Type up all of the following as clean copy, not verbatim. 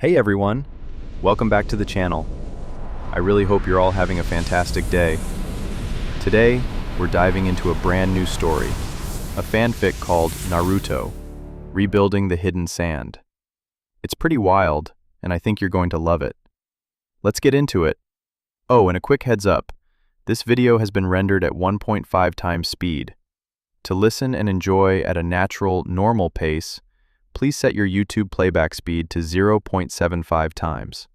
Hey everyone, welcome back to the channel. I really hope you're all having a fantastic day. Today, we're diving into a brand new story, a fanfic called Naruto, Rebuilding the Hidden Sand. It's pretty wild, and I think you're going to love it. Let's get into it. Oh, and a quick heads up, this video has been rendered at 1.5 times speed. To listen and enjoy at a natural, normal pace, please set your YouTube playback speed to 0.75 times.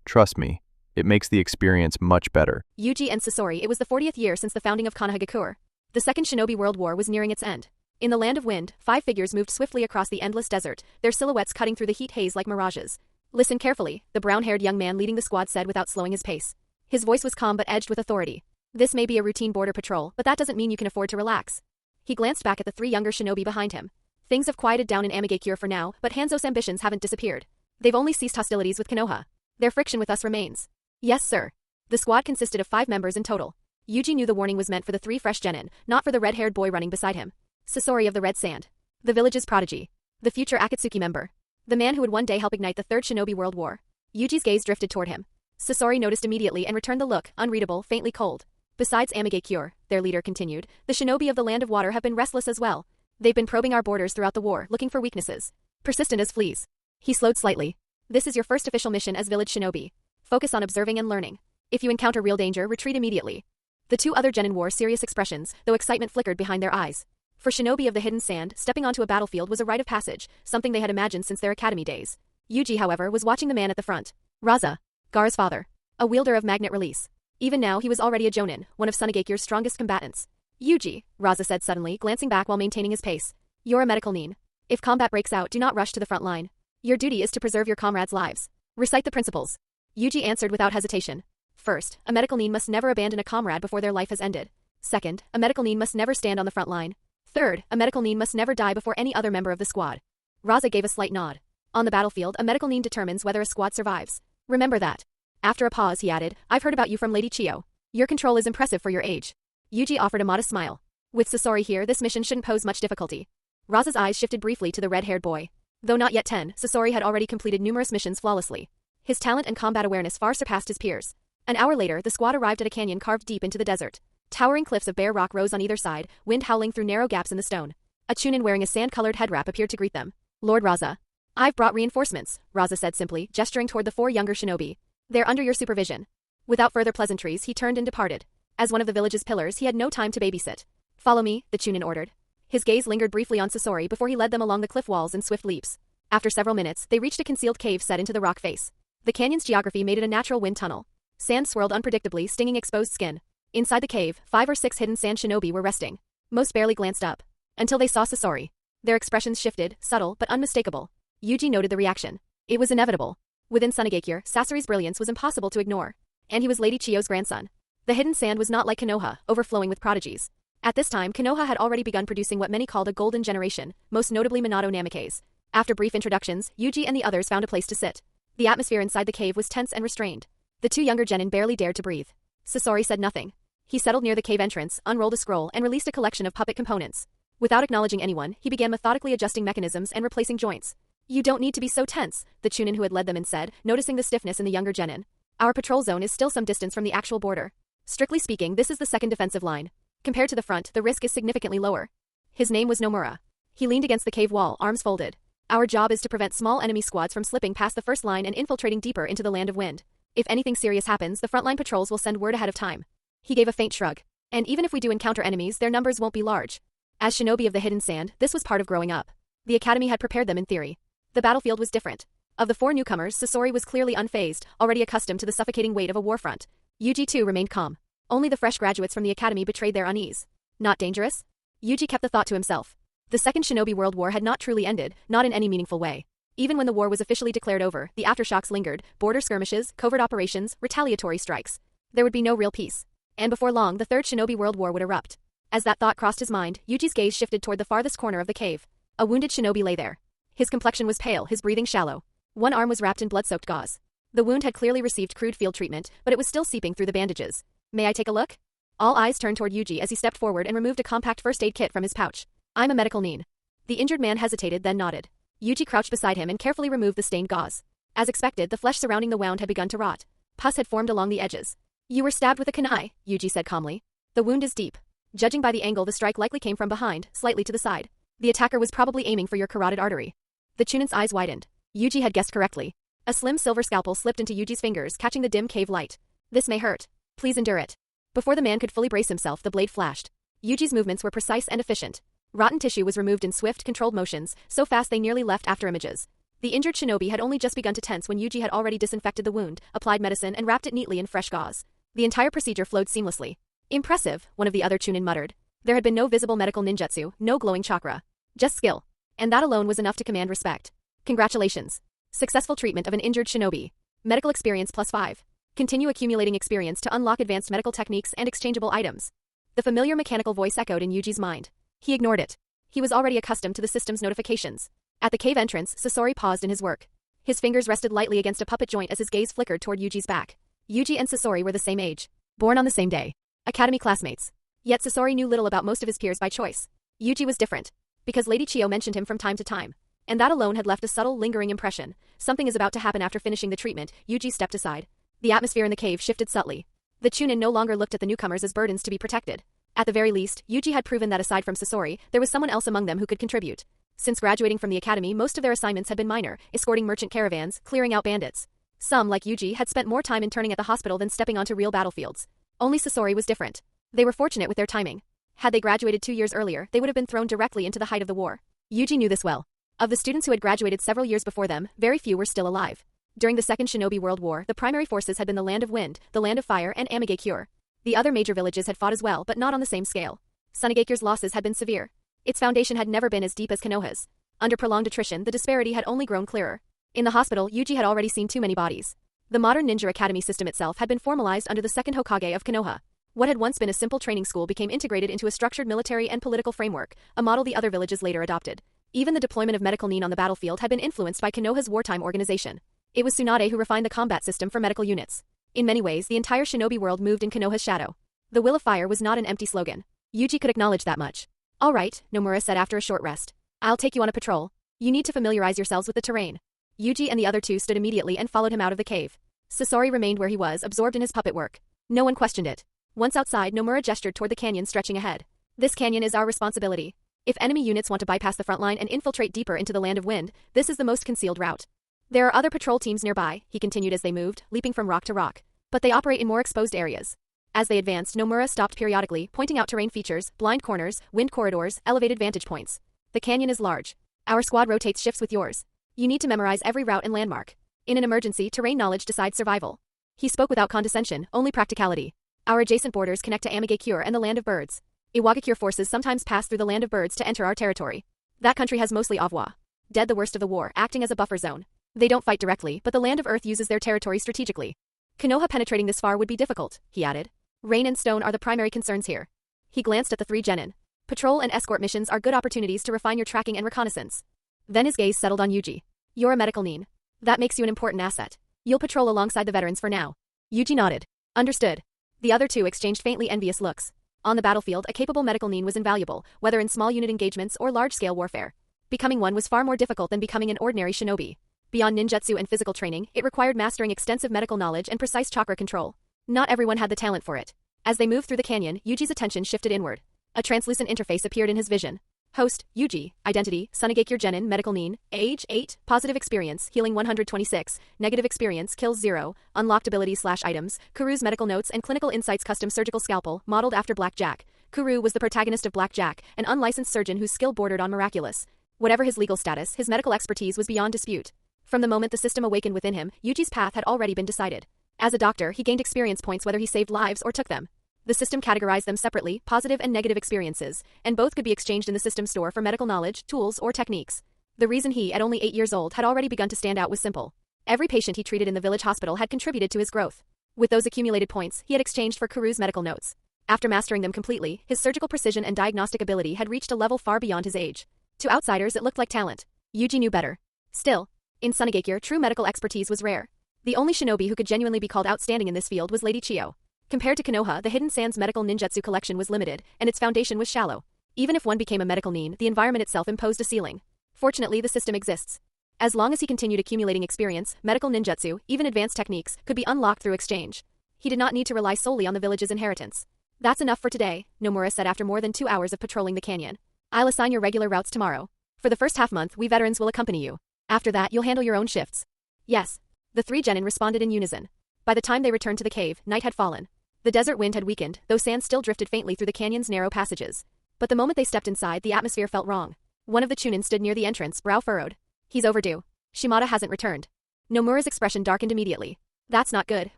Trust me, it makes the experience much better. Yuji and Sasori. It was the 40th year since the founding of Konoha. The Second Shinobi World War was nearing its end. In the land of wind, 5 figures moved swiftly across the endless desert, their silhouettes cutting through the heat haze like mirages. Listen carefully, the brown-haired young man leading the squad said without slowing his pace. His voice was calm but edged with authority. This may be a routine border patrol, but that doesn't mean you can afford to relax. He glanced back at the 3 younger shinobi behind him. Things have quieted down in Amigakure for now, but Hanzo's ambitions haven't disappeared. They've only ceased hostilities with Konoha. Their friction with us remains. Yes, sir. The squad consisted of 5 members in total. Yuji knew the warning was meant for the 3 fresh genin, not for the red-haired boy running beside him. Sasori of the Red Sand. The village's prodigy. The future Akatsuki member. The man who would one day help ignite the Third Shinobi World War. Yuji's gaze drifted toward him. Sasori noticed immediately and returned the look, unreadable, faintly cold. Besides Amigakure, their leader continued, the shinobi of the Land of Water have been restless as well. They've been probing our borders throughout the war, looking for weaknesses. Persistent as fleas. He slowed slightly. This is your first official mission as village shinobi. Focus on observing and learning. If you encounter real danger, retreat immediately. The 2 other genin wore serious expressions, though excitement flickered behind their eyes. For shinobi of the Hidden Sand, stepping onto a battlefield was a rite of passage, something they had imagined since their academy days. Yuji, however, was watching the man at the front. Raza. Gaara's father. A wielder of magnet release. Even now he was already a jonin, one of Sunagakure's strongest combatants. Yuji, Raza said suddenly, glancing back while maintaining his pace. You're a medical nin. If combat breaks out, do not rush to the front line. Your duty is to preserve your comrades' lives. Recite the principles. Yuji answered without hesitation. First, a medical nin must never abandon a comrade before their life has ended. Second, a medical nin must never stand on the front line. Third, a medical nin must never die before any other member of the squad. Raza gave a slight nod. On the battlefield, a medical nin determines whether a squad survives. Remember that. After a pause, he added, I've heard about you from Lady Chiyo. Your control is impressive for your age. Yuji offered a modest smile. With Sasori here, this mission shouldn't pose much difficulty. Raza's eyes shifted briefly to the red-haired boy. Though not yet 10, Sasori had already completed numerous missions flawlessly. His talent and combat awareness far surpassed his peers. An hour later, the squad arrived at a canyon carved deep into the desert. Towering cliffs of bare rock rose on either side, wind howling through narrow gaps in the stone. A chunin wearing a sand-colored headwrap appeared to greet them. Lord Raza. I've brought reinforcements, Raza said simply, gesturing toward the 4 younger shinobi. They're under your supervision. Without further pleasantries, he turned and departed. As one of the village's pillars, he had no time to babysit. Follow me, the chunin ordered. His gaze lingered briefly on Sasori before he led them along the cliff walls in swift leaps. After several minutes, they reached a concealed cave set into the rock face. The canyon's geography made it a natural wind tunnel. Sand swirled unpredictably, stinging exposed skin. Inside the cave, 5 or 6 hidden sand shinobi were resting. Most barely glanced up. Until they saw Sasori. Their expressions shifted, subtle but unmistakable. Yuji noted the reaction. It was inevitable. Within Sunagakure, Sasori's brilliance was impossible to ignore. And he was Lady Chiyo's grandson. The Hidden Sand was not like Konoha, overflowing with prodigies. At this time, Konoha had already begun producing what many called a golden generation, most notably Minato Namikaze. After brief introductions, Yuji and the others found a place to sit. The atmosphere inside the cave was tense and restrained. The 2 younger genin barely dared to breathe. Sasori said nothing. He settled near the cave entrance, unrolled a scroll, and released a collection of puppet components. Without acknowledging anyone, he began methodically adjusting mechanisms and replacing joints. You don't need to be so tense, the chunin who had led them in said, noticing the stiffness in the younger genin. Our patrol zone is still some distance from the actual border. Strictly speaking, this is the second defensive line. Compared to the front, the risk is significantly lower. His name was Nomura. He leaned against the cave wall, arms folded. Our job is to prevent small enemy squads from slipping past the first line and infiltrating deeper into the Land of Wind. If anything serious happens, the frontline patrols will send word ahead of time. He gave a faint shrug. And even if we do encounter enemies, their numbers won't be large. As shinobi of the Hidden Sand, this was part of growing up. The academy had prepared them in theory. The battlefield was different. Of the 4 newcomers, Sasori was clearly unfazed, already accustomed to the suffocating weight of a war front. Yuji too remained calm. Only the fresh graduates from the academy betrayed their unease. Not dangerous? Yuji kept the thought to himself. The Second Shinobi World War had not truly ended, not in any meaningful way. Even when the war was officially declared over, the aftershocks lingered, border skirmishes, covert operations, retaliatory strikes. There would be no real peace. And before long, the Third Shinobi World War would erupt. As that thought crossed his mind, Yuji's gaze shifted toward the farthest corner of the cave. A wounded shinobi lay there. His complexion was pale, his breathing shallow. One arm was wrapped in blood-soaked gauze. The wound had clearly received crude field treatment, but it was still seeping through the bandages. May I take a look? All eyes turned toward Yuji as he stepped forward and removed a compact first aid kit from his pouch. I'm a medical nin. The injured man hesitated, then nodded. Yuji crouched beside him and carefully removed the stained gauze. As expected, the flesh surrounding the wound had begun to rot. Pus had formed along the edges. You were stabbed with a kunai, Yuji said calmly. The wound is deep. Judging by the angle, the strike likely came from behind, slightly to the side. The attacker was probably aiming for your carotid artery. The Chunin's eyes widened. Yuji had guessed correctly. A slim silver scalpel slipped into Yuji's fingers, catching the dim cave light. This may hurt. Please endure it. Before the man could fully brace himself, the blade flashed. Yuji's movements were precise and efficient. Rotten tissue was removed in swift, controlled motions, so fast they nearly left after images. The injured shinobi had only just begun to tense when Yuji had already disinfected the wound, applied medicine, and wrapped it neatly in fresh gauze. The entire procedure flowed seamlessly. Impressive, one of the other Chunin muttered. There had been no visible medical ninjutsu, no glowing chakra. Just skill. And that alone was enough to command respect. Congratulations. Successful treatment of an injured shinobi. Medical experience +5. Continue accumulating experience to unlock advanced medical techniques and exchangeable items. The familiar mechanical voice echoed in Yuji's mind. He ignored it. He was already accustomed to the system's notifications. At the cave entrance, Sasori paused in his work. His fingers rested lightly against a puppet joint as his gaze flickered toward Yuji's back. Yuji and Sasori were the same age. Born on the same day. Academy classmates. Yet Sasori knew little about most of his peers by choice. Yuji was different. Because Lady Chiyo mentioned him from time to time. And that alone had left a subtle, lingering impression. Something is about to happen after finishing the treatment. Yuji stepped aside. The atmosphere in the cave shifted subtly. The Chunin no longer looked at the newcomers as burdens to be protected. At the very least, Yuji had proven that aside from Sasori, there was someone else among them who could contribute. Since graduating from the academy, most of their assignments had been minor, escorting merchant caravans, clearing out bandits. Some, like Yuji, had spent more time interning at the hospital than stepping onto real battlefields. Only Sasori was different. They were fortunate with their timing. Had they graduated 2 years earlier, they would have been thrown directly into the height of the war. Yuji knew this well. Of the students who had graduated several years before them, very few were still alive. During the Second Shinobi World War, the primary forces had been the Land of Wind, the Land of Fire, and Amigakure. The other major villages had fought as well, but not on the same scale. Sunagakure's losses had been severe. Its foundation had never been as deep as Konoha's. Under prolonged attrition, the disparity had only grown clearer. In the hospital, Yuji had already seen too many bodies. The modern ninja academy system itself had been formalized under the second Hokage of Konoha. What had once been a simple training school became integrated into a structured military and political framework, a model the other villages later adopted. Even the deployment of medical nin on the battlefield had been influenced by Konoha's wartime organization. It was Tsunade who refined the combat system for medical units. In many ways, the entire shinobi world moved in Konoha's shadow. The Will of Fire was not an empty slogan. Yuji could acknowledge that much. All right, Nomura said after a short rest. I'll take you on a patrol. You need to familiarize yourselves with the terrain. Yuji and the other two stood immediately and followed him out of the cave. Sasori remained where he was, absorbed in his puppet work. No one questioned it. Once outside, Nomura gestured toward the canyon stretching ahead. This canyon is our responsibility. If enemy units want to bypass the front line and infiltrate deeper into the Land of Wind, this is the most concealed route. There are other patrol teams nearby, he continued as they moved, leaping from rock to rock. But they operate in more exposed areas. As they advanced, Nomura stopped periodically, pointing out terrain features, blind corners, wind corridors, elevated vantage points. The canyon is large. Our squad rotates shifts with yours. You need to memorize every route and landmark. In an emergency, terrain knowledge decides survival. He spoke without condescension, only practicality. Our adjacent borders connect to Amigakure and the Land of Birds. Iwagakure forces sometimes pass through the Land of Birds to enter our territory. That country has mostly Avwa. Dead the worst of the war, acting as a buffer zone. They don't fight directly, but the Land of Earth uses their territory strategically. Konoha penetrating this far would be difficult, he added. Rain and stone are the primary concerns here. He glanced at the 3 genin. Patrol and escort missions are good opportunities to refine your tracking and reconnaissance. Then his gaze settled on Yuji. You're a medical nin. That makes you an important asset. You'll patrol alongside the veterans for now. Yuji nodded. Understood. The other two exchanged faintly envious looks. On the battlefield, a capable medical nin was invaluable, whether in small unit engagements or large-scale warfare. Becoming one was far more difficult than becoming an ordinary shinobi. Beyond ninjutsu and physical training, it required mastering extensive medical knowledge and precise chakra control. Not everyone had the talent for it. As they moved through the canyon, Yuji's attention shifted inward. A translucent interface appeared in his vision. Host, Yuji, identity, Sunagakure genin, medical nin, age, 8, positive experience, healing 126, negative experience, kills 0, unlocked abilities/items, Kuru's medical notes and clinical insights custom surgical scalpel, modeled after Black Jack. Kuru was the protagonist of Black Jack, an unlicensed surgeon whose skill bordered on miraculous. Whatever his legal status, his medical expertise was beyond dispute. From the moment the system awakened within him, Yuji's path had already been decided. As a doctor, he gained experience points whether he saved lives or took them. The system categorized them separately, positive and negative experiences, and both could be exchanged in the system store for medical knowledge, tools, or techniques. The reason he, at only 8 years old, had already begun to stand out was simple. Every patient he treated in the village hospital had contributed to his growth. With those accumulated points, he had exchanged for Kuru's medical notes. After mastering them completely, his surgical precision and diagnostic ability had reached a level far beyond his age. To outsiders, it looked like talent. Yuji knew better. Still, in Sunagakure, true medical expertise was rare. The only shinobi who could genuinely be called outstanding in this field was Lady Chiyo. Compared to Konoha, the Hidden Sands medical ninjutsu collection was limited, and its foundation was shallow. Even if one became a medical nin, the environment itself imposed a ceiling. Fortunately, the system exists. As long as he continued accumulating experience, medical ninjutsu, even advanced techniques, could be unlocked through exchange. He did not need to rely solely on the village's inheritance. That's enough for today, Nomura said after more than 2 hours of patrolling the canyon. I'll assign your regular routes tomorrow. For the first half-month, we veterans will accompany you. After that, you'll handle your own shifts. Yes. The 3 genin responded in unison. By the time they returned to the cave, night had fallen. The desert wind had weakened, though sand still drifted faintly through the canyon's narrow passages. But the moment they stepped inside, the atmosphere felt wrong. One of the chunin stood near the entrance, brow furrowed. He's overdue. Shimada hasn't returned. Nomura's expression darkened immediately. That's not good,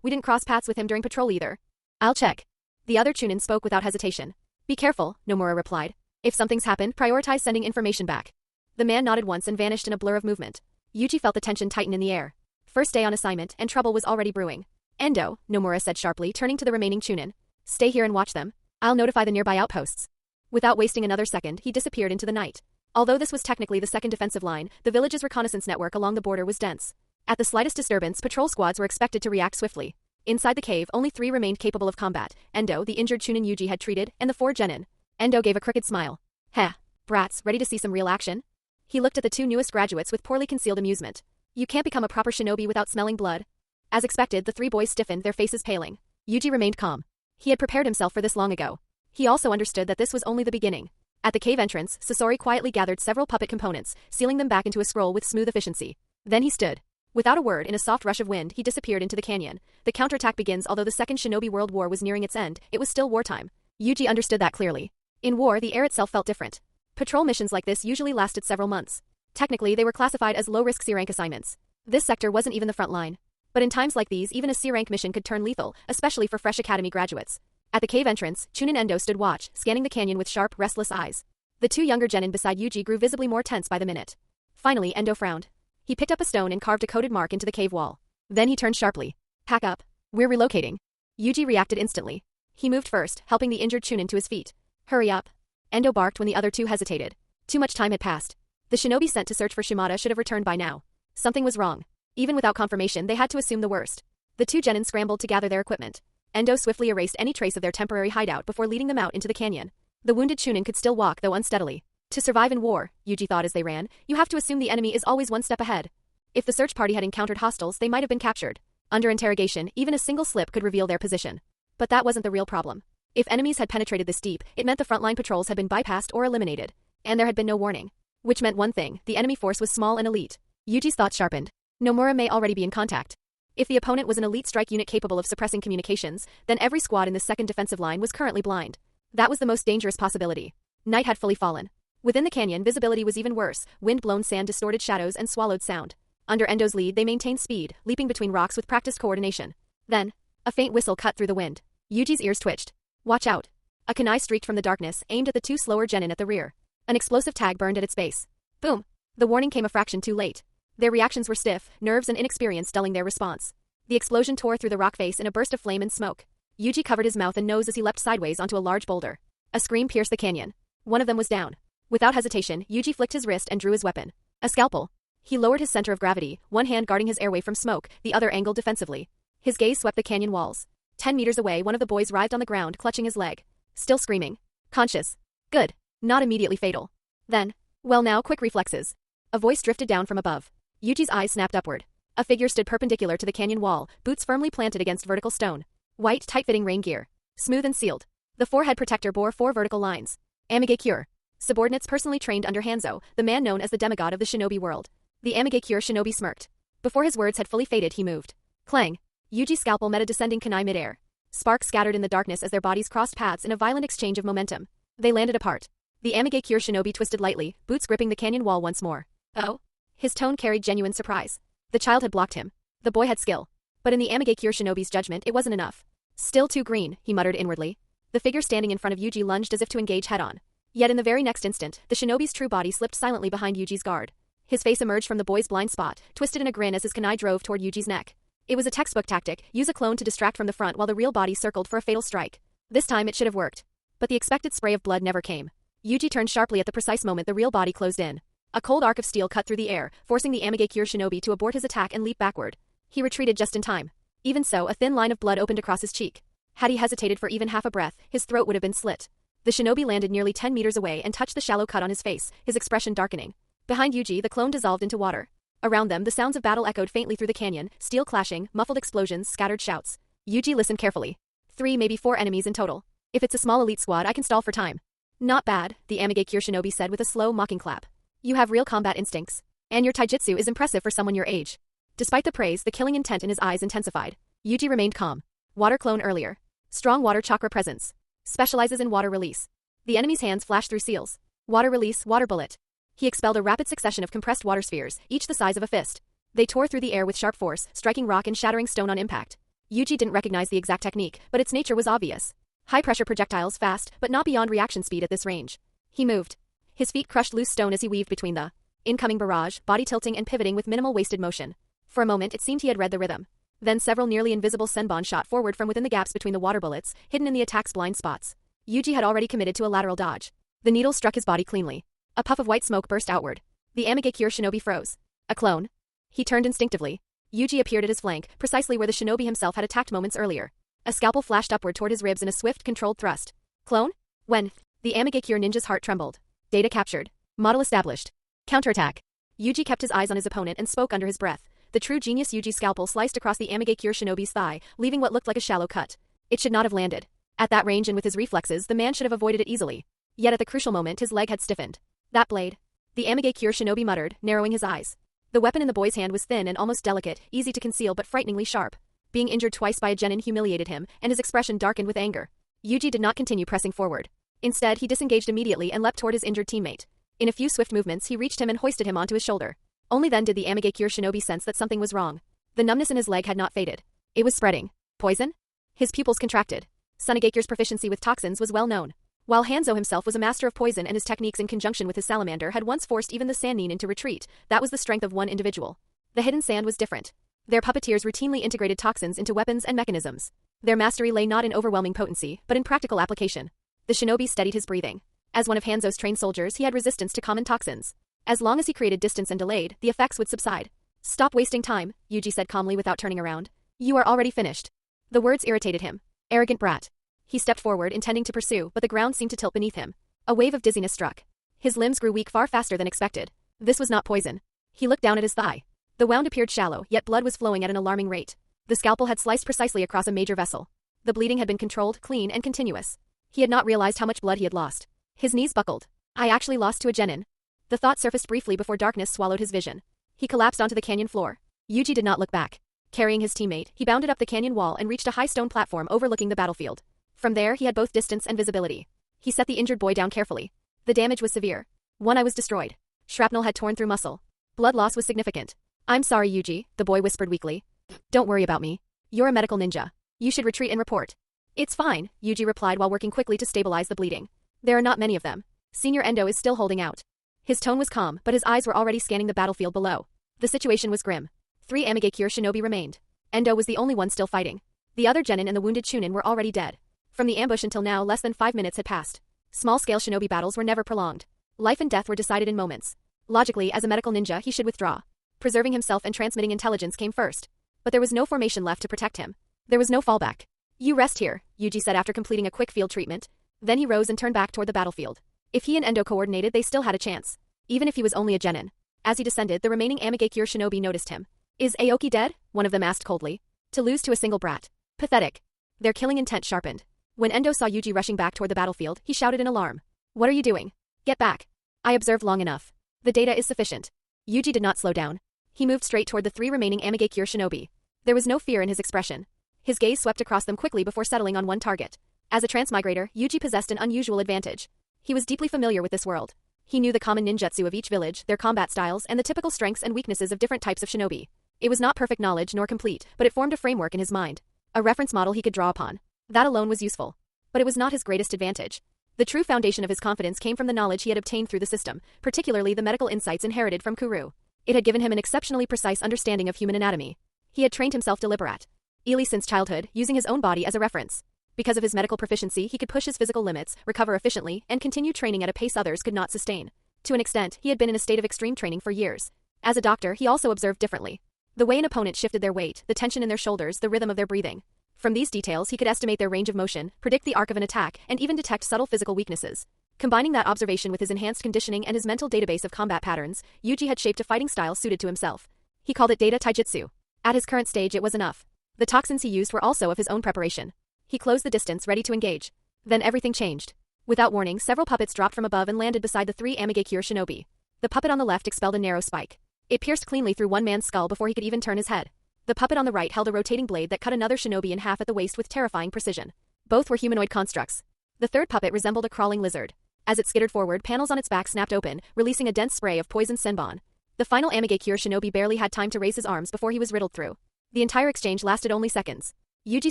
we didn't cross paths with him during patrol either. I'll check. The other chunin spoke without hesitation. Be careful, Nomura replied. If something's happened, prioritize sending information back. The man nodded once and vanished in a blur of movement. Yuji felt the tension tighten in the air. First day on assignment, and trouble was already brewing. Endo, Nomura said sharply, turning to the remaining chunin. Stay here and watch them. I'll notify the nearby outposts. Without wasting another second, he disappeared into the night. Although this was technically the second defensive line, the village's reconnaissance network along the border was dense. At the slightest disturbance, patrol squads were expected to react swiftly. Inside the cave, only 3 remained capable of combat: Endo, the injured chunin Yuji had treated, and the 4 genin. Endo gave a crooked smile. Heh, brats, ready to see some real action? He looked at the 2 newest graduates with poorly concealed amusement. You can't become a proper shinobi without smelling blood. As expected, the 3 boys stiffened, their faces paling. Yuji remained calm. He had prepared himself for this long ago. He also understood that this was only the beginning. At the cave entrance, Sasori quietly gathered several puppet components, sealing them back into a scroll with smooth efficiency. Then he stood. Without a word, in a soft rush of wind, he disappeared into the canyon. The counterattack begins. Although the Second Shinobi World War was nearing its end, it was still wartime. Yuji understood that clearly. In war, the air itself felt different. Patrol missions like this usually lasted several months. Technically, they were classified as low-risk C-rank assignments. This sector wasn't even the front line. But in times like these, even a C-rank mission could turn lethal, especially for fresh academy graduates. At the cave entrance, Chunin Endo stood watch, scanning the canyon with sharp, restless eyes. The 2 younger genin beside Yuji grew visibly more tense by the minute. Finally, Endo frowned. He picked up a stone and carved a coded mark into the cave wall. Then he turned sharply. Pack up. We're relocating. Yuji reacted instantly. He moved first, helping the injured chunin to his feet. Hurry up. Endo barked when the other 2 hesitated. Too much time had passed. The shinobi sent to search for Shimada should have returned by now. Something was wrong. Even without confirmation, they had to assume the worst. The 2 genin scrambled to gather their equipment. Endo swiftly erased any trace of their temporary hideout before leading them out into the canyon. The wounded chunin could still walk, though unsteadily. To survive in war, Yuji thought as they ran, you have to assume the enemy is always one step ahead. If the search party had encountered hostiles, they might have been captured. Under interrogation, even a single slip could reveal their position. But that wasn't the real problem. If enemies had penetrated this deep, it meant the frontline patrols had been bypassed or eliminated. And there had been no warning. Which meant one thing: the enemy force was small and elite. Yuji's thoughts sharpened. Nomura may already be in contact. If the opponent was an elite strike unit capable of suppressing communications, then every squad in the second defensive line was currently blind. That was the most dangerous possibility. Night had fully fallen. Within the canyon, visibility was even worse. Wind-blown sand distorted shadows and swallowed sound. Under Endo's lead, they maintained speed, leaping between rocks with practiced coordination. Then, a faint whistle cut through the wind. Yuji's ears twitched. Watch out. A kunai streaked from the darkness, aimed at the 2 slower genin at the rear. An explosive tag burned at its base. Boom. The warning came a fraction too late. Their reactions were stiff, nerves and inexperience dulling their response. The explosion tore through the rock face in a burst of flame and smoke. Yuji covered his mouth and nose as he leapt sideways onto a large boulder. A scream pierced the canyon. One of them was down. Without hesitation, Yuji flicked his wrist and drew his weapon. A scalpel. He lowered his center of gravity, one hand guarding his airway from smoke, the other angled defensively. His gaze swept the canyon walls. 10 meters away, one of the boys writhed on the ground, clutching his leg. Still screaming. Conscious. Good. Not immediately fatal. Then, well now, quick reflexes. A voice drifted down from above. Yuji's eyes snapped upward. A figure stood perpendicular to the canyon wall, boots firmly planted against vertical stone. White, tight-fitting rain gear. Smooth and sealed. The forehead protector bore 4 vertical lines. Amigakure. Subordinates personally trained under Hanzo, the man known as the demigod of the shinobi world. The Amigakure shinobi smirked. Before his words had fully faded, he moved. Clang. Yuji's scalpel met a descending kunai midair. Sparks scattered in the darkness as their bodies crossed paths in a violent exchange of momentum. They landed apart. The Amigakure shinobi twisted lightly, boots gripping the canyon wall once more. Oh? His tone carried genuine surprise. The child had blocked him. The boy had skill. But in the Amigakure shinobi's judgment, it wasn't enough. Still too green, he muttered inwardly. The figure standing in front of Yuji lunged as if to engage head-on. Yet in the very next instant, the shinobi's true body slipped silently behind Yuji's guard. His face emerged from the boy's blind spot, twisted in a grin as his kunai drove toward Yuji's neck. It was a textbook tactic: use a clone to distract from the front while the real body circled for a fatal strike. This time it should have worked. But the expected spray of blood never came. Yuji turned sharply at the precise moment the real body closed in. A cold arc of steel cut through the air, forcing the Amigakure shinobi to abort his attack and leap backward. He retreated just in time. Even so, a thin line of blood opened across his cheek. Had he hesitated for even half a breath, his throat would have been slit. The shinobi landed nearly 10 meters away and touched the shallow cut on his face, his expression darkening. Behind Yuji, the clone dissolved into water. Around them, the sounds of battle echoed faintly through the canyon, steel clashing, muffled explosions, scattered shouts. Yuji listened carefully. 3, maybe 4 enemies in total. If it's a small elite squad, I can stall for time. Not bad, the Amigakure shinobi said with a slow, mocking clap. You have real combat instincts. And your taijutsu is impressive for someone your age. Despite the praise, the killing intent in his eyes intensified. Yuji remained calm. Water clone earlier. Strong water chakra presence. Specializes in water release. The enemy's hands flashed through seals. Water release, water bullet. He expelled a rapid succession of compressed water spheres, each the size of a fist. They tore through the air with sharp force, striking rock and shattering stone on impact. Yuji didn't recognize the exact technique, but its nature was obvious. High-pressure projectiles fast, but not beyond reaction speed at this range. He moved. His feet crushed loose stone as he weaved between the incoming barrage, body tilting and pivoting with minimal wasted motion. For a moment it seemed he had read the rhythm. Then several nearly invisible senbon shot forward from within the gaps between the water bullets, hidden in the attack's blind spots. Yuji had already committed to a lateral dodge. The needle struck his body cleanly. A puff of white smoke burst outward. The Amigakure shinobi froze. A clone? He turned instinctively. Yuji appeared at his flank, precisely where the shinobi himself had attacked moments earlier. A scalpel flashed upward toward his ribs in a swift, controlled thrust. Clone? When? The Amigakure ninja's heart trembled. Data captured. Model established. Counterattack. Yuji kept his eyes on his opponent and spoke under his breath. The true genius Yuji's scalpel sliced across the Amigakure shinobi's thigh, leaving what looked like a shallow cut. It should not have landed. At that range and with his reflexes, the man should have avoided it easily. Yet at the crucial moment, his leg had stiffened. That blade. The Amigakure shinobi muttered, narrowing his eyes. The weapon in the boy's hand was thin and almost delicate, easy to conceal but frighteningly sharp. Being injured twice by a genin humiliated him, and his expression darkened with anger. Yuji did not continue pressing forward. Instead, he disengaged immediately and leapt toward his injured teammate. In a few swift movements, he reached him and hoisted him onto his shoulder. Only then did the Amigakure shinobi sense that something was wrong. The numbness in his leg had not faded. It was spreading. Poison? His pupils contracted. Sunagakure's proficiency with toxins was well known. While Hanzo himself was a master of poison and his techniques in conjunction with his salamander had once forced even the Sannin into retreat, that was the strength of one individual. The hidden sand was different. Their puppeteers routinely integrated toxins into weapons and mechanisms. Their mastery lay not in overwhelming potency, but in practical application. The shinobi steadied his breathing. As one of Hanzo's trained soldiers, he had resistance to common toxins. As long as he created distance and delayed, the effects would subside. Stop wasting time, Yuji said calmly without turning around. You are already finished. The words irritated him. Arrogant brat. He stepped forward, intending to pursue, but the ground seemed to tilt beneath him. A wave of dizziness struck. His limbs grew weak far faster than expected. This was not poison. He looked down at his thigh. The wound appeared shallow, yet blood was flowing at an alarming rate. The scalpel had sliced precisely across a major vessel. The bleeding had been controlled, clean, and continuous. He had not realized how much blood he had lost. His knees buckled. I actually lost to a genin. The thought surfaced briefly before darkness swallowed his vision. He collapsed onto the canyon floor. Yuji did not look back. Carrying his teammate, he bounded up the canyon wall and reached a high stone platform overlooking the battlefield. From there, he had both distance and visibility. He set the injured boy down carefully. The damage was severe. One eye was destroyed. Shrapnel had torn through muscle. Blood loss was significant. I'm sorry, Yuji, the boy whispered weakly. Don't worry about me. You're a medical ninja. You should retreat and report. It's fine, Yuji replied while working quickly to stabilize the bleeding. There are not many of them. Senior Endo is still holding out. His tone was calm, but his eyes were already scanning the battlefield below. The situation was grim. 3 Amigakure shinobi remained. Endo was the only one still fighting. The other genin and the wounded chunin were already dead. From the ambush until now, less than 5 minutes had passed. Small-scale shinobi battles were never prolonged. Life and death were decided in moments. Logically, as a medical ninja, he should withdraw. Preserving himself and transmitting intelligence came first. But there was no formation left to protect him. There was no fallback. You rest here, Yuji said after completing a quick field treatment. Then he rose and turned back toward the battlefield. If he and Endo coordinated, they still had a chance. Even if he was only a genin. As he descended, the remaining Amigakure shinobi noticed him. Is Aoki dead? One of them asked coldly. To lose to a single brat. Pathetic. Their killing intent sharpened. When Endo saw Yuji rushing back toward the battlefield, he shouted in alarm. What are you doing? Get back. I observed long enough. The data is sufficient. Yuji did not slow down. He moved straight toward the 3 remaining Amigakure shinobi. There was no fear in his expression. His gaze swept across them quickly before settling on one target. As a transmigrator, Yuji possessed an unusual advantage. He was deeply familiar with this world. He knew the common ninjutsu of each village, their combat styles, and the typical strengths and weaknesses of different types of shinobi. It was not perfect knowledge nor complete, but it formed a framework in his mind. A reference model he could draw upon. That alone was useful. But it was not his greatest advantage. The true foundation of his confidence came from the knowledge he had obtained through the system, particularly the medical insights inherited from Kuru. It had given him an exceptionally precise understanding of human anatomy. He had trained himself deliberately since childhood, using his own body as a reference. Because of his medical proficiency, he could push his physical limits, recover efficiently, and continue training at a pace others could not sustain. To an extent, he had been in a state of extreme training for years. As a doctor, he also observed differently. The way an opponent shifted their weight, the tension in their shoulders, the rhythm of their breathing. From these details, he could estimate their range of motion, predict the arc of an attack, and even detect subtle physical weaknesses. Combining that observation with his enhanced conditioning and his mental database of combat patterns, Yuji had shaped a fighting style suited to himself. He called it data taijutsu. At his current stage it was enough. The toxins he used were also of his own preparation. He closed the distance, ready to engage. Then everything changed. Without warning, several puppets dropped from above and landed beside the 3 Amigakure shinobi. The puppet on the left expelled a narrow spike. It pierced cleanly through one man's skull before he could even turn his head. The puppet on the right held a rotating blade that cut another shinobi in half at the waist with terrifying precision. Both were humanoid constructs. The third puppet resembled a crawling lizard. As it skittered forward, panels on its back snapped open, releasing a dense spray of poison senbon. The final Amigakure shinobi barely had time to raise his arms before he was riddled through. The entire exchange lasted only seconds. Yuji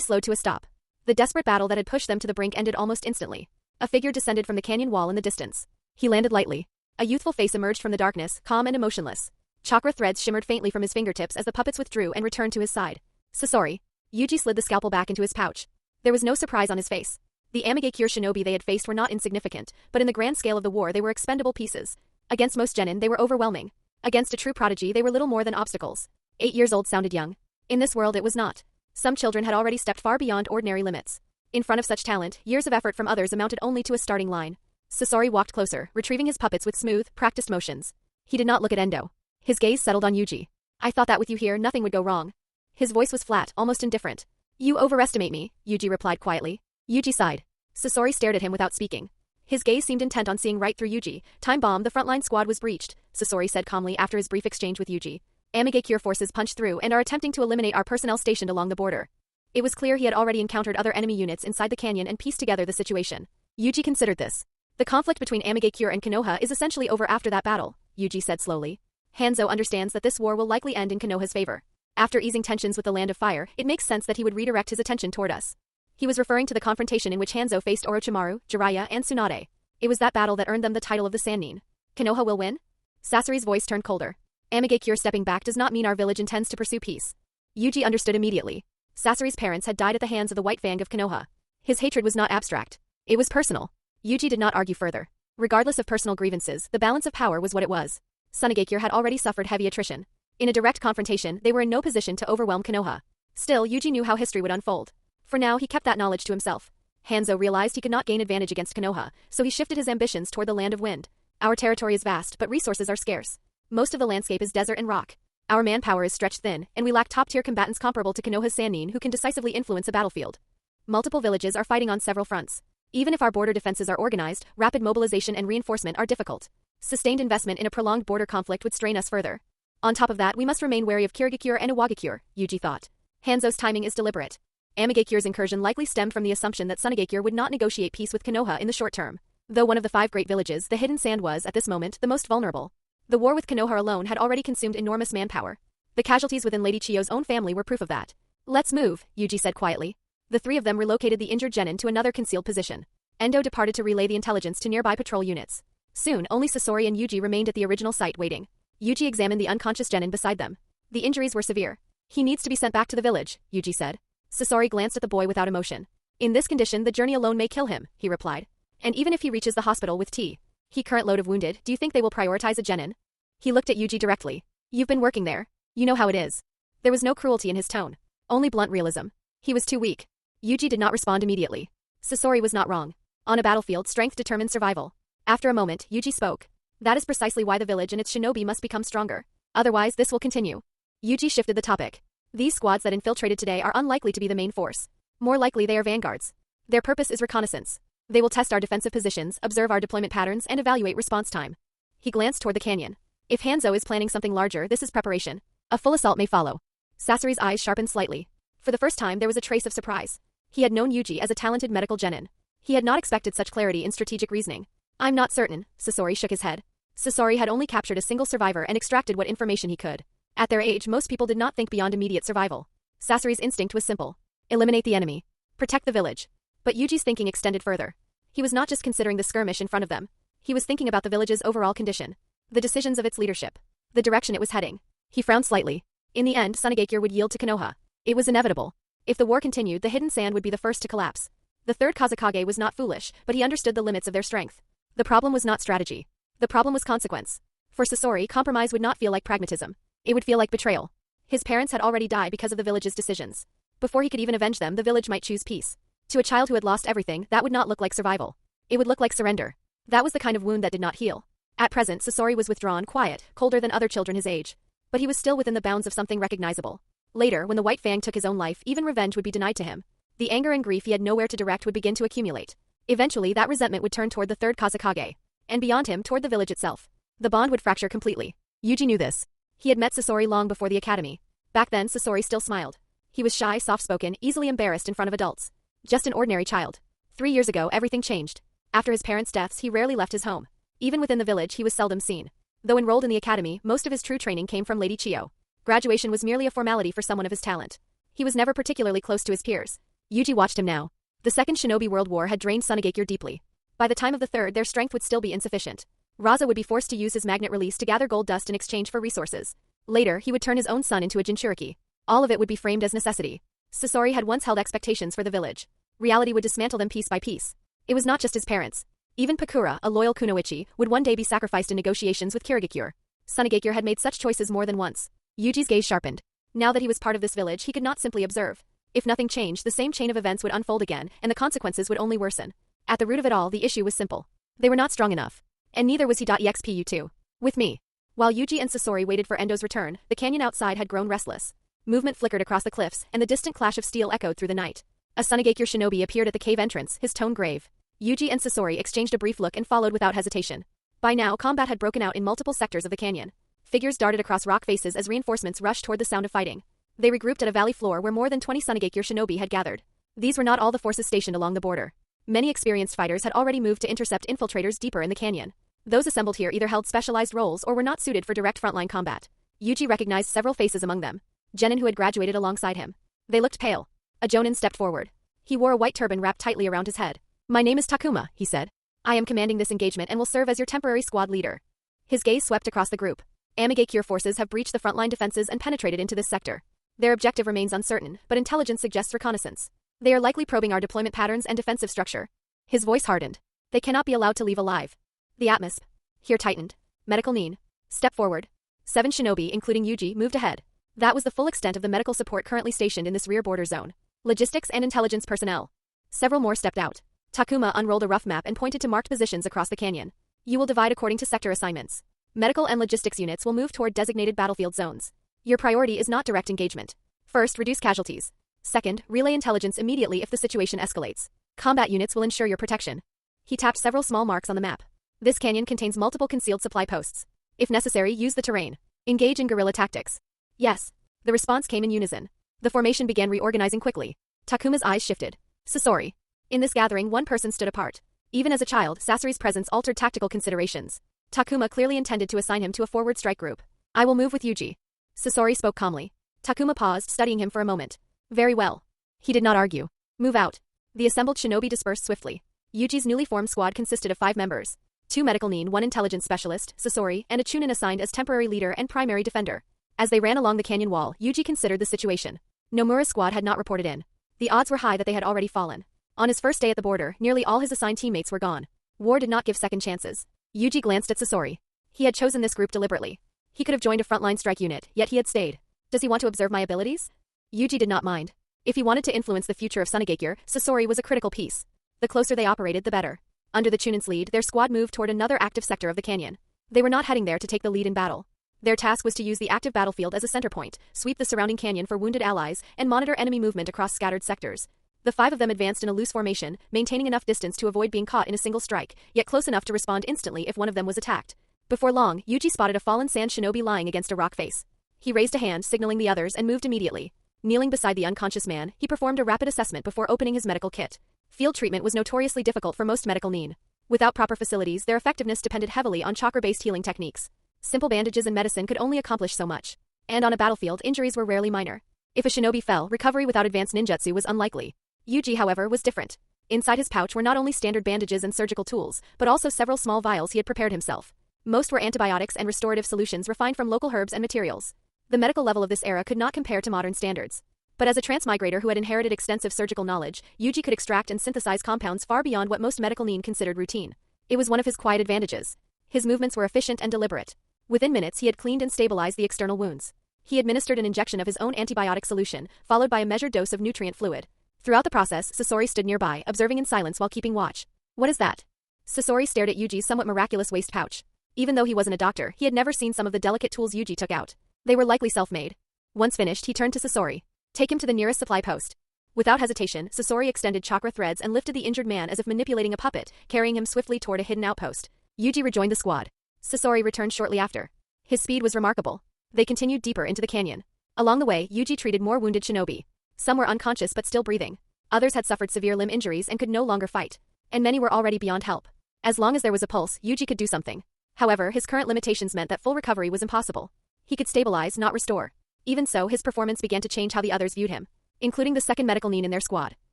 slowed to a stop. The desperate battle that had pushed them to the brink ended almost instantly. A figure descended from the canyon wall in the distance. He landed lightly. A youthful face emerged from the darkness, calm and emotionless. Chakra threads shimmered faintly from his fingertips as the puppets withdrew and returned to his side. Sasori. Yuji slid the scalpel back into his pouch. There was no surprise on his face. The Amigakure shinobi they had faced were not insignificant, but in the grand scale of the war they were expendable pieces. Against most genin they were overwhelming. Against a true prodigy they were little more than obstacles. 8 years old sounded young. In this world it was not. Some children had already stepped far beyond ordinary limits. In front of such talent, years of effort from others amounted only to a starting line. Sasori walked closer, retrieving his puppets with smooth, practiced motions. He did not look at Endo. His gaze settled on Yuji. I thought that with you here nothing would go wrong. His voice was flat, almost indifferent. You overestimate me, Yuji replied quietly. Yuji sighed. Sasori stared at him without speaking. His gaze seemed intent on seeing right through Yuji. Time bomb, the frontline squad was breached, Sasori said calmly after his brief exchange with Yuji. Amigakure forces punched through and are attempting to eliminate our personnel stationed along the border. It was clear he had already encountered other enemy units inside the canyon and pieced together the situation. Yuji considered this. The conflict between Amigakure and Konoha is essentially over after that battle, Yuji said slowly. Hanzo understands that this war will likely end in Konoha's favor. After easing tensions with the Land of Fire, it makes sense that he would redirect his attention toward us. He was referring to the confrontation in which Hanzo faced Orochimaru, Jiraiya, and Tsunade. It was that battle that earned them the title of the Sannin. Konoha will win? Sasori's voice turned colder. Amigakure stepping back does not mean our village intends to pursue peace. Yuji understood immediately. Sasori's parents had died at the hands of the White Fang of Konoha. His hatred was not abstract. It was personal. Yuji did not argue further. Regardless of personal grievances, the balance of power was what it was. Sunagakure had already suffered heavy attrition. In a direct confrontation, they were in no position to overwhelm Konoha. Still, Yuji knew how history would unfold. For now, he kept that knowledge to himself. Hanzo realized he could not gain advantage against Konoha, so he shifted his ambitions toward the Land of Wind. Our territory is vast, but resources are scarce. Most of the landscape is desert and rock. Our manpower is stretched thin, and we lack top-tier combatants comparable to Konoha's Sannin who can decisively influence a battlefield. Multiple villages are fighting on several fronts. Even if our border defenses are organized, rapid mobilization and reinforcement are difficult. Sustained investment in a prolonged border conflict would strain us further. On top of that, we must remain wary of Kirigakure and Iwagakure, Yuji thought. Hanzo's timing is deliberate. Amigakure's incursion likely stemmed from the assumption that Sunagakure would not negotiate peace with Konoha in the short term. Though one of the 5 great villages, the Hidden Sand was, at this moment, the most vulnerable. The war with Konoha alone had already consumed enormous manpower. The casualties within Lady Chiyo's own family were proof of that. Let's move, Yuji said quietly. The 3 of them relocated the injured genin to another concealed position. Endo departed to relay the intelligence to nearby patrol units. Soon, only Sasori and Yuji remained at the original site waiting. Yuji examined the unconscious genin beside them. The injuries were severe. He needs to be sent back to the village, Yuji said. Sasori glanced at the boy without emotion. In this condition, the journey alone may kill him, he replied. And even if he reaches the hospital with he current load of wounded, do you think they will prioritize a genin? He looked at Yuji directly. You've been working there. You know how it is. There was no cruelty in his tone. Only blunt realism. He was too weak. Yuji did not respond immediately. Sasori was not wrong. On a battlefield, strength determines survival. After a moment, Yuji spoke. That is precisely why the village and its shinobi must become stronger. Otherwise, this will continue. Yuji shifted the topic. These squads that infiltrated today are unlikely to be the main force. More likely they are vanguards. Their purpose is reconnaissance. They will test our defensive positions, observe our deployment patterns, and evaluate response time. He glanced toward the canyon. If Hanzo is planning something larger, this is preparation. A full assault may follow. Sasori's eyes sharpened slightly. For the first time, there was a trace of surprise. He had known Yuji as a talented medical genin. He had not expected such clarity in strategic reasoning. I'm not certain, Sasori shook his head. Sasori had only captured a single survivor and extracted what information he could. At their age, most people did not think beyond immediate survival. Sasori's instinct was simple. Eliminate the enemy. Protect the village. But Yuji's thinking extended further. He was not just considering the skirmish in front of them. He was thinking about the village's overall condition. The decisions of its leadership. The direction it was heading. He frowned slightly. In the end, Sunagakure would yield to Konoha. It was inevitable. If the war continued, the Hidden Sand would be the first to collapse. The third Kazekage was not foolish, but he understood the limits of their strength. The problem was not strategy. The problem was consequence. For Sasori, compromise would not feel like pragmatism. It would feel like betrayal. His parents had already died because of the village's decisions. Before he could even avenge them, the village might choose peace. To a child who had lost everything, that would not look like survival. It would look like surrender. That was the kind of wound that did not heal. At present, Sasori was withdrawn, quiet, colder than other children his age. but he was still within the bounds of something recognizable. Later, when the White Fang took his own life, even revenge would be denied to him. The anger and grief he had nowhere to direct would begin to accumulate. Eventually, that resentment would turn toward the third Kazekage, and beyond him toward the village itself. The bond would fracture completely. Yuji knew this. He had met Sasori long before the academy. Back then, Sasori still smiled. He was shy, soft-spoken, easily embarrassed in front of adults. Just an ordinary child. 3 years ago, everything changed. After his parents' deaths, he rarely left his home. Even within the village, he was seldom seen. Though enrolled in the academy, most of his true training came from Lady Chiyo. Graduation was merely a formality for someone of his talent. He was never particularly close to his peers. Yuji watched him now. The Second Shinobi World War had drained Sunagakure deeply. By the time of the third, their strength would still be insufficient. Raza would be forced to use his magnet release to gather gold dust in exchange for resources. Later, he would turn his own son into a Jinchuriki. All of it would be framed as necessity. Sasori had once held expectations for the village. Reality would dismantle them piece by piece. It was not just his parents. Even Pakura, a loyal kunoichi, would one day be sacrificed in negotiations with Kirigakure. Sunagakure had made such choices more than once. Yuji's gaze sharpened. Now that he was part of this village, he could not simply observe. If nothing changed, the same chain of events would unfold again, and the consequences would only worsen. At the root of it all, the issue was simple. They were not strong enough. And neither was he. Expu2. With me. While Yuji and Sasori waited for Endo's return, the canyon outside had grown restless. Movement flickered across the cliffs, and the distant clash of steel echoed through the night. A Sunagakure shinobi appeared at the cave entrance, his tone grave. Yuji and Sasori exchanged a brief look and followed without hesitation. By now, combat had broken out in multiple sectors of the canyon. Figures darted across rock faces as reinforcements rushed toward the sound of fighting. They regrouped at a valley floor where more than 20 Sunagakure shinobi had gathered. These were not all the forces stationed along the border. Many experienced fighters had already moved to intercept infiltrators deeper in the canyon. Those assembled here either held specialized roles or were not suited for direct frontline combat. Yuji recognized several faces among them. Genin, who had graduated alongside him. They looked pale. A Jonin stepped forward. He wore a white turban wrapped tightly around his head. "My name is Takuma," he said. "I am commanding this engagement and will serve as your temporary squad leader." His gaze swept across the group. Amigakure forces have breached the frontline defenses and penetrated into this sector. Their objective remains uncertain, but intelligence suggests reconnaissance. They are likely probing our deployment patterns and defensive structure. His voice hardened. They cannot be allowed to leave alive. The atmosp here tightened. Medical Nin. Step forward. 7 shinobi, including Yuji, moved ahead. That was the full extent of the medical support currently stationed in this rear border zone. Logistics and intelligence personnel. Several more stepped out. Takuma unrolled a rough map and pointed to marked positions across the canyon. You will divide according to sector assignments. Medical and logistics units will move toward designated battlefield zones. Your priority is not direct engagement. First, reduce casualties. Second, relay intelligence immediately if the situation escalates. Combat units will ensure your protection. He tapped several small marks on the map. This canyon contains multiple concealed supply posts. If necessary, use the terrain. Engage in guerrilla tactics. Yes. The response came in unison. The formation began reorganizing quickly. Takuma's eyes shifted. Sasori. In this gathering, one person stood apart. Even as a child, Sasori's presence altered tactical considerations. Takuma clearly intended to assign him to a forward strike group. I will move with Yuji. Sasori spoke calmly. Takuma paused, studying him for a moment. Very well. He did not argue. Move out. The assembled shinobi dispersed swiftly. Yuji's newly formed squad consisted of 5 members. 2 medical nin, 1 intelligence specialist, Sasori, and a chunin assigned as temporary leader and primary defender. As they ran along the canyon wall, Yuji considered the situation. Nomura's squad had not reported in. The odds were high that they had already fallen. On his first day at the border, nearly all his assigned teammates were gone. War did not give second chances. Yuji glanced at Sasori. He had chosen this group deliberately. He could have joined a frontline strike unit, yet he had stayed. Does he want to observe my abilities? Yuji did not mind. If he wanted to influence the future of Sunagakure, Sasori was a critical piece. The closer they operated, the better. Under the chunin's lead, their squad moved toward another active sector of the canyon. They were not heading there to take the lead in battle. Their task was to use the active battlefield as a center point, sweep the surrounding canyon for wounded allies, and monitor enemy movement across scattered sectors. The 5 of them advanced in a loose formation, maintaining enough distance to avoid being caught in a single strike, yet close enough to respond instantly if one of them was attacked. Before long, Yuji spotted a fallen sand shinobi lying against a rock face. He raised a hand, signaling the others, and moved immediately. Kneeling beside the unconscious man, he performed a rapid assessment before opening his medical kit. Field treatment was notoriously difficult for most medical nin. Without proper facilities, their effectiveness depended heavily on chakra-based healing techniques. Simple bandages and medicine could only accomplish so much. And on a battlefield, injuries were rarely minor. If a shinobi fell, recovery without advanced ninjutsu was unlikely. Yuji, however, was different. Inside his pouch were not only standard bandages and surgical tools, but also several small vials he had prepared himself. Most were antibiotics and restorative solutions refined from local herbs and materials. The medical level of this era could not compare to modern standards. But as a transmigrator who had inherited extensive surgical knowledge, Yuji could extract and synthesize compounds far beyond what most medical nin considered routine. It was one of his quiet advantages. His movements were efficient and deliberate. Within minutes, he had cleaned and stabilized the external wounds. He administered an injection of his own antibiotic solution, followed by a measured dose of nutrient fluid. Throughout the process, Sasori stood nearby, observing in silence while keeping watch. What is that? Sasori stared at Yuji's somewhat miraculous waist pouch. Even though he wasn't a doctor, he had never seen some of the delicate tools Yuji took out. They were likely self-made. Once finished, he turned to Sasori. Take him to the nearest supply post. Without hesitation, Sasori extended chakra threads and lifted the injured man as if manipulating a puppet, carrying him swiftly toward a hidden outpost. Yuji rejoined the squad. Sasori returned shortly after. His speed was remarkable. They continued deeper into the canyon. Along the way, Yuji treated more wounded shinobi. Some were unconscious but still breathing. Others had suffered severe limb injuries and could no longer fight. And many were already beyond help. As long as there was a pulse, Yuji could do something. However, his current limitations meant that full recovery was impossible. He could stabilize, not restore. Even so, his performance began to change how the others viewed him, including the second medical nin in their squad.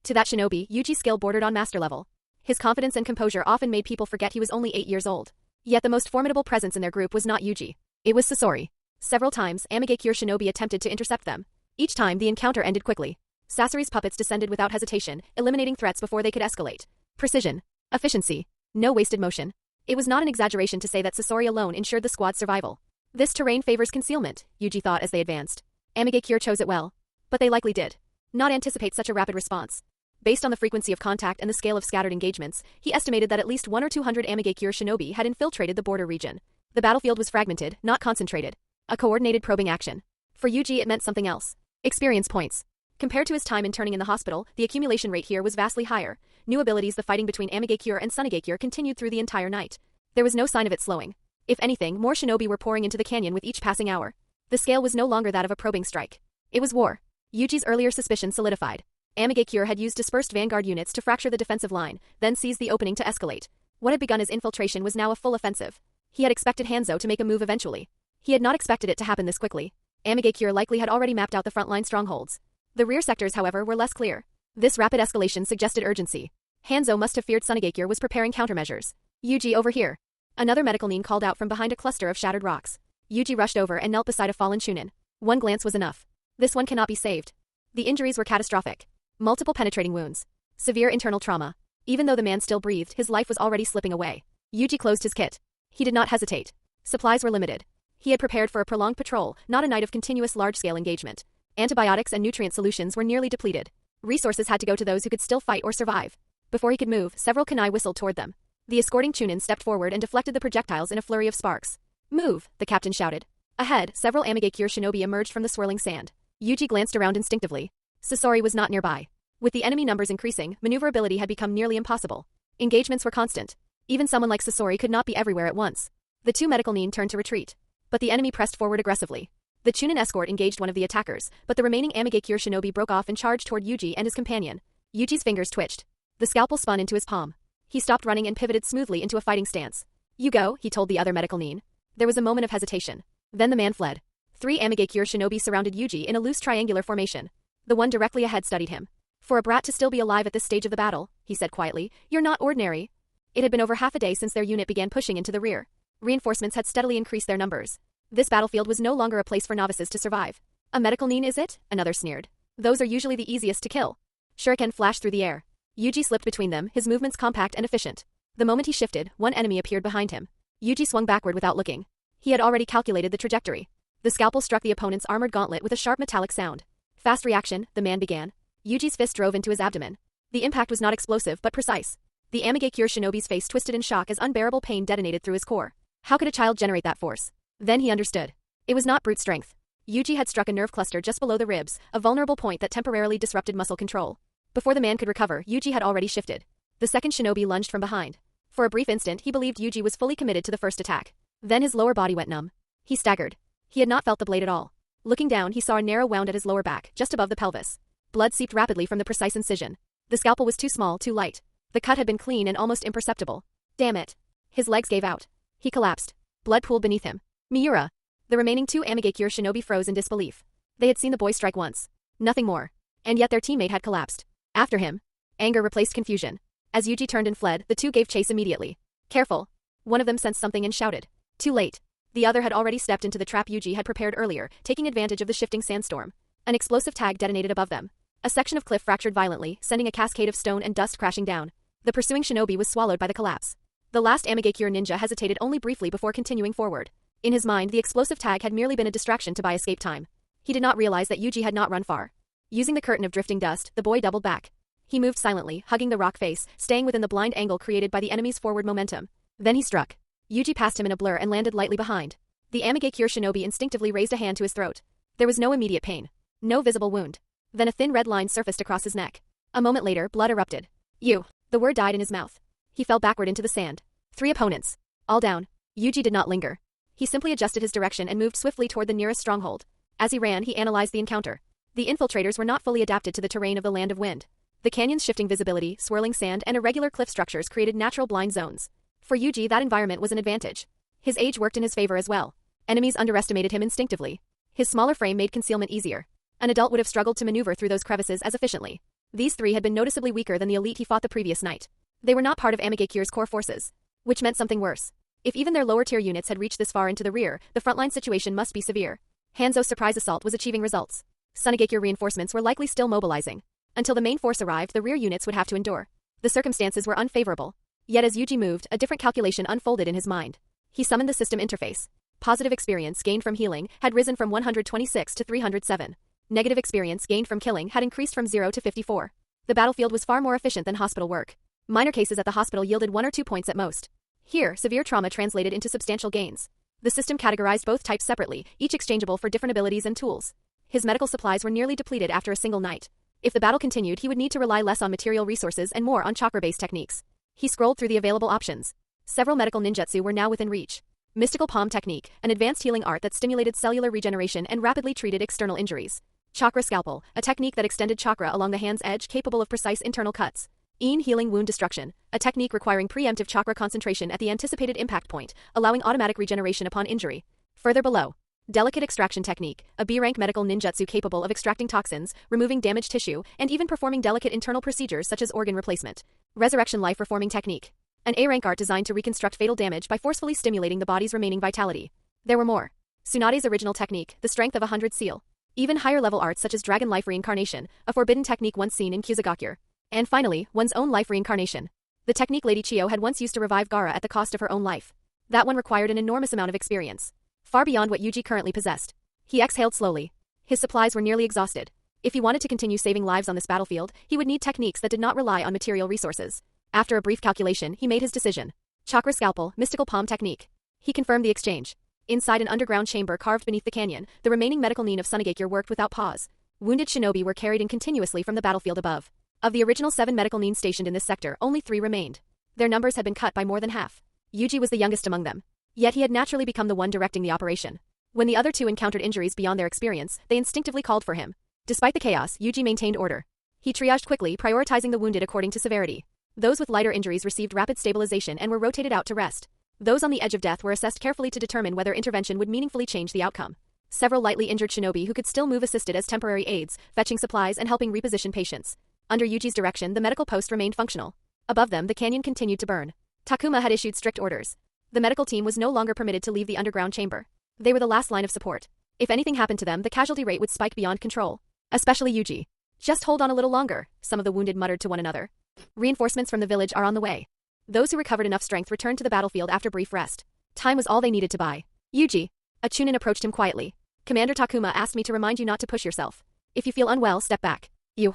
To that shinobi, Yuji's skill bordered on master level. His confidence and composure often made people forget he was only 8 years old. Yet the most formidable presence in their group was not Yuji. It was Sasori. Several times, Amigakure shinobi attempted to intercept them. Each time, the encounter ended quickly. Sasori's puppets descended without hesitation, eliminating threats before they could escalate. Precision. Efficiency. No wasted motion. It was not an exaggeration to say that Sasori alone ensured the squad's survival. This terrain favors concealment, Yuji thought as they advanced. Amigakure chose it well. But they likely did not anticipate such a rapid response. Based on the frequency of contact and the scale of scattered engagements, he estimated that at least 100 or 200 Amigakure shinobi had infiltrated the border region. The battlefield was fragmented, not concentrated. A coordinated probing action. For Yuji, it meant something else. Experience points. Compared to his time interning in the hospital, the accumulation rate here was vastly higher. New abilities. The fighting between Amigakure and Sunagakure continued through the entire night. There was no sign of it slowing. If anything, more shinobi were pouring into the canyon with each passing hour. The scale was no longer that of a probing strike. It was war. Yuji's earlier suspicion solidified. Amigakure had used dispersed vanguard units to fracture the defensive line, then seized the opening to escalate. What had begun as infiltration was now a full offensive. He had expected Hanzo to make a move eventually. He had not expected it to happen this quickly. Amigakure likely had already mapped out the frontline strongholds. The rear sectors, however, were less clear. This rapid escalation suggested urgency. Hanzo must have feared Sunagakure was preparing countermeasures. Yuji, over here. Another medical nin called out from behind a cluster of shattered rocks. Yuji rushed over and knelt beside a fallen chunin. One glance was enough. This one cannot be saved. The injuries were catastrophic. Multiple penetrating wounds. Severe internal trauma. Even though the man still breathed, his life was already slipping away. Yuji closed his kit. He did not hesitate. Supplies were limited. He had prepared for a prolonged patrol, not a night of continuous large-scale engagement. Antibiotics and nutrient solutions were nearly depleted. Resources had to go to those who could still fight or survive. Before he could move, several kunai whistled toward them. The escorting chunin stepped forward and deflected the projectiles in a flurry of sparks. Move, the captain shouted. Ahead, several Amigakure shinobi emerged from the swirling sand. Yuji glanced around instinctively. Sasori was not nearby. With the enemy numbers increasing, maneuverability had become nearly impossible. Engagements were constant. Even someone like Sasori could not be everywhere at once. The two medical nin turned to retreat. But the enemy pressed forward aggressively. The chunin escort engaged one of the attackers, but the remaining Amigakure shinobi broke off and charged toward Yuji and his companion. Yuji's fingers twitched. The scalpel spun into his palm. He stopped running and pivoted smoothly into a fighting stance. You go, he told the other medical nin. There was a moment of hesitation. Then the man fled. 3 Amigakure shinobi surrounded Yuji in a loose triangular formation. The one directly ahead studied him. For a brat to still be alive at this stage of the battle, he said quietly, you're not ordinary. It had been over half a day since their unit began pushing into the rear. Reinforcements had steadily increased their numbers. This battlefield was no longer a place for novices to survive. A medical nin, is it? Another sneered. Those are usually the easiest to kill. Shuriken flashed through the air. Yuji slipped between them, his movements compact and efficient. The moment he shifted, one enemy appeared behind him. Yuji swung backward without looking. He had already calculated the trajectory. The scalpel struck the opponent's armored gauntlet with a sharp metallic sound. Fast reaction, the man began. Yuji's fist drove into his abdomen. The impact was not explosive but precise. The Amigakure shinobi's face twisted in shock as unbearable pain detonated through his core. How could a child generate that force? Then he understood. It was not brute strength. Yuji had struck a nerve cluster just below the ribs, a vulnerable point that temporarily disrupted muscle control. Before the man could recover, Yuji had already shifted. The second shinobi lunged from behind. For a brief instant, he believed Yuji was fully committed to the first attack. Then his lower body went numb. He staggered. He had not felt the blade at all. Looking down, he saw a narrow wound at his lower back, just above the pelvis. Blood seeped rapidly from the precise incision. The scalpel was too small, too light. The cut had been clean and almost imperceptible. Damn it. His legs gave out. He collapsed. Blood pooled beneath him. Miura. The remaining 2 Amigakure shinobi froze in disbelief. They had seen the boy strike once. Nothing more. And yet their teammate had collapsed. After him. Anger replaced confusion. As Yuji turned and fled, the 2 gave chase immediately. Careful. One of them sensed something and shouted. Too late. The other had already stepped into the trap Yuji had prepared earlier, taking advantage of the shifting sandstorm. An explosive tag detonated above them. A section of cliff fractured violently, sending a cascade of stone and dust crashing down. The pursuing shinobi was swallowed by the collapse. The last Amigakure ninja hesitated only briefly before continuing forward. In his mind, the explosive tag had merely been a distraction to buy escape time. He did not realize that Yuji had not run far. Using the curtain of drifting dust, the boy doubled back. He moved silently, hugging the rock face, staying within the blind angle created by the enemy's forward momentum. Then he struck. Yuji passed him in a blur and landed lightly behind. The Amigakure shinobi instinctively raised a hand to his throat. There was no immediate pain. No visible wound. Then a thin red line surfaced across his neck. A moment later, blood erupted. You. The word died in his mouth. He fell backward into the sand. 3 opponents. All down. Yuji did not linger. He simply adjusted his direction and moved swiftly toward the nearest stronghold. As he ran, he analyzed the encounter. The infiltrators were not fully adapted to the terrain of the Land of Wind. The canyon's shifting visibility, swirling sand, and irregular cliff structures created natural blind zones. For Yuji, that environment was an advantage. His age worked in his favor as well. Enemies underestimated him instinctively. His smaller frame made concealment easier. An adult would have struggled to maneuver through those crevices as efficiently. These 3 had been noticeably weaker than the elite he fought the previous night. They were not part of Amigakure's core forces. Which meant something worse. If even their lower-tier units had reached this far into the rear, the frontline situation must be severe. Hanzo's surprise assault was achieving results. Sunagakure reinforcements were likely still mobilizing. Until the main force arrived, the rear units would have to endure. The circumstances were unfavorable. Yet as Yuji moved, a different calculation unfolded in his mind. He summoned the system interface. Positive experience gained from healing had risen from 126 to 307. Negative experience gained from killing had increased from 0 to 54. The battlefield was far more efficient than hospital work. Minor cases at the hospital yielded 1 or 2 points at most. Here, severe trauma translated into substantial gains. The system categorized both types separately, each exchangeable for different abilities and tools. His medical supplies were nearly depleted after a single night. If the battle continued, he would need to rely less on material resources and more on chakra-based techniques. He scrolled through the available options. Several medical ninjutsu were now within reach. Mystical palm technique, an advanced healing art that stimulated cellular regeneration and rapidly treated external injuries. Chakra scalpel, a technique that extended chakra along the hand's edge capable of precise internal cuts. Healing wound destruction, a technique requiring preemptive chakra concentration at the anticipated impact point, allowing automatic regeneration upon injury. Further below, delicate extraction technique, a B-rank medical ninjutsu capable of extracting toxins, removing damaged tissue, and even performing delicate internal procedures such as organ replacement. Resurrection life reforming technique, an A-rank art designed to reconstruct fatal damage by forcefully stimulating the body's remaining vitality. There were more. Tsunade's original technique, the strength of 100 seal. Even higher-level arts such as dragon life reincarnation, a forbidden technique once seen in Kazekage. And finally, one's own life reincarnation. The technique Lady Chiyo had once used to revive Gaara at the cost of her own life. That one required an enormous amount of experience. Far beyond what Yuji currently possessed. He exhaled slowly. His supplies were nearly exhausted. If he wanted to continue saving lives on this battlefield, he would need techniques that did not rely on material resources. After a brief calculation, he made his decision. Chakra scalpel, mystical palm technique. He confirmed the exchange. Inside an underground chamber carved beneath the canyon, the remaining medical nin of Sunagakure worked without pause. Wounded shinobi were carried in continuously from the battlefield above. Of the original 7 medical nin stationed in this sector, only 3 remained. Their numbers had been cut by more than half. Yuji was the youngest among them. Yet he had naturally become the one directing the operation. When the other 2 encountered injuries beyond their experience, they instinctively called for him. Despite the chaos, Yuji maintained order. He triaged quickly, prioritizing the wounded according to severity. Those with lighter injuries received rapid stabilization and were rotated out to rest. Those on the edge of death were assessed carefully to determine whether intervention would meaningfully change the outcome. Several lightly injured shinobi who could still move assisted as temporary aides, fetching supplies and helping reposition patients. Under Yuji's direction, the medical post remained functional. Above them, the canyon continued to burn. Takuma had issued strict orders. The medical team was no longer permitted to leave the underground chamber. They were the last line of support. If anything happened to them, the casualty rate would spike beyond control. Especially Yuji. Just hold on a little longer, some of the wounded muttered to one another. Reinforcements from the village are on the way. Those who recovered enough strength returned to the battlefield after brief rest. Time was all they needed to buy. Yuji. A chunin approached him quietly. Commander Takuma asked me to remind you not to push yourself. If you feel unwell, step back. You.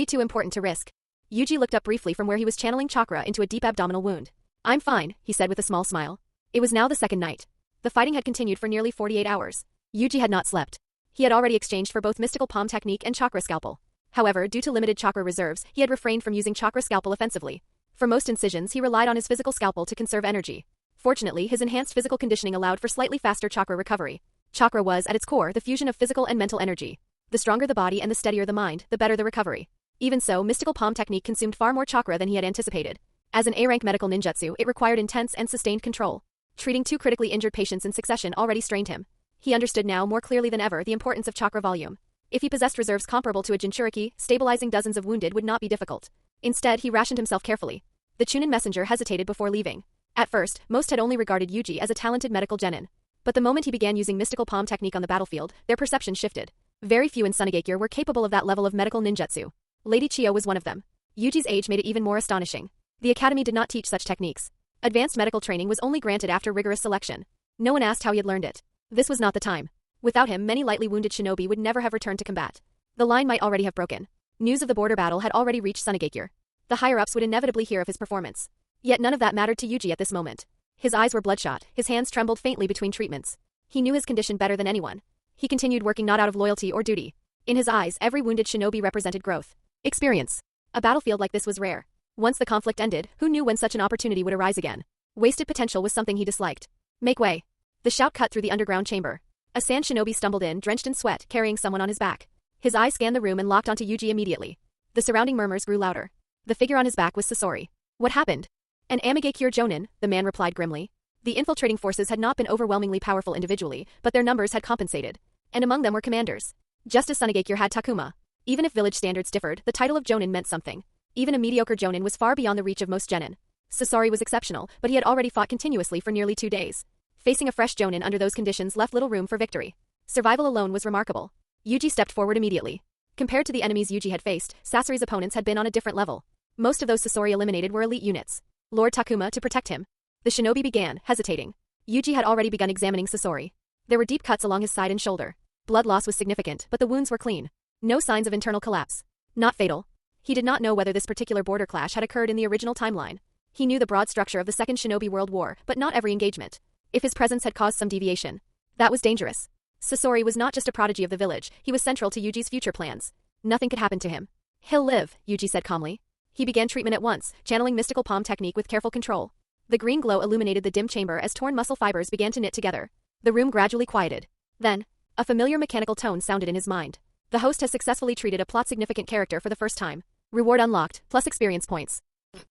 Too important to risk. Yuji looked up briefly from where he was channeling chakra into a deep abdominal wound. I'm fine, he said with a small smile. It was now the second night. The fighting had continued for nearly 48 hours. Yuji had not slept. He had already exchanged for both mystical palm technique and chakra scalpel. However, due to limited chakra reserves, he had refrained from using chakra scalpel offensively. For most incisions, he relied on his physical scalpel to conserve energy. Fortunately, his enhanced physical conditioning allowed for slightly faster chakra recovery. Chakra was, at its core, the fusion of physical and mental energy. The stronger the body and the steadier the mind, the better the recovery. Even so, mystical palm technique consumed far more chakra than he had anticipated. As an A-rank medical ninjutsu, it required intense and sustained control. Treating 2 critically injured patients in succession already strained him. He understood now more clearly than ever the importance of chakra volume. If he possessed reserves comparable to a Jinchuriki, stabilizing dozens of wounded would not be difficult. Instead, he rationed himself carefully. The Chunin messenger hesitated before leaving. At first, most had only regarded Yuji as a talented medical genin. But the moment he began using mystical palm technique on the battlefield, their perception shifted. Very few in Sunagakure were capable of that level of medical ninjutsu. Lady Chiyo was one of them. Yuji's age made it even more astonishing. The academy did not teach such techniques. Advanced medical training was only granted after rigorous selection. No one asked how he had learned it. This was not the time. Without him, many lightly wounded shinobi would never have returned to combat. The line might already have broken. News of the border battle had already reached Sunagakure. The higher-ups would inevitably hear of his performance. Yet none of that mattered to Yuji at this moment. His eyes were bloodshot, his hands trembled faintly between treatments. He knew his condition better than anyone. He continued working not out of loyalty or duty. In his eyes, every wounded shinobi represented growth. Experience. A battlefield like this was rare. Once the conflict ended, who knew when such an opportunity would arise again? Wasted potential was something he disliked. Make way. The shout cut through the underground chamber. A sand shinobi stumbled in, drenched in sweat, carrying someone on his back. His eyes scanned the room and locked onto Yuji immediately. The surrounding murmurs grew louder. The figure on his back was Sasori. What happened? An Amigakure Jonin, the man replied grimly. The infiltrating forces had not been overwhelmingly powerful individually, but their numbers had compensated. And among them were commanders. Just as Sunagakure had Takuma. Even if village standards differed, the title of Jonin meant something. Even a mediocre Jonin was far beyond the reach of most genin. Sasori was exceptional, but he had already fought continuously for nearly 2 days. Facing a fresh Jonin under those conditions left little room for victory. Survival alone was remarkable. Yuji stepped forward immediately. Compared to the enemies Yuji had faced, Sasori's opponents had been on a different level. Most of those Sasori eliminated were elite units. Lord Takuma to protect him. The shinobi began, hesitating. Yuji had already begun examining Sasori. There were deep cuts along his side and shoulder. Blood loss was significant, but the wounds were clean. No signs of internal collapse. Not fatal. He did not know whether this particular border clash had occurred in the original timeline. He knew the broad structure of the Second Shinobi World War, but not every engagement. If his presence had caused some deviation, that was dangerous. Sasori was not just a prodigy of the village, he was central to Yuji's future plans. Nothing could happen to him. He'll live, Yuji said calmly. He began treatment at once, channeling mystical palm technique with careful control. The green glow illuminated the dim chamber as torn muscle fibers began to knit together. The room gradually quieted. Then, a familiar mechanical tone sounded in his mind. The host has successfully treated a plot-significant character for the first time. Reward unlocked, plus experience points.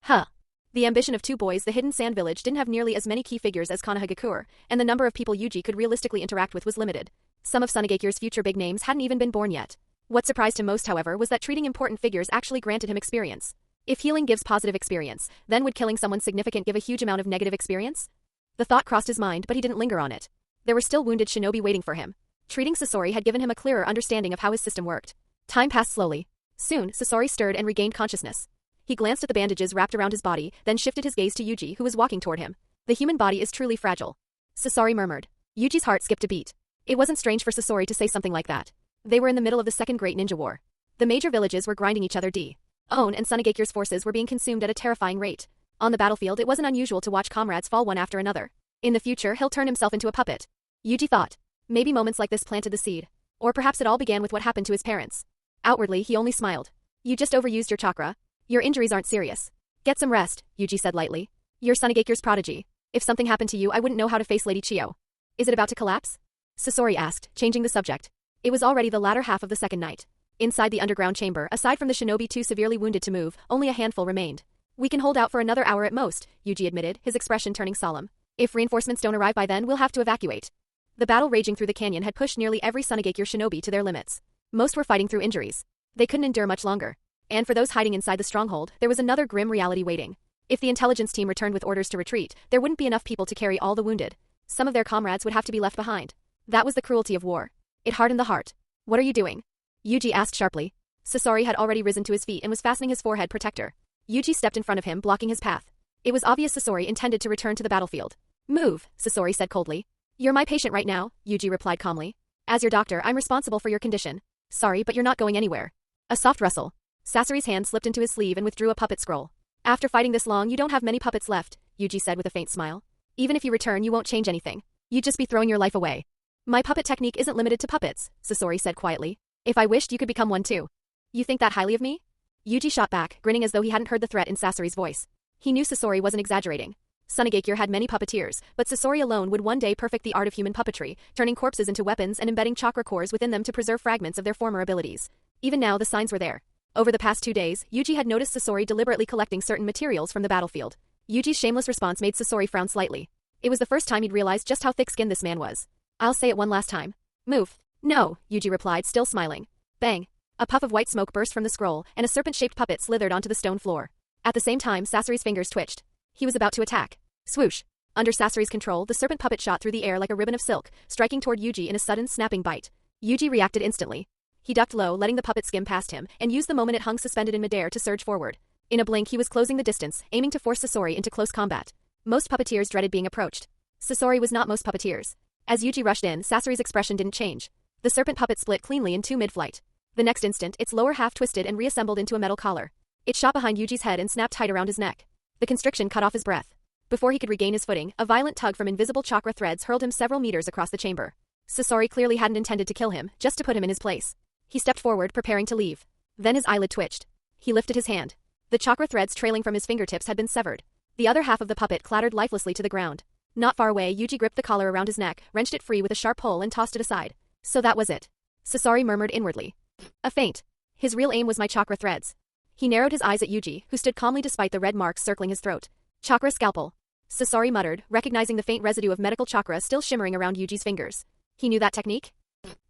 Huh. The ambition of 2 boys, the hidden sand village didn't have nearly as many key figures as Konoha, and the number of people Yuji could realistically interact with was limited. Some of Sunagakure's future big names hadn't even been born yet. What surprised him most, however, was that treating important figures actually granted him experience. If healing gives positive experience, then would killing someone significant give a huge amount of negative experience? The thought crossed his mind, but he didn't linger on it. There were still wounded shinobi waiting for him. Treating Sasori had given him a clearer understanding of how his system worked. Time passed slowly. Soon, Sasori stirred and regained consciousness. He glanced at the bandages wrapped around his body, then shifted his gaze to Yuji, who was walking toward him. The human body is truly fragile. Sasori murmured. Yuji's heart skipped a beat. It wasn't strange for Sasori to say something like that. They were in the middle of the Second Great Ninja War. The major villages were grinding each other On and Sunagakure's forces were being consumed at a terrifying rate. On the battlefield, it wasn't unusual to watch comrades fall one after another. In the future, he'll turn himself into a puppet. Yuji thought. Maybe moments like this planted the seed. Or perhaps it all began with what happened to his parents. Outwardly, he only smiled. You just overused your chakra. Your injuries aren't serious. Get some rest, Yuji said lightly. You're Sunagakure's prodigy. If something happened to you, I wouldn't know how to face Lady Chiyo. Is it about to collapse? Sasori asked, changing the subject. It was already the latter half of the second night. Inside the underground chamber, aside from the shinobi too severely wounded to move, only a handful remained. We can hold out for another hour at most, Yuji admitted, his expression turning solemn. If reinforcements don't arrive by then, we'll have to evacuate. The battle raging through the canyon had pushed nearly every Sunagakure shinobi to their limits. Most were fighting through injuries. They couldn't endure much longer. And for those hiding inside the stronghold, there was another grim reality waiting. If the intelligence team returned with orders to retreat, there wouldn't be enough people to carry all the wounded. Some of their comrades would have to be left behind. That was the cruelty of war. It hardened the heart. What are you doing? Yuji asked sharply. Sasori had already risen to his feet and was fastening his forehead protector. Yuji stepped in front of him, blocking his path. It was obvious Sasori intended to return to the battlefield. Move, Sasori said coldly. You're my patient right now, Yuji replied calmly. As your doctor, I'm responsible for your condition. Sorry, but you're not going anywhere. A soft rustle. Sasori's hand slipped into his sleeve and withdrew a puppet scroll. After fighting this long, you don't have many puppets left, Yuji said with a faint smile. Even if you return, you won't change anything. You'd just be throwing your life away. My puppet technique isn't limited to puppets, Sasori said quietly. If I wished, you could become one too. You think that highly of me? Yuji shot back, grinning as though he hadn't heard the threat in Sasori's voice. He knew Sasori wasn't exaggerating. Sunagakure had many puppeteers, but Sasori alone would one day perfect the art of human puppetry, turning corpses into weapons and embedding chakra cores within them to preserve fragments of their former abilities. Even now, the signs were there. Over the past 2 days, Yuji had noticed Sasori deliberately collecting certain materials from the battlefield. Yuji's shameless response made Sasori frown slightly. It was the first time he'd realized just how thick-skinned this man was. I'll say it one last time. Move. No, Yuji replied, still smiling. Bang. A puff of white smoke burst from the scroll, and a serpent-shaped puppet slithered onto the stone floor. At the same time, Sasori's fingers twitched. He was about to attack. Swoosh. Under Sasori's control, the serpent puppet shot through the air like a ribbon of silk, striking toward Yuji in a sudden, snapping bite. Yuji reacted instantly. He ducked low, letting the puppet skim past him, and used the moment it hung suspended in midair to surge forward. In a blink, he was closing the distance, aiming to force Sasori into close combat. Most puppeteers dreaded being approached. Sasori was not most puppeteers. As Yuji rushed in, Sasori's expression didn't change. The serpent puppet split cleanly in two mid-flight. The next instant, its lower half twisted and reassembled into a metal collar. It shot behind Yuji's head and snapped tight around his neck. The constriction cut off his breath. Before he could regain his footing, a violent tug from invisible chakra threads hurled him several meters across the chamber. Sasori clearly hadn't intended to kill him, just to put him in his place. He stepped forward, preparing to leave. Then his eyelid twitched. He lifted his hand. The chakra threads trailing from his fingertips had been severed. The other half of the puppet clattered lifelessly to the ground. Not far away, Yuji gripped the collar around his neck, wrenched it free with a sharp pull and tossed it aside. So that was it. Sasori murmured inwardly. A feint. His real aim was my chakra threads. He narrowed his eyes at Yuji, who stood calmly despite the red marks circling his throat. Chakra scalpel. Sasori muttered, recognizing the faint residue of medical chakra still shimmering around Yuji's fingers. He knew that technique?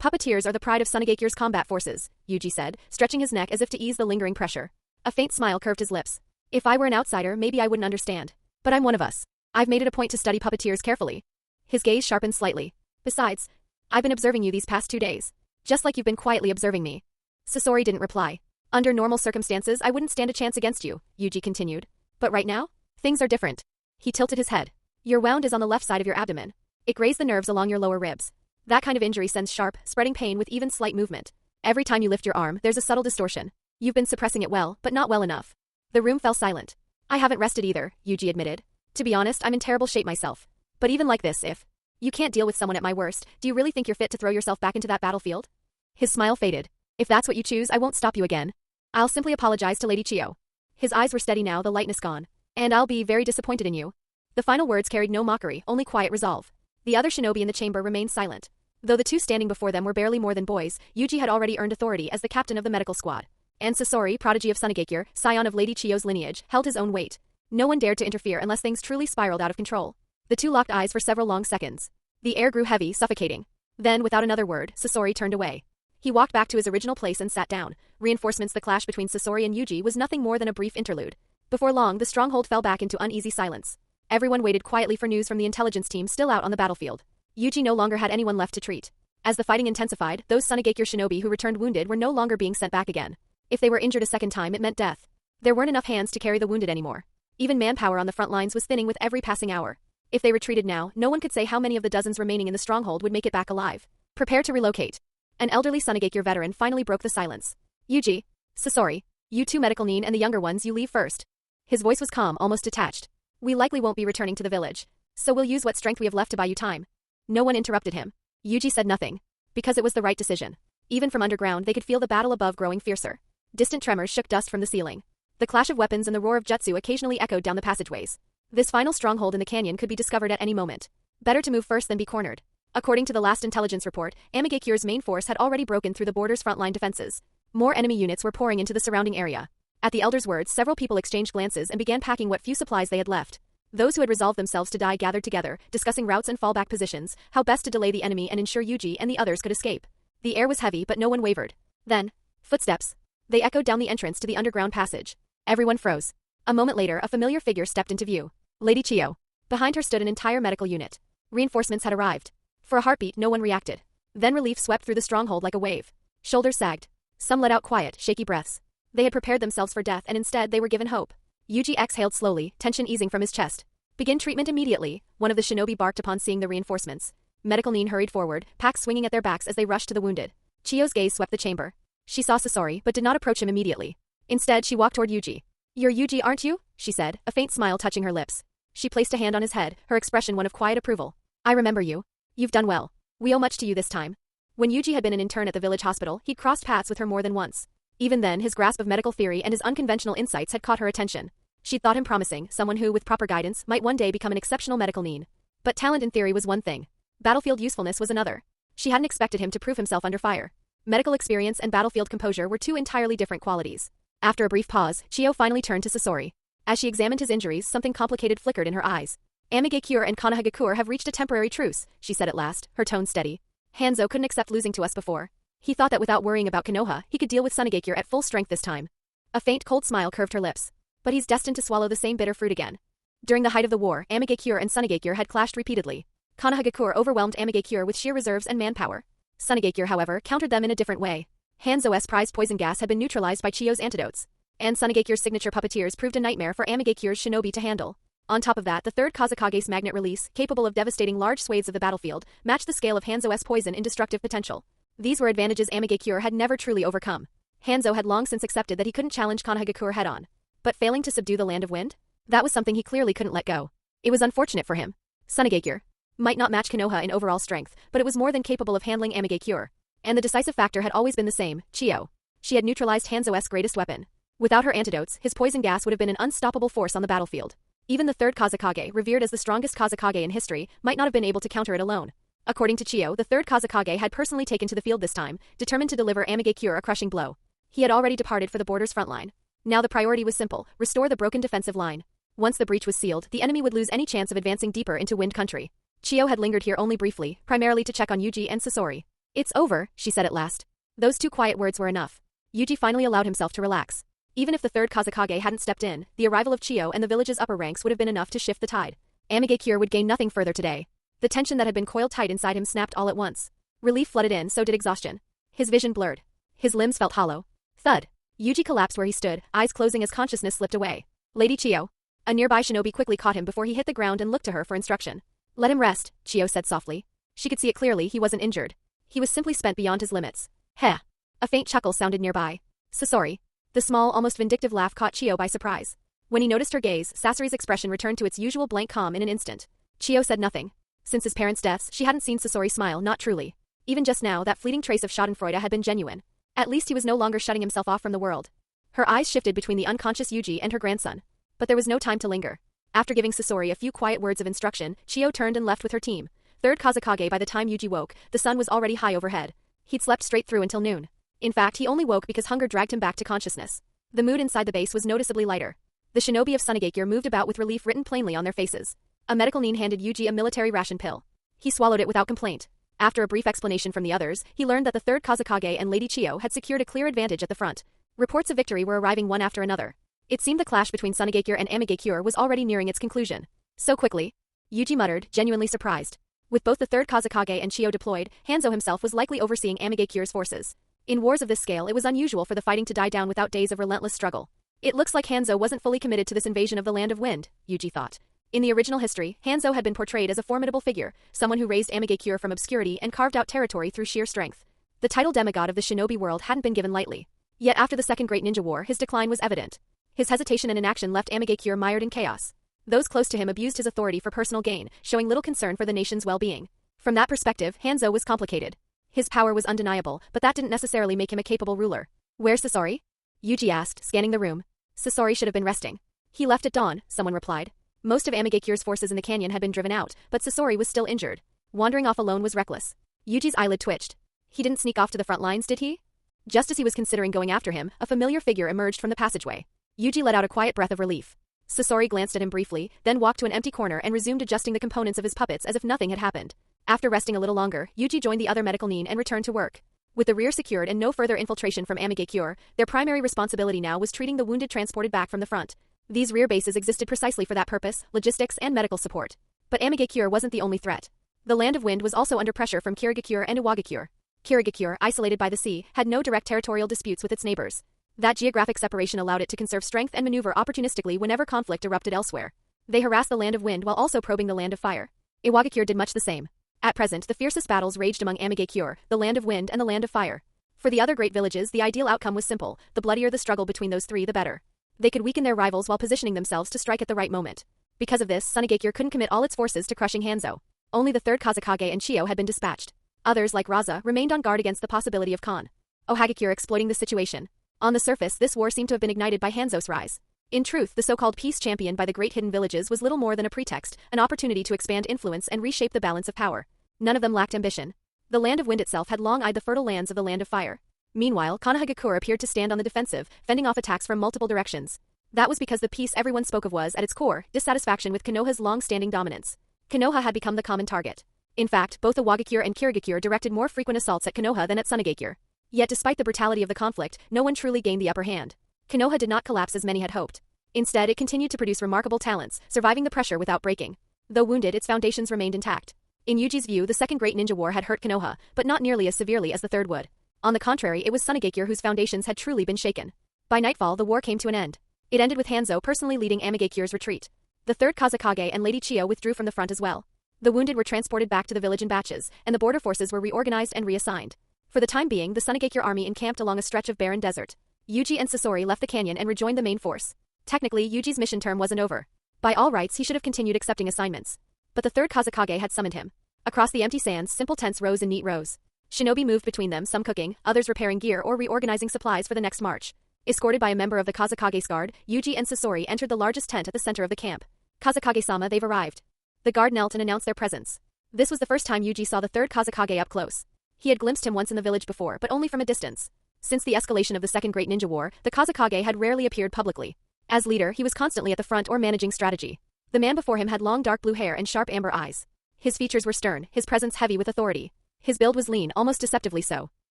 Puppeteers are the pride of Sunagakure's combat forces, Yuji said, stretching his neck as if to ease the lingering pressure. A faint smile curved his lips. If I were an outsider, maybe I wouldn't understand. But I'm one of us. I've made it a point to study puppeteers carefully. His gaze sharpened slightly. Besides, I've been observing you these past 2 days. Just like you've been quietly observing me. Sasori didn't reply. Under normal circumstances, I wouldn't stand a chance against you, Yuji continued. But right now, things are different. He tilted his head. Your wound is on the left side of your abdomen. It grazed the nerves along your lower ribs. That kind of injury sends sharp, spreading pain with even slight movement. Every time you lift your arm, there's a subtle distortion. You've been suppressing it well, but not well enough. The room fell silent. I haven't rested either, Yuji admitted. To be honest, I'm in terrible shape myself. But even like this, if you can't deal with someone at my worst, do you really think you're fit to throw yourself back into that battlefield? His smile faded. If that's what you choose, I won't stop you again. I'll simply apologize to Lady Chiyo. His eyes were steady now, the lightness gone. And I'll be very disappointed in you. The final words carried no mockery, only quiet resolve. The other shinobi in the chamber remained silent. Though the two standing before them were barely more than boys, Yuji had already earned authority as the captain of the medical squad. And Sasori, prodigy of Sunagakure, scion of Lady Chiyo's lineage, held his own weight. No one dared to interfere unless things truly spiraled out of control. The two locked eyes for several long seconds. The air grew heavy, suffocating. Then, without another word, Sasori turned away. He walked back to his original place and sat down. Reinforcements. The clash between Sasori and Yuji was nothing more than a brief interlude. Before long, the stronghold fell back into uneasy silence. Everyone waited quietly for news from the intelligence team still out on the battlefield. Yuji no longer had anyone left to treat. As the fighting intensified, those Sunagakure shinobi who returned wounded were no longer being sent back again. If they were injured a second time, it meant death. There weren't enough hands to carry the wounded anymore. Even manpower on the front lines was thinning with every passing hour. If they retreated now, no one could say how many of the dozens remaining in the stronghold would make it back alive. Prepare to relocate. An elderly Sunagakure veteran finally broke the silence. Yuji, Sasori, you two medical nin and the younger ones, you leave first. His voice was calm, almost detached. We likely won't be returning to the village. So we'll use what strength we have left to buy you time. No one interrupted him. Yuji said nothing. Because it was the right decision. Even from underground, they could feel the battle above growing fiercer. Distant tremors shook dust from the ceiling. The clash of weapons and the roar of jutsu occasionally echoed down the passageways. This final stronghold in the canyon could be discovered at any moment. Better to move first than be cornered. According to the last intelligence report, Amagakure's main force had already broken through the border's frontline defenses. More enemy units were pouring into the surrounding area. At the elder's words, several people exchanged glances and began packing what few supplies they had left. Those who had resolved themselves to die gathered together, discussing routes and fallback positions, how best to delay the enemy and ensure Yuji and the others could escape. The air was heavy, but no one wavered. Then, footsteps. They echoed down the entrance to the underground passage. Everyone froze. A moment later, a familiar figure stepped into view. Lady Chiyo. Behind her stood an entire medical unit. Reinforcements had arrived. For a heartbeat, no one reacted. Then relief swept through the stronghold like a wave. Shoulders sagged. Some let out quiet, shaky breaths. They had prepared themselves for death and instead they were given hope. Yuji exhaled slowly, tension easing from his chest. Begin treatment immediately, one of the shinobi barked upon seeing the reinforcements. Medical nin hurried forward, packs swinging at their backs as they rushed to the wounded. Chiyo's gaze swept the chamber. She saw Sasori, but did not approach him immediately. Instead, she walked toward Yuji. You're Yuji, aren't you? She said, a faint smile touching her lips. She placed a hand on his head, her expression one of quiet approval. I remember you. You've done well. We owe much to you this time. When Yuji had been an intern at the village hospital, he'd crossed paths with her more than once. Even then, his grasp of medical theory and his unconventional insights had caught her attention. She'd thought him promising, someone who, with proper guidance, might one day become an exceptional medical nin. But talent in theory was one thing. Battlefield usefulness was another. She hadn't expected him to prove himself under fire. Medical experience and battlefield composure were two entirely different qualities. After a brief pause, Chiyo finally turned to Sasori. As she examined his injuries, something complicated flickered in her eyes. Amagakure and Konoha have reached a temporary truce, she said at last, her tone steady. Hanzo couldn't accept losing to us before. He thought that without worrying about Konoha, he could deal with Sunagakure at full strength this time. A faint, cold smile curved her lips. But he's destined to swallow the same bitter fruit again. During the height of the war, Amagakure and Sunagakure had clashed repeatedly. Konoha overwhelmed Amagakure with sheer reserves and manpower. Sunagakure, however, countered them in a different way. Hanzo's prized poison gas had been neutralized by Chiyo's antidotes. And Sunagakure's signature puppeteers proved a nightmare for Amagakure's shinobi to handle. On top of that, the third Kazekage's magnet release, capable of devastating large swathes of the battlefield, matched the scale of Hanzo's poison in destructive potential. These were advantages Amagakure had never truly overcome. Hanzo had long since accepted that he couldn't challenge Konoha head-on. But failing to subdue the Land of Wind? That was something he clearly couldn't let go. It was unfortunate for him. Sunagakure might not match Konoha in overall strength, but it was more than capable of handling Amigakure. And the decisive factor had always been the same, Chiyo. She had neutralized Hanzo's greatest weapon. Without her antidotes, his poison gas would have been an unstoppable force on the battlefield. Even the third Kazekage, revered as the strongest Kazekage in history, might not have been able to counter it alone. According to Chiyo, the third Kazekage had personally taken to the field this time, determined to deliver Amigakure a crushing blow. He had already departed for the border's front line. Now the priority was simple: restore the broken defensive line. Once the breach was sealed, the enemy would lose any chance of advancing deeper into Wind Country. Chiyo had lingered here only briefly, primarily to check on Yuji and Sasori. "It's over," she said at last. Those two quiet words were enough. Yuji finally allowed himself to relax. Even if the third Kazekage hadn't stepped in, the arrival of Chiyo and the village's upper ranks would have been enough to shift the tide. Amigakure would gain nothing further today. The tension that had been coiled tight inside him snapped all at once. Relief flooded in, so did exhaustion. His vision blurred. His limbs felt hollow. Thud. Yuji collapsed where he stood, eyes closing as consciousness slipped away. "Lady Chiyo." A nearby shinobi quickly caught him before he hit the ground and looked to her for instruction. "Let him rest," Chiyo said softly. She could see it clearly, he wasn't injured. He was simply spent beyond his limits. Heh. A faint chuckle sounded nearby. "Sasori." The small, almost vindictive laugh caught Chiyo by surprise. When he noticed her gaze, Sasori's expression returned to its usual blank calm in an instant. Chiyo said nothing. Since his parents' deaths, she hadn't seen Sasori smile, not truly. Even just now, that fleeting trace of schadenfreude had been genuine. At least he was no longer shutting himself off from the world. Her eyes shifted between the unconscious Yuji and her grandson. But there was no time to linger. After giving Sasori a few quiet words of instruction, Chiyo turned and left with her team. Third Kazekage. By the time Yuji woke, the sun was already high overhead. He'd slept straight through until noon. In fact, he only woke because hunger dragged him back to consciousness. The mood inside the base was noticeably lighter. The shinobi of Sunagakure moved about with relief written plainly on their faces. A medical nin handed Yuji a military ration pill. He swallowed it without complaint. After a brief explanation from the others, he learned that the third Kazekage and Lady Chiyo had secured a clear advantage at the front. Reports of victory were arriving one after another. It seemed the clash between Sunagakure and Amigakure was already nearing its conclusion. "So quickly?" Yuji muttered, genuinely surprised. With both the third Kazekage and Chiyo deployed, Hanzo himself was likely overseeing Amigakure's forces. In wars of this scale, it was unusual for the fighting to die down without days of relentless struggle. It looks like Hanzo wasn't fully committed to this invasion of the Land of Wind, Yuji thought. In the original history, Hanzo had been portrayed as a formidable figure, someone who raised Amigakure from obscurity and carved out territory through sheer strength. The title demigod of the shinobi world hadn't been given lightly. Yet after the Second Great Ninja War, his decline was evident. His hesitation and inaction left Amigakure mired in chaos. Those close to him abused his authority for personal gain, showing little concern for the nation's well-being. From that perspective, Hanzo was complicated. His power was undeniable, but that didn't necessarily make him a capable ruler. "Where's Sasori?" Yuji asked, scanning the room. "Sasori should have been resting." "He left at dawn," someone replied. Most of Amigakure's forces in the canyon had been driven out, but Sasori was still injured. Wandering off alone was reckless. Yuji's eyelid twitched. He didn't sneak off to the front lines, did he? Just as he was considering going after him, a familiar figure emerged from the passageway. Yuji let out a quiet breath of relief. Sasori glanced at him briefly, then walked to an empty corner and resumed adjusting the components of his puppets as if nothing had happened. After resting a little longer, Yuji joined the other medical nin and returned to work. With the rear secured and no further infiltration from Amigakure, their primary responsibility now was treating the wounded transported back from the front. These rear bases existed precisely for that purpose, logistics and medical support. But Amigakure wasn't the only threat. The Land of Wind was also under pressure from Kirigakure and Iwagakure. Kirigakure, isolated by the sea, had no direct territorial disputes with its neighbors. That geographic separation allowed it to conserve strength and maneuver opportunistically whenever conflict erupted elsewhere. They harassed the Land of Wind while also probing the Land of Fire. Iwagakure did much the same. At present, the fiercest battles raged among Amigakure, the Land of Wind and the Land of Fire. For the other great villages, the ideal outcome was simple: the bloodier the struggle between those three, the better. They could weaken their rivals while positioning themselves to strike at the right moment. Because of this, Sunagakure couldn't commit all its forces to crushing Hanzo. Only the third Kazekage and Chiyo had been dispatched. Others, like Raza, remained on guard against the possibility of Ohagakure exploiting the situation. On the surface, this war seemed to have been ignited by Hanzo's rise. In truth, the so-called peace championed by the great hidden villages was little more than a pretext, an opportunity to expand influence and reshape the balance of power. None of them lacked ambition. The Land of Wind itself had long eyed the fertile lands of the Land of Fire. Meanwhile, Konoha appeared to stand on the defensive, fending off attacks from multiple directions. That was because the peace everyone spoke of was, at its core, dissatisfaction with Konoha's long-standing dominance. Konoha had become the common target. In fact, both Iwagakure and Kirigakure directed more frequent assaults at Konoha than at Sunagakure. Yet despite the brutality of the conflict, no one truly gained the upper hand. Konoha did not collapse as many had hoped. Instead, it continued to produce remarkable talents, surviving the pressure without breaking. Though wounded, its foundations remained intact. In Yuji's view, the Second Great Ninja War had hurt Konoha, but not nearly as severely as the Third would. On the contrary, it was Sunagakure whose foundations had truly been shaken. By nightfall, the war came to an end. It ended with Hanzo personally leading Amigakure's retreat. The third Kazekage and Lady Chiyo withdrew from the front as well. The wounded were transported back to the village in batches, and the border forces were reorganized and reassigned. For the time being, the Sunagakure army encamped along a stretch of barren desert. Yuji and Sasori left the canyon and rejoined the main force. Technically, Yuji's mission term wasn't over. By all rights he should have continued accepting assignments. But the third Kazekage had summoned him. Across the empty sands, simple tents rose in neat rows. Shinobi moved between them, some cooking, others repairing gear or reorganizing supplies for the next march. Escorted by a member of the Kazekage's guard, Yuji and Sasori entered the largest tent at the center of the camp. Kazekage-sama, they've arrived. The guard knelt and announced their presence. This was the first time Yuji saw the third Kazekage up close. He had glimpsed him once in the village before, but only from a distance. Since the escalation of the Second Great Ninja War, the Kazekage had rarely appeared publicly. As leader, he was constantly at the front or managing strategy. The man before him had long dark blue hair and sharp amber eyes. His features were stern, his presence heavy with authority. His build was lean, almost deceptively so.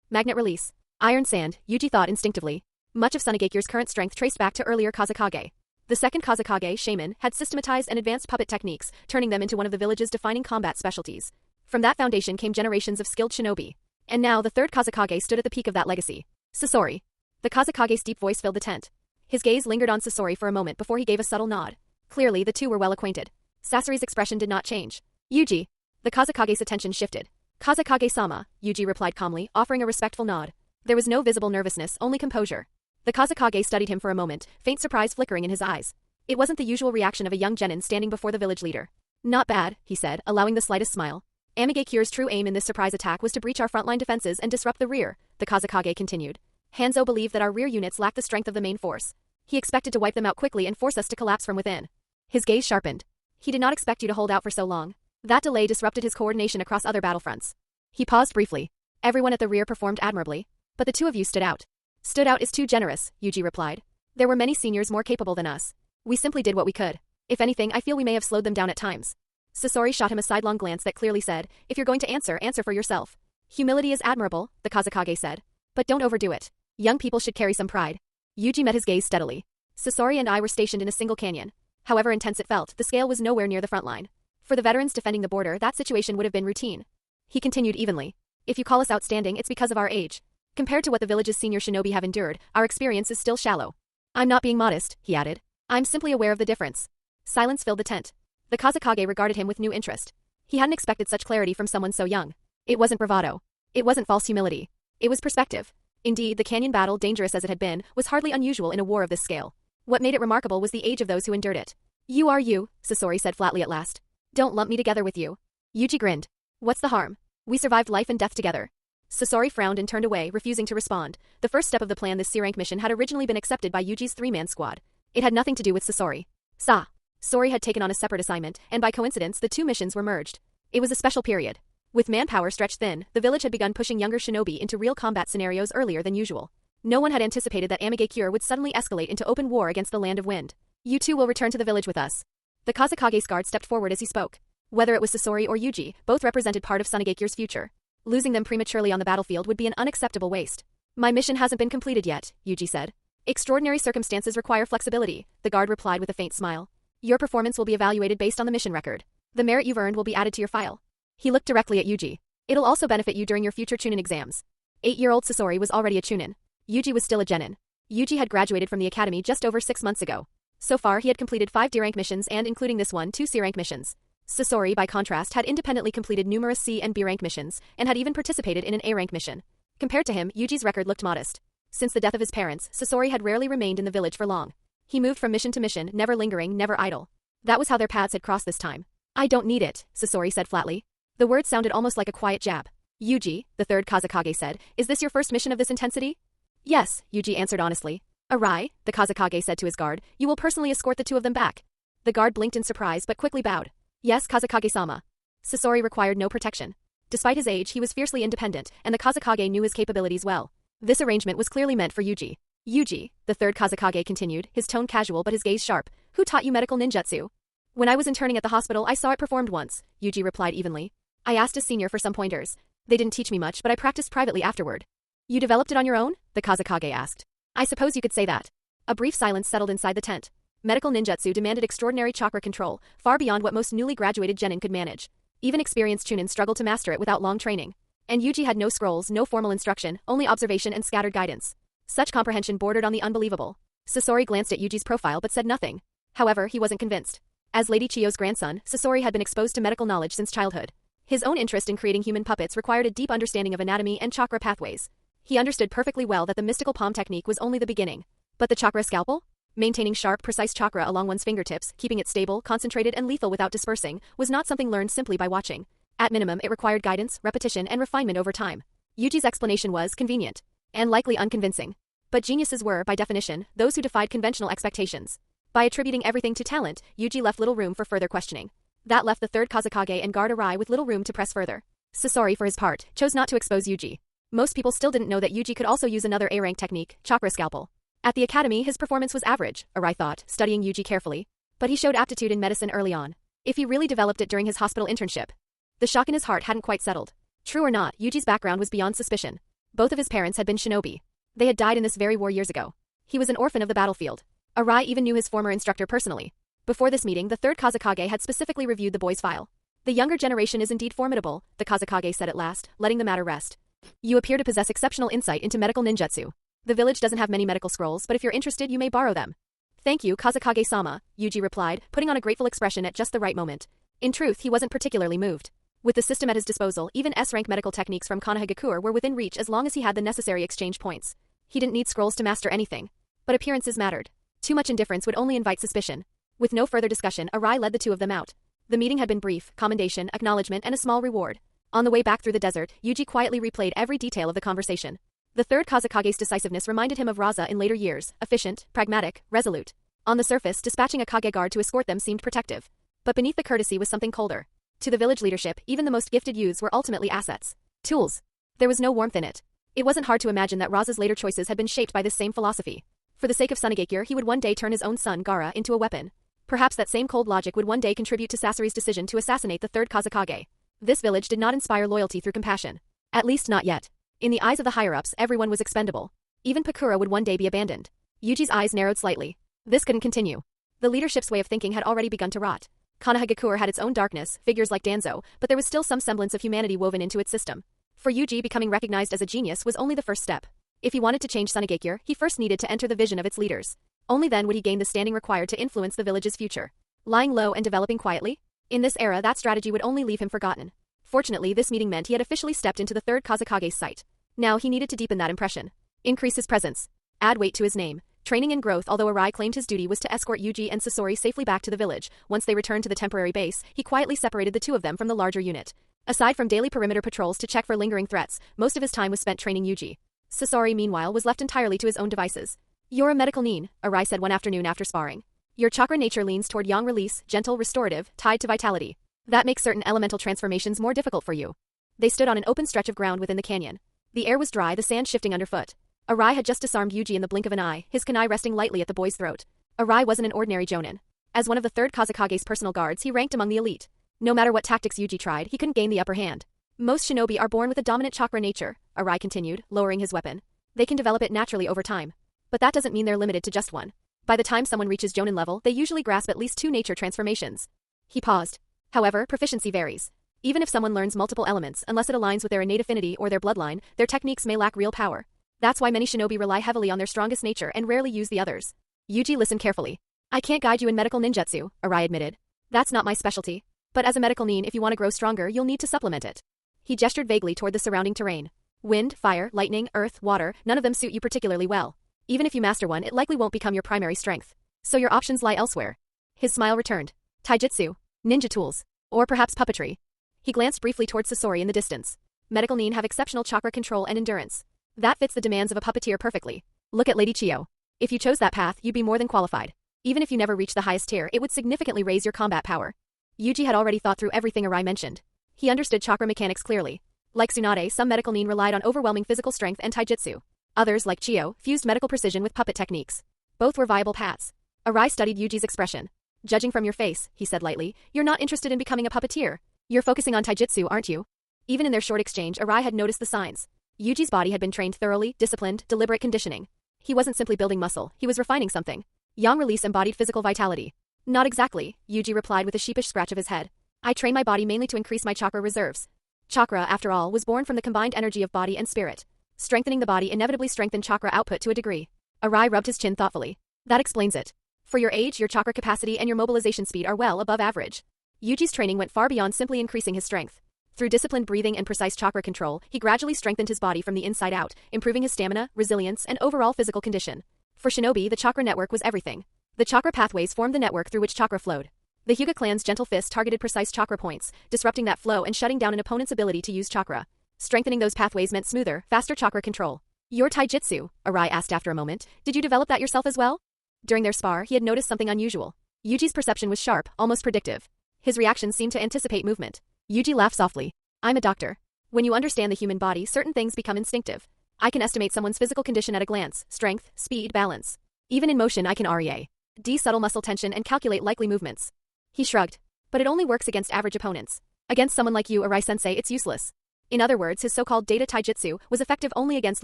Magnet release. Iron sand, Yuji thought instinctively. Much of Sunagakure's current strength traced back to earlier Kazekage. The second Kazekage, Shaman, had systematized and advanced puppet techniques, turning them into one of the village's defining combat specialties. From that foundation came generations of skilled shinobi. And now the third Kazekage stood at the peak of that legacy. Sasori. The Kazekage's deep voice filled the tent. His gaze lingered on Sasori for a moment before he gave a subtle nod. Clearly, the two were well acquainted. Sasori's expression did not change. Yuji. The Kazekage's attention shifted. Kazekage-sama, Yuji replied calmly, offering a respectful nod. There was no visible nervousness, only composure. The Kazekage studied him for a moment, faint surprise flickering in his eyes. It wasn't the usual reaction of a young genin standing before the village leader. Not bad, he said, allowing the slightest smile. Amigakure's true aim in this surprise attack was to breach our frontline defenses and disrupt the rear, the Kazekage continued. Hanzo believed that our rear units lacked the strength of the main force. He expected to wipe them out quickly and force us to collapse from within. His gaze sharpened. He did not expect you to hold out for so long. That delay disrupted his coordination across other battlefronts. He paused briefly. Everyone at the rear performed admirably. But the two of you stood out. Stood out is too generous, Yuji replied. There were many seniors more capable than us. We simply did what we could. If anything, I feel we may have slowed them down at times. Sasori shot him a sidelong glance that clearly said, if you're going to answer, answer for yourself. Humility is admirable, the Kazekage said. But don't overdo it. Young people should carry some pride. Yuji met his gaze steadily. Sasori and I were stationed in a single canyon. However intense it felt, the scale was nowhere near the front line. For the veterans defending the border, that situation would have been routine. He continued evenly. If you call us outstanding, it's because of our age. Compared to what the village's senior shinobi have endured, our experience is still shallow. I'm not being modest, he added. I'm simply aware of the difference. Silence filled the tent. The Kazekage regarded him with new interest. He hadn't expected such clarity from someone so young. It wasn't bravado. It wasn't false humility. It was perspective. Indeed, the canyon battle, dangerous as it had been, was hardly unusual in a war of this scale. What made it remarkable was the age of those who endured it. You are you, Sasori said flatly at last. Don't lump me together with you. Yuji grinned. What's the harm? We survived life and death together. Sasori frowned and turned away, refusing to respond. The first step of the plan, this C-rank mission, had originally been accepted by Yuji's three-man squad. It had nothing to do with Sasori. Sasori had taken on a separate assignment, and by coincidence, the two missions were merged. It was a special period. With manpower stretched thin, the village had begun pushing younger shinobi into real combat scenarios earlier than usual. No one had anticipated that Amigakure would suddenly escalate into open war against the Land of Wind. You two will return to the village with us. The Kazekage's guard stepped forward as he spoke. Whether it was Sasori or Yuji, both represented part of Sunagakure's future. Losing them prematurely on the battlefield would be an unacceptable waste. My mission hasn't been completed yet, Yuji said. Extraordinary circumstances require flexibility, the guard replied with a faint smile. Your performance will be evaluated based on the mission record. The merit you've earned will be added to your file. He looked directly at Yuji. It'll also benefit you during your future Chunin exams. 8-year-old Sasori was already a Chunin. Yuji was still a genin. Yuji had graduated from the academy just over 6 months ago. So far he had completed 5 D-rank missions and, including this one, 2 C-rank missions. Sasori, by contrast, had independently completed numerous C and B-rank missions, and had even participated in an A-rank mission. Compared to him, Yuji's record looked modest. Since the death of his parents, Sasori had rarely remained in the village for long. He moved from mission to mission, never lingering, never idle. That was how their paths had crossed this time. I don't need it, Sasori said flatly. The words sounded almost like a quiet jab. Yuji, the third Kazekage said, is this your first mission of this intensity? Yes, Yuji answered honestly. Arai, the Kazekage said to his guard, you will personally escort the two of them back. The guard blinked in surprise but quickly bowed. Yes, Kazekage-sama. Sasori required no protection. Despite his age, he was fiercely independent, and the Kazekage knew his capabilities well. This arrangement was clearly meant for Yuji. Yuji, the third Kazekage continued, his tone casual but his gaze sharp. Who taught you medical ninjutsu? When I was interning at the hospital, I saw it performed once, Yuji replied evenly. I asked a senior for some pointers. They didn't teach me much, but I practiced privately afterward. You developed it on your own? The Kazekage asked. I suppose you could say that. A brief silence settled inside the tent. Medical ninjutsu demanded extraordinary chakra control, far beyond what most newly graduated genin could manage. Even experienced chunin struggled to master it without long training. And Yuji had no scrolls, no formal instruction, only observation and scattered guidance. Such comprehension bordered on the unbelievable. Sasori glanced at Yuji's profile but said nothing. However, he wasn't convinced. As Lady Chiyo's grandson, Sasori had been exposed to medical knowledge since childhood. His own interest in creating human puppets required a deep understanding of anatomy and chakra pathways. He understood perfectly well that the mystical palm technique was only the beginning. But the chakra scalpel? Maintaining sharp, precise chakra along one's fingertips, keeping it stable, concentrated, and lethal without dispersing, was not something learned simply by watching. At minimum, it required guidance, repetition, and refinement over time. Yuji's explanation was convenient and likely unconvincing. But geniuses were, by definition, those who defied conventional expectations. By attributing everything to talent, Yuji left little room for further questioning. That left the third Kazekage and guard Arai with little room to press further. Sasori, for his part, chose not to expose Yuji. Most people still didn't know that Yuji could also use another A-rank technique, chakra scalpel. At the academy, his performance was average, Arai thought, studying Yuji carefully. But he showed aptitude in medicine early on. If he really developed it during his hospital internship. The shock in his heart hadn't quite settled. True or not, Yuji's background was beyond suspicion. Both of his parents had been shinobi. They had died in this very war years ago. He was an orphan of the battlefield. Arai even knew his former instructor personally. Before this meeting, the third Kazekage had specifically reviewed the boy's file. The younger generation is indeed formidable, the Kazekage said at last, letting the matter rest. You appear to possess exceptional insight into medical ninjutsu. The village doesn't have many medical scrolls, but if you're interested, you may borrow them. Thank you, Kazekage-sama, Yuji replied, putting on a grateful expression at just the right moment. In truth, he wasn't particularly moved. With the system at his disposal, even S-rank medical techniques from Konoha were within reach as long as he had the necessary exchange points. He didn't need scrolls to master anything. But appearances mattered. Too much indifference would only invite suspicion. With no further discussion, Arai led the two of them out. The meeting had been brief, commendation, acknowledgement, and a small reward. On the way back through the desert, Yuji quietly replayed every detail of the conversation. The third Kazekage's decisiveness reminded him of Raza in later years, efficient, pragmatic, resolute. On the surface, dispatching a Kage guard to escort them seemed protective. But beneath the courtesy was something colder. To the village leadership, even the most gifted youths were ultimately assets. Tools. There was no warmth in it. It wasn't hard to imagine that Raza's later choices had been shaped by this same philosophy. For the sake of Sunagakure, he would one day turn his own son, Gaara, into a weapon. Perhaps that same cold logic would one day contribute to Sasori's decision to assassinate the third Kazekage. This village did not inspire loyalty through compassion. At least not yet. In the eyes of the higher-ups, everyone was expendable. Even Pakura would one day be abandoned. Yuji's eyes narrowed slightly. This couldn't continue. The leadership's way of thinking had already begun to rot. Konoha had its own darkness, figures like Danzo, but there was still some semblance of humanity woven into its system. For Yuji, becoming recognized as a genius was only the first step. If he wanted to change Sunagakure, he first needed to enter the vision of its leaders. Only then would he gain the standing required to influence the village's future. Lying low and developing quietly? In this era, that strategy would only leave him forgotten. Fortunately, this meeting meant he had officially stepped into the third Kazekage's sight. Now he needed to deepen that impression. Increase his presence. Add weight to his name. Training and growth. Although Arai claimed his duty was to escort Yuji and Sasori safely back to the village, once they returned to the temporary base, he quietly separated the two of them from the larger unit. Aside from daily perimeter patrols to check for lingering threats, most of his time was spent training Yuji. Sasori, meanwhile, was left entirely to his own devices. You're a medical nin, Arai said one afternoon after sparring. Your chakra nature leans toward yang release, gentle, restorative, tied to vitality. That makes certain elemental transformations more difficult for you. They stood on an open stretch of ground within the canyon. The air was dry, the sand shifting underfoot. Arai had just disarmed Yuji in the blink of an eye, his kunai resting lightly at the boy's throat. Arai wasn't an ordinary jonin. As one of the third Kazekage's personal guards, he ranked among the elite. No matter what tactics Yuji tried, he couldn't gain the upper hand. Most shinobi are born with a dominant chakra nature, Arai continued, lowering his weapon. They can develop it naturally over time. But that doesn't mean they're limited to just one. By the time someone reaches jonin level, they usually grasp at least 2 nature transformations. He paused. However, proficiency varies. Even if someone learns multiple elements, unless it aligns with their innate affinity or their bloodline, their techniques may lack real power. That's why many shinobi rely heavily on their strongest nature and rarely use the others. Yuji listened carefully. I can't guide you in medical ninjutsu, Arai admitted. That's not my specialty. But as a medical nin, if you want to grow stronger, you'll need to supplement it. He gestured vaguely toward the surrounding terrain. Wind, fire, lightning, earth, water, none of them suit you particularly well. Even if you master one, it likely won't become your primary strength. So your options lie elsewhere. His smile returned. Taijutsu, ninja tools, or perhaps puppetry. He glanced briefly towards Sasori in the distance. Medical nin have exceptional chakra control and endurance. That fits the demands of a puppeteer perfectly. Look at Lady Chiyo. If you chose that path, you'd be more than qualified. Even if you never reach the highest tier, it would significantly raise your combat power. Yuji had already thought through everything Arai mentioned. He understood chakra mechanics clearly. Like Tsunade, some medical nin relied on overwhelming physical strength and taijutsu. Others, like Chiyo, fused medical precision with puppet techniques. Both were viable paths. Arai studied Yuji's expression. Judging from your face, he said lightly, you're not interested in becoming a puppeteer. You're focusing on taijutsu, aren't you? Even in their short exchange, Arai had noticed the signs. Yuji's body had been trained thoroughly, disciplined, deliberate conditioning. He wasn't simply building muscle, he was refining something. Yang release embodied physical vitality. Not exactly, Yuji replied with a sheepish scratch of his head. I train my body mainly to increase my chakra reserves. Chakra, after all, was born from the combined energy of body and spirit. Strengthening the body inevitably strengthened chakra output to a degree. Arai rubbed his chin thoughtfully. That explains it. For your age, your chakra capacity and your mobilization speed are well above average. Yuji's training went far beyond simply increasing his strength. Through disciplined breathing and precise chakra control, he gradually strengthened his body from the inside out, improving his stamina, resilience, and overall physical condition. For shinobi, the chakra network was everything. The chakra pathways formed the network through which chakra flowed. The Hyuga clan's gentle fist targeted precise chakra points, disrupting that flow and shutting down an opponent's ability to use chakra. Strengthening those pathways meant smoother, faster chakra control. Your taijutsu, Arai asked after a moment, did you develop that yourself as well? During their spar, he had noticed something unusual. Yuji's perception was sharp, almost predictive. His reactions seemed to anticipate movement. Yuji laughed softly. I'm a doctor. When you understand the human body, certain things become instinctive. I can estimate someone's physical condition at a glance, strength, speed, balance. Even in motion I can REA. Subtle muscle tension and calculate likely movements. He shrugged. But it only works against average opponents. Against someone like you, Arai-sensei, it's useless. In other words, his so-called data taijutsu was effective only against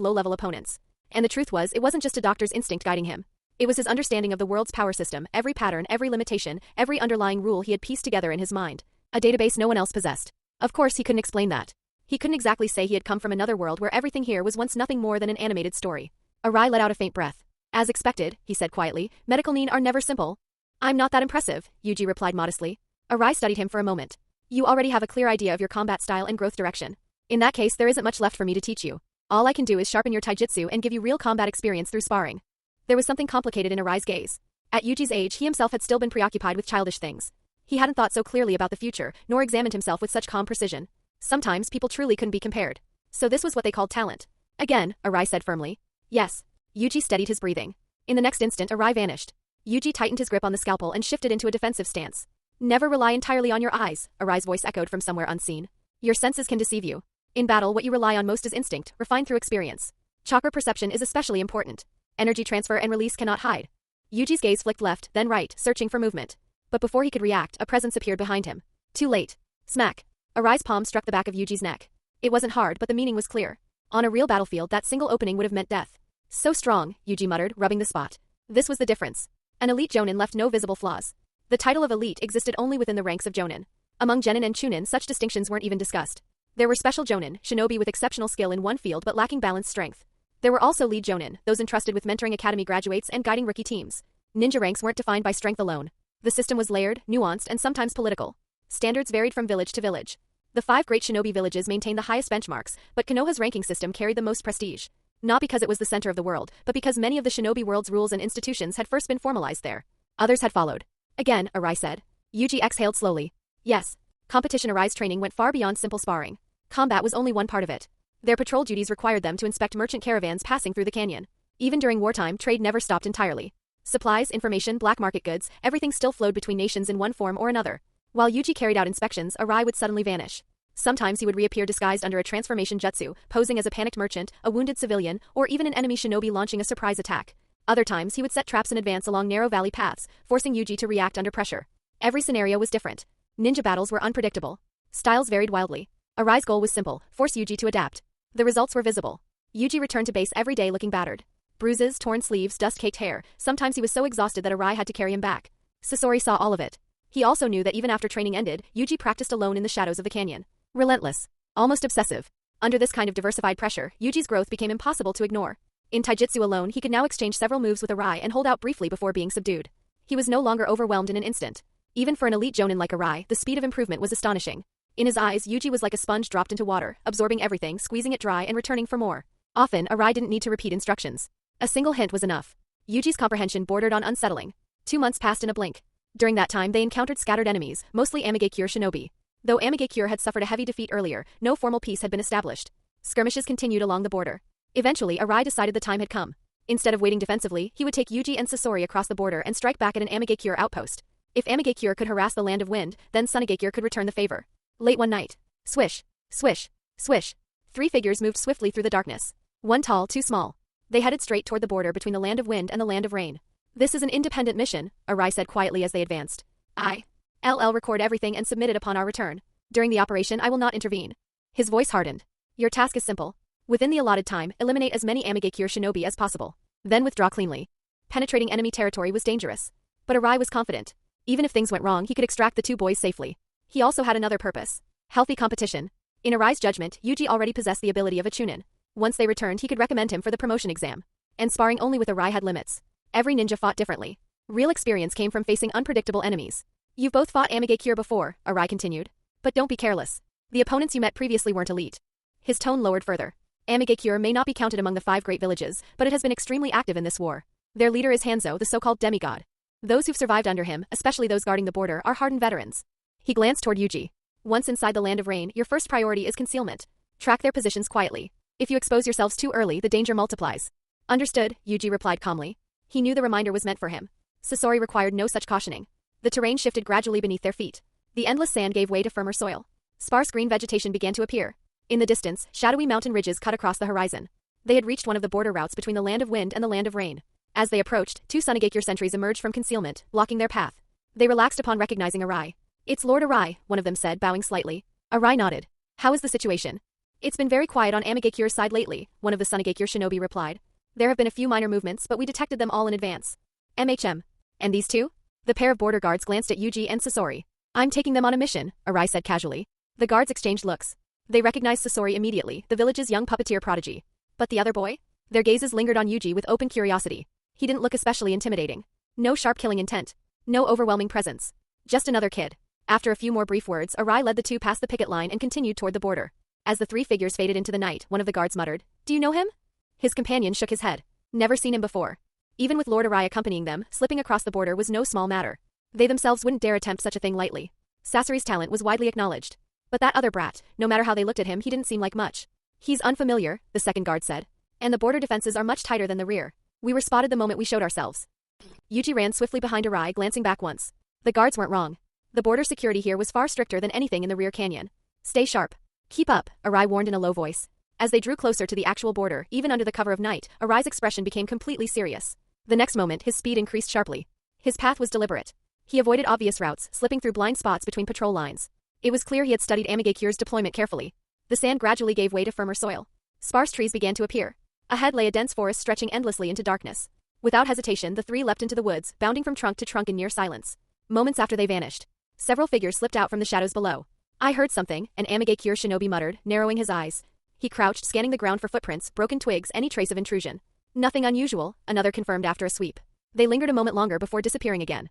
low-level opponents. And the truth was, it wasn't just a doctor's instinct guiding him. It was his understanding of the world's power system, every pattern, every limitation, every underlying rule he had pieced together in his mind. A database no one else possessed. Of course, he couldn't explain that. He couldn't exactly say he had come from another world where everything here was once nothing more than an animated story. Arai let out a faint breath. As expected, he said quietly, medical need are never simple. I'm not that impressive, Yuji replied modestly. Arai studied him for a moment. You already have a clear idea of your combat style and growth direction. In that case, there isn't much left for me to teach you. All I can do is sharpen your taijutsu and give you real combat experience through sparring. There was something complicated in Arai's gaze. At Yuji's age, he himself had still been preoccupied with childish things. He hadn't thought so clearly about the future, nor examined himself with such calm precision. Sometimes people truly couldn't be compared. So this was what they called talent. Again, Arai said firmly. Yes. Yuji steadied his breathing. In the next instant, Arai vanished. Yuji tightened his grip on the scalpel and shifted into a defensive stance. Never rely entirely on your eyes, Arai's voice echoed from somewhere unseen. Your senses can deceive you. In battle, what you rely on most is instinct, refined through experience. Chakra perception is especially important. Energy transfer and release cannot hide. Yuji's gaze flicked left, then right, searching for movement. But before he could react, a presence appeared behind him. Too late. Smack. Arai's palm struck the back of Yuji's neck. It wasn't hard, but the meaning was clear. On a real battlefield, that single opening would have meant death. So strong, Yuji muttered, rubbing the spot. This was the difference. An elite jonin left no visible flaws. The title of elite existed only within the ranks of jonin. Among genin and chunin, such distinctions weren't even discussed. There were special jonin, shinobi with exceptional skill in one field but lacking balanced strength. There were also lead jonin, those entrusted with mentoring academy graduates and guiding rookie teams. Ninja ranks weren't defined by strength alone. The system was layered, nuanced, and sometimes political. Standards varied from village to village. The 5 great shinobi villages maintained the highest benchmarks, but Konoha's ranking system carried the most prestige. Not because it was the center of the world, but because many of the shinobi world's rules and institutions had first been formalized there. Others had followed. Again, Arai said. Yuji exhaled slowly. Yes. Competition Arai's training went far beyond simple sparring. Combat was only one part of it. Their patrol duties required them to inspect merchant caravans passing through the canyon. Even during wartime, trade never stopped entirely. Supplies, information, black market goods, everything still flowed between nations in one form or another. While Yuji carried out inspections, Arai would suddenly vanish. Sometimes he would reappear disguised under a transformation jutsu, posing as a panicked merchant, a wounded civilian, or even an enemy shinobi launching a surprise attack. Other times he would set traps in advance along narrow valley paths, forcing Yuji to react under pressure. Every scenario was different. Ninja battles were unpredictable. Styles varied wildly. Arai's goal was simple, force Yuji to adapt. The results were visible. Yuji returned to base every day looking battered. Bruises, torn sleeves, dust-caked hair. Sometimes he was so exhausted that Arai had to carry him back. Sasori saw all of it. He also knew that even after training ended, Yuji practiced alone in the shadows of the canyon. Relentless. Almost obsessive. Under this kind of diversified pressure, Yuji's growth became impossible to ignore. In taijutsu alone, he could now exchange several moves with Arai and hold out briefly before being subdued. He was no longer overwhelmed in an instant. Even for an elite jonin like Arai, the speed of improvement was astonishing. In his eyes, Yuji was like a sponge dropped into water, absorbing everything, squeezing it dry and returning for more. Often, Arai didn't need to repeat instructions. A single hint was enough. Yuji's comprehension bordered on unsettling. 2 months passed in a blink. During that time, they encountered scattered enemies, mostly Amigakure shinobi. Though Amigakure had suffered a heavy defeat earlier, no formal peace had been established. Skirmishes continued along the border. Eventually, Arai decided the time had come. Instead of waiting defensively, he would take Yuji and Sasori across the border and strike back at an Amigakure outpost. If Amigakure could harass the Land of Wind, then Sunagakure could return the favor. Late one night. Swish, swish, swish. 3 figures moved swiftly through the darkness. One tall, 2 small. They headed straight toward the border between the Land of Wind and the Land of Rain. This is an independent mission, Arai said quietly as they advanced. I'll record everything and submit it upon our return. During the operation, I will not intervene. His voice hardened. Your task is simple. Within the allotted time, eliminate as many Amigakure shinobi as possible. Then withdraw cleanly. Penetrating enemy territory was dangerous. But Arai was confident. Even if things went wrong, he could extract the 2 boys safely. He also had another purpose. Healthy competition. In Arai's judgment, Yuji already possessed the ability of a chunin. Once they returned, he could recommend him for the promotion exam. And sparring only with Arai had limits. Every ninja fought differently. Real experience came from facing unpredictable enemies. You've both fought Amigakure before, Arai continued. But don't be careless. The opponents you met previously weren't elite. His tone lowered further. Amigakure may not be counted among the 5 great villages, but it has been extremely active in this war. Their leader is Hanzo, the so-called demigod. Those who've survived under him, especially those guarding the border, are hardened veterans. He glanced toward Yuji. Once inside the land of rain, your first priority is concealment. Track their positions quietly. If you expose yourselves too early, the danger multiplies. Understood, Yuji replied calmly. He knew the reminder was meant for him. Sasori required no such cautioning. The terrain shifted gradually beneath their feet. The endless sand gave way to firmer soil. Sparse green vegetation began to appear. In the distance, shadowy mountain ridges cut across the horizon. They had reached one of the border routes between the land of wind and the land of rain. As they approached, two Sunagakure sentries emerged from concealment, blocking their path. They relaxed upon recognizing Arai. It's Lord Arai, one of them said, bowing slightly. Arai nodded. How is the situation? It's been very quiet on Amagakure's side lately, one of the Sunagakure shinobi replied. There have been a few minor movements, but we detected them all in advance. And these two? The pair of border guards glanced at Yuji and Sasori. I'm taking them on a mission, Arai said casually. The guards exchanged looks. They recognized Sasori immediately, the village's young puppeteer prodigy. But the other boy? Their gazes lingered on Yuji with open curiosity. He didn't look especially intimidating. No sharp killing intent. No overwhelming presence. Just another kid. After a few more brief words, Arai led the two past the picket line and continued toward the border. As the three figures faded into the night, one of the guards muttered, Do you know him? His companion shook his head. Never seen him before. Even with Lord Arai accompanying them, slipping across the border was no small matter. They themselves wouldn't dare attempt such a thing lightly. Sasori's talent was widely acknowledged. But that other brat, no matter how they looked at him, he didn't seem like much. He's unfamiliar, the second guard said. And the border defenses are much tighter than the rear. We were spotted the moment we showed ourselves. Yuji ran swiftly behind Arai, glancing back once. The guards weren't wrong. The border security here was far stricter than anything in the rear canyon. Stay sharp. Keep up, Arai warned in a low voice. As they drew closer to the actual border, even under the cover of night, Arai's expression became completely serious. The next moment, his speed increased sharply. His path was deliberate. He avoided obvious routes, slipping through blind spots between patrol lines. It was clear he had studied Amagakure's deployment carefully. The sand gradually gave way to firmer soil. Sparse trees began to appear. Ahead lay a dense forest stretching endlessly into darkness. Without hesitation, the three leapt into the woods, bounding from trunk to trunk in near silence. Moments after they vanished, several figures slipped out from the shadows below. I heard something, an Amagakure shinobi muttered, narrowing his eyes. He crouched, scanning the ground for footprints, broken twigs, any trace of intrusion. Nothing unusual, another confirmed after a sweep. They lingered a moment longer before disappearing again.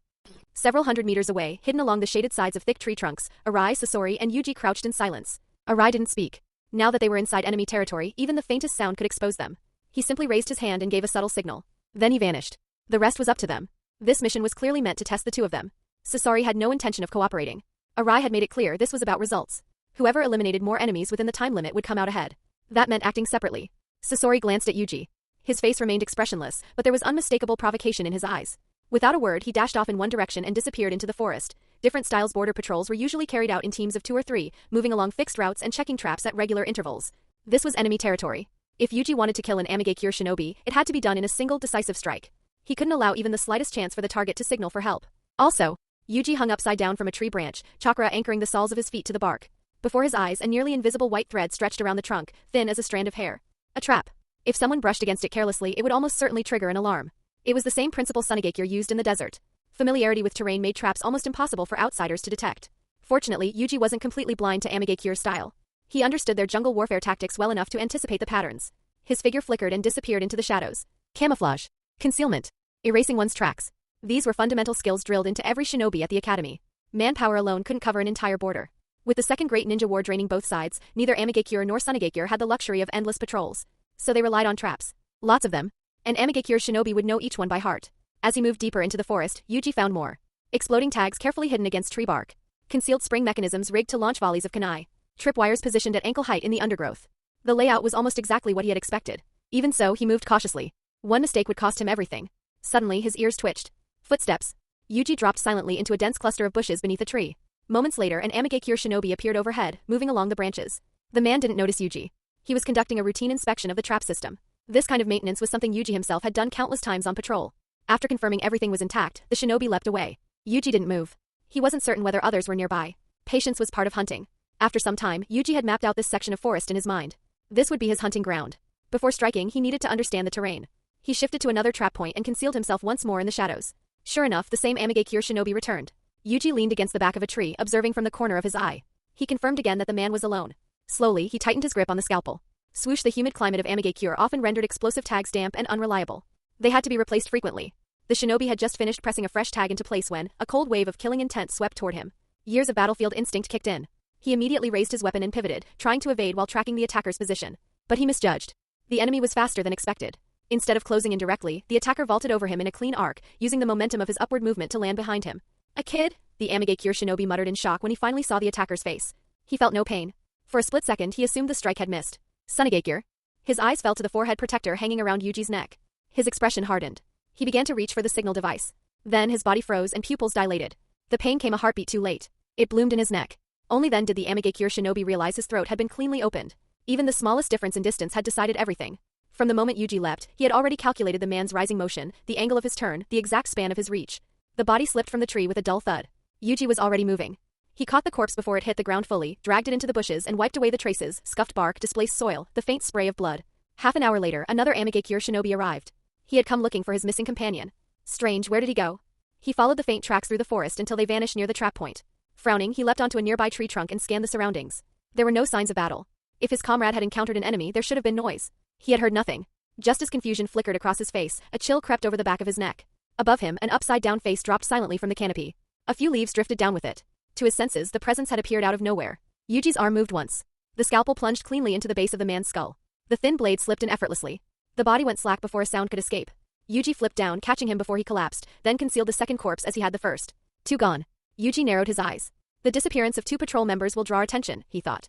Several hundred meters away, hidden along the shaded sides of thick tree trunks, Arai, Sasori, and Yuji crouched in silence. Arai didn't speak. Now that they were inside enemy territory, even the faintest sound could expose them. He simply raised his hand and gave a subtle signal. Then he vanished. The rest was up to them. This mission was clearly meant to test the two of them. Sasori had no intention of cooperating. Arai had made it clear this was about results. Whoever eliminated more enemies within the time limit would come out ahead. That meant acting separately. Sasori glanced at Yuji. His face remained expressionless, but there was unmistakable provocation in his eyes. Without a word, he dashed off in one direction and disappeared into the forest. Different styles border patrols were usually carried out in teams of 2 or 3, moving along fixed routes and checking traps at regular intervals. This was enemy territory. If Yuji wanted to kill an Amagakure shinobi, it had to be done in a single decisive strike. He couldn't allow even the slightest chance for the target to signal for help. Also, Yuji hung upside down from a tree branch, chakra anchoring the soles of his feet to the bark. Before his eyes, a nearly invisible white thread stretched around the trunk, thin as a strand of hair. A trap. If someone brushed against it carelessly, it would almost certainly trigger an alarm. It was the same principle Sunagakure used in the desert. Familiarity with terrain made traps almost impossible for outsiders to detect. Fortunately, Yuji wasn't completely blind to Amagakure's style. He understood their jungle warfare tactics well enough to anticipate the patterns. His figure flickered and disappeared into the shadows. Camouflage. Concealment. Erasing one's tracks. These were fundamental skills drilled into every shinobi at the academy. Manpower alone couldn't cover an entire border. With the second great ninja war draining both sides, neither Amagakure nor Sunagakure had the luxury of endless patrols. So they relied on traps. Lots of them. And Amagakure's shinobi would know each one by heart. As he moved deeper into the forest, Yuji found more. Exploding tags carefully hidden against tree bark. Concealed spring mechanisms rigged to launch volleys of kunai. Tripwires positioned at ankle height in the undergrowth. The layout was almost exactly what he had expected. Even so, he moved cautiously. One mistake would cost him everything. Suddenly, his ears twitched. Footsteps. Yuji dropped silently into a dense cluster of bushes beneath a tree. Moments later, an Amagakure shinobi appeared overhead, moving along the branches. The man didn't notice Yuji. He was conducting a routine inspection of the trap system. This kind of maintenance was something Yuji himself had done countless times on patrol. After confirming everything was intact, the shinobi leapt away. Yuji didn't move. He wasn't certain whether others were nearby. Patience was part of hunting. After some time, Yuji had mapped out this section of forest in his mind. This would be his hunting ground. Before striking, he needed to understand the terrain. He shifted to another trap point and concealed himself once more in the shadows. Sure enough, the same Amagakure shinobi returned. Yuji leaned against the back of a tree, observing from the corner of his eye. He confirmed again that the man was alone. Slowly, he tightened his grip on the scalpel. Swoosh. The humid climate of Amagakure often rendered explosive tags damp and unreliable. They had to be replaced frequently. The shinobi had just finished pressing a fresh tag into place when a cold wave of killing intent swept toward him. Years of battlefield instinct kicked in. He immediately raised his weapon and pivoted, trying to evade while tracking the attacker's position. But he misjudged. The enemy was faster than expected. Instead of closing in directly, the attacker vaulted over him in a clean arc, using the momentum of his upward movement to land behind him. A kid? The Amigakure shinobi muttered in shock when he finally saw the attacker's face. He felt no pain. For a split second he assumed the strike had missed. Sunagakure. His eyes fell to the forehead protector hanging around Yuji's neck. His expression hardened. He began to reach for the signal device. Then his body froze and pupils dilated. The pain came a heartbeat too late. It bloomed in his neck. Only then did the Amigakure shinobi realize his throat had been cleanly opened. Even the smallest difference in distance had decided everything. From the moment Yuji leapt, he had already calculated the man's rising motion, the angle of his turn, the exact span of his reach. The body slipped from the tree with a dull thud. Yuji was already moving. He caught the corpse before it hit the ground fully, dragged it into the bushes and wiped away the traces, scuffed bark, displaced soil, the faint spray of blood. Half an hour later, another Amigakure shinobi arrived. He had come looking for his missing companion. Strange, where did he go? He followed the faint tracks through the forest until they vanished near the trap point. Frowning, he leapt onto a nearby tree trunk and scanned the surroundings. There were no signs of battle. If his comrade had encountered an enemy, there should have been noise. He had heard nothing. Just as confusion flickered across his face, a chill crept over the back of his neck. Above him, an upside-down face dropped silently from the canopy. A few leaves drifted down with it. To his senses, the presence had appeared out of nowhere. Yuji's arm moved once. The scalpel plunged cleanly into the base of the man's skull. The thin blade slipped in effortlessly. The body went slack before a sound could escape. Yuji flipped down, catching him before he collapsed, then concealed the second corpse as he had the first. Two gone. Yuji narrowed his eyes. The disappearance of two patrol members will draw attention, he thought.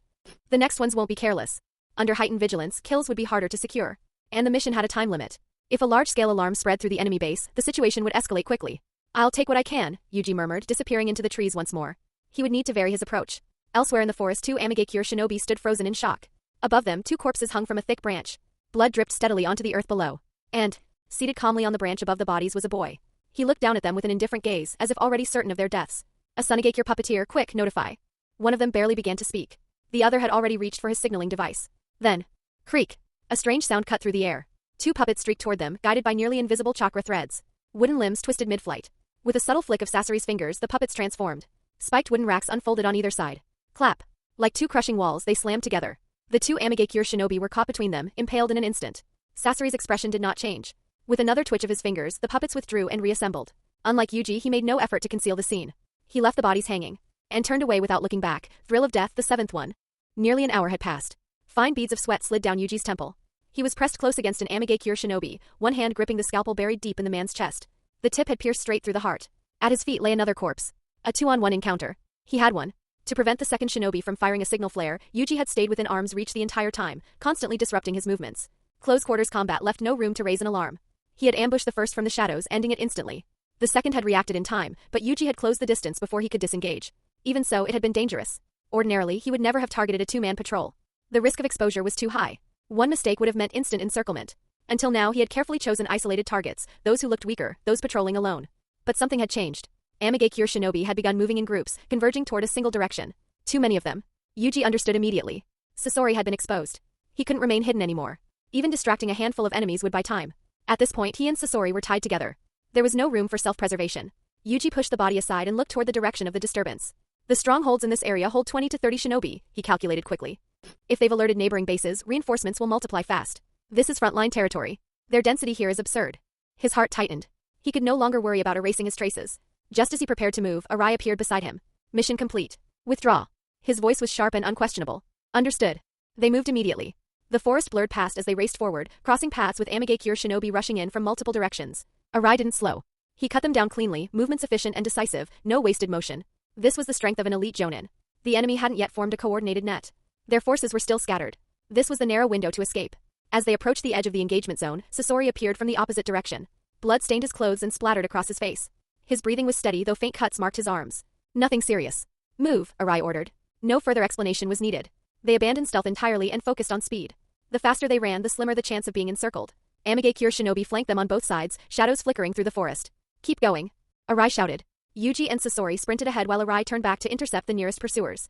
The next ones won't be careless. Under heightened vigilance, kills would be harder to secure. And the mission had a time limit. If a large-scale alarm spread through the enemy base, the situation would escalate quickly. I'll take what I can, Yuji murmured, disappearing into the trees once more. He would need to vary his approach. Elsewhere in the forest, two Amigakure shinobi stood frozen in shock. Above them, two corpses hung from a thick branch. Blood dripped steadily onto the earth below. And, seated calmly on the branch above the bodies was a boy. He looked down at them with an indifferent gaze, as if already certain of their deaths. A Sunagakure puppeteer, quick, notify. One of them barely began to speak. The other had already reached for his signaling device. Then, creak. A strange sound cut through the air. Two puppets streaked toward them, guided by nearly invisible chakra threads. Wooden limbs twisted mid-flight. With a subtle flick of Sasori's fingers, the puppets transformed. Spiked wooden racks unfolded on either side. Clap. Like two crushing walls, they slammed together. The two Amigakure shinobi were caught between them, impaled in an instant. Sasori's expression did not change. With another twitch of his fingers, the puppets withdrew and reassembled. Unlike Yuji, he made no effort to conceal the scene. He left the bodies hanging. And turned away without looking back. Thrill of death, the seventh one. Nearly an hour had passed. Fine beads of sweat slid down Yuji's temple. He was pressed close against an Amigakure shinobi, one hand gripping the scalpel buried deep in the man's chest. The tip had pierced straight through the heart. At his feet lay another corpse. A 2-on-1 encounter. He had one. To prevent the second shinobi from firing a signal flare, Yuji had stayed within arm's reach the entire time, constantly disrupting his movements. Close quarters combat left no room to raise an alarm. He had ambushed the first from the shadows, ending it instantly. The second had reacted in time, but Yuji had closed the distance before he could disengage. Even so, it had been dangerous. Ordinarily, he would never have targeted a two-man patrol. The risk of exposure was too high. One mistake would have meant instant encirclement. Until now, he had carefully chosen isolated targets, those who looked weaker, those patrolling alone. But something had changed. Amigakure shinobi had begun moving in groups, converging toward a single direction. Too many of them. Yuji understood immediately. Sasori had been exposed. He couldn't remain hidden anymore. Even distracting a handful of enemies would buy time. At this point, he and Sasori were tied together. There was no room for self-preservation. Yuji pushed the body aside and looked toward the direction of the disturbance. The strongholds in this area hold 20 to 30 shinobi, he calculated quickly. If they've alerted neighboring bases, reinforcements will multiply fast. This is frontline territory. Their density here is absurd. His heart tightened. He could no longer worry about erasing his traces. Just as he prepared to move, Arai appeared beside him. Mission complete. Withdraw. His voice was sharp and unquestionable. Understood. They moved immediately. The forest blurred past as they raced forward, crossing paths with Amigakure shinobi rushing in from multiple directions. Arai didn't slow. He cut them down cleanly, movements efficient and decisive, no wasted motion. This was the strength of an elite jonin. The enemy hadn't yet formed a coordinated net. Their forces were still scattered. This was the narrow window to escape. As they approached the edge of the engagement zone, Sasori appeared from the opposite direction. Blood stained his clothes and splattered across his face. His breathing was steady, though faint cuts marked his arms. Nothing serious. Move, Arai ordered. No further explanation was needed. They abandoned stealth entirely and focused on speed. The faster they ran, the slimmer the chance of being encircled. Amigakure shinobi flanked them on both sides, shadows flickering through the forest. Keep going. Arai shouted. Yuji and Sasori sprinted ahead while Arai turned back to intercept the nearest pursuers.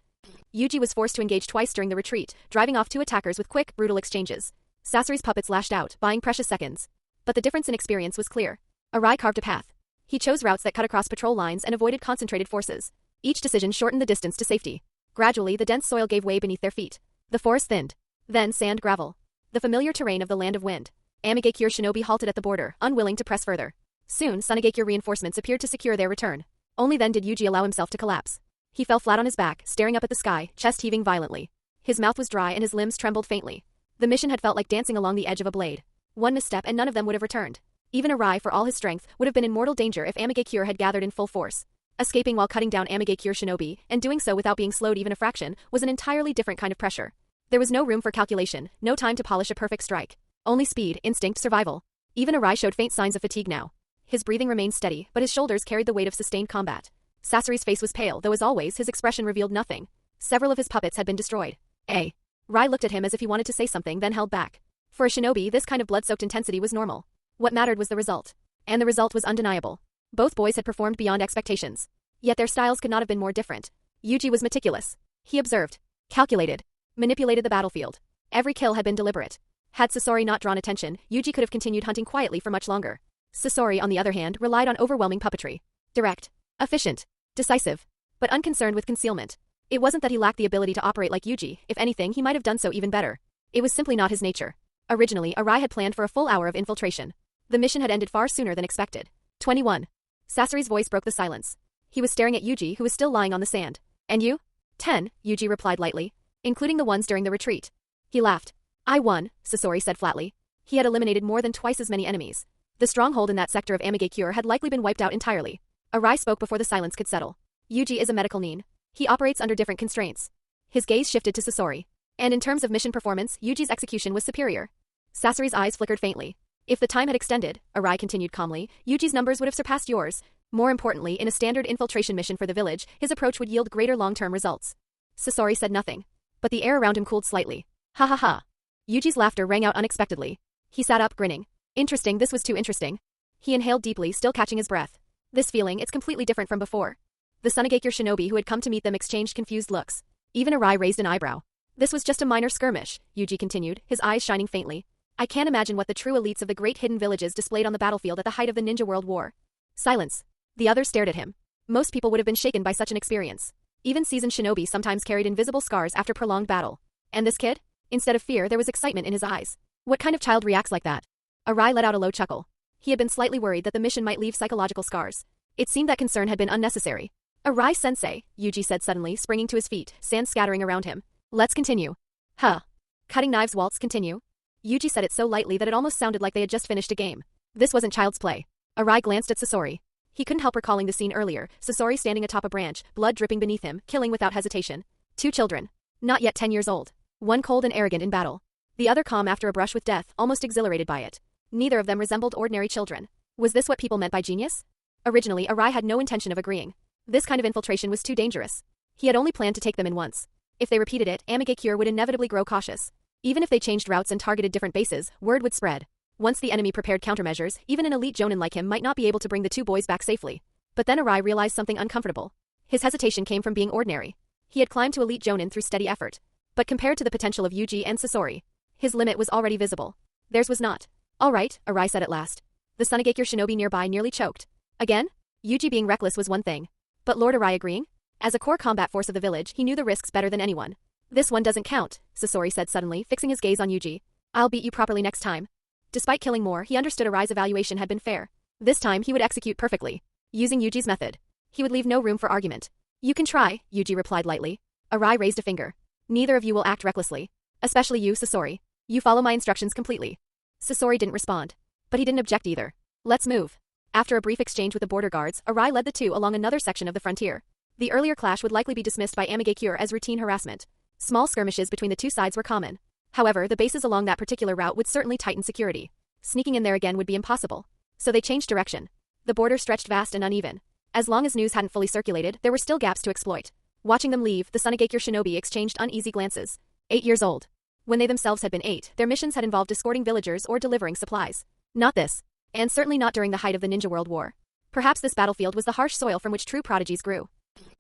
Yuji was forced to engage twice during the retreat, driving off two attackers with quick, brutal exchanges. Sasori's puppets lashed out, buying precious seconds. But the difference in experience was clear. Arai carved a path. He chose routes that cut across patrol lines and avoided concentrated forces. Each decision shortened the distance to safety. Gradually, the dense soil gave way beneath their feet. The forest thinned. Then sand, gravel. The familiar terrain of the Land of Wind. Amigakure shinobi halted at the border, unwilling to press further. Soon, Sunagakure reinforcements appeared to secure their return. Only then did Yuji allow himself to collapse. He fell flat on his back, staring up at the sky, chest heaving violently. His mouth was dry and his limbs trembled faintly. The mission had felt like dancing along the edge of a blade. One misstep and none of them would have returned. Even Arai, for all his strength, would have been in mortal danger if Amigakure had gathered in full force. Escaping while cutting down Amigakure shinobi, and doing so without being slowed even a fraction, was an entirely different kind of pressure. There was no room for calculation, no time to polish a perfect strike. Only speed, instinct, survival. Even Arai showed faint signs of fatigue now. His breathing remained steady, but his shoulders carried the weight of sustained combat. Sasori's face was pale, though as always, his expression revealed nothing. Several of his puppets had been destroyed. Rai looked at him as if he wanted to say something, then held back. For a shinobi, this kind of blood-soaked intensity was normal. What mattered was the result. And the result was undeniable. Both boys had performed beyond expectations. Yet their styles could not have been more different. Yuji was meticulous. He observed, calculated, manipulated the battlefield. Every kill had been deliberate. Had Sasori not drawn attention, Yuji could have continued hunting quietly for much longer. Sasori, on the other hand, relied on overwhelming puppetry. Direct, efficient, decisive, but unconcerned with concealment. It wasn't that he lacked the ability to operate like Yuji, if anything he might have done so even better. It was simply not his nature. Originally, Arai had planned for a full hour of infiltration. The mission had ended far sooner than expected. 21. Sasori's voice broke the silence. He was staring at Yuji, who was still lying on the sand. And you? 10, Yuji replied lightly, including the ones during the retreat. He laughed. I won, Sasori said flatly. He had eliminated more than twice as many enemies. The stronghold in that sector of Amigakure had likely been wiped out entirely. Arai spoke before the silence could settle. Yuji is a medical nin. He operates under different constraints. His gaze shifted to Sasori. And in terms of mission performance, Yuji's execution was superior. Sasori's eyes flickered faintly. If the time had extended, Arai continued calmly, Yuji's numbers would have surpassed yours. More importantly, in a standard infiltration mission for the village, his approach would yield greater long-term results. Sasori said nothing. But the air around him cooled slightly. Ha ha ha. Yuji's laughter rang out unexpectedly. He sat up, grinning. Interesting, this was too interesting. He inhaled deeply, still catching his breath. This feeling, it's completely different from before. The Sunagakure shinobi who had come to meet them exchanged confused looks. Even Arai raised an eyebrow. This was just a minor skirmish, Yuji continued, his eyes shining faintly. I can't imagine what the true elites of the great hidden villages displayed on the battlefield at the height of the Ninja World War. Silence. The others stared at him. Most people would have been shaken by such an experience. Even seasoned shinobi sometimes carried invisible scars after prolonged battle. And this kid? Instead of fear, there was excitement in his eyes. What kind of child reacts like that? Arai let out a low chuckle. He had been slightly worried that the mission might leave psychological scars. It seemed that concern had been unnecessary. Arai-sensei, Yuji said suddenly, springing to his feet, sand scattering around him. Let's continue. Huh. Cutting knives waltz continue? Yuji said it so lightly that it almost sounded like they had just finished a game. This wasn't child's play. Arai glanced at Sasori. He couldn't help recalling the scene earlier, Sasori standing atop a branch, blood dripping beneath him, killing without hesitation. 2 children. Not yet 10 years old. One cold and arrogant in battle. The other calm after a brush with death, almost exhilarated by it. Neither of them resembled ordinary children. Was this what people meant by genius? Originally, Arai had no intention of agreeing. This kind of infiltration was too dangerous. He had only planned to take them in once. If they repeated it, Amigakure would inevitably grow cautious. Even if they changed routes and targeted different bases, word would spread. Once the enemy prepared countermeasures, even an elite jonin like him might not be able to bring the 2 boys back safely. But then Arai realized something uncomfortable. His hesitation came from being ordinary. He had climbed to elite jonin through steady effort. But compared to the potential of Yuji and Sasori, his limit was already visible. Theirs was not. All right, Arai said at last. The Sunagakure shinobi nearby nearly choked. Again? Yuji being reckless was one thing. But Lord Arai agreeing? As a core combat force of the village, he knew the risks better than anyone. This one doesn't count, Sasori said suddenly, fixing his gaze on Yuji. I'll beat you properly next time. Despite killing more, he understood Arai's evaluation had been fair. This time he would execute perfectly. Using Yuji's method. He would leave no room for argument. You can try, Yuji replied lightly. Arai raised a finger. Neither of you will act recklessly. Especially you, Sasori. You follow my instructions completely. Sasori didn't respond. But he didn't object either. Let's move. After a brief exchange with the border guards, Arai led the 2 along another section of the frontier. The earlier clash would likely be dismissed by Amigakure as routine harassment. Small skirmishes between the 2 sides were common. However, the bases along that particular route would certainly tighten security. Sneaking in there again would be impossible. So they changed direction. The border stretched vast and uneven. As long as news hadn't fully circulated, there were still gaps to exploit. Watching them leave, the Sunagakure shinobi exchanged uneasy glances. 8 years old. When they themselves had been 8, their missions had involved escorting villagers or delivering supplies. Not this. And certainly not during the height of the Ninja World War. Perhaps this battlefield was the harsh soil from which true prodigies grew.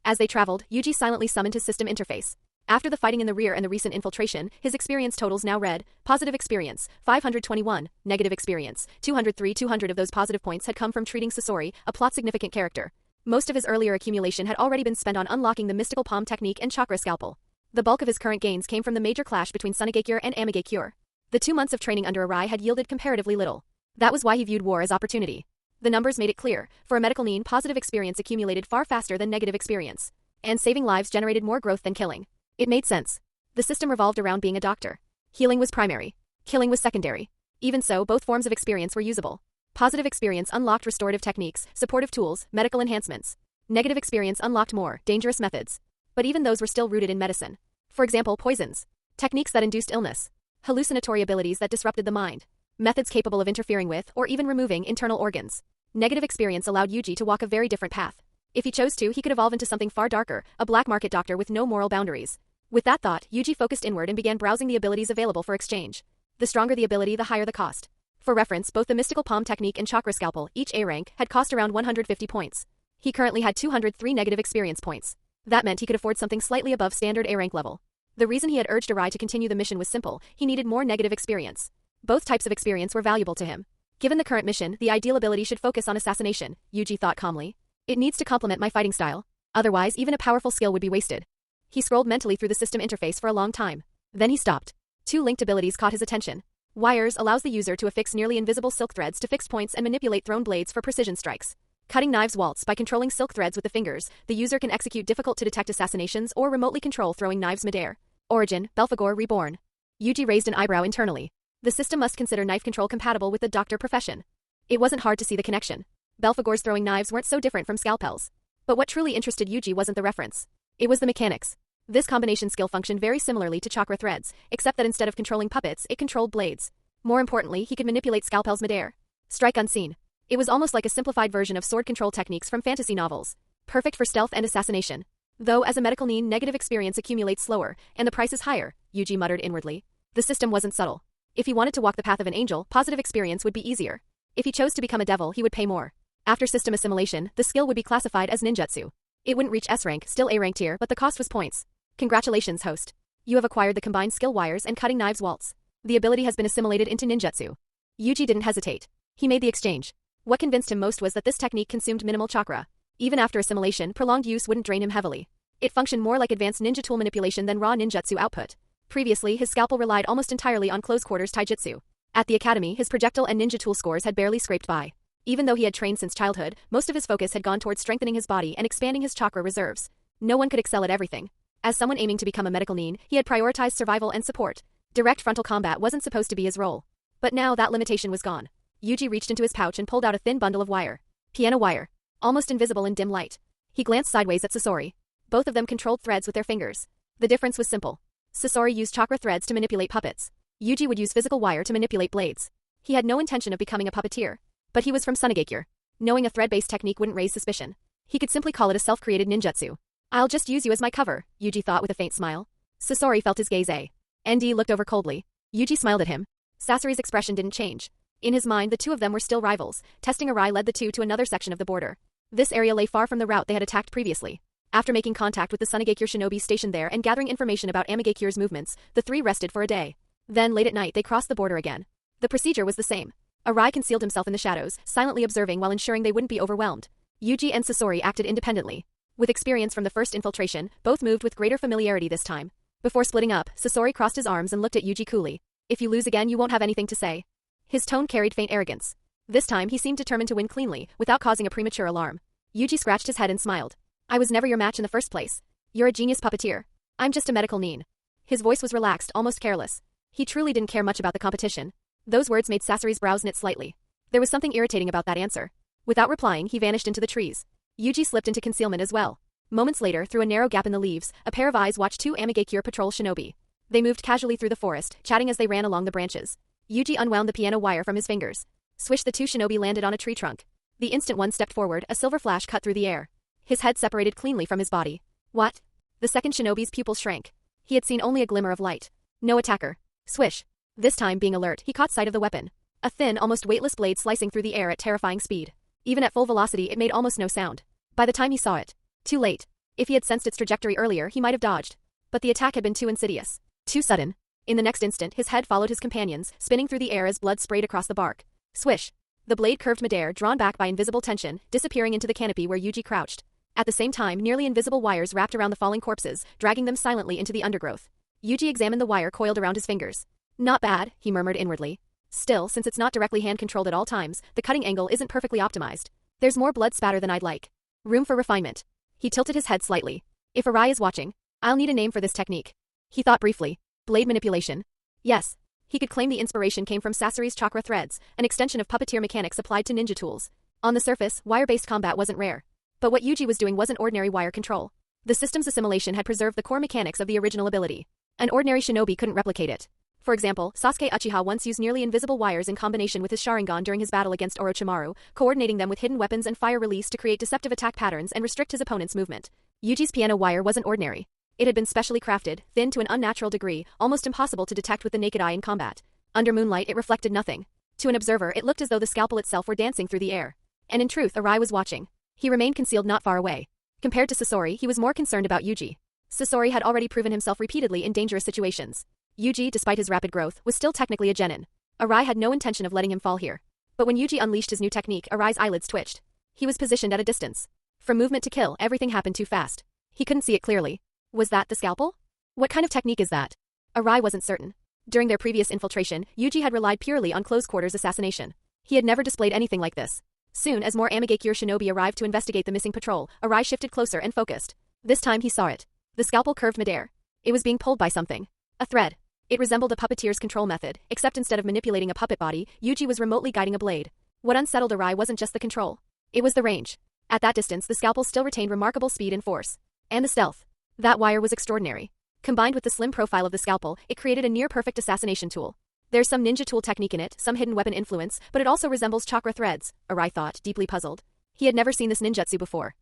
As they traveled, Yuji silently summoned his system interface. After the fighting in the rear and the recent infiltration, his experience totals now read, positive experience, 521, negative experience, 203. 200 of those positive points had come from treating Sasori, a plot-significant character. Most of his earlier accumulation had already been spent on unlocking the mystical palm technique and chakra scalpel. The bulk of his current gains came from the major clash between Sunagakure and Amigakure. The 2 months of training under Arai had yielded comparatively little. That was why he viewed war as opportunity. The numbers made it clear, for a medical nin, positive experience accumulated far faster than negative experience. And saving lives generated more growth than killing. It made sense. The system revolved around being a doctor. Healing was primary. Killing was secondary. Even so, both forms of experience were usable. Positive experience unlocked restorative techniques, supportive tools, medical enhancements. Negative experience unlocked more dangerous methods. But even those were still rooted in medicine. For example, poisons. Techniques that induced illness. Hallucinatory abilities that disrupted the mind. Methods capable of interfering with, or even removing, internal organs. Negative experience allowed Yuji to walk a very different path. If he chose to, he could evolve into something far darker, a black market doctor with no moral boundaries. With that thought, Yuji focused inward and began browsing the abilities available for exchange. The stronger the ability, the higher the cost. For reference, both the Mystical Palm Technique and Chakra Scalpel, each A rank, had cost around 150 points. He currently had 203 negative experience points. That meant he could afford something slightly above standard A rank level. The reason he had urged Arai to continue the mission was simple: he needed more negative experience. Both types of experience were valuable to him. Given the current mission, the ideal ability should focus on assassination, Yuji thought calmly. It needs to complement my fighting style. Otherwise, even a powerful skill would be wasted. He scrolled mentally through the system interface for a long time. Then he stopped. Two linked abilities caught his attention. Wires allows the user to affix nearly invisible silk threads to fixed points and manipulate thrown blades for precision strikes. Cutting knives waltz. By controlling silk threads with the fingers, the user can execute difficult-to-detect assassinations or remotely control throwing knives midair. Origin: Belphegor Reborn. Yuji raised an eyebrow internally. The system must consider knife control compatible with the doctor profession. It wasn't hard to see the connection. Belphegor's throwing knives weren't so different from scalpels. But what truly interested Yuji wasn't the reference. It was the mechanics. This combination skill functioned very similarly to chakra threads, except that instead of controlling puppets, it controlled blades. More importantly, he could manipulate scalpels midair. Strike unseen. It was almost like a simplified version of sword control techniques from fantasy novels. Perfect for stealth and assassination. Though as a medical nin, negative experience accumulates slower, and the price is higher, Yuji muttered inwardly. The system wasn't subtle. If he wanted to walk the path of an angel, positive experience would be easier. If he chose to become a devil, he would pay more. After system assimilation, the skill would be classified as ninjutsu. It wouldn't reach S rank, still A rank tier, but the cost was points. Congratulations, host. You have acquired the combined skill wires and cutting knives waltz. The ability has been assimilated into ninjutsu. Yuji didn't hesitate. He made the exchange. What convinced him most was that this technique consumed minimal chakra. Even after assimilation, prolonged use wouldn't drain him heavily. It functioned more like advanced ninja tool manipulation than raw ninjutsu output. Previously, his scalpel relied almost entirely on close-quarters taijutsu. At the academy, his projectile and ninja tool scores had barely scraped by. Even though he had trained since childhood, most of his focus had gone towards strengthening his body and expanding his chakra reserves. No one could excel at everything. As someone aiming to become a medical nin, he had prioritized survival and support. Direct frontal combat wasn't supposed to be his role. But now that limitation was gone. Yuji reached into his pouch and pulled out a thin bundle of wire. Piano wire. Almost invisible in dim light. He glanced sideways at Sasori. Both of them controlled threads with their fingers. The difference was simple. Sasori used chakra threads to manipulate puppets. Yuji would use physical wire to manipulate blades. He had no intention of becoming a puppeteer. But he was from Sunagakure. Knowing a thread-based technique wouldn't raise suspicion. He could simply call it a self-created ninjutsu. I'll just use you as my cover, Yuji thought with a faint smile. Sasori felt his gaze. ND looked over coldly. Yuji smiled at him. Sasori's expression didn't change. In his mind, the two of them were still rivals. Testing Arai led the two to another section of the border. This area lay far from the route they had attacked previously. After making contact with the Sunagakure shinobi stationed there and gathering information about Amagakure's movements, the three rested for a day. Then, late at night, they crossed the border again. The procedure was the same. Arai concealed himself in the shadows, silently observing while ensuring they wouldn't be overwhelmed. Yuji and Sasori acted independently. With experience from the first infiltration, both moved with greater familiarity this time. Before splitting up, Sasori crossed his arms and looked at Yuji coolly. If you lose again, you won't have anything to say. His tone carried faint arrogance. This time he seemed determined to win cleanly, without causing a premature alarm. Yuji scratched his head and smiled. I was never your match in the first place. You're a genius puppeteer. I'm just a medical nin. His voice was relaxed, almost careless. He truly didn't care much about the competition. Those words made Sasori's brows knit slightly. There was something irritating about that answer. Without replying, he vanished into the trees. Yuji slipped into concealment as well. Moments later, through a narrow gap in the leaves, a pair of eyes watched two Amagakure patrol shinobi. They moved casually through the forest, chatting as they ran along the branches. Yuji unwound the piano wire from his fingers. Swish, the two shinobi landed on a tree trunk. The instant one stepped forward, a silver flash cut through the air. His head separated cleanly from his body. What? The second shinobi's pupils shrank. He had seen only a glimmer of light. No attacker. Swish. This time, being alert, he caught sight of the weapon. A thin, almost weightless blade slicing through the air at terrifying speed. Even at full velocity, it made almost no sound. By the time he saw it, too late. If he had sensed its trajectory earlier, he might have dodged. But the attack had been too insidious. Too sudden. In the next instant, his head followed his companion's, spinning through the air as blood sprayed across the bark. Swish. The blade curved midair, drawn back by invisible tension, disappearing into the canopy where Yuji crouched. At the same time, nearly invisible wires wrapped around the falling corpses, dragging them silently into the undergrowth. Yuji examined the wire coiled around his fingers. Not bad, he murmured inwardly. Still, since it's not directly hand-controlled at all times, the cutting angle isn't perfectly optimized. There's more blood spatter than I'd like. Room for refinement. He tilted his head slightly. If Arai is watching, I'll need a name for this technique. He thought briefly. Blade manipulation. Yes. He could claim the inspiration came from Sasori's chakra threads, an extension of puppeteer mechanics applied to ninja tools. On the surface, wire-based combat wasn't rare. But what Yuji was doing wasn't ordinary wire control. The system's assimilation had preserved the core mechanics of the original ability. An ordinary shinobi couldn't replicate it. For example, Sasuke Uchiha once used nearly invisible wires in combination with his Sharingan during his battle against Orochimaru, coordinating them with hidden weapons and fire release to create deceptive attack patterns and restrict his opponent's movement. Yuji's piano wire wasn't ordinary. It had been specially crafted, thin to an unnatural degree, almost impossible to detect with the naked eye in combat. Under moonlight, it reflected nothing. To an observer, it looked as though the scalpel itself were dancing through the air. And in truth, Arai was watching. He remained concealed not far away. Compared to Sasori, he was more concerned about Yuji. Sasori had already proven himself repeatedly in dangerous situations. Yuji, despite his rapid growth, was still technically a genin. Arai had no intention of letting him fall here. But when Yuji unleashed his new technique, Arai's eyelids twitched. He was positioned at a distance. From movement to kill, everything happened too fast. He couldn't see it clearly. Was that the scalpel? What kind of technique is that? Arai wasn't certain. During their previous infiltration, Yuji had relied purely on close-quarters assassination. He had never displayed anything like this. Soon as more Amigakure shinobi arrived to investigate the missing patrol, Arai shifted closer and focused. This time he saw it. The scalpel curved midair. It was being pulled by something. A thread. It resembled a puppeteer's control method, except instead of manipulating a puppet body, Yuji was remotely guiding a blade. What unsettled Arai wasn't just the control. It was the range. At that distance, the scalpel still retained remarkable speed and force. And the stealth. That wire was extraordinary. Combined with the slim profile of the scalpel, it created a near-perfect assassination tool. There's some ninja tool technique in it, some hidden weapon influence, but it also resembles chakra threads, Arai thought, deeply puzzled. He had never seen this ninjutsu before.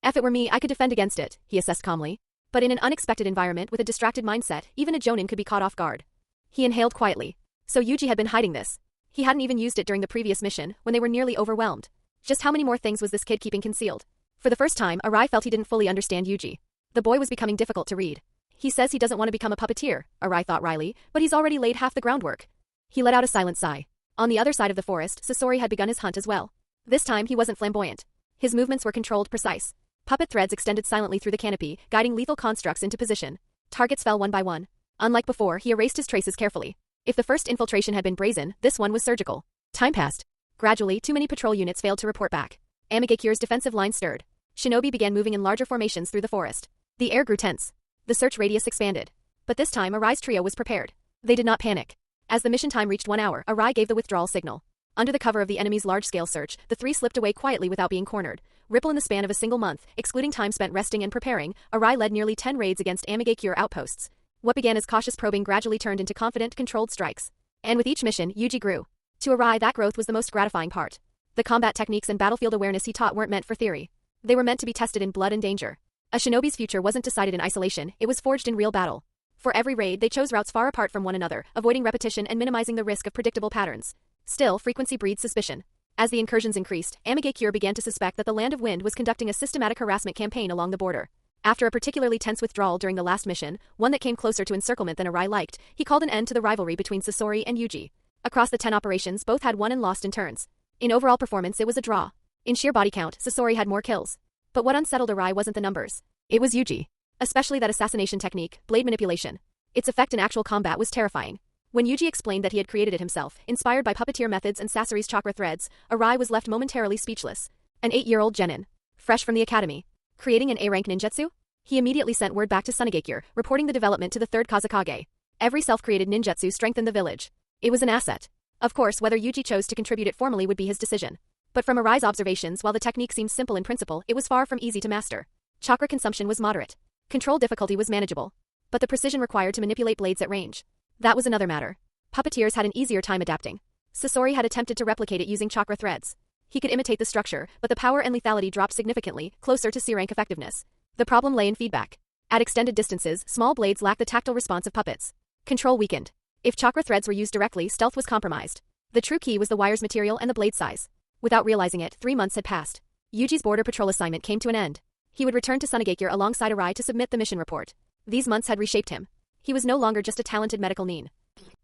If it were me, I could defend against it, he assessed calmly. But in an unexpected environment with a distracted mindset, even a jonin could be caught off guard. He inhaled quietly. So Yuji had been hiding this. He hadn't even used it during the previous mission, when they were nearly overwhelmed. Just how many more things was this kid keeping concealed? For the first time, Arai felt he didn't fully understand Yuji. The boy was becoming difficult to read. He says he doesn't want to become a puppeteer, Arai thought wryly, but he's already laid half the groundwork. He let out a silent sigh. On the other side of the forest, Sasori had begun his hunt as well. This time he wasn't flamboyant. His movements were controlled, precise. Puppet threads extended silently through the canopy, guiding lethal constructs into position. Targets fell one by one. Unlike before, he erased his traces carefully. If the first infiltration had been brazen, this one was surgical. Time passed. Gradually, too many patrol units failed to report back. Amigakure's defensive line stirred. Shinobi began moving in larger formations through the forest. The air grew tense. The search radius expanded. But this time, Arai's trio was prepared. They did not panic. As the mission time reached 1 hour, Arai gave the withdrawal signal. Under the cover of the enemy's large-scale search, the three slipped away quietly without being cornered. Ripple in the span of a single month, excluding time spent resting and preparing, Arai led nearly 10 raids against Amigakure outposts. What began as cautious probing gradually turned into confident, controlled strikes. And with each mission, Yuji grew. To Arai, that growth was the most gratifying part. The combat techniques and battlefield awareness he taught weren't meant for theory. They were meant to be tested in blood and danger. A shinobi's future wasn't decided in isolation, it was forged in real battle. For every raid, they chose routes far apart from one another, avoiding repetition and minimizing the risk of predictable patterns. Still, frequency breeds suspicion. As the incursions increased, Amigakure began to suspect that the Land of Wind was conducting a systematic harassment campaign along the border. After a particularly tense withdrawal during the last mission, one that came closer to encirclement than Arai liked, he called an end to the rivalry between Sasori and Yuji. Across the 10 operations, both had won and lost in turns. In overall performance, it was a draw. In sheer body count, Sasori had more kills. But what unsettled Arai wasn't the numbers. It was Yuji. Especially that assassination technique, blade manipulation. Its effect in actual combat was terrifying. When Yuji explained that he had created it himself, inspired by puppeteer methods and Sasori's chakra threads, Arai was left momentarily speechless. An 8-year-old genin. Fresh from the academy. Creating an A-rank ninjutsu? He immediately sent word back to Sunagakure, reporting the development to the 3rd Kazekage. Every self-created ninjutsu strengthened the village. It was an asset. Of course, whether Yuji chose to contribute it formally would be his decision. But from Arai's observations, while the technique seemed simple in principle, it was far from easy to master. Chakra consumption was moderate. Control difficulty was manageable. But the precision required to manipulate blades at range. That was another matter. Puppeteers had an easier time adapting. Sasori had attempted to replicate it using chakra threads. He could imitate the structure, but the power and lethality dropped significantly, closer to C-rank effectiveness. The problem lay in feedback. At extended distances, small blades lacked the tactile response of puppets. Control weakened. If chakra threads were used directly, stealth was compromised. The true key was the wire's material and the blade size. Without realizing it, 3 months had passed. Yuji's border patrol assignment came to an end. He would return to Sunagakure alongside Arai to submit the mission report. These months had reshaped him. He was no longer just a talented medical nin.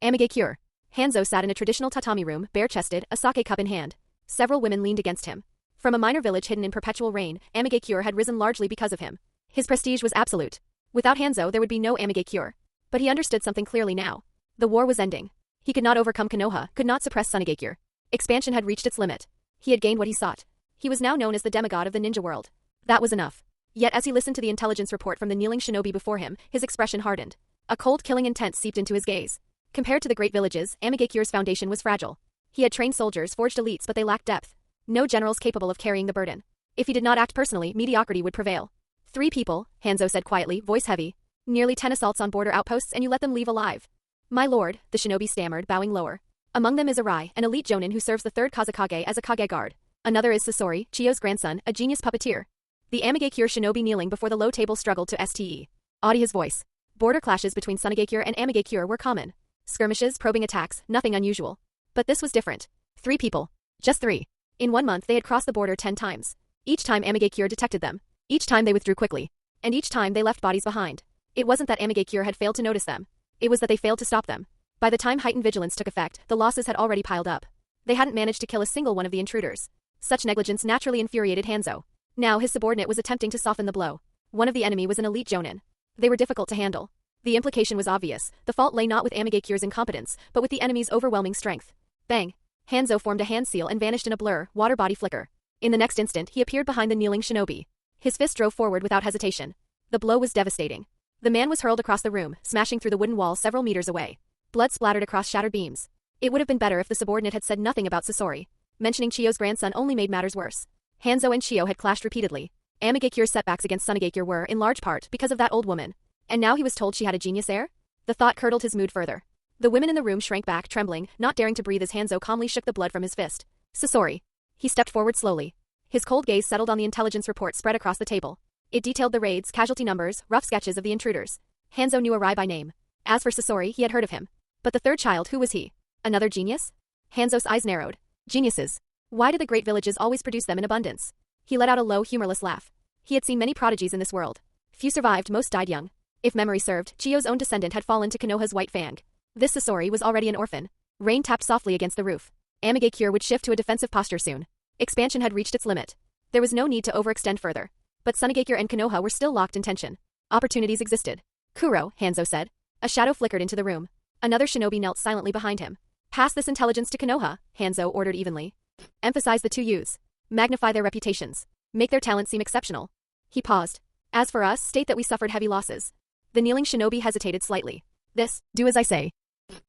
Amigakure. Hanzo sat in a traditional tatami room, bare-chested, a sake cup in hand. Several women leaned against him. From a minor village hidden in perpetual rain, Amigakure had risen largely because of him. His prestige was absolute. Without Hanzo, there would be no Amigakure. But he understood something clearly now. The war was ending. He could not overcome Konoha, could not suppress Sunagakure. Expansion had reached its limit. He had gained what he sought. He was now known as the demigod of the ninja world. That was enough. Yet as he listened to the intelligence report from the kneeling shinobi before him, his expression hardened. A cold, killing intent seeped into his gaze. Compared to the great villages, Amagakure's foundation was fragile. He had trained soldiers, forged elites, but they lacked depth. No generals capable of carrying the burden. If he did not act personally, mediocrity would prevail. 3 people, Hanzo said quietly, voice heavy. Nearly 10 assaults on border outposts and you let them leave alive. My lord, the shinobi stammered, bowing lower. Among them is Arai, an elite jonin who serves the 3rd Kazekage as a kage guard. Another is Sasori, Chiyo's grandson, a genius puppeteer. The Amagakure shinobi kneeling before the low table struggled to ste. Audia's voice. Border clashes between Sunagakure and Amagakure were common. Skirmishes, probing attacks, nothing unusual. But this was different. 3 people. Just 3. In 1 month they had crossed the border 10 times. Each time Amagakure detected them. Each time they withdrew quickly. And each time they left bodies behind. It wasn't that Amagakure had failed to notice them. It was that they failed to stop them. By the time heightened vigilance took effect, the losses had already piled up. They hadn't managed to kill a single one of the intruders. Such negligence naturally infuriated Hanzo. Now his subordinate was attempting to soften the blow. One of the enemy was an elite jonin. They were difficult to handle. The implication was obvious. The fault lay not with Amagakure's incompetence, but with the enemy's overwhelming strength. Bang! Hanzo formed a hand seal and vanished in a blur, water body flicker. In the next instant, he appeared behind the kneeling shinobi. His fist drove forward without hesitation. The blow was devastating. The man was hurled across the room, smashing through the wooden wall several meters away. Blood splattered across shattered beams. It would have been better if the subordinate had said nothing about Sasori. Mentioning Chiyo's grandson only made matters worse. Hanzo and Chiyo had clashed repeatedly. Amagakure's setbacks against Sunagakure were, in large part, because of that old woman. And now he was told she had a genius heir? The thought curdled his mood further. The women in the room shrank back, trembling, not daring to breathe as Hanzo calmly shook the blood from his fist. Sasori. He stepped forward slowly. His cold gaze settled on the intelligence report spread across the table. It detailed the raids, casualty numbers, rough sketches of the intruders. Hanzo knew Arai by name. As for Sasori, he had heard of him. But the 3rd child, who was he? Another genius? Hanzo's eyes narrowed. Geniuses. Why did the great villages always produce them in abundance? He let out a low, humorless laugh. He had seen many prodigies in this world. Few survived, most died young. If memory served, Chiyo's own descendant had fallen to Konoha's white fang. This Sasori was already an orphan. Rain tapped softly against the roof. Amagakure would shift to a defensive posture soon. Expansion had reached its limit. There was no need to overextend further. But Sunagakure and Konoha were still locked in tension. Opportunities existed. Kuro, Hanzo said. A shadow flickered into the room. Another shinobi knelt silently behind him. Pass this intelligence to Konoha, Hanzo ordered evenly. Emphasize the 2 youths. Magnify their reputations. Make their talent seem exceptional. He paused. As for us, state that we suffered heavy losses. The kneeling shinobi hesitated slightly. Do as I say.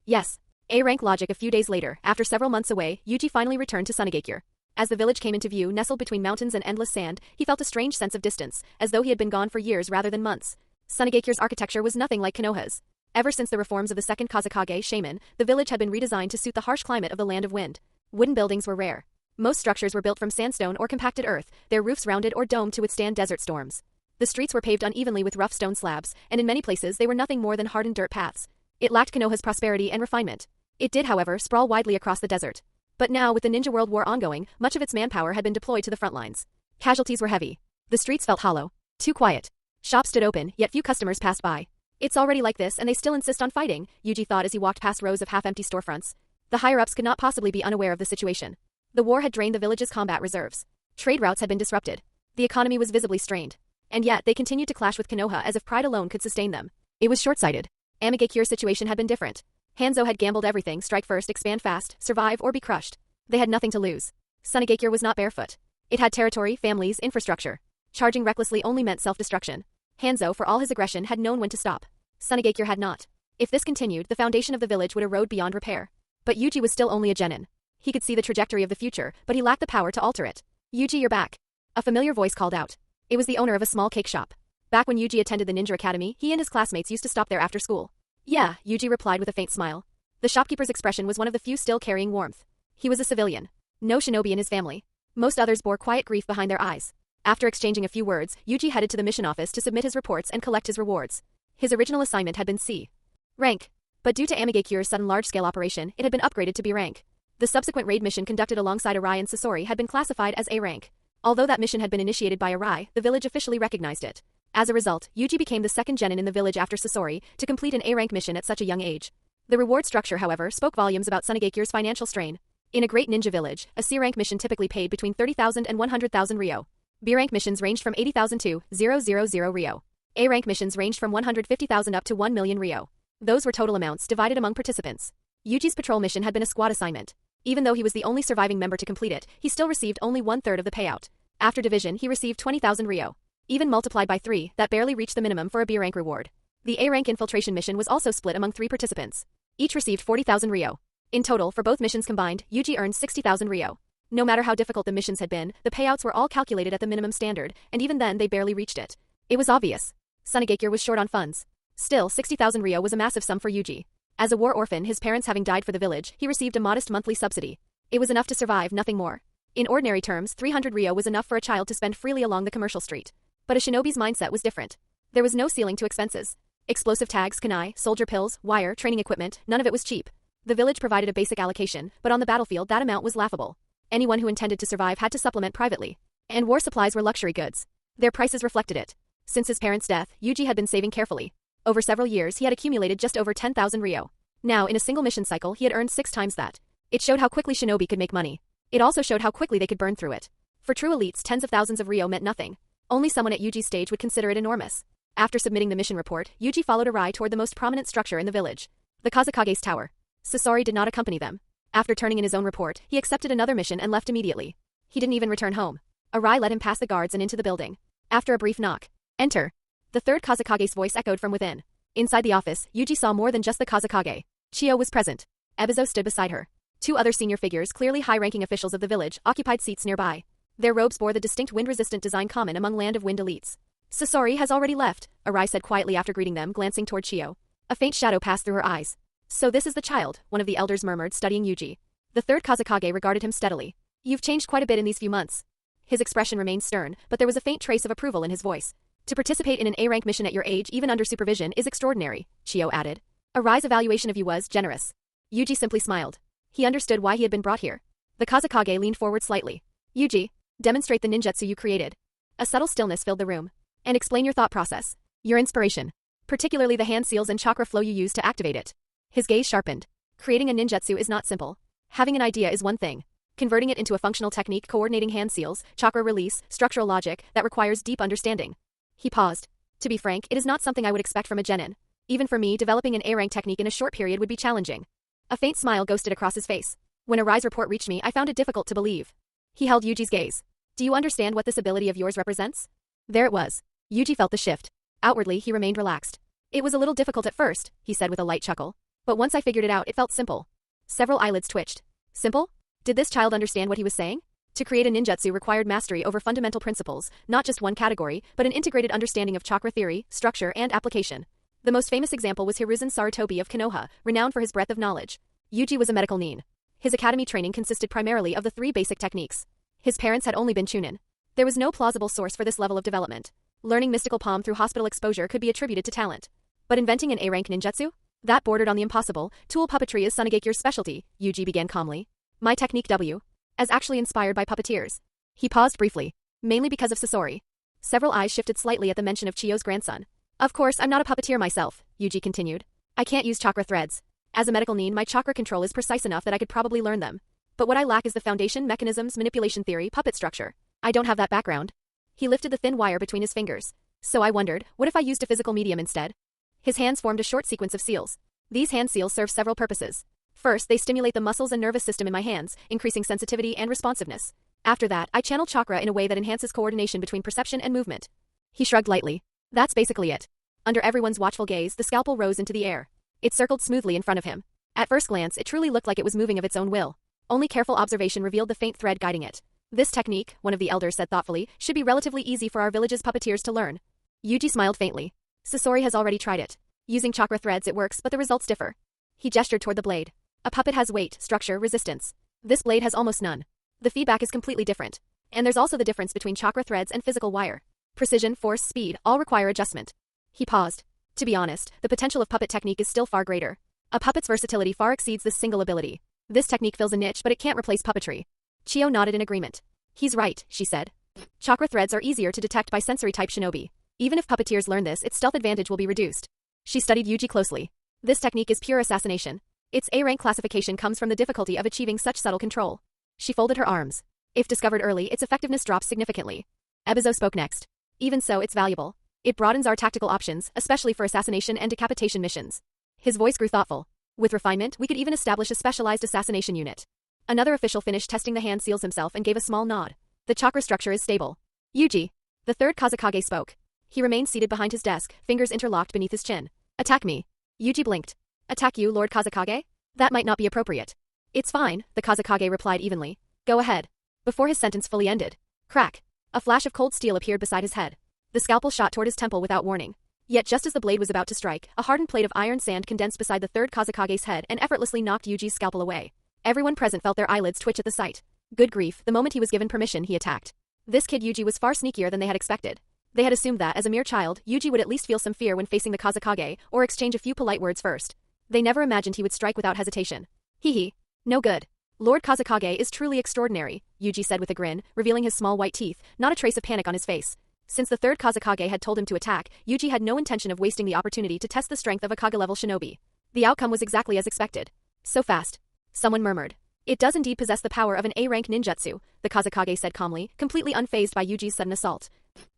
Yes. A-rank logic. A few days later, after several months away, Yuji finally returned to Sunagakure. As the village came into view, nestled between mountains and endless sand, he felt a strange sense of distance, as though he had been gone for years rather than months. Sunagakure's architecture was nothing like Konoha's. Ever since the reforms of the 2nd Kazekage shaman, the village had been redesigned to suit the harsh climate of the Land of Wind. Wooden buildings were rare. Most structures were built from sandstone or compacted earth, their roofs rounded or domed to withstand desert storms. The streets were paved unevenly with rough stone slabs, and in many places they were nothing more than hardened dirt paths. It lacked Konoha's prosperity and refinement. It did, however, sprawl widely across the desert. But now, with the Ninja World War ongoing, much of its manpower had been deployed to the front lines. Casualties were heavy. The streets felt hollow. Too quiet. Shops stood open, yet few customers passed by. It's already like this and they still insist on fighting, Yuji thought as he walked past rows of half-empty storefronts. The higher-ups could not possibly be unaware of the situation. The war had drained the village's combat reserves. Trade routes had been disrupted. The economy was visibly strained. And yet, they continued to clash with Konoha as if pride alone could sustain them. It was short-sighted. Amagakure's situation had been different. Hanzo had gambled everything: strike first, expand fast, survive or be crushed. They had nothing to lose. Sunagakure was not barefoot. It had territory, families, infrastructure. Charging recklessly only meant self-destruction. Hanzo, for all his aggression, had known when to stop. Sunagakure had not. If this continued, the foundation of the village would erode beyond repair. But Yuji was still only a genin. He could see the trajectory of the future, but he lacked the power to alter it. Yuji, you're back. A familiar voice called out. It was the owner of a small cake shop. Back when Yuji attended the ninja academy, he and his classmates used to stop there after school. Yeah, Yuji replied with a faint smile. The shopkeeper's expression was one of the few still carrying warmth. He was a civilian. No shinobi in his family. Most others bore quiet grief behind their eyes. After exchanging a few words, Yuji headed to the mission office to submit his reports and collect his rewards. His original assignment had been C rank, but due to Amagakure's sudden large-scale operation, it had been upgraded to B rank. The subsequent raid mission conducted alongside Arai and Sasori had been classified as A rank. Although that mission had been initiated by Arai, the village officially recognized it. As a result, Yuji became the second genin in the village after Sasori to complete an A rank mission at such a young age. The reward structure, however, spoke volumes about Sunagakure's financial strain. In a great ninja village, a C rank mission typically paid between 30,000 and 100,000 ryo. B rank missions ranged from 80,000 to 000 ryo. A rank missions ranged from 150,000 up to 1 million ryo. Those were total amounts divided among participants. Yuji's patrol mission had been a squad assignment. Even though he was the only surviving member to complete it, he still received only 1/3 of the payout. After division, he received 20,000 ryo. Even multiplied by 3, that barely reached the minimum for a B rank reward. The A rank infiltration mission was also split among 3 participants. Each received 40,000 ryo. In total, for both missions combined, Yuji earned 60,000 ryo. No matter how difficult the missions had been, the payouts were all calculated at the minimum standard, and even then they barely reached it. It was obvious. Sunagakure was short on funds. Still, 60,000 ryo was a massive sum for Yuji. As a war orphan, his parents having died for the village, he received a modest monthly subsidy. It was enough to survive, nothing more. In ordinary terms, 300 ryo was enough for a child to spend freely along the commercial street. But a shinobi's mindset was different. There was no ceiling to expenses. Explosive tags, kunai, soldier pills, wire, training equipment, none of it was cheap. The village provided a basic allocation, but on the battlefield that amount was laughable. Anyone who intended to survive had to supplement privately. And war supplies were luxury goods. Their prices reflected it. Since his parents' death, Yuji had been saving carefully. Over several years, he had accumulated just over 10,000 ryo. Now, in a single mission cycle, he had earned 6 times that. It showed how quickly shinobi could make money. It also showed how quickly they could burn through it. For true elites, tens of thousands of ryo meant nothing. Only someone at Yuji's stage would consider it enormous. After submitting the mission report, Yuji followed Arai toward the most prominent structure in the village, the Kazekage's tower. Sasori did not accompany them. After turning in his own report, he accepted another mission and left immediately. He didn't even return home. Arai let him past the guards and into the building. After a brief knock, "Enter." The third Kazekage's voice echoed from within. Inside the office, Yuji saw more than just the Kazekage. Chiyo was present. Ebizo stood beside her. 2 other senior figures, clearly high-ranking officials of the village, occupied seats nearby. Their robes bore the distinct wind-resistant design common among Land of Wind elites. "Sasori has already left," Arai said quietly after greeting them, glancing toward Chiyo. A faint shadow passed through her eyes. "So this is the child," one of the elders murmured, studying Yuji. The third Kazekage regarded him steadily. "You've changed quite a bit in these few months." His expression remained stern, but there was a faint trace of approval in his voice. "To participate in an A-rank mission at your age, even under supervision, is extraordinary," Chiyo added. Arai's evaluation of you was generous. Yuji simply smiled. He understood why he had been brought here. The Kazekage leaned forward slightly. "Yuji, demonstrate the ninjutsu you created." A subtle stillness filled the room. "And explain your thought process. Your inspiration. Particularly the hand seals and chakra flow you used to activate it." His gaze sharpened. Creating a ninjutsu is not simple. Having an idea is one thing. Converting it into a functional technique coordinating hand seals, chakra release, structural logic, that requires deep understanding. He paused. To be frank, it is not something I would expect from a genin. Even for me, developing an A-rank technique in a short period would be challenging. A faint smile ghosted across his face. When Arai's report reached me, I found it difficult to believe. He held Yuji's gaze. "Do you understand what this ability of yours represents?" There it was. Yuji felt the shift. Outwardly, he remained relaxed. "It was a little difficult at first," he said with a light chuckle. "But once I figured it out, it felt simple." Several eyelids twitched. Simple? Did this child understand what he was saying? To create a ninjutsu required mastery over fundamental principles, not just one category, but an integrated understanding of chakra theory, structure, and application. The most famous example was Hiruzen Sarutobi of Konoha, renowned for his breadth of knowledge. Yuji was a medical nin. His academy training consisted primarily of the 3 basic techniques. His parents had only been chunin. There was no plausible source for this level of development. Learning mystical palm through hospital exposure could be attributed to talent. But inventing an A-rank ninjutsu? That bordered on the impossible. Tool puppetry is Sunagakure's specialty, Yuji began calmly. My technique W. As actually inspired by puppeteers. He paused briefly. Mainly because of Sasori. Several eyes shifted slightly at the mention of Chiyo's grandson. "Of course, I'm not a puppeteer myself," Yuji continued. "I can't use chakra threads. As a medical nin, my chakra control is precise enough that I could probably learn them. But what I lack is the foundation, mechanisms, manipulation theory, puppet structure. I don't have that background." He lifted the thin wire between his fingers. "So I wondered, what if I used a physical medium instead?" His hands formed a short sequence of seals. These hand seals serve several purposes. First, they stimulate the muscles and nervous system in my hands, increasing sensitivity and responsiveness. After that, I channel chakra in a way that enhances coordination between perception and movement. He shrugged lightly. That's basically it. Under everyone's watchful gaze, the scalpel rose into the air. It circled smoothly in front of him. At first glance, it truly looked like it was moving of its own will. Only careful observation revealed the faint thread guiding it. "This technique," one of the elders said thoughtfully, "should be relatively easy for our village's puppeteers to learn." Yuji smiled faintly. "Sasori has already tried it. Using chakra threads it works, but the results differ." He gestured toward the blade. "A puppet has weight, structure, resistance. This blade has almost none. The feedback is completely different. And there's also the difference between chakra threads and physical wire. Precision, force, speed, all require adjustment." He paused. "To be honest, the potential of puppet technique is still far greater. A puppet's versatility far exceeds this single ability. This technique fills a niche, but it can't replace puppetry." Chiyo nodded in agreement. "He's right," she said. "Chakra threads are easier to detect by sensory-type shinobi. Even if puppeteers learn this, its stealth advantage will be reduced." She studied Yuji closely. "This technique is pure assassination. Its A-rank classification comes from the difficulty of achieving such subtle control." She folded her arms. "If discovered early, its effectiveness drops significantly." Ebizo spoke next. "Even so, it's valuable. It broadens our tactical options, especially for assassination and decapitation missions." His voice grew thoughtful. "With refinement, we could even establish a specialized assassination unit." Another official finished testing the hand seals himself and gave a small nod. "The chakra structure is stable." "Yuji." The third Kazekage spoke. He remained seated behind his desk, fingers interlocked beneath his chin. "Attack me." Yuji blinked. Attack you, Lord Kazekage? That might not be appropriate. It's fine, the Kazekage replied evenly. Go ahead. Before his sentence fully ended. Crack. A flash of cold steel appeared beside his head. The scalpel shot toward his temple without warning. Yet just as the blade was about to strike, a hardened plate of iron sand condensed beside the third Kazekage's head and effortlessly knocked Yuji's scalpel away. Everyone present felt their eyelids twitch at the sight. Good grief, the moment he was given permission, he attacked. This kid Yuji was far sneakier than they had expected. They had assumed that, as a mere child, Yuji would at least feel some fear when facing the Kazekage, or exchange a few polite words first. They never imagined he would strike without hesitation. Hee hee. No good. Lord Kazekage is truly extraordinary, Yuji said with a grin, revealing his small white teeth, not a trace of panic on his face. Since the third Kazekage had told him to attack, Yuji had no intention of wasting the opportunity to test the strength of a Kage-level shinobi. The outcome was exactly as expected. So fast. Someone murmured. It does indeed possess the power of an A-rank ninjutsu, the Kazekage said calmly, completely unfazed by Yuji's sudden assault.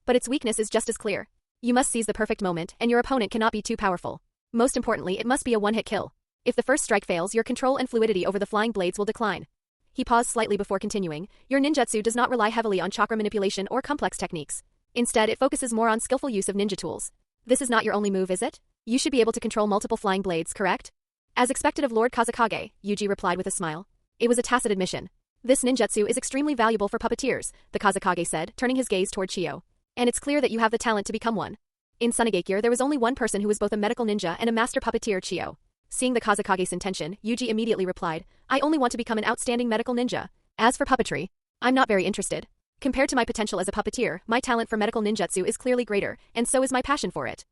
But its weakness is just as clear. You must seize the perfect moment, and your opponent cannot be too powerful. Most importantly, it must be a one-hit kill. If the first strike fails, your control and fluidity over the flying blades will decline. He paused slightly before continuing. Your ninjutsu does not rely heavily on chakra manipulation or complex techniques. Instead, it focuses more on skillful use of ninja tools. This is not your only move, is it? You should be able to control multiple flying blades, correct? As expected of Lord Kazekage, Yuji replied with a smile. It was a tacit admission. This ninjutsu is extremely valuable for puppeteers, the Kazekage said, turning his gaze toward Chiyo. And it's clear that you have the talent to become one. In Sunagakure, there was only one person who was both a medical ninja and a master puppeteer, Chiyo. Seeing the Kazekage's intention, Yuji immediately replied, I only want to become an outstanding medical ninja. As for puppetry, I'm not very interested. Compared to my potential as a puppeteer, my talent for medical ninjutsu is clearly greater, and so is my passion for it.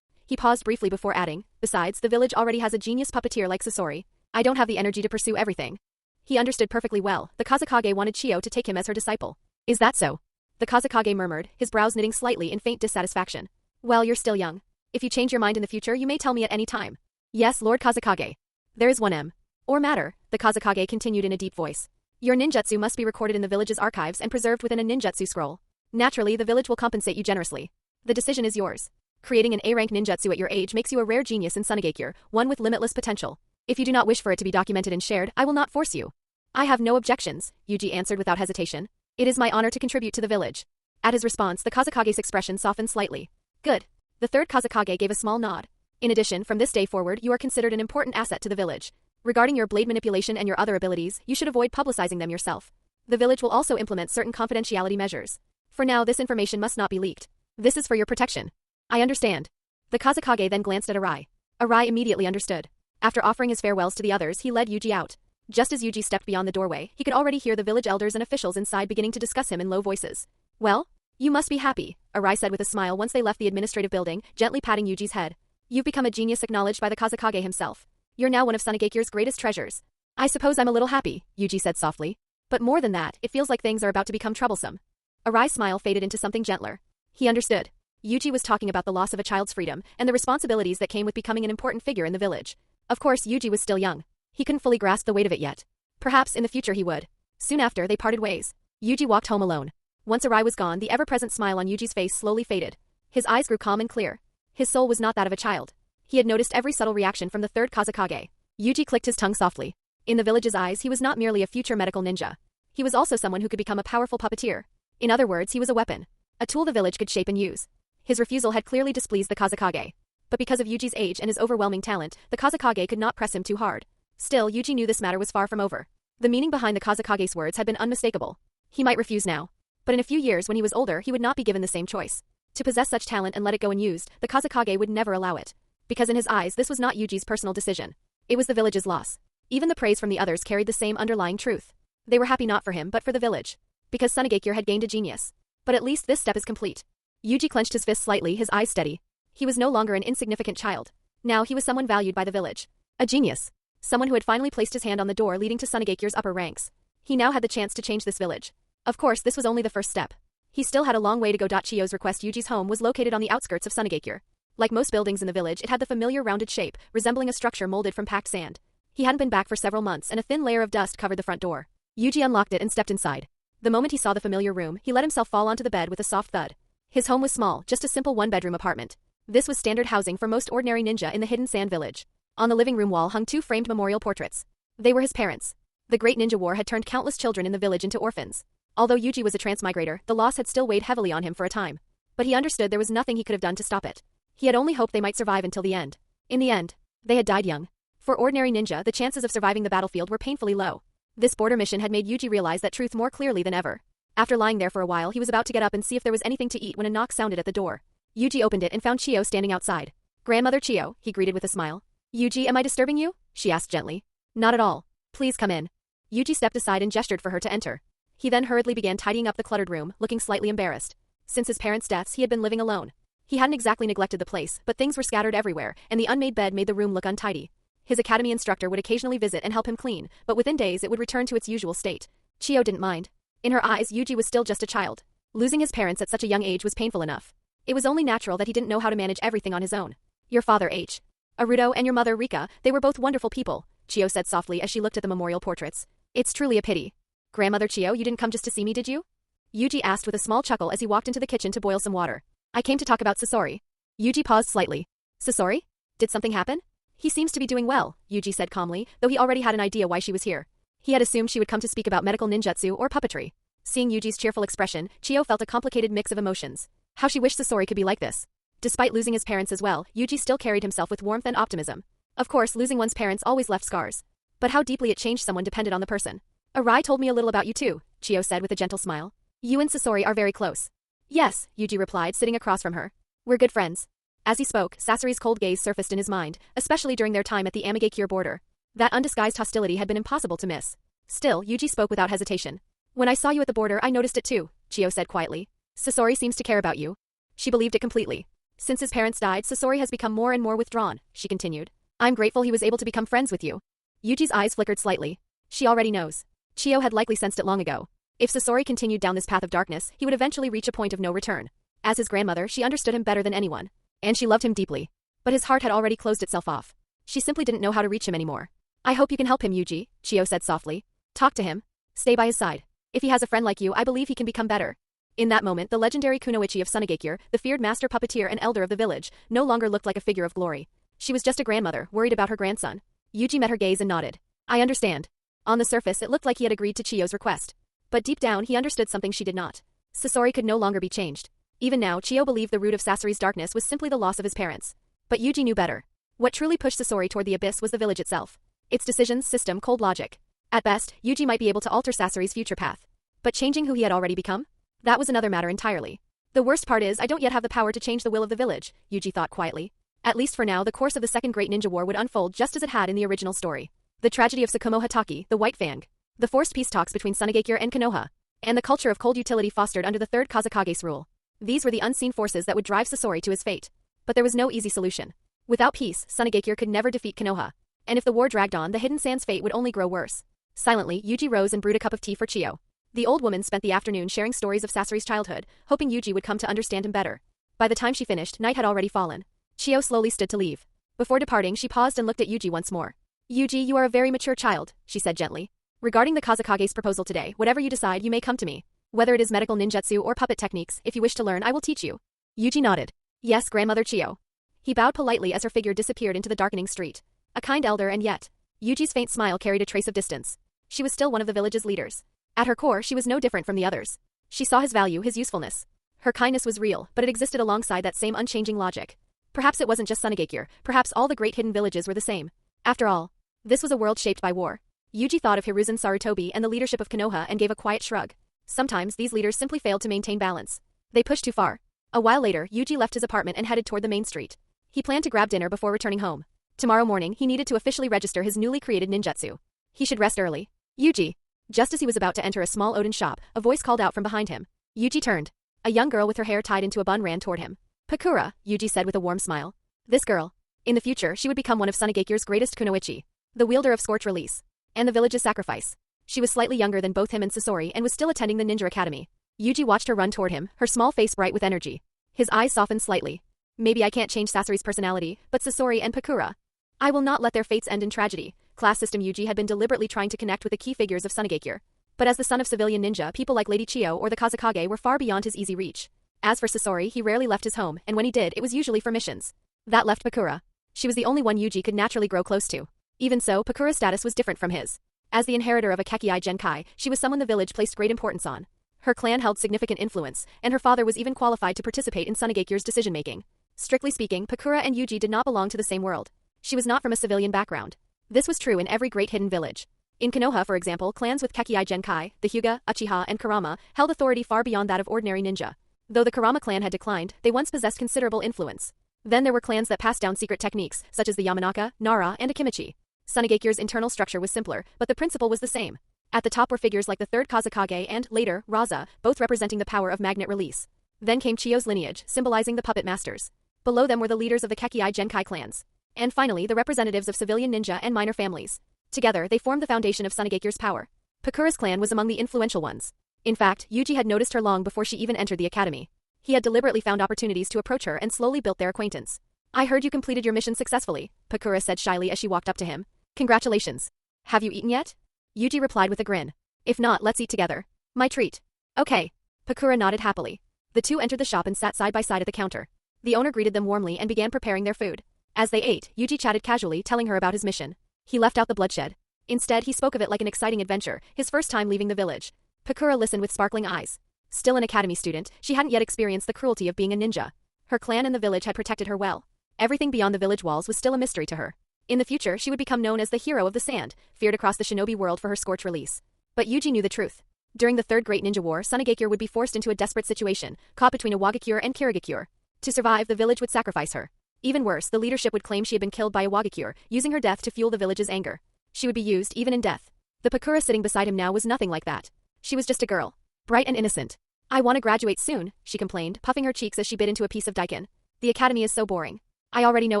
He paused briefly before adding, besides, the village already has a genius puppeteer like Sasori. I don't have the energy to pursue everything. He understood perfectly well. The Kazekage wanted Chiyo to take him as her disciple. Is that so? The Kazekage murmured, his brows knitting slightly in faint dissatisfaction. Well, you're still young. If you change your mind in the future, you may tell me at any time. Yes, Lord Kazekage. There is one M. Or matter, the Kazekage continued in a deep voice. Your ninjutsu must be recorded in the village's archives and preserved within a ninjutsu scroll. Naturally, the village will compensate you generously. The decision is yours. Creating an A-rank ninjutsu at your age makes you a rare genius in Sunagakure, one with limitless potential. If you do not wish for it to be documented and shared, I will not force you. I have no objections, Yuji answered without hesitation. It is my honor to contribute to the village. At his response, the Kazekage's expression softened slightly. Good. The third Kazekage gave a small nod. In addition, from this day forward, you are considered an important asset to the village. Regarding your blade manipulation and your other abilities, you should avoid publicizing them yourself. The village will also implement certain confidentiality measures. For now, this information must not be leaked. This is for your protection. I understand. The Kazekage then glanced at Arai. Arai immediately understood. After offering his farewells to the others, he led Yuji out. Just as Yuji stepped beyond the doorway, he could already hear the village elders and officials inside beginning to discuss him in low voices. Well? You must be happy, Arai said with a smile once they left the administrative building, gently patting Yuji's head. You've become a genius acknowledged by the Kazekage himself. You're now one of Sunagakure's greatest treasures. I suppose I'm a little happy, Yuji said softly. But more than that, it feels like things are about to become troublesome. Arai's smile faded into something gentler. He understood. Yuji was talking about the loss of a child's freedom and the responsibilities that came with becoming an important figure in the village. Of course, Yuji was still young. He couldn't fully grasp the weight of it yet. Perhaps in the future he would. Soon after, they parted ways. Yuji walked home alone. Once Arai was gone, the ever-present smile on Yuji's face slowly faded. His eyes grew calm and clear. His soul was not that of a child. He had noticed every subtle reaction from the third Kazekage. Yuji clicked his tongue softly. In the village's eyes, he was not merely a future medical ninja. He was also someone who could become a powerful puppeteer. In other words, he was a weapon. A tool the village could shape and use. His refusal had clearly displeased the Kazekage. But because of Yuji's age and his overwhelming talent, the Kazekage could not press him too hard. Still, Yuji knew this matter was far from over. The meaning behind the Kazekage's words had been unmistakable. He might refuse now. But in a few years when he was older, he would not be given the same choice. To possess such talent and let it go unused, the Kazekage would never allow it. Because in his eyes, this was not Yuji's personal decision. It was the village's loss. Even the praise from the others carried the same underlying truth. They were happy not for him but for the village. Because Sunagakure had gained a genius. But at least this step is complete. Yuji clenched his fist slightly, his eyes steady. He was no longer an insignificant child. Now he was someone valued by the village. A genius. Someone who had finally placed his hand on the door leading to Sunagakure's upper ranks. He now had the chance to change this village. Of course, this was only the first step. He still had a long way to go. Chiyo's request. Yuji's home was located on the outskirts of Sunagakure. Like most buildings in the village, it had the familiar rounded shape, resembling a structure molded from packed sand. He hadn't been back for several months and a thin layer of dust covered the front door. Yuji unlocked it and stepped inside. The moment he saw the familiar room, he let himself fall onto the bed with a soft thud. His home was small, just a simple one-bedroom apartment. This was standard housing for most ordinary ninja in the hidden sand village. On the living room wall hung two framed memorial portraits. They were his parents. The Great Ninja War had turned countless children in the village into orphans. Although Yuji was a transmigrator, the loss had still weighed heavily on him for a time. But he understood there was nothing he could have done to stop it. He had only hoped they might survive until the end. In the end, they had died young. For ordinary ninja, the chances of surviving the battlefield were painfully low. This border mission had made Yuji realize that truth more clearly than ever. After lying there for a while, he was about to get up and see if there was anything to eat when a knock sounded at the door. Yuji opened it and found Chiyo standing outside. "Grandmother Chiyo," he greeted with a smile. "Yuji, am I disturbing you?" she asked gently. "Not at all. Please come in." Yuji stepped aside and gestured for her to enter. He then hurriedly began tidying up the cluttered room, looking slightly embarrassed. Since his parents' deaths, he had been living alone. He hadn't exactly neglected the place, but things were scattered everywhere, and the unmade bed made the room look untidy. His academy instructor would occasionally visit and help him clean, but within days it would return to its usual state. Chiyo didn't mind. In her eyes, Yuji was still just a child. Losing his parents at such a young age was painful enough. It was only natural that he didn't know how to manage everything on his own. "Your father H. Naruto and your mother Rika, they were both wonderful people," Chiyo said softly as she looked at the memorial portraits. "It's truly a pity." "Grandmother Chiyo, you didn't come just to see me, did you?" Yuji asked with a small chuckle as he walked into the kitchen to boil some water. "I came to talk about Sasori." Yuji paused slightly. "Sasori? Did something happen?" "He seems to be doing well," Yuji said calmly, though he already had an idea why she was here. He had assumed she would come to speak about medical ninjutsu or puppetry. Seeing Yuji's cheerful expression, Chiyo felt a complicated mix of emotions. How she wished Sasori could be like this. Despite losing his parents as well, Yuji still carried himself with warmth and optimism. Of course, losing one's parents always left scars. But how deeply it changed someone depended on the person. "Arai told me a little about you too," Chiyo said with a gentle smile. "You and Sasori are very close." "Yes," Yuji replied, sitting across from her. "We're good friends." As he spoke, Sasori's cold gaze surfaced in his mind, especially during their time at the Amigakure border. That undisguised hostility had been impossible to miss. Still, Yuji spoke without hesitation. "When I saw you at the border, I noticed it too," Chiyo said quietly. "Sasori seems to care about you." She believed it completely. "Since his parents died, Sasori has become more and more withdrawn," she continued. "I'm grateful he was able to become friends with you." Yuji's eyes flickered slightly. She already knows. Chiyo had likely sensed it long ago. If Sasori continued down this path of darkness, he would eventually reach a point of no return. As his grandmother, she understood him better than anyone. And she loved him deeply. But his heart had already closed itself off. She simply didn't know how to reach him anymore. "I hope you can help him, Yuji," Chiyo said softly. "Talk to him. Stay by his side. If he has a friend like you, I believe he can become better." In that moment, the legendary Kunoichi of Sunagakure, the feared master puppeteer and elder of the village, no longer looked like a figure of glory. She was just a grandmother, worried about her grandson. Yuji met her gaze and nodded. "I understand." On the surface, it looked like he had agreed to Chiyo's request. But deep down, he understood something she did not. Sasori could no longer be changed. Even now, Chiyo believed the root of Sasori's darkness was simply the loss of his parents. But Yuji knew better. What truly pushed Sasori toward the abyss was the village itself. Its decisions, system, cold logic. At best, Yuji might be able to alter Sasori's future path. But changing who he had already become? That was another matter entirely. "The worst part is I don't yet have the power to change the will of the village," Yuji thought quietly. At least for now, the course of the Second Great Ninja War would unfold just as it had in the original story. The tragedy of Tsukumo Hataki, the White Fang. The forced peace talks between Sunagakure and Konoha. And the culture of cold utility fostered under the third Kazekage's rule. These were the unseen forces that would drive Sasori to his fate. But there was no easy solution. Without peace, Sunagakure could never defeat Konoha. And if the war dragged on, the Hidden Sand's fate would only grow worse. Silently, Yuji rose and brewed a cup of tea for Chiyo. The old woman spent the afternoon sharing stories of Sasori's childhood, hoping Yuji would come to understand him better. By the time she finished, night had already fallen. Chiyo slowly stood to leave. Before departing, she paused and looked at Yuji once more. "Yuji, you are a very mature child," she said gently. "Regarding the Kazekage's proposal today, whatever you decide, you may come to me. Whether it is medical ninjutsu or puppet techniques, if you wish to learn, I will teach you." Yuji nodded. "Yes, Grandmother Chiyo." He bowed politely as her figure disappeared into the darkening street. A kind elder and yet. Yuji's faint smile carried a trace of distance. She was still one of the village's leaders. At her core, she was no different from the others. She saw his value, his usefulness. Her kindness was real, but it existed alongside that same unchanging logic. Perhaps it wasn't just Sunagakure, perhaps all the great hidden villages were the same. After all, this was a world shaped by war. Yuji thought of Hiruzen Sarutobi and the leadership of Konoha and gave a quiet shrug. Sometimes these leaders simply failed to maintain balance. They pushed too far. A while later, Yuji left his apartment and headed toward the main street. He planned to grab dinner before returning home. Tomorrow morning, he needed to officially register his newly created ninjutsu. He should rest early. "Yuji." Just as he was about to enter a small Odin shop, a voice called out from behind him. Yuji turned. A young girl with her hair tied into a bun ran toward him. "Pakura," Yuji said with a warm smile. This girl. In the future, she would become one of Sunagakure's greatest kunoichi. The wielder of Scorch Release. And the village's sacrifice. She was slightly younger than both him and Sasori and was still attending the ninja academy. Yuji watched her run toward him, her small face bright with energy. His eyes softened slightly. Maybe I can't change Sasori's personality, but Sasori and Pakura. I will not let their fates end in tragedy. Class system Yuji had been deliberately trying to connect with the key figures of Sunagakure. But as the son of civilian ninja, people like Lady Chiyo or the Kazekage were far beyond his easy reach. As for Sasori, he rarely left his home, and when he did, it was usually for missions. That left Pakura. She was the only one Yuji could naturally grow close to. Even so, Pakura's status was different from his. As the inheritor of a Kekii Genkai, she was someone the village placed great importance on. Her clan held significant influence, and her father was even qualified to participate in Sunagakure's decision-making. Strictly speaking, Pakura and Yuji did not belong to the same world. She was not from a civilian background. This was true in every great hidden village. In Konoha, for example, clans with Kekkai Genkai, the Hyuga, Uchiha, and Kurama, held authority far beyond that of ordinary ninja. Though the Kurama clan had declined, they once possessed considerable influence. Then there were clans that passed down secret techniques, such as the Yamanaka, Nara, and Akimichi. Sunagakure's internal structure was simpler, but the principle was the same. At the top were figures like the third Kazekage and, later, Raza, both representing the power of magnet release. Then came Chiyo's lineage, symbolizing the puppet masters. Below them were the leaders of the Kekkai Genkai clans. And finally, the representatives of civilian ninja and minor families. Together, they formed the foundation of Sunagakure's power. Pakura's clan was among the influential ones. In fact, Yuji had noticed her long before she even entered the academy. He had deliberately found opportunities to approach her and slowly built their acquaintance. I heard you completed your mission successfully, Pakura said shyly as she walked up to him. Congratulations. Have you eaten yet? Yuji replied with a grin. If not, let's eat together. My treat. Okay. Pakura nodded happily. The two entered the shop and sat side by side at the counter. The owner greeted them warmly and began preparing their food. As they ate, Yuji chatted casually, telling her about his mission. He left out the bloodshed. Instead, he spoke of it like an exciting adventure, his first time leaving the village. Pakura listened with sparkling eyes. Still an academy student, she hadn't yet experienced the cruelty of being a ninja. Her clan and the village had protected her well. Everything beyond the village walls was still a mystery to her. In the future, she would become known as the hero of the sand, feared across the shinobi world for her scorch release. But Yuji knew the truth. During the Third Great Ninja War, Sunagakure would be forced into a desperate situation, caught between Iwagakure and Kirigakure. To survive, the village would sacrifice her. Even worse, the leadership would claim she had been killed by Iwagakure, using her death to fuel the village's anger. She would be used even in death. The Pakura sitting beside him now was nothing like that. She was just a girl. Bright and innocent. I want to graduate soon, she complained, puffing her cheeks as she bit into a piece of daikon. The academy is so boring. I already know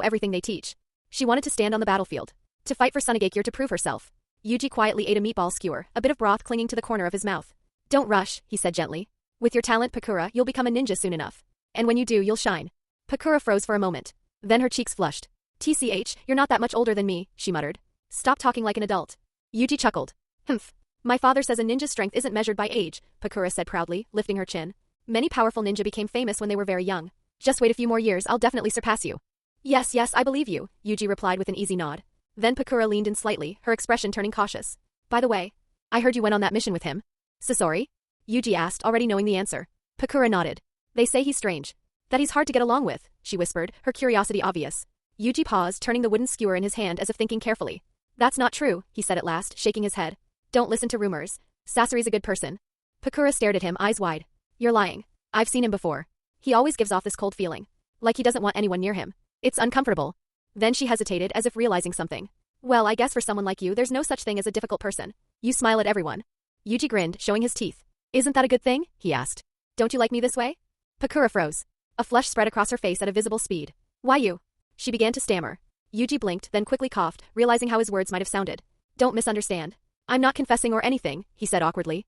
everything they teach. She wanted to stand on the battlefield. To fight for Sunagakure to prove herself. Yuji quietly ate a meatball skewer, a bit of broth clinging to the corner of his mouth. Don't rush, he said gently. With your talent, Pakura, you'll become a ninja soon enough. And when you do, you'll shine. Pakura froze for a moment. Then her cheeks flushed. TCH, you're not that much older than me, she muttered. Stop talking like an adult. Yuji chuckled. Humph. My father says a ninja's strength isn't measured by age, Pakura said proudly, lifting her chin. Many powerful ninja became famous when they were very young. Just wait a few more years, I'll definitely surpass you. Yes, I believe you, Yuji replied with an easy nod. Then Pakura leaned in slightly, her expression turning cautious. By the way, I heard you went on that mission with him. Sasori? Yuji asked, already knowing the answer. Pakura nodded. They say he's strange. That he's hard to get along with, she whispered, her curiosity obvious. Yuji paused, turning the wooden skewer in his hand as if thinking carefully. That's not true, he said at last, shaking his head. Don't listen to rumors. Sasori's a good person. Pakura stared at him, eyes wide. You're lying. I've seen him before. He always gives off this cold feeling. Like he doesn't want anyone near him. It's uncomfortable. Then she hesitated, as if realizing something. Well, I guess for someone like you, there's no such thing as a difficult person. You smile at everyone. Yuji grinned, showing his teeth. Isn't that a good thing? He asked. Don't you like me this way? Pakura froze. A flush spread across her face at a visible speed. Why you? She began to stammer. Yuji blinked, then quickly coughed, realizing how his words might have sounded. Don't misunderstand. I'm not confessing or anything, he said awkwardly.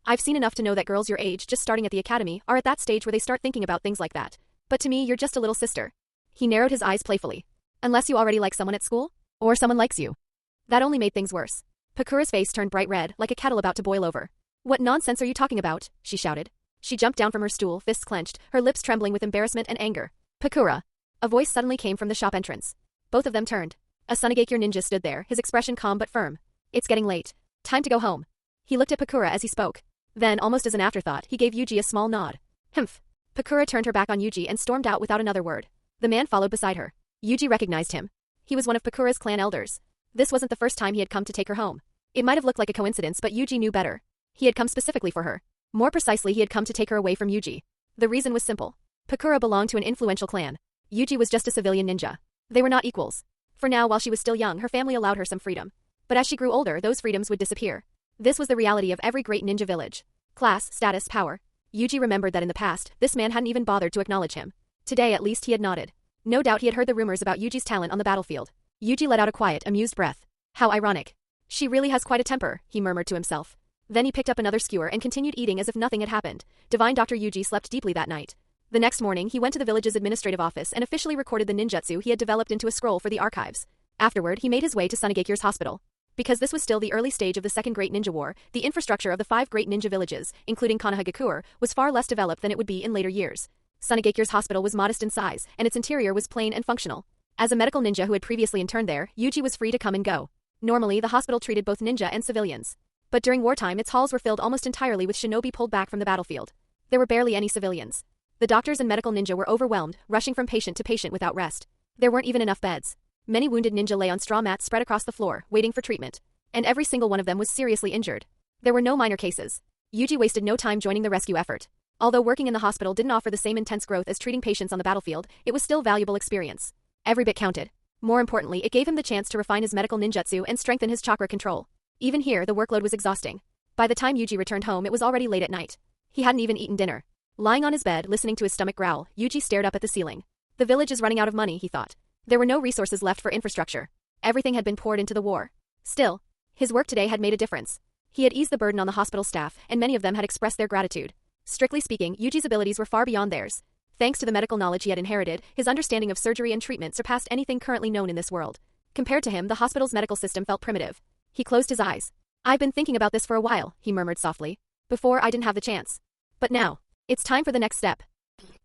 I've seen enough to know that girls your age, just starting at the academy, are at that stage where they start thinking about things like that. But to me, you're just a little sister. He narrowed his eyes playfully. Unless you already like someone at school? Or someone likes you. That only made things worse. Pakura's face turned bright red, like a kettle about to boil over. What nonsense are you talking about? She shouted. She jumped down from her stool, fists clenched, her lips trembling with embarrassment and anger. Pakura. A voice suddenly came from the shop entrance. Both of them turned. A Sunagakure ninja stood there, his expression calm but firm. It's getting late. Time to go home. He looked at Pakura as he spoke. Then, almost as an afterthought, he gave Yuji a small nod. Humph. Pakura turned her back on Yuji and stormed out without another word. The man followed beside her. Yuji recognized him. He was one of Pakura's clan elders. This wasn't the first time he had come to take her home. It might have looked like a coincidence, but Yuji knew better. He had come specifically for her. More precisely, he had come to take her away from Yuji. The reason was simple. Pakura belonged to an influential clan. Yuji was just a civilian ninja. They were not equals. For now, while she was still young, her family allowed her some freedom. But as she grew older, those freedoms would disappear. This was the reality of every great ninja village. Class, status, power. Yuji remembered that in the past, this man hadn't even bothered to acknowledge him. Today, at least, he had nodded. No doubt he had heard the rumors about Yuji's talent on the battlefield. Yuji let out a quiet, amused breath. How ironic. She really has quite a temper, he murmured to himself. Then he picked up another skewer and continued eating as if nothing had happened. Divine Dr. Yuji slept deeply that night. The next morning, he went to the village's administrative office and officially recorded the ninjutsu he had developed into a scroll for the archives. Afterward, he made his way to Sunagakure's hospital. Because this was still the early stage of the Second Great Ninja War, the infrastructure of the 5 great ninja villages, including Konoha, was far less developed than it would be in later years. Sunagakure's hospital was modest in size, and its interior was plain and functional. As a medical ninja who had previously interned there, Yuji was free to come and go. Normally, the hospital treated both ninja and civilians. But during wartime, its halls were filled almost entirely with shinobi pulled back from the battlefield. There were barely any civilians. The doctors and medical ninja were overwhelmed, rushing from patient to patient without rest. There weren't even enough beds. Many wounded ninja lay on straw mats spread across the floor, waiting for treatment. And every single one of them was seriously injured. There were no minor cases. Yuji wasted no time joining the rescue effort. Although working in the hospital didn't offer the same intense growth as treating patients on the battlefield, it was still valuable experience. Every bit counted. More importantly, it gave him the chance to refine his medical ninjutsu and strengthen his chakra control. Even here, the workload was exhausting. By the time Yuji returned home, it was already late at night. He hadn't even eaten dinner. Lying on his bed, listening to his stomach growl, Yuji stared up at the ceiling. The village is running out of money, he thought. There were no resources left for infrastructure. Everything had been poured into the war. Still, his work today had made a difference. He had eased the burden on the hospital staff, and many of them had expressed their gratitude. Strictly speaking, Yuji's abilities were far beyond theirs. Thanks to the medical knowledge he had inherited, his understanding of surgery and treatment surpassed anything currently known in this world. Compared to him, the hospital's medical system felt primitive. He closed his eyes. I've been thinking about this for a while, he murmured softly. Before, I didn't have the chance. But now, it's time for the next step.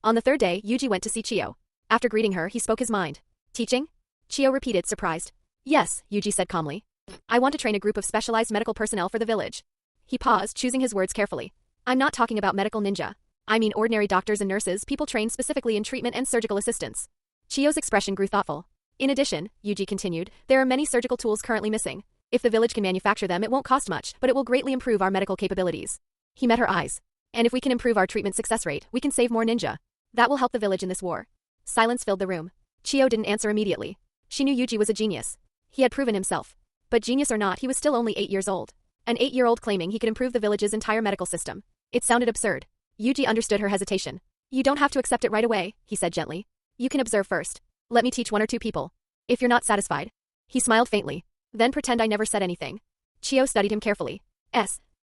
On the third day, Yuji went to see Chiyo. After greeting her, he spoke his mind. Teaching? Chiyo repeated, surprised. Yes, Yuji said calmly. I want to train a group of specialized medical personnel for the village. He paused, choosing his words carefully. I'm not talking about medical ninja. I mean ordinary doctors and nurses, people trained specifically in treatment and surgical assistance. Chiyo's expression grew thoughtful. In addition, Yuji continued, there are many surgical tools currently missing. If the village can manufacture them, it won't cost much, but it will greatly improve our medical capabilities. He met her eyes. And if we can improve our treatment success rate, we can save more ninja. That will help the village in this war. Silence filled the room. Chiyo didn't answer immediately. She knew Yuji was a genius. He had proven himself. But genius or not, he was still only 8 years old. An 8-year-old claiming he could improve the village's entire medical system. It sounded absurd. Yuji understood her hesitation. You don't have to accept it right away, he said gently. You can observe first. Let me teach 1 or 2 people. If you're not satisfied. He smiled faintly. Then pretend I never said anything. Chiyo studied him carefully.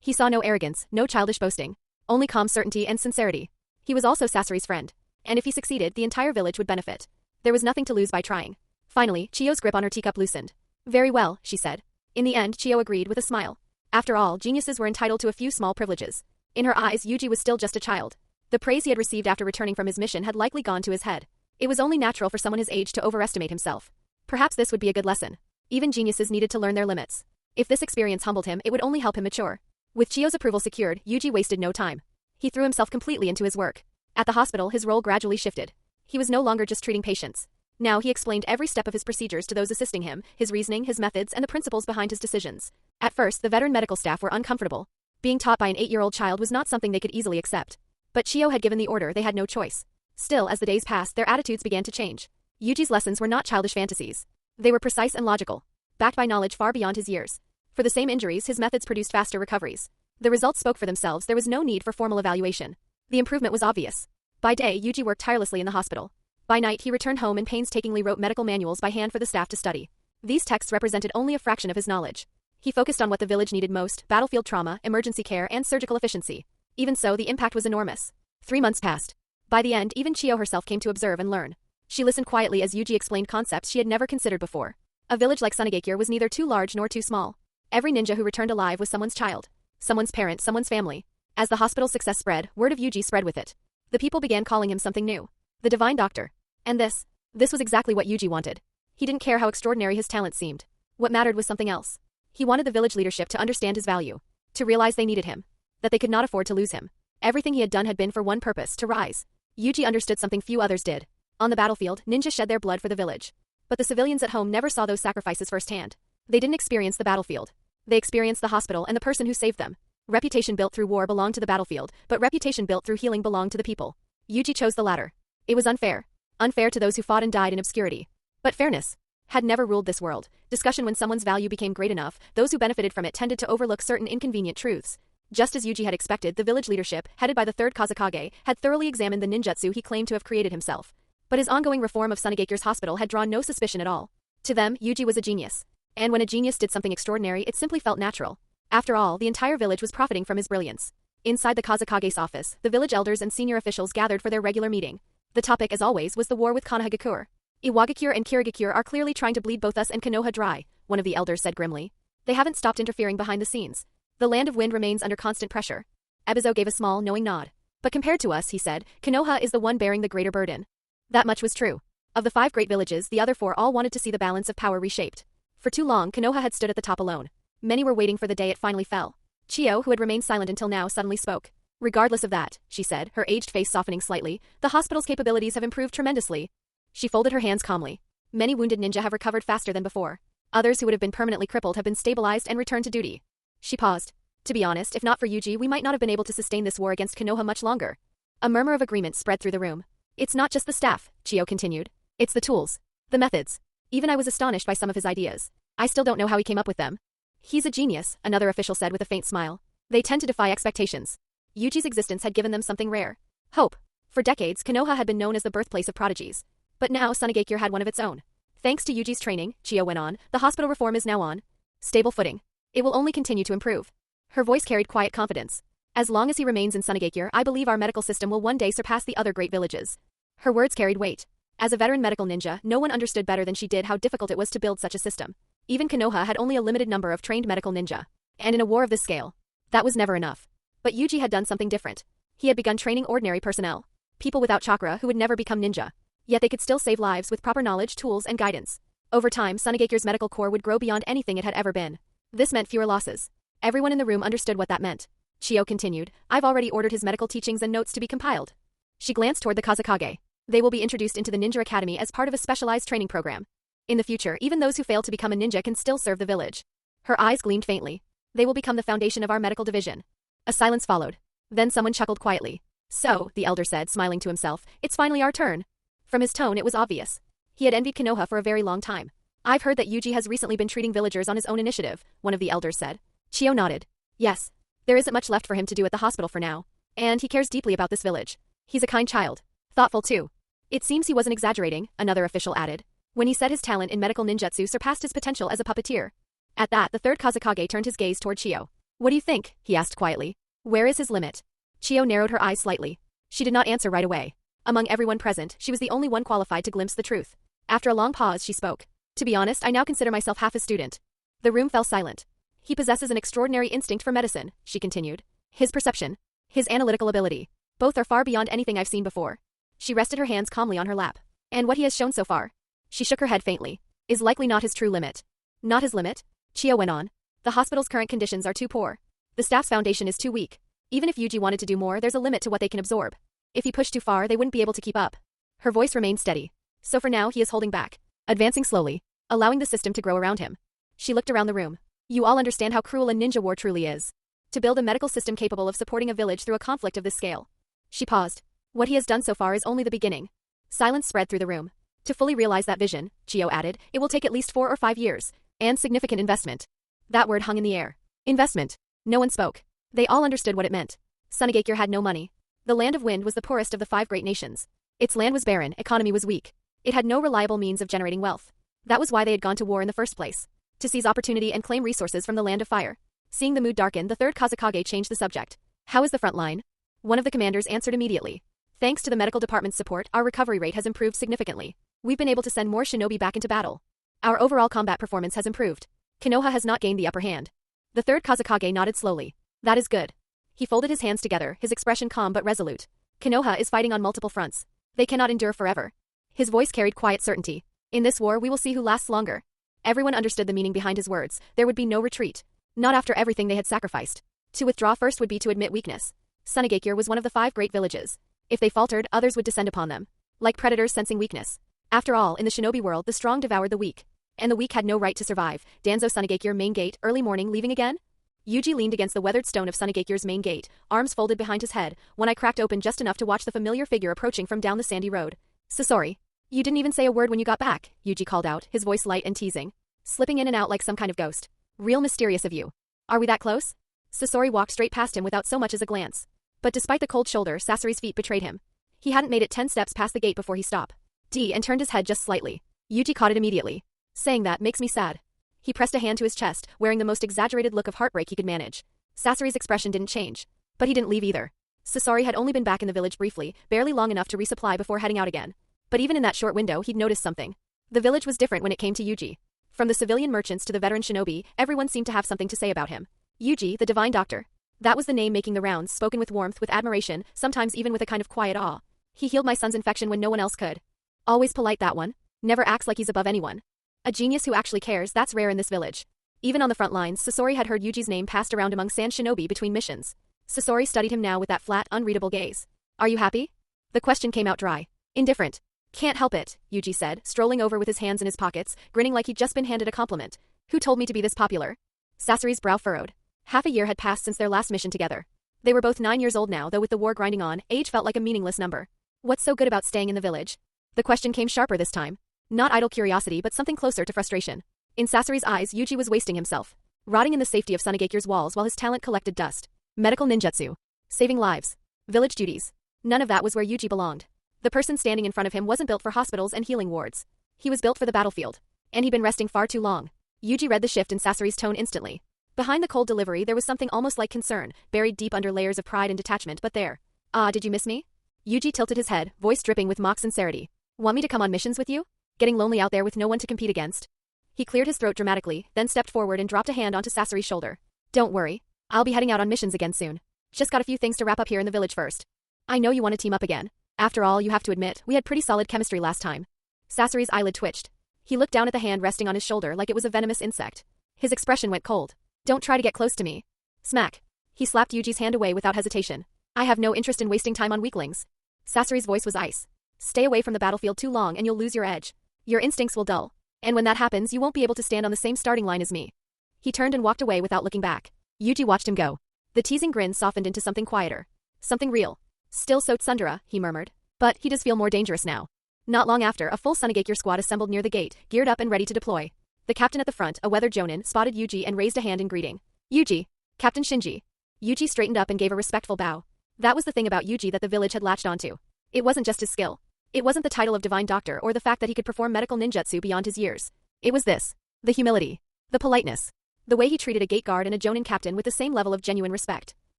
He saw no arrogance, no childish boasting. Only calm certainty and sincerity. He was also Sasori's friend. And if he succeeded, the entire village would benefit. There was nothing to lose by trying. Finally, Chiyo's grip on her teacup loosened. Very well, she said. In the end, Chiyo agreed with a smile. After all, geniuses were entitled to a few small privileges. In her eyes, Yuji was still just a child. The praise he had received after returning from his mission had likely gone to his head. It was only natural for someone his age to overestimate himself. Perhaps this would be a good lesson. Even geniuses needed to learn their limits. If this experience humbled him, it would only help him mature. With Chiyo's approval secured, Yuji wasted no time. He threw himself completely into his work. At the hospital, his role gradually shifted. He was no longer just treating patients. Now he explained every step of his procedures to those assisting him, his reasoning, his methods, and the principles behind his decisions. At first, the veteran medical staff were uncomfortable. Being taught by an 8-year-old child was not something they could easily accept. But Chiyo had given the order, they had no choice. Still, as the days passed, their attitudes began to change. Yuji's lessons were not childish fantasies. They were precise and logical, backed by knowledge far beyond his years. For the same injuries, his methods produced faster recoveries. The results spoke for themselves, there was no need for formal evaluation. The improvement was obvious. By day, Yuji worked tirelessly in the hospital. By night, he returned home and painstakingly wrote medical manuals by hand for the staff to study. These texts represented only a fraction of his knowledge. He focused on what the village needed most: battlefield trauma, emergency care, and surgical efficiency. Even so, the impact was enormous. 3 months passed. By the end, even Chiyo herself came to observe and learn. She listened quietly as Yuji explained concepts she had never considered before. A village like Sunagakure was neither too large nor too small. Every ninja who returned alive was someone's child, someone's parent, someone's family. As the hospital's success spread, word of Yuji spread with it. The people began calling him something new. The Divine Doctor. And this was exactly what Yuji wanted. He didn't care how extraordinary his talent seemed. What mattered was something else. He wanted the village leadership to understand his value, to realize they needed him, that they could not afford to lose him. Everything he had done had been for one purpose: to rise. Yuji understood something few others did. On the battlefield, ninjas shed their blood for the village. But the civilians at home never saw those sacrifices firsthand. They didn't experience the battlefield. They experienced the hospital and the person who saved them. Reputation built through war belonged to the battlefield, but reputation built through healing belonged to the people. Yuji chose the latter. It was unfair. Unfair to those who fought and died in obscurity. But fairness had never ruled this world. Discussion: when someone's value became great enough, those who benefited from it tended to overlook certain inconvenient truths. Just as Yuji had expected, the village leadership, headed by the third Kazekage, had thoroughly examined the ninjutsu he claimed to have created himself. But his ongoing reform of Sunagakure's hospital had drawn no suspicion at all. To them, Yuji was a genius. And when a genius did something extraordinary, it simply felt natural. After all, the entire village was profiting from his brilliance. Inside the Kazekage's office, the village elders and senior officials gathered for their regular meeting. The topic, as always, was the war with Konoha. Iwagakure and Kirigakure are clearly trying to bleed both us and Konoha dry, one of the elders said grimly. They haven't stopped interfering behind the scenes. The land of wind remains under constant pressure. Ebizo gave a small, knowing nod. But compared to us, he said, Konoha is the one bearing the greater burden. That much was true. Of the 5 great villages, the other 4 all wanted to see the balance of power reshaped. For too long, Konoha had stood at the top alone. Many were waiting for the day it finally fell. Chiyo, who had remained silent until now, suddenly spoke. Regardless of that, she said, her aged face softening slightly, the hospital's capabilities have improved tremendously. She folded her hands calmly. Many wounded ninja have recovered faster than before. Others who would have been permanently crippled have been stabilized and returned to duty. She paused. To be honest, if not for Yuji, we might not have been able to sustain this war against Konoha much longer. A murmur of agreement spread through the room. It's not just the staff, Chiyo continued. It's the tools. The methods. Even I was astonished by some of his ideas. I still don't know how he came up with them. He's a genius, another official said with a faint smile. They tend to defy expectations. Yuji's existence had given them something rare. Hope. For decades, Konoha had been known as the birthplace of prodigies. But now Sunagakure had one of its own. Thanks to Yuji's training, Chiyo went on, the hospital reform is now on stable footing. It will only continue to improve. Her voice carried quiet confidence. As long as he remains in Sunagakure, I believe our medical system will one day surpass the other great villages. Her words carried weight. As a veteran medical ninja, no one understood better than she did how difficult it was to build such a system. Even Konoha had only a limited number of trained medical ninja. And in a war of this scale, that was never enough. But Yuji had done something different. He had begun training ordinary personnel. People without chakra who would never become ninja. Yet they could still save lives with proper knowledge, tools, and guidance. Over time, Sunagakure's medical corps would grow beyond anything it had ever been. This meant fewer losses. Everyone in the room understood what that meant. Chiyo continued, I've already ordered his medical teachings and notes to be compiled. She glanced toward the Kazekage. They will be introduced into the Ninja Academy as part of a specialized training program. In the future, even those who fail to become a ninja can still serve the village. Her eyes gleamed faintly. They will become the foundation of our medical division. A silence followed. Then someone chuckled quietly. So, the elder said, smiling to himself, it's finally our turn. From his tone, it was obvious. He had envied Konoha for a very long time. I've heard that Yuji has recently been treating villagers on his own initiative, one of the elders said. Chiyo nodded. Yes. There isn't much left for him to do at the hospital for now. And he cares deeply about this village. He's a kind child. Thoughtful too. It seems he wasn't exaggerating, another official added, when he said his talent in medical ninjutsu surpassed his potential as a puppeteer. At that, the third Kazekage turned his gaze toward Chiyo. What do you think? He asked quietly. Where is his limit? Chiyo narrowed her eyes slightly. She did not answer right away. Among everyone present, she was the only one qualified to glimpse the truth. After a long pause, she spoke. To be honest, I now consider myself half a student. The room fell silent. He possesses an extraordinary instinct for medicine, she continued. His perception. His analytical ability. Both are far beyond anything I've seen before. She rested her hands calmly on her lap. And what he has shown so far? She shook her head faintly. Is likely not his true limit. Not his limit? Chiyo went on. The hospital's current conditions are too poor. The staff's foundation is too weak. Even if Yuji wanted to do more, there's a limit to what they can absorb. If he pushed too far, they wouldn't be able to keep up. Her voice remained steady. So for now, he is holding back. Advancing slowly. Allowing the system to grow around him. She looked around the room. You all understand how cruel a ninja war truly is. To build a medical system capable of supporting a village through a conflict of this scale. She paused. What he has done so far is only the beginning. Silence spread through the room. To fully realize that vision, Chiyo added, it will take at least 4 or 5 years. And significant investment. That word hung in the air. Investment. No one spoke. They all understood what it meant. Sunagakure had no money. The land of wind was the poorest of the 5 great nations. Its land was barren, economy was weak. It had no reliable means of generating wealth. That was why they had gone to war in the first place. To seize opportunity and claim resources from the land of fire. Seeing the mood darken, the third Kazekage changed the subject. How is the front line? One of the commanders answered immediately. Thanks to the medical department's support, our recovery rate has improved significantly. We've been able to send more shinobi back into battle. Our overall combat performance has improved. Konoha has not gained the upper hand. The third Kazekage nodded slowly. That is good. He folded his hands together, his expression calm but resolute. Konoha is fighting on multiple fronts. They cannot endure forever. His voice carried quiet certainty. In this war, we will see who lasts longer. Everyone understood the meaning behind his words. There would be no retreat. Not after everything they had sacrificed. To withdraw first would be to admit weakness. Sunagakure was one of the 5 great villages. If they faltered, others would descend upon them. Like predators sensing weakness. After all, in the shinobi world, the strong devoured the weak. And the weak had no right to survive. Danzo Sunagakure main gate, early morning, leaving again? Yuji leaned against the weathered stone of Sunagakure's main gate, arms folded behind his head, one eye cracked open just enough to watch the familiar figure approaching from down the sandy road. Sasori. You didn't even say a word when you got back, Yuji called out, his voice light and teasing. Slipping in and out like some kind of ghost. Real mysterious of you. Are we that close? Sasori walked straight past him without so much as a glance. But despite the cold shoulder, Sasori's feet betrayed him. He hadn't made it 10 steps past the gate before he stopped. And turned his head just slightly. Yuji caught it immediately. Saying that makes me sad. He pressed a hand to his chest, wearing the most exaggerated look of heartbreak he could manage. Sasori's expression didn't change. But he didn't leave either. Sasori had only been back in the village briefly, barely long enough to resupply before heading out again. But even in that short window, he'd noticed something. The village was different when it came to Yuji. From the civilian merchants to the veteran shinobi, everyone seemed to have something to say about him. Yuji, the divine doctor. That was the name making the rounds, spoken with warmth, with admiration, sometimes even with a kind of quiet awe. He healed my son's infection when no one else could. Always polite, that one. Never acts like he's above anyone. A genius who actually cares, that's rare in this village. Even on the front lines, Sasori had heard Yuji's name passed around among sand shinobi between missions. Sasori studied him now with that flat, unreadable gaze. Are you happy? The question came out dry. Indifferent. Can't help it, Yuji said, strolling over with his hands in his pockets, grinning like he'd just been handed a compliment. Who told me to be this popular? Sasori's brow furrowed. Half a year had passed since their last mission together. They were both 9 years old now, though with the war grinding on, age felt like a meaningless number. What's so good about staying in the village? The question came sharper this time. Not idle curiosity but something closer to frustration. In Sasori's eyes, Yuji was wasting himself. Rotting in the safety of Sunaгаkure's walls while his talent collected dust. Medical ninjutsu. Saving lives. Village duties. None of that was where Yuji belonged. The person standing in front of him wasn't built for hospitals and healing wards. He was built for the battlefield. And he'd been resting far too long. Yuji read the shift in Sasori's tone instantly. Behind the cold delivery there was something almost like concern, buried deep under layers of pride and detachment, but there. Ah, did you miss me? Yuji tilted his head, voice dripping with mock sincerity. Want me to come on missions with you? Getting lonely out there with no one to compete against? He cleared his throat dramatically, then stepped forward and dropped a hand onto Sasori's shoulder. Don't worry. I'll be heading out on missions again soon. Just got a few things to wrap up here in the village first. I know you want to team up again. After all, you have to admit, we had pretty solid chemistry last time. Sasori's eyelid twitched. He looked down at the hand resting on his shoulder like it was a venomous insect. His expression went cold. Don't try to get close to me. Smack. He slapped Yuji's hand away without hesitation. I have no interest in wasting time on weaklings. Sasori's voice was ice. Stay away from the battlefield too long and you'll lose your edge. Your instincts will dull. And when that happens, you won't be able to stand on the same starting line as me. He turned and walked away without looking back. Yuji watched him go. The teasing grin softened into something quieter. Something real. Still so tsundere, he murmured. But he does feel more dangerous now. Not long after, a full Sunagakure squad assembled near the gate, geared up and ready to deploy. The captain at the front, a weathered jonin, spotted Yuji and raised a hand in greeting. Yuji. Captain Shinji. Yuji straightened up and gave a respectful bow. That was the thing about Yuji that the village had latched onto. It wasn't just his skill. It wasn't the title of divine doctor or the fact that he could perform medical ninjutsu beyond his years. It was this. The humility. The politeness. The way he treated a gate guard and a jonin captain with the same level of genuine respect.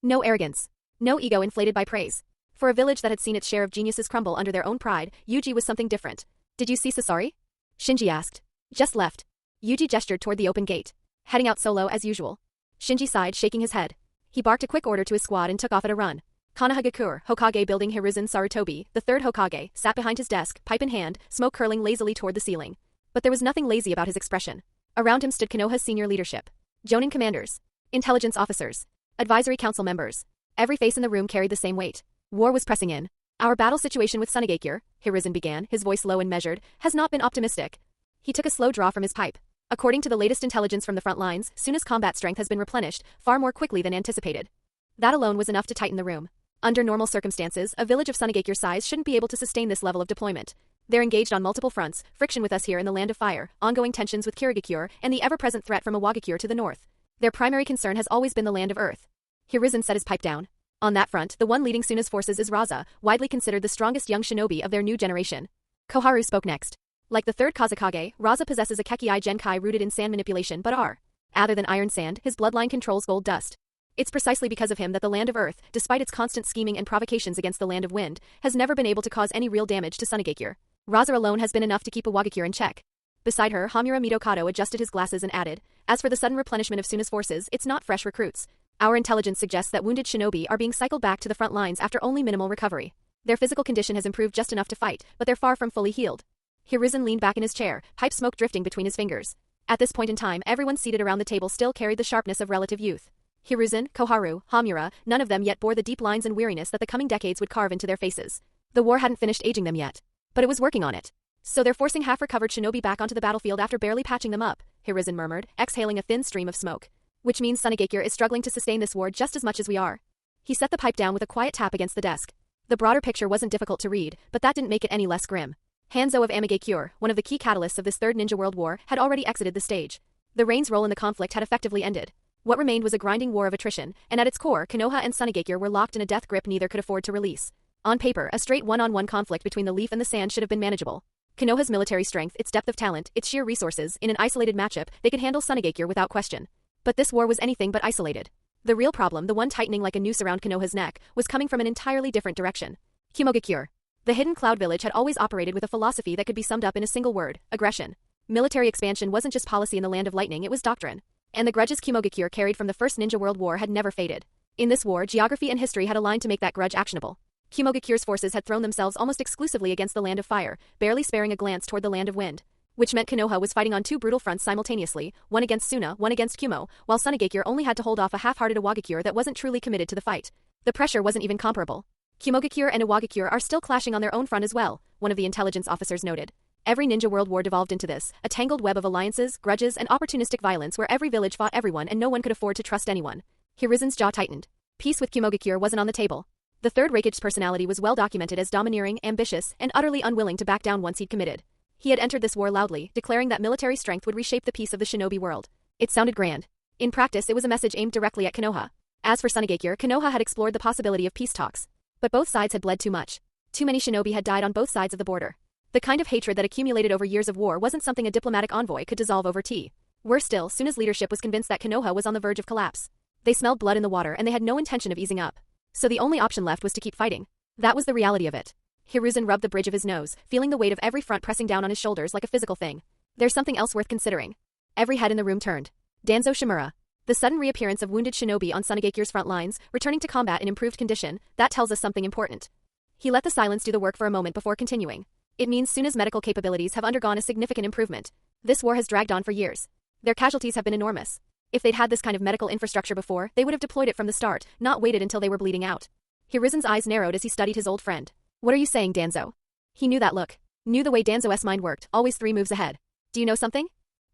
No arrogance. No ego inflated by praise. For a village that had seen its share of geniuses crumble under their own pride, Yuji was something different. Did you see Sasori? Shinji asked. Just left. Yuji gestured toward the open gate. Heading out solo as usual. Shinji sighed, shaking his head. He barked a quick order to his squad and took off at a run. Konoha Hokage building Hiruzen Sarutobi, the third Hokage, sat behind his desk, pipe in hand, smoke curling lazily toward the ceiling. But there was nothing lazy about his expression. Around him stood Konoha's senior leadership. Jonin commanders. Intelligence officers. Advisory council members. Every face in the room carried the same weight. War was pressing in. Our battle situation with Sunagakure, Hiruzen began, his voice low and measured, has not been optimistic. He took a slow draw from his pipe. According to the latest intelligence from the front lines, Suna's combat strength has been replenished, far more quickly than anticipated. That alone was enough to tighten the room. Under normal circumstances, a village of Sunagakure size shouldn't be able to sustain this level of deployment. They're engaged on multiple fronts, friction with us here in the Land of Fire, ongoing tensions with Kirigakure, and the ever-present threat from Iwagakure to the north. Their primary concern has always been the Land of Earth. Hiruzen set his pipe down. On that front, the one leading Suna's forces is Raza, widely considered the strongest young shinobi of their new generation. Koharu spoke next. Like the third Kazekage, Raza possesses a Kekii Genkai rooted in sand manipulation but other than iron sand, his bloodline controls gold dust. It's precisely because of him that the Land of Earth, despite its constant scheming and provocations against the Land of Wind, has never been able to cause any real damage to Sunagakure. Raza alone has been enough to keep Iwagakure in check. Beside her, Hamura Midokado adjusted his glasses and added, as for the sudden replenishment of Suna's forces, it's not fresh recruits. Our intelligence suggests that wounded shinobi are being cycled back to the front lines after only minimal recovery. Their physical condition has improved just enough to fight, but they're far from fully healed. Hiruzen leaned back in his chair, pipe smoke drifting between his fingers. At this point in time, everyone seated around the table still carried the sharpness of relative youth. Hiruzen, Koharu, Hamura, none of them yet bore the deep lines and weariness that the coming decades would carve into their faces. The war hadn't finished aging them yet. But it was working on it. So they're forcing half-recovered shinobi back onto the battlefield after barely patching them up, Hiruzen murmured, exhaling a thin stream of smoke. Which means Sunagakure is struggling to sustain this war just as much as we are. He set the pipe down with a quiet tap against the desk. The broader picture wasn't difficult to read, but that didn't make it any less grim. Hanzo of Amigakure, one of the key catalysts of this third Ninja World War, had already exited the stage. The Reign's role in the conflict had effectively ended. What remained was a grinding war of attrition, and at its core, Konoha and Sunagakure were locked in a death grip neither could afford to release. On paper, a straight one-on-one conflict between the leaf and the sand should have been manageable. Konoha's military strength, its depth of talent, its sheer resources, in an isolated matchup, they could handle Sunagakure without question. But this war was anything but isolated. The real problem, the one tightening like a noose around Konoha's neck, was coming from an entirely different direction. Kumogakure. The hidden cloud village had always operated with a philosophy that could be summed up in a single word: aggression. Military expansion wasn't just policy in the Land of Lightning, it was doctrine. And the grudges Kumogakure carried from the First Ninja World War had never faded. In this war, geography and history had aligned to make that grudge actionable. Kumogakure's forces had thrown themselves almost exclusively against the Land of Fire, barely sparing a glance toward the Land of Wind. Which meant Konoha was fighting on two brutal fronts simultaneously, one against Suna, one against Kumo, while Sunagakure only had to hold off a half-hearted Iwagakure that wasn't truly committed to the fight. The pressure wasn't even comparable. Kumogakure and Iwagakure are still clashing on their own front as well, one of the intelligence officers noted. Every ninja world war devolved into this, a tangled web of alliances, grudges, and opportunistic violence where every village fought everyone and no one could afford to trust anyone. Hiruzen's jaw tightened. Peace with Kumogakure wasn't on the table. The third Raikage's personality was well documented as domineering, ambitious, and utterly unwilling to back down once he'd committed. He had entered this war loudly, declaring that military strength would reshape the peace of the shinobi world. It sounded grand. In practice, it was a message aimed directly at Konoha. As for Sunagakure, Konoha had explored the possibility of peace talks. But both sides had bled too much. Too many shinobi had died on both sides of the border. The kind of hatred that accumulated over years of war wasn't something a diplomatic envoy could dissolve over tea. Worse still, Suna's leadership was convinced that Konoha was on the verge of collapse. They smelled blood in the water and they had no intention of easing up. So the only option left was to keep fighting. That was the reality of it. Hiruzen rubbed the bridge of his nose, feeling the weight of every front pressing down on his shoulders like a physical thing. There's something else worth considering. Every head in the room turned. Danzo Shimura. The sudden reappearance of wounded shinobi on Sunagakure's front lines, returning to combat in improved condition, that tells us something important. He let the silence do the work for a moment before continuing. It means Suna's medical capabilities have undergone a significant improvement. This war has dragged on for years. Their casualties have been enormous. If they'd had this kind of medical infrastructure before, they would have deployed it from the start, not waited until they were bleeding out. Hiruzen's eyes narrowed as he studied his old friend. What are you saying, Danzo? He knew that look. Knew the way Danzo's mind worked, always 3 moves ahead. Do you know something?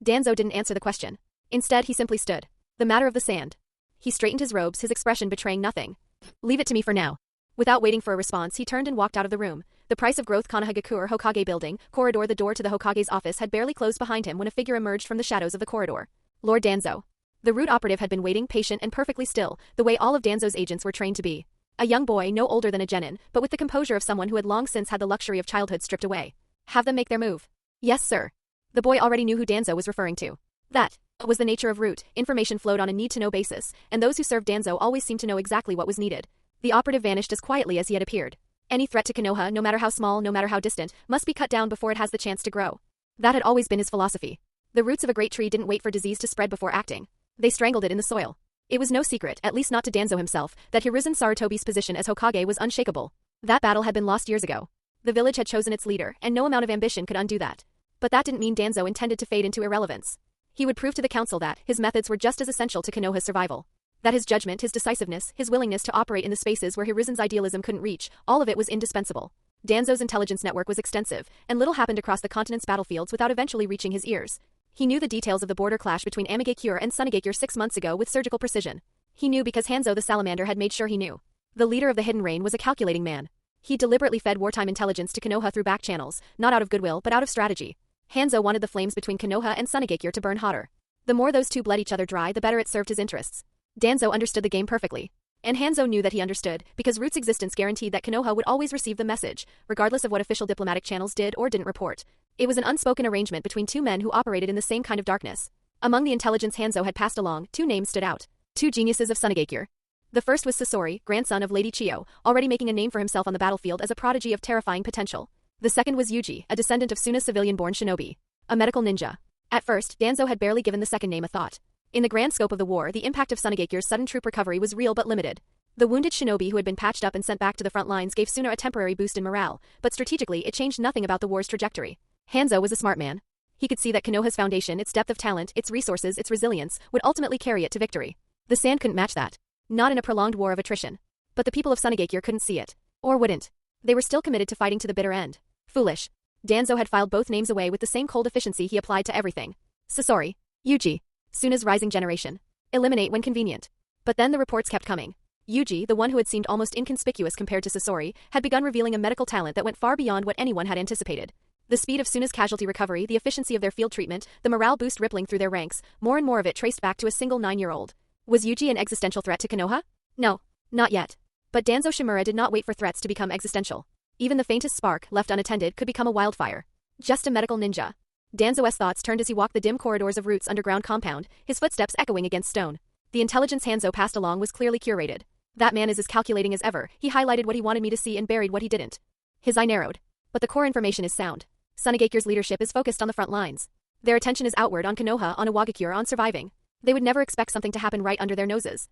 Danzo didn't answer the question. Instead, he simply stood. The matter of the sand. He straightened his robes, his expression betraying nothing. Leave it to me for now. Without waiting for a response, he turned and walked out of the room. The price of growth Konohagakure Hokage building, corridor. The door to the Hokage's office had barely closed behind him when a figure emerged from the shadows of the corridor. Lord Danzo. The rude operative had been waiting, patient and perfectly still, the way all of Danzo's agents were trained to be. A young boy, no older than a genin, but with the composure of someone who had long since had the luxury of childhood stripped away. Have them make their move. Yes, sir. The boy already knew who Danzo was referring to. That was the nature of root. Information flowed on a need-to-know basis, and those who served Danzo always seemed to know exactly what was needed. The operative vanished as quietly as he had appeared. Any threat to Konoha, no matter how small, no matter how distant, must be cut down before it has the chance to grow. That had always been his philosophy. The roots of a great tree didn't wait for disease to spread before acting. They strangled it in the soil. It was no secret, at least not to Danzo himself, that Hiruzen Sarutobi's position as Hokage was unshakable. That battle had been lost years ago. The village had chosen its leader, and no amount of ambition could undo that. But that didn't mean Danzo intended to fade into irrelevance. He would prove to the council that his methods were just as essential to Konoha's survival. That his judgment, his decisiveness, his willingness to operate in the spaces where Hiruzen's idealism couldn't reach, all of it was indispensable. Danzo's intelligence network was extensive, and little happened across the continent's battlefields without eventually reaching his ears. He knew the details of the border clash between Amigakure and Sunagakure 6 months ago with surgical precision. He knew because Hanzo the Salamander had made sure he knew. The leader of the Hidden Rain was a calculating man. He deliberately fed wartime intelligence to Konoha through back channels, not out of goodwill but out of strategy. Hanzo wanted the flames between Konoha and Sunagakure to burn hotter. The more those two bled each other dry, the better it served his interests. Danzo understood the game perfectly. And Hanzo knew that he understood, because Root's existence guaranteed that Konoha would always receive the message, regardless of what official diplomatic channels did or didn't report. It was an unspoken arrangement between two men who operated in the same kind of darkness. Among the intelligence Hanzo had passed along, 2 names stood out. 2 geniuses of Sunagakure. The first was Sasori, grandson of Lady Chiyo, already making a name for himself on the battlefield as a prodigy of terrifying potential. The second was Yuji, a descendant of Suna's civilian-born shinobi. A medical ninja. At first, Danzo had barely given the second name a thought. In the grand scope of the war, the impact of Sunagakure's sudden troop recovery was real but limited. The wounded shinobi who had been patched up and sent back to the front lines gave Suna a temporary boost in morale, but strategically it changed nothing about the war's trajectory. Hanzo was a smart man. He could see that Konoha's foundation, its depth of talent, its resources, its resilience, would ultimately carry it to victory. The sand couldn't match that. Not in a prolonged war of attrition. But the people of Sunagakure couldn't see it. Or wouldn't. They were still committed to fighting to the bitter end. Foolish. Danzo had filed both names away with the same cold efficiency he applied to everything. Sasori. Yuji. Suna's rising generation. Eliminate when convenient. But then the reports kept coming. Yuji, the one who had seemed almost inconspicuous compared to Sasori, had begun revealing a medical talent that went far beyond what anyone had anticipated. The speed of Suna's casualty recovery, the efficiency of their field treatment, the morale boost rippling through their ranks, more and more of it traced back to a single 9-year-old. Was Yuji an existential threat to Konoha? No. Not yet. But Danzo Shimura did not wait for threats to become existential. Even the faintest spark, left unattended, could become a wildfire. Just a medical ninja. Danzo's thoughts turned as he walked the dim corridors of Root's underground compound, his footsteps echoing against stone. The intelligence Hanzo passed along was clearly curated. That man is as calculating as ever. He highlighted what he wanted me to see and buried what he didn't. His eye narrowed. But the core information is sound. Sunagakure's leadership is focused on the front lines. Their attention is outward on Konoha, on Iwagakure, on surviving. They would never expect something to happen right under their noses.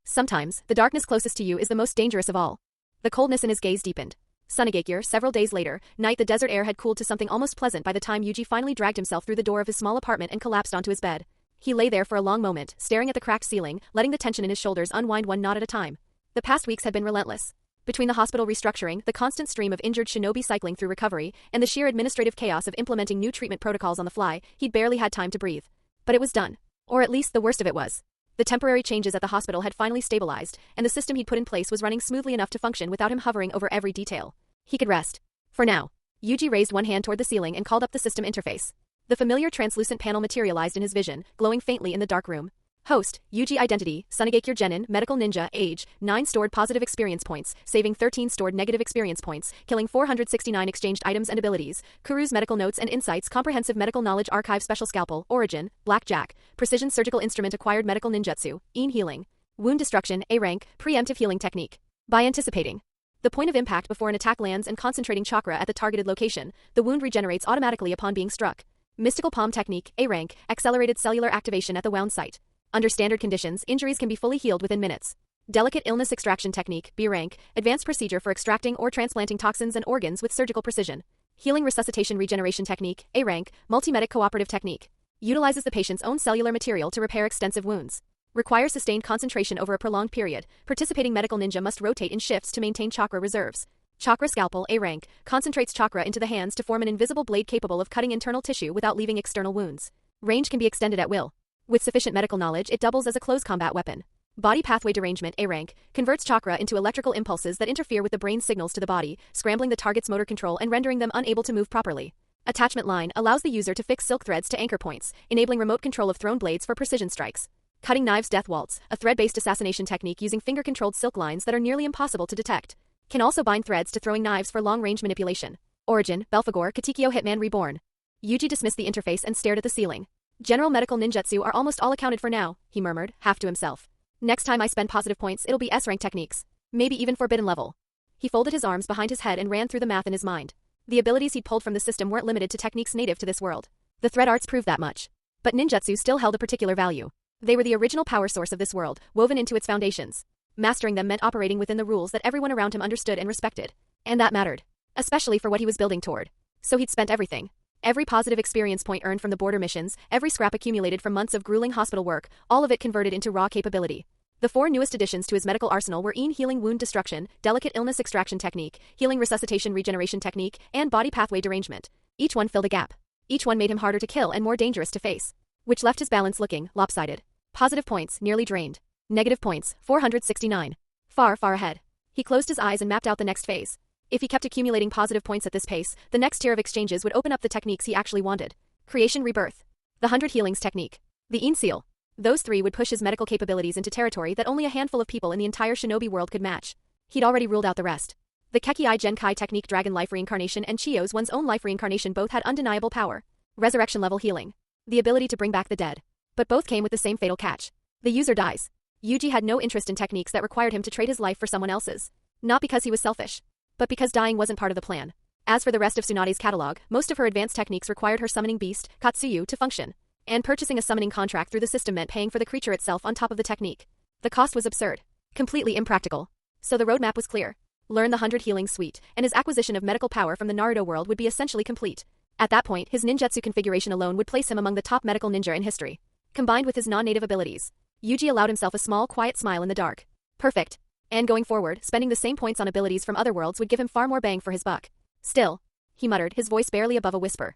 Sometimes, the darkness closest to you is the most dangerous of all. The coldness in his gaze deepened. Sunagakure, several days later, night the desert air had cooled to something almost pleasant by the time Yuji finally dragged himself through the door of his small apartment and collapsed onto his bed. He lay there for a long moment, staring at the cracked ceiling, letting the tension in his shoulders unwind one knot at a time. The past weeks had been relentless. Between the hospital restructuring, the constant stream of injured shinobi cycling through recovery, and the sheer administrative chaos of implementing new treatment protocols on the fly, he'd barely had time to breathe. But it was done. Or at least the worst of it was. The temporary changes at the hospital had finally stabilized, and the system he'd put in place was running smoothly enough to function without him hovering over every detail. He could rest. For now. Yuji raised one hand toward the ceiling and called up the system interface. The familiar translucent panel materialized in his vision, glowing faintly in the dark room. Host, Yuji identity, Sunagakure Genin, medical ninja, age, 9 stored positive experience points, saving 13 stored negative experience points, killing 469 exchanged items and abilities, Kuru's medical notes and insights, comprehensive medical knowledge archive, special scalpel, origin, blackjack, precision surgical instrument, acquired medical ninjutsu, healing, wound destruction, A rank, preemptive healing technique. By anticipating the point of impact before an attack lands and concentrating chakra at the targeted location, the wound regenerates automatically upon being struck. Mystical palm technique, A rank, accelerated cellular activation at the wound site. Under standard conditions, injuries can be fully healed within minutes. Delicate illness extraction technique, B rank, advanced procedure for extracting or transplanting toxins and organs with surgical precision. Healing resuscitation regeneration technique, A rank, multimedic cooperative technique. Utilizes the patient's own cellular material to repair extensive wounds. Requires sustained concentration over a prolonged period. Participating medical ninja must rotate in shifts to maintain chakra reserves. Chakra scalpel, A rank, concentrates chakra into the hands to form an invisible blade capable of cutting internal tissue without leaving external wounds. Range can be extended at will. With sufficient medical knowledge, it doubles as a close combat weapon. Body pathway derangement, A rank, converts chakra into electrical impulses that interfere with the brain's signals to the body, scrambling the target's motor control and rendering them unable to move properly. Attachment line allows the user to fix silk threads to anchor points, enabling remote control of thrown blades for precision strikes. Cutting knives, death waltz, a thread-based assassination technique using finger-controlled silk lines that are nearly impossible to detect. Can also bind threads to throwing knives for long-range manipulation. Origin, Belphegor, Katekyo Hitman Reborn. Yuji dismissed the interface and stared at the ceiling. General medical ninjutsu are almost all accounted for now, he murmured, half to himself. Next time I spend positive points, it'll be S-rank techniques. Maybe even forbidden level. He folded his arms behind his head and ran through the math in his mind. The abilities he'd pulled from the system weren't limited to techniques native to this world. The thread arts proved that much. But ninjutsu still held a particular value. They were the original power source of this world, woven into its foundations. Mastering them meant operating within the rules that everyone around him understood and respected. And that mattered. Especially for what he was building toward. So he'd spent everything. Every positive experience point earned from the border missions, every scrap accumulated from months of grueling hospital work, all of it converted into raw capability. The 4 newest additions to his medical arsenal were healing wound destruction, delicate illness extraction technique, healing resuscitation regeneration technique, and body pathway derangement. Each one filled a gap. Each one made him harder to kill and more dangerous to face. Which left his balance looking lopsided. Positive points, nearly drained. Negative points, 469. Far, far ahead. He closed his eyes and mapped out the next phase. If he kept accumulating positive points at this pace, the next tier of exchanges would open up the techniques he actually wanted. Creation rebirth. The 100 healings technique. The Een seal. Those 3 would push his medical capabilities into territory that only a handful of people in the entire shinobi world could match. He'd already ruled out the rest. The Kekei Genkai technique, dragon life reincarnation, and Chiyo's one's own life reincarnation both had undeniable power. Resurrection level healing. The ability to bring back the dead. But both came with the same fatal catch. The user dies. Yuji had no interest in techniques that required him to trade his life for someone else's. Not because he was selfish, but because dying wasn't part of the plan. As for the rest of Tsunade's catalog, most of her advanced techniques required her summoning beast, Katsuyu, to function. And purchasing a summoning contract through the system meant paying for the creature itself on top of the technique. The cost was absurd. Completely impractical. So the roadmap was clear. Learn the 100 healing suite, and his acquisition of medical power from the Naruto world would be essentially complete. At that point, his ninjutsu configuration alone would place him among the top medical ninja in history. Combined with his non-native abilities, Yuji allowed himself a small, quiet smile in the dark. Perfect. And going forward, spending the same points on abilities from other worlds would give him far more bang for his buck. Still, he muttered, his voice barely above a whisper.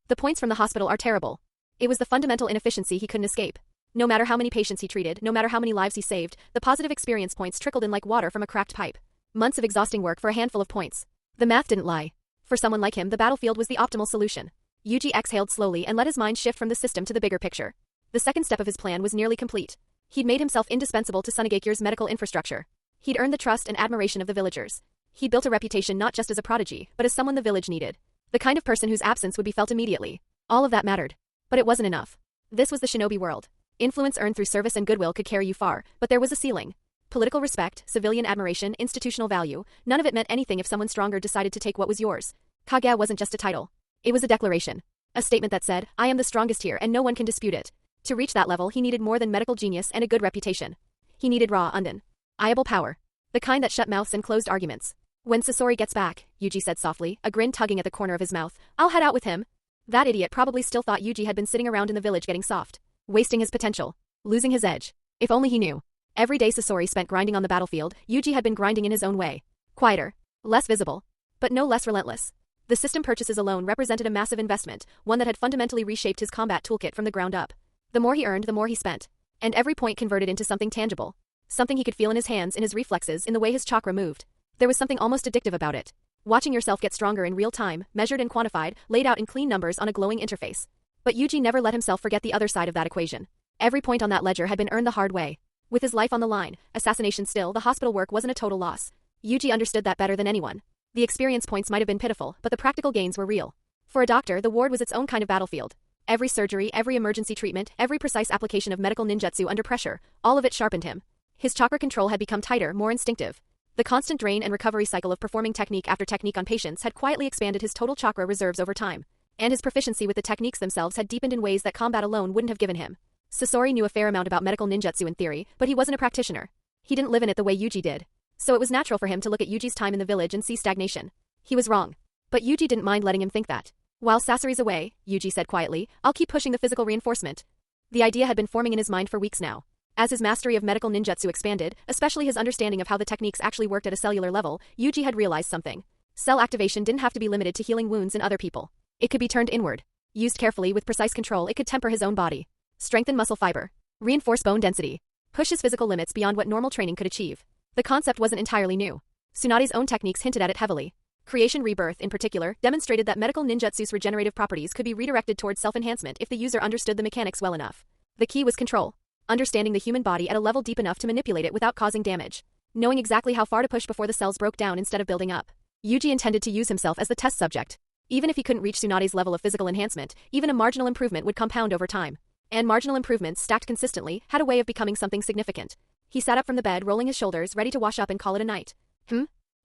The points from the hospital are terrible. It was the fundamental inefficiency he couldn't escape. No matter how many patients he treated, no matter how many lives he saved, the positive experience points trickled in like water from a cracked pipe. Months of exhausting work for a handful of points. The math didn't lie. For someone like him, the battlefield was the optimal solution. Yuji exhaled slowly and let his mind shift from the system to the bigger picture. The second step of his plan was nearly complete. He'd made himself indispensable to Sunagakure's medical infrastructure. He'd earned the trust and admiration of the villagers. He'd built a reputation not just as a prodigy, but as someone the village needed. The kind of person whose absence would be felt immediately. All of that mattered. But it wasn't enough. This was the shinobi world. Influence earned through service and goodwill could carry you far, but there was a ceiling. Political respect, civilian admiration, institutional value, none of it meant anything if someone stronger decided to take what was yours. Kage wasn't just a title. It was a declaration. A statement that said, I am the strongest here and no one can dispute it. To reach that level, he needed more than medical genius and a good reputation. He needed raw, undeniable power. The kind that shut mouths and closed arguments. When Sasori gets back, Yuji said softly, a grin tugging at the corner of his mouth, I'll head out with him. That idiot probably still thought Yuji had been sitting around in the village getting soft. Wasting his potential. Losing his edge. If only he knew. Every day Sasori spent grinding on the battlefield, Yuji had been grinding in his own way. Quieter. Less visible. But no less relentless. The system purchases alone represented a massive investment, one that had fundamentally reshaped his combat toolkit from the ground up. The more he earned, the more he spent. And every point converted into something tangible. Something he could feel in his hands, in his reflexes, in the way his chakra moved. There was something almost addictive about it. Watching yourself get stronger in real time, measured and quantified, laid out in clean numbers on a glowing interface. But Yuji never let himself forget the other side of that equation. Every point on that ledger had been earned the hard way. With his life on the line, assassination still, the hospital work wasn't a total loss. Yuji understood that better than anyone. The experience points might have been pitiful, but the practical gains were real. For a doctor, the ward was its own kind of battlefield. Every surgery, every emergency treatment, every precise application of medical ninjutsu under pressure, all of it sharpened him. His chakra control had become tighter, more instinctive. The constant drain and recovery cycle of performing technique after technique on patients had quietly expanded his total chakra reserves over time. And his proficiency with the techniques themselves had deepened in ways that combat alone wouldn't have given him. Sasori knew a fair amount about medical ninjutsu in theory, but he wasn't a practitioner. He didn't live in it the way Yuji did. So it was natural for him to look at Yuji's time in the village and see stagnation. He was wrong. But Yuji didn't mind letting him think that. While Sasori's away, Yuji said quietly, I'll keep pushing the physical reinforcement. The idea had been forming in his mind for weeks now. As his mastery of medical ninjutsu expanded, especially his understanding of how the techniques actually worked at a cellular level, Yuji had realized something. Cell activation didn't have to be limited to healing wounds in other people. It could be turned inward. Used carefully with precise control, it could temper his own body. Strengthen muscle fiber. Reinforce bone density. Push his physical limits beyond what normal training could achieve. The concept wasn't entirely new. Tsunade's own techniques hinted at it heavily. Creation Rebirth, in particular, demonstrated that medical ninjutsu's regenerative properties could be redirected towards self-enhancement if the user understood the mechanics well enough. The key was control. Understanding the human body at a level deep enough to manipulate it without causing damage. Knowing exactly how far to push before the cells broke down instead of building up. Yuji intended to use himself as the test subject. Even if he couldn't reach Tsunade's level of physical enhancement, even a marginal improvement would compound over time. And marginal improvements, stacked consistently, had a way of becoming something significant. He sat up from the bed, rolling his shoulders, ready to wash up and call it a night.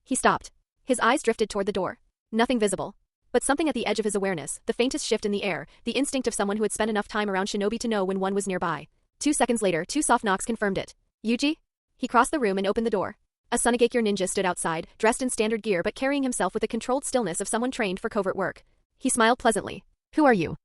He stopped. His eyes drifted toward the door. Nothing visible. But something at the edge of his awareness, the faintest shift in the air, the instinct of someone who had spent enough time around shinobi to know when one was nearby. 2 seconds later, 2 soft knocks confirmed it. Yuji? He crossed the room and opened the door. A Sunagakure ninja stood outside, dressed in standard gear but carrying himself with the controlled stillness of someone trained for covert work. He smiled pleasantly. Who are you?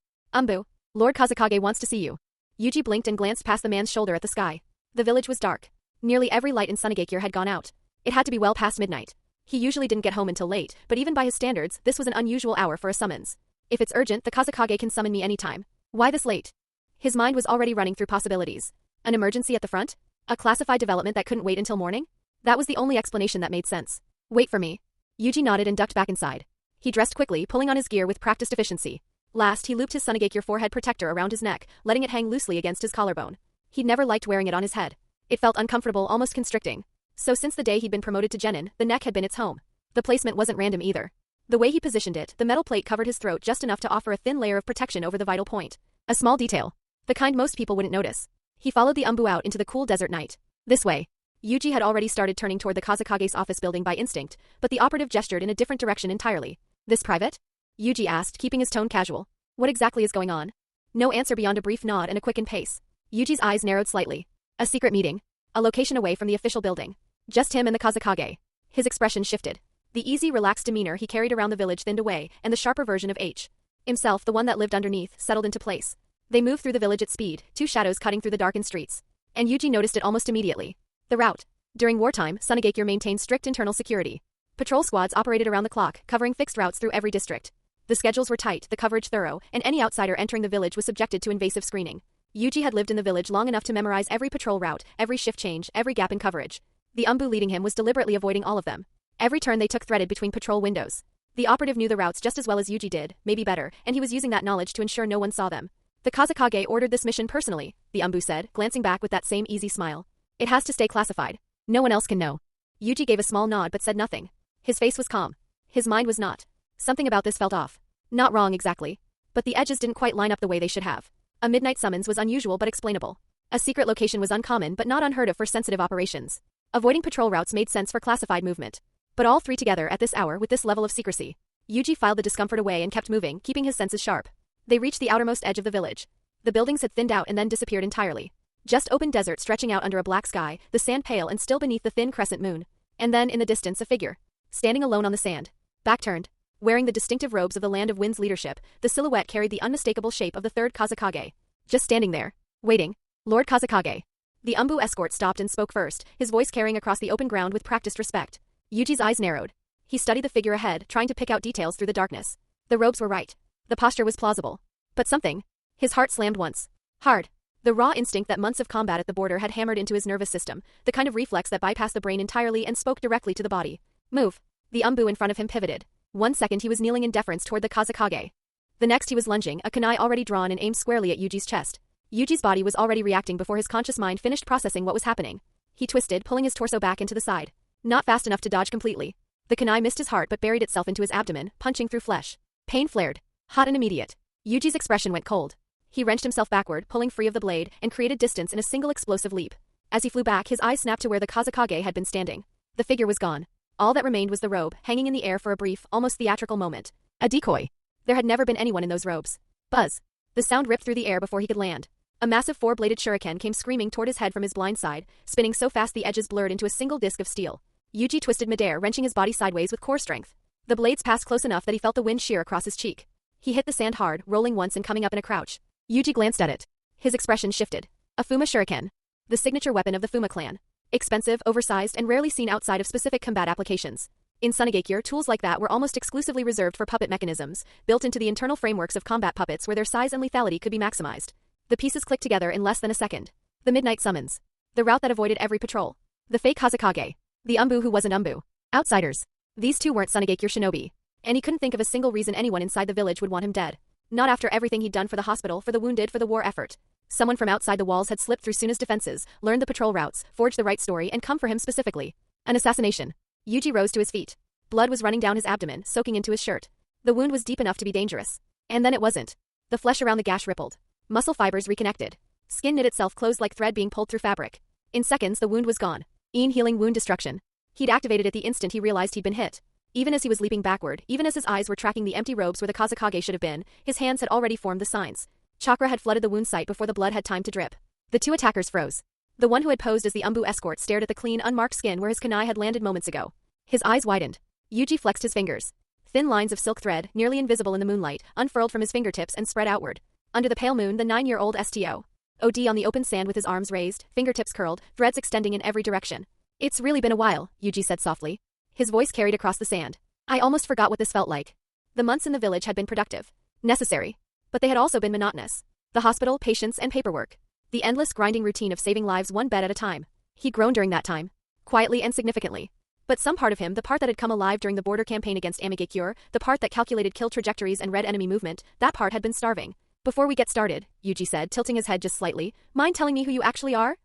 Lord Kazekage wants to see you. Yuji blinked and glanced past the man's shoulder at the sky. The village was dark. Nearly every light in Sunagakure had gone out. It had to be well past midnight. He usually didn't get home until late, but even by his standards, this was an unusual hour for a summons. If it's urgent, the Kazekage can summon me anytime. Why this late? His mind was already running through possibilities. An emergency at the front? A classified development that couldn't wait until morning? That was the only explanation that made sense. Wait for me. Yuji nodded and ducked back inside. He dressed quickly, pulling on his gear with practiced efficiency. Last, he looped his Sunagakure forehead protector around his neck, letting it hang loosely against his collarbone. He'd never liked wearing it on his head. It felt uncomfortable, almost constricting. So since the day he'd been promoted to genin, the neck had been its home. The placement wasn't random either. The way he positioned it, the metal plate covered his throat just enough to offer a thin layer of protection over the vital point. A small detail. The kind most people wouldn't notice. He followed the Umbu out into the cool desert night. This way. Yuji had already started turning toward the Kazekage's office building by instinct, but the operative gestured in a different direction entirely. This private? Yuji asked, keeping his tone casual. What exactly is going on? No answer beyond a brief nod and a quickened pace. Yuji's eyes narrowed slightly. A secret meeting. A location away from the official building. Just him and the Kazekage. His expression shifted. The easy, relaxed demeanor he carried around the village thinned away, and the sharper version of H. Himself, the one that lived underneath, settled into place. They moved through the village at speed, 2 shadows cutting through the darkened streets. And Yuji noticed it almost immediately. The route. During wartime, Sunagakure maintained strict internal security. Patrol squads operated around the clock, covering fixed routes through every district. The schedules were tight, the coverage thorough, and any outsider entering the village was subjected to invasive screening. Yuji had lived in the village long enough to memorize every patrol route, every shift change, every gap in coverage. The Umbu leading him was deliberately avoiding all of them. Every turn they took threaded between patrol windows. The operative knew the routes just as well as Yuji did, maybe better, and he was using that knowledge to ensure no one saw them. The Kazekage ordered this mission personally, the Umbu said, glancing back with that same easy smile. It has to stay classified. No one else can know. Yuji gave a small nod but said nothing. His face was calm. His mind was not. Something about this felt off. Not wrong exactly. But the edges didn't quite line up the way they should have. A midnight summons was unusual but explainable. A secret location was uncommon but not unheard of for sensitive operations. Avoiding patrol routes made sense for classified movement. But all three together at this hour with this level of secrecy. Yuji filed the discomfort away and kept moving, keeping his senses sharp. They reached the outermost edge of the village. The buildings had thinned out and then disappeared entirely. Just open desert stretching out under a black sky, the sand pale and still beneath the thin crescent moon. And then, in the distance, a figure. Standing alone on the sand. Back turned. Wearing the distinctive robes of the Land of Wind's leadership, the silhouette carried the unmistakable shape of the third Kazekage. Just standing there. Waiting. Lord Kazekage. The Umbu escort stopped and spoke first, his voice carrying across the open ground with practiced respect. Yuji's eyes narrowed. He studied the figure ahead, trying to pick out details through the darkness. The robes were right. The posture was plausible. But something. His heart slammed once. Hard. The raw instinct that months of combat at the border had hammered into his nervous system, the kind of reflex that bypassed the brain entirely and spoke directly to the body. Move. The umbu in front of him pivoted. 1 second he was kneeling in deference toward the Kazekage. The next he was lunging, a kunai already drawn and aimed squarely at Yuji's chest. Yuji's body was already reacting before his conscious mind finished processing what was happening. He twisted, pulling his torso back into the side. Not fast enough to dodge completely. The kunai missed his heart but buried itself into his abdomen, punching through flesh. Pain flared. Hot and immediate. Yuji's expression went cold. He wrenched himself backward, pulling free of the blade, and created distance in a single explosive leap. As he flew back, his eyes snapped to where the Kazekage had been standing. The figure was gone. All that remained was the robe, hanging in the air for a brief, almost theatrical moment. A decoy. There had never been anyone in those robes. Buzz. The sound ripped through the air before he could land. A massive 4-bladed shuriken came screaming toward his head from his blind side, spinning so fast the edges blurred into a single disc of steel. Yuji twisted midair, wrenching his body sideways with core strength. The blades passed close enough that he felt the wind shear across his cheek. He hit the sand hard, rolling once and coming up in a crouch. Yuji glanced at it. His expression shifted. A Fuma shuriken. The signature weapon of the Fuma clan. Expensive, oversized, and rarely seen outside of specific combat applications. In Sunagakure, tools like that were almost exclusively reserved for puppet mechanisms, built into the internal frameworks of combat puppets where their size and lethality could be maximized. The pieces clicked together in less than a second. The midnight summons. The route that avoided every patrol. The fake Kazekage. The umbu who wasn't umbu. Outsiders. These two weren't Sunagakure shinobi. And he couldn't think of a single reason anyone inside the village would want him dead. Not after everything he'd done for the hospital, for the wounded, for the war effort. Someone from outside the walls had slipped through Suna's defenses, learned the patrol routes, forged the right story, and come for him specifically. An assassination. Yuji rose to his feet. Blood was running down his abdomen, soaking into his shirt. The wound was deep enough to be dangerous. And then it wasn't. The flesh around the gash rippled. Muscle fibers reconnected. Skin knit itself closed like thread being pulled through fabric. In seconds, the wound was gone. Healing wound destruction. He'd activated it the instant he realized he'd been hit. Even as he was leaping backward, even as his eyes were tracking the empty robes where the Kazekage should have been, his hands had already formed the signs. Chakra had flooded the wound site before the blood had time to drip. The two attackers froze. The one who had posed as the umbu escort stared at the clean, unmarked skin where his kunai had landed moments ago. His eyes widened. Yuji flexed his fingers. Thin lines of silk thread, nearly invisible in the moonlight, unfurled from his fingertips and spread outward. Under the pale moon, the 9-year-old STO.OD on the open sand with his arms raised, fingertips curled, threads extending in every direction. It's really been a while, Yuji said softly. His voice carried across the sand. I almost forgot what this felt like. The months in the village had been productive. Necessary. But they had also been monotonous. The hospital, patients, and paperwork. The endless grinding routine of saving lives one bed at a time. He'd grown during that time. Quietly and significantly. But some part of him, the part that had come alive during the border campaign against Amigakure, the part that calculated kill trajectories and read enemy movement, that part had been starving. Before we get started, Yuji said, tilting his head just slightly, mind telling me who you actually are?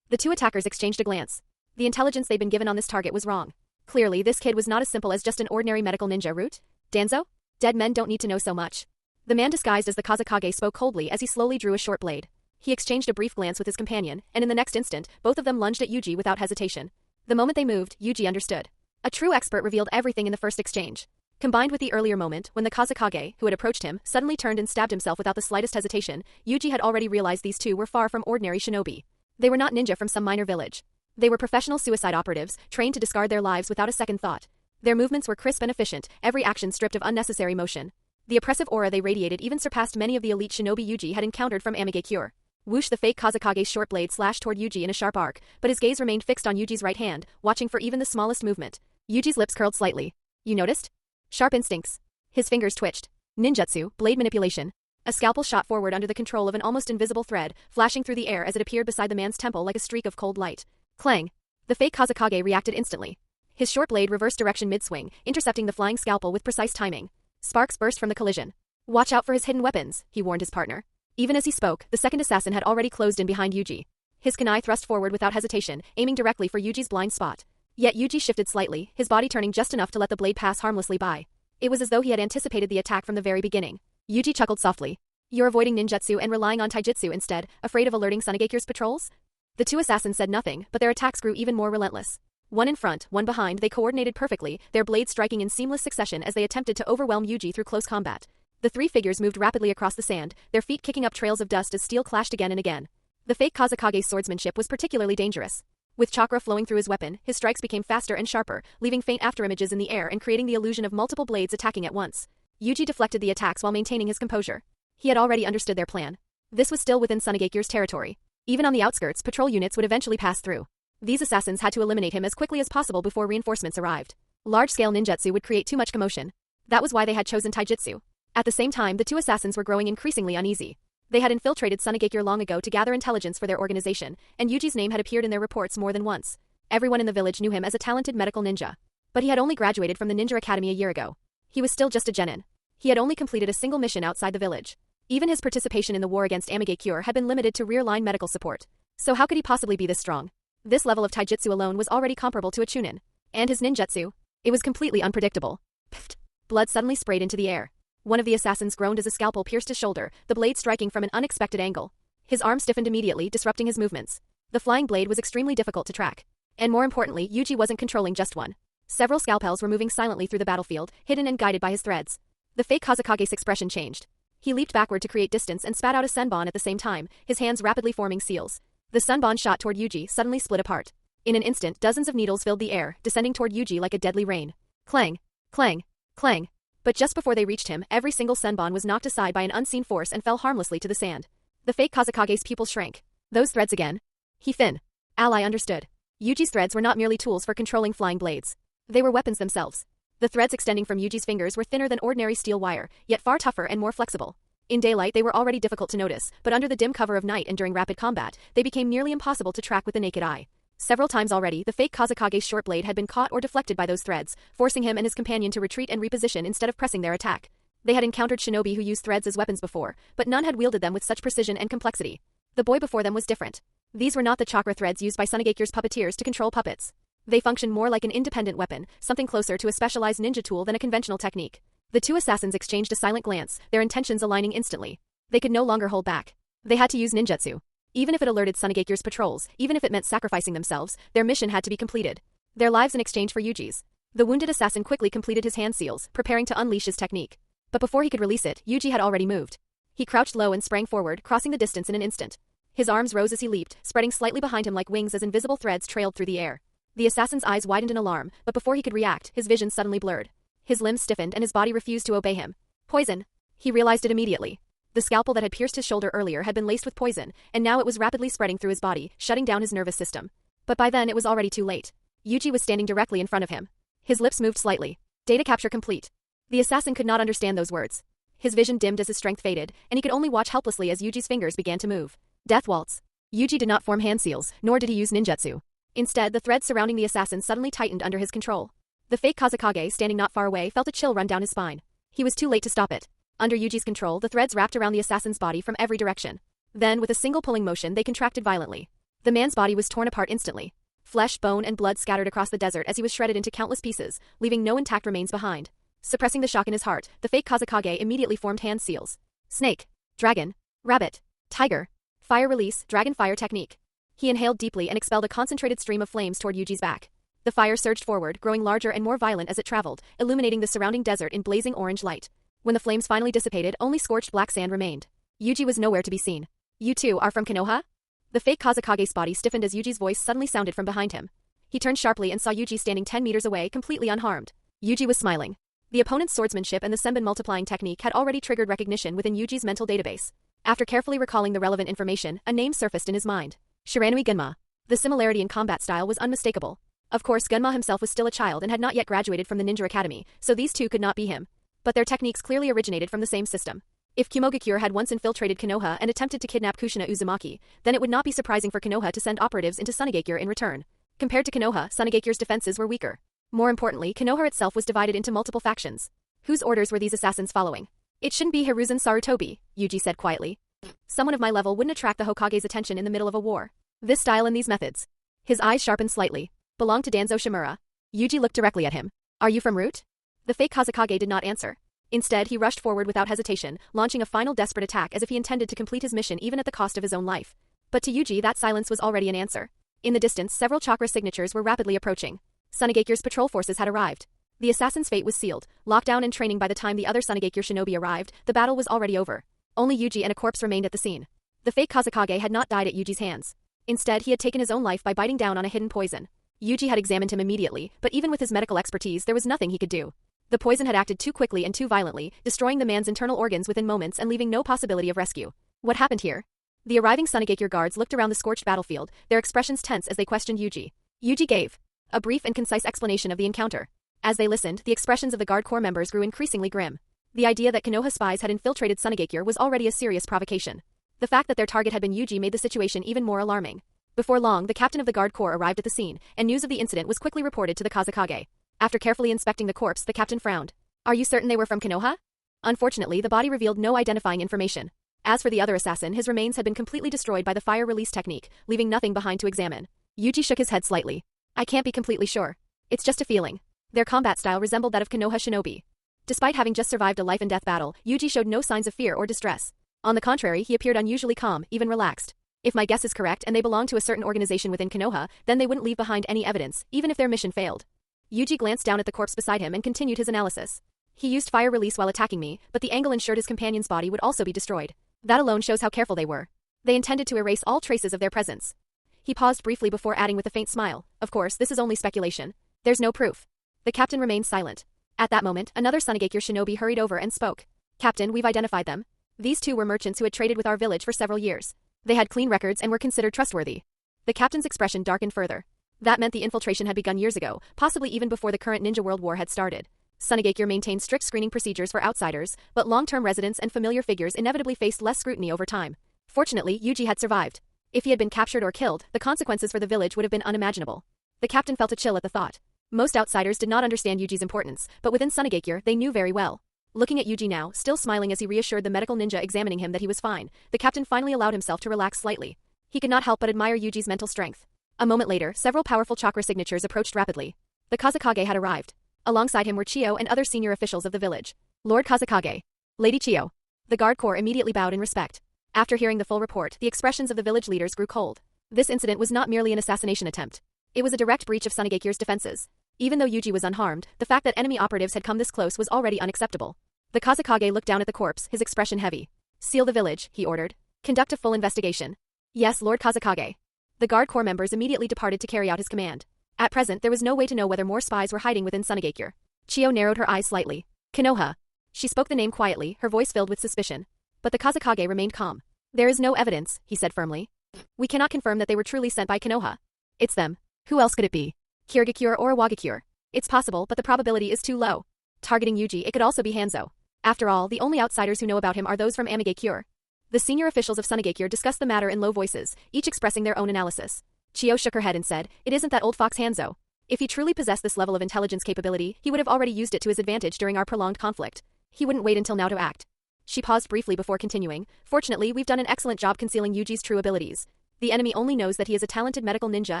The two attackers exchanged a glance. The intelligence they'd been given on this target was wrong. Clearly, this kid was not as simple as just an ordinary medical ninja route. Danzo? Dead men don't need to know so much. The man disguised as the Kazekage spoke coldly as he slowly drew a short blade. He exchanged a brief glance with his companion, and in the next instant, both of them lunged at Yuji without hesitation. The moment they moved, Yuji understood. A true expert revealed everything in the first exchange. Combined with the earlier moment, when the Kazekage, who had approached him, suddenly turned and stabbed himself without the slightest hesitation, Yuji had already realized these two were far from ordinary shinobi. They were not ninja from some minor village. They were professional suicide operatives, trained to discard their lives without a second thought. Their movements were crisp and efficient, every action stripped of unnecessary motion. The oppressive aura they radiated even surpassed many of the elite shinobi Yuji had encountered from Amigakure. Whoosh, the fake Kazekage's short blade slashed toward Yuji in a sharp arc, but his gaze remained fixed on Yuji's right hand, watching for even the smallest movement. Yuji's lips curled slightly. You noticed? Sharp instincts. His fingers twitched. Ninjutsu, blade manipulation. A scalpel shot forward under the control of an almost invisible thread, flashing through the air as it appeared beside the man's temple like a streak of cold light. Clang. The fake Kazekage reacted instantly. His short blade reversed direction mid-swing, intercepting the flying scalpel with precise timing. Sparks burst from the collision. Watch out for his hidden weapons, he warned his partner. Even as he spoke, the second assassin had already closed in behind Yuji. His kunai thrust forward without hesitation, aiming directly for Yuji's blind spot. Yet Yuji shifted slightly, his body turning just enough to let the blade pass harmlessly by. It was as though he had anticipated the attack from the very beginning. Yuji chuckled softly. You're avoiding ninjutsu and relying on taijutsu instead, afraid of alerting Sunagakure's patrols? The two assassins said nothing, but their attacks grew even more relentless. One in front, one behind, they coordinated perfectly, their blades striking in seamless succession as they attempted to overwhelm Yuji through close combat. The three figures moved rapidly across the sand, their feet kicking up trails of dust as steel clashed again and again. The fake Kazekage's swordsmanship was particularly dangerous. With chakra flowing through his weapon, his strikes became faster and sharper, leaving faint afterimages in the air and creating the illusion of multiple blades attacking at once. Yuji deflected the attacks while maintaining his composure. He had already understood their plan. This was still within Sunagakure's territory. Even on the outskirts, patrol units would eventually pass through. These assassins had to eliminate him as quickly as possible before reinforcements arrived. Large-scale ninjutsu would create too much commotion. That was why they had chosen taijutsu. At the same time, the two assassins were growing increasingly uneasy. They had infiltrated Sunagakure long ago to gather intelligence for their organization, and Yuji's name had appeared in their reports more than once. Everyone in the village knew him as a talented medical ninja. But he had only graduated from the ninja academy a year ago. He was still just a genin. He had only completed a single mission outside the village. Even his participation in the war against Amigakure had been limited to rear-line medical support. So how could he possibly be this strong? This level of taijutsu alone was already comparable to a chunin. And his ninjutsu? It was completely unpredictable. Pfft. Blood suddenly sprayed into the air. One of the assassins groaned as a scalpel pierced his shoulder, the blade striking from an unexpected angle. His arm stiffened immediately, disrupting his movements. The flying blade was extremely difficult to track. And more importantly, Yuji wasn't controlling just one. Several scalpels were moving silently through the battlefield, hidden and guided by his threads. The fake Kazekage's expression changed. He leaped backward to create distance and spat out a senbon at the same time, his hands rapidly forming seals. The senbon shot toward Yuji suddenly split apart. In an instant, dozens of needles filled the air, descending toward Yuji like a deadly rain. Clang! Clang! Clang! But just before they reached him, every single senbon was knocked aside by an unseen force and fell harmlessly to the sand. The fake Kazekage's pupils shrank. Those threads again? He Finn. Ally understood. Yuji's threads were not merely tools for controlling flying blades. They were weapons themselves. The threads extending from Yuji's fingers were thinner than ordinary steel wire, yet far tougher and more flexible. In daylight they were already difficult to notice, but under the dim cover of night and during rapid combat, they became nearly impossible to track with the naked eye. Several times already, the fake Kazekage's short blade had been caught or deflected by those threads, forcing him and his companion to retreat and reposition instead of pressing their attack. They had encountered shinobi who used threads as weapons before, but none had wielded them with such precision and complexity. The boy before them was different. These were not the chakra threads used by Sunagakure's puppeteers to control puppets. They functioned more like an independent weapon, something closer to a specialized ninja tool than a conventional technique. The two assassins exchanged a silent glance, their intentions aligning instantly. They could no longer hold back. They had to use ninjutsu. Even if it alerted Sunagakure's patrols, even if it meant sacrificing themselves, their mission had to be completed. Their lives in exchange for Yuji's. The wounded assassin quickly completed his hand seals, preparing to unleash his technique. But before he could release it, Yuji had already moved. He crouched low and sprang forward, crossing the distance in an instant. His arms rose as he leaped, spreading slightly behind him like wings as invisible threads trailed through the air. The assassin's eyes widened in alarm, but before he could react, his vision suddenly blurred. His limbs stiffened and his body refused to obey him. Poison. He realized it immediately. The scalpel that had pierced his shoulder earlier had been laced with poison, and now it was rapidly spreading through his body, shutting down his nervous system. But by then it was already too late. Yuji was standing directly in front of him. His lips moved slightly. Data capture complete. The assassin could not understand those words. His vision dimmed as his strength faded, and he could only watch helplessly as Yuji's fingers began to move. Death waltz. Yuji did not form hand seals, nor did he use ninjutsu. Instead, the threads surrounding the assassin suddenly tightened under his control. The fake Kazekage, standing not far away, felt a chill run down his spine. He was too late to stop it. Under Yuji's control, the threads wrapped around the assassin's body from every direction. Then, with a single pulling motion, they contracted violently. The man's body was torn apart instantly. Flesh, bone, and blood scattered across the desert as he was shredded into countless pieces, leaving no intact remains behind. Suppressing the shock in his heart, the fake Kazekage immediately formed hand seals. Snake. Dragon. Rabbit. Tiger. Fire release, dragon fire technique. He inhaled deeply and expelled a concentrated stream of flames toward Yuji's back. The fire surged forward, growing larger and more violent as it traveled, illuminating the surrounding desert in blazing orange light. When the flames finally dissipated, only scorched black sand remained. Yuji was nowhere to be seen. You two are from Konoha? The fake Kazekage's body stiffened as Yuji's voice suddenly sounded from behind him. He turned sharply and saw Yuji standing 10 meters away, completely unharmed. Yuji was smiling. The opponent's swordsmanship and the senbon multiplying technique had already triggered recognition within Yuji's mental database. After carefully recalling the relevant information, a name surfaced in his mind. Shiranui Gunma. The similarity in combat style was unmistakable. Of course, Gunma himself was still a child and had not yet graduated from the ninja academy, so these two could not be him. But their techniques clearly originated from the same system. If Kumogakure had once infiltrated Konoha and attempted to kidnap Kushina Uzumaki, then it would not be surprising for Konoha to send operatives into Sunagakure in return. Compared to Konoha, Sunagakure's defenses were weaker. More importantly, Konoha itself was divided into multiple factions. Whose orders were these assassins following? It shouldn't be Hiruzen Sarutobi, Yuji said quietly. Someone of my level wouldn't attract the Hokage's attention in the middle of a war. This style and these methods. His eyes sharpened slightly. Belonged to Danzo Shimura. Yuji looked directly at him. Are you from Root? The fake Kazekage did not answer. Instead, he rushed forward without hesitation, launching a final desperate attack as if he intended to complete his mission even at the cost of his own life. But to Yuji, that silence was already an answer. In the distance, several chakra signatures were rapidly approaching. Sunagakure's patrol forces had arrived. The assassin's fate was sealed. Locked down and training by the time the other Sunagakure shinobi arrived, the battle was already over. Only Yuji and a corpse remained at the scene. The fake Kazekage had not died at Yuji's hands. Instead, he had taken his own life by biting down on a hidden poison. Yuji had examined him immediately, but even with his medical expertise, there was nothing he could do. The poison had acted too quickly and too violently, destroying the man's internal organs within moments and leaving no possibility of rescue. What happened here? The arriving Sunagakure guards looked around the scorched battlefield, their expressions tense as they questioned Yuji. Yuji gave a brief and concise explanation of the encounter. As they listened, the expressions of the guard corps members grew increasingly grim. The idea that Konoha spies had infiltrated Sunagakure was already a serious provocation. The fact that their target had been Yuji made the situation even more alarming. Before long, the captain of the guard corps arrived at the scene, and news of the incident was quickly reported to the Kazekage. After carefully inspecting the corpse, the captain frowned. Are you certain they were from Konoha? Unfortunately, the body revealed no identifying information. As for the other assassin, his remains had been completely destroyed by the fire release technique, leaving nothing behind to examine. Yuji shook his head slightly. I can't be completely sure. It's just a feeling. Their combat style resembled that of Konoha shinobi. Despite having just survived a life-and-death battle, Yuji showed no signs of fear or distress. On the contrary, he appeared unusually calm, even relaxed. If my guess is correct and they belong to a certain organization within Konoha, then they wouldn't leave behind any evidence, even if their mission failed. Yuji glanced down at the corpse beside him and continued his analysis. He used fire release while attacking me, but the angle ensured his companion's body would also be destroyed. That alone shows how careful they were. They intended to erase all traces of their presence. He paused briefly before adding with a faint smile, of course, this is only speculation. There's no proof. The captain remained silent. At that moment, another Sunagakure shinobi hurried over and spoke. Captain, we've identified them. These two were merchants who had traded with our village for several years. They had clean records and were considered trustworthy. The captain's expression darkened further. That meant the infiltration had begun years ago, possibly even before the current Ninja World War had started. Sunagakure maintained strict screening procedures for outsiders, but long-term residents and familiar figures inevitably faced less scrutiny over time. Fortunately, Yuji had survived. If he had been captured or killed, the consequences for the village would have been unimaginable. The captain felt a chill at the thought. Most outsiders did not understand Yuji's importance, but within Sunagakure, they knew very well. Looking at Yuji now, still smiling as he reassured the medical ninja examining him that he was fine, the captain finally allowed himself to relax slightly. He could not help but admire Yuji's mental strength. A moment later, several powerful chakra signatures approached rapidly. The Kazekage had arrived. Alongside him were Chiyo and other senior officials of the village. Lord Kazekage. Lady Chiyo. The guard corps immediately bowed in respect. After hearing the full report, the expressions of the village leaders grew cold. This incident was not merely an assassination attempt. It was a direct breach of Sunagakure's defenses. Even though Yuji was unharmed, the fact that enemy operatives had come this close was already unacceptable. The Kazekage looked down at the corpse, his expression heavy. Seal the village, he ordered. Conduct a full investigation. Yes, Lord Kazekage. The guard corps members immediately departed to carry out his command. At present, there was no way to know whether more spies were hiding within Sunagakure. Chiyo narrowed her eyes slightly. Konoha. She spoke the name quietly, her voice filled with suspicion. But the Kazekage remained calm. There is no evidence, he said firmly. We cannot confirm that they were truly sent by Konoha. It's them. Who else could it be? Kirigakure or Iwagakure? It's possible, but the probability is too low. Targeting Yuji, it could also be Hanzo. After all, the only outsiders who know about him are those from Amigakure. The senior officials of Sunagakure discussed the matter in low voices, each expressing their own analysis. Chiyo shook her head and said, it isn't that old fox Hanzo. If he truly possessed this level of intelligence capability, he would have already used it to his advantage during our prolonged conflict. He wouldn't wait until now to act. She paused briefly before continuing. Fortunately, we've done an excellent job concealing Yuji's true abilities. The enemy only knows that he is a talented medical ninja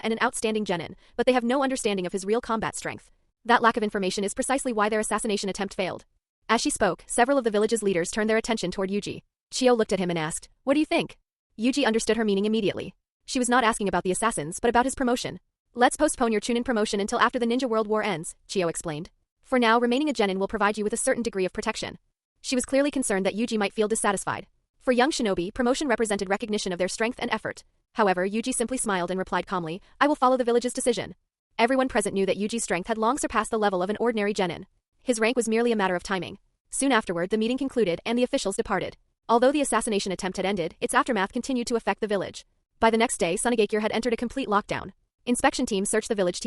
and an outstanding genin, but they have no understanding of his real combat strength. That lack of information is precisely why their assassination attempt failed. As she spoke, several of the village's leaders turned their attention toward Yuji. Chiyo looked at him and asked, what do you think? Yuji understood her meaning immediately. She was not asking about the assassins, but about his promotion. Let's postpone your Chunin promotion until after the Ninja World War ends, Chiyo explained. For now, remaining a genin will provide you with a certain degree of protection. She was clearly concerned that Yuji might feel dissatisfied. For young shinobi, promotion represented recognition of their strength and effort. However, Yuji simply smiled and replied calmly, I will follow the village's decision. Everyone present knew that Yuji's strength had long surpassed the level of an ordinary genin. His rank was merely a matter of timing. Soon afterward, the meeting concluded and the officials departed. Although the assassination attempt had ended, its aftermath continued to affect the village. By the next day, Sunagakure had entered a complete lockdown. Inspection teams searched the village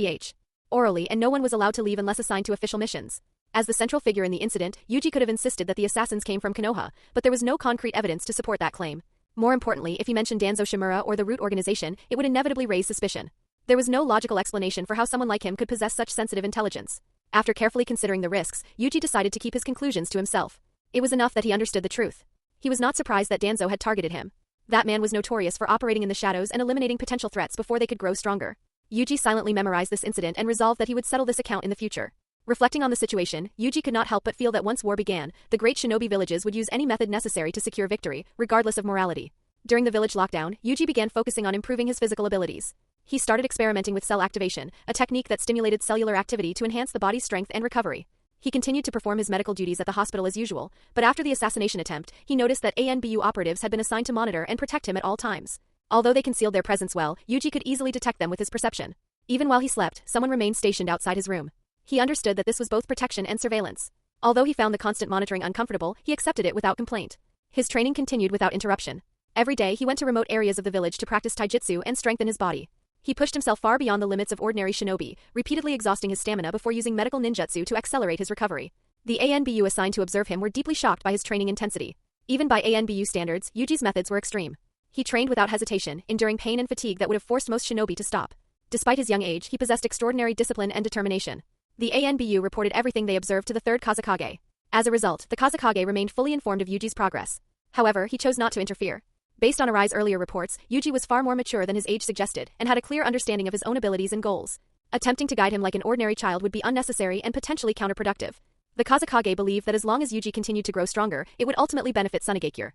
orally, and no one was allowed to leave unless assigned to official missions. As the central figure in the incident, Yuji could have insisted that the assassins came from Konoha, but there was no concrete evidence to support that claim. More importantly, if he mentioned Danzo Shimura or the Root organization, it would inevitably raise suspicion. There was no logical explanation for how someone like him could possess such sensitive intelligence. After carefully considering the risks, Yuji decided to keep his conclusions to himself. It was enough that he understood the truth. He was not surprised that Danzo had targeted him. That man was notorious for operating in the shadows and eliminating potential threats before they could grow stronger. Yuji silently memorized this incident and resolved that he would settle this account in the future. Reflecting on the situation, Yuji could not help but feel that once war began, the great shinobi villages would use any method necessary to secure victory, regardless of morality. During the village lockdown, Yuji began focusing on improving his physical abilities. He started experimenting with cell activation, a technique that stimulated cellular activity to enhance the body's strength and recovery. He continued to perform his medical duties at the hospital as usual, but after the assassination attempt, he noticed that ANBU operatives had been assigned to monitor and protect him at all times. Although they concealed their presence well, Yuji could easily detect them with his perception. Even while he slept, someone remained stationed outside his room. He understood that this was both protection and surveillance. Although he found the constant monitoring uncomfortable, he accepted it without complaint. His training continued without interruption. Every day he went to remote areas of the village to practice taijutsu and strengthen his body. He pushed himself far beyond the limits of ordinary shinobi, repeatedly exhausting his stamina before using medical ninjutsu to accelerate his recovery. The ANBU assigned to observe him were deeply shocked by his training intensity. Even by ANBU standards, Yuji's methods were extreme. He trained without hesitation, enduring pain and fatigue that would have forced most shinobi to stop. Despite his young age, he possessed extraordinary discipline and determination. The ANBU reported everything they observed to the third Kazekage. As a result, the Kazekage remained fully informed of Yuji's progress. However, he chose not to interfere. Based on Arai's earlier reports, Yuji was far more mature than his age suggested and had a clear understanding of his own abilities and goals. Attempting to guide him like an ordinary child would be unnecessary and potentially counterproductive. The Kazekage believed that as long as Yuji continued to grow stronger, it would ultimately benefit Sunagakure.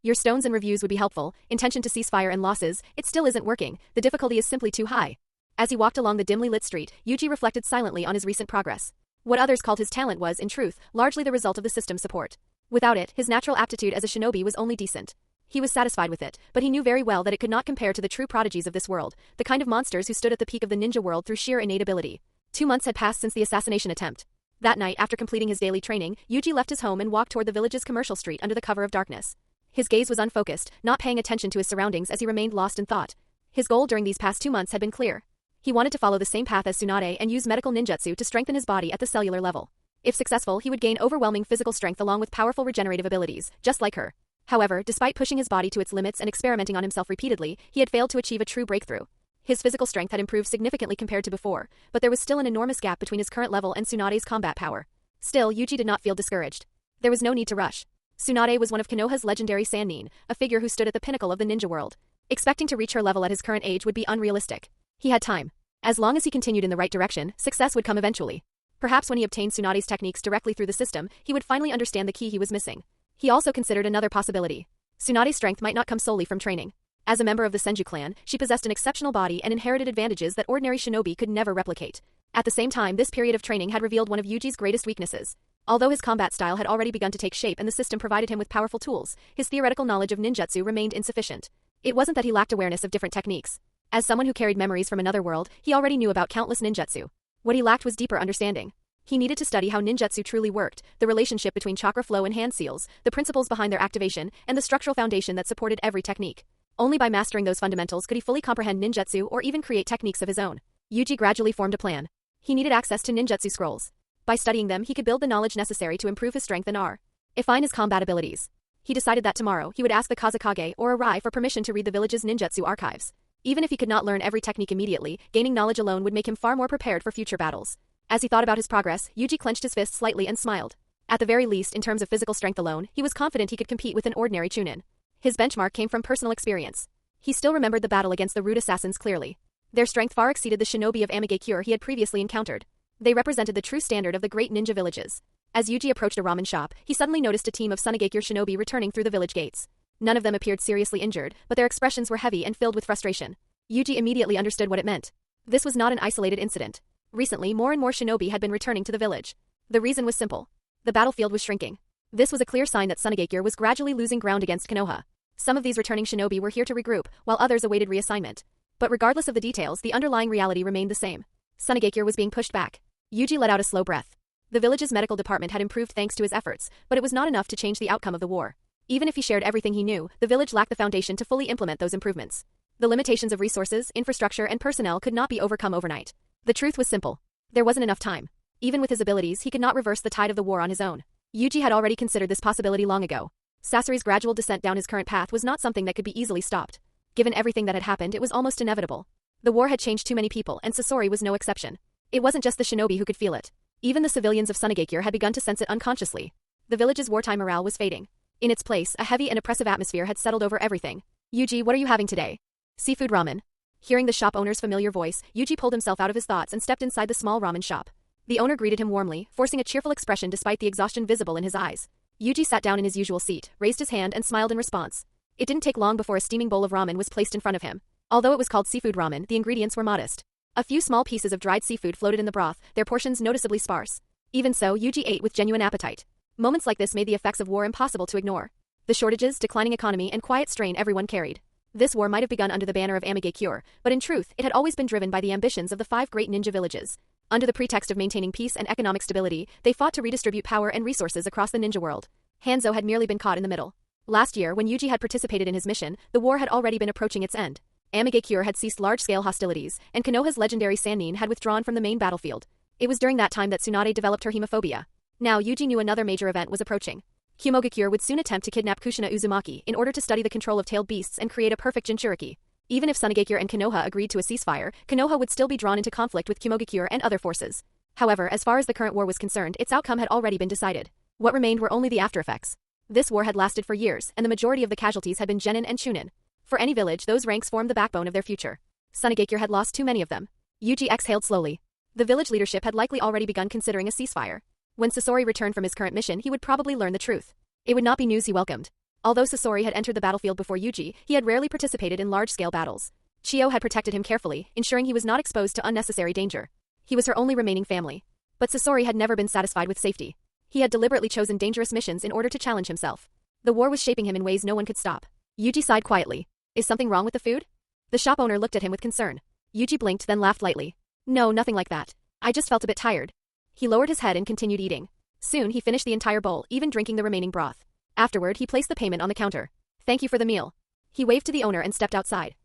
Your stones and reviews would be helpful. Intention to cease fire and losses. It still isn't working. The difficulty is simply too high. As he walked along the dimly lit street, Yuji reflected silently on his recent progress. What others called his talent was, in truth, largely the result of the system's support. Without it, his natural aptitude as a shinobi was only decent. He was satisfied with it, but he knew very well that it could not compare to the true prodigies of this world, the kind of monsters who stood at the peak of the ninja world through sheer innate ability. 2 months had passed since the assassination attempt. That night, after completing his daily training, Yuji left his home and walked toward the village's commercial street under the cover of darkness. His gaze was unfocused, not paying attention to his surroundings as he remained lost in thought. His goal during these past 2 months had been clear. He wanted to follow the same path as Tsunade and use medical ninjutsu to strengthen his body at the cellular level. If successful, he would gain overwhelming physical strength along with powerful regenerative abilities, just like her. However, despite pushing his body to its limits and experimenting on himself repeatedly, he had failed to achieve a true breakthrough. His physical strength had improved significantly compared to before, but there was still an enormous gap between his current level and Tsunade's combat power. Still, Yuji did not feel discouraged. There was no need to rush. Tsunade was one of Konoha's legendary sannin, a figure who stood at the pinnacle of the ninja world. Expecting to reach her level at his current age would be unrealistic. He had time. As long as he continued in the right direction, success would come eventually. Perhaps when he obtained Tsunade's techniques directly through the system, he would finally understand the key he was missing. He also considered another possibility. Tsunade's strength might not come solely from training. As a member of the Senju clan, she possessed an exceptional body and inherited advantages that ordinary shinobi could never replicate. At the same time, this period of training had revealed one of Yuji's greatest weaknesses. Although his combat style had already begun to take shape and the system provided him with powerful tools, his theoretical knowledge of ninjutsu remained insufficient. It wasn't that he lacked awareness of different techniques. As someone who carried memories from another world, he already knew about countless ninjutsu. What he lacked was deeper understanding. He needed to study how ninjutsu truly worked, the relationship between chakra flow and hand seals, the principles behind their activation, and the structural foundation that supported every technique. Only by mastering those fundamentals could he fully comprehend ninjutsu or even create techniques of his own. Yuji gradually formed a plan. He needed access to ninjutsu scrolls. By studying them, he could build the knowledge necessary to improve his strength and refine his combat abilities. He decided that tomorrow he would ask the Kazekage or Arai for permission to read the village's ninjutsu archives. Even if he could not learn every technique immediately, gaining knowledge alone would make him far more prepared for future battles. As he thought about his progress, Yuji clenched his fists slightly and smiled. At the very least, in terms of physical strength alone, he was confident he could compete with an ordinary chunin. His benchmark came from personal experience. He still remembered the battle against the rude assassins clearly. Their strength far exceeded the shinobi of Amigakure he had previously encountered. They represented the true standard of the great ninja villages. As Yuji approached a ramen shop, he suddenly noticed a team of Sunagakure shinobi returning through the village gates. None of them appeared seriously injured, but their expressions were heavy and filled with frustration. Yuji immediately understood what it meant. This was not an isolated incident. Recently, more and more shinobi had been returning to the village. The reason was simple. The battlefield was shrinking. This was a clear sign that Sunagakure was gradually losing ground against Konoha. Some of these returning shinobi were here to regroup, while others awaited reassignment. But regardless of the details, the underlying reality remained the same. Sunagakure was being pushed back. Yuji let out a slow breath. The village's medical department had improved thanks to his efforts, but it was not enough to change the outcome of the war. Even if he shared everything he knew, the village lacked the foundation to fully implement those improvements. The limitations of resources, infrastructure, and personnel could not be overcome overnight. The truth was simple. There wasn't enough time. Even with his abilities, he could not reverse the tide of the war on his own. Yuji had already considered this possibility long ago. Sasori's gradual descent down his current path was not something that could be easily stopped. Given everything that had happened, it was almost inevitable. The war had changed too many people, and Sasori was no exception. It wasn't just the shinobi who could feel it. Even the civilians of Sunagakure had begun to sense it unconsciously. The village's wartime morale was fading. In its place, a heavy and oppressive atmosphere had settled over everything. Yuji, what are you having today? Seafood ramen. Hearing the shop owner's familiar voice, Yuji pulled himself out of his thoughts and stepped inside the small ramen shop. The owner greeted him warmly, forcing a cheerful expression despite the exhaustion visible in his eyes. Yuji sat down in his usual seat, raised his hand and smiled in response. It didn't take long before a steaming bowl of ramen was placed in front of him. Although it was called seafood ramen, the ingredients were modest. A few small pieces of dried seafood floated in the broth, their portions noticeably sparse. Even so, Yuji ate with genuine appetite. Moments like this made the effects of war impossible to ignore. The shortages, declining economy, and quiet strain everyone carried. This war might have begun under the banner of Amigakure, but in truth, it had always been driven by the ambitions of the 5 great ninja villages. Under the pretext of maintaining peace and economic stability, they fought to redistribute power and resources across the ninja world. Hanzo had merely been caught in the middle. Last year, when Yuji had participated in his mission, the war had already been approaching its end. Amigakure had ceased large-scale hostilities, and Konoha's legendary Sannin had withdrawn from the main battlefield. It was during that time that Tsunade developed her hemophobia. Now Yuji knew another major event was approaching. Kumogakure would soon attempt to kidnap Kushina Uzumaki in order to study the control of tailed beasts and create a perfect Jinchuriki. Even if Sunagakure and Konoha agreed to a ceasefire, Konoha would still be drawn into conflict with Kumogakure and other forces. However, as far as the current war was concerned, its outcome had already been decided. What remained were only the aftereffects. This war had lasted for years, and the majority of the casualties had been genin and chunin. For any village, those ranks formed the backbone of their future. Sunagakure had lost too many of them. Yuji exhaled slowly. The village leadership had likely already begun considering a ceasefire. When Sasori returned from his current mission, he would probably learn the truth. It would not be news he welcomed. Although Sasori had entered the battlefield before Yuji, he had rarely participated in large-scale battles. Chio had protected him carefully, ensuring he was not exposed to unnecessary danger. He was her only remaining family. But Sasori had never been satisfied with safety. He had deliberately chosen dangerous missions in order to challenge himself. The war was shaping him in ways no one could stop. Yuji sighed quietly. Is something wrong with the food? The shop owner looked at him with concern. Yuji blinked, then laughed lightly. No, nothing like that. I just felt a bit tired. He lowered his head and continued eating. Soon he finished the entire bowl, even drinking the remaining broth. Afterward, he placed the payment on the counter. Thank you for the meal. He waved to the owner and stepped outside.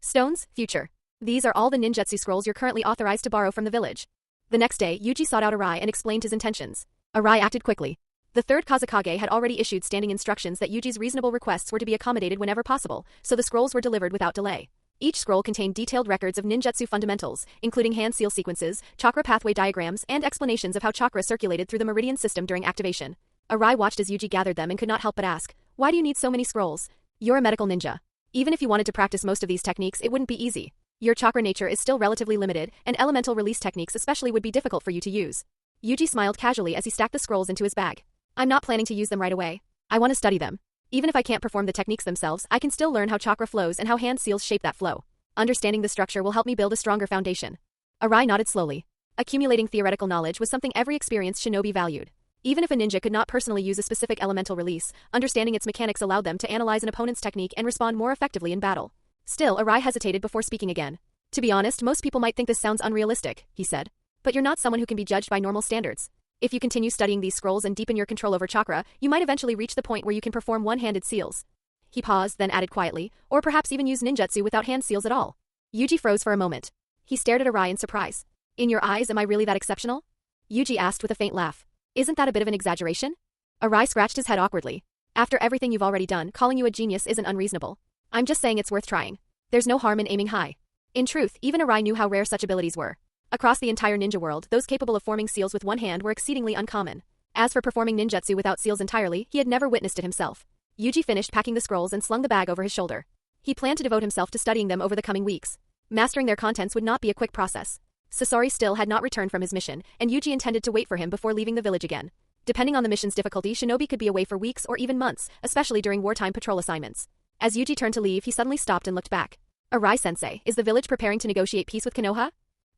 Stones, future. These are all the ninjutsu scrolls you're currently authorized to borrow from the village. The next day, Yuji sought out Arai and explained his intentions. Arai acted quickly. The third Kazekage had already issued standing instructions that Yuji's reasonable requests were to be accommodated whenever possible, so the scrolls were delivered without delay. Each scroll contained detailed records of ninjutsu fundamentals, including hand seal sequences, chakra pathway diagrams, and explanations of how chakra circulated through the meridian system during activation. Arai watched as Yuji gathered them and could not help but ask, why do you need so many scrolls? You're a medical ninja. Even if you wanted to practice most of these techniques, it wouldn't be easy. Your chakra nature is still relatively limited, and elemental release techniques especially would be difficult for you to use. Yuji smiled casually as he stacked the scrolls into his bag. I'm not planning to use them right away. I want to study them. Even if I can't perform the techniques themselves, I can still learn how chakra flows and how hand seals shape that flow. Understanding the structure will help me build a stronger foundation. Arai nodded slowly. Accumulating theoretical knowledge was something every experienced shinobi valued. Even if a ninja could not personally use a specific elemental release, understanding its mechanics allowed them to analyze an opponent's technique and respond more effectively in battle. Still, Arai hesitated before speaking again. To be honest, most people might think this sounds unrealistic, he said. But you're not someone who can be judged by normal standards. If you continue studying these scrolls and deepen your control over chakra, you might eventually reach the point where you can perform one-handed seals. He paused, then added quietly, or perhaps even use ninjutsu without hand seals at all. Yuji froze for a moment. He stared at Arai in surprise. In your eyes, am I really that exceptional? Yuji asked with a faint laugh. Isn't that a bit of an exaggeration? Arai scratched his head awkwardly. After everything you've already done, calling you a genius isn't unreasonable. I'm just saying it's worth trying. There's no harm in aiming high. In truth, even Arai knew how rare such abilities were. Across the entire ninja world, those capable of forming seals with one hand were exceedingly uncommon. As for performing ninjutsu without seals entirely, he had never witnessed it himself. Yuji finished packing the scrolls and slung the bag over his shoulder. He planned to devote himself to studying them over the coming weeks. Mastering their contents would not be a quick process. Sasori still had not returned from his mission, and Yuji intended to wait for him before leaving the village again. Depending on the mission's difficulty, shinobi could be away for weeks or even months, especially during wartime patrol assignments. As Yuji turned to leave, he suddenly stopped and looked back. Arai-sensei, is the village preparing to negotiate peace with Konoha?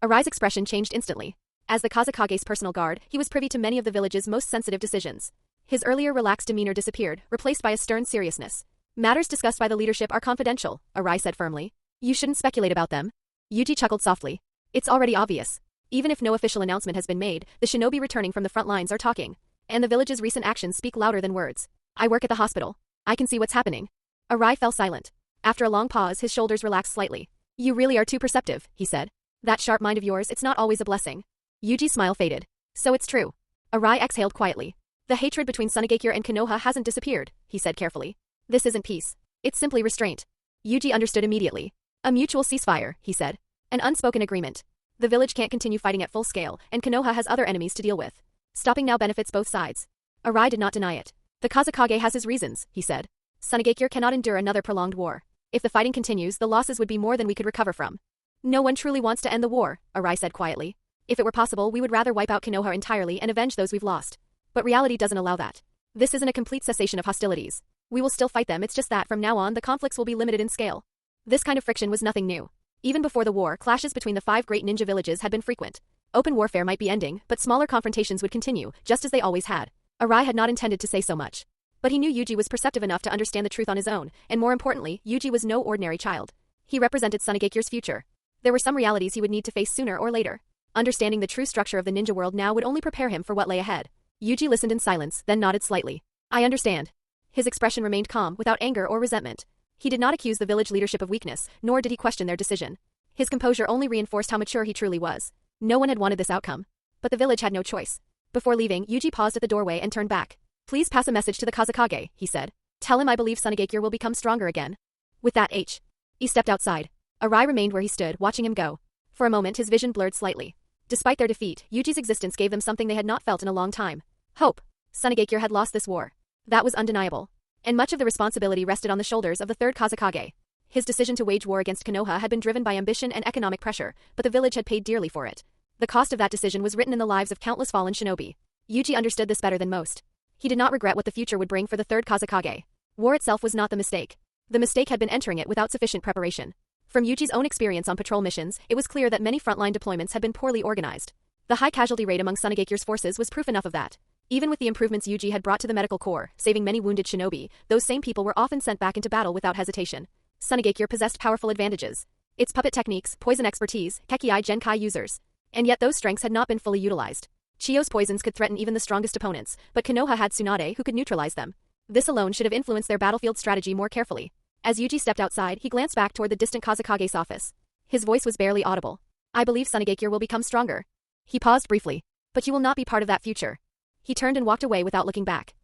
Arai's expression changed instantly. As the Kazekage's personal guard, he was privy to many of the village's most sensitive decisions. His earlier relaxed demeanor disappeared, replaced by a stern seriousness. Matters discussed by the leadership are confidential, Arai said firmly. You shouldn't speculate about them. Yuji chuckled softly. It's already obvious. Even if no official announcement has been made, the shinobi returning from the front lines are talking. And the village's recent actions speak louder than words. I work at the hospital. I can see what's happening. Arai fell silent. After a long pause, his shoulders relaxed slightly. You really are too perceptive, he said. That sharp mind of yours, it's not always a blessing. Yuji's smile faded. So it's true. Arai exhaled quietly. The hatred between Sunagakure and Konoha hasn't disappeared, he said carefully. This isn't peace. It's simply restraint. Yuji understood immediately. A mutual ceasefire, he said. An unspoken agreement. The village can't continue fighting at full scale, and Konoha has other enemies to deal with. Stopping now benefits both sides. Arai did not deny it. The Kazekage has his reasons, he said. Sunagakure cannot endure another prolonged war. If the fighting continues, the losses would be more than we could recover from. No one truly wants to end the war, Arai said quietly. If it were possible, we would rather wipe out Konoha entirely and avenge those we've lost. But reality doesn't allow that. This isn't a complete cessation of hostilities. We will still fight them, it's just that from now on the conflicts will be limited in scale. This kind of friction was nothing new. Even before the war, clashes between the 5 great ninja villages had been frequent. Open warfare might be ending, but smaller confrontations would continue, just as they always had. Arai had not intended to say so much. But he knew Yuji was perceptive enough to understand the truth on his own, and more importantly, Yuji was no ordinary child. He represented Sunagakure's future. There were some realities he would need to face sooner or later. Understanding the true structure of the ninja world now would only prepare him for what lay ahead. Yuji listened in silence, then nodded slightly. I understand. His expression remained calm, without anger or resentment. He did not accuse the village leadership of weakness, nor did he question their decision. His composure only reinforced how mature he truly was. No one had wanted this outcome. But the village had no choice. Before leaving, Yuji paused at the doorway and turned back. "Please pass a message to the Kazekage," he said. "Tell him I believe Sunagakure will become stronger again." With that, he stepped outside. Arai remained where he stood, watching him go. For a moment his vision blurred slightly. Despite their defeat, Yuji's existence gave them something they had not felt in a long time. Hope. Sunagakure had lost this war. That was undeniable. And much of the responsibility rested on the shoulders of the third Kazekage. His decision to wage war against Konoha had been driven by ambition and economic pressure, but the village had paid dearly for it. The cost of that decision was written in the lives of countless fallen shinobi. Yuji understood this better than most. He did not regret what the future would bring for the third Kazekage. War itself was not the mistake. The mistake had been entering it without sufficient preparation. From Yuji's own experience on patrol missions, it was clear that many frontline deployments had been poorly organized. The high casualty rate among Sunagakure's forces was proof enough of that. Even with the improvements Yuji had brought to the medical corps, saving many wounded shinobi, those same people were often sent back into battle without hesitation. Sunagakure possessed powerful advantages. Its puppet techniques, poison expertise, Kekii Genkai users. And yet those strengths had not been fully utilized. Chiyo's poisons could threaten even the strongest opponents, but Konoha had Tsunade who could neutralize them. This alone should have influenced their battlefield strategy more carefully. As Yuji stepped outside, he glanced back toward the distant Kazekage's office. His voice was barely audible. "I believe Sunagakure will become stronger." He paused briefly. "But you will not be part of that future." He turned and walked away without looking back.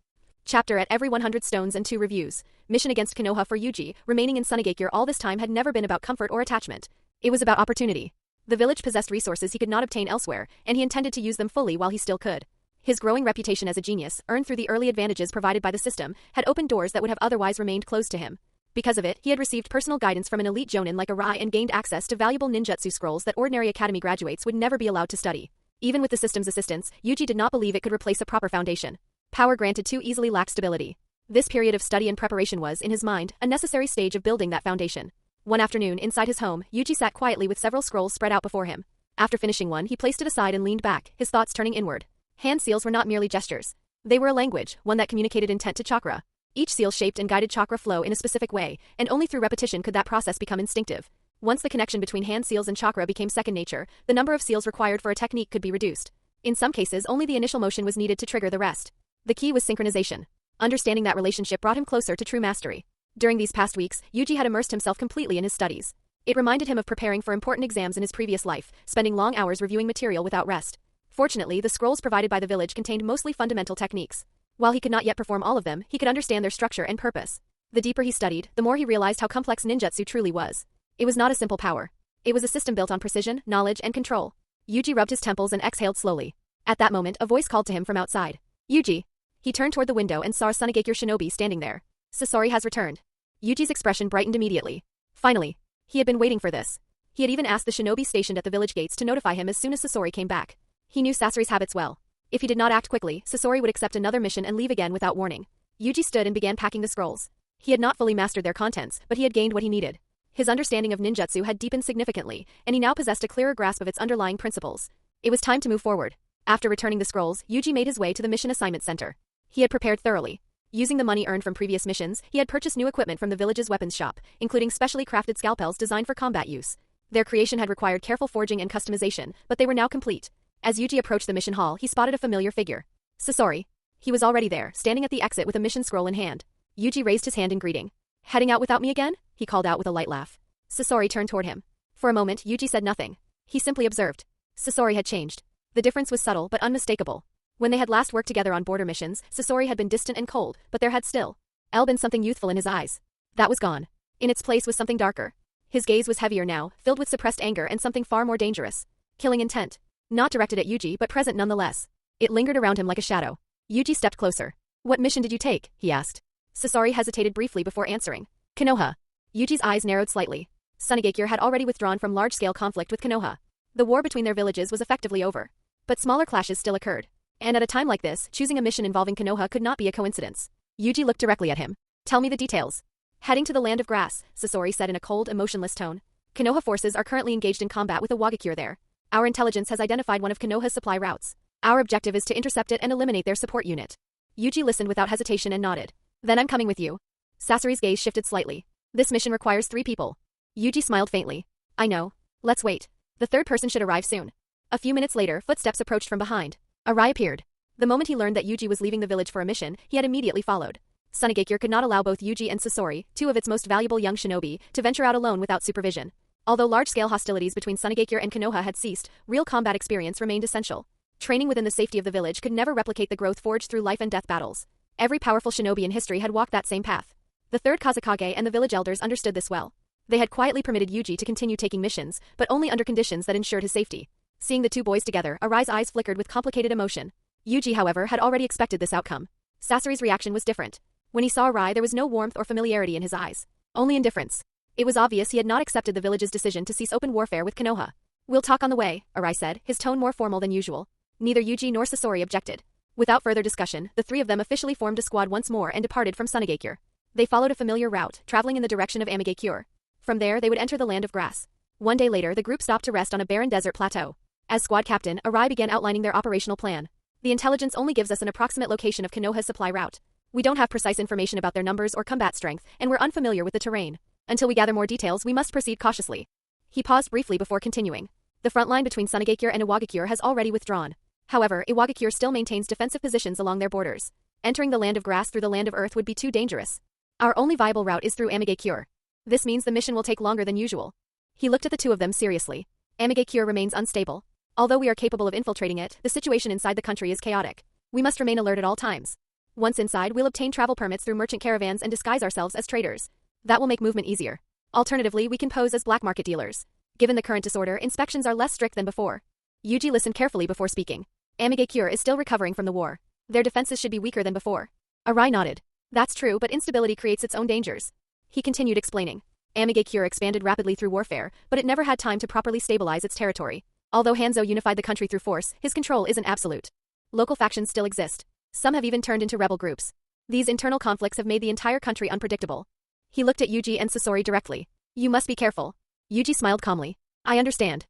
Chapter at every 100 stones and 2 reviews. Mission against Konoha for Yuji, remaining in Sunagakure all this time had never been about comfort or attachment. It was about opportunity. The village possessed resources he could not obtain elsewhere, and he intended to use them fully while he still could. His growing reputation as a genius, earned through the early advantages provided by the system, had opened doors that would have otherwise remained closed to him. Because of it, he had received personal guidance from an elite jonin like Arai and gained access to valuable ninjutsu scrolls that ordinary academy graduates would never be allowed to study. Even with the system's assistance, Yuji did not believe it could replace a proper foundation. Power granted too easily lacked stability. This period of study and preparation was, in his mind, a necessary stage of building that foundation. One afternoon, inside his home, Yuji sat quietly with several scrolls spread out before him. After finishing one, he placed it aside and leaned back, his thoughts turning inward. Hand seals were not merely gestures. They were a language, one that communicated intent to chakra. Each seal shaped and guided chakra flow in a specific way, and only through repetition could that process become instinctive. Once the connection between hand seals and chakra became second nature, the number of seals required for a technique could be reduced. In some cases, only the initial motion was needed to trigger the rest. The key was synchronization. Understanding that relationship brought him closer to true mastery. During these past weeks, Yuji had immersed himself completely in his studies. It reminded him of preparing for important exams in his previous life, spending long hours reviewing material without rest. Fortunately, the scrolls provided by the village contained mostly fundamental techniques. While he could not yet perform all of them, he could understand their structure and purpose. The deeper he studied, the more he realized how complex ninjutsu truly was. It was not a simple power. It was a system built on precision, knowledge, and control. Yuji rubbed his temples and exhaled slowly. At that moment, a voice called to him from outside. "Yuji." He turned toward the window and saw a Sunagakure shinobi standing there. "Sasori has returned." Yuji's expression brightened immediately. Finally. He had been waiting for this. He had even asked the shinobi stationed at the village gates to notify him as soon as Sasori came back. He knew Sasori's habits well. If he did not act quickly, Sasori would accept another mission and leave again without warning. Yuji stood and began packing the scrolls. He had not fully mastered their contents, but he had gained what he needed. His understanding of ninjutsu had deepened significantly, and he now possessed a clearer grasp of its underlying principles. It was time to move forward. After returning the scrolls, Yuji made his way to the mission assignment center. He had prepared thoroughly. Using the money earned from previous missions, he had purchased new equipment from the village's weapons shop, including specially crafted scalpels designed for combat use. Their creation had required careful forging and customization, but they were now complete. As Yuji approached the mission hall, he spotted a familiar figure. Sasori. He was already there, standing at the exit with a mission scroll in hand. Yuji raised his hand in greeting. "Heading out without me again?" he called out with a light laugh. Sasori turned toward him. For a moment, Yuji said nothing. He simply observed. Sasori had changed. The difference was subtle but unmistakable. When they had last worked together on border missions, Sasori had been distant and cold, but there had still been something youthful in his eyes. That was gone. In its place was something darker. His gaze was heavier now, filled with suppressed anger and something far more dangerous. Killing intent. Not directed at Yuji but present nonetheless. It lingered around him like a shadow. Yuji stepped closer. "What mission did you take?" he asked. Sasori hesitated briefly before answering. "Konoha." Yuji's eyes narrowed slightly. Sunagakure had already withdrawn from large-scale conflict with Konoha. The war between their villages was effectively over. But smaller clashes still occurred. And at a time like this, choosing a mission involving Konoha could not be a coincidence. Yuji looked directly at him. "Tell me the details." "Heading to the land of grass," Sasori said in a cold, emotionless tone. "Konoha forces are currently engaged in combat with a Wagakure there. Our intelligence has identified one of Konoha's supply routes. Our objective is to intercept it and eliminate their support unit." Yuji listened without hesitation and nodded. "Then I'm coming with you." Sasori's gaze shifted slightly. "This mission requires 3 people." Yuji smiled faintly. "I know. Let's wait. The third person should arrive soon." A few minutes later, footsteps approached from behind. Arai appeared. The moment he learned that Yuji was leaving the village for a mission, he had immediately followed. Sunagakure could not allow both Yuji and Sasori, two of its most valuable young shinobi, to venture out alone without supervision. Although large-scale hostilities between Sunagakure and Konoha had ceased, real combat experience remained essential. Training within the safety of the village could never replicate the growth forged through life and death battles. Every powerful shinobi in history had walked that same path. The third Kazekage and the village elders understood this well. They had quietly permitted Yuji to continue taking missions, but only under conditions that ensured his safety. Seeing the two boys together, Arai's eyes flickered with complicated emotion. Yuji, however, had already expected this outcome. Sasori's reaction was different. When he saw Arai, there was no warmth or familiarity in his eyes. Only indifference. It was obvious he had not accepted the village's decision to cease open warfare with Konoha. "We'll talk on the way," Arai said, his tone more formal than usual. Neither Yuji nor Sasori objected. Without further discussion, the three of them officially formed a squad once more and departed from Sunagakure. They followed a familiar route, traveling in the direction of Amigakure. From there, they would enter the land of grass. One day later, the group stopped to rest on a barren desert plateau. As squad captain, Arai began outlining their operational plan. "The intelligence only gives us an approximate location of Konoha's supply route. We don't have precise information about their numbers or combat strength, and we're unfamiliar with the terrain. Until we gather more details, we must proceed cautiously." He paused briefly before continuing. "The front line between Sunagakure and Iwagakure has already withdrawn. However, Iwagakure still maintains defensive positions along their borders. Entering the land of grass through the land of earth would be too dangerous. Our only viable route is through Amigakure. This means the mission will take longer than usual." He looked at the two of them seriously. "Amigakure remains unstable. Although we are capable of infiltrating it, the situation inside the country is chaotic. We must remain alert at all times. Once inside, we'll obtain travel permits through merchant caravans and disguise ourselves as traders. That will make movement easier. Alternatively, we can pose as black market dealers. Given the current disorder, inspections are less strict than before." Yuji listened carefully before speaking. "Amigakure is still recovering from the war. Their defenses should be weaker than before." Arai nodded. "That's true, but instability creates its own dangers." He continued explaining. Amigakure expanded rapidly through warfare, but it never had time to properly stabilize its territory. Although Hanzo unified the country through force, his control isn't absolute. Local factions still exist. Some have even turned into rebel groups. These internal conflicts have made the entire country unpredictable. He looked at Yuji and Sasori directly. "You must be careful." Yuji smiled calmly. "I understand."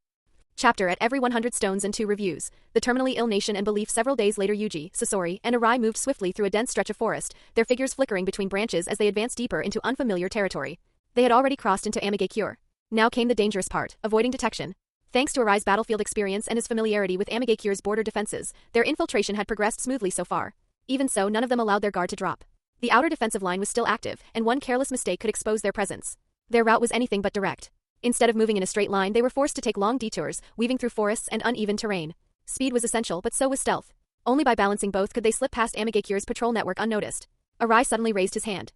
Chapter at every 100 stones and 2 reviews. The terminally ill nation and belief. Several days later, Yuji, Sasori, and Arai moved swiftly through a dense stretch of forest, their figures flickering between branches as they advanced deeper into unfamiliar territory. They had already crossed into Amigakure. Now came the dangerous part, avoiding detection. Thanks to Arai's battlefield experience and his familiarity with Amigakure's border defenses, their infiltration had progressed smoothly so far. Even so, none of them allowed their guard to drop. The outer defensive line was still active, and one careless mistake could expose their presence. Their route was anything but direct. Instead of moving in a straight line, they were forced to take long detours, weaving through forests and uneven terrain. Speed was essential, but so was stealth. Only by balancing both could they slip past Amigakure's patrol network unnoticed. Arai suddenly raised his hand.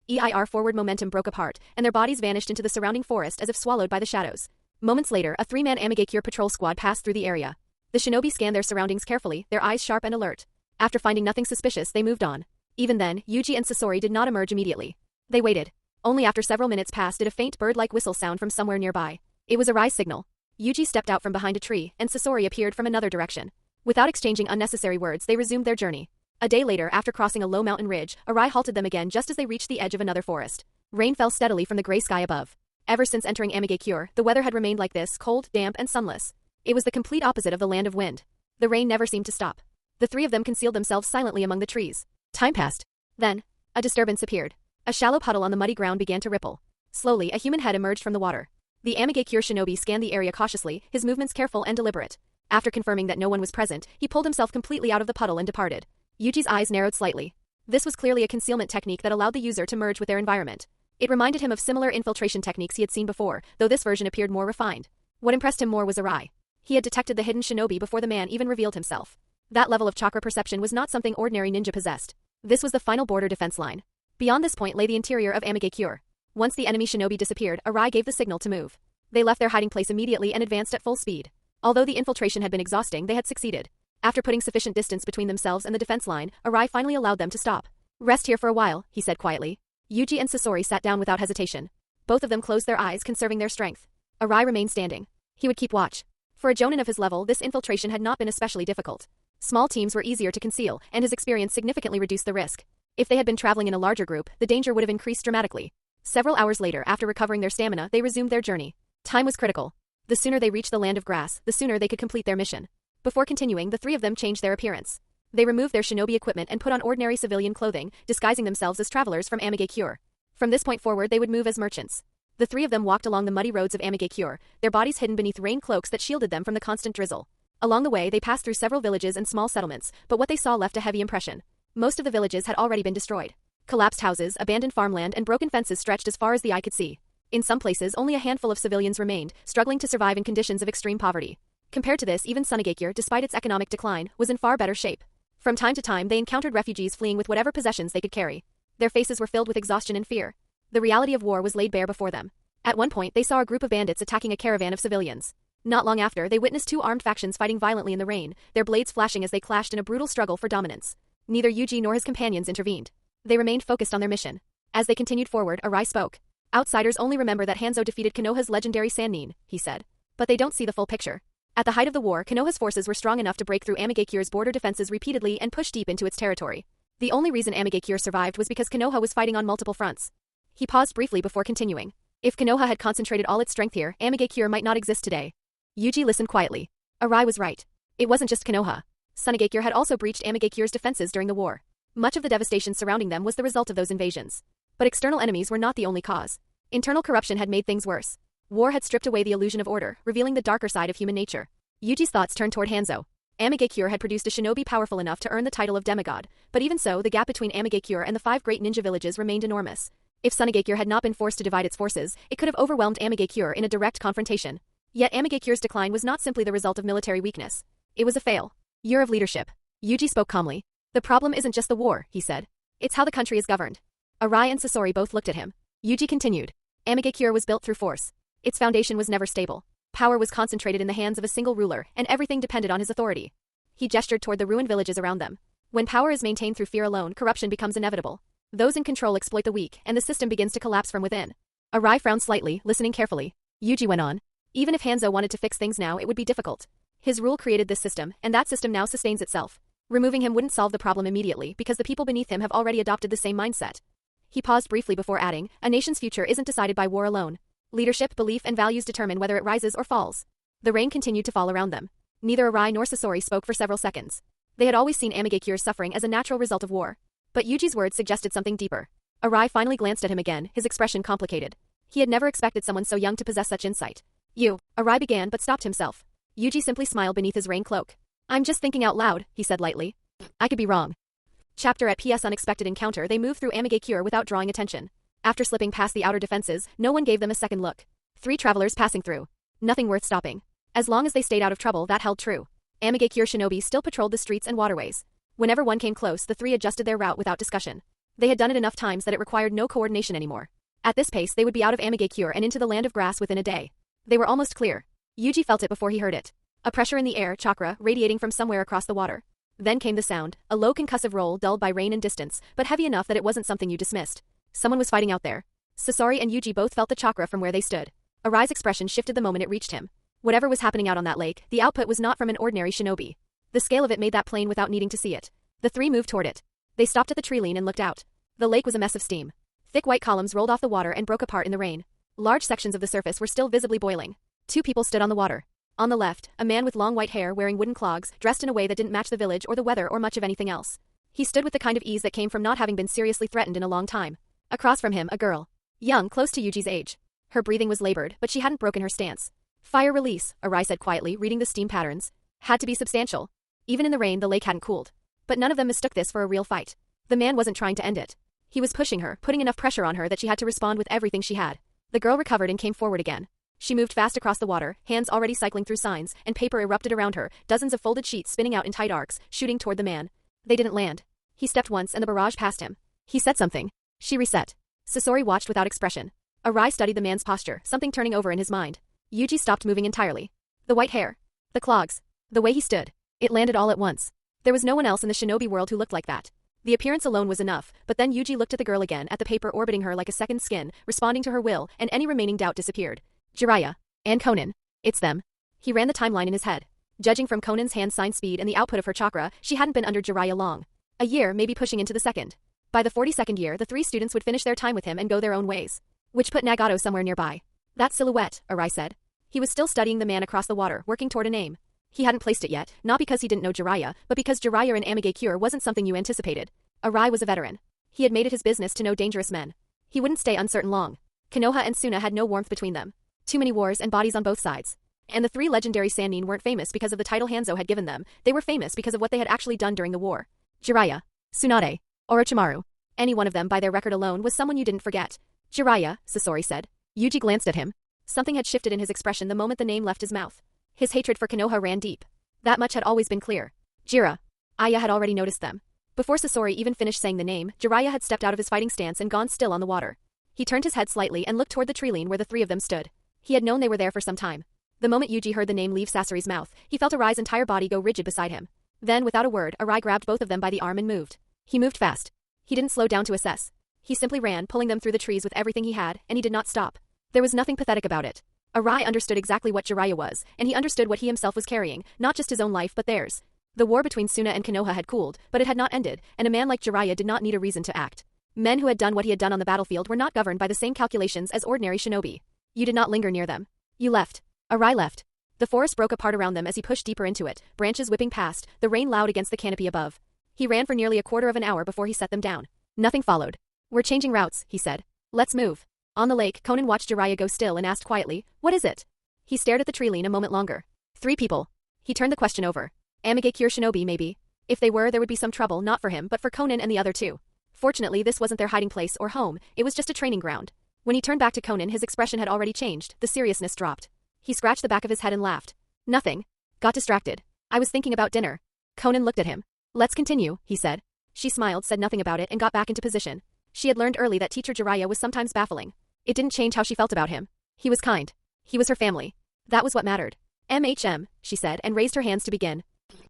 EIR forward momentum broke apart, and their bodies vanished into the surrounding forest as if swallowed by the shadows. Moments later, a 3-man Amigakure patrol squad passed through the area. The shinobi scanned their surroundings carefully, their eyes sharp and alert. After finding nothing suspicious, they moved on. Even then, Yuji and Sasori did not emerge immediately. They waited. Only after several minutes passed did a faint bird-like whistle sound from somewhere nearby. It was Arai's signal. Yuji stepped out from behind a tree, and Sasori appeared from another direction. Without exchanging unnecessary words, they resumed their journey. A day later, after crossing a low mountain ridge, Arai halted them again just as they reached the edge of another forest. Rain fell steadily from the gray sky above. Ever since entering Amigakure, the weather had remained like this, cold, damp, and sunless. It was the complete opposite of the land of wind. The rain never seemed to stop. The three of them concealed themselves silently among the trees. Time passed. Then, a disturbance appeared. A shallow puddle on the muddy ground began to ripple. Slowly, a human head emerged from the water. The Amigakure shinobi scanned the area cautiously, his movements careful and deliberate. After confirming that no one was present, he pulled himself completely out of the puddle and departed. Yuji's eyes narrowed slightly. This was clearly a concealment technique that allowed the user to merge with their environment. It reminded him of similar infiltration techniques he had seen before, though this version appeared more refined. What impressed him more was Arai. He had detected the hidden shinobi before the man even revealed himself. That level of chakra perception was not something ordinary ninja possessed. This was the final border defense line. Beyond this point lay the interior of Amigakure. Once the enemy shinobi disappeared, Arai gave the signal to move. They left their hiding place immediately and advanced at full speed. Although the infiltration had been exhausting, they had succeeded. After putting sufficient distance between themselves and the defense line, Arai finally allowed them to stop. "Rest here for a while," he said quietly. Yuji and Sasori sat down without hesitation. Both of them closed their eyes, conserving their strength. Arai remained standing. He would keep watch. For a jonin of his level, this infiltration had not been especially difficult. Small teams were easier to conceal, and his experience significantly reduced the risk. If they had been traveling in a larger group, the danger would have increased dramatically. Several hours later, after recovering their stamina, they resumed their journey. Time was critical. The sooner they reached the land of grass, the sooner they could complete their mission. Before continuing, the three of them changed their appearance. They removed their shinobi equipment and put on ordinary civilian clothing, disguising themselves as travelers from Amigakure. From this point forward, they would move as merchants. The three of them walked along the muddy roads of Amigakure, their bodies hidden beneath rain cloaks that shielded them from the constant drizzle. Along the way, they passed through several villages and small settlements, but what they saw left a heavy impression. Most of the villages had already been destroyed. Collapsed houses, abandoned farmland, and broken fences stretched as far as the eye could see. In some places, only a handful of civilians remained, struggling to survive in conditions of extreme poverty. Compared to this, even Sunagakure, despite its economic decline, was in far better shape. From time to time, they encountered refugees fleeing with whatever possessions they could carry. Their faces were filled with exhaustion and fear. The reality of war was laid bare before them. At one point, they saw a group of bandits attacking a caravan of civilians. Not long after, they witnessed two armed factions fighting violently in the rain, their blades flashing as they clashed in a brutal struggle for dominance. Neither Yuji nor his companions intervened. They remained focused on their mission. As they continued forward, Arai spoke. Outsiders only remember that Hanzo defeated Konoha's legendary Sannin, he said. But they don't see the full picture. At the height of the war, Konoha's forces were strong enough to break through Amagakure's border defenses repeatedly and push deep into its territory. The only reason Amagakure survived was because Konoha was fighting on multiple fronts. He paused briefly before continuing. If Konoha had concentrated all its strength here, Amagakure might not exist today. Yuji listened quietly. Arai was right. It wasn't just Konoha. Sunagakure had also breached Amagakure's defenses during the war. Much of the devastation surrounding them was the result of those invasions. But external enemies were not the only cause. Internal corruption had made things worse. War had stripped away the illusion of order, revealing the darker side of human nature. Yuji's thoughts turned toward Hanzo. Amagakure had produced a shinobi powerful enough to earn the title of demigod, but even so, the gap between Amagakure and the 5 great ninja villages remained enormous. If Sunagakure had not been forced to divide its forces, it could have overwhelmed Amagakure in a direct confrontation. Yet Amagakure's decline was not simply the result of military weakness. It was a fail. Year of leadership. Yuji spoke calmly. The problem isn't just the war, he said. It's how the country is governed. Arai and Sasori both looked at him. Yuji continued. Amagakure was built through force. Its foundation was never stable. Power was concentrated in the hands of a single ruler, and everything depended on his authority. He gestured toward the ruined villages around them. When power is maintained through fear alone, corruption becomes inevitable. Those in control exploit the weak, and the system begins to collapse from within. Arai frowned slightly, listening carefully. Yuji went on. Even if Hanzo wanted to fix things now, it would be difficult. His rule created this system, and that system now sustains itself. Removing him wouldn't solve the problem immediately, because the people beneath him have already adopted the same mindset. He paused briefly before adding, a nation's future isn't decided by war alone. Leadership, belief, and values determine whether it rises or falls. The rain continued to fall around them. Neither Arai nor Sasori spoke for several seconds. They had always seen Amagakure's suffering as a natural result of war. But Yuji's words suggested something deeper. Arai finally glanced at him again, his expression complicated. He had never expected someone so young to possess such insight. Arai began but stopped himself. Yuji simply smiled beneath his rain cloak. I'm just thinking out loud, he said lightly. I could be wrong. Chapter at PS Unexpected Encounter. They moved through Amagakure without drawing attention. After slipping past the outer defenses, no one gave them a second look. 3 travelers passing through. Nothing worth stopping. As long as they stayed out of trouble, that held true. Amagakure shinobi still patrolled the streets and waterways. Whenever one came close, the 3 adjusted their route without discussion. They had done it enough times that it required no coordination anymore. At this pace, they would be out of Amagakure and into the land of grass within a day. They were almost clear. Yuji felt it before he heard it. A pressure in the air, chakra, radiating from somewhere across the water. Then came the sound, a low concussive roll dulled by rain and distance, but heavy enough that it wasn't something you dismissed. Someone was fighting out there. Sasori and Yuji both felt the chakra from where they stood. Arai's expression shifted the moment it reached him. Whatever was happening out on that lake, the output was not from an ordinary shinobi. The scale of it made that plain without needing to see it. The 3 moved toward it. They stopped at the tree lean and looked out. The lake was a mess of steam. Thick white columns rolled off the water and broke apart in the rain. Large sections of the surface were still visibly boiling. 2 people stood on the water. On the left, a man with long white hair wearing wooden clogs, dressed in a way that didn't match the village or the weather or much of anything else. He stood with the kind of ease that came from not having been seriously threatened in a long time. Across from him, a girl. Young, close to Yuji's age. Her breathing was labored, but she hadn't broken her stance. Fire release, Arai said quietly, reading the steam patterns. Had to be substantial. Even in the rain, the lake hadn't cooled. But none of them mistook this for a real fight. The man wasn't trying to end it. He was pushing her, putting enough pressure on her that she had to respond with everything she had. The girl recovered and came forward again. She moved fast across the water, hands already cycling through signs, and paper erupted around her, dozens of folded sheets spinning out in tight arcs, shooting toward the man. They didn't land. He stepped once and the barrage passed him. He said something. She reset. Sasori watched without expression. Arai studied the man's posture, something turning over in his mind. Yuji stopped moving entirely. The white hair. The clogs. The way he stood. It landed all at once. There was no one else in the shinobi world who looked like that. The appearance alone was enough, but then Yuji looked at the girl again, at the paper orbiting her like a second skin, responding to her will, and any remaining doubt disappeared. Jiraiya. And Conan. It's them. He ran the timeline in his head. Judging from Conan's hand sign speed and the output of her chakra, she hadn't been under Jiraiya long. A year, maybe pushing into the second. By the 42nd year, the 3 students would finish their time with him and go their own ways. Which put Nagato somewhere nearby. That silhouette, Arai said. He was still studying the man across the water, working toward a name. He hadn't placed it yet, not because he didn't know Jiraiya, but because Jiraiya in Amagakure wasn't something you anticipated. Arai was a veteran. He had made it his business to know dangerous men. He wouldn't stay uncertain long. Konoha and Suna had no warmth between them. Too many wars and bodies on both sides. And the 3 legendary Sannin weren't famous because of the title Hanzo had given them, they were famous because of what they had actually done during the war. Jiraiya. Tsunade. Orochimaru. Any one of them by their record alone was someone you didn't forget. Jiraiya, Sasori said. Yuji glanced at him. Something had shifted in his expression the moment the name left his mouth. His hatred for Konoha ran deep. That much had always been clear. Jira. Aya had already noticed them. Before Sasori even finished saying the name, Jiraiya had stepped out of his fighting stance and gone still on the water. He turned his head slightly and looked toward the treeline where the three of them stood. He had known they were there for some time. The moment Yuji heard the name leave Sasori's mouth, he felt Arai's entire body go rigid beside him. Then, without a word, Arai grabbed both of them by the arm and moved. He moved fast. He didn't slow down to assess. He simply ran, pulling them through the trees with everything he had, and he did not stop. There was nothing pathetic about it. Arai understood exactly what Jiraiya was, and he understood what he himself was carrying, not just his own life but theirs. The war between Suna and Konoha had cooled, but it had not ended, and a man like Jiraiya did not need a reason to act. Men who had done what he had done on the battlefield were not governed by the same calculations as ordinary shinobi. You did not linger near them. You left. Arai left. The forest broke apart around them as he pushed deeper into it, branches whipping past, the rain loud against the canopy above. He ran for nearly a quarter of an hour before he set them down. Nothing followed. We're changing routes, he said. Let's move. On the lake, Conan watched Jiraiya go still and asked quietly, what is it? He stared at the treeline a moment longer. 3 people. He turned the question over. Amigakure shinobi, maybe. If they were, there would be some trouble, not for him, but for Conan and the other 2. Fortunately, this wasn't their hiding place or home, it was just a training ground. When he turned back to Conan, his expression had already changed, the seriousness dropped. He scratched the back of his head and laughed. Nothing. Got distracted. I was thinking about dinner. Conan looked at him. Let's continue, he said. She smiled, said nothing about it, and got back into position. She had learned early that teacher Jiraiya was sometimes baffling. It didn't change how she felt about him. He was kind. He was her family. That was what mattered. She said, and raised her hands to begin.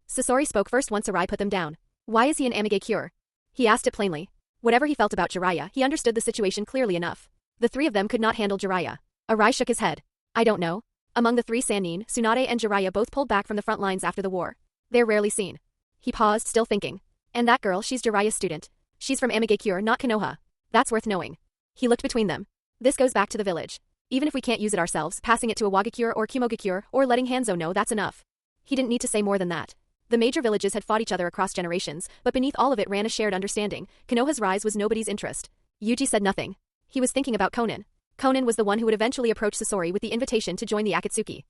Sasori spoke first once Arai put them down. Why is he an Amigakure? He asked it plainly. Whatever he felt about Jiraiya, he understood the situation clearly enough. The 3 of them could not handle Jiraiya. Arai shook his head. I don't know. Among the 3 Sannin, Tsunade and Jiraiya both pulled back from the front lines after the war. They're rarely seen. He paused, still thinking. And that girl, she's Jiraiya's student. She's from Amigakure, not Konoha. That's worth knowing. He looked between them. This goes back to the village. Even if we can't use it ourselves, passing it to a Wagakure or Kimogakure, or letting Hanzo know, that's enough. He didn't need to say more than that. The major villages had fought each other across generations, but beneath all of it ran a shared understanding. Konoha's rise was nobody's interest. Yuji said nothing. He was thinking about Conan. Conan was the one who would eventually approach Sasori with the invitation to join the Akatsuki.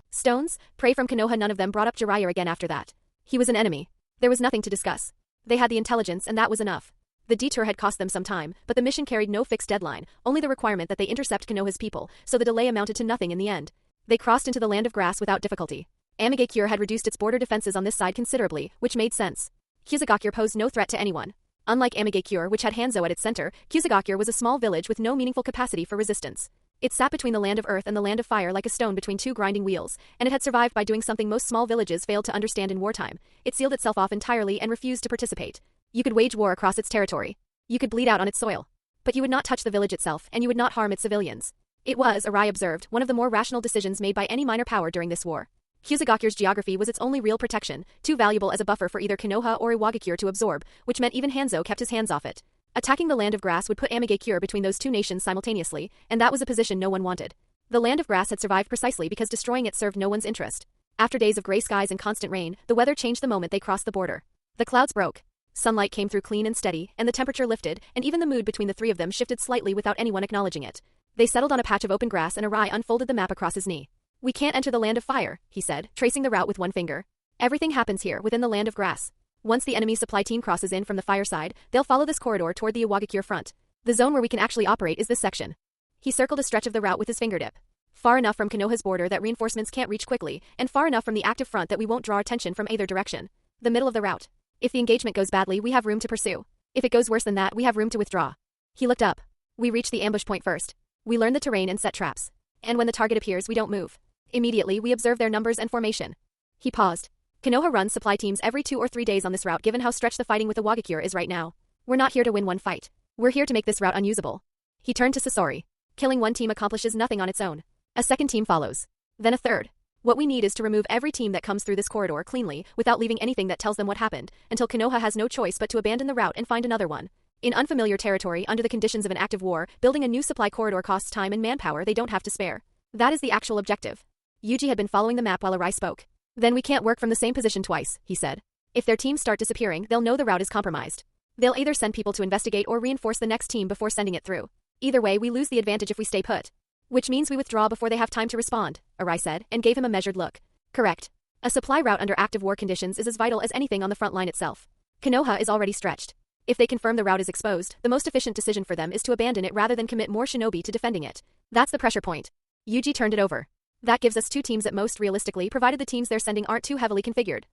Stones, prey from Konoha. None of them brought up Jiraiya again after that. He was an enemy. There was nothing to discuss. They had the intelligence, and that was enough. The detour had cost them some time, but the mission carried no fixed deadline, only the requirement that they intercept Konoha's people, so the delay amounted to nothing in the end. They crossed into the land of grass without difficulty. Amigakure had reduced its border defenses on this side considerably, which made sense. Kazekage posed no threat to anyone. Unlike Amigakure, which had Hanzo at its center, Kazekage was a small village with no meaningful capacity for resistance. It sat between the land of earth and the land of fire like a stone between 2 grinding wheels, and it had survived by doing something most small villages failed to understand in wartime. It sealed itself off entirely and refused to participate. You could wage war across its territory. You could bleed out on its soil. But you would not touch the village itself, and you would not harm its civilians. It was, Arai observed, one of the more rational decisions made by any minor power during this war. Kazekage's geography was its only real protection, too valuable as a buffer for either Konoha or Iwagakure to absorb, which meant even Hanzo kept his hands off it. Attacking the land of grass would put Amigakure between those 2 nations simultaneously, and that was a position no one wanted. The land of grass had survived precisely because destroying it served no one's interest. After days of gray skies and constant rain, the weather changed the moment they crossed the border. The clouds broke. Sunlight came through clean and steady, and the temperature lifted, and even the mood between the 3 of them shifted slightly without anyone acknowledging it. They settled on a patch of open grass and Arai unfolded the map across his knee. We can't enter the land of fire, he said, tracing the route with one finger. Everything happens here, within the land of grass. Once the enemy supply team crosses in from the fire side, they'll follow this corridor toward the Iwagakure front. The zone where we can actually operate is this section. He circled a stretch of the route with his fingertip. Far enough from Konoha's border that reinforcements can't reach quickly, and far enough from the active front that we won't draw attention from either direction. The middle of the route. If the engagement goes badly, we have room to pursue. If it goes worse than that, we have room to withdraw. He looked up. We reach the ambush point first. We learn the terrain and set traps. And when the target appears, we don't move. Immediately, we observe their numbers and formation. He paused. Konoha runs supply teams every 2 or 3 days on this route given how stretched the fighting with the Wagakure is right now. We're not here to win one fight. We're here to make this route unusable. He turned to Sasori. Killing one team accomplishes nothing on its own. A second team follows. Then a third. What we need is to remove every team that comes through this corridor cleanly, without leaving anything that tells them what happened, until Konoha has no choice but to abandon the route and find another one. In unfamiliar territory, under the conditions of an active war, building a new supply corridor costs time and manpower they don't have to spare. That is the actual objective. Yuji had been following the map while Arai spoke. Then we can't work from the same position twice, he said. If their teams start disappearing, they'll know the route is compromised. They'll either send people to investigate or reinforce the next team before sending it through. Either way, we lose the advantage if we stay put. Which means we withdraw before they have time to respond, Arai said, and gave him a measured look. Correct. A supply route under active war conditions is as vital as anything on the front line itself. Konoha is already stretched. If they confirm the route is exposed, the most efficient decision for them is to abandon it rather than commit more shinobi to defending it. That's the pressure point. Yuji turned it over. That gives us 2 teams at most realistically, provided the teams they're sending aren't too heavily configured.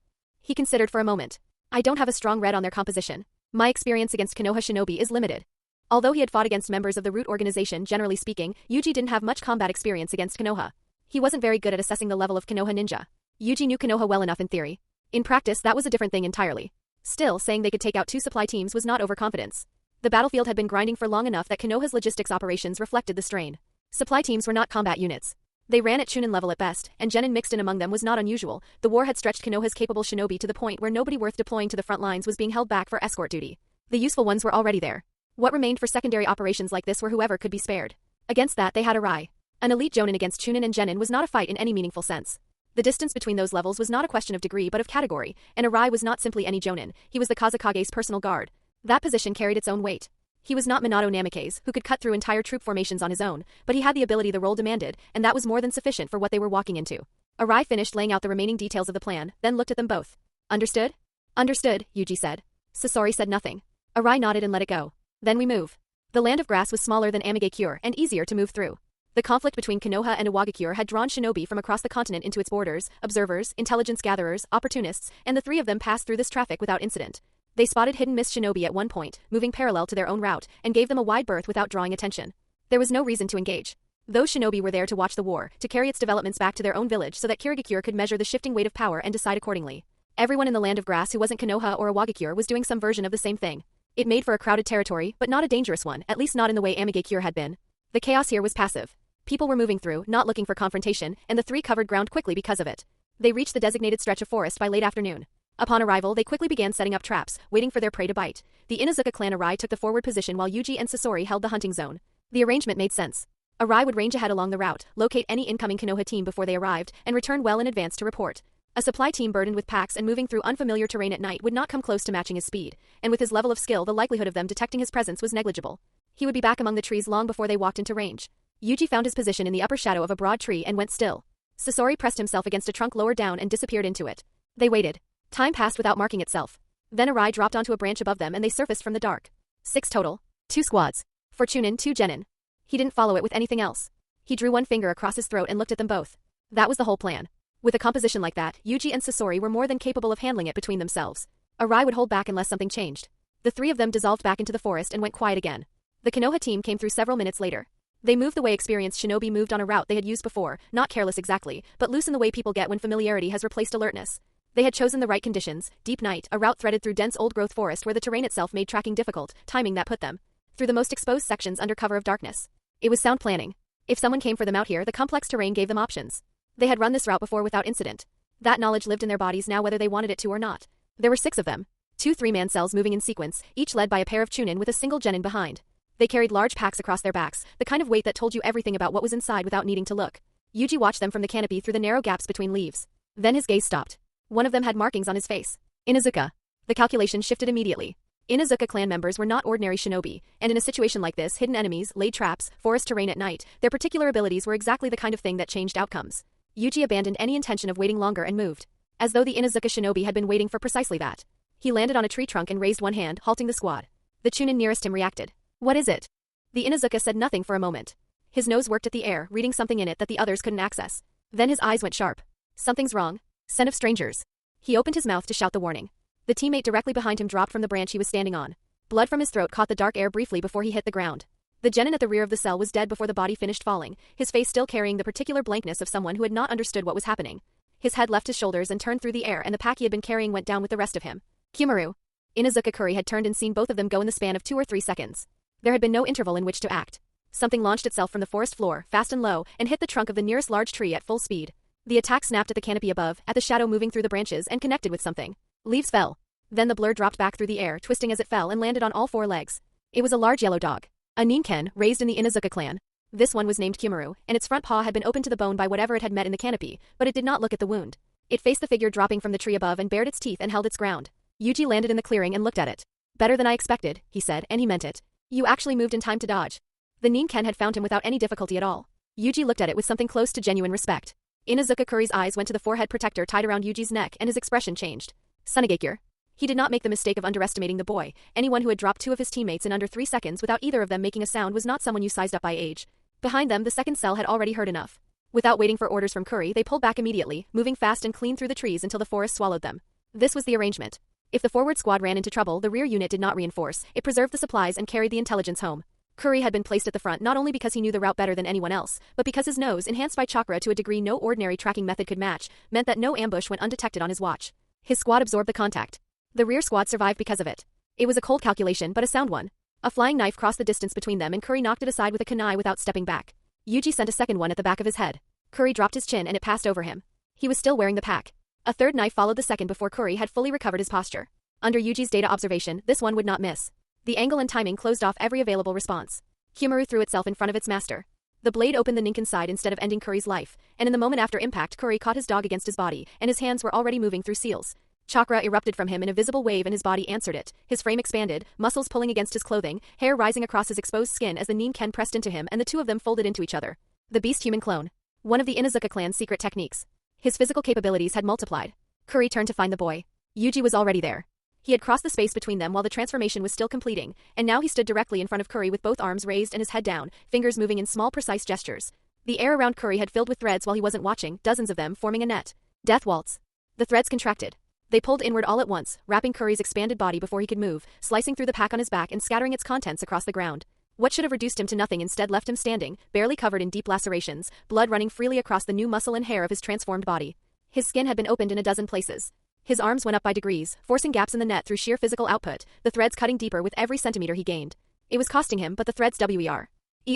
He considered for a moment. I don't have a strong read on their composition. My experience against Konoha shinobi is limited. Although he had fought against members of the root organization, generally speaking, Yuji didn't have much combat experience against Konoha. He wasn't very good at assessing the level of Konoha ninja. Yuji knew Konoha well enough in theory. In practice, that was a different thing entirely. Still, saying they could take out 2 supply teams was not overconfidence. The battlefield had been grinding for long enough that Konoha's logistics operations reflected the strain. Supply teams were not combat units. They ran at Chunin level at best, and genin mixed in among them was not unusual. The war had stretched Konoha's capable shinobi to the point where nobody worth deploying to the front lines was being held back for escort duty. The useful ones were already there. What remained for secondary operations like this were whoever could be spared. Against that they had Arai. An elite jonin against Chunin and genin was not a fight in any meaningful sense. The distance between those levels was not a question of degree but of category, and Arai was not simply any jonin, he was the Kazekage's personal guard. That position carried its own weight. He was not Minato Namikaze, who could cut through entire troop formations on his own, but he had the ability the role demanded, and that was more than sufficient for what they were walking into. Arai finished laying out the remaining details of the plan, then looked at them both. Understood? Understood, Yuji said. Sasori said nothing. Arai nodded and let it go. Then we move. The land of grass was smaller than Amigakure and easier to move through. The conflict between Konoha and Iwagakure had drawn shinobi from across the continent into its borders, observers, intelligence gatherers, opportunists, and the 3 of them passed through this traffic without incident. They spotted hidden mist shinobi at one point, moving parallel to their own route, and gave them a wide berth without drawing attention. There was no reason to engage. Those shinobi were there to watch the war, to carry its developments back to their own village so that Kirigakure could measure the shifting weight of power and decide accordingly. Everyone in the land of grass who wasn't Konoha or Iwagakure was doing some version of the same thing. It made for a crowded territory, but not a dangerous one, at least not in the way Amigakure had been. The chaos here was passive. People were moving through, not looking for confrontation, and the 3 covered ground quickly because of it. They reached the designated stretch of forest by late afternoon. Upon arrival, they quickly began setting up traps, waiting for their prey to bite. The Inuzuka clan Arai took the forward position while Yuji and Sasori held the hunting zone. The arrangement made sense. Arai would range ahead along the route, locate any incoming Konoha team before they arrived, and return well in advance to report. A supply team burdened with packs and moving through unfamiliar terrain at night would not come close to matching his speed, and with his level of skill the likelihood of them detecting his presence was negligible. He would be back among the trees long before they walked into range. Yuji found his position in the upper shadow of a broad tree and went still. Sasori pressed himself against a trunk lower down and disappeared into it. They waited. Time passed without marking itself. Then Arai dropped onto a branch above them and they surfaced from the dark. 6 total. 2 squads. For Chunin, 2 genin. He didn't follow it with anything else. He drew one finger across his throat and looked at them both. That was the whole plan. With a composition like that, Yuji and Sasori were more than capable of handling it between themselves. Arai would hold back unless something changed. The 3 of them dissolved back into the forest and went quiet again. The Konoha team came through several minutes later. They moved the way experienced shinobi moved on a route they had used before, not careless exactly, but loose in the way people get when familiarity has replaced alertness. They had chosen the right conditions, deep night, a route threaded through dense old-growth forest where the terrain itself made tracking difficult, timing that put them through the most exposed sections under cover of darkness. It was sound planning. If someone came for them out here, the complex terrain gave them options. They had run this route before without incident. That knowledge lived in their bodies now whether they wanted it to or not. There were 6 of them. 2 3-man cells moving in sequence, each led by a pair of chunin with a single genin behind. They carried large packs across their backs, the kind of weight that told you everything about what was inside without needing to look. Yuji watched them from the canopy through the narrow gaps between leaves. Then his gaze stopped. One of them had markings on his face. Inuzuka. The calculation shifted immediately. Inuzuka clan members were not ordinary shinobi, and in a situation like this, hidden enemies, laid traps, forest terrain at night, their particular abilities were exactly the kind of thing that changed outcomes. Yuji abandoned any intention of waiting longer and moved. As though the Inuzuka shinobi had been waiting for precisely that. He landed on a tree trunk and raised one hand, halting the squad. The chunin nearest him reacted. What is it? The Inuzuka said nothing for a moment. His nose worked at the air, reading something in it that the others couldn't access. Then his eyes went sharp. Something's wrong. Scent of strangers. He opened his mouth to shout the warning. The teammate directly behind him dropped from the branch he was standing on. Blood from his throat caught the dark air briefly before he hit the ground. The genin at the rear of the cell was dead before the body finished falling, his face still carrying the particular blankness of someone who had not understood what was happening. His head left his shoulders and turned through the air and the pack he had been carrying went down with the rest of him. Kumaru. Inazukakure had turned and seen both of them go in the span of 2 or 3 seconds. There had been no interval in which to act. Something launched itself from the forest floor, fast and low, and hit the trunk of the nearest large tree at full speed. The attack snapped at the canopy above, at the shadow moving through the branches and connected with something. Leaves fell. Then the blur dropped back through the air, twisting as it fell and landed on all 4 legs. It was a large yellow dog. A ninken, raised in the Inuzuka clan. This one was named Kumaru, and its front paw had been opened to the bone by whatever it had met in the canopy, but it did not look at the wound. It faced the figure dropping from the tree above and bared its teeth and held its ground. Yuji landed in the clearing and looked at it. Better than I expected, he said, and he meant it. You actually moved in time to dodge. The ninken had found him without any difficulty at all. Yuji looked at it with something close to genuine respect. Inuzuka Kuri's eyes went to the forehead protector tied around Yuji's neck and his expression changed. Sunagakure. He did not make the mistake of underestimating the boy. Anyone who had dropped 2 of his teammates in under 3 seconds without either of them making a sound was not someone you sized up by age. Behind them, the second cell had already heard enough. Without waiting for orders from Curry, they pulled back immediately, moving fast and clean through the trees until the forest swallowed them. This was the arrangement. If the forward squad ran into trouble, the rear unit did not reinforce. It preserved the supplies and carried the intelligence home. Curry had been placed at the front not only because he knew the route better than anyone else, but because his nose, enhanced by chakra to a degree no ordinary tracking method could match, meant that no ambush went undetected on his watch. His squad absorbed the contact. The rear squad survived because of it. It was a cold calculation, but a sound one. A flying knife crossed the distance between them and Curry knocked it aside with a kunai without stepping back. Yuji sent a second one at the back of his head. Curry dropped his chin and it passed over him. He was still wearing the pack. A third knife followed the second before Curry had fully recovered his posture. Under Yuji's data observation, this one would not miss. The angle and timing closed off every available response. Kyumaru threw itself in front of its master. The blade opened the Ninken side instead of ending Curry's life, and in the moment after impact Curry caught his dog against his body, and his hands were already moving through seals. Chakra erupted from him in a visible wave and his body answered it. His frame expanded, muscles pulling against his clothing, hair rising across his exposed skin as the Ninken pressed into him and the two of them folded into each other. The beast-human clone. One of the Inuzuka clan's secret techniques. His physical capabilities had multiplied. Curry turned to find the boy. Yuji was already there. He had crossed the space between them while the transformation was still completing, and now he stood directly in front of Curry with both arms raised and his head down, fingers moving in small precise gestures. The air around Curry had filled with threads while he wasn't watching, dozens of them forming a net. Death waltz. The threads contracted. They pulled inward all at once, wrapping Curry's expanded body before he could move, slicing through the pack on his back and scattering its contents across the ground. What should have reduced him to nothing instead left him standing, barely covered in deep lacerations, blood running freely across the new muscle and hair of his transformed body. His skin had been opened in a dozen places. His arms went up by degrees, forcing gaps in the net through sheer physical output, the threads cutting deeper with every centimeter he gained. It was costing him, but the threads were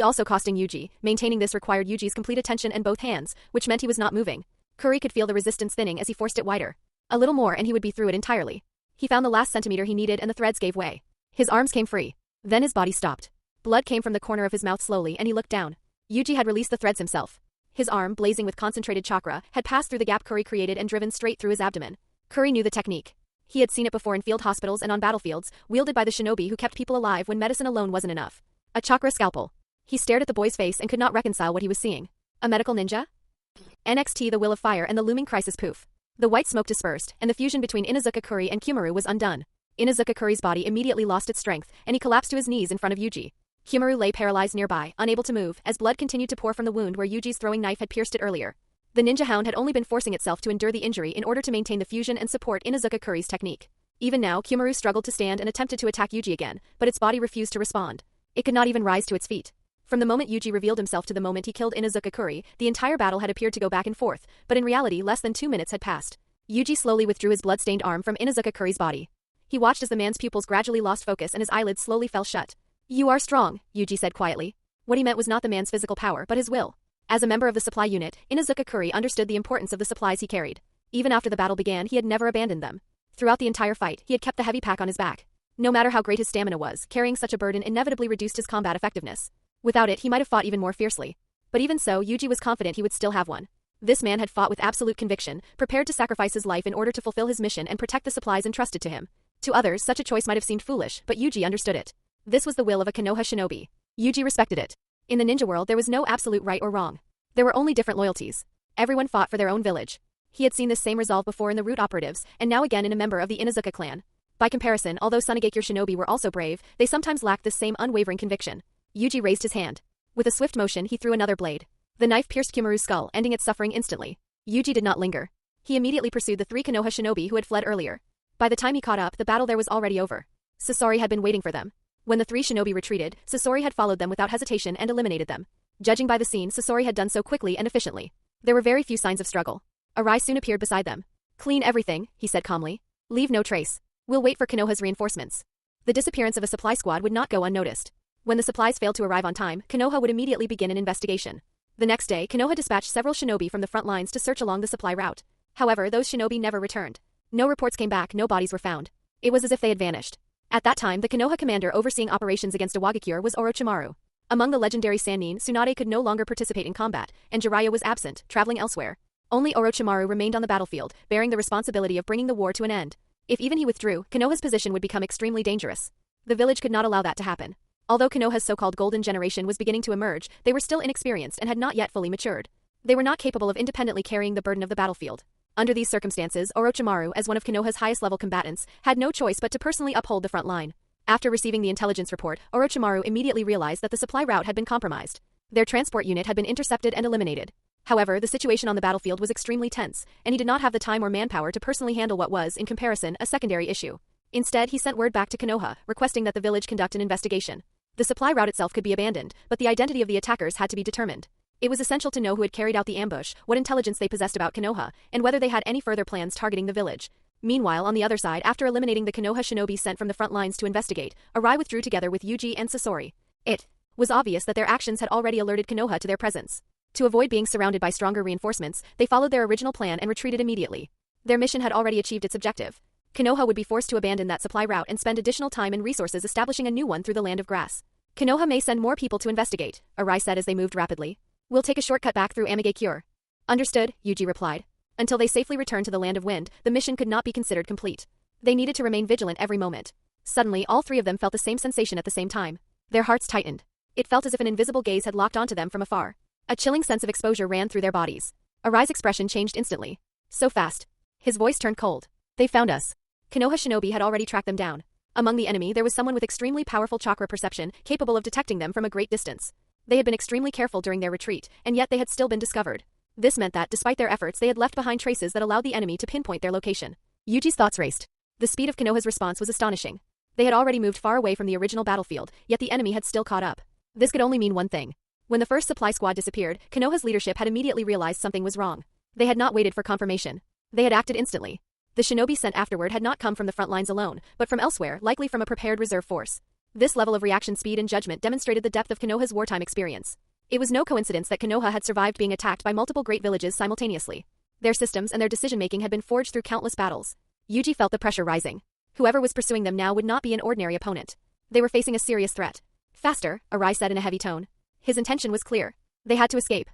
also costing Yuji. Maintaining this required Yuji's complete attention and both hands, which meant he was not moving. Curry could feel the resistance thinning as he forced it wider. A little more and he would be through it entirely. He found the last centimeter he needed and the threads gave way. His arms came free. Then his body stopped. Blood came from the corner of his mouth slowly and he looked down. Yuji had released the threads himself. His arm, blazing with concentrated chakra, had passed through the gap Curry created and driven straight through his abdomen. Curry knew the technique. He had seen it before in field hospitals and on battlefields, wielded by the shinobi who kept people alive when medicine alone wasn't enough. A chakra scalpel. He stared at the boy's face and could not reconcile what he was seeing. A medical ninja? NXT the will of fire and the looming crisis poof. The white smoke dispersed, and the fusion between Inuzuka and Kyumaru was undone. Inuzuka body immediately lost its strength, and he collapsed to his knees in front of Yuji. Kyumaru lay paralyzed nearby, unable to move, as blood continued to pour from the wound where Yuji's throwing knife had pierced it earlier. The ninja hound had only been forcing itself to endure the injury in order to maintain the fusion and support Inuzuka technique. Even now, Kyumaru struggled to stand and attempted to attack Yuji again, but its body refused to respond. It could not even rise to its feet. From the moment Yuji revealed himself to the moment he killed Inuzuka, the entire battle had appeared to go back and forth, but in reality less than 2 minutes had passed. Yuji slowly withdrew his blood-stained arm from Inuzuka body. He watched as the man's pupils gradually lost focus and his eyelids slowly fell shut. "You are strong," Yuji said quietly. What he meant was not the man's physical power, but his will. As a member of the supply unit, Inuzuka understood the importance of the supplies he carried. Even after the battle began, he had never abandoned them. Throughout the entire fight, he had kept the heavy pack on his back. No matter how great his stamina was, carrying such a burden inevitably reduced his combat effectiveness. Without it, he might have fought even more fiercely. But even so, Yuji was confident he would still have one. This man had fought with absolute conviction, prepared to sacrifice his life in order to fulfill his mission and protect the supplies entrusted to him. To others, such a choice might have seemed foolish, but Yuji understood it. This was the will of a Konoha shinobi. Yuji respected it. In the ninja world, there was no absolute right or wrong. There were only different loyalties. Everyone fought for their own village. He had seen this same resolve before in the root operatives, and now again in a member of the Inuzuka clan. By comparison, although Sunagakure shinobi were also brave, they sometimes lacked this same unwavering conviction. Yuji raised his hand. With a swift motion, he threw another blade. The knife pierced Kyumaru's skull, ending its suffering instantly. Yuji did not linger. He immediately pursued the 3 Konoha shinobi who had fled earlier. By the time he caught up, the battle there was already over. Sasori had been waiting for them. When the 3 shinobi retreated, Sasori had followed them without hesitation and eliminated them. Judging by the scene, Sasori had done so quickly and efficiently. There were very few signs of struggle. Arai soon appeared beside them. "Clean everything," he said calmly. "Leave no trace. We'll wait for Konoha's reinforcements." The disappearance of a supply squad would not go unnoticed. When the supplies failed to arrive on time, Konoha would immediately begin an investigation. The next day, Konoha dispatched several shinobi from the front lines to search along the supply route. However, those shinobi never returned. No reports came back, no bodies were found. It was as if they had vanished. At that time, the Konoha commander overseeing operations against Iwagakure was Orochimaru. Among the legendary Sannin, Tsunade could no longer participate in combat, and Jiraiya was absent, traveling elsewhere. Only Orochimaru remained on the battlefield, bearing the responsibility of bringing the war to an end. If even he withdrew, Konoha's position would become extremely dangerous. The village could not allow that to happen. Although Konoha's so-called golden generation was beginning to emerge, they were still inexperienced and had not yet fully matured. They were not capable of independently carrying the burden of the battlefield. Under these circumstances, Orochimaru, as one of Konoha's highest-level combatants, had no choice but to personally uphold the front line. After receiving the intelligence report, Orochimaru immediately realized that the supply route had been compromised. Their transport unit had been intercepted and eliminated. However, the situation on the battlefield was extremely tense, and he did not have the time or manpower to personally handle what was, in comparison, a secondary issue. Instead, he sent word back to Konoha, requesting that the village conduct an investigation. The supply route itself could be abandoned, but the identity of the attackers had to be determined. It was essential to know who had carried out the ambush, what intelligence they possessed about Konoha, and whether they had any further plans targeting the village. Meanwhile, on the other side, after eliminating the Konoha shinobi sent from the front lines to investigate, Arai withdrew together with Yuji and Sasori. It was obvious that their actions had already alerted Konoha to their presence. To avoid being surrounded by stronger reinforcements, they followed their original plan and retreated immediately. Their mission had already achieved its objective. Konoha would be forced to abandon that supply route and spend additional time and resources establishing a new one through the land of grass. Konoha may send more people to investigate, Arai said as they moved rapidly. We'll take a shortcut back through Amigakure. Understood, Yuji replied. Until they safely returned to the land of wind, the mission could not be considered complete. They needed to remain vigilant every moment. Suddenly, all three of them felt the same sensation at the same time. Their hearts tightened. It felt as if an invisible gaze had locked onto them from afar. A chilling sense of exposure ran through their bodies. Arai's expression changed instantly. So fast. His voice turned cold. They found us. Konoha shinobi had already tracked them down. Among the enemy, there was someone with extremely powerful chakra perception, capable of detecting them from a great distance. They had been extremely careful during their retreat, and yet they had still been discovered. This meant that, despite their efforts, they had left behind traces that allowed the enemy to pinpoint their location. Yuji's thoughts raced. The speed of Konoha's response was astonishing. They had already moved far away from the original battlefield, yet the enemy had still caught up. This could only mean one thing. When the first supply squad disappeared, Konoha's leadership had immediately realized something was wrong. They had not waited for confirmation. They had acted instantly. The shinobi sent afterward had not come from the front lines alone, but from elsewhere, likely from a prepared reserve force. This level of reaction speed and judgment demonstrated the depth of Konoha's wartime experience. It was no coincidence that Konoha had survived being attacked by multiple great villages simultaneously. Their systems and their decision-making had been forged through countless battles. Yuji felt the pressure rising. Whoever was pursuing them now would not be an ordinary opponent. They were facing a serious threat. Faster, Arai said in a heavy tone. His intention was clear. They had to escape.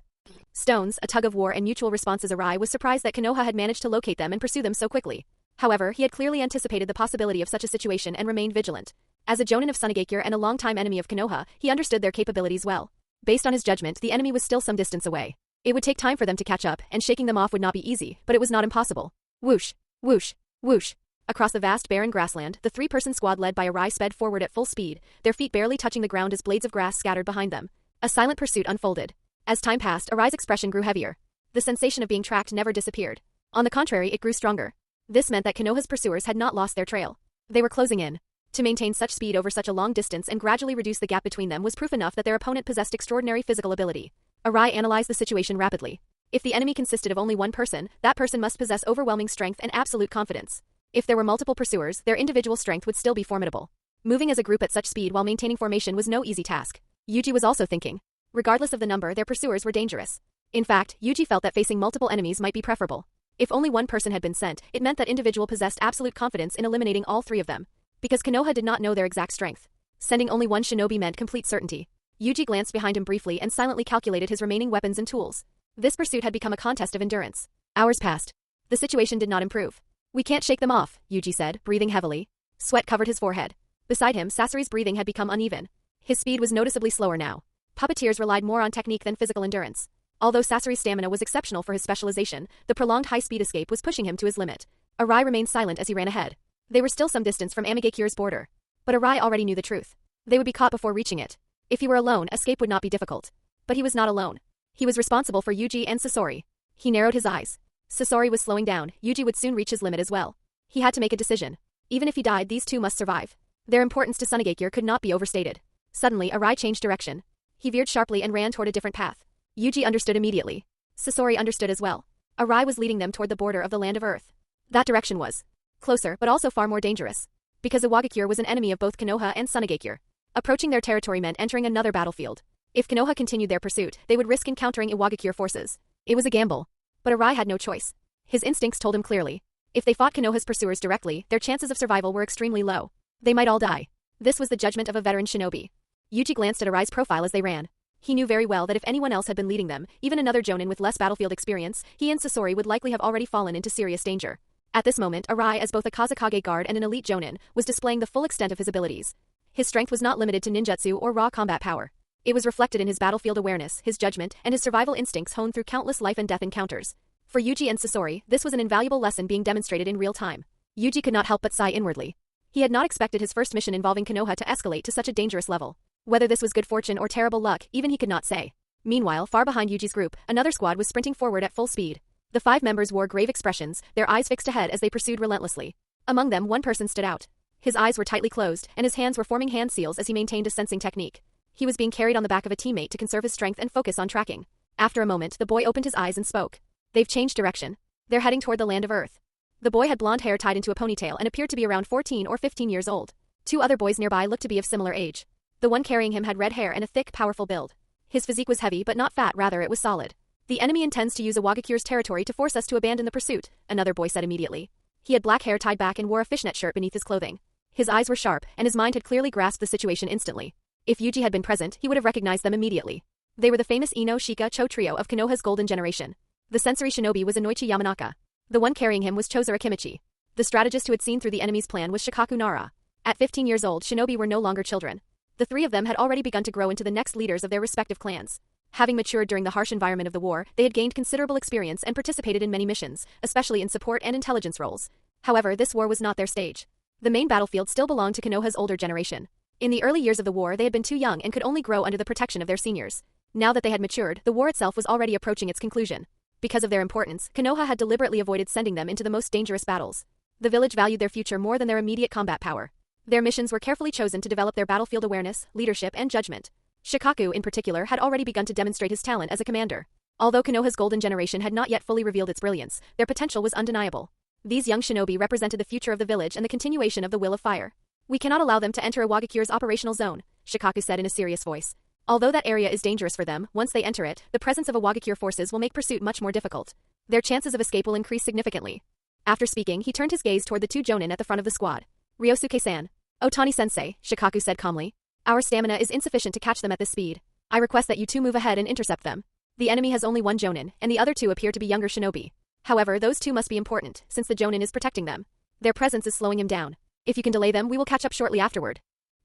Stones, a tug of war and mutual responses. Arai was surprised that Konoha had managed to locate them and pursue them so quickly. However, he had clearly anticipated the possibility of such a situation and remained vigilant. As a jonin of Sunagakure and a longtime enemy of Konoha, he understood their capabilities well. Based on his judgment, the enemy was still some distance away. It would take time for them to catch up, and shaking them off would not be easy, but it was not impossible. Whoosh, whoosh, whoosh. Across the vast barren grassland, the three-person squad led by Arai sped forward at full speed, their feet barely touching the ground as blades of grass scattered behind them. A silent pursuit unfolded. As time passed, Arai's expression grew heavier. The sensation of being tracked never disappeared. On the contrary, it grew stronger. This meant that Konoha's pursuers had not lost their trail. They were closing in. To maintain such speed over such a long distance and gradually reduce the gap between them was proof enough that their opponent possessed extraordinary physical ability. Arai analyzed the situation rapidly. If the enemy consisted of only one person, that person must possess overwhelming strength and absolute confidence. If there were multiple pursuers, their individual strength would still be formidable. Moving as a group at such speed while maintaining formation was no easy task. Yuji was also thinking. Regardless of the number, their pursuers were dangerous. In fact, Yuji felt that facing multiple enemies might be preferable. If only one person had been sent, it meant that individual possessed absolute confidence in eliminating all three of them. Because Konoha did not know their exact strength. Sending only one shinobi meant complete certainty. Yuji glanced behind him briefly and silently calculated his remaining weapons and tools. This pursuit had become a contest of endurance. Hours passed. The situation did not improve. We can't shake them off, Yuji said, breathing heavily. Sweat covered his forehead. Beside him, Sasori's breathing had become uneven. His speed was noticeably slower now. Puppeteers relied more on technique than physical endurance. Although Sasori's stamina was exceptional for his specialization, the prolonged high-speed escape was pushing him to his limit. Arai remained silent as he ran ahead. They were still some distance from Amigakure's border. But Arai already knew the truth. They would be caught before reaching it. If he were alone, escape would not be difficult. But he was not alone. He was responsible for Yuji and Sasori. He narrowed his eyes. Sasori was slowing down. Yuji would soon reach his limit as well. He had to make a decision. Even if he died, these two must survive. Their importance to Sunagakure could not be overstated. Suddenly, Arai changed direction. He veered sharply and ran toward a different path. Yuji understood immediately. Sasori understood as well. Arai was leading them toward the border of the land of Earth. That direction was closer, but also far more dangerous. Because Iwagakure was an enemy of both Konoha and Sunagakure. Approaching their territory meant entering another battlefield. If Konoha continued their pursuit, they would risk encountering Iwagakure forces. It was a gamble. But Arai had no choice. His instincts told him clearly. If they fought Konoha's pursuers directly, their chances of survival were extremely low. They might all die. This was the judgment of a veteran shinobi. Yuji glanced at Arai's profile as they ran. He knew very well that if anyone else had been leading them, even another jonin with less battlefield experience, he and Sasori would likely have already fallen into serious danger. At this moment, Arai, as both a Kazekage guard and an elite jonin, was displaying the full extent of his abilities. His strength was not limited to ninjutsu or raw combat power. It was reflected in his battlefield awareness, his judgment, and his survival instincts honed through countless life and death encounters. For Yuji and Sasori, this was an invaluable lesson being demonstrated in real time. Yuji could not help but sigh inwardly. He had not expected his first mission involving Konoha to escalate to such a dangerous level. Whether this was good fortune or terrible luck, even he could not say. Meanwhile, far behind Yuji's group, another squad was sprinting forward at full speed. The 5 members wore grave expressions, their eyes fixed ahead as they pursued relentlessly. Among them, one person stood out. His eyes were tightly closed, and his hands were forming hand seals as he maintained a sensing technique. He was being carried on the back of a teammate to conserve his strength and focus on tracking. After a moment, the boy opened his eyes and spoke. They've changed direction. They're heading toward the land of Earth. The boy had blonde hair tied into a ponytail and appeared to be around 14 or 15 years old. 2 other boys nearby looked to be of similar age. The one carrying him had red hair and a thick, powerful build. His physique was heavy but not fat, rather it was solid. The enemy intends to use Awagakure's territory to force us to abandon the pursuit, another boy said immediately. He had black hair tied back and wore a fishnet shirt beneath his clothing. His eyes were sharp, and his mind had clearly grasped the situation instantly. If Yuji had been present, he would have recognized them immediately. They were the famous Ino Shika Cho trio of Konoha's golden generation. The sensory shinobi was Inoichi Yamanaka. The one carrying him was Chozora Kimichi. The strategist who had seen through the enemy's plan was Shikaku Nara. At 15 years old, shinobi were no longer children. The 3 of them had already begun to grow into the next leaders of their respective clans. Having matured during the harsh environment of the war, they had gained considerable experience and participated in many missions, especially in support and intelligence roles. However, this war was not their stage. The main battlefield still belonged to Konoha's older generation. In the early years of the war, they had been too young and could only grow under the protection of their seniors. Now that they had matured, the war itself was already approaching its conclusion. Because of their importance, Konoha had deliberately avoided sending them into the most dangerous battles. The village valued their future more than their immediate combat power. Their missions were carefully chosen to develop their battlefield awareness, leadership, and judgment. Shikaku, in particular, had already begun to demonstrate his talent as a commander. Although Konoha's golden generation had not yet fully revealed its brilliance, their potential was undeniable. These young shinobi represented the future of the village and the continuation of the Will of Fire. We cannot allow them to enter Awagakure's operational zone, Shikaku said in a serious voice. Although that area is dangerous for them, once they enter it, the presence of Awagakure forces will make pursuit much more difficult. Their chances of escape will increase significantly. After speaking, he turned his gaze toward the 2 jonin at the front of the squad. Ryosuke-san. Otani-sensei, Shikaku said calmly. Our stamina is insufficient to catch them at this speed. I request that you 2 move ahead and intercept them. The enemy has only 1 jonin, and the other 2 appear to be younger shinobi. However, those 2 must be important, since the jonin is protecting them. Their presence is slowing him down. If you can delay them, we will catch up shortly afterward.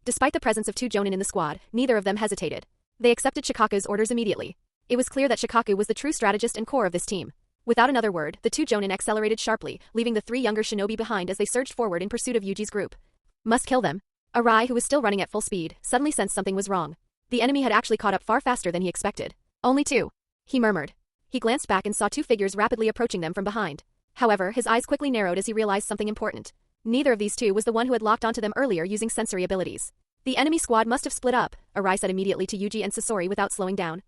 Despite the presence of 2 jonin in the squad, neither of them hesitated. They accepted Shikaku's orders immediately. It was clear that Shikaku was the true strategist and core of this team. Without another word, the 2 jonin accelerated sharply, leaving the 3 younger shinobi behind as they surged forward in pursuit of Yuji's group. Must kill them. Arai, who was still running at full speed, suddenly sensed something was wrong. The enemy had actually caught up far faster than he expected. Only 2. He murmured. He glanced back and saw 2 figures rapidly approaching them from behind. However, his eyes quickly narrowed as he realized something important. Neither of these 2 was the one who had locked onto them earlier using sensory abilities. The enemy squad must have split up, Arai said immediately to Yuji and Sasori without slowing down.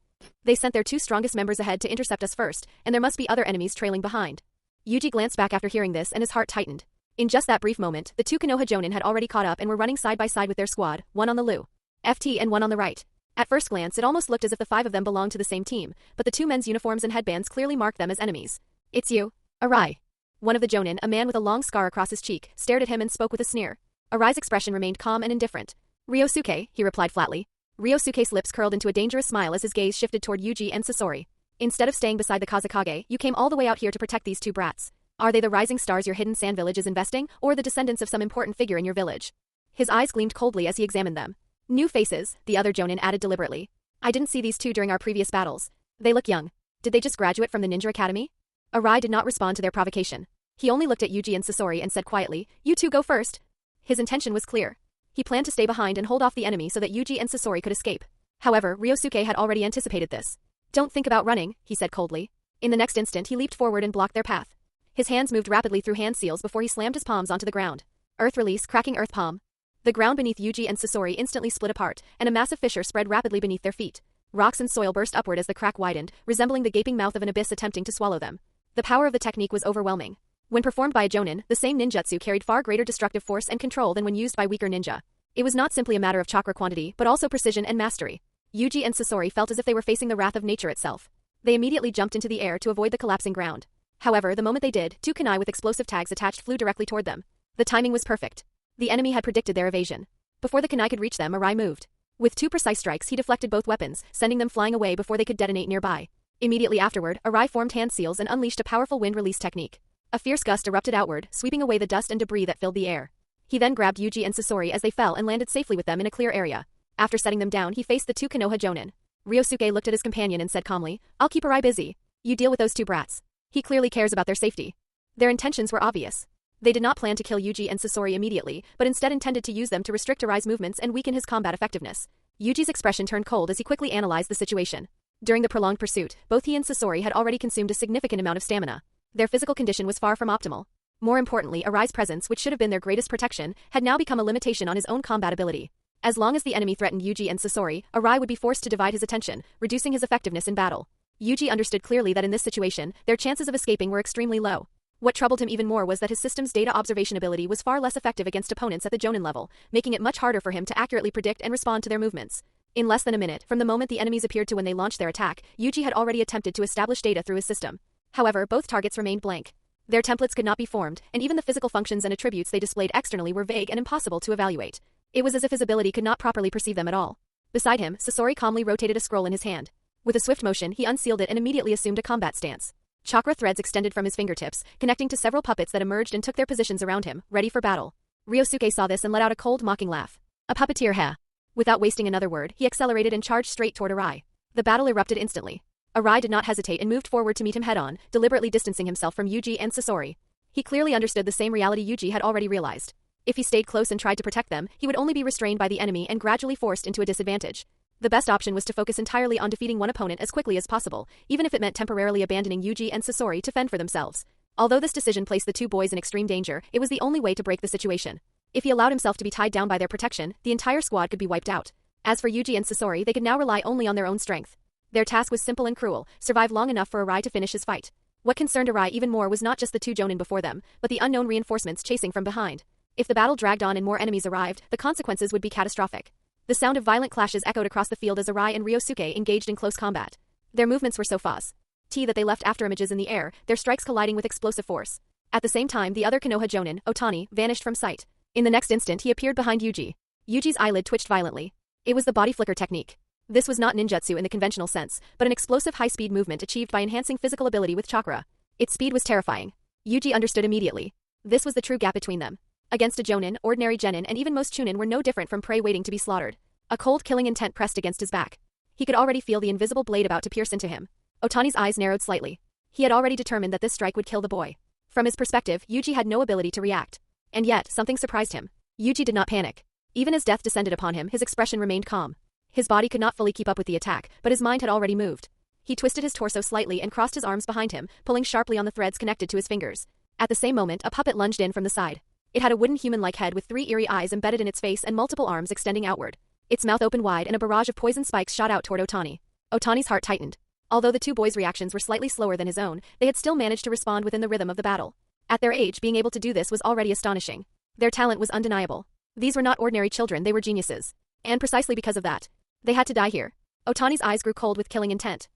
They sent their 2 strongest members ahead to intercept us first, and there must be other enemies trailing behind. Yuji glanced back after hearing this and his heart tightened. In just that brief moment, the 2 Konoha jonin had already caught up and were running side by side with their squad, one on the left and one on the right. At first glance, it almost looked as if the 5 of them belonged to the same team, but the 2 men's uniforms and headbands clearly marked them as enemies. It's you, Arai. One of the jonin, a man with a long scar across his cheek, stared at him and spoke with a sneer. Arai's expression remained calm and indifferent. Ryosuke, he replied flatly. Ryosuke's lips curled into a dangerous smile as his gaze shifted toward Yuji and Sasori. Instead of staying beside the Kazekage, you came all the way out here to protect these 2 brats. Are they the rising stars your hidden sand village is investing, or the descendants of some important figure in your village? His eyes gleamed coldly as he examined them. New faces, the other jonin added deliberately. I didn't see these 2 during our previous battles. They look young. Did they just graduate from the ninja academy? Arai did not respond to their provocation. He only looked at Yuji and Sasori and said quietly, You 2 go first. His intention was clear. He planned to stay behind and hold off the enemy so that Yuji and Sasori could escape. However, Ryosuke had already anticipated this. Don't think about running, he said coldly. In the next instant, he leaped forward and blocked their path. His hands moved rapidly through hand seals before he slammed his palms onto the ground. Earth release, cracking earth palm. The ground beneath Yuji and Sasori instantly split apart, and a massive fissure spread rapidly beneath their feet. Rocks and soil burst upward as the crack widened, resembling the gaping mouth of an abyss attempting to swallow them. The power of the technique was overwhelming. When performed by a jonin, the same ninjutsu carried far greater destructive force and control than when used by weaker ninja. It was not simply a matter of chakra quantity, but also precision and mastery. Yuji and Sasori felt as if they were facing the wrath of nature itself. They immediately jumped into the air to avoid the collapsing ground. However, the moment they did, 2 kunai with explosive tags attached flew directly toward them. The timing was perfect. The enemy had predicted their evasion. Before the kunai could reach them, Arai moved. With 2 precise strikes, he deflected both weapons, sending them flying away before they could detonate nearby. Immediately afterward, Arai formed hand seals and unleashed a powerful wind release technique. A fierce gust erupted outward, sweeping away the dust and debris that filled the air. He then grabbed Yuji and Sasori as they fell and landed safely with them in a clear area. After setting them down, he faced the 2 Konoha jonin. Ryosuke looked at his companion and said calmly, I'll keep Arai busy. You deal with those 2 brats. He clearly cares about their safety. Their intentions were obvious. They did not plan to kill Yuji and Sasori immediately, but instead intended to use them to restrict Arai's movements and weaken his combat effectiveness. Yuji's expression turned cold as he quickly analyzed the situation. During the prolonged pursuit, both he and Sasori had already consumed a significant amount of stamina. Their physical condition was far from optimal. More importantly, Arai's presence, which should have been their greatest protection, had now become a limitation on his own combat ability. As long as the enemy threatened Yuji and Sasori, Arai would be forced to divide his attention, reducing his effectiveness in battle. Yuji understood clearly that in this situation, their chances of escaping were extremely low. What troubled him even more was that his system's data observation ability was far less effective against opponents at the Jonin level, making it much harder for him to accurately predict and respond to their movements. In less than a minute, from the moment the enemies appeared to when they launched their attack, Yuji had already attempted to establish data through his system. However, both targets remained blank. Their templates could not be formed, and even the physical functions and attributes they displayed externally were vague and impossible to evaluate. It was as if his ability could not properly perceive them at all. Beside him, Sasori calmly rotated a scroll in his hand. With a swift motion, he unsealed it and immediately assumed a combat stance. Chakra threads extended from his fingertips, connecting to several puppets that emerged and took their positions around him, ready for battle. Ryosuke saw this and let out a cold, mocking laugh. A puppeteer, huh? Without wasting another word, he accelerated and charged straight toward Arai. The battle erupted instantly. Arai did not hesitate and moved forward to meet him head-on, deliberately distancing himself from Yuji and Sasori. He clearly understood the same reality Yuji had already realized. If he stayed close and tried to protect them, he would only be restrained by the enemy and gradually forced into a disadvantage. The best option was to focus entirely on defeating one opponent as quickly as possible, even if it meant temporarily abandoning Yuji and Sasori to fend for themselves. Although this decision placed the two boys in extreme danger, it was the only way to break the situation. If he allowed himself to be tied down by their protection, the entire squad could be wiped out. As for Yuji and Sasori, they could now rely only on their own strength. Their task was simple and cruel: survive long enough for Arai to finish his fight. What concerned Arai even more was not just the two Jonin before them, but the unknown reinforcements chasing from behind. If the battle dragged on and more enemies arrived, the consequences would be catastrophic. The sound of violent clashes echoed across the field as Arai and Ryosuke engaged in close combat. Their movements were so fast that they left afterimages in the air, their strikes colliding with explosive force. At the same time, the other Konoha Jonin, Otani, vanished from sight. In the next instant, he appeared behind Yuji. Yuji's eyelid twitched violently. It was the body flicker technique. This was not ninjutsu in the conventional sense, but an explosive high-speed movement achieved by enhancing physical ability with chakra. Its speed was terrifying. Yuji understood immediately. This was the true gap between them. Against a Jonin, ordinary genin and even most chunin were no different from prey waiting to be slaughtered. A cold killing intent pressed against his back. He could already feel the invisible blade about to pierce into him. Otani's eyes narrowed slightly. He had already determined that this strike would kill the boy. From his perspective, Yuji had no ability to react. And yet, something surprised him. Yuji did not panic. Even as death descended upon him, his expression remained calm. His body could not fully keep up with the attack, but his mind had already moved. He twisted his torso slightly and crossed his arms behind him, pulling sharply on the threads connected to his fingers. At the same moment, a puppet lunged in from the side. It had a wooden human-like head with 3 eerie eyes embedded in its face and multiple arms extending outward. Its mouth opened wide and a barrage of poison spikes shot out toward Otani. Otani's heart tightened. Although the two boys' reactions were slightly slower than his own, they had still managed to respond within the rhythm of the battle. At their age, being able to do this was already astonishing. Their talent was undeniable. These were not ordinary children, they were geniuses. And precisely because of that, they had to die here. Otani's eyes grew cold with killing intent.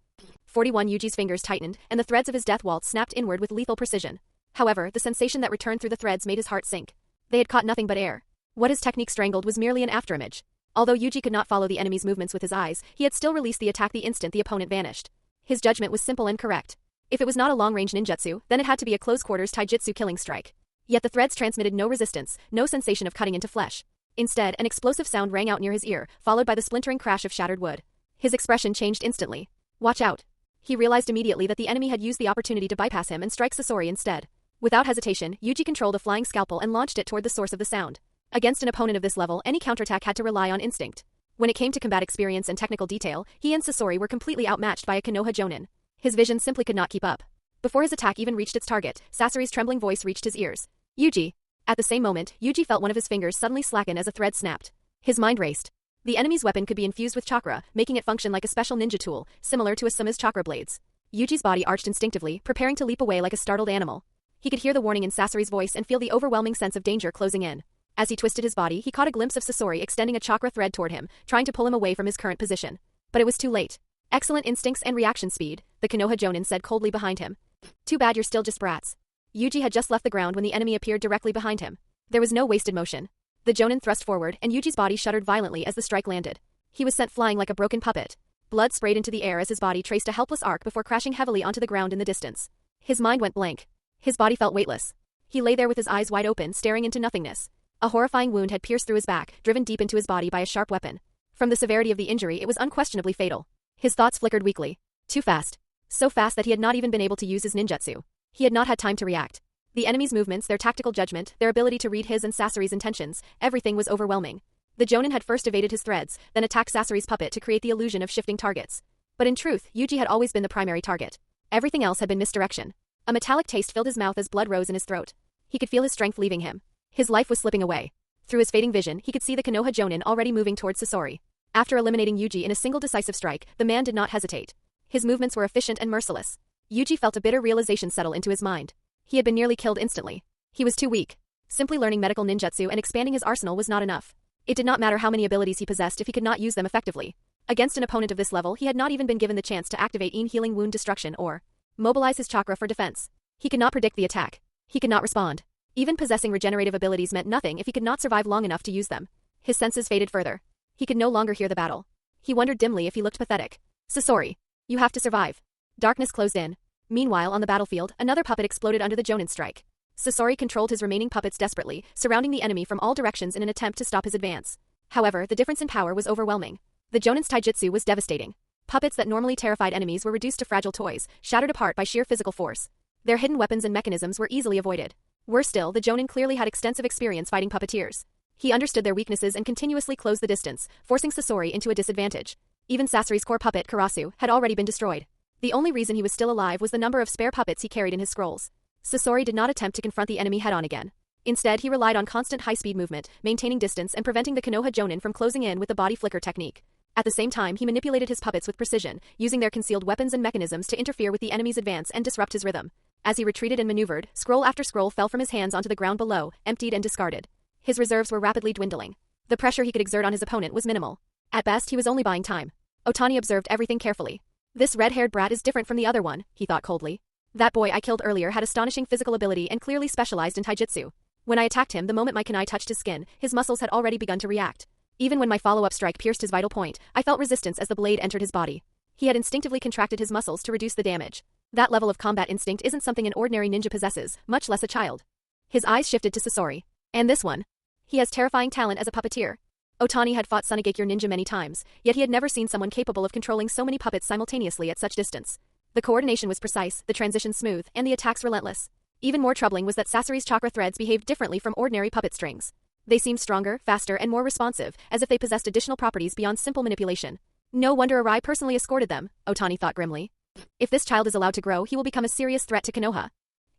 41 Yuji's fingers tightened, and the threads of his death waltz snapped inward with lethal precision. However, the sensation that returned through the threads made his heart sink. They had caught nothing but air. What his technique strangled was merely an afterimage. Although Yuji could not follow the enemy's movements with his eyes, he had still released the attack the instant the opponent vanished. His judgment was simple and correct. If it was not a long-range ninjutsu, then it had to be a close-quarters taijutsu killing strike. Yet the threads transmitted no resistance, no sensation of cutting into flesh. Instead, an explosive sound rang out near his ear, followed by the splintering crash of shattered wood. His expression changed instantly. Watch out. He realized immediately that the enemy had used the opportunity to bypass him and strike Sasori instead. Without hesitation, Yuji controlled a flying scalpel and launched it toward the source of the sound. Against an opponent of this level, any counterattack had to rely on instinct. When it came to combat experience and technical detail, he and Sasori were completely outmatched by a Konoha Jonin. His vision simply could not keep up. Before his attack even reached its target, Sasori's trembling voice reached his ears. Yuji. At the same moment, Yuji felt one of his fingers suddenly slacken as a thread snapped. His mind raced. The enemy's weapon could be infused with chakra, making it function like a special ninja tool, similar to Asuma's chakra blades. Yuji's body arched instinctively, preparing to leap away like a startled animal. He could hear the warning in Sasori's voice and feel the overwhelming sense of danger closing in. As he twisted his body, he caught a glimpse of Sasori extending a chakra thread toward him, trying to pull him away from his current position. But it was too late. Excellent instincts and reaction speed, the Konoha Jonin said coldly behind him. Too bad you're still just brats. Yuji had just left the ground when the enemy appeared directly behind him. There was no wasted motion. The Jonin thrust forward, and Yuji's body shuddered violently as the strike landed. He was sent flying like a broken puppet. Blood sprayed into the air as his body traced a helpless arc before crashing heavily onto the ground in the distance. His mind went blank. His body felt weightless. He lay there with his eyes wide open, staring into nothingness. A horrifying wound had pierced through his back, driven deep into his body by a sharp weapon. From the severity of the injury, it was unquestionably fatal. His thoughts flickered weakly. Too fast. So fast that he had not even been able to use his ninjutsu. He had not had time to react. The enemy's movements, their tactical judgment, their ability to read his and Sasori's intentions, everything was overwhelming. The Jonin had first evaded his threads, then attacked Sasori's puppet to create the illusion of shifting targets. But in truth, Yuji had always been the primary target. Everything else had been misdirection. A metallic taste filled his mouth as blood rose in his throat. He could feel his strength leaving him. His life was slipping away. Through his fading vision, he could see the Konoha Jonin already moving towards Sasori. After eliminating Yuji in a single decisive strike, the man did not hesitate. His movements were efficient and merciless. Yuji felt a bitter realization settle into his mind. He had been nearly killed instantly. He was too weak. Simply learning medical ninjutsu and expanding his arsenal was not enough. It did not matter how many abilities he possessed if he could not use them effectively. Against an opponent of this level, he had not even been given the chance to activate healing wound destruction or mobilize his chakra for defense. He could not predict the attack. He could not respond. Even possessing regenerative abilities meant nothing if he could not survive long enough to use them. His senses faded further. He could no longer hear the battle. He wondered dimly if he looked pathetic. Sasori, you have to survive. Darkness closed in. Meanwhile, on the battlefield, another puppet exploded under the Jonin strike. Sasori controlled his remaining puppets desperately, surrounding the enemy from all directions in an attempt to stop his advance. However, the difference in power was overwhelming. The Jonin's taijutsu was devastating. Puppets that normally terrified enemies were reduced to fragile toys, shattered apart by sheer physical force. Their hidden weapons and mechanisms were easily avoided. Worse still, the Jonin clearly had extensive experience fighting puppeteers. He understood their weaknesses and continuously closed the distance, forcing Sasori into a disadvantage. Even Sasori's core puppet, Karasu, had already been destroyed. The only reason he was still alive was the number of spare puppets he carried in his scrolls. Sasori did not attempt to confront the enemy head-on again. Instead, he relied on constant high-speed movement, maintaining distance and preventing the Konoha Jonin from closing in with the body flicker technique. At the same time, he manipulated his puppets with precision, using their concealed weapons and mechanisms to interfere with the enemy's advance and disrupt his rhythm. As he retreated and maneuvered, scroll after scroll fell from his hands onto the ground below, emptied and discarded. His reserves were rapidly dwindling. The pressure he could exert on his opponent was minimal. At best, he was only buying time. Otani observed everything carefully. This red-haired brat is different from the other one, he thought coldly. That boy I killed earlier had astonishing physical ability and clearly specialized in taijutsu. When I attacked him, the moment my kunai touched his skin, his muscles had already begun to react. Even when my follow-up strike pierced his vital point, I felt resistance as the blade entered his body. He had instinctively contracted his muscles to reduce the damage. That level of combat instinct isn't something an ordinary ninja possesses, much less a child. His eyes shifted to Sasori. And this one? He has terrifying talent as a puppeteer. Otani had fought Sunagakure ninja many times, yet he had never seen someone capable of controlling so many puppets simultaneously at such distance. The coordination was precise, the transition smooth, and the attacks relentless. Even more troubling was that Sasori's chakra threads behaved differently from ordinary puppet strings. They seemed stronger, faster, and more responsive, as if they possessed additional properties beyond simple manipulation. No wonder Arai personally escorted them, Otani thought grimly. If this child is allowed to grow, he will become a serious threat to Konoha.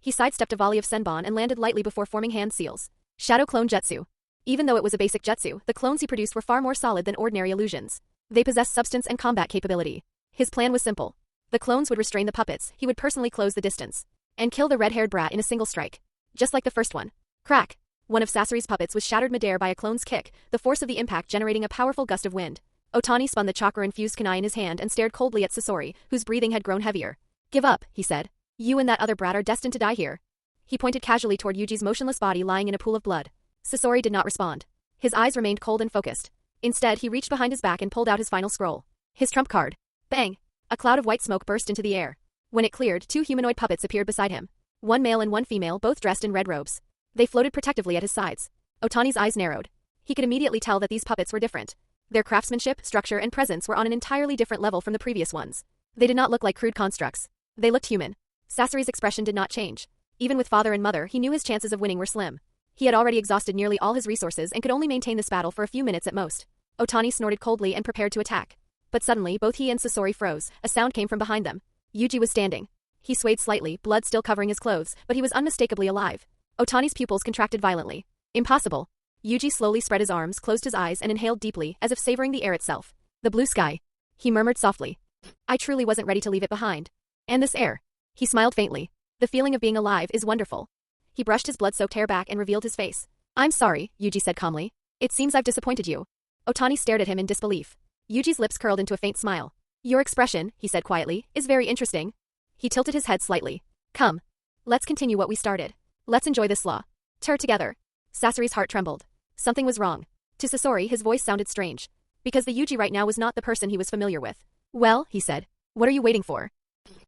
He sidestepped a volley of senbon and landed lightly before forming hand seals. Shadow Clone Jutsu. Even though it was a basic jutsu, the clones he produced were far more solid than ordinary illusions. They possessed substance and combat capability. His plan was simple. The clones would restrain the puppets, he would personally close the distance. And kill the red-haired brat in a single strike. Just like the first one. Crack! One of Sasori's puppets was shattered midair by a clone's kick, the force of the impact generating a powerful gust of wind. Otani spun the chakra-infused kunai in his hand and stared coldly at Sasori, whose breathing had grown heavier. Give up, he said. You and that other brat are destined to die here. He pointed casually toward Yuji's motionless body lying in a pool of blood. Sasori did not respond. His eyes remained cold and focused. Instead, he reached behind his back and pulled out his final scroll. His trump card. Bang! A cloud of white smoke burst into the air. When it cleared, two humanoid puppets appeared beside him. One male and one female, both dressed in red robes. They floated protectively at his sides. Otani's eyes narrowed. He could immediately tell that these puppets were different. Their craftsmanship, structure, and presence were on an entirely different level from the previous ones. They did not look like crude constructs. They looked human. Sasori's expression did not change. Even with father and mother, he knew his chances of winning were slim. He had already exhausted nearly all his resources and could only maintain this battle for a few minutes at most. Otani snorted coldly and prepared to attack. But suddenly, both he and Sasori froze. A sound came from behind them. Yuji was standing. He swayed slightly, blood still covering his clothes, but he was unmistakably alive. Otani's pupils contracted violently. Impossible. Yuji slowly spread his arms, closed his eyes, and inhaled deeply, as if savoring the air itself. The blue sky. He murmured softly. I truly wasn't ready to leave it behind. And this air. He smiled faintly. The feeling of being alive is wonderful. He brushed his blood-soaked hair back and revealed his face. I'm sorry, Yuji said calmly. It seems I've disappointed you. Otani stared at him in disbelief. Yuji's lips curled into a faint smile. Your expression, he said quietly, is very interesting. He tilted his head slightly. Come. Let's continue what we started. Let's enjoy this law. Together. Sasori's heart trembled. Something was wrong. To Sasori, his voice sounded strange. Because the Yuji right now was not the person he was familiar with. Well, he said. What are you waiting for?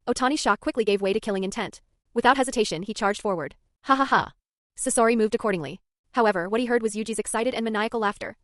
Otani's shock quickly gave way to killing intent. Without hesitation, he charged forward. Ha ha ha. Sasori moved accordingly. However, what he heard was Yuji's excited and maniacal laughter.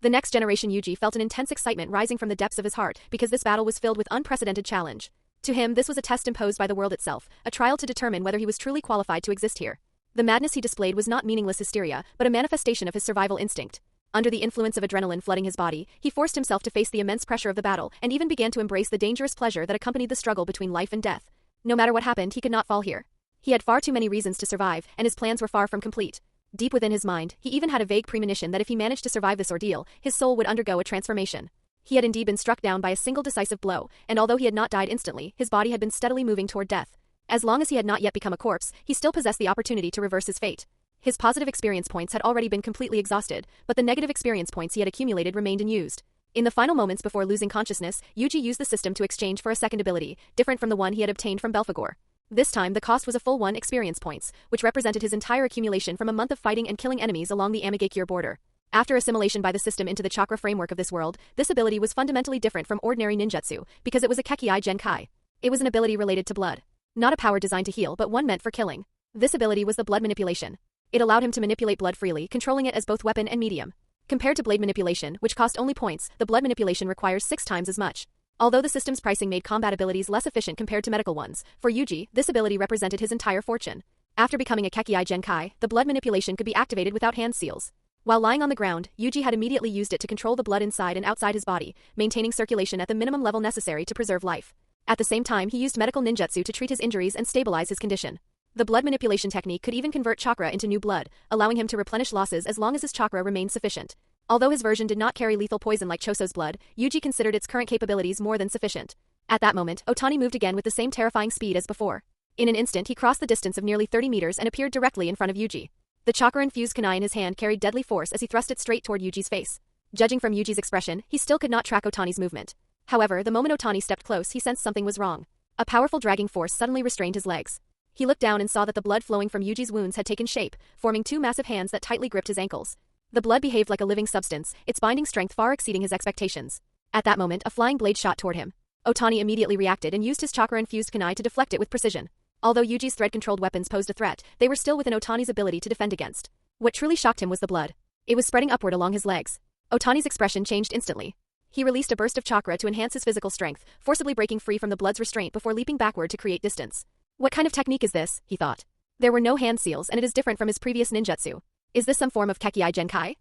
The next generation Yuji felt an intense excitement rising from the depths of his heart because this battle was filled with unprecedented challenge. To him, this was a test imposed by the world itself, a trial to determine whether he was truly qualified to exist here. The madness he displayed was not meaningless hysteria, but a manifestation of his survival instinct. Under the influence of adrenaline flooding his body, he forced himself to face the immense pressure of the battle and even began to embrace the dangerous pleasure that accompanied the struggle between life and death. No matter what happened, he could not fall here. He had far too many reasons to survive, and his plans were far from complete. Deep within his mind, he even had a vague premonition that if he managed to survive this ordeal, his soul would undergo a transformation. He had indeed been struck down by a single decisive blow, and although he had not died instantly, his body had been steadily moving toward death. As long as he had not yet become a corpse, he still possessed the opportunity to reverse his fate. His positive experience points had already been completely exhausted, but the negative experience points he had accumulated remained unused. In the final moments before losing consciousness, Yuji used the system to exchange for a second ability, different from the one he had obtained from Belphegor. This time, the cost was a full 1 experience points, which represented his entire accumulation from a month of fighting and killing enemies along the Amigakure border. After assimilation by the system into the chakra framework of this world, this ability was fundamentally different from ordinary ninjutsu, because it was a Kekkai Genkai. It was an ability related to blood. Not a power designed to heal, but one meant for killing. This ability was the blood manipulation. It allowed him to manipulate blood freely, controlling it as both weapon and medium. Compared to blade manipulation, which cost only points, the blood manipulation requires 6 times as much. Although the system's pricing made combat abilities less efficient compared to medical ones, for Yuji, this ability represented his entire fortune. After becoming a Kekkai Genkai, the blood manipulation could be activated without hand seals. While lying on the ground, Yuji had immediately used it to control the blood inside and outside his body, maintaining circulation at the minimum level necessary to preserve life. At the same time, he used medical ninjutsu to treat his injuries and stabilize his condition. The blood manipulation technique could even convert chakra into new blood, allowing him to replenish losses as long as his chakra remained sufficient. Although his version did not carry lethal poison like Choso's blood, Yuji considered its current capabilities more than sufficient. At that moment, Otani moved again with the same terrifying speed as before. In an instant, he crossed the distance of nearly 30 meters and appeared directly in front of Yuji. The chakra-infused kunai in his hand carried deadly force as he thrust it straight toward Yuji's face. Judging from Yuji's expression, he still could not track Otani's movement. However, the moment Otani stepped close, he sensed something was wrong. A powerful dragging force suddenly restrained his legs. He looked down and saw that the blood flowing from Yuji's wounds had taken shape, forming 2 massive hands that tightly gripped his ankles. The blood behaved like a living substance, its binding strength far exceeding his expectations. At that moment, a flying blade shot toward him. Otani immediately reacted and used his chakra-infused kunai to deflect it with precision. Although Yuji's thread-controlled weapons posed a threat, they were still within Otani's ability to defend against. What truly shocked him was the blood. It was spreading upward along his legs. Otani's expression changed instantly. He released a burst of chakra to enhance his physical strength, forcibly breaking free from the blood's restraint before leaping backward to create distance. What kind of technique is this, he thought. There were no hand seals and it is different from his previous ninjutsu. Is this some form of Kekkai Genkai?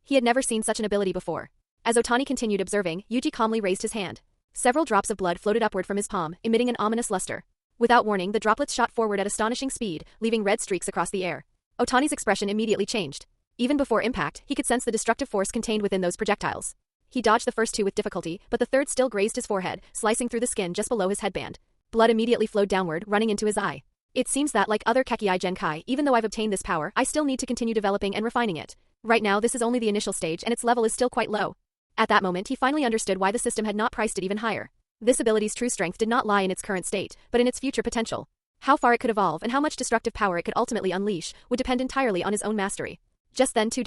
He had never seen such an ability before. As Otani continued observing, Yuji calmly raised his hand. Several drops of blood floated upward from his palm, emitting an ominous luster. Without warning, the droplets shot forward at astonishing speed, leaving red streaks across the air. Otani's expression immediately changed. Even before impact, he could sense the destructive force contained within those projectiles. He dodged the first 2 with difficulty, but the third still grazed his forehead, slicing through the skin just below his headband. Blood immediately flowed downward, running into his eye. It seems that, like other Kekkai Genkai, even though I've obtained this power, I still need to continue developing and refining it. Right now, this is only the initial stage and its level is still quite low. At that moment, he finally understood why the system had not priced it even higher. This ability's true strength did not lie in its current state, but in its future potential. How far it could evolve and how much destructive power it could ultimately unleash would depend entirely on his own mastery. Just then 2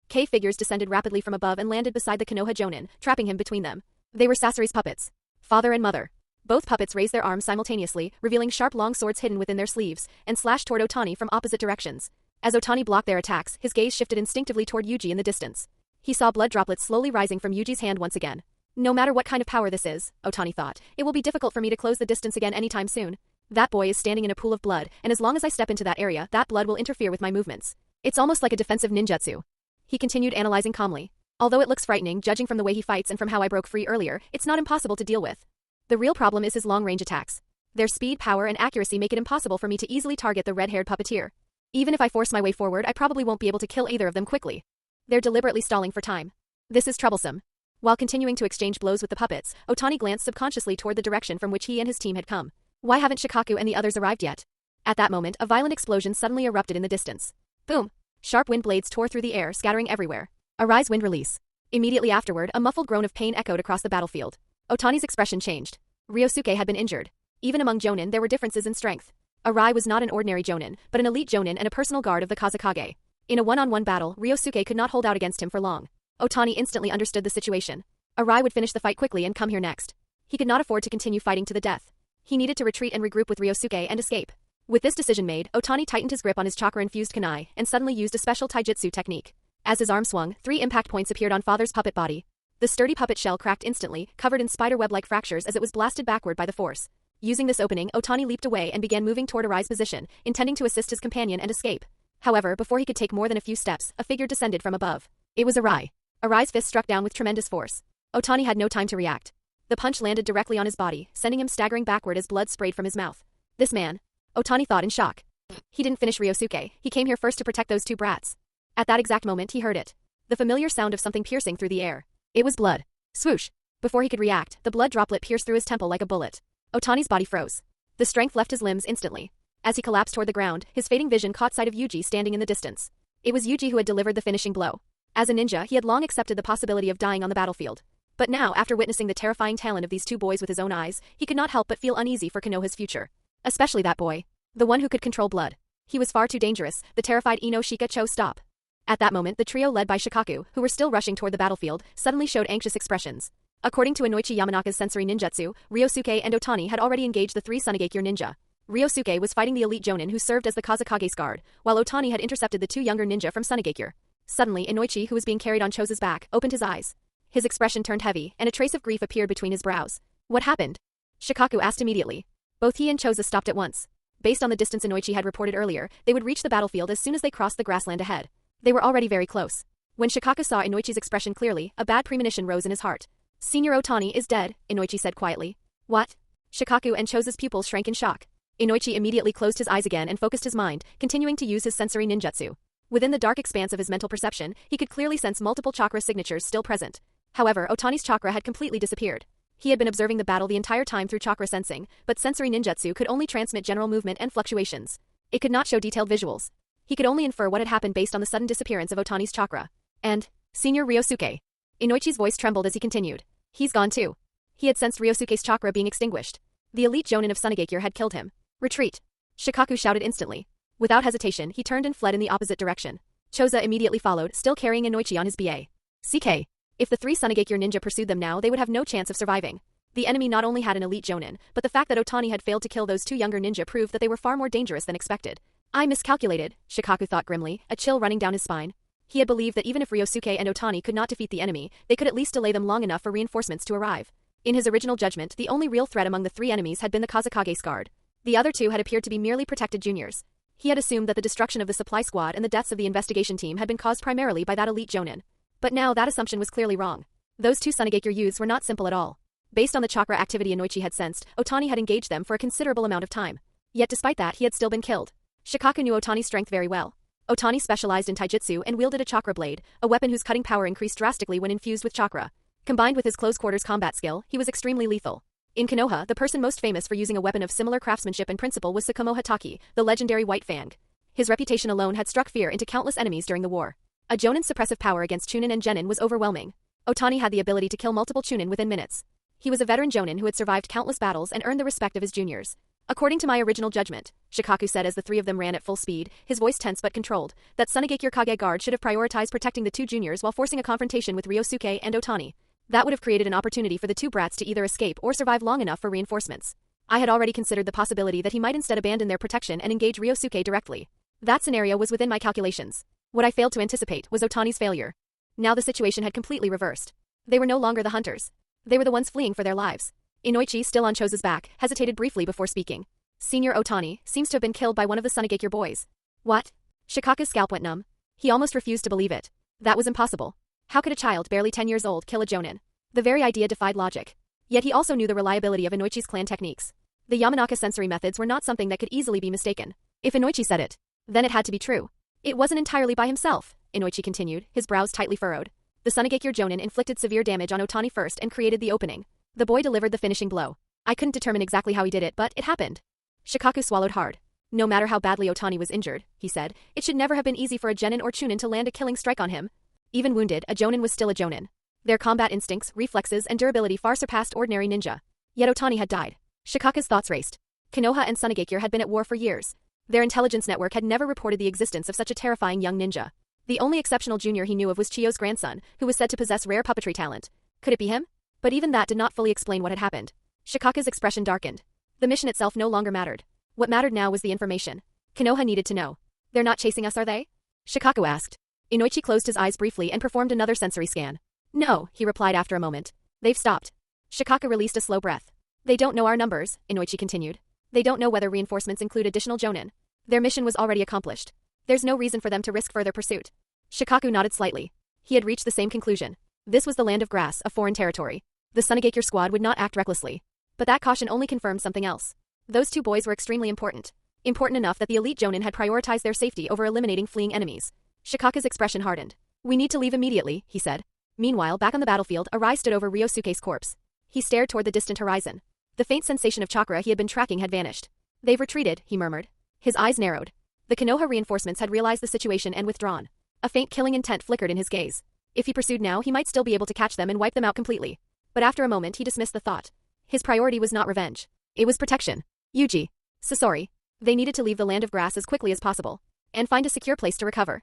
cave figures descended rapidly from above and landed beside the Konoha Jonin, trapping him between them. They were Sasori's puppets. Father and mother. Both puppets raised their arms simultaneously, revealing sharp long swords hidden within their sleeves, and slashed toward Otani from opposite directions. As Otani blocked their attacks, his gaze shifted instinctively toward Yuji in the distance. He saw blood droplets slowly rising from Yuji's hand once again. No matter what kind of power this is, Otani thought, it will be difficult for me to close the distance again anytime soon. That boy is standing in a pool of blood, and as long as I step into that area, that blood will interfere with my movements. It's almost like a defensive ninjutsu. He continued analyzing calmly. Although it looks frightening, judging from the way he fights and from how I broke free earlier, it's not impossible to deal with. The real problem is his long-range attacks. Their speed, power, and accuracy make it impossible for me to easily target the red-haired puppeteer. Even if I force my way forward, I probably won't be able to kill either of them quickly. They're deliberately stalling for time. This is troublesome. While continuing to exchange blows with the puppets, Otani glanced subconsciously toward the direction from which he and his team had come. Why haven't Shikaku and the others arrived yet? At that moment, a violent explosion suddenly erupted in the distance. Boom! Sharp wind blades tore through the air, scattering everywhere. Arise wind release. Immediately afterward, a muffled groan of pain echoed across the battlefield. Otani's expression changed. Ryosuke had been injured. Even among Jonin, there were differences in strength. Arai was not an ordinary Jonin, but an elite Jonin and a personal guard of the Kazekage. In a one-on-one battle, Ryosuke could not hold out against him for long. Otani instantly understood the situation. Arai would finish the fight quickly and come here next. He could not afford to continue fighting to the death. He needed to retreat and regroup with Ryosuke and escape. With this decision made, Otani tightened his grip on his chakra-infused kunai and suddenly used a special taijutsu technique. As his arm swung, 3 impact points appeared on Father's puppet body. The sturdy puppet shell cracked instantly, covered in spiderweb-like fractures as it was blasted backward by the force. Using this opening, Otani leaped away and began moving toward Arai's position, intending to assist his companion and escape. However, before he could take more than a few steps, a figure descended from above. It was Arai. Arai's fist struck down with tremendous force. Otani had no time to react. The punch landed directly on his body, sending him staggering backward as blood sprayed from his mouth. This man, Otani thought in shock. He didn't finish Ryosuke, he came here first to protect those two brats. At that exact moment he heard it. The familiar sound of something piercing through the air. It was blood. Swoosh. Before he could react, the blood droplet pierced through his temple like a bullet. Otani's body froze. The strength left his limbs instantly. As he collapsed toward the ground, his fading vision caught sight of Yuji standing in the distance. It was Yuji who had delivered the finishing blow. As a ninja, he had long accepted the possibility of dying on the battlefield. But now, after witnessing the terrifying talent of these two boys with his own eyes, he could not help but feel uneasy for Konoha's future. Especially that boy. The one who could control blood. He was far too dangerous. The terrified Ino Shika chose stop. At that moment, the trio led by Shikaku, who were still rushing toward the battlefield, suddenly showed anxious expressions. According to Inoichi Yamanaka's sensory ninjutsu, Ryosuke and Otani had already engaged the three Sunagakure ninja. Ryosuke was fighting the elite jonin who served as the Kazekage's guard, while Otani had intercepted the two younger ninja from Sunagakure. Suddenly, Inoichi, who was being carried on Chose's back, opened his eyes. His expression turned heavy, and a trace of grief appeared between his brows. What happened? Shikaku asked immediately. Both he and Chose stopped at once. Based on the distance Inoichi had reported earlier, they would reach the battlefield as soon as they crossed the grassland ahead. They were already very close. When Shikaku saw Inoichi's expression clearly, a bad premonition rose in his heart. Senior Otani is dead, Inoichi said quietly. What? Shikaku and Chose's pupils shrank in shock. Inoichi immediately closed his eyes again and focused his mind, continuing to use his sensory ninjutsu. Within the dark expanse of his mental perception, he could clearly sense multiple chakra signatures still present. However, Otani's chakra had completely disappeared. He had been observing the battle the entire time through chakra sensing, but sensory ninjutsu could only transmit general movement and fluctuations. It could not show detailed visuals. He could only infer what had happened based on the sudden disappearance of Otani's chakra. And, Senior Ryosuke. Inoichi's voice trembled as he continued. He's gone too. He had sensed Ryosuke's chakra being extinguished. The elite jonin of Sunagakure had killed him. Retreat. Shikaku shouted instantly. Without hesitation, he turned and fled in the opposite direction. Choza immediately followed, still carrying Inoichi on his BA. CK. If the three Sunagakure ninja pursued them now, they would have no chance of surviving. The enemy not only had an elite jonin, but the fact that Otani had failed to kill those two younger ninja proved that they were far more dangerous than expected. I miscalculated, Shikaku thought grimly, a chill running down his spine. He had believed that even if Ryosuke and Otani could not defeat the enemy, they could at least delay them long enough for reinforcements to arrive. In his original judgment, the only real threat among the three enemies had been the Kazekage's guard. The other two had appeared to be merely protected juniors. He had assumed that the destruction of the supply squad and the deaths of the investigation team had been caused primarily by that elite jonin. But now that assumption was clearly wrong. Those two Sunagakure youths were not simple at all. Based on the chakra activity Inoichi had sensed, Otani had engaged them for a considerable amount of time. Yet despite that, he had still been killed. Shikaku knew Otani's strength very well. Otani specialized in taijutsu and wielded a chakra blade, a weapon whose cutting power increased drastically when infused with chakra. Combined with his close-quarters combat skill, he was extremely lethal. In Konoha, the person most famous for using a weapon of similar craftsmanship and principle was Tsukumo Hatake, the legendary White Fang. His reputation alone had struck fear into countless enemies during the war. A jonin's suppressive power against chunin and genin was overwhelming. Otani had the ability to kill multiple chunin within minutes. He was a veteran jonin who had survived countless battles and earned the respect of his juniors. According to my original judgment, Shikaku said as the three of them ran at full speed, his voice tense but controlled, that Sunagakure Kage guard should have prioritized protecting the two juniors while forcing a confrontation with Ryosuke and Otani. That would have created an opportunity for the two brats to either escape or survive long enough for reinforcements. I had already considered the possibility that he might instead abandon their protection and engage Ryosuke directly. That scenario was within my calculations. What I failed to anticipate was Otani's failure. Now the situation had completely reversed. They were no longer the hunters. They were the ones fleeing for their lives. Inoichi, still on Chose's back, hesitated briefly before speaking. Senior Otani seems to have been killed by one of the Sunagakure boys. What? Shikaku's scalp went numb. He almost refused to believe it. That was impossible. How could a child barely 10 years old kill a jonin? The very idea defied logic. Yet he also knew the reliability of Inoichi's clan techniques. The Yamanaka sensory methods were not something that could easily be mistaken. If Inoichi said it, then it had to be true. It wasn't entirely by himself, Inoichi continued, his brows tightly furrowed. The Sunagakure jonin inflicted severe damage on Otani first and created the opening. The boy delivered the finishing blow. I couldn't determine exactly how he did it, but it happened. Shikaku swallowed hard. No matter how badly Otani was injured, he said, it should never have been easy for a genin or chunin to land a killing strike on him. Even wounded, a jonin was still a jonin. Their combat instincts, reflexes, and durability far surpassed ordinary ninja. Yet Otani had died. Shikaku's thoughts raced. Konoha and Sunagakure had been at war for years. Their intelligence network had never reported the existence of such a terrifying young ninja. The only exceptional junior he knew of was Chiyo's grandson, who was said to possess rare puppetry talent. Could it be him? But even that did not fully explain what had happened. Shikaku's expression darkened. The mission itself no longer mattered. What mattered now was the information. Konoha needed to know. They're not chasing us, are they? Shikaku asked. Inoichi closed his eyes briefly and performed another sensory scan. No, he replied after a moment. They've stopped. Shikaku released a slow breath. They don't know our numbers, Inoichi continued. They don't know whether reinforcements include additional jonin. Their mission was already accomplished. There's no reason for them to risk further pursuit. Shikaku nodded slightly. He had reached the same conclusion. This was the land of grass, a foreign territory. The Sunagakure squad would not act recklessly. But that caution only confirmed something else. Those two boys were extremely important. Important enough that the elite jonin had prioritized their safety over eliminating fleeing enemies. Shikaku's expression hardened. We need to leave immediately, he said. Meanwhile, back on the battlefield, Arai stood over Ryosuke's corpse. He stared toward the distant horizon. The faint sensation of chakra he had been tracking had vanished. They've retreated, he murmured. His eyes narrowed. The Konoha reinforcements had realized the situation and withdrawn. A faint killing intent flickered in his gaze. If he pursued now, he might still be able to catch them and wipe them out completely. But after a moment, he dismissed the thought. His priority was not revenge. It was protection. Yuji. Sasori. They needed to leave the land of grass as quickly as possible. And find a secure place to recover.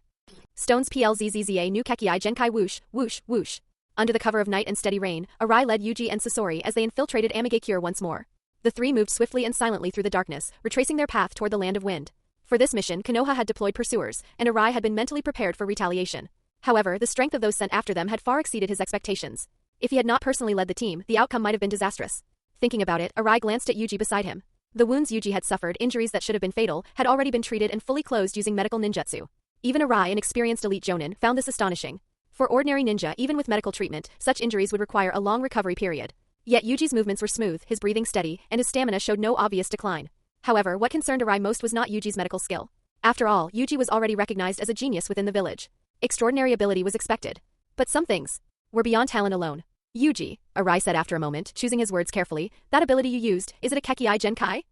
Stones plzzza nu kekii genkai whoosh, whoosh, whoosh. Under the cover of night and steady rain, Arai led Yuji and Sasori as they infiltrated Amigakure once more. The three moved swiftly and silently through the darkness, retracing their path toward the land of wind. For this mission, Konoha had deployed pursuers, and Arai had been mentally prepared for retaliation. However, the strength of those sent after them had far exceeded his expectations. If he had not personally led the team, the outcome might have been disastrous. Thinking about it, Arai glanced at Yuji beside him. The wounds Yuji had suffered, injuries that should have been fatal, had already been treated and fully closed using medical ninjutsu. Even Arai, an experienced elite jonin, found this astonishing. For ordinary ninja, even with medical treatment, such injuries would require a long recovery period. Yet Yuji's movements were smooth, his breathing steady, and his stamina showed no obvious decline. However, what concerned Arai most was not Yuji's medical skill. After all, Yuji was already recognized as a genius within the village. Extraordinary ability was expected. But some things were beyond talent alone. Yuji, Arai said after a moment, choosing his words carefully, that ability you used, is it a Kekii Genkai?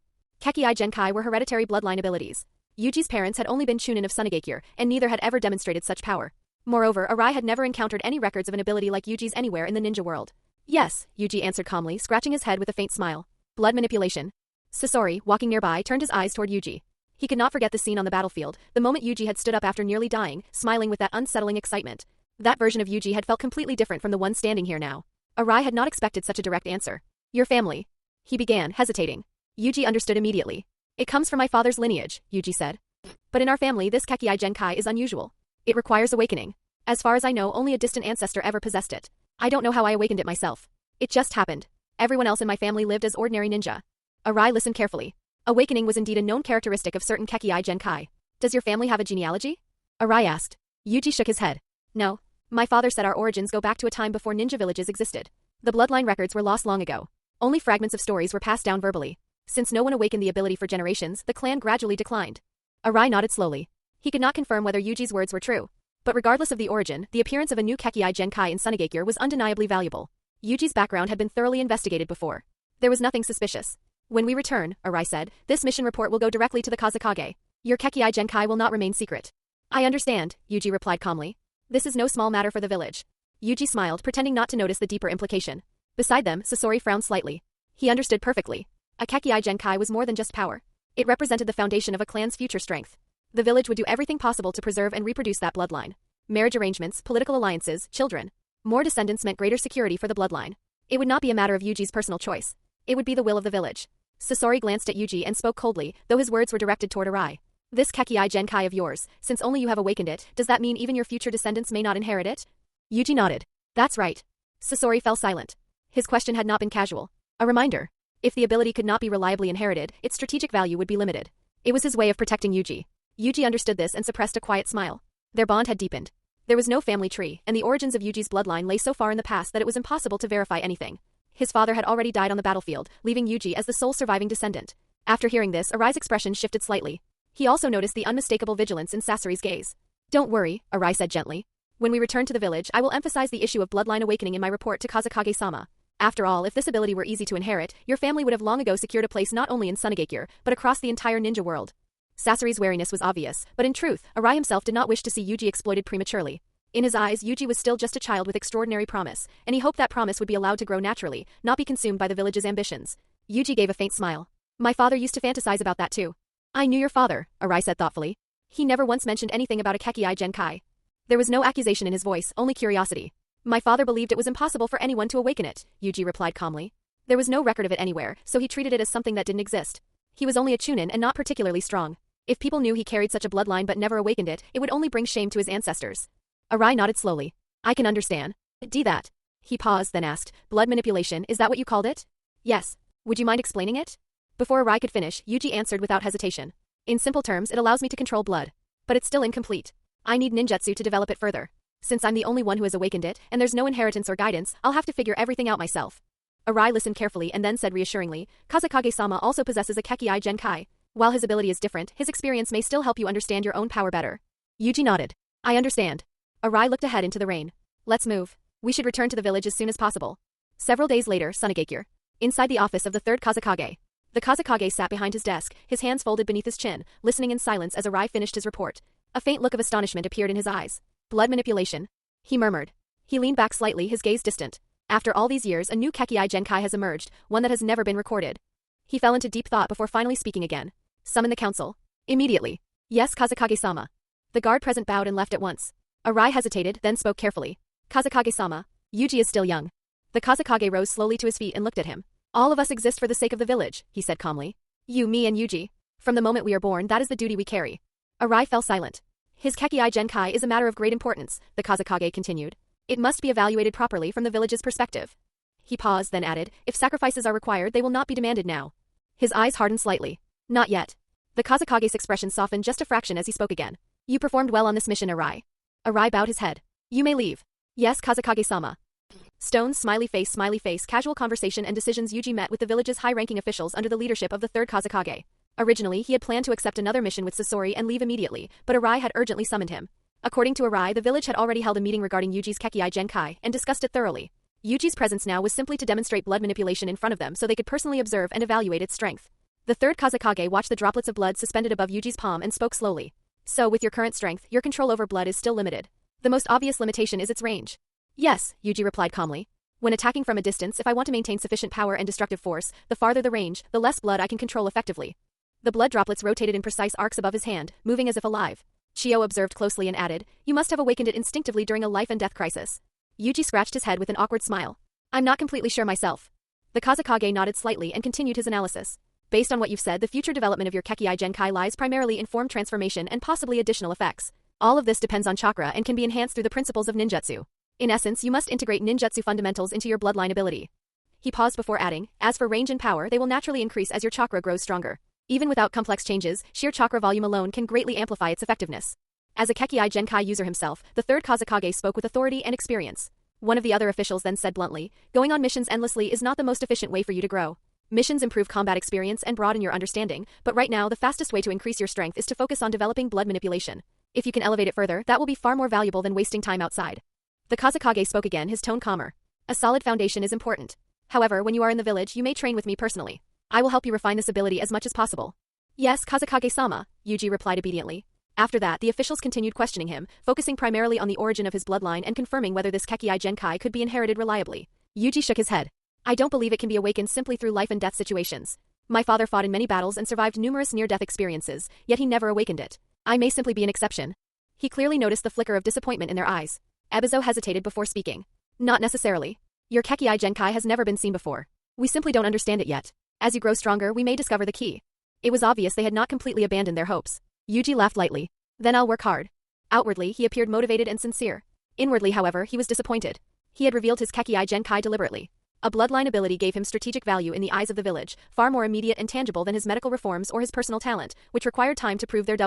Kekii Genkai were hereditary bloodline abilities. Yuji's parents had only been Chunin of Sunagakure, and neither had ever demonstrated such power. Moreover, Arai had never encountered any records of an ability like Yuji's anywhere in the ninja world. Yes, Yuji answered calmly, scratching his head with a faint smile. Blood manipulation. Sasori, walking nearby, turned his eyes toward Yuji. He could not forget the scene on the battlefield, the moment Yuji had stood up after nearly dying, smiling with that unsettling excitement. That version of Yuji had felt completely different from the one standing here now. Arai had not expected such a direct answer. Your family. He began, hesitating. Yuji understood immediately. It comes from my father's lineage, Yuji said. But in our family, this Kekii Genkai is unusual. It requires awakening. As far as I know, only a distant ancestor ever possessed it. I don't know how I awakened it myself. It just happened. Everyone else in my family lived as ordinary ninja. Arai listened carefully. Awakening was indeed a known characteristic of certain Kekii Genkai. Does your family have a genealogy? Arai asked. Yuji shook his head. No. My father said our origins go back to a time before ninja villages existed. The bloodline records were lost long ago. Only fragments of stories were passed down verbally. Since no one awakened the ability for generations, the clan gradually declined. Arai nodded slowly. He could not confirm whether Yuji's words were true. But regardless of the origin, the appearance of a new Kekii Genkai in Sunagakure was undeniably valuable. Yuji's background had been thoroughly investigated before. There was nothing suspicious. When we return, Arai said, this mission report will go directly to the Kazekage. Your Kekii Genkai will not remain secret. I understand, Yuji replied calmly. This is no small matter for the village. Yuji smiled, pretending not to notice the deeper implication. Beside them, Sasori frowned slightly. He understood perfectly. A Kekii Genkai was more than just power. It represented the foundation of a clan's future strength. The village would do everything possible to preserve and reproduce that bloodline. Marriage arrangements, political alliances, children. More descendants meant greater security for the bloodline. It would not be a matter of Yuji's personal choice. It would be the will of the village. Sasori glanced at Yuji and spoke coldly, though his words were directed toward Arai. This Kekii Genkai of yours, since only you have awakened it, does that mean even your future descendants may not inherit it? Yuji nodded. That's right. Sasori fell silent. His question had not been casual. A reminder. If the ability could not be reliably inherited, its strategic value would be limited. It was his way of protecting Yuji. Yuji understood this and suppressed a quiet smile. Their bond had deepened. There was no family tree, and the origins of Yuji's bloodline lay so far in the past that it was impossible to verify anything. His father had already died on the battlefield, leaving Yuji as the sole surviving descendant. After hearing this, Arai's expression shifted slightly. He also noticed the unmistakable vigilance in Sasori's gaze. Don't worry, Arai said gently. When we return to the village, I will emphasize the issue of bloodline awakening in my report to Kazekage-sama. After all, if this ability were easy to inherit, your family would have long ago secured a place not only in Sunagakure, but across the entire ninja world. Sasori's wariness was obvious, but in truth, Arai himself did not wish to see Yuji exploited prematurely. In his eyes, Yuji was still just a child with extraordinary promise, and he hoped that promise would be allowed to grow naturally, not be consumed by the village's ambitions. Yuji gave a faint smile. My father used to fantasize about that too. I knew your father, Arai said thoughtfully. He never once mentioned anything about a Kekii Genkai. There was no accusation in his voice, only curiosity. My father believed it was impossible for anyone to awaken it, Yuji replied calmly. There was no record of it anywhere, so he treated it as something that didn't exist. He was only a chunin and not particularly strong. If people knew he carried such a bloodline but never awakened it, it would only bring shame to his ancestors. Arai nodded slowly. I can understand. That. He paused, then asked, blood manipulation, is that what you called it? Yes. Would you mind explaining it? Before Arai could finish, Yuji answered without hesitation. In simple terms, it allows me to control blood. But it's still incomplete. I need ninjutsu to develop it further. Since I'm the only one who has awakened it, and there's no inheritance or guidance, I'll have to figure everything out myself. Arai listened carefully and then said reassuringly, Kazekage-sama also possesses a Kekkei Genkai. While his ability is different, his experience may still help you understand your own power better. Yuji nodded. I understand. Arai looked ahead into the rain. Let's move. We should return to the village as soon as possible. Several days later, Sunagakure. Inside the office of the third Kazekage. The Kazekage sat behind his desk, his hands folded beneath his chin, listening in silence as Arai finished his report. A faint look of astonishment appeared in his eyes. Blood manipulation? He murmured. He leaned back slightly, his gaze distant. After all these years, a new Kekkei Genkai has emerged, one that has never been recorded. He fell into deep thought before finally speaking again. Summon the council. Immediately. Yes, Kazekage-sama. The guard present bowed and left at once. Arai hesitated, then spoke carefully. Kazekage-sama, Yuji is still young. The Kazekage rose slowly to his feet and looked at him. All of us exist for the sake of the village, he said calmly. You, me and Yuji. From the moment we are born, that is the duty we carry. Arai fell silent. His Kekkei Genkai is a matter of great importance, the Kazekage continued. It must be evaluated properly from the village's perspective. He paused, then added, if sacrifices are required, they will not be demanded now. His eyes hardened slightly. Not yet. The Kazekage's expression softened just a fraction as he spoke again. You performed well on this mission, Arai. Arai bowed his head. You may leave. Yes, Kazekage-sama. Stone's smiley face, casual conversation and decisions. Yuji met with the village's high-ranking officials under the leadership of the third Kazekage. Originally, he had planned to accept another mission with Sasori and leave immediately, but Arai had urgently summoned him. According to Arai, the village had already held a meeting regarding Yuji's Kekkei Genkai and discussed it thoroughly. Yuji's presence now was simply to demonstrate blood manipulation in front of them so they could personally observe and evaluate its strength. The third Kazekage watched the droplets of blood suspended above Yuji's palm and spoke slowly. So with your current strength, your control over blood is still limited. The most obvious limitation is its range. Yes, Yuji replied calmly. When attacking from a distance, if I want to maintain sufficient power and destructive force, the farther the range, the less blood I can control effectively. The blood droplets rotated in precise arcs above his hand, moving as if alive. Chio observed closely and added, you must have awakened it instinctively during a life and death crisis. Yuji scratched his head with an awkward smile. I'm not completely sure myself. The Kazekage nodded slightly and continued his analysis. Based on what you've said, the future development of your Kekkei Genkai lies primarily in form transformation and possibly additional effects. All of this depends on chakra and can be enhanced through the principles of ninjutsu. In essence, you must integrate ninjutsu fundamentals into your bloodline ability. He paused before adding, as for range and power, they will naturally increase as your chakra grows stronger. Even without complex changes, sheer chakra volume alone can greatly amplify its effectiveness. As a Kekkei Genkai user himself, the third Kazekage spoke with authority and experience. One of the other officials then said bluntly, going on missions endlessly is not the most efficient way for you to grow. Missions improve combat experience and broaden your understanding, but right now the fastest way to increase your strength is to focus on developing blood manipulation. If you can elevate it further, that will be far more valuable than wasting time outside. The Kazekage spoke again, his tone calmer. A solid foundation is important. However, when you are in the village, you may train with me personally. I will help you refine this ability as much as possible. Yes, Kazekage-sama, Yuji replied obediently. After that, the officials continued questioning him, focusing primarily on the origin of his bloodline and confirming whether this Kekkei Genkai could be inherited reliably. Yuji shook his head. I don't believe it can be awakened simply through life and death situations. My father fought in many battles and survived numerous near-death experiences, yet he never awakened it. I may simply be an exception. He clearly noticed the flicker of disappointment in their eyes. Ebizo hesitated before speaking. Not necessarily. Your Kekkei Genkai has never been seen before. We simply don't understand it yet. As you grow stronger, we may discover the key. It was obvious they had not completely abandoned their hopes. Yuji laughed lightly. Then I'll work hard. Outwardly, he appeared motivated and sincere. Inwardly, however, he was disappointed. He had revealed his Kekkei Genkai deliberately. A bloodline ability gave him strategic value in the eyes of the village, far more immediate and tangible than his medical reforms or his personal talent, which required time to prove their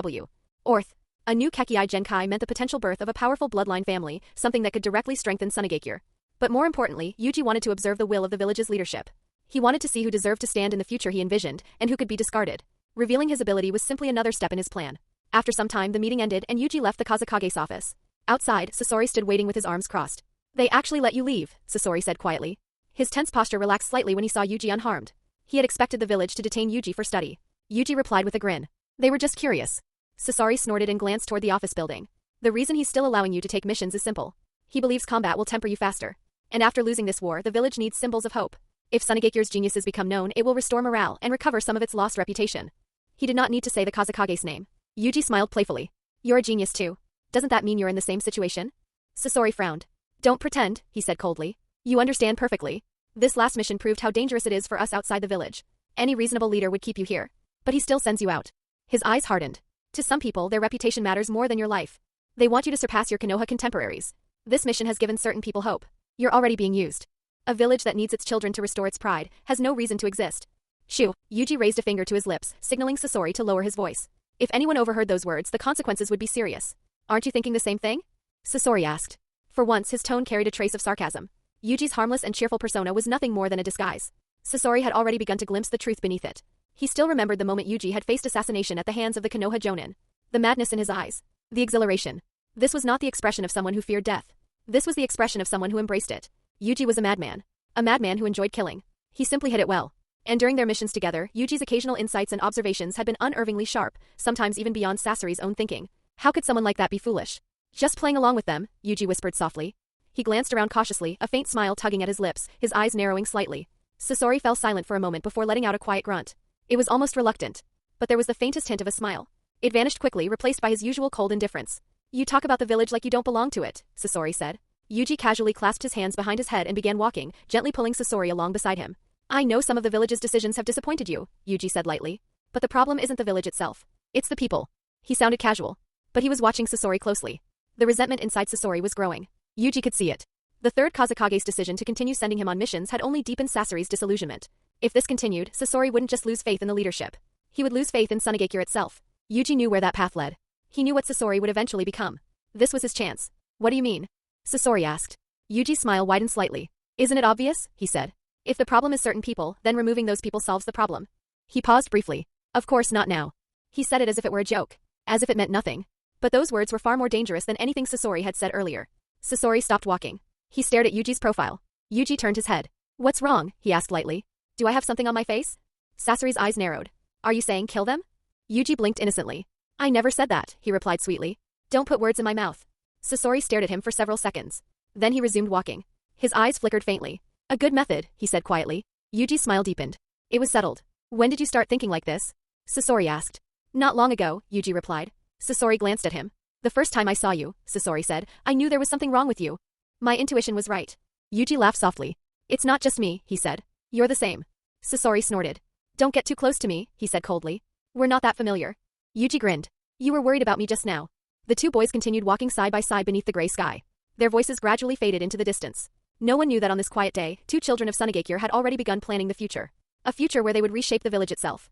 worth. A new Kekkei Genkai meant the potential birth of a powerful bloodline family, something that could directly strengthen Sunagakure. But more importantly, Yuji wanted to observe the will of the village's leadership. He wanted to see who deserved to stand in the future he envisioned, and who could be discarded. Revealing his ability was simply another step in his plan. After some time, the meeting ended and Yuji left the Kazekage's office. Outside, Sasori stood waiting with his arms crossed. They actually let you leave, Sasori said quietly. His tense posture relaxed slightly when he saw Yuji unharmed. He had expected the village to detain Yuji for study. Yuji replied with a grin. They were just curious. Sasori snorted and glanced toward the office building. The reason he's still allowing you to take missions is simple. He believes combat will temper you faster. And after losing this war, the village needs symbols of hope. If Sunagakure's geniuses become known, it will restore morale and recover some of its lost reputation. He did not need to say the Kazekage's name. Yuji smiled playfully. You're a genius too. Doesn't that mean you're in the same situation? Sasori frowned. Don't pretend, he said coldly. You understand perfectly. This last mission proved how dangerous it is for us outside the village. Any reasonable leader would keep you here. But he still sends you out. His eyes hardened. To some people, their reputation matters more than your life. They want you to surpass your Konoha contemporaries. This mission has given certain people hope. You're already being used. A village that needs its children to restore its pride has no reason to exist. Shoo! Yuji raised a finger to his lips, signaling Sasori to lower his voice. If anyone overheard those words, the consequences would be serious. Aren't you thinking the same thing? Sasori asked. For once, his tone carried a trace of sarcasm. Yuji's harmless and cheerful persona was nothing more than a disguise. Sasori had already begun to glimpse the truth beneath it. He still remembered the moment Yuji had faced assassination at the hands of the Konoha Jonin. The madness in his eyes. The exhilaration. This was not the expression of someone who feared death. This was the expression of someone who embraced it. Yuji was a madman. A madman who enjoyed killing. He simply hit it well. And during their missions together, Yuji's occasional insights and observations had been unervingly sharp, sometimes even beyond Sasori's own thinking. How could someone like that be foolish? Just playing along with them, Yuji whispered softly. He glanced around cautiously, a faint smile tugging at his lips, his eyes narrowing slightly. Sasori fell silent for a moment before letting out a quiet grunt. It was almost reluctant. But there was the faintest hint of a smile. It vanished quickly, replaced by his usual cold indifference. You talk about the village like you don't belong to it, Sasori said. Yuji casually clasped his hands behind his head and began walking, gently pulling Sasori along beside him. I know some of the village's decisions have disappointed you, Yuji said lightly. But the problem isn't the village itself. It's the people. He sounded casual. But he was watching Sasori closely. The resentment inside Sasori was growing. Yuji could see it. The third Kazekage's decision to continue sending him on missions had only deepened Sasori's disillusionment. If this continued, Sasori wouldn't just lose faith in the leadership. He would lose faith in Sunagakure itself. Yuji knew where that path led. He knew what Sasori would eventually become. This was his chance. What do you mean? Sasori asked. Yuji's smile widened slightly. Isn't it obvious? He said. If the problem is certain people, then removing those people solves the problem. He paused briefly. Of course not now. He said it as if it were a joke. As if it meant nothing. But those words were far more dangerous than anything Sasori had said earlier. Sasori stopped walking. He stared at Yuji's profile. Yuji turned his head. What's wrong? He asked lightly. Do I have something on my face? Sasori's eyes narrowed. Are you saying kill them? Yuji blinked innocently. I never said that, he replied sweetly. Don't put words in my mouth. Sasori stared at him for several seconds. Then he resumed walking. His eyes flickered faintly. A good method, he said quietly. Yuji's smile deepened. It was settled. When did you start thinking like this? Sasori asked. Not long ago, Yuji replied. Sasori glanced at him. The first time I saw you, Sasori said, I knew there was something wrong with you. My intuition was right. Yuji laughed softly. It's not just me, he said. You're the same. Sasori snorted. Don't get too close to me, he said coldly. We're not that familiar. Yuji grinned. You were worried about me just now. The two boys continued walking side by side beneath the gray sky. Their voices gradually faded into the distance. No one knew that on this quiet day, two children of Sunagakure had already begun planning the future. A future where they would reshape the village itself.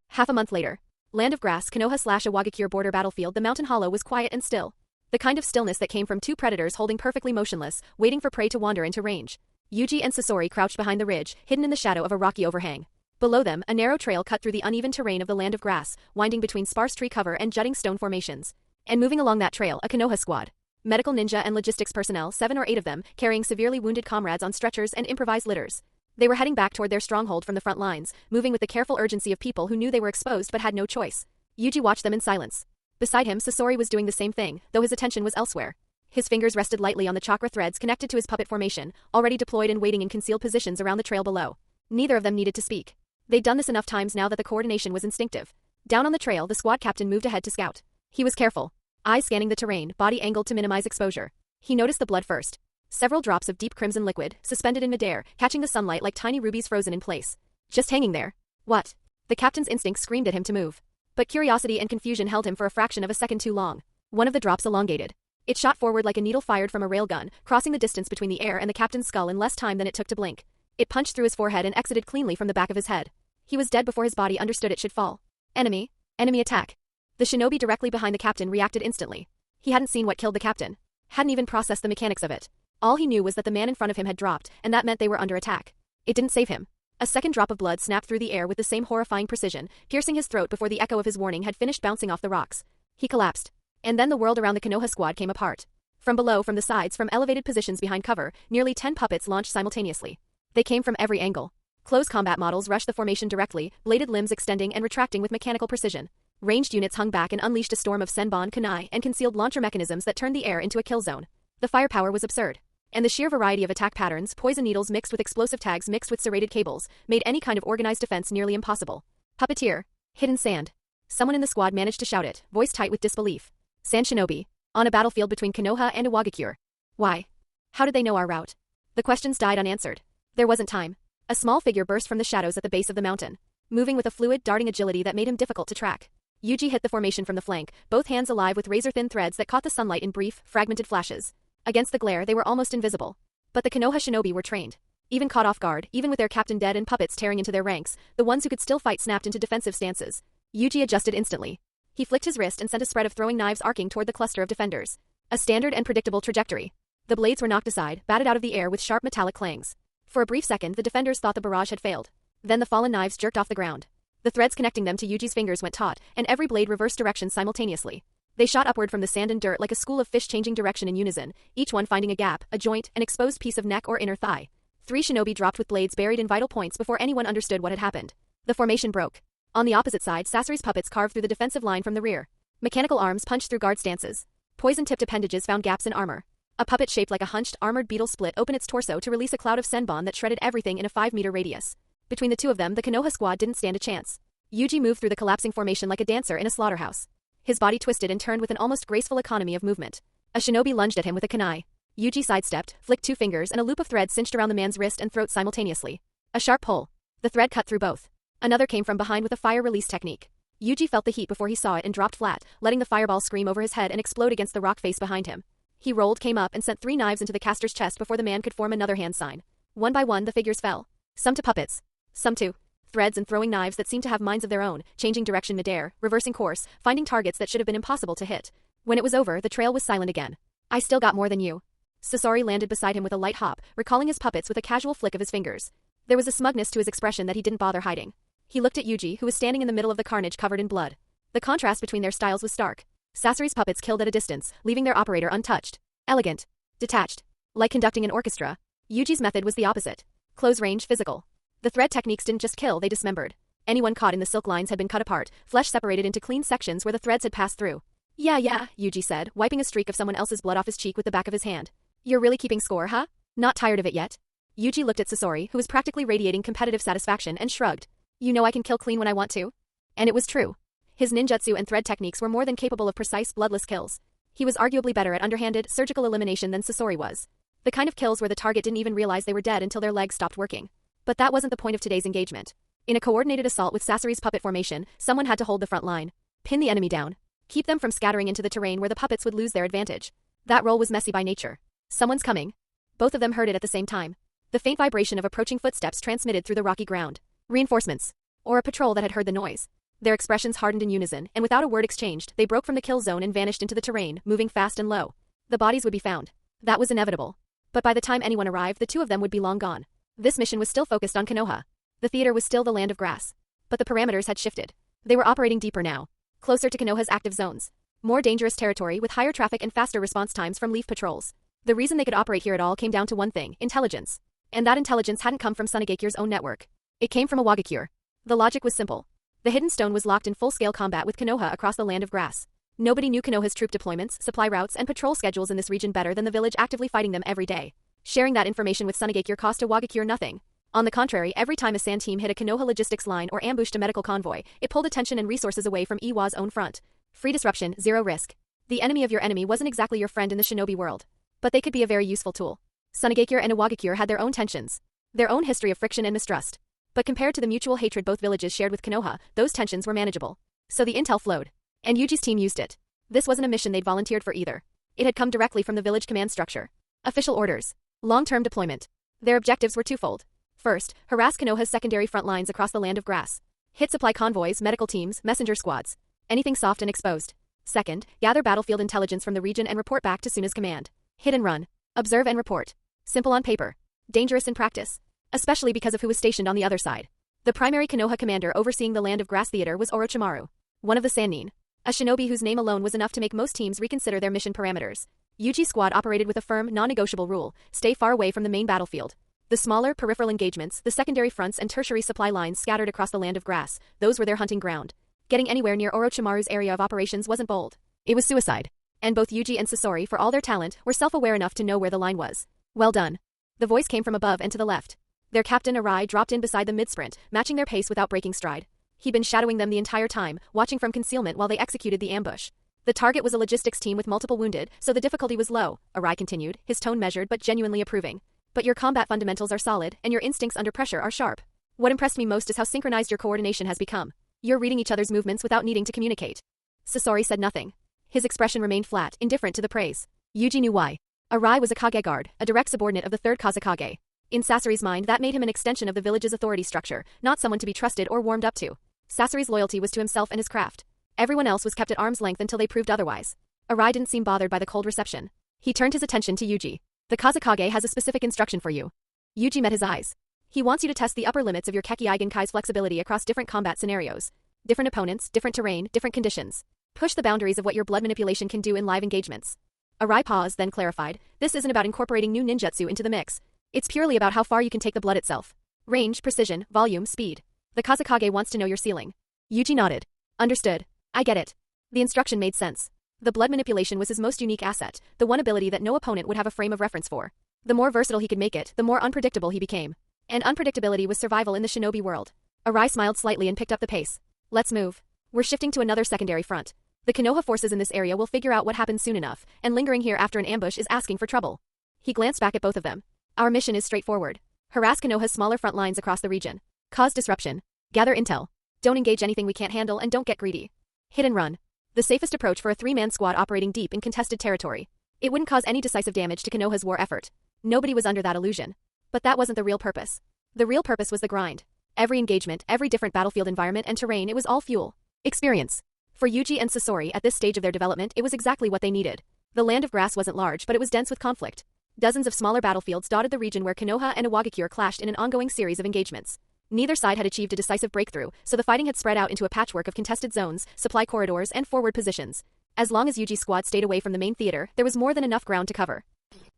Half a month later. Land of Grass, Konoha/Iwagakure border battlefield. The mountain hollow was quiet and still. The kind of stillness that came from two predators holding perfectly motionless, waiting for prey to wander into range. Yuji and Sasori crouched behind the ridge, hidden in the shadow of a rocky overhang. Below them, a narrow trail cut through the uneven terrain of the Land of Grass, winding between sparse tree cover and jutting stone formations. And moving along that trail, a Konoha squad. Medical ninja and logistics personnel, 7 or 8 of them, carrying severely wounded comrades on stretchers and improvised litters. They were heading back toward their stronghold from the front lines, moving with the careful urgency of people who knew they were exposed but had no choice. Yuji watched them in silence. Beside him, Sasori was doing the same thing, though his attention was elsewhere. His fingers rested lightly on the chakra threads connected to his puppet formation, already deployed and waiting in concealed positions around the trail below. Neither of them needed to speak. They'd done this enough times now that the coordination was instinctive. Down on the trail, the squad captain moved ahead to scout. He was careful. Eyes scanning the terrain, body angled to minimize exposure. He noticed the blood first. Several drops of deep crimson liquid, suspended in midair, catching the sunlight like tiny rubies frozen in place. Just hanging there. What? The captain's instinct screamed at him to move. But curiosity and confusion held him for a fraction of a second too long. One of the drops elongated. It shot forward like a needle fired from a railgun, crossing the distance between the air and the captain's skull in less time than it took to blink. It punched through his forehead and exited cleanly from the back of his head. He was dead before his body understood it should fall. Enemy. Enemy attack. The shinobi directly behind the captain reacted instantly. He hadn't seen what killed the captain. Hadn't even processed the mechanics of it. All he knew was that the man in front of him had dropped, and that meant they were under attack. It didn't save him. A second drop of blood snapped through the air with the same horrifying precision, piercing his throat before the echo of his warning had finished bouncing off the rocks. He collapsed. And then the world around the Konoha squad came apart. From below, from the sides, from elevated positions behind cover, nearly 10 puppets launched simultaneously. They came from every angle. Close combat models rushed the formation directly, bladed limbs extending and retracting with mechanical precision. Ranged units hung back and unleashed a storm of senbon, kunai, and concealed launcher mechanisms that turned the air into a kill zone. The firepower was absurd. And the sheer variety of attack patterns, poison needles mixed with explosive tags mixed with serrated cables, made any kind of organized defense nearly impossible. Puppeteer. Hidden sand. Someone in the squad managed to shout it, voice tight with disbelief. Sand shinobi. On a battlefield between Konoha and Iwagakure. Why? How did they know our route? The questions died unanswered. There wasn't time. A small figure burst from the shadows at the base of the mountain, moving with a fluid, darting agility that made him difficult to track. Yuji hit the formation from the flank, both hands alive with razor-thin threads that caught the sunlight in brief, fragmented flashes. Against the glare, they were almost invisible. But the Konoha shinobi were trained. Even caught off guard, even with their captain dead and puppets tearing into their ranks, the ones who could still fight snapped into defensive stances. Yuji adjusted instantly. He flicked his wrist and sent a spread of throwing knives arcing toward the cluster of defenders. A standard and predictable trajectory. The blades were knocked aside, batted out of the air with sharp metallic clangs. For a brief second, the defenders thought the barrage had failed. Then the fallen knives jerked off the ground. The threads connecting them to Yuji's fingers went taut, and every blade reversed direction simultaneously. They shot upward from the sand and dirt like a school of fish changing direction in unison, each one finding a gap, a joint, an exposed piece of neck or inner thigh. 3 shinobi dropped with blades buried in vital points before anyone understood what had happened. The formation broke. On the opposite side, Sasori's puppets carved through the defensive line from the rear. Mechanical arms punched through guard stances. Poison-tipped appendages found gaps in armor. A puppet shaped like a hunched, armored beetle split open its torso to release a cloud of senbon that shredded everything in a 5-meter radius. Between the two of them, the Konoha squad didn't stand a chance. Yuji moved through the collapsing formation like a dancer in a slaughterhouse. His body twisted and turned with an almost graceful economy of movement. A shinobi lunged at him with a kunai. Yuji sidestepped, flicked 2 fingers, and a loop of thread cinched around the man's wrist and throat simultaneously. A sharp pull. The thread cut through both. Another came from behind with a fire release technique. Yuji felt the heat before he saw it and dropped flat, letting the fireball scream over his head and explode against the rock face behind him. He rolled, came up, and sent 3 knives into the caster's chest before the man could form another hand sign. One by one, the figures fell. Some to puppets. Some to threads and throwing knives that seemed to have minds of their own, changing direction midair, reversing course, finding targets that should have been impossible to hit. When it was over, the trail was silent again. I still got more than you. Sasori landed beside him with a light hop, recalling his puppets with a casual flick of his fingers. There was a smugness to his expression that he didn't bother hiding. He looked at Yuji, who was standing in the middle of the carnage covered in blood. The contrast between their styles was stark. Sasori's puppets killed at a distance, leaving their operator untouched. Elegant. Detached. Like conducting an orchestra. Yuji's method was the opposite. Close range, physical. The thread techniques didn't just kill, they dismembered. Anyone caught in the silk lines had been cut apart, flesh separated into clean sections where the threads had passed through. Yeah, Yuji said, wiping a streak of someone else's blood off his cheek with the back of his hand. You're really keeping score, huh? Not tired of it yet? Yuji looked at Sasori, who was practically radiating competitive satisfaction, and shrugged. You know I can kill clean when I want to? And it was true. His ninjutsu and thread techniques were more than capable of precise, bloodless kills. He was arguably better at underhanded, surgical elimination than Sasori was. The kind of kills where the target didn't even realize they were dead until their legs stopped working. But that wasn't the point of today's engagement. In a coordinated assault with Sasori's puppet formation, someone had to hold the front line. Pin the enemy down. Keep them from scattering into the terrain where the puppets would lose their advantage. That role was messy by nature. Someone's coming. Both of them heard it at the same time. The faint vibration of approaching footsteps transmitted through the rocky ground. Reinforcements. Or a patrol that had heard the noise. Their expressions hardened in unison, and without a word exchanged, they broke from the kill zone and vanished into the terrain, moving fast and low. The bodies would be found. That was inevitable. But by the time anyone arrived, the 2 of them would be long gone. This mission was still focused on Konoha. The theater was still the land of grass. But the parameters had shifted. They were operating deeper now. Closer to Konoha's active zones. More dangerous territory with higher traffic and faster response times from leaf patrols. The reason they could operate here at all came down to one thing, intelligence. And that intelligence hadn't come from Sunagakure's own network. It came from Iwagakure. The logic was simple. The Hidden Stone was locked in full-scale combat with Konoha across the land of grass. Nobody knew Konoha's troop deployments, supply routes, and patrol schedules in this region better than the village actively fighting them every day. Sharing that information with Sunagakure cost Iwagakure nothing. On the contrary, every time a sand team hit a Konoha logistics line or ambushed a medical convoy, it pulled attention and resources away from Iwa's own front. Free disruption, zero risk. The enemy of your enemy wasn't exactly your friend in the shinobi world. But they could be a very useful tool. Sunagakure and Iwagakure had their own tensions. Their own history of friction and mistrust. But compared to the mutual hatred both villages shared with Konoha, those tensions were manageable. So the intel flowed. And Yuji's team used it. This wasn't a mission they'd volunteered for either. It had come directly from the village command structure. Official orders. Long-term deployment. Their objectives were twofold. First, harass Konoha's secondary front lines across the land of grass. Hit supply convoys, medical teams, messenger squads. Anything soft and exposed. Second, gather battlefield intelligence from the region and report back to Suna's command. Hit and run. Observe and report. Simple on paper. Dangerous in practice. Especially because of who was stationed on the other side. The primary Konoha commander overseeing the land of grass theater was Orochimaru. One of the Sannin. A shinobi whose name alone was enough to make most teams reconsider their mission parameters. Yuji's squad operated with a firm, non-negotiable rule: stay far away from the main battlefield. The smaller, peripheral engagements, the secondary fronts and tertiary supply lines scattered across the land of grass, those were their hunting ground. Getting anywhere near Orochimaru's area of operations wasn't bold. It was suicide. And both Yuji and Sasori, for all their talent, were self-aware enough to know where the line was. Well done. The voice came from above and to the left. Their captain Arai dropped in beside the mid-sprint, matching their pace without breaking stride. He'd been shadowing them the entire time, watching from concealment while they executed the ambush. The target was a logistics team with multiple wounded, so the difficulty was low, Arai continued, his tone measured but genuinely approving. But your combat fundamentals are solid, and your instincts under pressure are sharp. What impressed me most is how synchronized your coordination has become. You're reading each other's movements without needing to communicate. Sasori said nothing. His expression remained flat, indifferent to the praise. Yuji knew why. Arai was a Kage guard, a direct subordinate of the third Kazekage. In Sasori's mind, that made him an extension of the village's authority structure, not someone to be trusted or warmed up to. Sasori's loyalty was to himself and his craft. Everyone else was kept at arm's length until they proved otherwise. Arai didn't seem bothered by the cold reception. He turned his attention to Yuji. The Kazekage has a specific instruction for you. Yuji met his eyes. He wants you to test the upper limits of your Kekkei Genkai's flexibility across different combat scenarios. Different opponents, different terrain, different conditions. Push the boundaries of what your blood manipulation can do in live engagements. Arai paused, then clarified, this isn't about incorporating new ninjutsu into the mix. It's purely about how far you can take the blood itself. Range, precision, volume, speed. The Kazekage wants to know your ceiling. Yuji nodded. Understood. I get it. The instruction made sense. The blood manipulation was his most unique asset, the one ability that no opponent would have a frame of reference for. The more versatile he could make it, the more unpredictable he became. And unpredictability was survival in the shinobi world. Arai smiled slightly and picked up the pace. Let's move. We're shifting to another secondary front. The Konoha forces in this area will figure out what happens soon enough, and lingering here after an ambush is asking for trouble. He glanced back at both of them. Our mission is straightforward. Harass Konoha's smaller front lines across the region. Cause disruption. Gather intel. Don't engage anything we can't handle and don't get greedy. Hit and run. The safest approach for a three-man squad operating deep in contested territory. It wouldn't cause any decisive damage to Konoha's war effort. Nobody was under that illusion. But that wasn't the real purpose. The real purpose was the grind. Every engagement, every different battlefield environment and terrain, it was all fuel. Experience. For Yuji and Sasori, at this stage of their development, it was exactly what they needed. The land of grass wasn't large, but it was dense with conflict. Dozens of smaller battlefields dotted the region where Konoha and Iwagakure clashed in an ongoing series of engagements. Neither side had achieved a decisive breakthrough, so the fighting had spread out into a patchwork of contested zones, supply corridors, and forward positions. As long as Yuji's squad stayed away from the main theater, there was more than enough ground to cover.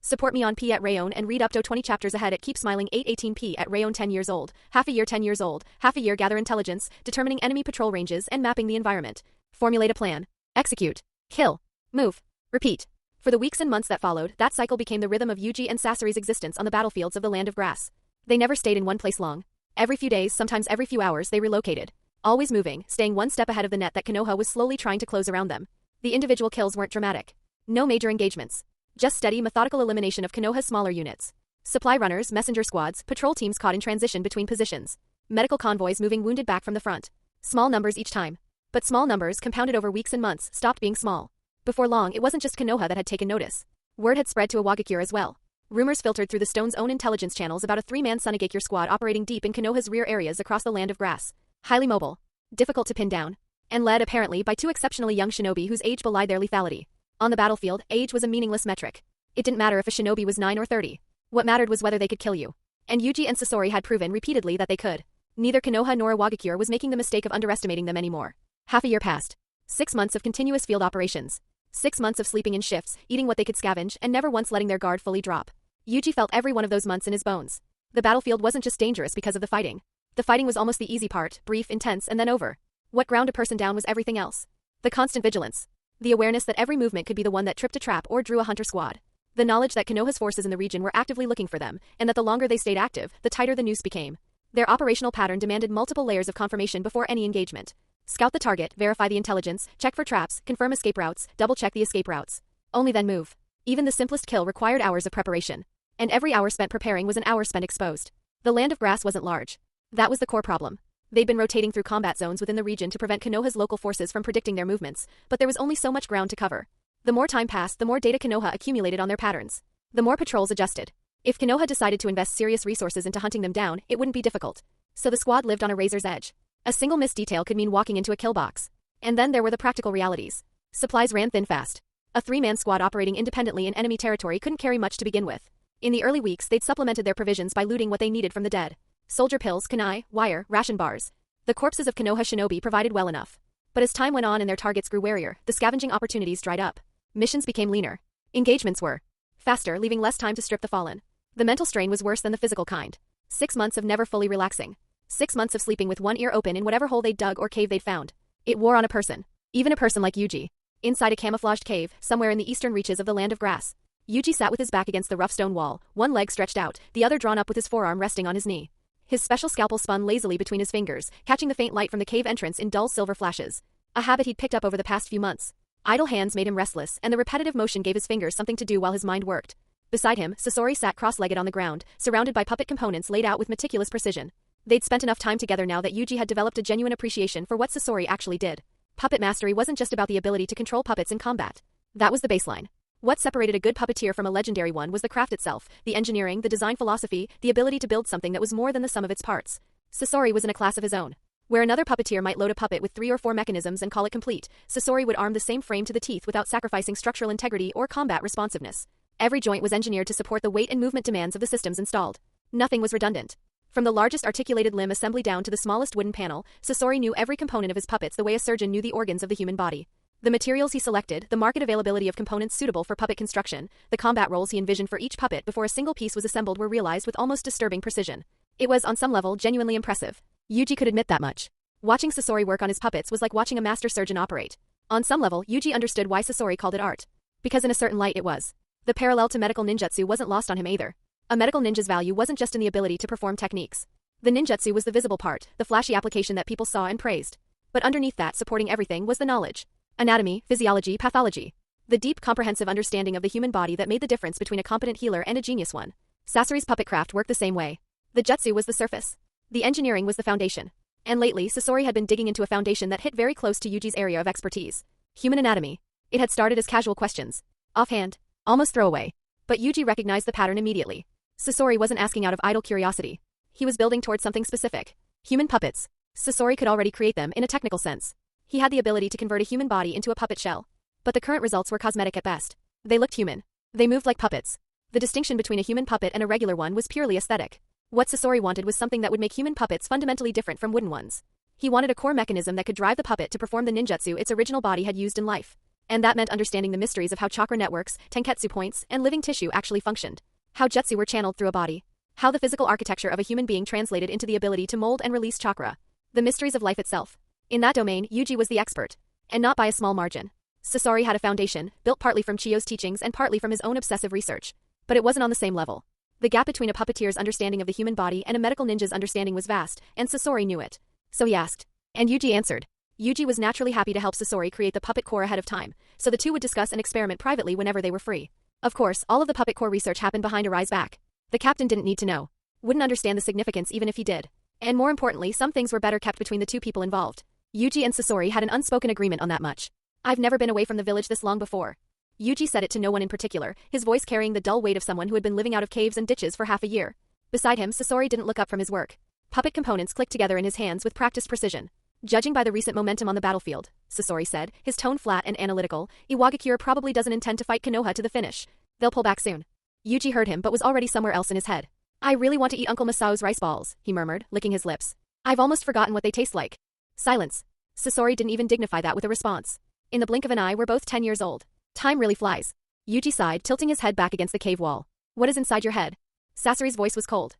Support me on P at Rayon and read up to 20 chapters ahead at Keep Smiling 818P at Rayon 10 years old, half a year 10 years old, half a year gather intelligence, determining enemy patrol ranges and mapping the environment. Formulate a plan. Execute. Kill. Move. Repeat. For the weeks and months that followed, that cycle became the rhythm of Yuji and Sasori's existence on the battlefields of the Land of Grass. They never stayed in one place long. Every few days, sometimes every few hours, they relocated. Always moving, staying one step ahead of the net that Konoha was slowly trying to close around them. The individual kills weren't dramatic. No major engagements. Just steady, methodical elimination of Konoha's smaller units. Supply runners, messenger squads, patrol teams caught in transition between positions. Medical convoys moving wounded back from the front. Small numbers each time. But small numbers, compounded over weeks and months, stopped being small. Before long, it wasn't just Konoha that had taken notice. Word had spread to Iwagakure as well. Rumors filtered through the Stone's own intelligence channels about a three-man Sunagakure squad operating deep in Konoha's rear areas across the Land of Grass. Highly mobile. Difficult to pin down. And led, apparently, by two exceptionally young shinobi whose age belied their lethality. On the battlefield, age was a meaningless metric. It didn't matter if a shinobi was 9 or 30. What mattered was whether they could kill you. And Yuji and Sasori had proven repeatedly that they could. Neither Konoha nor Iwagakure was making the mistake of underestimating them anymore. Half a year passed. 6 months of continuous field operations. 6 months of sleeping in shifts, eating what they could scavenge, and never once letting their guard fully drop. Yuji felt every one of those months in his bones. The battlefield wasn't just dangerous because of the fighting. The fighting was almost the easy part, brief, intense, and then over. What ground a person down was everything else. The constant vigilance. The awareness that every movement could be the one that tripped a trap or drew a hunter squad. The knowledge that Konoha's forces in the region were actively looking for them, and that the longer they stayed active, the tighter the noose became. Their operational pattern demanded multiple layers of confirmation before any engagement. Scout the target, verify the intelligence, check for traps, confirm escape routes, double-check the escape routes. Only then move. Even the simplest kill required hours of preparation. And every hour spent preparing was an hour spent exposed. The Land of Grass wasn't large. That was the core problem. They'd been rotating through combat zones within the region to prevent Konoha's local forces from predicting their movements, but there was only so much ground to cover. The more time passed, the more data Konoha accumulated on their patterns. The more patrols adjusted. If Konoha decided to invest serious resources into hunting them down, it wouldn't be difficult. So the squad lived on a razor's edge. A single missed detail could mean walking into a kill box. And then there were the practical realities. Supplies ran thin fast. A three-man squad operating independently in enemy territory couldn't carry much to begin with. In the early weeks, they'd supplemented their provisions by looting what they needed from the dead. Soldier pills, kunai, wire, ration bars. The corpses of Konoha shinobi provided well enough. But as time went on and their targets grew warier, the scavenging opportunities dried up. Missions became leaner. Engagements were faster, leaving less time to strip the fallen. The mental strain was worse than the physical kind. 6 months of never fully relaxing. 6 months of sleeping with one ear open in whatever hole they'd dug or cave they'd found. It wore on a person. Even a person like Yuji. Inside a camouflaged cave, somewhere in the eastern reaches of the Land of Grass. Yuji sat with his back against the rough stone wall, one leg stretched out, the other drawn up with his forearm resting on his knee. His special scalpel spun lazily between his fingers, catching the faint light from the cave entrance in dull silver flashes. A habit he'd picked up over the past few months. Idle hands made him restless, and the repetitive motion gave his fingers something to do while his mind worked. Beside him, Sasori sat cross-legged on the ground, surrounded by puppet components laid out with meticulous precision. They'd spent enough time together now that Yuji had developed a genuine appreciation for what Sasori actually did. Puppet mastery wasn't just about the ability to control puppets in combat. That was the baseline. What separated a good puppeteer from a legendary one was the craft itself, the engineering, the design philosophy, the ability to build something that was more than the sum of its parts. Sasori was in a class of his own. Where another puppeteer might load a puppet with 3 or 4 mechanisms and call it complete, Sasori would arm the same frame to the teeth without sacrificing structural integrity or combat responsiveness. Every joint was engineered to support the weight and movement demands of the systems installed. Nothing was redundant. From the largest articulated limb assembly down to the smallest wooden panel, Sasori knew every component of his puppets the way a surgeon knew the organs of the human body. The materials he selected, the market availability of components suitable for puppet construction, the combat roles he envisioned for each puppet before a single piece was assembled were realized with almost disturbing precision. It was, on some level, genuinely impressive. Yuji could admit that much. Watching Sasori work on his puppets was like watching a master surgeon operate. On some level, Yuji understood why Sasori called it art. Because in a certain light it was. The parallel to medical ninjutsu wasn't lost on him either. A medical ninja's value wasn't just in the ability to perform techniques. The ninjutsu was the visible part, the flashy application that people saw and praised. But underneath that, supporting everything, was the knowledge. Anatomy, physiology, pathology. The deep, comprehensive understanding of the human body that made the difference between a competent healer and a genius one. Sasori's puppet craft worked the same way. The jutsu was the surface. The engineering was the foundation. And lately, Sasori had been digging into a foundation that hit very close to Yuji's area of expertise. Human anatomy. It had started as casual questions. Offhand. Almost throwaway. But Yuji recognized the pattern immediately. Sasori wasn't asking out of idle curiosity. He was building towards something specific. Human puppets. Sasori could already create them in a technical sense. He had the ability to convert a human body into a puppet shell. But the current results were cosmetic at best. They looked human. They moved like puppets. The distinction between a human puppet and a regular one was purely aesthetic. What Sasori wanted was something that would make human puppets fundamentally different from wooden ones. He wanted a core mechanism that could drive the puppet to perform the ninjutsu its original body had used in life. And that meant understanding the mysteries of how chakra networks, tenketsu points, and living tissue actually functioned. How jutsu were channeled through a body. How the physical architecture of a human being translated into the ability to mold and release chakra. The mysteries of life itself. In that domain, Yuji was the expert. And not by a small margin. Sasori had a foundation, built partly from Chiyo's teachings and partly from his own obsessive research. But it wasn't on the same level. The gap between a puppeteer's understanding of the human body and a medical ninja's understanding was vast, and Sasori knew it. So he asked. And Yuji answered. Yuji was naturally happy to help Sasori create the puppet core ahead of time, so the two would discuss and experiment privately whenever they were free. Of course, all of the puppet core research happened behind Arai's back. The captain didn't need to know. Wouldn't understand the significance even if he did. And more importantly, some things were better kept between the two people involved. Yuji and Sasori had an unspoken agreement on that much. I've never been away from the village this long before. Yuji said it to no one in particular, his voice carrying the dull weight of someone who had been living out of caves and ditches for half a year. Beside him, Sasori didn't look up from his work. Puppet components clicked together in his hands with practiced precision. Judging by the recent momentum on the battlefield, Sasori said, his tone flat and analytical, Iwagakure probably doesn't intend to fight Konoha to the finish. They'll pull back soon. Yuji heard him but was already somewhere else in his head. I really want to eat Uncle Masao's rice balls, he murmured, licking his lips. I've almost forgotten what they taste like. Silence. Sasori didn't even dignify that with a response. In the blink of an eye, we're both 10 years old. Time really flies. Yuji sighed, tilting his head back against the cave wall. What is inside your head? Sasori's voice was cold.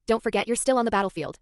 Don't forget you're still on the battlefield.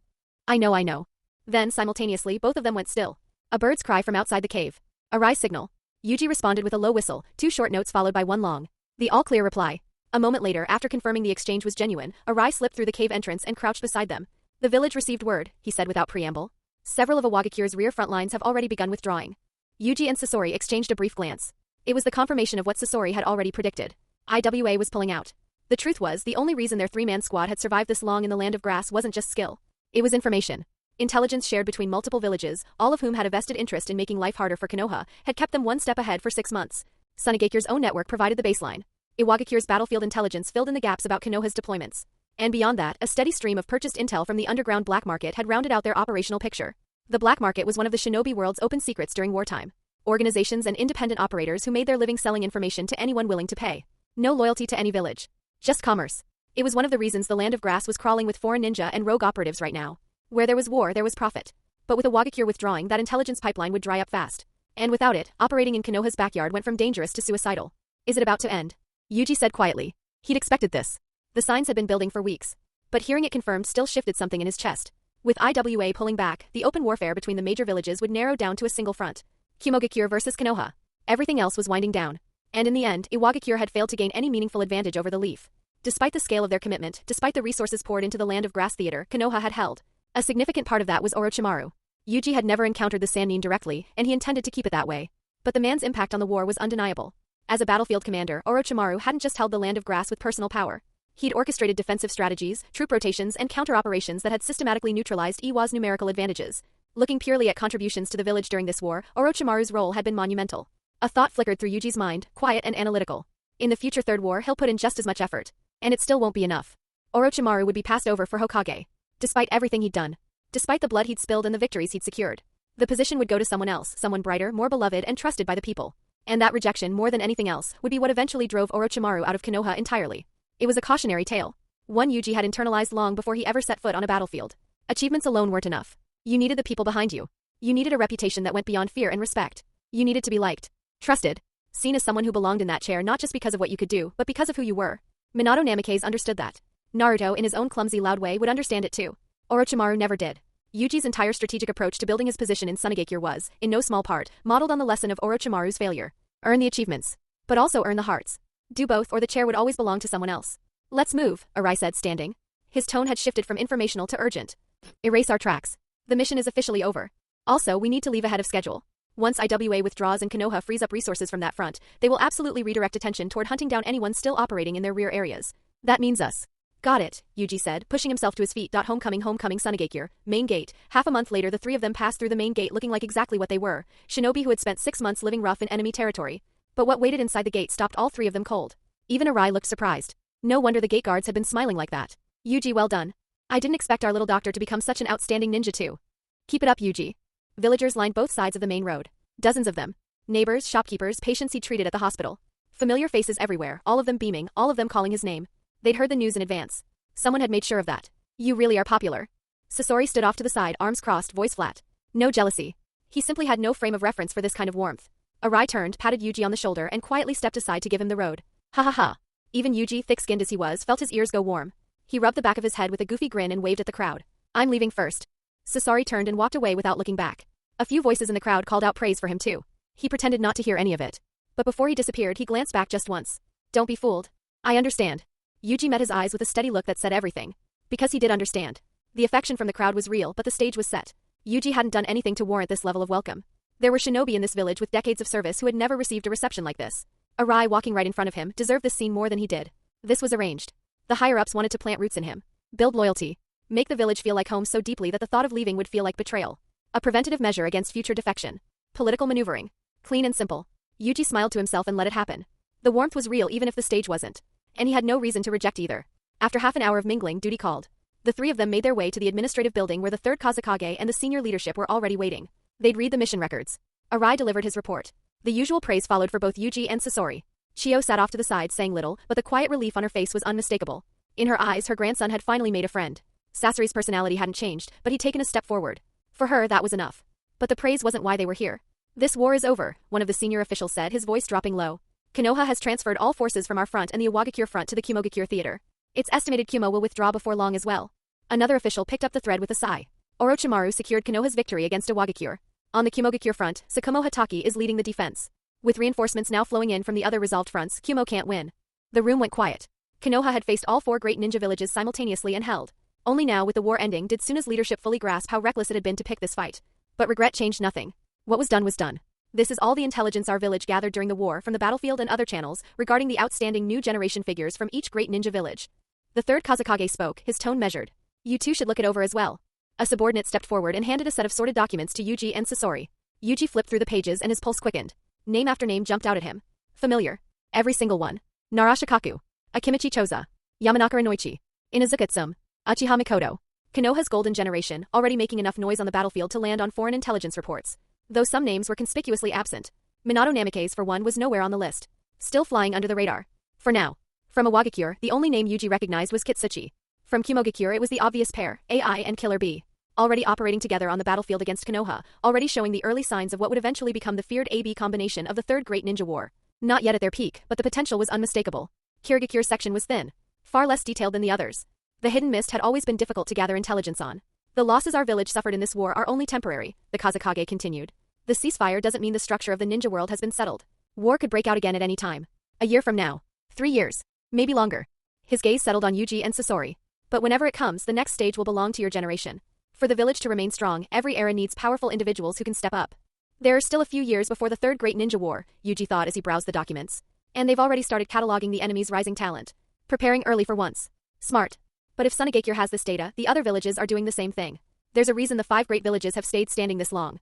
I know. Then, simultaneously, both of them went still. A bird's cry from outside the cave. A rise signal. Yuji responded with a low whistle, 2 short notes followed by 1 long. The all-clear reply. A moment later, after confirming the exchange was genuine, Arai slipped through the cave entrance and crouched beside them. The village received word, he said without preamble. Several of Iwagakure's rear front lines have already begun withdrawing. Yuji and Sasori exchanged a brief glance. It was the confirmation of what Sasori had already predicted. IWA was pulling out. The truth was, the only reason their 3-man squad had survived this long in the land of grass wasn't just skill. It was information. Intelligence shared between multiple villages, all of whom had a vested interest in making life harder for Konoha, had kept them one step ahead for 6 months. Sunagakure's own network provided the baseline. Iwagakure's battlefield intelligence filled in the gaps about Konoha's deployments. And beyond that, a steady stream of purchased intel from the underground black market had rounded out their operational picture. The black market was one of the shinobi world's open secrets during wartime. Organizations and independent operators who made their living selling information to anyone willing to pay. No loyalty to any village. Just commerce. It was one of the reasons the land of grass was crawling with foreign ninja and rogue operatives right now. Where there was war, there was profit. But with Iwagakure withdrawing, that intelligence pipeline would dry up fast. And without it, operating in Konoha's backyard went from dangerous to suicidal. Is it about to end? Yuji said quietly. He'd expected this. The signs had been building for weeks. But hearing it confirmed still shifted something in his chest. With IWA pulling back, the open warfare between the major villages would narrow down to a single front. Kumogakure versus Konoha. Everything else was winding down. And in the end, Iwagakure had failed to gain any meaningful advantage over the Leaf. Despite the scale of their commitment, despite the resources poured into the land of grass theater, Konoha had held. A significant part of that was Orochimaru. Yuji had never encountered the Sannin directly, and he intended to keep it that way. But the man's impact on the war was undeniable. As a battlefield commander, Orochimaru hadn't just held the land of grass with personal power. He'd orchestrated defensive strategies, troop rotations, and counter-operations that had systematically neutralized Iwa's numerical advantages. Looking purely at contributions to the village during this war, Orochimaru's role had been monumental. A thought flickered through Yuji's mind, quiet and analytical. In the future Third War he'll put in just as much effort. And it still won't be enough. Orochimaru would be passed over for Hokage. Despite everything he'd done. Despite the blood he'd spilled and the victories he'd secured. The position would go to someone else, someone brighter, more beloved and trusted by the people. And that rejection, more than anything else, would be what eventually drove Orochimaru out of Konoha entirely. It was a cautionary tale. One Yuji had internalized long before he ever set foot on a battlefield. Achievements alone weren't enough. You needed the people behind you. You needed a reputation that went beyond fear and respect. You needed to be liked. Trusted. Seen as someone who belonged in that chair not just because of what you could do, but because of who you were. Minato Namikaze understood that. Naruto, in his own clumsy loud way, would understand it too. Orochimaru never did. Yuji's entire strategic approach to building his position in Sunagakure was, in no small part, modeled on the lesson of Orochimaru's failure. Earn the achievements. But also earn the hearts. Do both or the chair would always belong to someone else. Let's move, Arai said, standing. His tone had shifted from informational to urgent. Erase our tracks. The mission is officially over. Also, we need to leave ahead of schedule. Once IWA withdraws and Konoha frees up resources from that front, they will absolutely redirect attention toward hunting down anyone still operating in their rear areas. That means us. Got it, Yuji said, pushing himself to his feet. Homecoming Sunagakure, main gate. Half a month later the three of them passed through the main gate looking like exactly what they were, shinobi who had spent 6 months living rough in enemy territory. But what waited inside the gate stopped all three of them cold. Even Arai looked surprised. No wonder the gate guards had been smiling like that. Yuji, well done. I didn't expect our little doctor to become such an outstanding ninja too. Keep it up, Yuji. Villagers lined both sides of the main road. Dozens of them. Neighbors, shopkeepers, patients he treated at the hospital. Familiar faces everywhere, all of them beaming, all of them calling his name. They'd heard the news in advance. Someone had made sure of that. You really are popular. Sasori stood off to the side, arms crossed, voice flat. No jealousy. He simply had no frame of reference for this kind of warmth. Arai turned, patted Yuji on the shoulder and quietly stepped aside to give him the road. Ha ha ha. Even Yuji, thick-skinned as he was, felt his ears go warm. He rubbed the back of his head with a goofy grin and waved at the crowd. I'm leaving first. Sasori turned and walked away without looking back. A few voices in the crowd called out praise for him too. He pretended not to hear any of it. But before he disappeared he glanced back just once. Don't be fooled. I understand. Yuji met his eyes with a steady look that said everything. Because he did understand. The affection from the crowd was real, but the stage was set. Yuji hadn't done anything to warrant this level of welcome. There were shinobi in this village with decades of service who had never received a reception like this. Arai, walking right in front of him, deserved this scene more than he did. This was arranged. The higher-ups wanted to plant roots in him. Build loyalty. Make the village feel like home so deeply that the thought of leaving would feel like betrayal. A preventative measure against future defection. Political maneuvering. Clean and simple. Yuji smiled to himself and let it happen. The warmth was real even if the stage wasn't. And he had no reason to reject either. After half an hour of mingling, duty called. The three of them made their way to the administrative building where the third Kazekage and the senior leadership were already waiting. They'd read the mission records. Arai delivered his report. The usual praise followed for both Yuji and Sasori. Chio sat off to the side saying little, but the quiet relief on her face was unmistakable. In her eyes, her grandson had finally made a friend. Sasori's personality hadn't changed, but he'd taken a step forward. For her, that was enough. But the praise wasn't why they were here. This war is over, one of the senior officials said, his voice dropping low. Konoha has transferred all forces from our front and the Iwagakure front to the Kumogakure theater. It's estimated Kumo will withdraw before long as well. Another official picked up the thread with a sigh. Orochimaru secured Konoha's victory against Iwagakure. On the Kumogakure front, Tsukumo Hatake is leading the defense. With reinforcements now flowing in from the other resolved fronts, Kumo can't win. The room went quiet. Konoha had faced all 4 great ninja villages simultaneously and held. Only now, with the war ending, did Suna's leadership fully grasp how reckless it had been to pick this fight. But regret changed nothing. What was done was done. This is all the intelligence our village gathered during the war from the battlefield and other channels regarding the outstanding new generation figures from each great ninja village. The third Kazekage spoke, his tone measured. You two should look it over as well. A subordinate stepped forward and handed a set of sorted documents to Yuji and Sasori. Yuji flipped through the pages and his pulse quickened. Name after name jumped out at him. Familiar. Every single one. Narashikaku. Akimichi Choza. Yamanakura Noichi. Inazukatsume. Uchiha Mikoto. Konoha's golden generation, already making enough noise on the battlefield to land on foreign intelligence reports. Though some names were conspicuously absent. Minato Namikaze, for one, was nowhere on the list. Still flying under the radar. For now. From Iwagakure, the only name Yuji recognized was Kitsuchi. From Kumogakure it was the obvious pair, AI and Killer Bee. Already operating together on the battlefield against Konoha, already showing the early signs of what would eventually become the feared AB combination of the Third Great Ninja War. Not yet at their peak, but the potential was unmistakable. Kirigakure's section was thin. Far less detailed than the others. The hidden mist had always been difficult to gather intelligence on. The losses our village suffered in this war are only temporary, the Kazekage continued. The ceasefire doesn't mean the structure of the ninja world has been settled. War could break out again at any time. A year from now. 3 years. Maybe longer. His gaze settled on Yuji and Sasori. But whenever it comes, the next stage will belong to your generation. For the village to remain strong, every era needs powerful individuals who can step up. There are still a few years before the Third Great Ninja War, Yuji thought as he browsed the documents. And they've already started cataloging the enemy's rising talent. Preparing early for once. Smart. But if Sunagakure has this data, the other villages are doing the same thing. There's a reason the 5 great villages have stayed standing this long.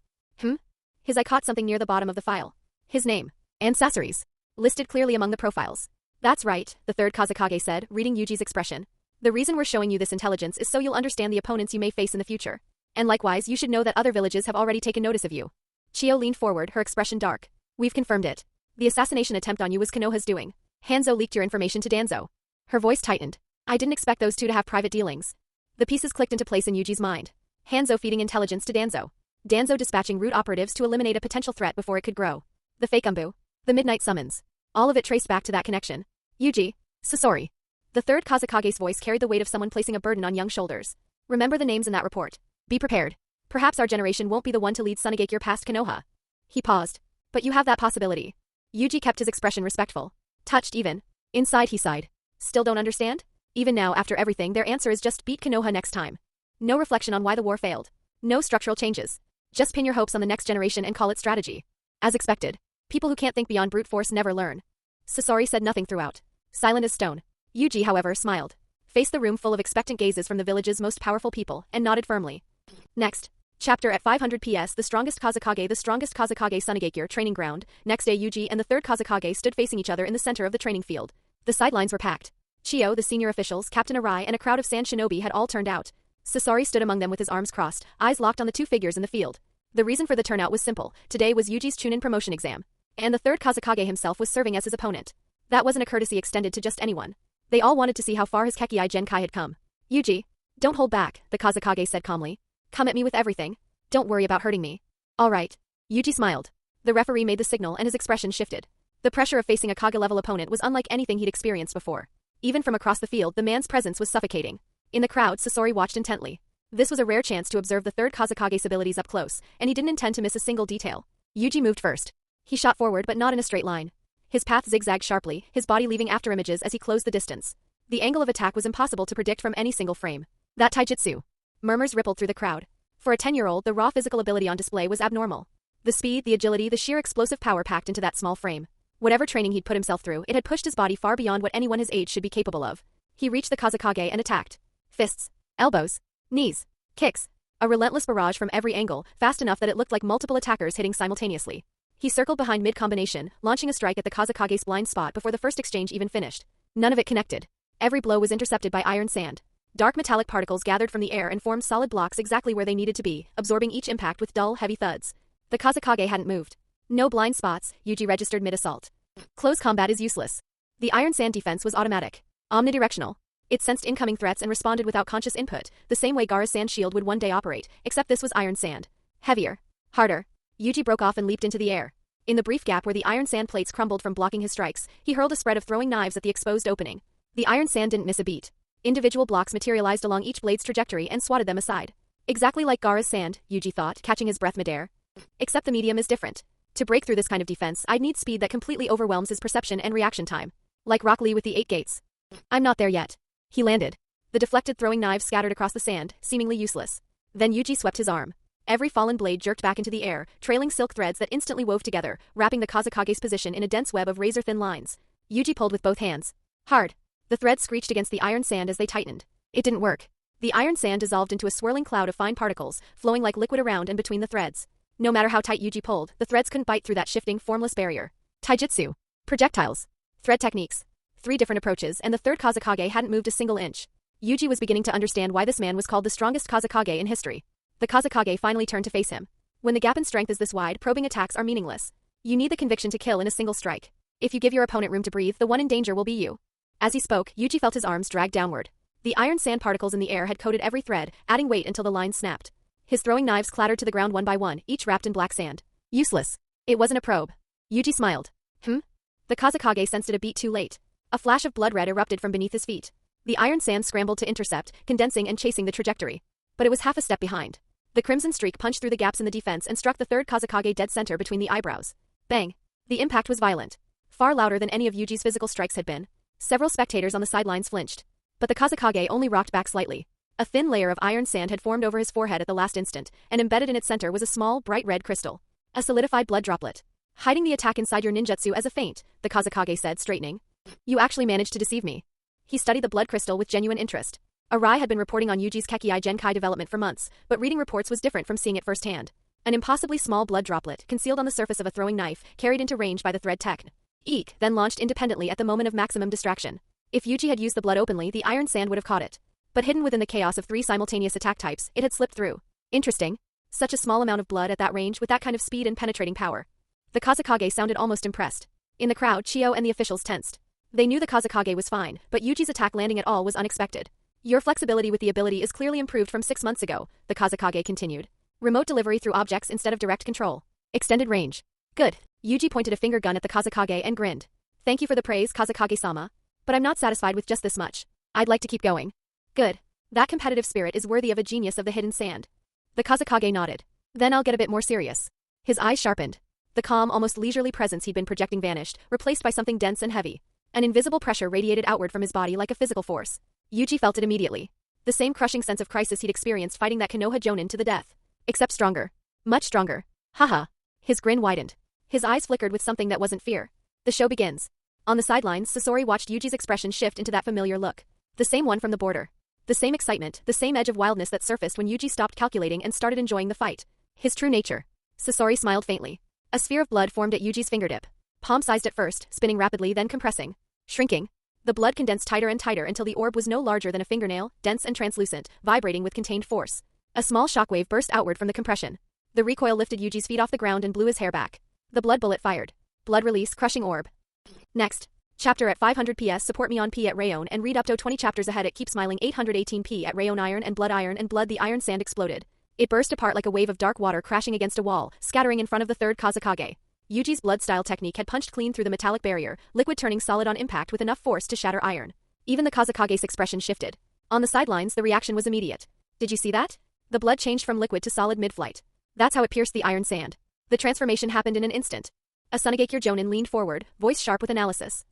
His eye caught something near the bottom of the file. His name. And Sasori's. Listed clearly among the profiles. That's right, the third Kazekage said, reading Yuji's expression. The reason we're showing you this intelligence is so you'll understand the opponents you may face in the future. And likewise, you should know that other villages have already taken notice of you. Chiyo leaned forward, her expression dark. We've confirmed it. The assassination attempt on you was Konoha's doing. Hanzo leaked your information to Danzo. Her voice tightened. I didn't expect those two to have private dealings. The pieces clicked into place in Yuji's mind. Hanzo feeding intelligence to Danzo. Danzo dispatching root operatives to eliminate a potential threat before it could grow. The fake umbu. The midnight summons. All of it traced back to that connection. Yuji. Sasori. The third Kazekage's voice carried the weight of someone placing a burden on young shoulders. Remember the names in that report. Be prepared. Perhaps our generation won't be the one to lead Sunagakure past Konoha. He paused. But you have that possibility. Yuji kept his expression respectful. Touched even. Inside he sighed. Still don't understand? Even now, after everything, their answer is just beat Konoha next time. No reflection on why the war failed. No structural changes. Just pin your hopes on the next generation and call it strategy. As expected. People who can't think beyond brute force never learn. Sasori said nothing throughout. Silent as stone. Yuji, however, smiled. Faced the room full of expectant gazes from the village's most powerful people, and nodded firmly. Next. Chapter at 500 PS. The strongest Kazekage Sunagakure training ground. Next day Yuji and the third Kazekage stood facing each other in the center of the training field. The sidelines were packed. Chiyo, the senior officials, Captain Arai, and a crowd of sand shinobi had all turned out. Sasori stood among them with his arms crossed, eyes locked on the two figures in the field. The reason for the turnout was simple. Today was Yuji's Chunin promotion exam. And the third Kazekage himself was serving as his opponent. That wasn't a courtesy extended to just anyone. They all wanted to see how far his Kekkai Genkai had come. Yuji. Don't hold back, the Kazekage said calmly. Come at me with everything. Don't worry about hurting me. All right. Yuji smiled. The referee made the signal and his expression shifted. The pressure of facing a Kage-level opponent was unlike anything he'd experienced before. Even from across the field, the man's presence was suffocating. In the crowd, Sasori watched intently. This was a rare chance to observe the third Kazekage's abilities up close, and he didn't intend to miss a single detail. Yuji moved first. He shot forward but not in a straight line. His path zigzagged sharply, his body leaving afterimages as he closed the distance. The angle of attack was impossible to predict from any single frame. That taijutsu. Murmurs rippled through the crowd. For a 10-year-old, the raw physical ability on display was abnormal. The speed, the agility, the sheer explosive power packed into that small frame. Whatever training he'd put himself through, it had pushed his body far beyond what anyone his age should be capable of. He reached the Kazekage and attacked. Fists. Elbows. Knees. Kicks. A relentless barrage from every angle, fast enough that it looked like multiple attackers hitting simultaneously. He circled behind mid-combination, launching a strike at the Kazekage's blind spot before the first exchange even finished. None of it connected. Every blow was intercepted by iron sand. Dark metallic particles gathered from the air and formed solid blocks exactly where they needed to be, absorbing each impact with dull, heavy thuds. The Kazekage hadn't moved. No blind spots, Yuji registered mid-assault. Close combat is useless. The iron sand defense was automatic. Omnidirectional. It sensed incoming threats and responded without conscious input, the same way Gaara's sand shield would one day operate, except this was iron sand. Heavier. Harder. Yuji broke off and leaped into the air. In the brief gap where the iron sand plates crumbled from blocking his strikes, he hurled a spread of throwing knives at the exposed opening. The iron sand didn't miss a beat. Individual blocks materialized along each blade's trajectory and swatted them aside. Exactly like Gaara's sand, Yuji thought, catching his breath midair. Except the medium is different. To break through this kind of defense, I'd need speed that completely overwhelms his perception and reaction time. Like Rock Lee with the 8 gates. I'm not there yet. He landed. The deflected throwing knives scattered across the sand, seemingly useless. Then Yuji swept his arm. Every fallen blade jerked back into the air, trailing silk threads that instantly wove together, wrapping the Kazekage's position in a dense web of razor-thin lines. Yuji pulled with both hands. Hard. The threads screeched against the iron sand as they tightened. It didn't work. The iron sand dissolved into a swirling cloud of fine particles, flowing like liquid around and between the threads. No matter how tight Yuji pulled, the threads couldn't bite through that shifting, formless barrier. Taijutsu. Projectiles. Thread techniques. 3 different approaches, and the third Kazekage hadn't moved a single inch. Yuji was beginning to understand why this man was called the strongest Kazekage in history. The Kazekage finally turned to face him. When the gap in strength is this wide, probing attacks are meaningless. You need the conviction to kill in a single strike. If you give your opponent room to breathe, the one in danger will be you. As he spoke, Yuji felt his arms drag downward. The iron sand particles in the air had coated every thread, adding weight until the lines snapped. His throwing knives clattered to the ground one by one, each wrapped in black sand. Useless. It wasn't a probe. Yuji smiled. The Kazekage sensed it a beat too late. A flash of blood red erupted from beneath his feet. The iron sand scrambled to intercept, condensing and chasing the trajectory. But it was half a step behind. The crimson streak punched through the gaps in the defense and struck the third Kazekage dead center between the eyebrows. Bang. The impact was violent. Far louder than any of Yuji's physical strikes had been. Several spectators on the sidelines flinched. But the Kazekage only rocked back slightly. A thin layer of iron sand had formed over his forehead at the last instant, and embedded in its center was a small, bright red crystal. A solidified blood droplet. Hiding the attack inside your ninjutsu as a feint, the Kazekage said, straightening. You actually managed to deceive me. He studied the blood crystal with genuine interest. Arai had been reporting on Yuji's Kekkai Genkai development for months, but reading reports was different from seeing it firsthand. An impossibly small blood droplet, concealed on the surface of a throwing knife, carried into range by the thread tech. Eek, then launched independently at the moment of maximum distraction. If Yuji had used the blood openly, the iron sand would have caught it. But hidden within the chaos of 3 simultaneous attack types, it had slipped through. Interesting. Such a small amount of blood at that range with that kind of speed and penetrating power. The Kazekage sounded almost impressed. In the crowd, Chio and the officials tensed. They knew the Kazekage was fine, but Yuji's attack landing at all was unexpected. Your flexibility with the ability is clearly improved from 6 months ago, the Kazekage continued. Remote delivery through objects instead of direct control. Extended range. Good. Yuji pointed a finger gun at the Kazekage and grinned. Thank you for the praise, Kazekage-sama. But I'm not satisfied with just this much. I'd like to keep going. Good. That competitive spirit is worthy of a genius of the hidden sand. The Kazekage nodded. Then I'll get a bit more serious. His eyes sharpened. The calm, almost leisurely presence he'd been projecting vanished, replaced by something dense and heavy. An invisible pressure radiated outward from his body like a physical force. Yuji felt it immediately. The same crushing sense of crisis he'd experienced fighting that Konoha Jonin to the death. Except stronger. Much stronger. Haha. His grin widened. His eyes flickered with something that wasn't fear. The show begins. On the sidelines, Sasori watched Yuji's expression shift into that familiar look. The same one from the border. The same excitement, the same edge of wildness that surfaced when Yuji stopped calculating and started enjoying the fight. His true nature. Sasori smiled faintly. A sphere of blood formed at Yuji's fingertip. Palm-sized at first, spinning rapidly then compressing. Shrinking. The blood condensed tighter and tighter until the orb was no larger than a fingernail, dense and translucent, vibrating with contained force. A small shockwave burst outward from the compression. The recoil lifted Yuji's feet off the ground and blew his hair back. The blood bullet fired. Blood release, crushing orb. Next. Chapter at 500 PS. Support me on P at Rayon and read up to 20 chapters ahead at Keep Smiling 818 P at Rayon. Iron and blood. The iron sand exploded. It burst apart like a wave of dark water crashing against a wall, scattering in front of the third Kazekage. Yuji's blood-style technique had punched clean through the metallic barrier, liquid turning solid on impact with enough force to shatter iron. Even the Kazekage's expression shifted. On the sidelines, the reaction was immediate. Did you see that? The blood changed from liquid to solid mid-flight. That's how it pierced the iron sand. The transformation happened in an instant. A Sunagakure Jonin leaned forward, voice sharp with analysis.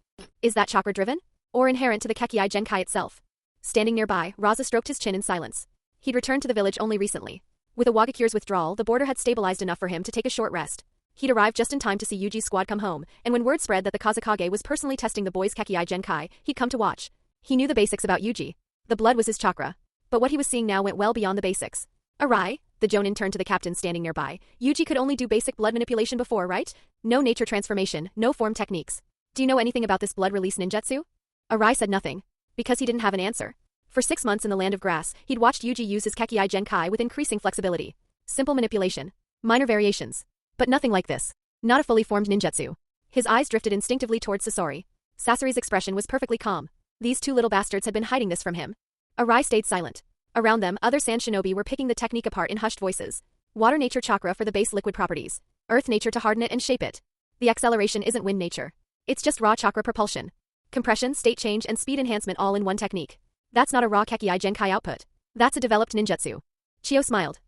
Is that chakra-driven? Or inherent to the Kekkai Genkai itself? Standing nearby, Raza stroked his chin in silence. He'd returned to the village only recently. With Awagakure's withdrawal, the border had stabilized enough for him to take a short rest. He'd arrived just in time to see Yuji's squad come home, and when word spread that the Kazekage was personally testing the boy's Kekkai Genkai, he'd come to watch. He knew the basics about Yuji. The blood was his chakra. But what he was seeing now went well beyond the basics. Arai, the Jonin turned to the captain standing nearby. Yuji could only do basic blood manipulation before, right? No nature transformation, no form techniques. Do you know anything about this blood release ninjutsu? Arai said nothing. Because he didn't have an answer. For 6 months in the land of grass, he'd watched Yuji use his Kekkai Genkai with increasing flexibility. Simple manipulation. Minor variations. But nothing like this. Not a fully formed ninjutsu. His eyes drifted instinctively towards Sasori. Sasori's expression was perfectly calm. These 2 little bastards had been hiding this from him. Arai stayed silent. Around them, other sand shinobi were picking the technique apart in hushed voices. Water nature chakra for the base liquid properties. Earth nature to harden it and shape it. The acceleration isn't wind nature. It's just raw chakra propulsion. Compression, state change, and speed enhancement all in one technique. That's not a raw Kekkai Genkai output. That's a developed ninjutsu. Chio smiled.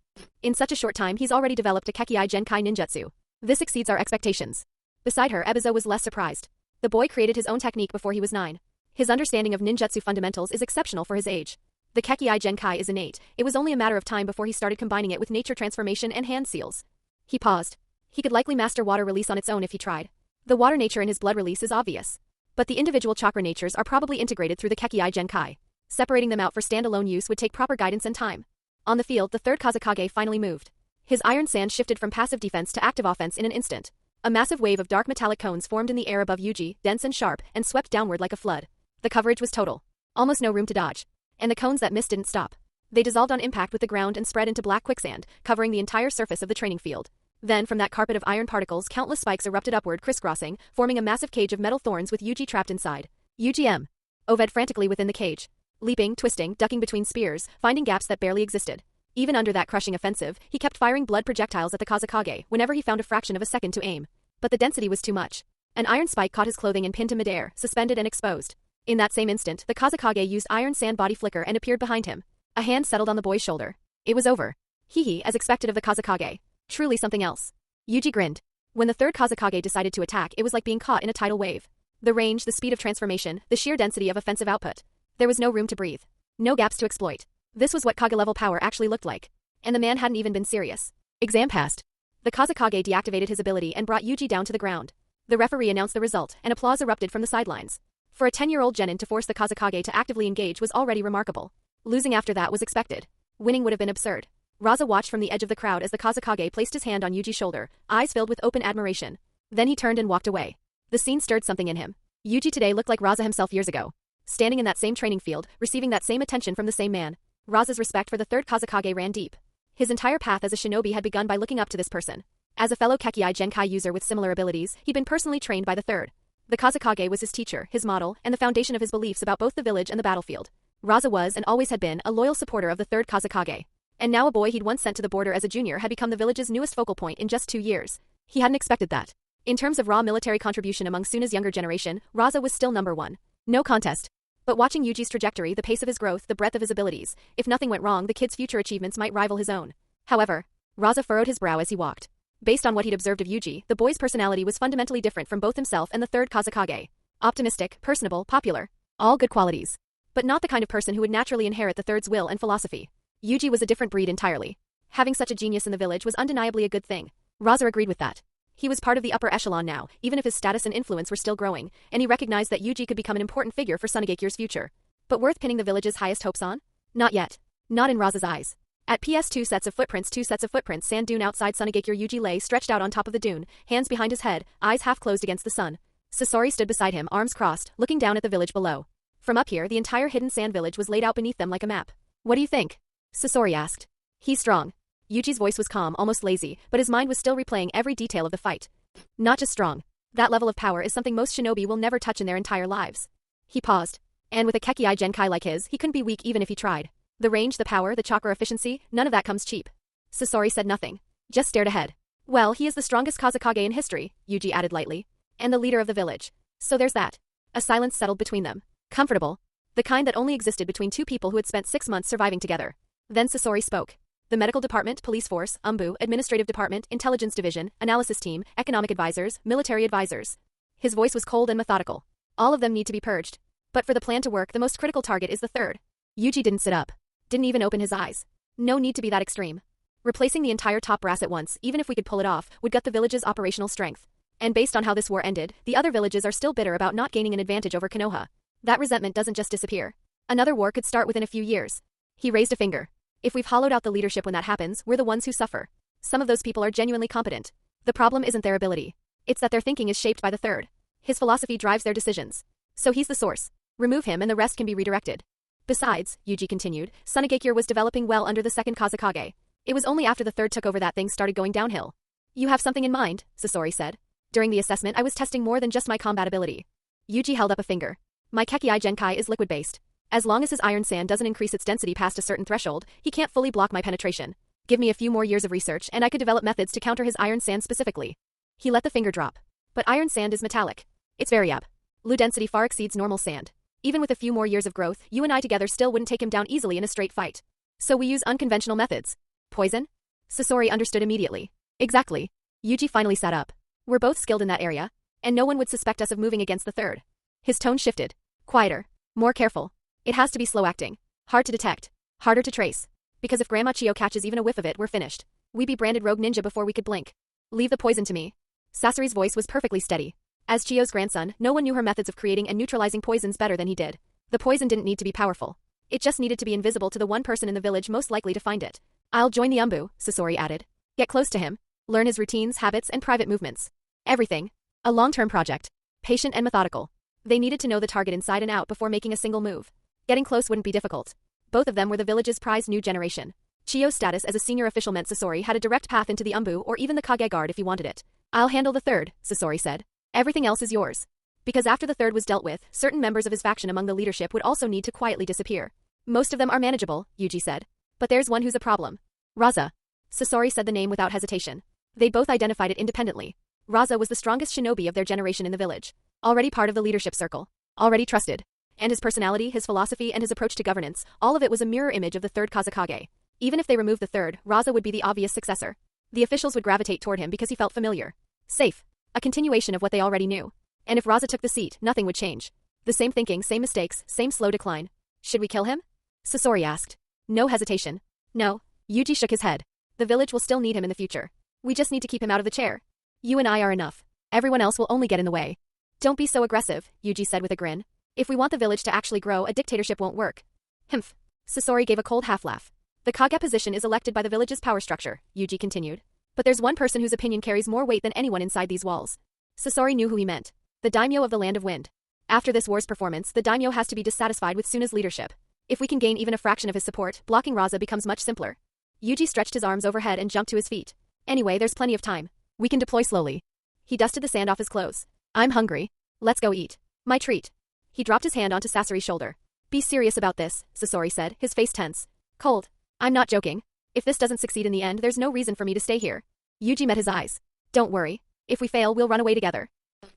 In such a short time he's already developed a Kekkai Genkai ninjutsu. This exceeds our expectations. Beside her, Ebizo was less surprised. The boy created his own technique before he was 9. His understanding of ninjutsu fundamentals is exceptional for his age. The Kekkai Genkai is innate. It was only a matter of time before he started combining it with nature transformation and hand seals. He paused. He could likely master water release on its own if he tried. The water nature in his blood release is obvious. But the individual chakra natures are probably integrated through the Kekkai Genkai. Separating them out for standalone use would take proper guidance and time. On the field, the third Kazekage finally moved. His iron sand shifted from passive defense to active offense in an instant. A massive wave of dark metallic cones formed in the air above Yuji, dense and sharp, and swept downward like a flood. The coverage was total. Almost no room to dodge. And the cones that missed didn't stop. They dissolved on impact with the ground and spread into black quicksand, covering the entire surface of the training field. Then, from that carpet of iron particles, countless spikes erupted upward, crisscrossing, forming a massive cage of metal thorns with Yuji trapped inside. Yuji Oved frantically within the cage. Leaping, twisting, ducking between spears, finding gaps that barely existed. Even under that crushing offensive, he kept firing blood projectiles at the Kazekage whenever he found a fraction of a second to aim. But the density was too much. An iron spike caught his clothing and pinned him midair, suspended and exposed. In that same instant, the Kazekage used iron sand body flicker and appeared behind him. A hand settled on the boy's shoulder. It was over. Hee, as expected of the Kazekage. Truly something else. Yuji grinned. When the third Kazekage decided to attack, it was like being caught in a tidal wave. The range, the speed of transformation, the sheer density of offensive output. There was no room to breathe. No gaps to exploit. This was what Kage-level power actually looked like. And the man hadn't even been serious. Exam passed. The Kazekage deactivated his ability and brought Yuji down to the ground. The referee announced the result, and applause erupted from the sidelines. For a 10-year-old genin to force the Kazekage to actively engage was already remarkable. Losing after that was expected. Winning would have been absurd. Raza watched from the edge of the crowd as the Kazekage placed his hand on Yuji's shoulder, eyes filled with open admiration. Then he turned and walked away. The scene stirred something in him. Yuji today looked like Raza himself years ago. Standing in that same training field, receiving that same attention from the same man. Raza's respect for the third Kazekage ran deep. His entire path as a shinobi had begun by looking up to this person. As a fellow Kekkai Genkai user with similar abilities, he'd been personally trained by the third. The Kazekage was his teacher, his model, and the foundation of his beliefs about both the village and the battlefield. Raza was, and always had been, a loyal supporter of the third Kazekage. And now a boy he'd once sent to the border as a junior had become the village's newest focal point in just 2 years. He hadn't expected that. In terms of raw military contribution among Suna's younger generation, Raza was still number one. No contest. But watching Yuji's trajectory, the pace of his growth, the breadth of his abilities, if nothing went wrong, the kid's future achievements might rival his own. However, Raza furrowed his brow as he walked. Based on what he'd observed of Yuji, the boy's personality was fundamentally different from both himself and the third Kazekage. Optimistic, personable, popular. All good qualities. But not the kind of person who would naturally inherit the third's will and philosophy. Yuji was a different breed entirely. Having such a genius in the village was undeniably a good thing. Raza agreed with that. He was part of the upper echelon now, even if his status and influence were still growing, and he recognized that Yuji could become an important figure for Sunagakure's future. But worth pinning the village's highest hopes on? Not yet. Not in Raza's eyes. At PS two sets of footprints, sand dune outside Sunagakure. Yuji lay stretched out on top of the dune, hands behind his head, eyes half closed against the sun. Sasori stood beside him, arms crossed, looking down at the village below. From up here, the entire hidden sand village was laid out beneath them like a map. What do you think? Sasori asked. He's strong. Yuji's voice was calm, almost lazy, but his mind was still replaying every detail of the fight. Not just strong. That level of power is something most shinobi will never touch in their entire lives. He paused. And with a Kekkai Genkai like his, he couldn't be weak even if he tried. The range, the power, the chakra efficiency, none of that comes cheap. Sasori said nothing. Just stared ahead. Well, he is the strongest Kazekage in history, Yuji added lightly. And the leader of the village. So there's that. A silence settled between them. Comfortable. The kind that only existed between two people who had spent 6 months surviving together. Then Sasori spoke. The medical department, police force, administrative department, intelligence division, analysis team, economic advisors, military advisors. His voice was cold and methodical. All of them need to be purged. But for the plan to work, the most critical target is the third. Yuji didn't sit up. Didn't even open his eyes. No need to be that extreme. Replacing the entire top brass at once, even if we could pull it off, would gut the village's operational strength. And based on how this war ended, the other villages are still bitter about not gaining an advantage over Konoha. That resentment doesn't just disappear. Another war could start within a few years. He raised a finger. If we've hollowed out the leadership when that happens, we're the ones who suffer. Some of those people are genuinely competent. The problem isn't their ability. It's that their thinking is shaped by the third. His philosophy drives their decisions. So he's the source. Remove him and the rest can be redirected. Besides, Yuji continued, Sunagakure was developing well under the second Kazekage. It was only after the third took over that things started going downhill. You have something in mind, Sasori said. During the assessment, I was testing more than just my combat ability. Yuji held up a finger. My Kekkai Genkai is liquid-based. As long as his iron sand doesn't increase its density past a certain threshold, he can't fully block my penetration. Give me a few more years of research and I could develop methods to counter his iron sand specifically. He let the finger drop. But iron sand is metallic. It's very up. Low density far exceeds normal sand. Even with a few more years of growth, you and I together still wouldn't take him down easily in a straight fight. So we use unconventional methods. Poison? Sasori understood immediately. Exactly. Yuji finally sat up. We're both skilled in that area, and no one would suspect us of moving against the third. His tone shifted. Quieter. More careful. It has to be slow acting. Hard to detect. Harder to trace. Because if Grandma Chio catches even a whiff of it, we're finished. We'd be branded rogue ninja before we could blink. Leave the poison to me. Sasori's voice was perfectly steady. As Chio's grandson, no one knew her methods of creating and neutralizing poisons better than he did. The poison didn't need to be powerful. It just needed to be invisible to the one person in the village most likely to find it. I'll join the Sasori added. Get close to him. Learn his routines, habits, and private movements. Everything. A long-term project. Patient and methodical. They needed to know the target inside and out before making a single move. Getting close wouldn't be difficult. Both of them were the village's prized new generation. Chio's status as a senior official meant Sasori had a direct path into the or even the Kage Guard if he wanted it. I'll handle the third, Sasori said. Everything else is yours. Because after the third was dealt with, certain members of his faction among the leadership would also need to quietly disappear. Most of them are manageable, Yuji said. But there's one who's a problem. Raza. Sasori said the name without hesitation. They both identified it independently. Raza was the strongest shinobi of their generation in the village. Already part of the leadership circle. Already trusted. And his personality, his philosophy, and his approach to governance, all of it was a mirror image of the third Kazekage. Even if they removed the third, Raza would be the obvious successor. The officials would gravitate toward him because he felt familiar. Safe. A continuation of what they already knew. And if Raza took the seat, nothing would change. The same thinking, same mistakes, same slow decline. Should we kill him? Sasori asked. No hesitation. No. Yuji shook his head. The village will still need him in the future. We just need to keep him out of the chair. You and I are enough. Everyone else will only get in the way. Don't be so aggressive, Yuji said with a grin. If we want the village to actually grow, a dictatorship won't work. Humph. Sasori gave a cold half-laugh. The Kage position is elected by the village's power structure, Yuji continued. But there's one person whose opinion carries more weight than anyone inside these walls. Sasori knew who he meant. The Daimyo of the Land of Wind. After this war's performance, the Daimyo has to be dissatisfied with Suna's leadership. If we can gain even a fraction of his support, blocking Raza becomes much simpler. Yuji stretched his arms overhead and jumped to his feet. Anyway, there's plenty of time. We can deploy slowly. He dusted the sand off his clothes. I'm hungry. Let's go eat. My treat. He dropped his hand onto Sasori's shoulder. Be serious about this, Sasori said, his face tense. Cold. I'm not joking. If this doesn't succeed in the end, there's no reason for me to stay here. Yuji met his eyes. Don't worry. If we fail, we'll run away together.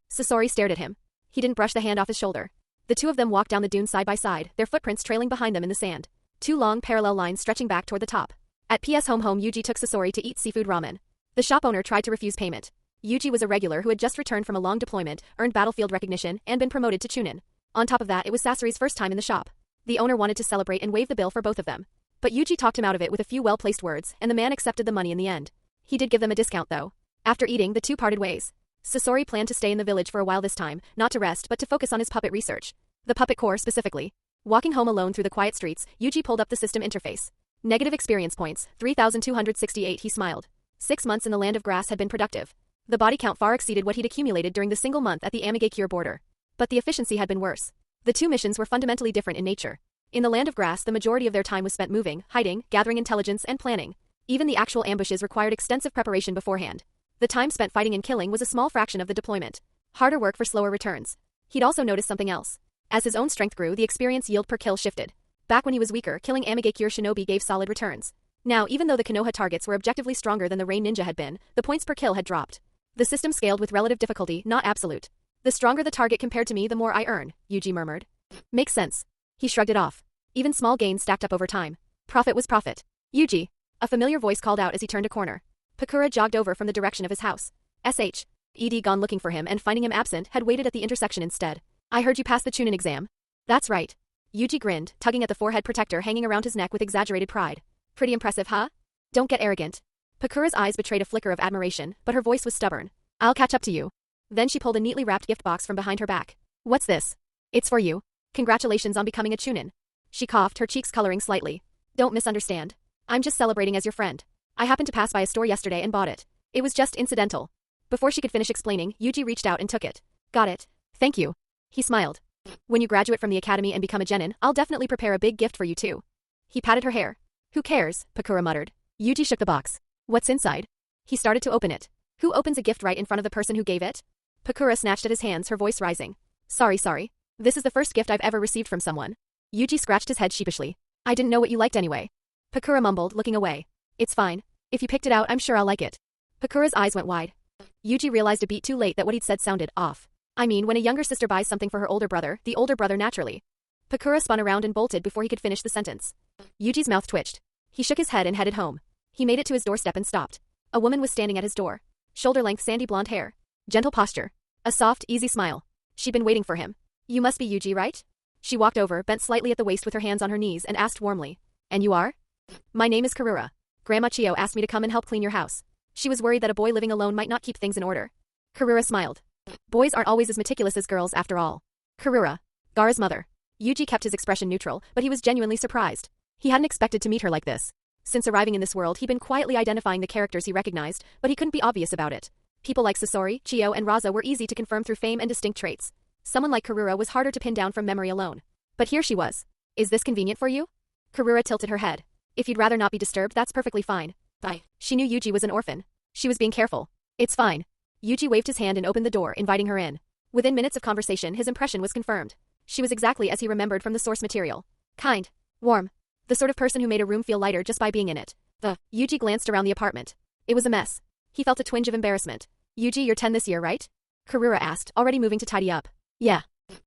Sasori stared at him. He didn't brush the hand off his shoulder. The two of them walked down the dune side by side, their footprints trailing behind them in the sand. Two long, parallel lines stretching back toward the top. At PS Home, Yuji took Sasori to eat seafood ramen. The shop owner tried to refuse payment. Yuji was a regular who had just returned from a long deployment, earned battlefield recognition, and been promoted to chunin. On top of that, it was Sasori's first time in the shop. The owner wanted to celebrate and waive the bill for both of them. But Yuji talked him out of it with a few well-placed words, and the man accepted the money in the end. He did give them a discount though. After eating, the two parted ways. Sasori planned to stay in the village for a while this time, not to rest but to focus on his puppet research. The puppet core specifically. Walking home alone through the quiet streets, Yuji pulled up the system interface. Negative experience points, 3,268. He smiled. 6 months in the land of grass had been productive. The body count far exceeded what he'd accumulated during the single month at the Amigakure border. But the efficiency had been worse. The two missions were fundamentally different in nature. In the land of grass, the majority of their time was spent moving, hiding, gathering intelligence, and planning. Even the actual ambushes required extensive preparation beforehand. The time spent fighting and killing was a small fraction of the deployment. Harder work for slower returns. He'd also noticed something else. As his own strength grew, the experience yield per kill shifted. Back when he was weaker, killing Amigakure shinobi gave solid returns. Now, even though the Konoha targets were objectively stronger than the Rain Ninja had been, the points per kill had dropped. The system scaled with relative difficulty, not absolute. The stronger the target compared to me, the more I earn, Yuji murmured. Makes sense. He shrugged it off. Even small gains stacked up over time. Profit was profit. Yuji. A familiar voice called out as he turned a corner. Pakura jogged over from the direction of his house. Ed gone looking for him and finding him absent, had waited at the intersection instead. I heard you passed the chunin exam. That's right. Yuji grinned, tugging at the forehead protector hanging around his neck with exaggerated pride. Pretty impressive, huh? Don't get arrogant. Pakura's eyes betrayed a flicker of admiration, but her voice was stubborn. I'll catch up to you. Then she pulled a neatly wrapped gift box from behind her back. What's this? It's for you. Congratulations on becoming a chunin. She coughed, her cheeks coloring slightly. Don't misunderstand. I'm just celebrating as your friend. I happened to pass by a store yesterday and bought it. It was just incidental. Before she could finish explaining, Yuji reached out and took it. Got it. Thank you. He smiled. When you graduate from the academy and become a genin, I'll definitely prepare a big gift for you too. He patted her hair. Who cares? Pakura muttered. Yuji shook the box. What's inside? He started to open it. Who opens a gift right in front of the person who gave it? Pakura snatched at his hands, her voice rising. Sorry. This is the first gift I've ever received from someone. Yuji scratched his head sheepishly. I didn't know what you liked anyway. Pakura mumbled, looking away. It's fine. If you picked it out, I'm sure I'll like it. Pakura's eyes went wide. Yuji realized a beat too late that what he'd said sounded off. I mean, when a younger sister buys something for her older brother, the older brother naturally. Pakura spun around and bolted before he could finish the sentence. Yuji's mouth twitched. He shook his head and headed home. He made it to his doorstep and stopped. A woman was standing at his door. Shoulder-length sandy blonde hair. Gentle posture. A soft, easy smile. She'd been waiting for him. You must be Yuji, right? She walked over, bent slightly at the waist with her hands on her knees and asked warmly. And you are? My name is Karura. Grandma Chio asked me to come and help clean your house. She was worried that a boy living alone might not keep things in order. Karura smiled. Boys aren't always as meticulous as girls after all. Karura. Gaara's mother. Yuji kept his expression neutral, but he was genuinely surprised. He hadn't expected to meet her like this. Since arriving in this world, he'd been quietly identifying the characters he recognized, but he couldn't be obvious about it. People like Sasori, Chio, and Raza were easy to confirm through fame and distinct traits. Someone like Karura was harder to pin down from memory alone. But here she was. Is this convenient for you? Karura tilted her head. If you'd rather not be disturbed, that's perfectly fine. Bye. She knew Yuji was an orphan. She was being careful. It's fine. Yuji waved his hand and opened the door, inviting her in. Within minutes of conversation, his impression was confirmed. She was exactly as he remembered from the source material. Kind. Warm. The sort of person who made a room feel lighter just by being in it. Yuji glanced around the apartment. It was a mess. He felt a twinge of embarrassment. Yuji, you're 10 this year, right? Karura asked, already moving to tidy up. Yeah.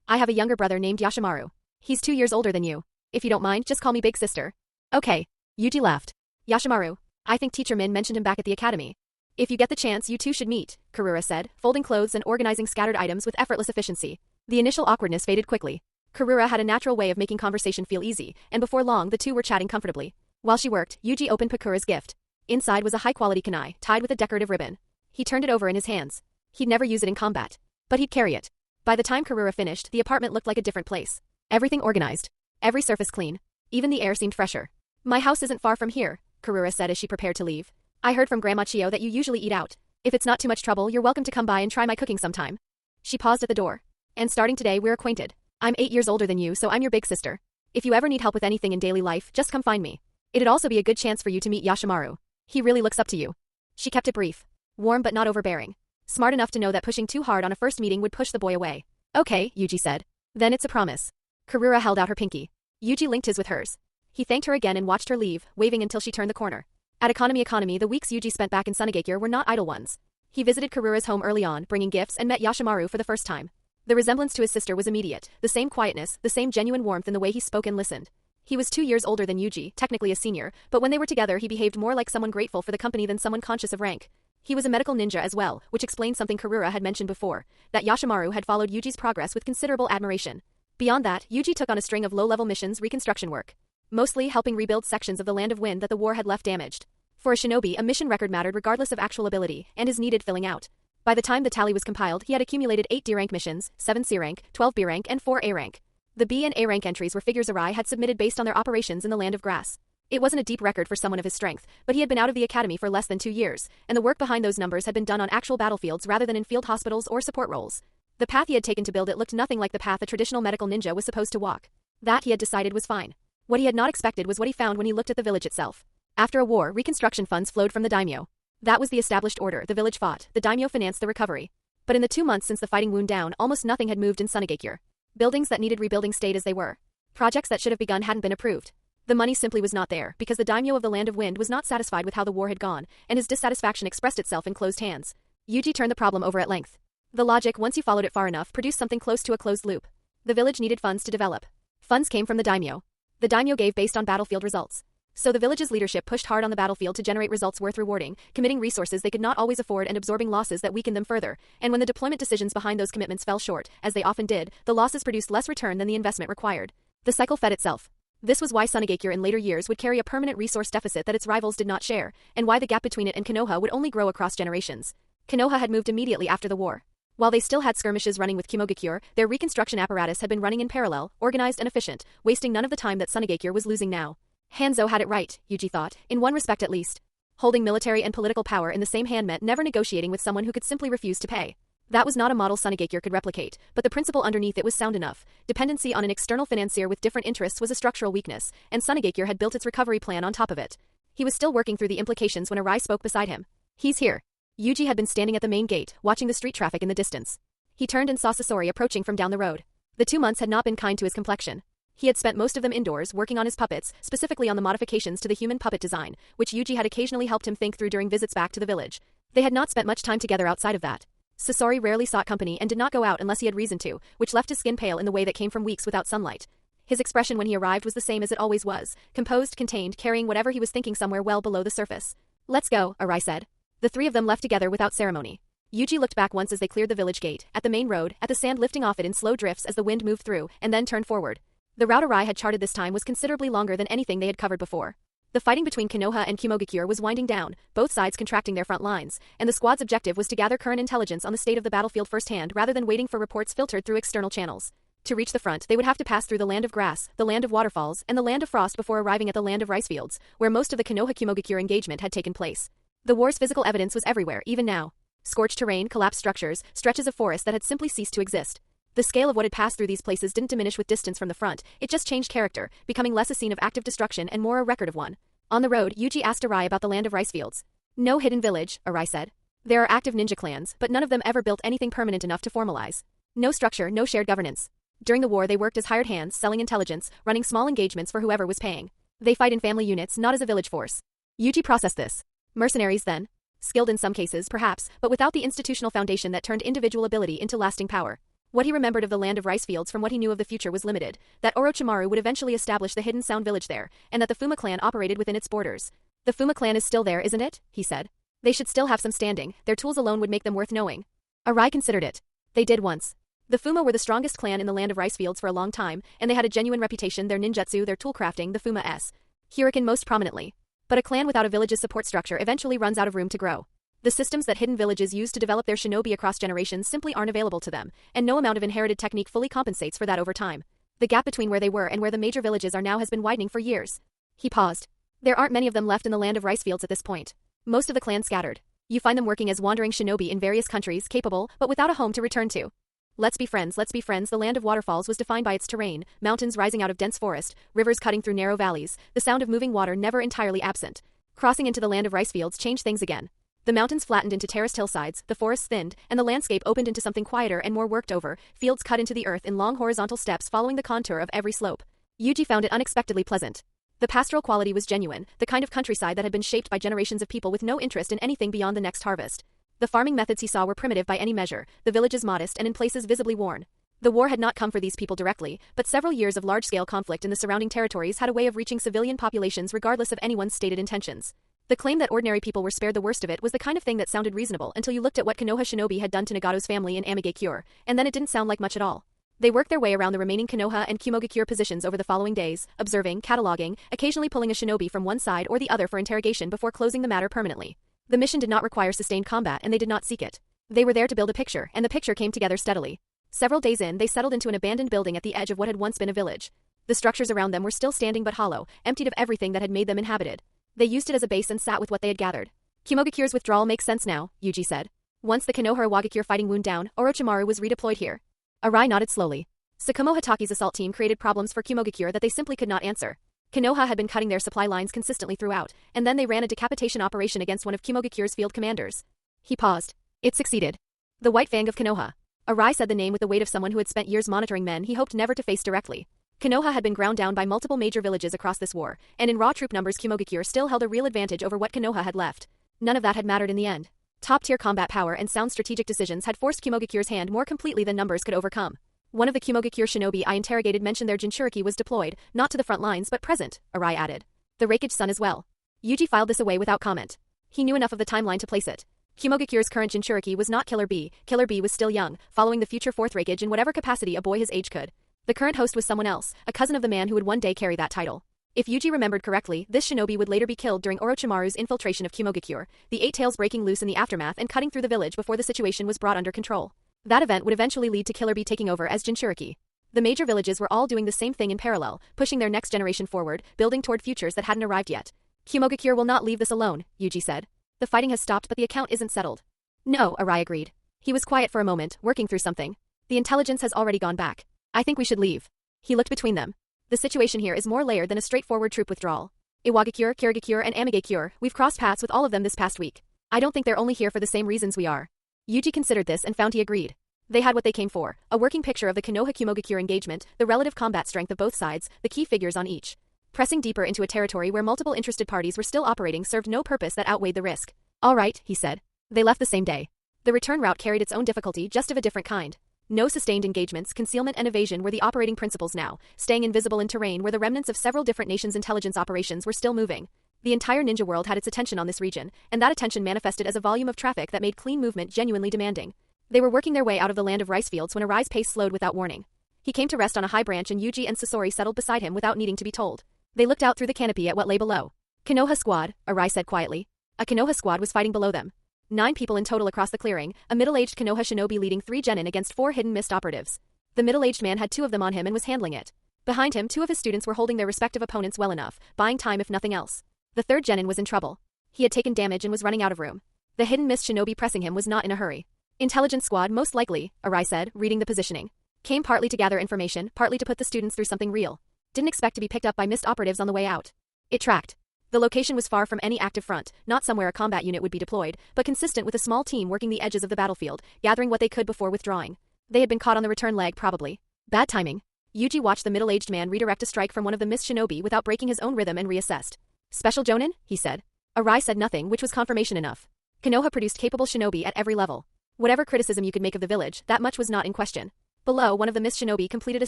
I have a younger brother named Yashimaru. He's 2 years older than you. If you don't mind, just call me big sister. Okay. Yuji laughed. Yashimaru. I think Teacher Min mentioned him back at the academy. If you get the chance, you two should meet, Karura said, folding clothes and organizing scattered items with effortless efficiency. The initial awkwardness faded quickly. Karura had a natural way of making conversation feel easy, and before long the two were chatting comfortably. While she worked, Yuji opened Pakura's gift. Inside was a high-quality kunai, tied with a decorative ribbon. He turned it over in his hands. He'd never use it in combat. But he'd carry it. By the time Karura finished, the apartment looked like a different place. Everything organized. Every surface clean. Even the air seemed fresher. My house isn't far from here, Karura said as she prepared to leave. I heard from Grandma Chio that you usually eat out. If it's not too much trouble, you're welcome to come by and try my cooking sometime. She paused at the door. And starting today, we're acquainted. I'm 8 years older than you, so I'm your big sister. If you ever need help with anything in daily life, just come find me. It'd also be a good chance for you to meet Yashimaru. He really looks up to you. She kept it brief. Warm but not overbearing. Smart enough to know that pushing too hard on a first meeting would push the boy away. Okay, Yuji said. Then it's a promise. Karura held out her pinky. Yuji linked his with hers. He thanked her again and watched her leave, waving until she turned the corner. At Economy, the weeks Yuji spent back in Sunagakure were not idle ones. He visited Karura's home early on, bringing gifts, and met Yashimaru for the first time. The resemblance to his sister was immediate, the same quietness, the same genuine warmth in the way he spoke and listened. He was 2 years older than Yuji, technically a senior, but when they were together he behaved more like someone grateful for the company than someone conscious of rank. He was a medical ninja as well, which explained something Karura had mentioned before, that Yashimaru had followed Yuji's progress with considerable admiration. Beyond that, Yuji took on a string of low-level missions reconstruction work. Mostly helping rebuild sections of the Land of Wind that the war had left damaged. For a shinobi, a mission record mattered regardless of actual ability, and is needed filling out. By the time the tally was compiled, he had accumulated 8 D-rank missions, 7 C-rank, 12 B-rank, and 4 A-rank. The B and A-rank entries were figures Arai had submitted based on their operations in the Land of Grass. It wasn't a deep record for someone of his strength, but he had been out of the academy for less than 2 years, and the work behind those numbers had been done on actual battlefields rather than in field hospitals or support roles. The path he had taken to build it looked nothing like the path a traditional medical ninja was supposed to walk. That, he had decided, was fine. What he had not expected was what he found when he looked at the village itself. After a war, reconstruction funds flowed from the Daimyo. That was the established order. The village fought, the Daimyo financed the recovery. But in the 2 months since the fighting wound down, almost nothing had moved in Sunagakure. Buildings that needed rebuilding stayed as they were. Projects that should have begun hadn't been approved. The money simply was not there, because the Daimyo of the Land of Wind was not satisfied with how the war had gone, and his dissatisfaction expressed itself in closed hands. Yuji turned the problem over at length. The logic, once you followed it far enough, produced something close to a closed loop. The village needed funds to develop. Funds came from the Daimyo. The Daimyo gave based on battlefield results. So the village's leadership pushed hard on the battlefield to generate results worth rewarding, committing resources they could not always afford and absorbing losses that weakened them further, and when the deployment decisions behind those commitments fell short, as they often did, the losses produced less return than the investment required. The cycle fed itself. This was why Sunagakure in later years would carry a permanent resource deficit that its rivals did not share, and why the gap between it and Konoha would only grow across generations. Konoha had moved immediately after the war. While they still had skirmishes running with Kimogakure, their reconstruction apparatus had been running in parallel, organized and efficient, wasting none of the time that Sunagakure was losing now. Hanzo had it right, Yuji thought, in one respect at least. Holding military and political power in the same hand meant never negotiating with someone who could simply refuse to pay. That was not a model Sunagakure could replicate, but the principle underneath it was sound enough. Dependency on an external financier with different interests was a structural weakness, and Sunagakure had built its recovery plan on top of it. He was still working through the implications when Arai spoke beside him. He's here. Yuji had been standing at the main gate, watching the street traffic in the distance. He turned and saw Sasori approaching from down the road. The 2 months had not been kind to his complexion. He had spent most of them indoors, working on his puppets, specifically on the modifications to the human puppet design, which Yuji had occasionally helped him think through during visits back to the village. They had not spent much time together outside of that. Sasori rarely sought company and did not go out unless he had reason to, which left his skin pale in the way that came from weeks without sunlight. His expression when he arrived was the same as it always was, composed, contained, carrying whatever he was thinking somewhere well below the surface. Let's go, Arai said. The 3 of them left together without ceremony. Yuji looked back once as they cleared the village gate, at the main road, at the sand lifting off it in slow drifts as the wind moved through, and then turned forward. The route Arai had charted this time was considerably longer than anything they had covered before. The fighting between Konoha and Kimogakure was winding down, both sides contracting their front lines, and the squad's objective was to gather current intelligence on the state of the battlefield firsthand rather than waiting for reports filtered through external channels. To reach the front, they would have to pass through the Land of Grass, the Land of Waterfalls, and the Land of Frost before arriving at the Land of Ricefields, where most of the Konoha-Kimogakure engagement had taken place. The war's physical evidence was everywhere, even now. Scorched terrain, collapsed structures, stretches of forest that had simply ceased to exist. The scale of what had passed through these places didn't diminish with distance from the front, it just changed character, becoming less a scene of active destruction and more a record of one. On the road, Yuji asked Arai about the Land of Ricefields. No hidden village, Arai said. There are active ninja clans, but none of them ever built anything permanent enough to formalize. No structure, no shared governance. During the war they worked as hired hands, selling intelligence, running small engagements for whoever was paying. They fight in family units, not as a village force. Yuji processed this. Mercenaries then. Skilled in some cases, perhaps, but without the institutional foundation that turned individual ability into lasting power. What he remembered of the Land of Ricefields from what he knew of the future was limited, that Orochimaru would eventually establish the hidden Sound village there, and that the Fuma clan operated within its borders. The Fuma clan is still there, isn't it? He said. They should still have some standing, their tools alone would make them worth knowing. Arai considered it. They did once. The Fuma were the strongest clan in the Land of Ricefields for a long time, and they had a genuine reputation, their ninjutsu, their tool crafting, the Fuma-s. Hurricane most prominently. But a clan without a village's support structure eventually runs out of room to grow. The systems that hidden villages use to develop their shinobi across generations simply aren't available to them, and no amount of inherited technique fully compensates for that over time. The gap between where they were and where the major villages are now has been widening for years. He paused. There aren't many of them left in the Land of Ricefields at this point. Most of the clans scattered. You find them working as wandering shinobi in various countries, capable, but without a home to return to. Let's be friends, let's be friends. The land of waterfalls was defined by its terrain, mountains rising out of dense forest, rivers cutting through narrow valleys, the sound of moving water never entirely absent. Crossing into the land of rice fields changed things again. The mountains flattened into terraced hillsides, the forests thinned, and the landscape opened into something quieter and more worked over, fields cut into the earth in long horizontal steps following the contour of every slope. Yuji found it unexpectedly pleasant. The pastoral quality was genuine, the kind of countryside that had been shaped by generations of people with no interest in anything beyond the next harvest. The farming methods he saw were primitive by any measure, the villages modest and in places visibly worn. The war had not come for these people directly, but several years of large-scale conflict in the surrounding territories had a way of reaching civilian populations regardless of anyone's stated intentions. The claim that ordinary people were spared the worst of it was the kind of thing that sounded reasonable until you looked at what Konoha shinobi had done to Nagato's family in Amigakure, and then it didn't sound like much at all. They worked their way around the remaining Konoha and Kumogakure positions over the following days, observing, cataloging, occasionally pulling a shinobi from one side or the other for interrogation before closing the matter permanently. The mission did not require sustained combat and they did not seek it. They were there to build a picture, and the picture came together steadily. Several days in, they settled into an abandoned building at the edge of what had once been a village. The structures around them were still standing but hollow, emptied of everything that had made them inhabited. They used it as a base and sat with what they had gathered. Kumogakure's withdrawal makes sense now, Yuji said. Once the Konoha Iwagakure fighting wound down, Orochimaru was redeployed here. Arai nodded slowly. Sakumo Hataki's assault team created problems for Kumogakure that they simply could not answer. Konoha had been cutting their supply lines consistently throughout, and then they ran a decapitation operation against one of Kumogakure's field commanders. He paused. It succeeded. The White Fang of Konoha. Arai said the name with the weight of someone who had spent years monitoring men he hoped never to face directly. Konoha had been ground down by multiple major villages across this war, and in raw troop numbers Kumogakure still held a real advantage over what Konoha had left. None of that had mattered in the end. Top-tier combat power and sound strategic decisions had forced Kumogakure's hand more completely than numbers could overcome. One of the Kumogakure shinobi I interrogated mentioned their Jinchuriki was deployed, not to the front lines but present, Arai added. The Raikage Sun as well. Yuji filed this away without comment. He knew enough of the timeline to place it. Kumogakure's current Jinchuriki was not Killer B. Killer B was still young, following the future fourth Raikage in whatever capacity a boy his age could. The current host was someone else, a cousin of the man who would one day carry that title. If Yuji remembered correctly, this shinobi would later be killed during Orochimaru's infiltration of Kumogakure, the Eight Tails breaking loose in the aftermath and cutting through the village before the situation was brought under control. That event would eventually lead to Killer B taking over as Jinchuriki. The major villages were all doing the same thing in parallel, pushing their next generation forward, building toward futures that hadn't arrived yet. Kumogakure will not leave this alone, Yuji said. The fighting has stopped but the account isn't settled. No, Arai agreed. He was quiet for a moment, working through something. The intelligence has already gone back. I think we should leave. He looked between them. The situation here is more layered than a straightforward troop withdrawal. Iwagakure, Kirigakure, and Amigakure, we've crossed paths with all of them this past week. I don't think they're only here for the same reasons we are. Yuji considered this and found he agreed. They had what they came for, a working picture of the Konoha-Kumogakure engagement, the relative combat strength of both sides, the key figures on each. Pressing deeper into a territory where multiple interested parties were still operating served no purpose that outweighed the risk. All right, he said. They left the same day. The return route carried its own difficulty, just of a different kind. No sustained engagements, concealment and evasion were the operating principles now, staying invisible in terrain where the remnants of several different nations' intelligence operations were still moving. The entire ninja world had its attention on this region, and that attention manifested as a volume of traffic that made clean movement genuinely demanding. They were working their way out of the land of rice fields when Arai's pace slowed without warning. He came to rest on a high branch and Yuji and Sasori settled beside him without needing to be told. They looked out through the canopy at what lay below. Konoha squad, Arai said quietly. A Konoha squad was fighting below them. 9 people in total across the clearing, a middle-aged Konoha shinobi leading 3 genin against 4 hidden mist operatives. The middle-aged man had 2 of them on him and was handling it. Behind him, 2 of his students were holding their respective opponents well enough, buying time if nothing else. The 3rd genin was in trouble. He had taken damage and was running out of room. The hidden mist shinobi pressing him was not in a hurry. Intelligence squad, most likely, Arai said, reading the positioning. Came partly to gather information, partly to put the students through something real. Didn't expect to be picked up by mist operatives on the way out. It tracked. The location was far from any active front, not somewhere a combat unit would be deployed, but consistent with a small team working the edges of the battlefield, gathering what they could before withdrawing. They had been caught on the return leg probably. Bad timing. Yuji watched the middle-aged man redirect a strike from one of the mist shinobi without breaking his own rhythm and reassessed. Special Jonin? He said. Arai said nothing, which was confirmation enough. Konoha produced capable shinobi at every level. Whatever criticism you could make of the village, that much was not in question. Below, one of the mist shinobi completed a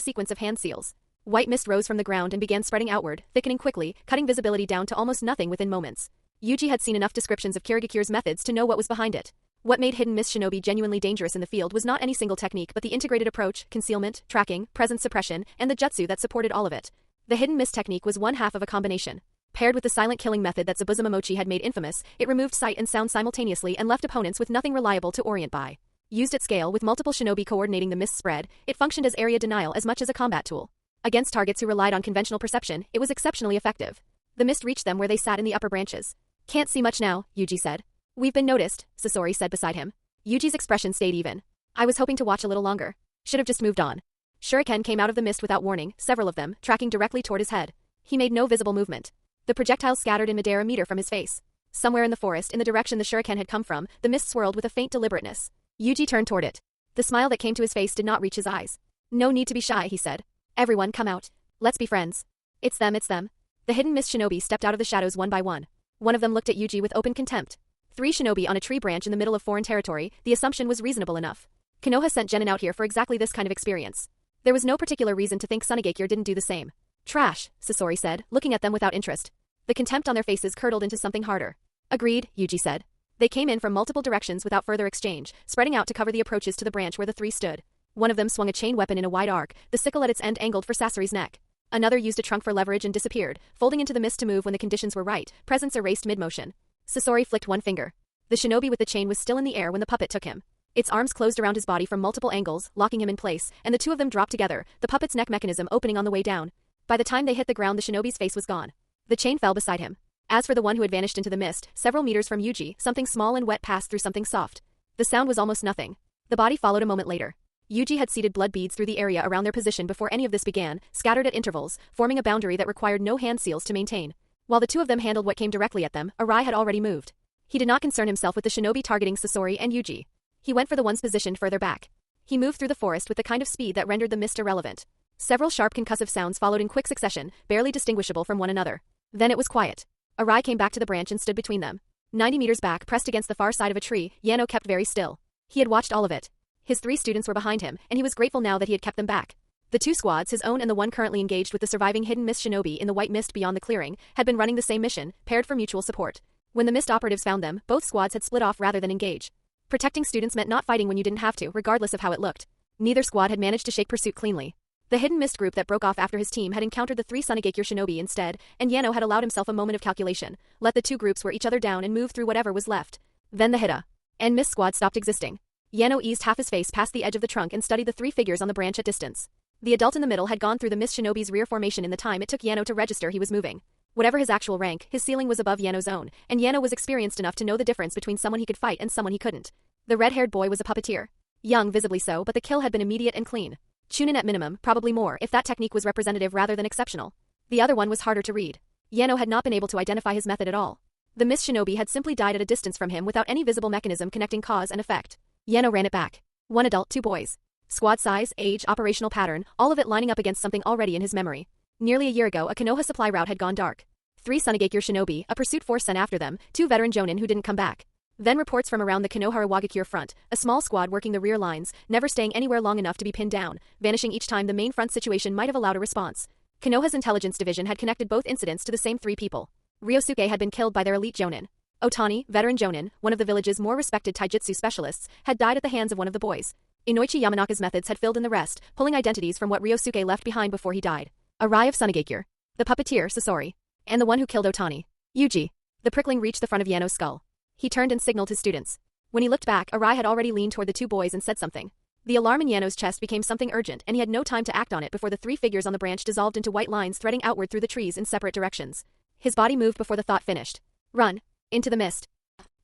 sequence of hand seals. White mist rose from the ground and began spreading outward, thickening quickly, cutting visibility down to almost nothing within moments. Yuji had seen enough descriptions of Kirigakure's methods to know what was behind it. What made hidden mist shinobi genuinely dangerous in the field was not any single technique but the integrated approach, concealment, tracking, presence suppression, and the jutsu that supported all of it. The hidden mist technique was one half of a combination. Paired with the silent killing method that Zabuza Momochi had made infamous, it removed sight and sound simultaneously and left opponents with nothing reliable to orient by. Used at scale with multiple shinobi coordinating the mist spread, it functioned as area denial as much as a combat tool. Against targets who relied on conventional perception, it was exceptionally effective. The mist reached them where they sat in the upper branches. Can't see much now, Yuji said. We've been noticed, Sasori said beside him. Yuji's expression stayed even. I was hoping to watch a little longer. Should have just moved on. Shuriken came out of the mist without warning, several of them, tracking directly toward his head. He made no visible movement. The projectiles scattered in midair a meter from his face. Somewhere in the forest, in the direction the shuriken had come from, the mist swirled with a faint deliberateness. Yuji turned toward it. The smile that came to his face did not reach his eyes. No need to be shy, he said. Everyone come out. Let's be friends. It's them, it's them. The hidden mist shinobi stepped out of the shadows one by one. One of them looked at Yuji with open contempt. 3 shinobi on a tree branch in the middle of foreign territory, the assumption was reasonable enough. Konoha sent genin out here for exactly this kind of experience. There was no particular reason to think Sunagakure didn't do the same. Trash, Sasori said, looking at them without interest. The contempt on their faces curdled into something harder. Agreed, Yuji said. They came in from multiple directions without further exchange, spreading out to cover the approaches to the branch where the 3 stood. One of them swung a chain weapon in a wide arc, the sickle at its end angled for Sasori's neck. Another used a trunk for leverage and disappeared, folding into the mist to move when the conditions were right, presence erased mid-motion. Sasori flicked one finger. The shinobi with the chain was still in the air when the puppet took him. Its arms closed around his body from multiple angles, locking him in place, and the 2 of them dropped together, the puppet's neck mechanism opening on the way down. By the time they hit the ground, the shinobi's face was gone. The chain fell beside him. As for the one who had vanished into the mist, several meters from Yuji, something small and wet passed through something soft. The sound was almost nothing. The body followed a moment later. Yuji had seeded blood beads through the area around their position before any of this began, scattered at intervals, forming a boundary that required no hand seals to maintain. While the 2 of them handled what came directly at them, Arai had already moved. He did not concern himself with the shinobi targeting Sasori and Yuji. He went for the ones positioned further back. He moved through the forest with the kind of speed that rendered the mist irrelevant. Several sharp concussive sounds followed in quick succession, barely distinguishable from one another. Then it was quiet. Arai came back to the branch and stood between them. 90 meters back, pressed against the far side of a tree, Yano kept very still. He had watched all of it. His 3 students were behind him, and he was grateful now that he had kept them back. The 2 squads, his own and the one currently engaged with the surviving hidden mist shinobi in the white mist beyond the clearing, had been running the same mission, paired for mutual support. When the mist operatives found them, both squads had split off rather than engage. Protecting students meant not fighting when you didn't have to, regardless of how it looked. Neither squad had managed to shake pursuit cleanly. The hidden mist group that broke off after his team had encountered the 3 Sunagakure shinobi instead, and Yano had allowed himself a moment of calculation, let the 2 groups wear each other down and move through whatever was left. Then the Hida and Mist squad stopped existing. Yano eased half his face past the edge of the trunk and studied the 3 figures on the branch at distance. The adult in the middle had gone through the Mist shinobi's rear formation in the time it took Yano to register he was moving. Whatever his actual rank, his ceiling was above Yano's own, and Yano was experienced enough to know the difference between someone he could fight and someone he couldn't. The red-haired boy was a puppeteer. Young, visibly so, but the kill had been immediate and clean. Chunin at minimum, probably more, if that technique was representative rather than exceptional. The other one was harder to read. Yano had not been able to identify his method at all. The Mist shinobi had simply died at a distance from him without any visible mechanism connecting cause and effect. Yano ran it back. 1 adult, 2 boys. Squad size, age, operational pattern, all of it lining up against something already in his memory. Nearly a year ago, a Konoha supply route had gone dark. 3 Sunagakure shinobi, a pursuit force sent after them, 2 veteran jonin who didn't come back. Then reports from around the Konoha Iwagakure front, a small squad working the rear lines, never staying anywhere long enough to be pinned down, vanishing each time the main front situation might have allowed a response. Konoha's intelligence division had connected both incidents to the same 3 people. Ryosuke had been killed by their elite jonin. Otani, veteran jonin, one of the village's more respected taijutsu specialists, had died at the hands of one of the boys. Inoichi Yamanaka's methods had filled in the rest, pulling identities from what Ryosuke left behind before he died. Arai of Sunagakure. The puppeteer, Sasori. And the one who killed Otani. Yuji. The prickling reached the front of Yano's skull. He turned and signaled his students. When he looked back, Arai had already leaned toward the 2 boys and said something. The alarm in Yano's chest became something urgent, and he had no time to act on it before the 3 figures on the branch dissolved into white lines threading outward through the trees in separate directions. His body moved before the thought finished. Run. Into the mist.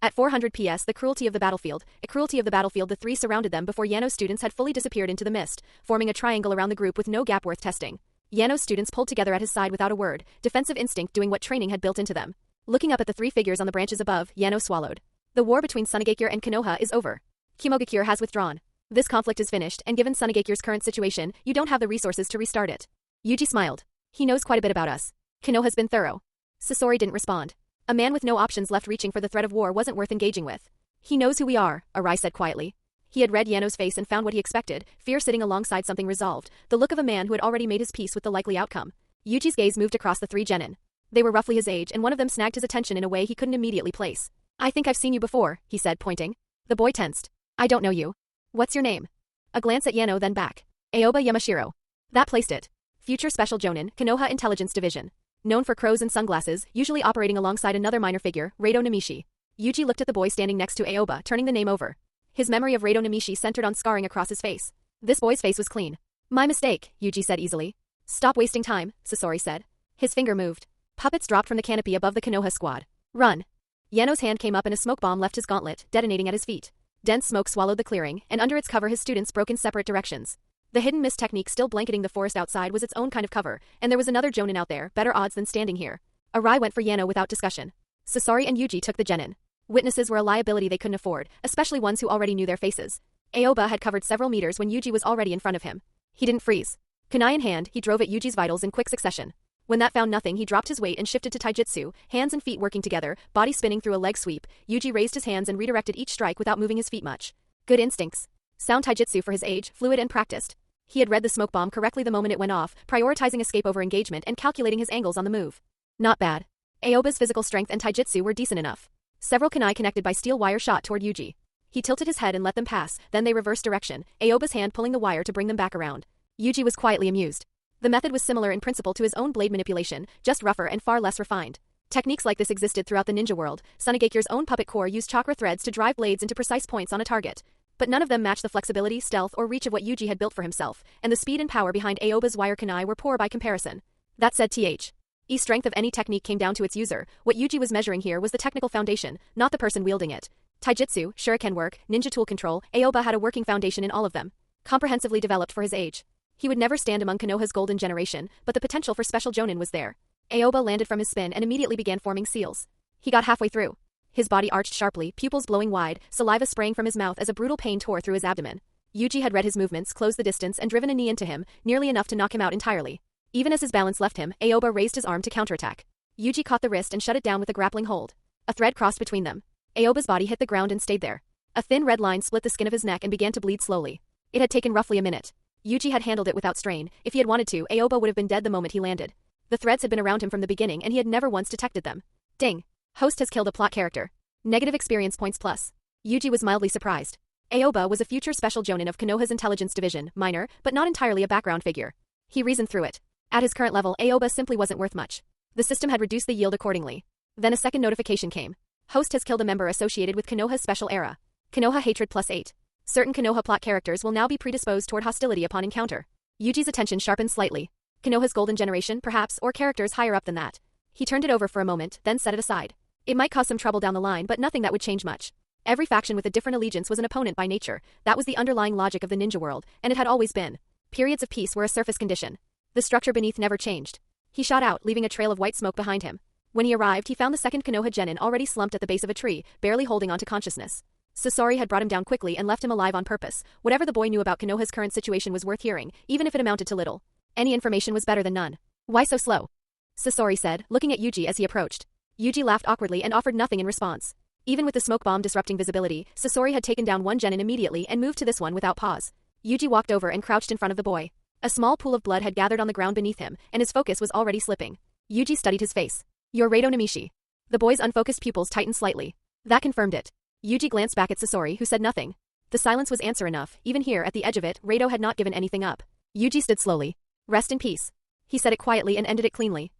At 400 PS, the cruelty of the battlefield, the 3 surrounded them before Yano's students had fully disappeared into the mist, forming a triangle around the group with no gap worth testing. Yano's students pulled together at his side without a word, defensive instinct doing what training had built into them. Looking up at the 3 figures on the branches above, Yano swallowed. The war between Sunagakure and Konoha is over. Kimogakure has withdrawn. This conflict is finished, and given Sunagakure's current situation, you don't have the resources to restart it. Yuji smiled. He knows quite a bit about us. Konoha's been thorough. Sasori didn't respond. A man with no options left reaching for the threat of war wasn't worth engaging with. He knows who we are, Arai said quietly. He had read Yano's face and found what he expected, fear sitting alongside something resolved, the look of a man who had already made his peace with the likely outcome. Yuji's gaze moved across the 3 genin. They were roughly his age, and one of them snagged his attention in a way he couldn't immediately place. I think I've seen you before, he said, pointing. The boy tensed. I don't know you. What's your name? A glance at Yano, then back. Aoba Yamashiro. That placed it. Future Special Jonin, Konoha Intelligence Division. Known for crows and sunglasses, usually operating alongside another minor figure, Reito Namishi. Yuji looked at the boy standing next to Aoba, turning the name over. His memory of Reito Namishi centered on scarring across his face. This boy's face was clean. My mistake, Yuji said easily. Stop wasting time, Sasori said. His finger moved. Puppets dropped from the canopy above the Konoha squad. Run. Yano's hand came up and a smoke bomb left his gauntlet, detonating at his feet. Dense smoke swallowed the clearing, and under its cover his students broke in separate directions. The hidden mist technique still blanketing the forest outside was its own kind of cover, and there was another Jonin out there, better odds than standing here. Arai went for Yano without discussion. Sasori and Yuji took the genin. Witnesses were a liability they couldn't afford, especially ones who already knew their faces. Aoba had covered several meters when Yuji was already in front of him. He didn't freeze. Kunai in hand, he drove at Yuji's vitals in quick succession. When that found nothing, he dropped his weight and shifted to taijutsu, hands and feet working together, body spinning through a leg sweep. Yuji raised his hands and redirected each strike without moving his feet much. Good instincts. Sound taijutsu for his age, fluid and practiced. He had read the smoke bomb correctly the moment it went off, prioritizing escape over engagement and calculating his angles on the move. Not bad. Aoba's physical strength and taijutsu were decent enough. Several kunai connected by steel wire shot toward Yuji. He tilted his head and let them pass, then they reversed direction, Aoba's hand pulling the wire to bring them back around. Yuji was quietly amused. The method was similar in principle to his own blade manipulation, just rougher and far less refined. Techniques like this existed throughout the ninja world. Sunagakure's own puppet core used chakra threads to drive blades into precise points on a target. But none of them matched the flexibility, stealth, or reach of what Yuji had built for himself, and the speed and power behind Aoba's wire kunai were poor by comparison. That said, strength of any technique came down to its user. What Yuji was measuring here was the technical foundation, not the person wielding it. Taijutsu, shuriken work, ninja tool control, Aoba had a working foundation in all of them. Comprehensively developed for his age. He would never stand among Konoha's golden generation, but the potential for special jonin was there. Aoba landed from his spin and immediately began forming seals. He got halfway through. His body arched sharply, pupils blowing wide, saliva spraying from his mouth as a brutal pain tore through his abdomen. Yuji had read his movements, closed the distance, and driven a knee into him, nearly enough to knock him out entirely. Even as his balance left him, Aoba raised his arm to counterattack. Yuji caught the wrist and shut it down with a grappling hold. A thread crossed between them. Aoba's body hit the ground and stayed there. A thin red line split the skin of his neck and began to bleed slowly. It had taken roughly a minute. Yuji had handled it without strain. If he had wanted to, Aoba would have been dead the moment he landed. The threads had been around him from the beginning and he had never once detected them. Ding. Host has killed a plot character. Negative experience points plus. Yuji was mildly surprised. Aoba was a future special jonin of Konoha's intelligence division, minor, but not entirely a background figure. He reasoned through it. At his current level, Aoba simply wasn't worth much. The system had reduced the yield accordingly. Then a second notification came. Host has killed a member associated with Konoha's special era. Konoha hatred +8. Certain Konoha plot characters will now be predisposed toward hostility upon encounter. Yuji's attention sharpened slightly. Konoha's golden generation, perhaps, or characters higher up than that. He turned it over for a moment, then set it aside. It might cause some trouble down the line, but nothing that would change much. Every faction with a different allegiance was an opponent by nature. That was the underlying logic of the ninja world, and it had always been. Periods of peace were a surface condition. The structure beneath never changed. He shot out, leaving a trail of white smoke behind him. When he arrived, he found the second Konoha genin already slumped at the base of a tree, barely holding onto consciousness. Sasori had brought him down quickly and left him alive on purpose. Whatever the boy knew about Konoha's current situation was worth hearing, even if it amounted to little. Any information was better than none. Why so slow? Sasori said, looking at Yuji as he approached. Yuji laughed awkwardly and offered nothing in response. Even with the smoke bomb disrupting visibility, Sasori had taken down one genin immediately and moved to this one without pause. Yuji walked over and crouched in front of the boy. A small pool of blood had gathered on the ground beneath him, and his focus was already slipping. Yuji studied his face. You're Reito Namishi. The boy's unfocused pupils tightened slightly. That confirmed it. Yuji glanced back at Sasori, who said nothing. The silence was answer enough. Even here, at the edge of it, Reito had not given anything up. Yuji stood slowly. Rest in peace. He said it quietly and ended it cleanly.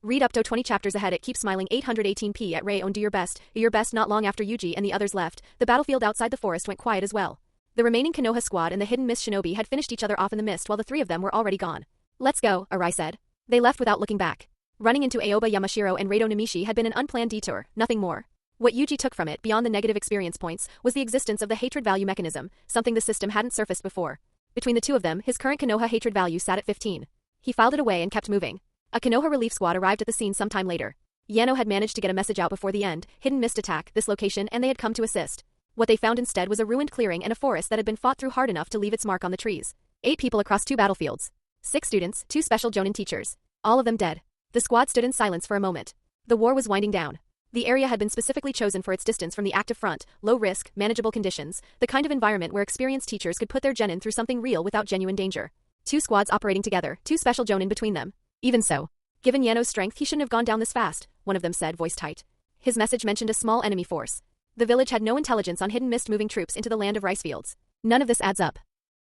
Read up to 20 chapters ahead at Keep Smiling 818p at Ray on Do Your Best. Not long after Yuji and the others left, the battlefield outside the forest went quiet as well. The remaining Konoha squad and the hidden mist shinobi had finished each other off in the mist while the three of them were already gone. Let's go, Arai said. They left without looking back. Running into Aoba Yamashiro and Reito Namishi had been an unplanned detour, nothing more. What Yuji took from it, beyond the negative experience points, was the existence of the hatred value mechanism, something the system hadn't surfaced before. Between the two of them, his current Konoha hatred value sat at 15. He filed it away and kept moving. A Konoha relief squad arrived at the scene sometime later. Yano had managed to get a message out before the end, hidden mist attack, this location, and they had come to assist. What they found instead was a ruined clearing and a forest that had been fought through hard enough to leave its mark on the trees. 8 people across 2 battlefields. 6 students, 2 special jonin teachers. All of them dead. The squad stood in silence for a moment. The war was winding down. The area had been specifically chosen for its distance from the active front, low risk, manageable conditions, the kind of environment where experienced teachers could put their genin through something real without genuine danger. 2 squads operating together, 2 special jonin between them. Even so. Given Yano's strength, he shouldn't have gone down this fast, one of them said, voice tight. His message mentioned a small enemy force. The village had no intelligence on hidden mist moving troops into the land of rice fields. None of this adds up.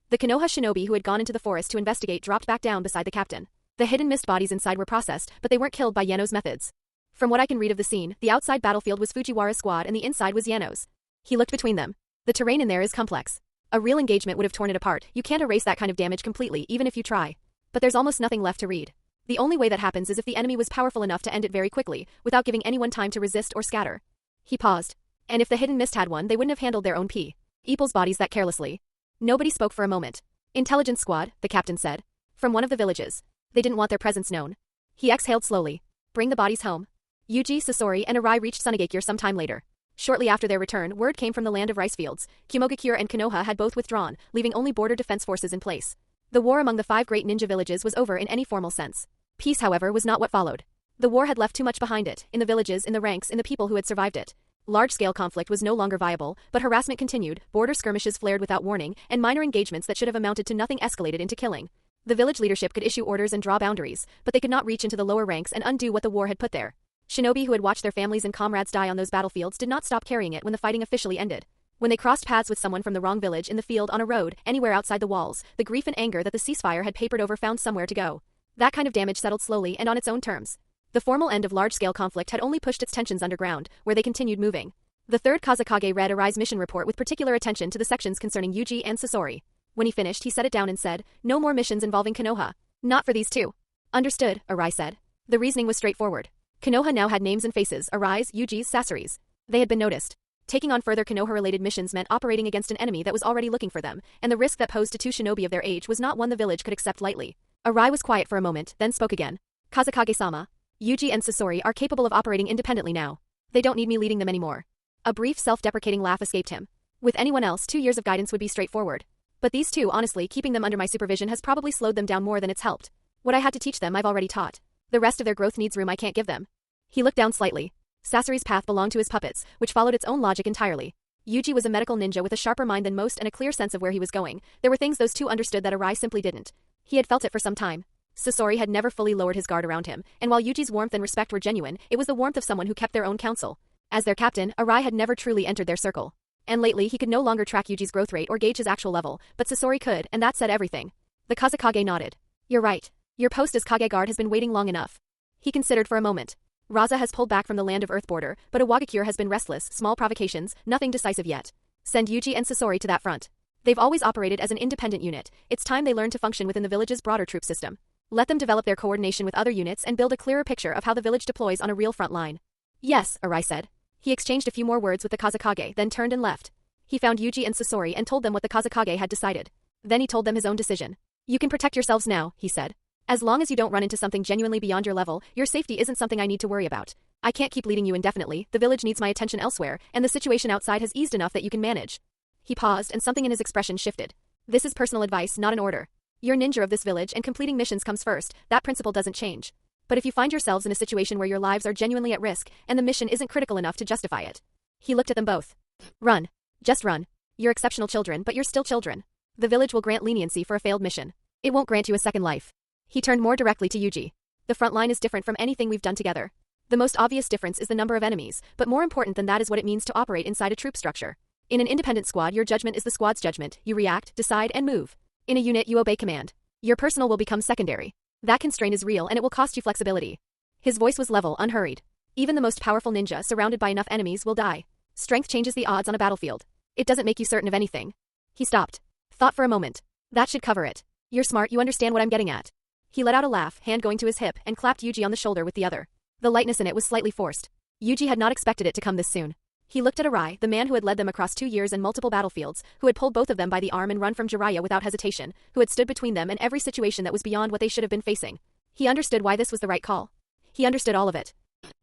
The Konoha shinobi who had gone into the forest to investigate dropped back down beside the captain. The hidden mist bodies inside were processed, but they weren't killed by Yano's methods. From what I can read of the scene, the outside battlefield was Fujiwara's squad and the inside was Yano's. He looked between them. The terrain in there is complex. A real engagement would have torn it apart. You can't erase that kind of damage completely, even if you try. But there's almost nothing left to read. The only way that happens is if the enemy was powerful enough to end it very quickly, without giving anyone time to resist or scatter. He paused. And if the hidden mist had one, they wouldn't have handled their own people's bodies that carelessly. Nobody spoke for a moment. Intelligence squad, the captain said. From one of the villages. They didn't want their presence known. He exhaled slowly. Bring the bodies home. Yuji, Sasori, and Arai reached Sunagakure some time later. Shortly after their return, word came from the land of rice fields. Kumogakure and Konoha had both withdrawn, leaving only border defense forces in place. The war among the 5 great ninja villages was over in any formal sense. Peace, however, was not what followed. The war had left too much behind it, in the villages, in the ranks, in the people who had survived it. Large-scale conflict was no longer viable, but harassment continued, border skirmishes flared without warning, and minor engagements that should have amounted to nothing escalated into killing. The village leadership could issue orders and draw boundaries, but they could not reach into the lower ranks and undo what the war had put there. Shinobi who had watched their families and comrades die on those battlefields did not stop carrying it when the fighting officially ended. When they crossed paths with someone from the wrong village, in the field, on a road, anywhere outside the walls, the grief and anger that the ceasefire had papered over found somewhere to go. That kind of damage settled slowly and on its own terms. The formal end of large-scale conflict had only pushed its tensions underground, where they continued moving. The third Kazekage read Arai's mission report with particular attention to the sections concerning Yuji and Sasori. When he finished, he set it down and said, "No more missions involving Konoha. Not for these two." "Understood," Arai said. The reasoning was straightforward. Konoha now had names and faces, Arai's, Yuji's, Sasori's. They had been noticed. Taking on further Konoha-related missions meant operating against an enemy that was already looking for them, and the risk that posed to 2 shinobi of their age was not one the village could accept lightly. Arai was quiet for a moment, then spoke again. "Kazekage-sama, Yuji and Sasori are capable of operating independently now. They don't need me leading them anymore." A brief self-deprecating laugh escaped him. With anyone else, 2 years of guidance would be straightforward. But these two, honestly, keeping them under my supervision has probably slowed them down more than it's helped. What I had to teach them I've already taught. The rest of their growth needs room I can't give them. He looked down slightly. Sasori's path belonged to his puppets, which followed its own logic entirely. Yuji was a medical ninja with a sharper mind than most and a clear sense of where he was going. There were things those two understood that Arai simply didn't. He had felt it for some time. Sasori had never fully lowered his guard around him, and while Yuji's warmth and respect were genuine, it was the warmth of someone who kept their own counsel. As their captain, Arai had never truly entered their circle. And lately he could no longer track Yuji's growth rate or gauge his actual level, but Sasori could, and that said everything. The Kazekage nodded. "You're right. Your post as Kage guard has been waiting long enough." He considered for a moment. Raza has pulled back from the land of Earth border, but Iwagakure has been restless, small provocations, nothing decisive yet. Send Yuji and Sasori to that front. They've always operated as an independent unit. It's time they learn to function within the village's broader troop system. Let them develop their coordination with other units and build a clearer picture of how the village deploys on a real front line. "Yes," Arai said. He exchanged a few more words with the Kazekage, then turned and left. He found Yuji and Sasori and told them what the Kazekage had decided. Then he told them his own decision. "You can protect yourselves now," he said. "As long as you don't run into something genuinely beyond your level, your safety isn't something I need to worry about. I can't keep leading you indefinitely, the village needs my attention elsewhere, and the situation outside has eased enough that you can manage." He paused and something in his expression shifted. "This is personal advice, not an order. You're ninja of this village and completing missions comes first, that principle doesn't change. But if you find yourselves in a situation where your lives are genuinely at risk, and the mission isn't critical enough to justify it." He looked at them both. "Run. Just run. You're exceptional children, but you're still children. The village will grant leniency for a failed mission. It won't grant you a second life." He turned more directly to Yuji. "The front line is different from anything we've done together. The most obvious difference is the number of enemies, but more important than that is what it means to operate inside a troop structure. In an independent squad, your judgment is the squad's judgment. You react, decide, and move. In a unit, you obey command. Your personal will become secondary. That constraint is real and it will cost you flexibility." His voice was level, unhurried. "Even the most powerful ninja, surrounded by enough enemies, will die. Strength changes the odds on a battlefield. It doesn't make you certain of anything." He stopped. Thought for a moment. "That should cover it. You're smart, you understand what I'm getting at." He let out a laugh, hand going to his hip, and clapped Yuji on the shoulder with the other. The lightness in it was slightly forced. Yuji had not expected it to come this soon. He looked at Arai, the man who had led them across 2 years and multiple battlefields, who had pulled both of them by the arm and run from Jiraiya without hesitation, who had stood between them and every situation that was beyond what they should have been facing. He understood why this was the right call. He understood all of it.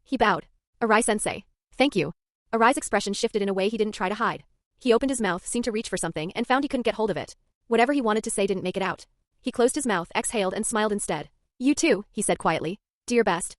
He bowed. "Arai-sensei. Thank you." Arai's expression shifted in a way he didn't try to hide. He opened his mouth, seemed to reach for something, and found he couldn't get hold of it. Whatever he wanted to say didn't make it out. He closed his mouth, exhaled, and smiled instead. "You too," he said quietly. "Do your best."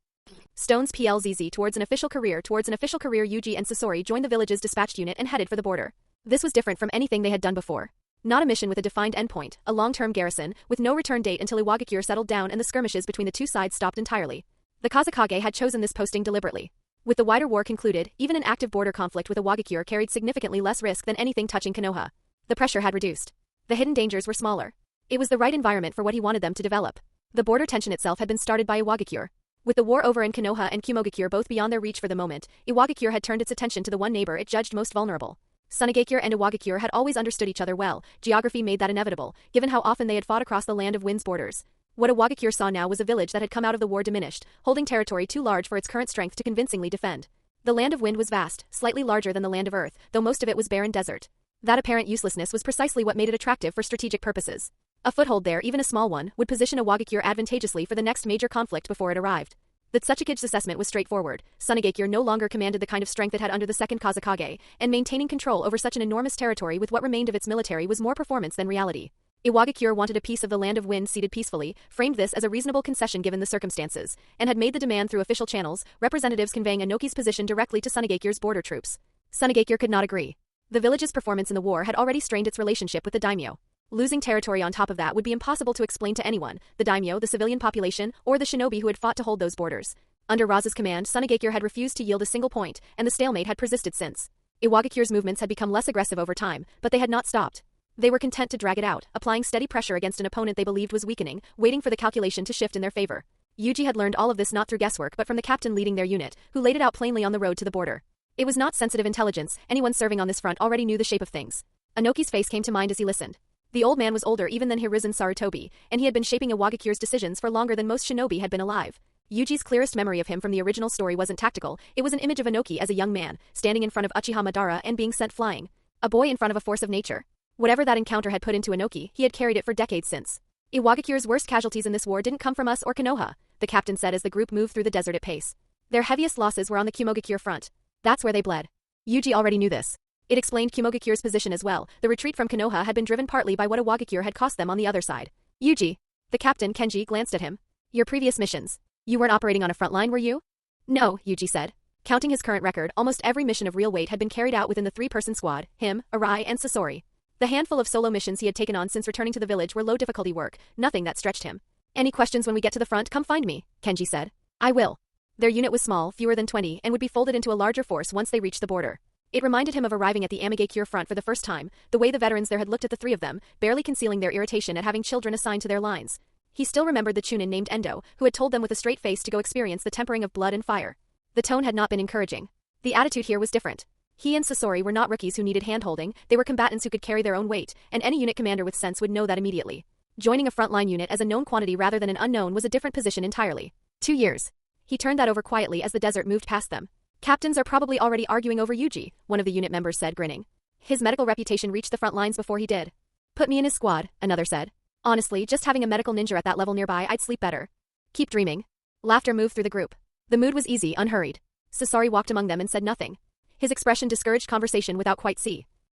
Stones PLZZ towards an official career. Yuji and Sasori joined the village's dispatched unit and headed for the border. This was different from anything they had done before. Not a mission with a defined endpoint, a long-term garrison, with no return date until Iwagakure settled down and the skirmishes between the two sides stopped entirely. The Kazekage had chosen this posting deliberately. With the wider war concluded, even an active border conflict with Iwagakure carried significantly less risk than anything touching Konoha. The pressure had reduced. The hidden dangers were smaller. It was the right environment for what he wanted them to develop. The border tension itself had been started by Iwagakure. With the war over and Konoha and Kumogakure both beyond their reach for the moment, Iwagakure had turned its attention to the one neighbor it judged most vulnerable. Sunagakure and Iwagakure had always understood each other well. Geography made that inevitable, given how often they had fought across the land of wind's borders. What Iwagakure saw now was a village that had come out of the war diminished, holding territory too large for its current strength to convincingly defend. The land of wind was vast, slightly larger than the land of earth, though most of it was barren desert. That apparent uselessness was precisely what made it attractive for strategic purposes. A foothold there, even a small one, would position Iwagakure advantageously for the next major conflict before it arrived. The Tsuchikage's assessment was straightforward. Sunagakure no longer commanded the kind of strength it had under the second Kazekage, and maintaining control over such an enormous territory with what remained of its military was more performance than reality. Iwagakure wanted a piece of the land of wind seated peacefully, framed this as a reasonable concession given the circumstances, and had made the demand through official channels, representatives conveying Inoki's position directly to Sunagakure's border troops. Sunagakure could not agree. The village's performance in the war had already strained its relationship with the Daimyo. Losing territory on top of that would be impossible to explain to anyone, the Daimyo, the civilian population, or the shinobi who had fought to hold those borders. Under Raza's command, Sunagakure had refused to yield a single point, and the stalemate had persisted since. Iwagakure's movements had become less aggressive over time, but they had not stopped. They were content to drag it out, applying steady pressure against an opponent they believed was weakening, waiting for the calculation to shift in their favor. Yuji had learned all of this not through guesswork but from the captain leading their unit, who laid it out plainly on the road to the border. It was not sensitive intelligence, anyone serving on this front already knew the shape of things. Inoki's face came to mind as he listened. The old man was older even than Hiruzen Sarutobi, and he had been shaping Iwagakure's decisions for longer than most shinobi had been alive. Yuji's clearest memory of him from the original story wasn't tactical, it was an image of Inoki as a young man, standing in front of Uchiha Madara and being sent flying. A boy in front of a force of nature. Whatever that encounter had put into Inoki, he had carried it for decades since. Iwagakure's worst casualties in this war didn't come from us or Konoha, the captain said as the group moved through the desert at pace. Their heaviest losses were on the Kumogakure front. That's where they bled. Yuji already knew this. It explained Kumogakure's position as well. The retreat from Konoha had been driven partly by what Iwagakure had cost them on the other side. Yuji. The captain, Kenji, glanced at him. Your previous missions. You weren't operating on a front line, were you? No, Yuji said. Counting his current record, almost every mission of real weight had been carried out within the three-person squad, him, Arai, and Sasori. The handful of solo missions he had taken on since returning to the village were low-difficulty work, nothing that stretched him. Any questions when we get to the front, come find me, Kenji said. I will. Their unit was small, fewer than 20, and would be folded into a larger force once they reached the border. It reminded him of arriving at the Amigakure front for the first time, the way the veterans there had looked at the three of them, barely concealing their irritation at having children assigned to their lines. He still remembered the Chunin named Endo, who had told them with a straight face to go experience the tempering of blood and fire. The tone had not been encouraging. The attitude here was different. He and Sasori were not rookies who needed hand-holding, they were combatants who could carry their own weight, and any unit commander with sense would know that immediately. Joining a frontline unit as a known quantity rather than an unknown was a different position entirely. 2 years. He turned that over quietly as the desert moved past them. Captains are probably already arguing over Yuji, one of the unit members said, grinning. His medical reputation reached the front lines before he did. Put me in his squad, another said. Honestly, just having a medical ninja at that level nearby, I'd sleep better. Keep dreaming. Laughter moved through the group. The mood was easy, unhurried. Sasori walked among them and said nothing. His expression discouraged conversation without quite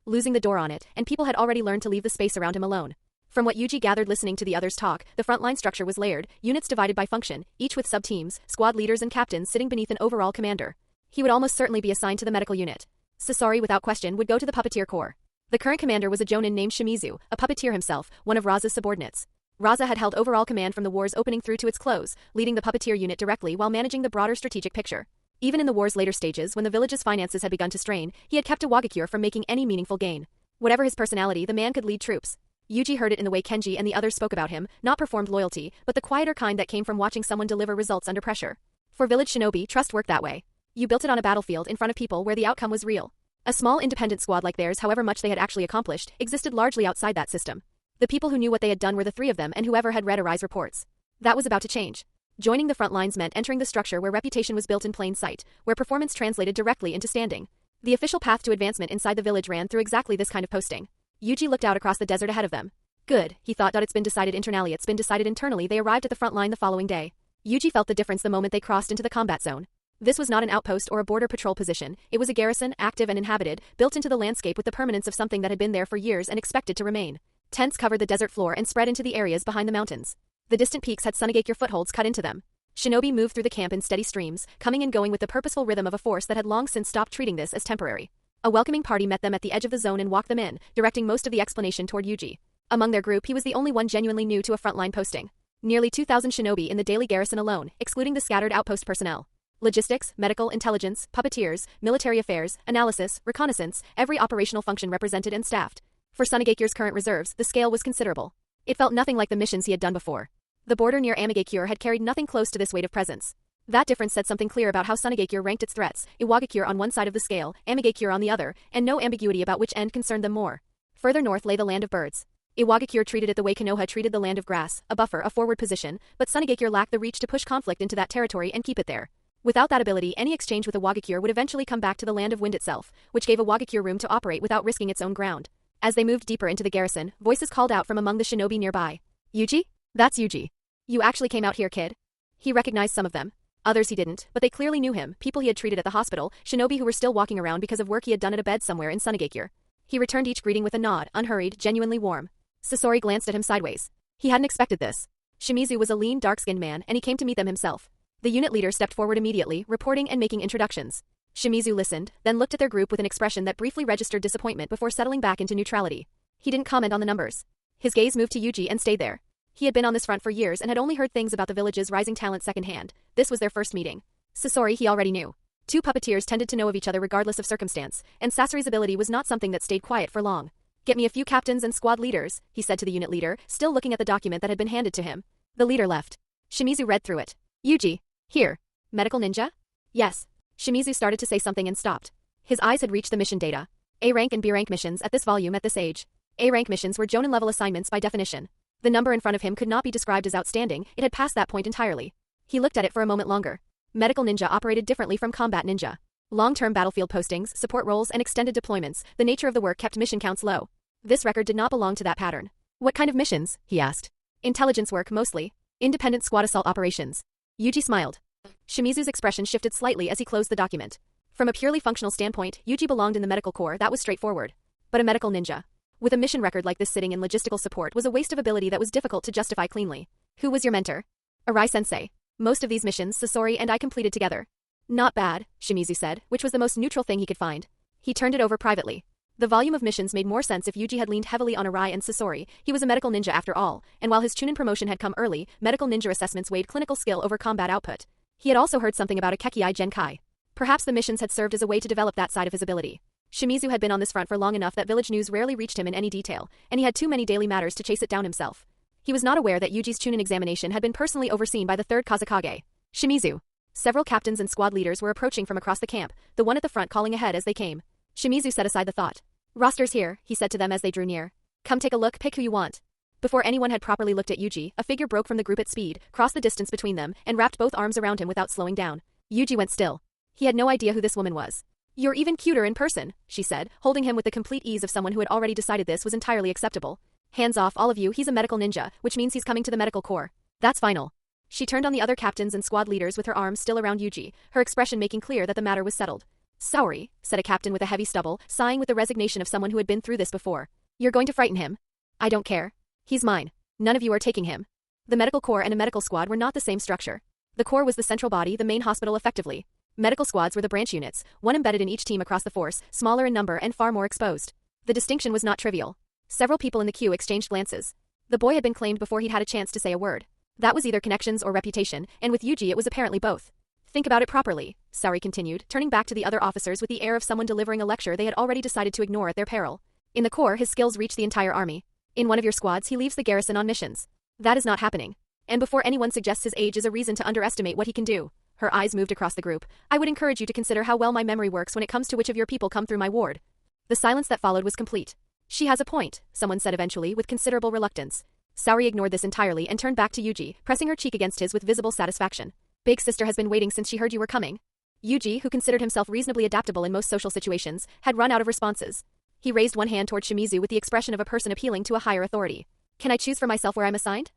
losing the door on it, and people had already learned to leave the space around him alone. From what Yuji gathered listening to the others talk, the frontline structure was layered, units divided by function, each with sub-teams, squad leaders and captains sitting beneath an overall commander. He would almost certainly be assigned to the medical unit. Sasori, without question, would go to the puppeteer corps. The current commander was a jonin named Shimizu, a puppeteer himself, one of Raza's subordinates. Raza had held overall command from the war's opening through to its close, leading the puppeteer unit directly while managing the broader strategic picture. Even in the war's later stages, when the village's finances had begun to strain, he had kept Iwagakure from making any meaningful gain. Whatever his personality, the man could lead troops. Yuji heard it in the way Kenji and the others spoke about him, not performed loyalty, but the quieter kind that came from watching someone deliver results under pressure. For village shinobi, trust worked that way. You built it on a battlefield in front of people where the outcome was real. A small independent squad like theirs, however much they had actually accomplished, existed largely outside that system. The people who knew what they had done were the three of them and whoever had read Arai's reports. That was about to change. Joining the front lines meant entering the structure where reputation was built in plain sight, where performance translated directly into standing. The official path to advancement inside the village ran through exactly this kind of posting. Yuji looked out across the desert ahead of them. Good, he thought. It's been decided internally. It's been decided internally. They arrived at the front line the following day. Yuji felt the difference the moment they crossed into the combat zone. This was not an outpost or a border patrol position, it was a garrison, active and inhabited, built into the landscape with the permanence of something that had been there for years and expected to remain. Tents covered the desert floor and spread into the areas behind the mountains. The distant peaks had Sunagakure footholds cut into them. Shinobi moved through the camp in steady streams, coming and going with the purposeful rhythm of a force that had long since stopped treating this as temporary. A welcoming party met them at the edge of the zone and walked them in, directing most of the explanation toward Yuji. Among their group, he was the only one genuinely new to a frontline posting. Nearly 2,000 shinobi in the daily garrison alone, excluding the scattered outpost personnel. Logistics, medical, intelligence, puppeteers, military affairs, analysis, reconnaissance, every operational function represented and staffed. For Sunagakure's current reserves, the scale was considerable. It felt nothing like the missions he had done before. The border near Amigakure had carried nothing close to this weight of presence. That difference said something clear about how Sunagakure ranked its threats, Iwagakure on one side of the scale, Amigakure on the other, and no ambiguity about which end concerned them more. Further north lay the land of birds. Iwagakure treated it the way Konoha treated the land of grass, a buffer, a forward position, but Sunagakure lacked the reach to push conflict into that territory and keep it there. Without that ability, any exchange with Iwagakure would eventually come back to the land of wind itself, which gave Iwagakure room to operate without risking its own ground. As they moved deeper into the garrison, voices called out from among the shinobi nearby. Yuji? That's Yuji. You actually came out here, kid. He recognized some of them. Others he didn't, but they clearly knew him, people he had treated at the hospital, shinobi who were still walking around because of work he had done at a bed somewhere in Sunagakure. He returned each greeting with a nod, unhurried, genuinely warm. Sasori glanced at him sideways. He hadn't expected this. Shimizu was a lean, dark-skinned man, and he came to meet them himself. The unit leader stepped forward immediately, reporting and making introductions. Shimizu listened, then looked at their group with an expression that briefly registered disappointment before settling back into neutrality. He didn't comment on the numbers. His gaze moved to Yuji and stayed there. He had been on this front for years and had only heard things about the village's rising talent secondhand. This was their first meeting. Sasori he already knew. Two puppeteers tended to know of each other regardless of circumstance, and Sasori's ability was not something that stayed quiet for long. Get me a few captains and squad leaders, he said to the unit leader, still looking at the document that had been handed to him. The leader left. Shimizu read through it. Yuji. Here. Medical ninja? Yes. Shimizu started to say something and stopped. His eyes had reached the mission data. A-rank and B-rank missions at this volume at this age. A-rank missions were Jonin-level assignments by definition. The number in front of him could not be described as outstanding, it had passed that point entirely. He looked at it for a moment longer. Medical ninja operated differently from combat ninja. Long-term battlefield postings, support roles, and extended deployments, the nature of the work kept mission counts low. This record did not belong to that pattern. What kind of missions? He asked. Intelligence work mostly. Independent squad assault operations. Yuji smiled. Shimizu's expression shifted slightly as he closed the document. From a purely functional standpoint, Yuji belonged in the medical corps, that was straightforward. But a medical ninja, with a mission record like this sitting in logistical support, was a waste of ability that was difficult to justify cleanly. Who was your mentor? Arai-sensei. Most of these missions, Sasori and I completed together. Not bad, Shimizu said, which was the most neutral thing he could find. He turned it over privately. The volume of missions made more sense if Yuji had leaned heavily on Arai and Sasori. He was a medical ninja after all, and while his Chunin promotion had come early, medical ninja assessments weighed clinical skill over combat output. He had also heard something about a Kekei Genkai. Perhaps the missions had served as a way to develop that side of his ability. Shimizu had been on this front for long enough that village news rarely reached him in any detail, and he had too many daily matters to chase it down himself. He was not aware that Yuji's Chunin examination had been personally overseen by the third Kazekage. Shimizu. Several captains and squad leaders were approaching from across the camp, the one at the front calling ahead as they came. Shimizu set aside the thought. Roster's here, he said to them as they drew near. Come take a look, pick who you want. Before anyone had properly looked at Yuji, a figure broke from the group at speed, crossed the distance between them, and wrapped both arms around him without slowing down. Yuji went still. He had no idea who this woman was. You're even cuter in person, she said, holding him with the complete ease of someone who had already decided this was entirely acceptable. Hands off, all of you, he's a medical ninja, which means he's coming to the medical corps. That's final. She turned on the other captains and squad leaders with her arms still around Yuji, her expression making clear that the matter was settled. Sorry, said a captain with a heavy stubble, sighing with the resignation of someone who had been through this before. You're going to frighten him? I don't care. He's mine. None of you are taking him. The medical corps and a medical squad were not the same structure. The corps was the central body, the main hospital effectively. Medical squads were the branch units, one embedded in each team across the force, smaller in number and far more exposed. The distinction was not trivial. Several people in the queue exchanged glances. The boy had been claimed before he'd had a chance to say a word. That was either connections or reputation, and with Yuji it was apparently both. Think about it properly, Sari continued, turning back to the other officers with the air of someone delivering a lecture they had already decided to ignore at their peril. In the corps, his skills reach the entire army. In one of your squads, he leaves the garrison on missions. That is not happening. And before anyone suggests his age is a reason to underestimate what he can do. Her eyes moved across the group. I would encourage you to consider how well my memory works when it comes to which of your people come through my ward. The silence that followed was complete. She has a point, someone said eventually, with considerable reluctance. Saori ignored this entirely and turned back to Yuji, pressing her cheek against his with visible satisfaction. Big sister has been waiting since she heard you were coming. Yuji, who considered himself reasonably adaptable in most social situations, had run out of responses. He raised one hand toward Shimizu with the expression of a person appealing to a higher authority. Can I choose for myself where I'm assigned?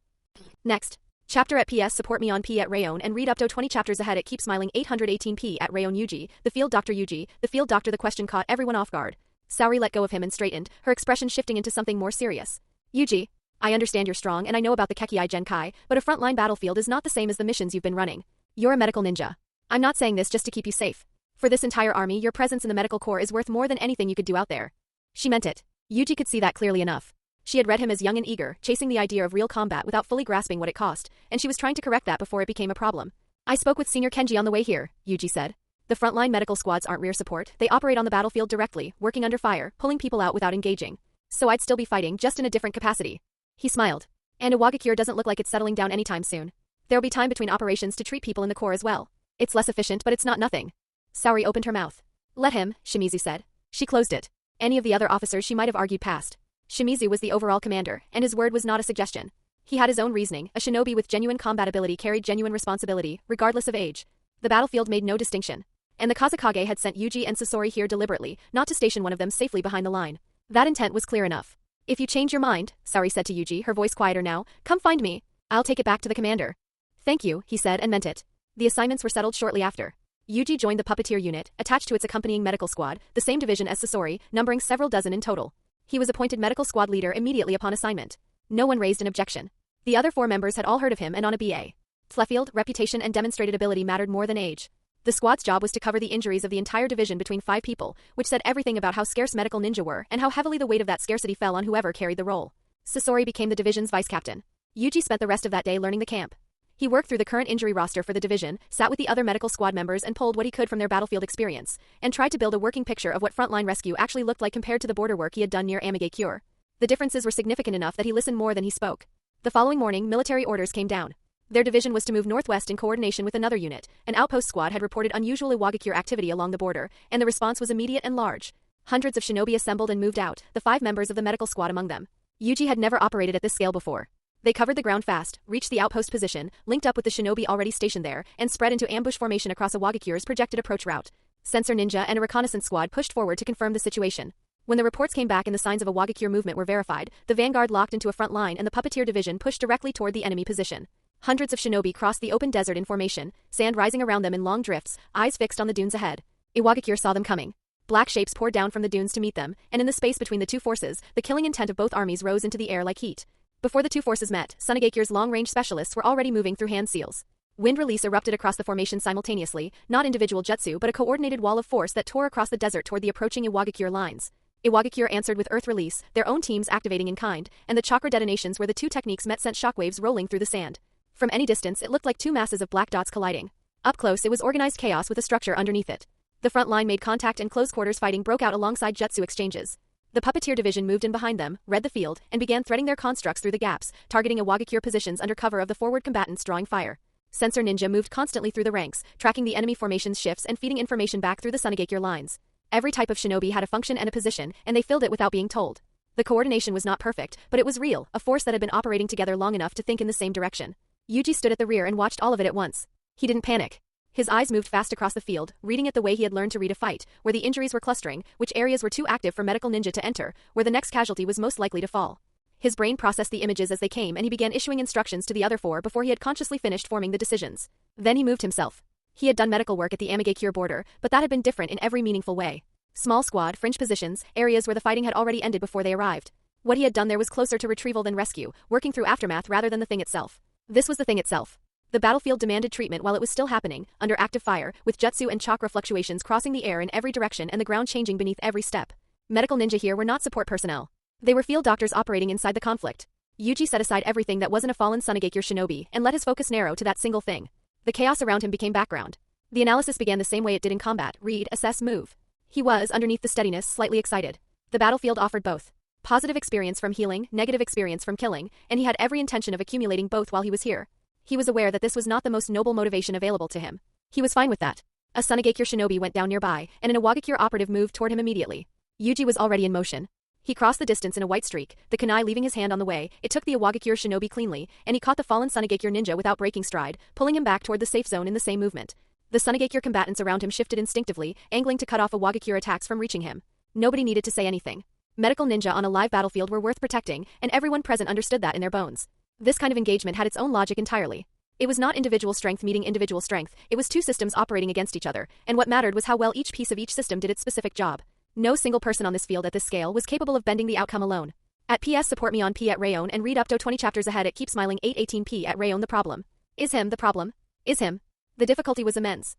Next. Chapter at PS support me on P at Rayon and read up to 20 chapters ahead at Keep Smiling 818p at Rayon Yuji, the field doctor. The question caught everyone off guard. Saori let go of him and straightened, her expression shifting into something more serious. Yuji, I understand you're strong and I know about the Kekei Genkai, but a frontline battlefield is not the same as the missions you've been running. You're a medical ninja. I'm not saying this just to keep you safe. For this entire army, your presence in the medical corps is worth more than anything you could do out there. She meant it. Yuji could see that clearly enough. She had read him as young and eager, chasing the idea of real combat without fully grasping what it cost, and she was trying to correct that before it became a problem. I spoke with Senior Kenji on the way here, Yuji said. The frontline medical squads aren't rear support, they operate on the battlefield directly, working under fire, pulling people out without engaging. So I'd still be fighting, just in a different capacity. He smiled. And Iwagakure doesn't look like it's settling down anytime soon. There'll be time between operations to treat people in the corps as well. It's less efficient, but it's not nothing. Saori opened her mouth. Let him, Shimizu said. She closed it. Any of the other officers she might have argued past. Shimizu was the overall commander, and his word was not a suggestion. He had his own reasoning. A shinobi with genuine combat ability carried genuine responsibility, regardless of age. The battlefield made no distinction. And the Kazekage had sent Yuji and Sasori here deliberately, not to station one of them safely behind the line. That intent was clear enough. If you change your mind, Sari said to Yuji, her voice quieter now, come find me. I'll take it back to the commander. Thank you, he said and meant it. The assignments were settled shortly after. Yuji joined the puppeteer unit, attached to its accompanying medical squad, the same division as Sasori, numbering several dozen in total. He was appointed medical squad leader immediately upon assignment. No one raised an objection. The other 4 members had all heard of him and on a BA. Flefield, reputation and demonstrated ability mattered more than age. The squad's job was to cover the injuries of the entire division between 5 people, which said everything about how scarce medical ninja were and how heavily the weight of that scarcity fell on whoever carried the role. Sasori became the division's vice captain. Yuji spent the rest of that day learning the camp. He worked through the current injury roster for the division, sat with the other medical squad members and pulled what he could from their battlefield experience, and tried to build a working picture of what frontline rescue actually looked like compared to the border work he had done near Amigakure. The differences were significant enough that he listened more than he spoke. The following morning, military orders came down. Their division was to move northwest in coordination with another unit. An outpost squad had reported unusual Iwagakure activity along the border, and the response was immediate and large. Hundreds of shinobi assembled and moved out, the 5 members of the medical squad among them. Yuji had never operated at this scale before. They covered the ground fast, reached the outpost position, linked up with the shinobi already stationed there, and spread into ambush formation across Iwagakure's projected approach route. Sensor Ninja and a reconnaissance squad pushed forward to confirm the situation. When the reports came back and the signs of Iwagakure movement were verified, the vanguard locked into a front line and the puppeteer division pushed directly toward the enemy position. Hundreds of shinobi crossed the open desert in formation, sand rising around them in long drifts, eyes fixed on the dunes ahead. Iwagakure saw them coming. Black shapes poured down from the dunes to meet them, and in the space between the 2 forces, the killing intent of both armies rose into the air like heat. Before the 2 forces met, Sunagakure's long-range specialists were already moving through hand seals. Wind release erupted across the formation simultaneously, not individual jutsu but a coordinated wall of force that tore across the desert toward the approaching Iwagakure lines. Iwagakure answered with earth release, their own teams activating in kind, and the chakra detonations where the 2 techniques met sent shockwaves rolling through the sand. From any distance it looked like 2 masses of black dots colliding. Up close it was organized chaos with a structure underneath it. The front line made contact and close quarters fighting broke out alongside jutsu exchanges. The puppeteer division moved in behind them, read the field, and began threading their constructs through the gaps, targeting Iwagakure positions under cover of the forward combatants drawing fire. Sensor Ninja moved constantly through the ranks, tracking the enemy formation's shifts and feeding information back through the Sunagakure lines. Every type of shinobi had a function and a position, and they filled it without being told. The coordination was not perfect, but it was real, a force that had been operating together long enough to think in the same direction. Yuji stood at the rear and watched all of it at once. He didn't panic. His eyes moved fast across the field, reading it the way he had learned to read a fight, where the injuries were clustering, which areas were too active for medical ninja to enter, where the next casualty was most likely to fall. His brain processed the images as they came and he began issuing instructions to the other 4 before he had consciously finished forming the decisions. Then he moved himself. He had done medical work at the Amigakure border, but that had been different in every meaningful way. Small squad, fringe positions, areas where the fighting had already ended before they arrived. What he had done there was closer to retrieval than rescue, working through aftermath rather than the thing itself. This was the thing itself. The battlefield demanded treatment while it was still happening, under active fire, with jutsu and chakra fluctuations crossing the air in every direction and the ground changing beneath every step. Medical ninja here were not support personnel. They were field doctors operating inside the conflict. Yuji set aside everything that wasn't a fallen Sunagakure shinobi and let his focus narrow to that single thing. The chaos around him became background. The analysis began the same way it did in combat: read, assess, move. He was, underneath the steadiness, slightly excited. The battlefield offered both. Positive experience from healing, negative experience from killing, and he had every intention of accumulating both while he was here. He was aware that this was not the most noble motivation available to him. He was fine with that. A Sunagakure shinobi went down nearby, and an Iwagakure operative moved toward him immediately. Yuji was already in motion. He crossed the distance in a white streak, the kunai leaving his hand on the way. It took the Iwagakure shinobi cleanly, and he caught the fallen Sunagakure ninja without breaking stride, pulling him back toward the safe zone in the same movement. The Sunagakure combatants around him shifted instinctively, angling to cut off Iwagakure attacks from reaching him. Nobody needed to say anything. Medical ninja on a live battlefield were worth protecting, and everyone present understood that in their bones. This kind of engagement had its own logic entirely. It was not individual strength meeting individual strength, it was 2 systems operating against each other, and what mattered was how well each piece of each system did its specific job. No single person on this field at this scale was capable of bending the outcome alone. At PS support me on P at Rayon and read up to 20 chapters ahead at Keep Smiling 818P at Rayon. The problem. Is him the problem? Is him. The difficulty was immense.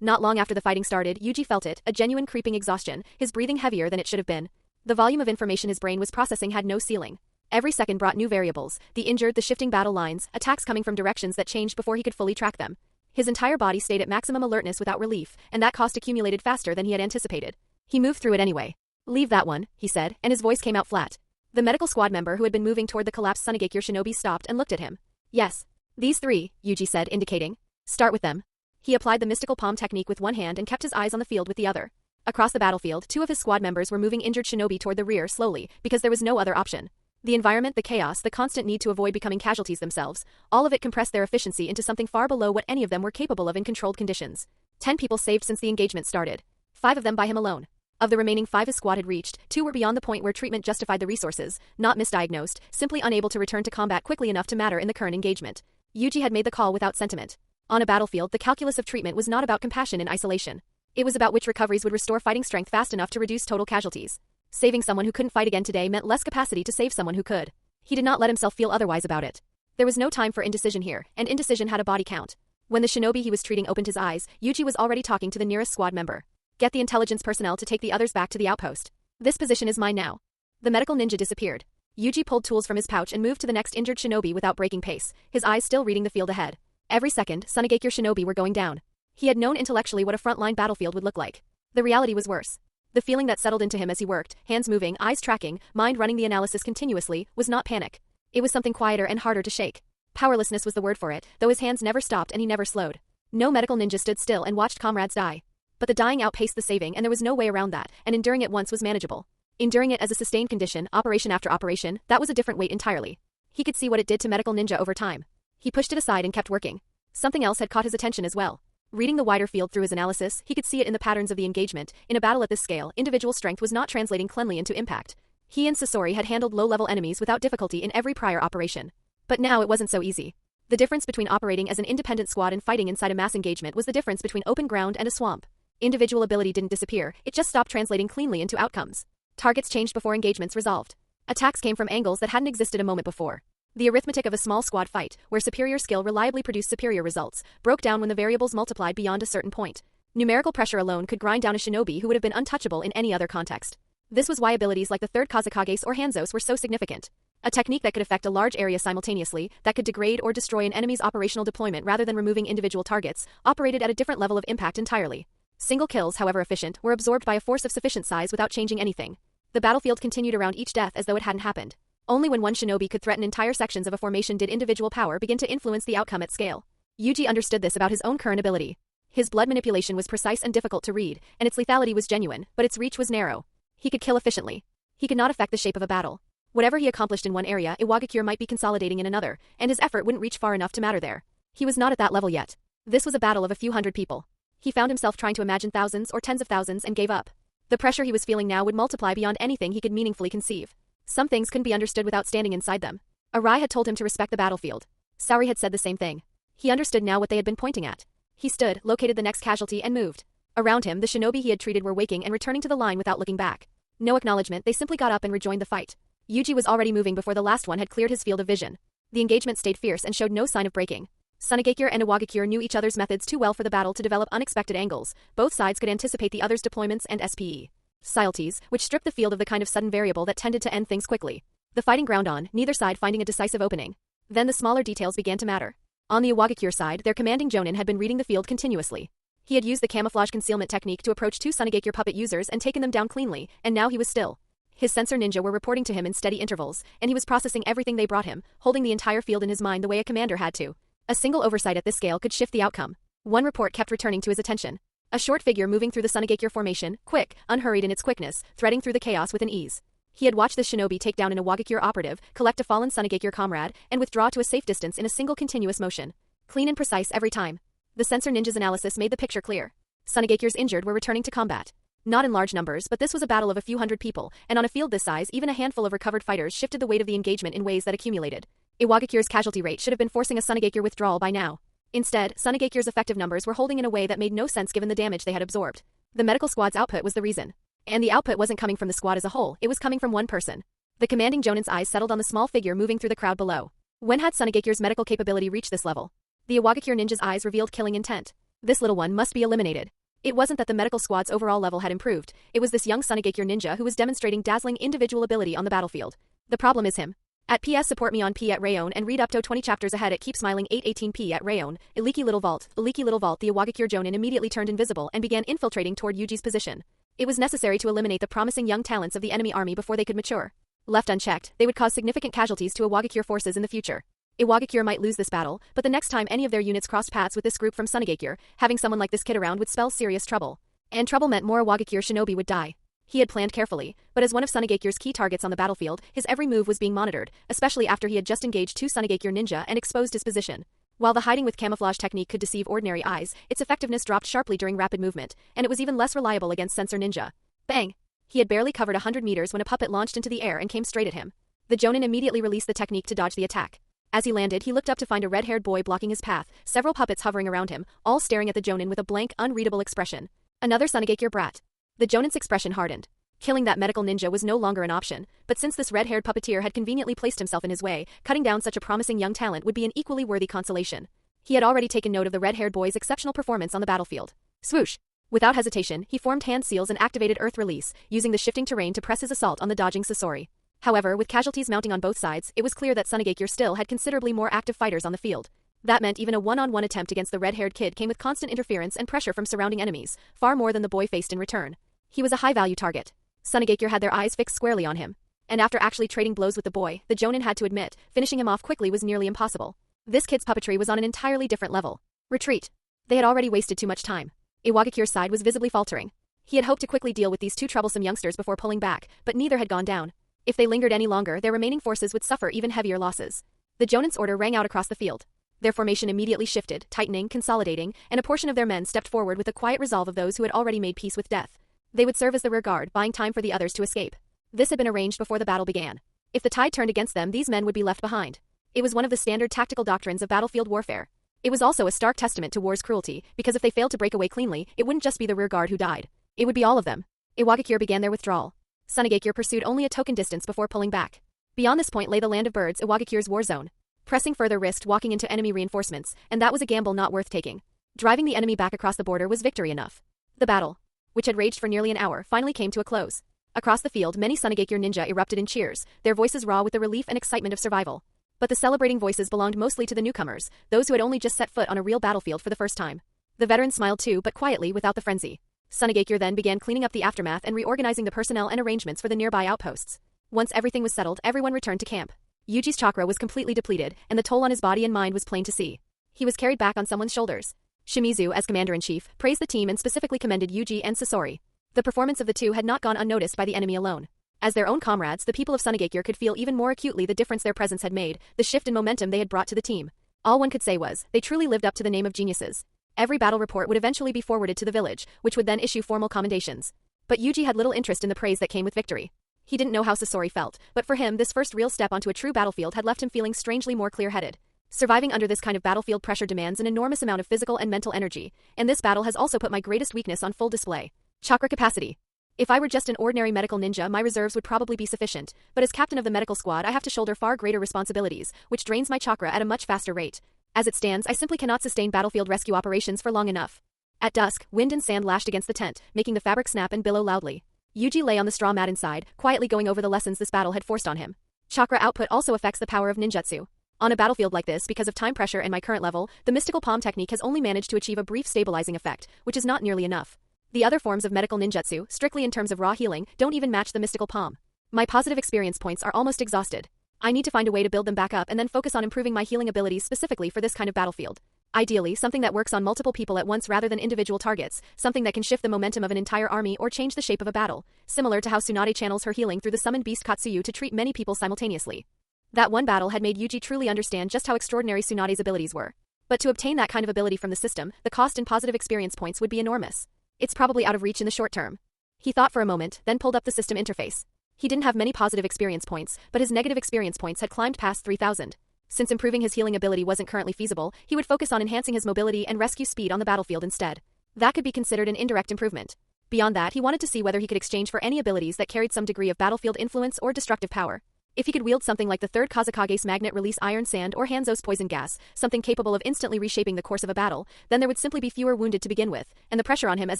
Not long after the fighting started, Yuji felt it, a genuine creeping exhaustion, his breathing heavier than it should have been. The volume of information his brain was processing had no ceiling. Every second brought new variables, the injured, the shifting battle lines, attacks coming from directions that changed before he could fully track them. His entire body stayed at maximum alertness without relief, and that cost accumulated faster than he had anticipated. He moved through it anyway. Leave that one, he said, and his voice came out flat. The medical squad member who had been moving toward the collapsed Sunagakure shinobi stopped and looked at him. Yes. These 3, Yuji said, indicating. Start with them. He applied the mystical palm technique with one hand and kept his eyes on the field with the other. Across the battlefield, 2 of his squad members were moving injured shinobi toward the rear slowly, because there was no other option. The environment, the chaos, the constant need to avoid becoming casualties themselves, all of it compressed their efficiency into something far below what any of them were capable of in controlled conditions. 10 people saved since the engagement started. 5 of them by him alone. Of the remaining 5 his squad had reached, 2 were beyond the point where treatment justified the resources, not misdiagnosed, simply unable to return to combat quickly enough to matter in the current engagement. Yuji had made the call without sentiment. On a battlefield, the calculus of treatment was not about compassion in isolation. It was about which recoveries would restore fighting strength fast enough to reduce total casualties. Saving someone who couldn't fight again today meant less capacity to save someone who could. He did not let himself feel otherwise about it. There was no time for indecision here, and indecision had a body count. When the shinobi he was treating opened his eyes, Yuji was already talking to the nearest squad member. Get the intelligence personnel to take the others back to the outpost. This position is mine now. The medical ninja disappeared. Yuji pulled tools from his pouch and moved to the next injured shinobi without breaking pace, his eyes still reading the field ahead. Every second, Sunagakure shinobi were going down. He had known intellectually what a frontline battlefield would look like. The reality was worse. The feeling that settled into him as he worked, hands moving, eyes tracking, mind running the analysis continuously, was not panic. It was something quieter and harder to shake. Powerlessness was the word for it, though his hands never stopped and he never slowed. No medical ninja stood still and watched comrades die. But the dying outpaced the saving, and there was no way around that, and enduring it once was manageable. Enduring it as a sustained condition, operation after operation, that was a different weight entirely. He could see what it did to medical ninja over time. He pushed it aside and kept working. Something else had caught his attention as well. Reading the wider field through his analysis, he could see it in the patterns of the engagement. In a battle at this scale, individual strength was not translating cleanly into impact. He and Sasori had handled low-level enemies without difficulty in every prior operation. But now it wasn't so easy. The difference between operating as an independent squad and fighting inside a mass engagement was the difference between open ground and a swamp. Individual ability didn't disappear, it just stopped translating cleanly into outcomes. Targets changed before engagements resolved. Attacks came from angles that hadn't existed a moment before. The arithmetic of a small squad fight, where superior skill reliably produced superior results, broke down when the variables multiplied beyond a certain point. Numerical pressure alone could grind down a shinobi who would have been untouchable in any other context. This was why abilities like the third Kazekage or Hanzos were so significant. A technique that could affect a large area simultaneously, that could degrade or destroy an enemy's operational deployment rather than removing individual targets, operated at a different level of impact entirely. Single kills, however efficient, were absorbed by a force of sufficient size without changing anything. The battlefield continued around each death as though it hadn't happened. Only when one shinobi could threaten entire sections of a formation did individual power begin to influence the outcome at scale. Yuji understood this about his own current ability. His blood manipulation was precise and difficult to read, and its lethality was genuine, but its reach was narrow. He could kill efficiently. He could not affect the shape of a battle. Whatever he accomplished in one area, Iwagakure might be consolidating in another, and his effort wouldn't reach far enough to matter there. He was not at that level yet. This was a battle of a few hundred people. He found himself trying to imagine thousands or tens of thousands and gave up. The pressure he was feeling now would multiply beyond anything he could meaningfully conceive. Some things couldn't be understood without standing inside them. Arai had told him to respect the battlefield. Saori had said the same thing. He understood now what they had been pointing at. He stood, located the next casualty, and moved. Around him, the shinobi he had treated were waking and returning to the line without looking back. No acknowledgement, they simply got up and rejoined the fight. Yuji was already moving before the last one had cleared his field of vision. The engagement stayed fierce and showed no sign of breaking. Sunagakure and Iwagakure knew each other's methods too well for the battle to develop unexpected angles. Both sides could anticipate the other's deployments and SPE. Subtleties, which stripped the field of the kind of sudden variable that tended to end things quickly. The fighting ground on, neither side finding a decisive opening. Then the smaller details began to matter. On the Iwagakure side, their commanding jonin had been reading the field continuously. He had used the camouflage concealment technique to approach 2 Sunagakure puppet users and taken them down cleanly, and now he was still. His sensor ninja were reporting to him in steady intervals, and he was processing everything they brought him, holding the entire field in his mind the way a commander had to. A single oversight at this scale could shift the outcome. One report kept returning to his attention. A short figure moving through the Sunagakure formation, quick, unhurried in its quickness, threading through the chaos with an ease. He had watched this shinobi take down an Iwagakure operative, collect a fallen Sunagakure comrade, and withdraw to a safe distance in a single continuous motion. Clean and precise every time. The sensor ninja's analysis made the picture clear. Sunagakure's injured were returning to combat. Not in large numbers, but this was a battle of a few hundred people, and on a field this size, even a handful of recovered fighters shifted the weight of the engagement in ways that accumulated. Iwagakure's casualty rate should have been forcing a Sunagakure withdrawal by now. Instead, Sunagakure's effective numbers were holding in a way that made no sense given the damage they had absorbed. The medical squad's output was the reason. And the output wasn't coming from the squad as a whole, it was coming from one person. The commanding jonin's eyes settled on the small figure moving through the crowd below. When had Sunagakure's medical capability reached this level? The Iwagakure ninja's eyes revealed killing intent. This little one must be eliminated. It wasn't that the medical squad's overall level had improved, it was this young Sunagakure ninja who was demonstrating dazzling individual ability on the battlefield. The problem is him. At PS support me on P at Rayon and read up to 20 chapters ahead at Keep Smiling 818p at Rayon. Leaky little vault, the Iwagakure jonin immediately turned invisible and began infiltrating toward Yuji's position. It was necessary to eliminate the promising young talents of the enemy army before they could mature. Left unchecked, they would cause significant casualties to Iwagakure forces in the future. Iwagakure might lose this battle, but the next time any of their units crossed paths with this group from Sunagakure, having someone like this kid around would spell serious trouble. And trouble meant more Iwagakure shinobi would die. He had planned carefully, but as one of Sunagakure's key targets on the battlefield, his every move was being monitored, especially after he had just engaged 2 Sunagakure ninja and exposed his position. While the hiding with camouflage technique could deceive ordinary eyes, its effectiveness dropped sharply during rapid movement, and it was even less reliable against sensor ninja. Bang! He had barely covered 100 meters when a puppet launched into the air and came straight at him. The Jonin immediately released the technique to dodge the attack. As he landed, he looked up to find a red-haired boy blocking his path, several puppets hovering around him, all staring at the Jonin with a blank, unreadable expression. Another Sunagakure brat. The Jonin's expression hardened. Killing that medical ninja was no longer an option, but since this red-haired puppeteer had conveniently placed himself in his way, cutting down such a promising young talent would be an equally worthy consolation. He had already taken note of the red-haired boy's exceptional performance on the battlefield. Swoosh! Without hesitation, he formed hand seals and activated earth release, using the shifting terrain to press his assault on the dodging Sasori. However, with casualties mounting on both sides, it was clear that Sunagakure still had considerably more active fighters on the field. That meant even a one-on-one attempt against the red-haired kid came with constant interference and pressure from surrounding enemies, far more than the boy faced in return. He was a high-value target. Sunagakure had their eyes fixed squarely on him. And after actually trading blows with the boy, the Jonin had to admit, finishing him off quickly was nearly impossible. This kid's puppetry was on an entirely different level. Retreat. They had already wasted too much time. Iwagakure's side was visibly faltering. He had hoped to quickly deal with these two troublesome youngsters before pulling back, but neither had gone down. If they lingered any longer, their remaining forces would suffer even heavier losses. The Jonin's order rang out across the field. Their formation immediately shifted, tightening, consolidating, and a portion of their men stepped forward with the quiet resolve of those who had already made peace with death. They would serve as the rear guard, buying time for the others to escape. This had been arranged before the battle began. If the tide turned against them, these men would be left behind. It was one of the standard tactical doctrines of battlefield warfare. It was also a stark testament to war's cruelty, because if they failed to break away cleanly, it wouldn't just be the rear guard who died. It would be all of them. Iwagakure began their withdrawal. Sunagakure pursued only a token distance before pulling back. Beyond this point lay the land of birds, Iwagakure's war zone. Pressing further risked walking into enemy reinforcements, and that was a gamble not worth taking. Driving the enemy back across the border was victory enough. The battle, which had raged for nearly an hour, finally came to a close. Across the field, many Sunagakure ninja erupted in cheers, their voices raw with the relief and excitement of survival. But the celebrating voices belonged mostly to the newcomers, those who had only just set foot on a real battlefield for the first time. The veterans smiled too, but quietly, without the frenzy. Sunagakure then began cleaning up the aftermath and reorganizing the personnel and arrangements for the nearby outposts. Once everything was settled, everyone returned to camp. Yuji's chakra was completely depleted, and the toll on his body and mind was plain to see. He was carried back on someone's shoulders. Shimizu, as commander-in-chief, praised the team and specifically commended Yuji and Sasori. The performance of the two had not gone unnoticed by the enemy alone. As their own comrades, the people of Sunagakure could feel even more acutely the difference their presence had made, the shift in momentum they had brought to the team. All one could say was, they truly lived up to the name of geniuses. Every battle report would eventually be forwarded to the village, which would then issue formal commendations. But Yuji had little interest in the praise that came with victory. He didn't know how Sasori felt, but for him this first real step onto a true battlefield had left him feeling strangely more clear-headed. Surviving under this kind of battlefield pressure demands an enormous amount of physical and mental energy, and this battle has also put my greatest weakness on full display. Chakra capacity. If I were just an ordinary medical ninja, my reserves would probably be sufficient, but as captain of the medical squad I have to shoulder far greater responsibilities, which drains my chakra at a much faster rate. As it stands, I simply cannot sustain battlefield rescue operations for long enough. At dusk, wind and sand lashed against the tent, making the fabric snap and billow loudly. Yuji lay on the straw mat inside, quietly going over the lessons this battle had forced on him. Chakra output also affects the power of ninjutsu. On a battlefield like this, because of time pressure and my current level, the mystical palm technique has only managed to achieve a brief stabilizing effect, which is not nearly enough. The other forms of medical ninjutsu, strictly in terms of raw healing, don't even match the mystical palm. My positive experience points are almost exhausted. I need to find a way to build them back up and then focus on improving my healing abilities specifically for this kind of battlefield. Ideally, something that works on multiple people at once rather than individual targets, something that can shift the momentum of an entire army or change the shape of a battle, similar to how Tsunade channels her healing through the summoned beast Katsuyu to treat many people simultaneously. That one battle had made Yuji truly understand just how extraordinary Tsunade's abilities were. But to obtain that kind of ability from the system, the cost in positive experience points would be enormous. It's probably out of reach in the short term. He thought for a moment, then pulled up the system interface. He didn't have many positive experience points, but his negative experience points had climbed past 3,000. Since improving his healing ability wasn't currently feasible, he would focus on enhancing his mobility and rescue speed on the battlefield instead. That could be considered an indirect improvement. Beyond that, he wanted to see whether he could exchange for any abilities that carried some degree of battlefield influence or destructive power. If he could wield something like the third Kazekage's magnet release iron sand or Hanzo's poison gas, something capable of instantly reshaping the course of a battle, then there would simply be fewer wounded to begin with, and the pressure on him as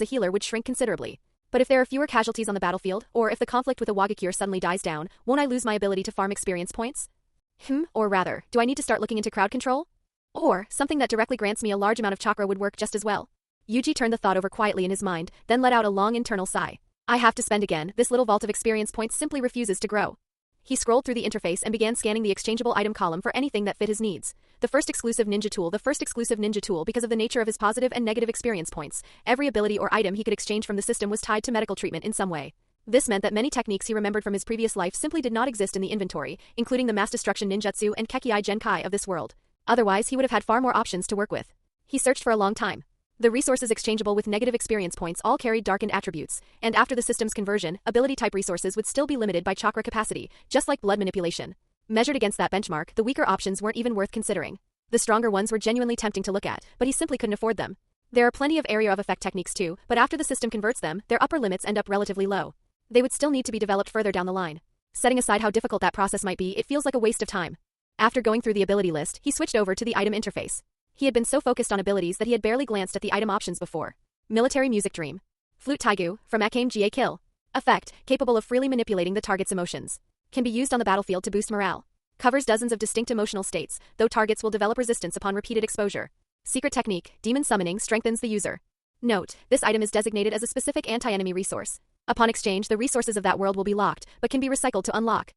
a healer would shrink considerably. But if there are fewer casualties on the battlefield, or if the conflict with Iwagakure suddenly dies down, won't I lose my ability to farm experience points? Or rather, do I need to start looking into crowd control? Or, something that directly grants me a large amount of chakra would work just as well. Yuji turned the thought over quietly in his mind, then let out a long internal sigh. I have to spend again, this little vault of experience points simply refuses to grow. He scrolled through the interface and began scanning the exchangeable item column for anything that fit his needs. The first exclusive ninja tool because of the nature of his positive and negative experience points. Every ability or item he could exchange from the system was tied to medical treatment in some way. This meant that many techniques he remembered from his previous life simply did not exist in the inventory, including the mass destruction ninjutsu and Kekei Genkai of this world. Otherwise, he would have had far more options to work with. He searched for a long time. The resources exchangeable with negative experience points all carried darkened attributes, and after the system's conversion, ability-type resources would still be limited by chakra capacity, just like blood manipulation. Measured against that benchmark, the weaker options weren't even worth considering. The stronger ones were genuinely tempting to look at, but he simply couldn't afford them. There are plenty of area of effect techniques too, but after the system converts them, their upper limits end up relatively low. They would still need to be developed further down the line. Setting aside how difficult that process might be, it feels like a waste of time. After going through the ability list, he switched over to the item interface. He had been so focused on abilities that he had barely glanced at the item options before. Military Music Dream. Flute Taigu, from Akame Kill. Effect, capable of freely manipulating the target's emotions. Can be used on the battlefield to boost morale. Covers dozens of distinct emotional states, though targets will develop resistance upon repeated exposure. Secret technique, demon summoning strengthens the user. Note, this item is designated as a specific anti-enemy resource. Upon exchange, the resources of that world will be locked, but can be recycled to unlock.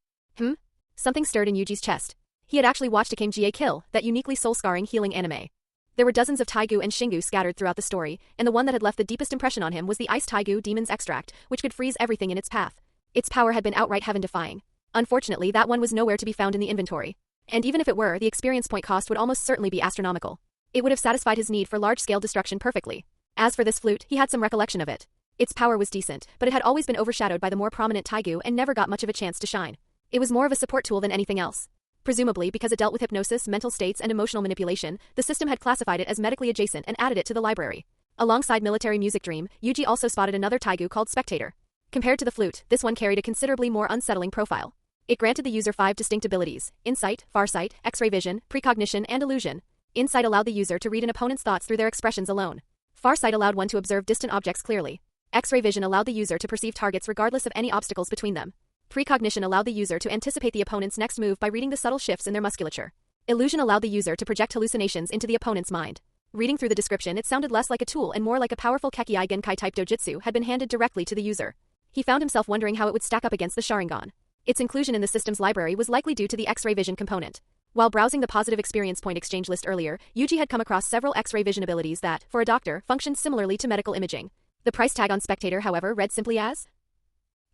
Something stirred in Yuji's chest. He had actually watched Akame Kill, that uniquely soul-scarring healing anime. There were dozens of Taigu and Shingu scattered throughout the story, and the one that had left the deepest impression on him was the Ice Taigu Demon's Extract, which could freeze everything in its path. Its power had been outright heaven-defying. Unfortunately, that one was nowhere to be found in the inventory. And even if it were, the experience point cost would almost certainly be astronomical. It would have satisfied his need for large-scale destruction perfectly. As for this flute, he had some recollection of it. Its power was decent, but it had always been overshadowed by the more prominent Taigu and never got much of a chance to shine. It was more of a support tool than anything else. Presumably, because it dealt with hypnosis, mental states, and emotional manipulation, the system had classified it as medically adjacent and added it to the library. Alongside Military Music Dream, Yuji also spotted another Taigu called Spectator. Compared to the flute, this one carried a considerably more unsettling profile. It granted the user 5 distinct abilities: Insight, Farsight, X-ray vision, Precognition, and Illusion. Insight allowed the user to read an opponent's thoughts through their expressions alone. Farsight allowed one to observe distant objects clearly. X-ray vision allowed the user to perceive targets regardless of any obstacles between them. Precognition allowed the user to anticipate the opponent's next move by reading the subtle shifts in their musculature. Illusion allowed the user to project hallucinations into the opponent's mind. Reading through the description, it sounded less like a tool and more like a powerful Kekkai Genkai type Dojutsu had been handed directly to the user. He found himself wondering how it would stack up against the Sharingan. Its inclusion in the system's library was likely due to the X-ray vision component. While browsing the positive experience point exchange list earlier, Yuji had come across several X-ray vision abilities that, for a doctor, functioned similarly to medical imaging. The price tag on Spectator, however, read simply as...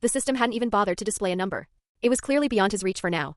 The system hadn't even bothered to display a number. It was clearly beyond his reach for now.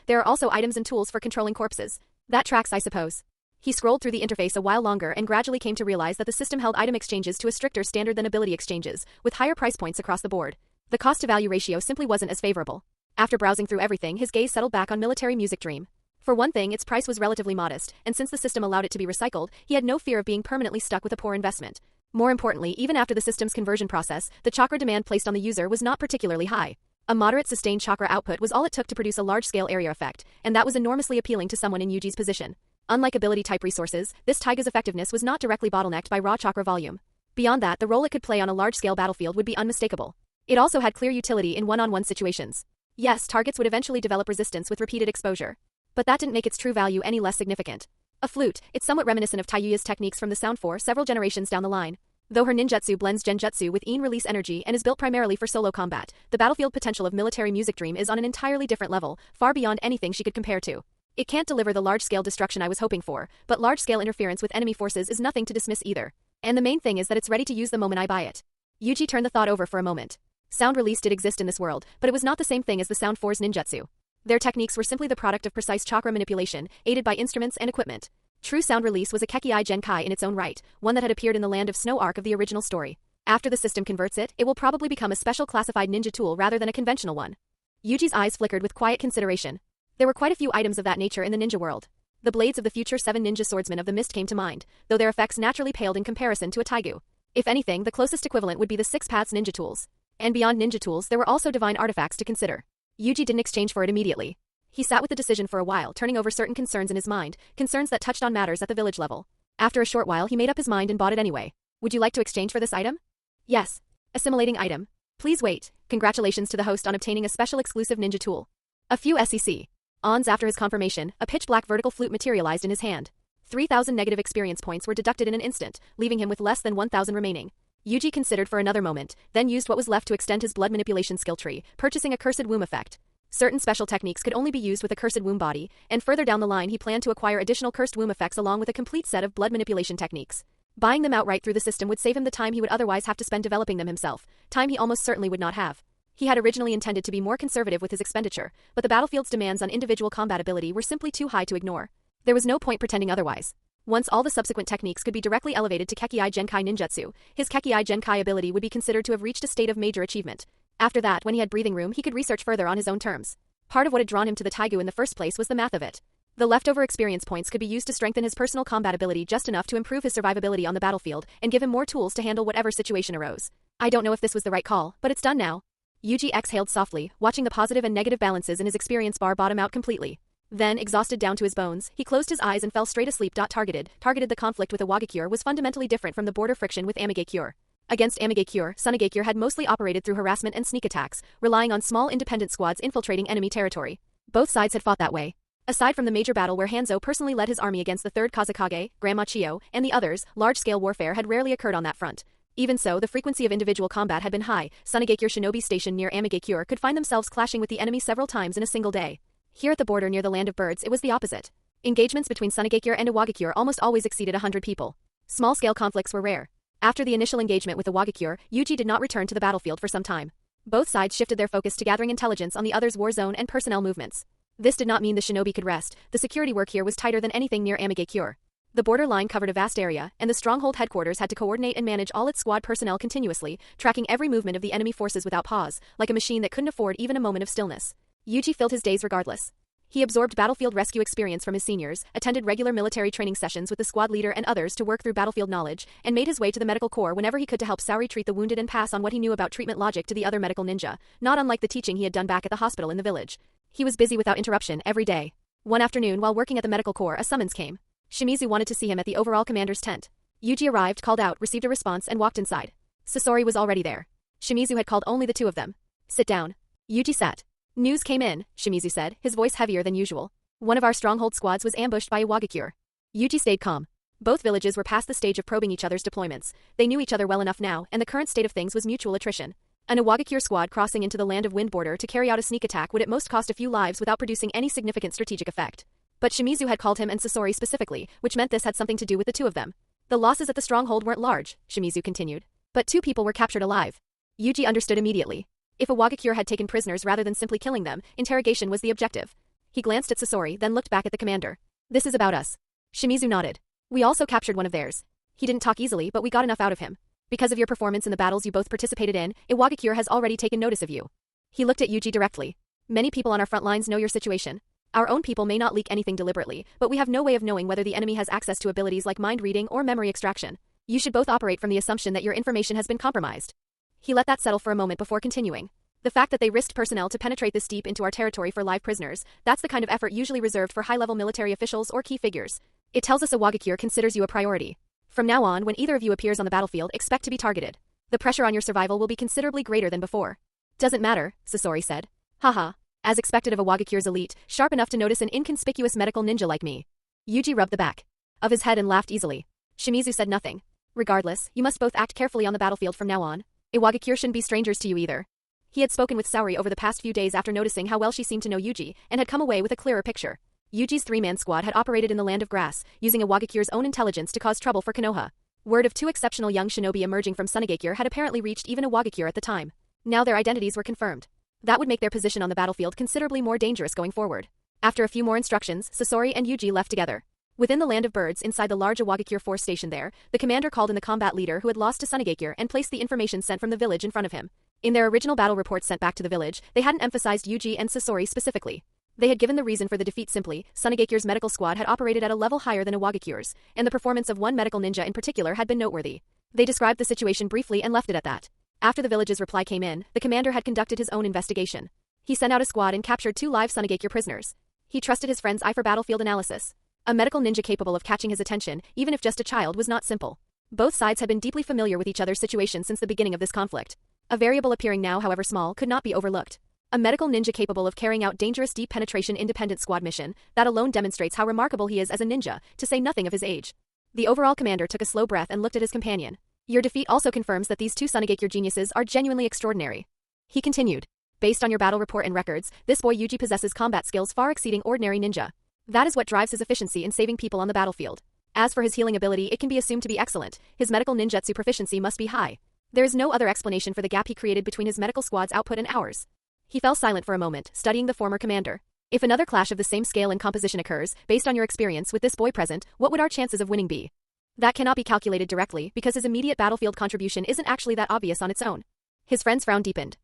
There are also items and tools for controlling corpses. That tracks, I suppose. He scrolled through the interface a while longer and gradually came to realize that the system held item exchanges to a stricter standard than ability exchanges, with higher price points across the board. The cost-to-value ratio simply wasn't as favorable. After browsing through everything, his gaze settled back on Military Music Dream. For one thing, its price was relatively modest, and since the system allowed it to be recycled, he had no fear of being permanently stuck with a poor investment. More importantly, even after the system's conversion process, the chakra demand placed on the user was not particularly high. A moderate sustained chakra output was all it took to produce a large-scale area effect, and that was enormously appealing to someone in Yuji's position. Unlike ability-type resources, this Taiga's effectiveness was not directly bottlenecked by raw chakra volume. Beyond that, the role it could play on a large-scale battlefield would be unmistakable. It also had clear utility in one-on-one situations. Yes, targets would eventually develop resistance with repeated exposure. But that didn't make its true value any less significant. A flute, it's somewhat reminiscent of Taiyuya's techniques from the Sound 4 several generations down the line. Though her ninjutsu blends genjutsu with in-release energy and is built primarily for solo combat, the battlefield potential of Military Music Dream is on an entirely different level, far beyond anything she could compare to. It can't deliver the large-scale destruction I was hoping for, but large-scale interference with enemy forces is nothing to dismiss either. And the main thing is that it's ready to use the moment I buy it. Yuji turned the thought over for a moment. Sound release did exist in this world, but it was not the same thing as the Sound 4's ninjutsu. Their techniques were simply the product of precise chakra manipulation, aided by instruments and equipment. True sound release was a Kekkai Genkai in its own right, one that had appeared in the Land of Snow arc of the original story. After the system converts it, it will probably become a special classified ninja tool rather than a conventional one. Yuji's eyes flickered with quiet consideration. There were quite a few items of that nature in the ninja world. The blades of the future 7 ninja swordsmen of the mist came to mind, though their effects naturally paled in comparison to a Taigu. If anything, the closest equivalent would be the 6 paths ninja tools. And beyond ninja tools, there were also divine artifacts to consider. Yuji didn't exchange for it immediately. He sat with the decision for a while, turning over certain concerns in his mind, concerns that touched on matters at the village level. After a short while, he made up his mind and bought it anyway. Would you like to exchange for this item? Yes. Assimilating item. Please wait. Congratulations to the host on obtaining a special exclusive ninja tool. A few SEC. Ons after his confirmation, a pitch-black vertical flute materialized in his hand. 3,000 negative experience points were deducted in an instant, leaving him with less than 1,000 remaining. Yuji considered for another moment, then used what was left to extend his blood manipulation skill tree, purchasing a cursed womb effect. Certain special techniques could only be used with a cursed womb body, and further down the line he planned to acquire additional cursed womb effects along with a complete set of blood manipulation techniques. Buying them outright through the system would save him the time he would otherwise have to spend developing them himself, time he almost certainly would not have. He had originally intended to be more conservative with his expenditure, but the battlefield's demands on individual combat ability were simply too high to ignore. There was no point pretending otherwise. Once all the subsequent techniques could be directly elevated to Kekkei Genkai ninjutsu, his Kekkei Genkai ability would be considered to have reached a state of major achievement. After that, when he had breathing room, he could research further on his own terms. Part of what had drawn him to the Taigu in the first place was the math of it. The leftover experience points could be used to strengthen his personal combat ability just enough to improve his survivability on the battlefield and give him more tools to handle whatever situation arose. I don't know if this was the right call, but it's done now. Yuji exhaled softly, watching the positive and negative balances in his experience bar bottom out completely. Then, exhausted down to his bones, he closed his eyes and fell straight asleep. Targeted the conflict with Iwagakure was fundamentally different from the border friction with Amigakure. Against Amigakure, Sunagakure had mostly operated through harassment and sneak attacks, relying on small independent squads infiltrating enemy territory. Both sides had fought that way. Aside from the major battle where Hanzo personally led his army against the 3rd Kazekage, Grandma Chiyo, and the others, large-scale warfare had rarely occurred on that front. Even so, the frequency of individual combat had been high. Sunagakure shinobi station near Amigakure could find themselves clashing with the enemy several times in a single day. Here at the border near the Land of Birds, it was the opposite. Engagements between Sunagakure and Iwagakure almost always exceeded 100 people. Small-scale conflicts were rare. After the initial engagement with Iwagakure, Yuji did not return to the battlefield for some time. Both sides shifted their focus to gathering intelligence on the other's war zone and personnel movements. This did not mean the shinobi could rest. The security work here was tighter than anything near Amigakure. The border line covered a vast area, and the stronghold headquarters had to coordinate and manage all its squad personnel continuously, tracking every movement of the enemy forces without pause, like a machine that couldn't afford even a moment of stillness. Yuji filled his days regardless. He absorbed battlefield rescue experience from his seniors, attended regular military training sessions with the squad leader and others to work through battlefield knowledge, and made his way to the medical corps whenever he could to help Saori treat the wounded and pass on what he knew about treatment logic to the other medical ninja, not unlike the teaching he had done back at the hospital in the village. He was busy without interruption every day. One afternoon while working at the medical corps, a summons came. Shimizu wanted to see him at the overall commander's tent. Yuji arrived, called out, received a response, and walked inside. Sasori was already there. Shimizu had called only the two of them. Sit down. Yuji sat. News came in, Shimizu said, his voice heavier than usual. One of our stronghold squads was ambushed by Iwagakure. Yuji stayed calm. Both villages were past the stage of probing each other's deployments. They knew each other well enough now, and the current state of things was mutual attrition. An Iwagakure squad crossing into the Land of Wind border to carry out a sneak attack would at most cost a few lives without producing any significant strategic effect. But Shimizu had called him and Sasori specifically, which meant this had something to do with the two of them. The losses at the stronghold weren't large, Shimizu continued. But 2 people were captured alive. Yuji understood immediately. If Iwagakure had taken prisoners rather than simply killing them, interrogation was the objective. He glanced at Sasori, then looked back at the commander. This is about us. Shimizu nodded. We also captured one of theirs. He didn't talk easily, but we got enough out of him. Because of your performance in the battles you both participated in, Iwagakure has already taken notice of you. He looked at Yuji directly. Many people on our front lines know your situation. Our own people may not leak anything deliberately, but we have no way of knowing whether the enemy has access to abilities like mind reading or memory extraction. You should both operate from the assumption that your information has been compromised. He let that settle for a moment before continuing. The fact that they risked personnel to penetrate this deep into our territory for live prisoners, that's the kind of effort usually reserved for high-level military officials or key figures. It tells us Iwagakure considers you a priority. From now on, when either of you appears on the battlefield, expect to be targeted. The pressure on your survival will be considerably greater than before. Doesn't matter, Sasori said. Haha. As expected of Iwagakure's elite, sharp enough to notice an inconspicuous medical ninja like me. Yuji rubbed the back of his head and laughed easily. Shimizu said nothing. Regardless, you must both act carefully on the battlefield from now on. Iwagakure shouldn't be strangers to you either. He had spoken with Saori over the past few days after noticing how well she seemed to know Yuji, and had come away with a clearer picture. Yuji's 3-man squad had operated in the Land of Grass, using Iwagakure's own intelligence to cause trouble for Konoha. Word of 2 exceptional young shinobi emerging from Sunagakure had apparently reached even Iwagakure at the time. Now their identities were confirmed. That would make their position on the battlefield considerably more dangerous going forward. After a few more instructions, Sasori and Yuji left together. Within the Land of Birds, inside the large Iwagakure force station there, the commander called in the combat leader who had lost to Sunagakure and placed the information sent from the village in front of him. In their original battle reports sent back to the village, they hadn't emphasized Yuji and Sasori specifically. They had given the reason for the defeat simply: Sunagakure's medical squad had operated at a level higher than Iwagakure's, and the performance of one medical ninja in particular had been noteworthy. They described the situation briefly and left it at that. After the village's reply came in, the commander had conducted his own investigation. He sent out a squad and captured 2 live Sunagakure prisoners. He trusted his friend's eye for battlefield analysis. A medical ninja capable of catching his attention, even if just a child, was not simple. Both sides had been deeply familiar with each other's situation since the beginning of this conflict. A variable appearing now, however small, could not be overlooked. A medical ninja capable of carrying out dangerous deep penetration independent squad mission, that alone demonstrates how remarkable he is as a ninja, to say nothing of his age. The overall commander took a slow breath and looked at his companion. Your defeat also confirms that these 2 Sunagakure geniuses are genuinely extraordinary. He continued. Based on your battle report and records, this boy Yuji possesses combat skills far exceeding ordinary ninja. That is what drives his efficiency in saving people on the battlefield. As for his healing ability, it can be assumed to be excellent. His medical ninjutsu proficiency must be high. There is no other explanation for the gap he created between his medical squad's output and ours. He fell silent for a moment, studying the former commander. If another clash of the same scale and composition occurs, based on your experience with this boy present, what would our chances of winning be? That cannot be calculated directly because his immediate battlefield contribution isn't actually that obvious on its own. His friend's frown deepened.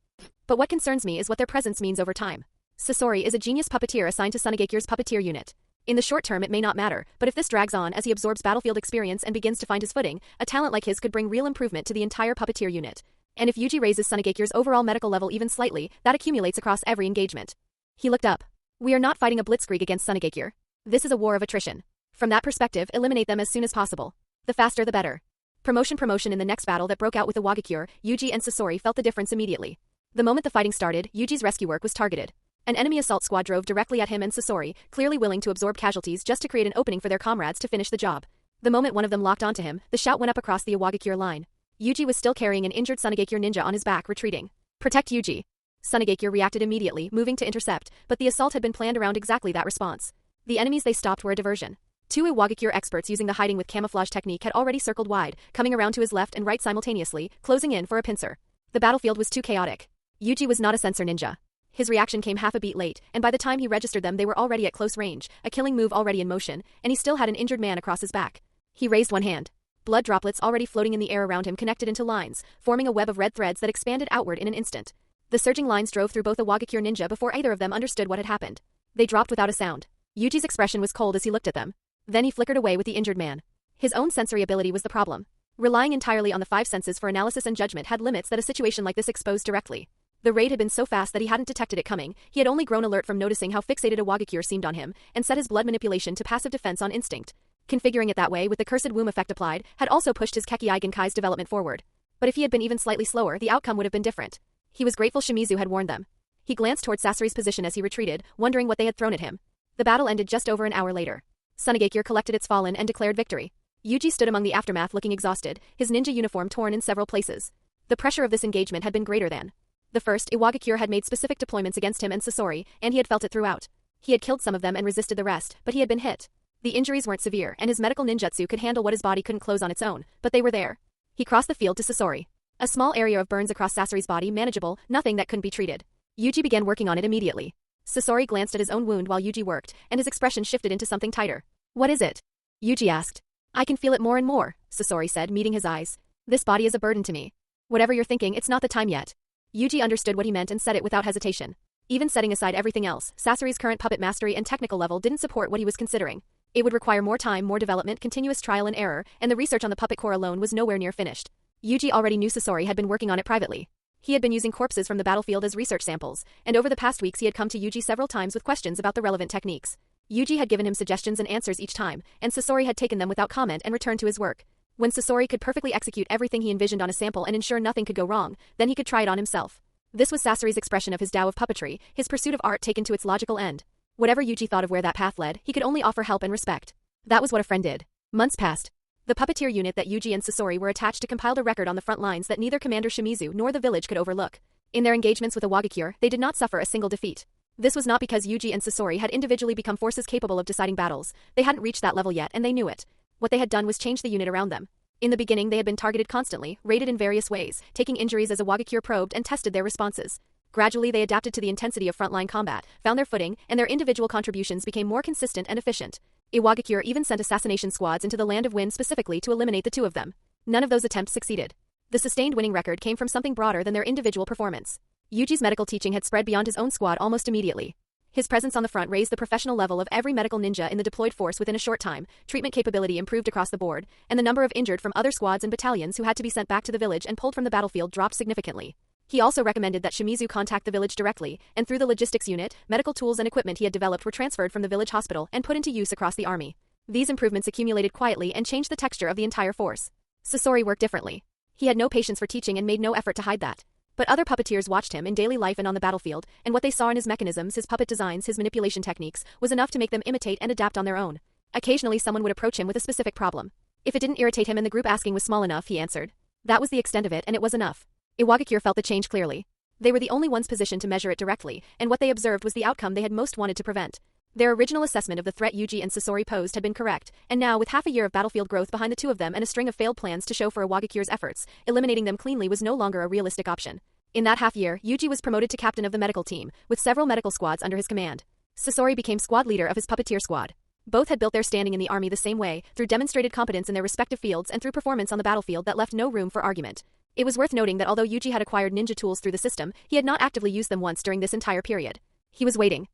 But what concerns me is what their presence means over time. Sasori is a genius puppeteer assigned to Sunagakure's puppeteer unit. In the short term it may not matter, but if this drags on as he absorbs battlefield experience and begins to find his footing, a talent like his could bring real improvement to the entire puppeteer unit. And if Yuji raises Sunagakure's overall medical level even slightly, that accumulates across every engagement. He looked up. We are not fighting a blitzkrieg against Sunagakure. This is a war of attrition. From that perspective, eliminate them as soon as possible. The faster the better. Promotion in the next battle that broke out with the Wagakure, Yuji and Sasori felt the difference immediately. The moment the fighting started, Yuji's rescue work was targeted. An enemy assault squad drove directly at him and Sasori, clearly willing to absorb casualties just to create an opening for their comrades to finish the job. The moment one of them locked onto him, the shout went up across the Wagakure line. Yuji was still carrying an injured Sunagakure ninja on his back, retreating. Protect Yuji. Sunagakure reacted immediately, moving to intercept, but the assault had been planned around exactly that response. The enemies they stopped were a diversion. Two Wagakure experts using the hiding with camouflage technique had already circled wide, coming around to his left and right simultaneously, closing in for a pincer. The battlefield was too chaotic. Yuji was not a sensor ninja. His reaction came half a beat late, and by the time he registered them they were already at close range, a killing move already in motion, and he still had an injured man across his back. He raised one hand. Blood droplets already floating in the air around him connected into lines, forming a web of red threads that expanded outward in an instant. The surging lines drove through both a Wagakure ninja before either of them understood what had happened. They dropped without a sound. Yuji's expression was cold as he looked at them. Then he flickered away with the injured man. His own sensory ability was the problem. Relying entirely on the five senses for analysis and judgment had limits that a situation like this exposed directly. The raid had been so fast that he hadn't detected it coming, he had only grown alert from noticing how fixated a Wagakure seemed on him, and set his blood manipulation to passive defense on instinct. Configuring it that way with the cursed womb effect applied had also pushed his Kekkei Genkai's development forward. But if he had been even slightly slower, the outcome would have been different. He was grateful Shimizu had warned them. He glanced toward Sasori's position as he retreated, wondering what they had thrown at him. The battle ended just over an hour later. Sunagakure collected its fallen and declared victory. Yuji stood among the aftermath looking exhausted, his ninja uniform torn in several places. The pressure of this engagement had been greater than. The first, Iwagakure had made specific deployments against him and Sasori, and he had felt it throughout. He had killed some of them and resisted the rest, but he had been hit. The injuries weren't severe, and his medical ninjutsu could handle what his body couldn't close on its own, but they were there. He crossed the field to Sasori. A small area of burns across Sasori's body, manageable, nothing that couldn't be treated. Yuji began working on it immediately. Sasori glanced at his own wound while Yuji worked, and his expression shifted into something tighter. What is it? Yuji asked. I can feel it more and more, Sasori said, meeting his eyes. This body is a burden to me. Whatever you're thinking, it's not the time yet. Yuji understood what he meant and said it without hesitation. Even setting aside everything else, Sasori's current puppet mastery and technical level didn't support what he was considering. It would require more time, more development, continuous trial and error, and the research on the puppet core alone was nowhere near finished. Yuji already knew Sasori had been working on it privately. He had been using corpses from the battlefield as research samples, and over the past weeks he had come to Yuji several times with questions about the relevant techniques. Yuji had given him suggestions and answers each time, and Sasori had taken them without comment and returned to his work. When Sasori could perfectly execute everything he envisioned on a sample and ensure nothing could go wrong, then he could try it on himself. This was Sasori's expression of his Tao of puppetry, his pursuit of art taken to its logical end. Whatever Yuji thought of where that path led, he could only offer help and respect. That was what a friend did. Months passed. The puppeteer unit that Yuji and Sasori were attached to compiled a record on the front lines that neither Commander Shimizu nor the village could overlook. In their engagements with the Wagakure, they did not suffer a single defeat. This was not because Yuji and Sasori had individually become forces capable of deciding battles. They hadn't reached that level yet, and they knew it. What they had done was change the unit around them. In the beginning, they had been targeted constantly, raided in various ways, taking injuries as a Wagakure probed and tested their responses. Gradually, they adapted to the intensity of frontline combat, found their footing, and their individual contributions became more consistent and efficient. Iwagakure even sent assassination squads into the Land of Wind specifically to eliminate the two of them. None of those attempts succeeded. The sustained winning record came from something broader than their individual performance. Yuji's medical teaching had spread beyond his own squad almost immediately. His presence on the front raised the professional level of every medical ninja in the deployed force within a short time, treatment capability improved across the board, and the number of injured from other squads and battalions who had to be sent back to the village and pulled from the battlefield dropped significantly. He also recommended that Shimizu contact the village directly, and through the logistics unit, medical tools and equipment he had developed were transferred from the village hospital and put into use across the army. These improvements accumulated quietly and changed the texture of the entire force. Sasori worked differently. He had no patience for teaching and made no effort to hide that. But other puppeteers watched him in daily life and on the battlefield, and what they saw in his mechanisms, his puppet designs, his manipulation techniques, was enough to make them imitate and adapt on their own. Occasionally someone would approach him with a specific problem. If it didn't irritate him and the group asking was small enough, he answered. That was the extent of it, and it was enough. Iwagakure felt the change clearly. They were the only ones positioned to measure it directly, and what they observed was the outcome they had most wanted to prevent. Their original assessment of the threat Yuji and Sasori posed had been correct, and now, with half a year of battlefield growth behind the two of them and a string of failed plans to show for Iwagakure's efforts, eliminating them cleanly was no longer a realistic option. In that half year, Yuji was promoted to captain of the medical team, with several medical squads under his command. Sasori became squad leader of his puppeteer squad. Both had built their standing in the army the same way, through demonstrated competence in their respective fields and through performance on the battlefield that left no room for argument. It was worth noting that although Yuji had acquired ninja tools through the system, he had not actively used them once during this entire period. He was waiting.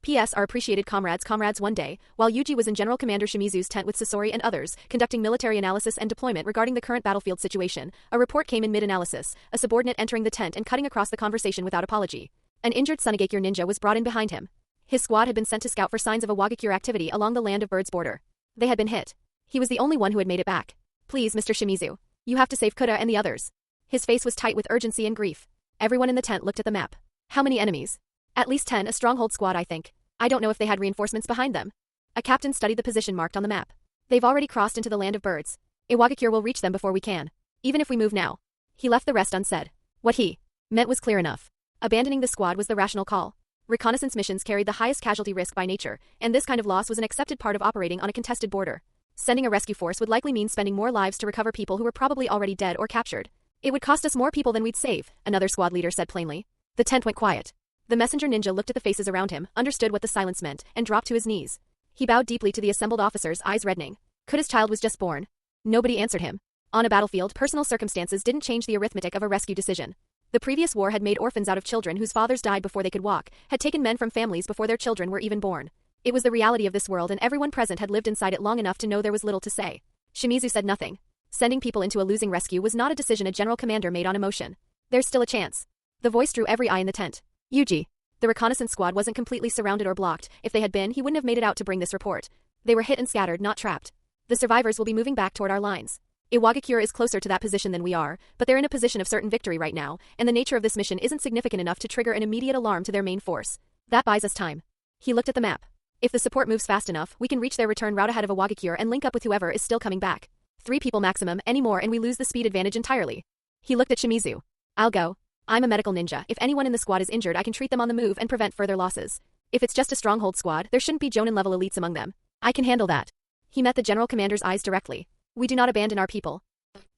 P.S. Our appreciated comrades one day, while Yuji was in General Commander Shimizu's tent with Sasori and others, conducting military analysis and deployment regarding the current battlefield situation, a report came in mid-analysis, a subordinate entering the tent and cutting across the conversation without apology. An injured Sunagakure ninja was brought in behind him. His squad had been sent to scout for signs of a Wagakure activity along the Land of Birds border. They had been hit. He was the only one who had made it back. Please, Mr. Shimizu. You have to save Kuda and the others. His face was tight with urgency and grief. Everyone in the tent looked at the map. How many enemies? At least 10, a stronghold squad, I think. I don't know if they had reinforcements behind them. A captain studied the position marked on the map. They've already crossed into the Land of Birds. A Wagakure will reach them before we can. Even if we move now. He left the rest unsaid. What he meant was clear enough. Abandoning the squad was the rational call. Reconnaissance missions carried the highest casualty risk by nature, and this kind of loss was an accepted part of operating on a contested border. Sending a rescue force would likely mean spending more lives to recover people who were probably already dead or captured. It would cost us more people than we'd save, another squad leader said plainly. The tent went quiet. The messenger ninja looked at the faces around him, understood what the silence meant, and dropped to his knees. He bowed deeply to the assembled officers, eyes reddening. Kuda's child was just born. Nobody answered him. On a battlefield, personal circumstances didn't change the arithmetic of a rescue decision. The previous war had made orphans out of children whose fathers died before they could walk, had taken men from families before their children were even born. It was the reality of this world and everyone present had lived inside it long enough to know there was little to say. Shimizu said nothing. Sending people into a losing rescue was not a decision a general commander made on emotion. There's still a chance. The voice drew every eye in the tent. Yuji. The reconnaissance squad wasn't completely surrounded or blocked. If they had been, he wouldn't have made it out to bring this report. They were hit and scattered, not trapped. The survivors will be moving back toward our lines. Iwagakure is closer to that position than we are, but they're in a position of certain victory right now, and the nature of this mission isn't significant enough to trigger an immediate alarm to their main force. That buys us time. He looked at the map. If the support moves fast enough, we can reach their return route ahead of Iwagakure and link up with whoever is still coming back. 3 people maximum, any more and we lose the speed advantage entirely. He looked at Shimizu. I'll go. I'm a medical ninja. If anyone in the squad is injured, I can treat them on the move and prevent further losses. If it's just a stronghold squad, there shouldn't be Jonin-level elites among them. I can handle that. He met the general commander's eyes directly. We do not abandon our people.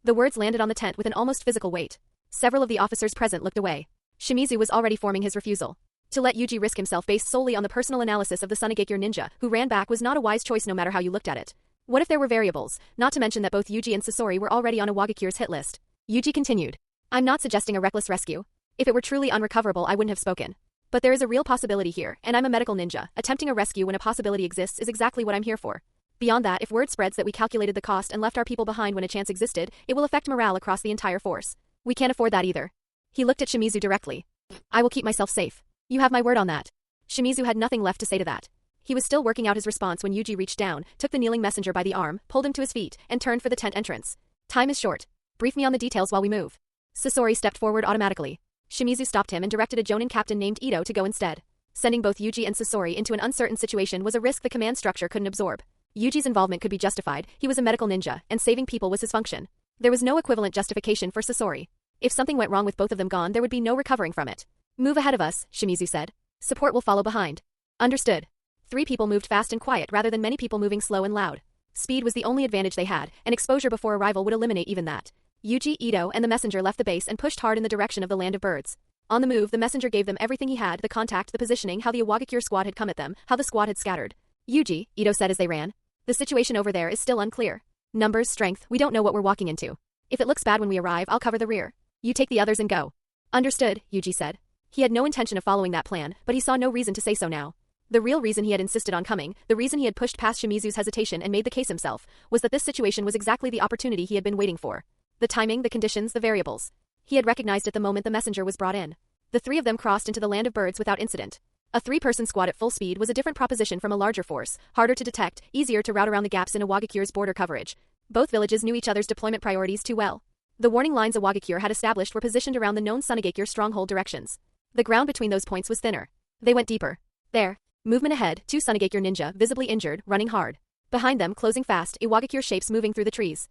The words landed on the tent with an almost physical weight. Several of the officers present looked away. Shimizu was already forming his refusal. To let Yuji risk himself based solely on the personal analysis of the Sunagakure ninja, who ran back, was not a wise choice no matter how you looked at it. What if there were variables, not to mention that both Yuji and Sasori were already on Iwagakure's hit list? Yuji continued. I'm not suggesting a reckless rescue. If it were truly unrecoverable, I wouldn't have spoken. But there is a real possibility here, and I'm a medical ninja. Attempting a rescue when a possibility exists is exactly what I'm here for. Beyond that, if word spreads that we calculated the cost and left our people behind when a chance existed, it will affect morale across the entire force. We can't afford that either. He looked at Shimizu directly. I will keep myself safe. You have my word on that. Shimizu had nothing left to say to that. He was still working out his response when Yuji reached down, took the kneeling messenger by the arm, pulled him to his feet, and turned for the tent entrance. Time is short. Brief me on the details while we move. Sasori stepped forward automatically. Shimizu stopped him and directed a Jonin captain named Ito to go instead. Sending both Yuji and Sasori into an uncertain situation was a risk the command structure couldn't absorb. Yuji's involvement could be justified, he was a medical ninja, and saving people was his function. There was no equivalent justification for Sasori. If something went wrong with both of them gone, there would be no recovering from it. Move ahead of us, Shimizu said. Support will follow behind. Understood. 3 people moved fast and quiet rather than many people moving slow and loud. Speed was the only advantage they had, and exposure before arrival would eliminate even that. Yuji, Ito, and the messenger left the base and pushed hard in the direction of the Land of Birds. On the move, the messenger gave them everything he had, the contact, the positioning, how the Iwagakure squad had come at them, how the squad had scattered. Yuji, Ito said as they ran. The situation over there is still unclear. Numbers, strength, we don't know what we're walking into. If it looks bad when we arrive, I'll cover the rear. You take the others and go. Understood, Yuji said. He had no intention of following that plan, but he saw no reason to say so now. The real reason he had insisted on coming, the reason he had pushed past Shimizu's hesitation and made the case himself, was that this situation was exactly the opportunity he had been waiting for. The timing, the conditions, the variables. He had recognized at the moment the messenger was brought in. The 3 of them crossed into the Land of Birds without incident. A 3-person squad at full speed was a different proposition from a larger force, harder to detect, easier to route around the gaps in Iwagakure's border coverage. Both villages knew each other's deployment priorities too well. The warning lines Iwagakure had established were positioned around the known Sunagakure stronghold directions. The ground between those points was thinner. They went deeper. There. Movement ahead, 2 Sunagakure ninja, visibly injured, running hard. Behind them, closing fast, Iwagakure shapes moving through the trees.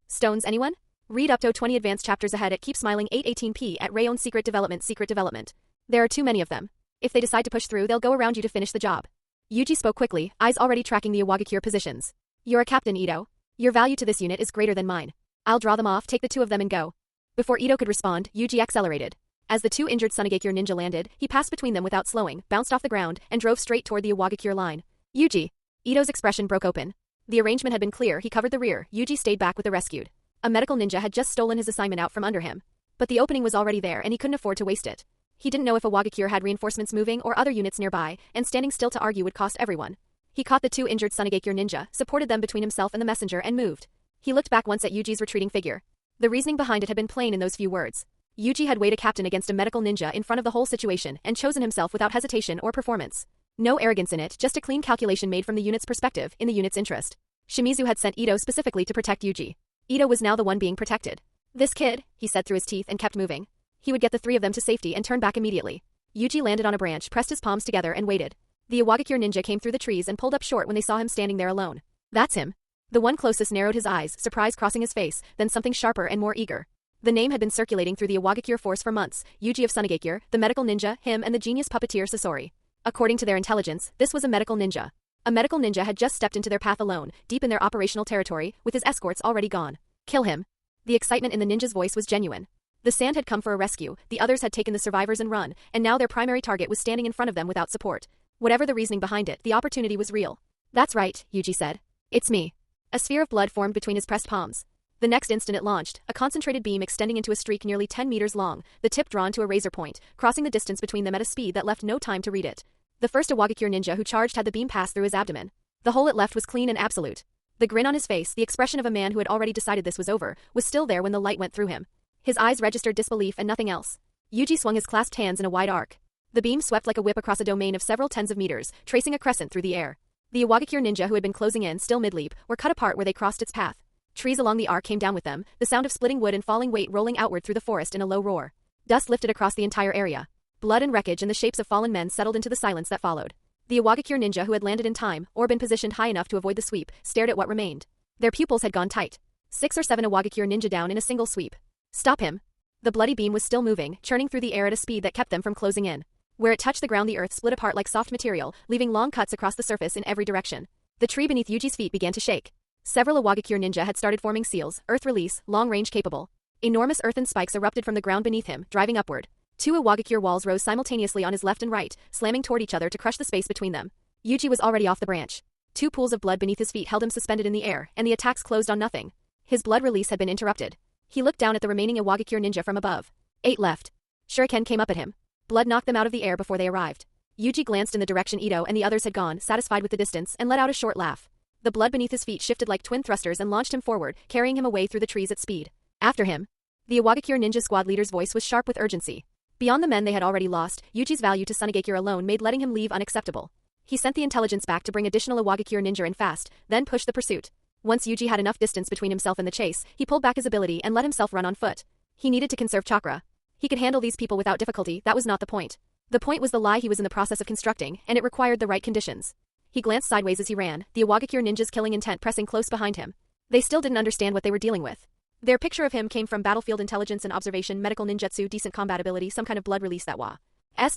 Stones, anyone? Read up to 20 advanced chapters ahead at Keep Smiling 818p at Rayon Secret Development. There are too many of them. If they decide to push through, they'll go around you to finish the job. Yuji spoke quickly, eyes already tracking the Iwagakure positions. You're a captain, Ito. Your value to this unit is greater than mine. I'll draw them off, take the 2 of them and go. Before Ito could respond, Yuji accelerated. As the two injured Sunagakure ninja landed, he passed between them without slowing, bounced off the ground, and drove straight toward the Iwagakure line. Yuji. Ito's expression broke open. The arrangement had been clear, he covered the rear, Yuji stayed back with the rescued. A medical ninja had just stolen his assignment out from under him. But the opening was already there and he couldn't afford to waste it. He didn't know if Iwagakure had reinforcements moving or other units nearby, and standing still to argue would cost everyone. He caught the two injured Sunagakure ninja, supported them between himself and the messenger and moved. He looked back once at Yuji's retreating figure. The reasoning behind it had been plain in those few words. Yuji had weighed a captain against a medical ninja in front of the whole situation and chosen himself without hesitation or performance. No arrogance in it, just a clean calculation made from the unit's perspective, in the unit's interest. Shimizu had sent Ito specifically to protect Yuji. Ito was now the one being protected. This kid, he said through his teeth and kept moving. He would get the three of them to safety and turn back immediately. Yuji landed on a branch, pressed his palms together and waited. The Iwagakure ninja came through the trees and pulled up short when they saw him standing there alone. That's him. The one closest narrowed his eyes, surprise crossing his face, then something sharper and more eager. The name had been circulating through the Iwagakure force for months, Yuji of Sunagakure, the medical ninja, him and the genius puppeteer Sasori. According to their intelligence, this was a medical ninja. A medical ninja had just stepped into their path alone, deep in their operational territory, with his escorts already gone. Kill him. The excitement in the ninja's voice was genuine. The sand had come for a rescue, the others had taken the survivors and run, and now their primary target was standing in front of them without support. Whatever the reasoning behind it, the opportunity was real. That's right, Yuji said. It's me. A sphere of blood formed between his pressed palms. The next instant it launched, a concentrated beam extending into a streak nearly 10 meters long, the tip drawn to a razor point, crossing the distance between them at a speed that left no time to read it. The first Iwagakure ninja who charged had the beam pass through his abdomen. The hole it left was clean and absolute. The grin on his face, the expression of a man who had already decided this was over, was still there when the light went through him. His eyes registered disbelief and nothing else. Yuji swung his clasped hands in a wide arc. The beam swept like a whip across a domain of several tens of meters, tracing a crescent through the air. The Iwagakure ninja who had been closing in, still mid-leap, were cut apart where they crossed its path. Trees along the arc came down with them, the sound of splitting wood and falling weight rolling outward through the forest in a low roar. Dust lifted across the entire area. Blood and wreckage and the shapes of fallen men settled into the silence that followed. The Iwagakure ninja who had landed in time, or been positioned high enough to avoid the sweep, stared at what remained. Their pupils had gone tight. 6 or 7 Iwagakure ninja down in a single sweep. Stop him. The bloody beam was still moving, churning through the air at a speed that kept them from closing in. Where it touched the ground, the earth split apart like soft material, leaving long cuts across the surface in every direction. The tree beneath Yuji's feet began to shake. Several Iwagakure ninja had started forming seals, earth release, long-range capable. Enormous earthen spikes erupted from the ground beneath him, driving upward. 2 Iwagakure walls rose simultaneously on his left and right, slamming toward each other to crush the space between them. Yuji was already off the branch. 2 pools of blood beneath his feet held him suspended in the air, and the attacks closed on nothing. His blood release had been interrupted. He looked down at the remaining Iwagakure ninja from above. 8 left. Shuriken came up at him. Blood knocked them out of the air before they arrived. Yuji glanced in the direction Ito and the others had gone, satisfied with the distance, and let out a short laugh. The blood beneath his feet shifted like twin thrusters and launched him forward, carrying him away through the trees at speed. After him. The Iwagakure ninja squad leader's voice was sharp with urgency. Beyond the men they had already lost, Yuji's value to Sunagakure alone made letting him leave unacceptable. He sent the intelligence back to bring additional Iwagakure ninja in fast, then pushed the pursuit. Once Yuji had enough distance between himself and the chase, he pulled back his ability and let himself run on foot. He needed to conserve chakra. He could handle these people without difficulty, that was not the point. The point was the lie he was in the process of constructing, and it required the right conditions. He glanced sideways as he ran, the Iwagakure ninja's killing intent pressing close behind him. They still didn't understand what they were dealing with. Their picture of him came from battlefield intelligence and observation, medical ninjutsu, decent combat ability, some kind of blood release that was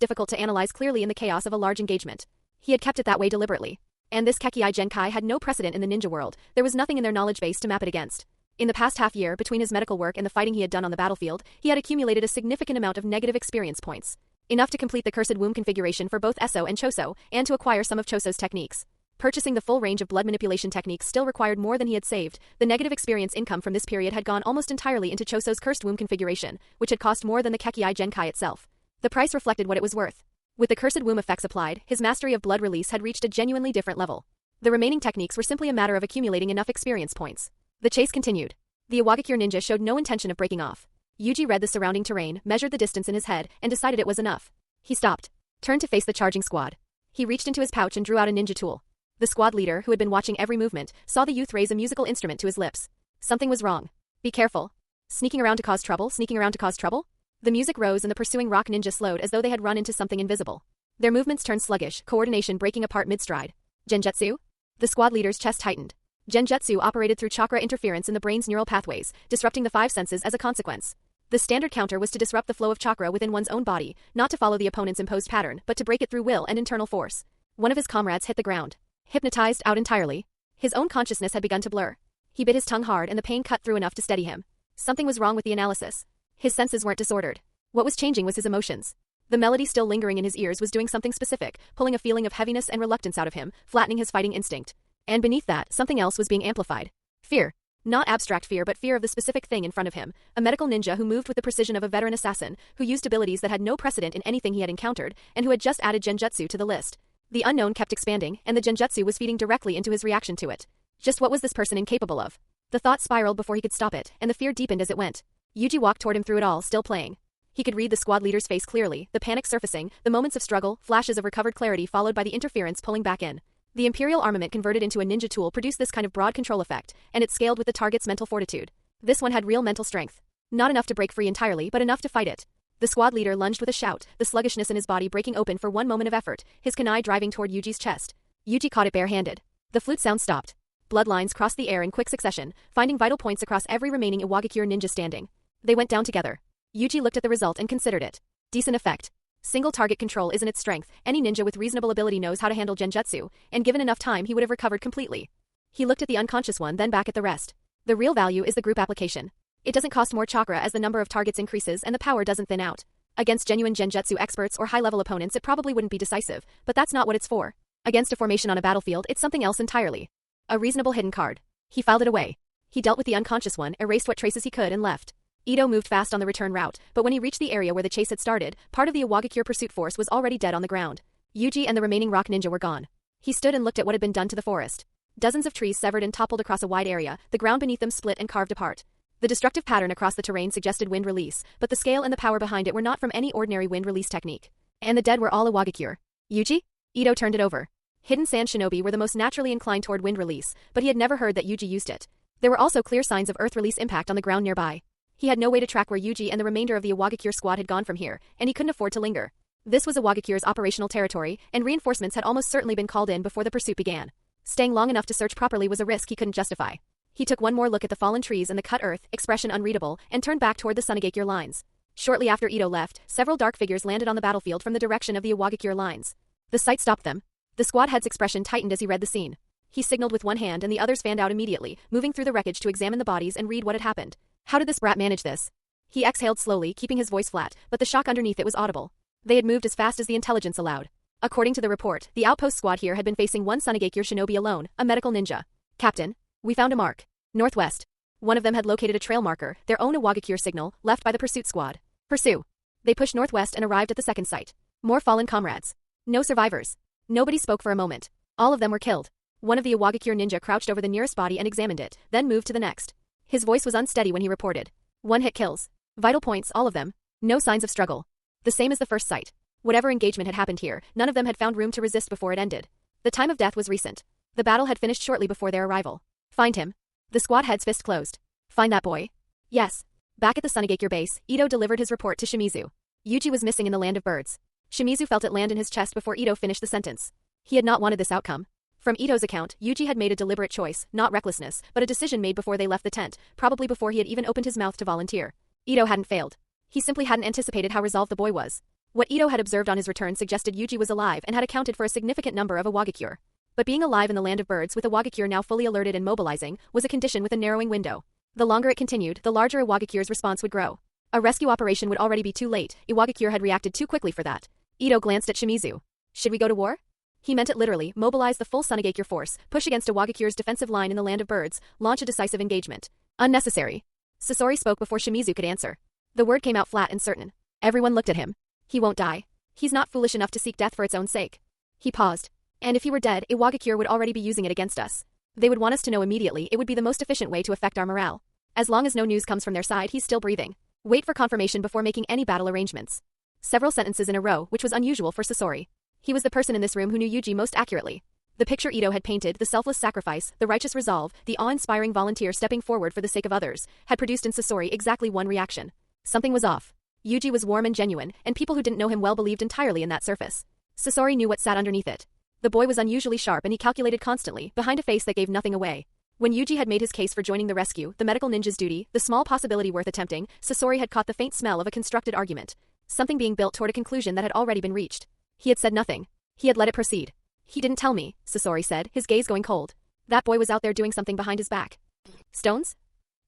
difficult to analyze clearly in the chaos of a large engagement. He had kept it that way deliberately. And this Kekii Genkai had no precedent in the ninja world, there was nothing in their knowledge base to map it against. In the past half year, between his medical work and the fighting he had done on the battlefield, he had accumulated a significant amount of negative experience points. Enough to complete the cursed womb configuration for both Eso and Choso, and to acquire some of Choso's techniques. Purchasing the full range of blood manipulation techniques still required more than he had saved. The negative experience income from this period had gone almost entirely into Choso's cursed womb configuration, which had cost more than the Kekii Genkai itself. The price reflected what it was worth. With the cursed womb effects applied, his mastery of blood release had reached a genuinely different level. The remaining techniques were simply a matter of accumulating enough experience points. The chase continued. The Iwagakure ninja showed no intention of breaking off. Yuji read the surrounding terrain, measured the distance in his head, and decided it was enough. He stopped. Turned to face the charging squad. He reached into his pouch and drew out a ninja tool. The squad leader, who had been watching every movement, saw the youth raise a musical instrument to his lips. Something was wrong. Be careful. Sneaking around to cause trouble? Sneaking around to cause trouble? The music rose and the pursuing rock ninja slowed as though they had run into something invisible. Their movements turned sluggish, coordination breaking apart mid-stride. Genjutsu? The squad leader's chest tightened. Genjutsu operated through chakra interference in the brain's neural pathways, disrupting the 5 senses as a consequence. The standard counter was to disrupt the flow of chakra within one's own body, not to follow the opponent's imposed pattern, but to break it through will and internal force. One of his comrades hit the ground. Hypnotized out entirely. His own consciousness had begun to blur. He bit his tongue hard and the pain cut through enough to steady him. Something was wrong with the analysis. His senses weren't disordered. What was changing was his emotions. The melody still lingering in his ears was doing something specific, pulling a feeling of heaviness and reluctance out of him, flattening his fighting instinct. And beneath that, something else was being amplified. Fear. Not abstract fear, but fear of the specific thing in front of him, a medical ninja who moved with the precision of a veteran assassin, who used abilities that had no precedent in anything he had encountered, and who had just added genjutsu to the list. The unknown kept expanding, and the genjutsu was feeding directly into his reaction to it. Just what was this person incapable of? The thought spiraled before he could stop it, and the fear deepened as it went. Yuji walked toward him through it all, still playing. He could read the squad leader's face clearly, the panic surfacing, the moments of struggle, flashes of recovered clarity followed by the interference pulling back in. The Imperial armament converted into a ninja tool produced this kind of broad control effect, and it scaled with the target's mental fortitude. This one had real mental strength. Not enough to break free entirely, but enough to fight it. The squad leader lunged with a shout, the sluggishness in his body breaking open for one moment of effort, his kunai driving toward Yuji's chest. Yuji caught it barehanded. The flute sound stopped. Bloodlines crossed the air in quick succession, finding vital points across every remaining Iwagakure ninja standing. They went down together. Yuji looked at the result and considered it. Decent effect. Single target control isn't its strength. Any ninja with reasonable ability knows how to handle genjutsu, and given enough time he would have recovered completely. He looked at the unconscious one, then back at the rest. The real value is the group application. It doesn't cost more chakra as the number of targets increases and the power doesn't thin out. Against genuine genjutsu experts or high-level opponents it probably wouldn't be decisive, but that's not what it's for. Against a formation on a battlefield it's something else entirely. A reasonable hidden card. He filed it away. He dealt with the unconscious one, erased what traces he could and left. Ito moved fast on the return route, but when he reached the area where the chase had started, part of the Iwagakure pursuit force was already dead on the ground. Yuji and the remaining rock ninja were gone. He stood and looked at what had been done to the forest. Dozens of trees severed and toppled across a wide area, the ground beneath them split and carved apart. The destructive pattern across the terrain suggested wind release, but the scale and the power behind it were not from any ordinary wind release technique. And the dead were all Iwagakure. Yuji? Ito turned it over. Hidden Sand Shinobi were the most naturally inclined toward wind release, but he had never heard that Yuji used it. There were also clear signs of earth release impact on the ground nearby. He had no way to track where Yuji and the remainder of the Iwagakure squad had gone from here, and he couldn't afford to linger. This was Iwagakure's operational territory, and reinforcements had almost certainly been called in before the pursuit began. Staying long enough to search properly was a risk he couldn't justify. He took one more look at the fallen trees and the cut earth, expression unreadable, and turned back toward the Sunagakure lines. Shortly after Ito left, several dark figures landed on the battlefield from the direction of the Iwagakure lines. The sight stopped them. The squad head's expression tightened as he read the scene. He signaled with one hand and the others fanned out immediately, moving through the wreckage to examine the bodies and read what had happened. How did this brat manage this? He exhaled slowly, keeping his voice flat, but the shock underneath it was audible. They had moved as fast as the intelligence allowed. According to the report, the outpost squad here had been facing one Sunagakure shinobi alone, a medical ninja. Captain, we found a mark. Northwest. One of them had located a trail marker, their own Iwagakure signal, left by the pursuit squad. Pursue. They pushed northwest and arrived at the second site. More fallen comrades. No survivors. Nobody spoke for a moment. All of them were killed. One of the Iwagakure ninja crouched over the nearest body and examined it, then moved to the next. His voice was unsteady when he reported. One-hit kills. Vital points, all of them. No signs of struggle. The same as the first site. Whatever engagement had happened here, none of them had found room to resist before it ended. The time of death was recent. The battle had finished shortly before their arrival. Find him. The squad head's fist closed. Find that boy. Yes. Back at the Sunagakure base, Ito delivered his report to Shimizu. Yuji was missing in the land of birds. Shimizu felt it land in his chest before Ito finished the sentence. He had not wanted this outcome. From Ito's account, Yuji had made a deliberate choice, not recklessness, but a decision made before they left the tent, probably before he had even opened his mouth to volunteer. Ito hadn't failed. He simply hadn't anticipated how resolved the boy was. What Ito had observed on his return suggested Yuji was alive and had accounted for a significant number of Iwagakure. But being alive in the land of birds with Iwagakure now fully alerted and mobilizing was a condition with a narrowing window. The longer it continued, the larger Iwagakure's response would grow. A rescue operation would already be too late. Iwagakure had reacted too quickly for that. Ito glanced at Shimizu. Should we go to war? He meant it literally, mobilize the full Sunagakure force, push against Iwagakure's defensive line in the land of birds, launch a decisive engagement. Unnecessary. Sasori spoke before Shimizu could answer. The word came out flat and certain. Everyone looked at him. He won't die. He's not foolish enough to seek death for its own sake. He paused. And if he were dead, Iwagakure would already be using it against us. They would want us to know immediately. It would be the most efficient way to affect our morale. As long as no news comes from their side, he's still breathing. Wait for confirmation before making any battle arrangements. Several sentences in a row, which was unusual for Sasori. He was the person in this room who knew Yuji most accurately. The picture Ito had painted, the selfless sacrifice, the righteous resolve, the awe-inspiring volunteer stepping forward for the sake of others, had produced in Sasori exactly one reaction. Something was off. Yuji was warm and genuine, and people who didn't know him well believed entirely in that surface. Sasori knew what sat underneath it. The boy was unusually sharp and he calculated constantly, behind a face that gave nothing away. When Yuji had made his case for joining the rescue, the medical ninja's duty, the small possibility worth attempting, Sasori had caught the faint smell of a constructed argument. Something being built toward a conclusion that had already been reached. He had said nothing. He had let it proceed. He didn't tell me, Sasori said, his gaze going cold. That boy was out there doing something behind his back. Stones?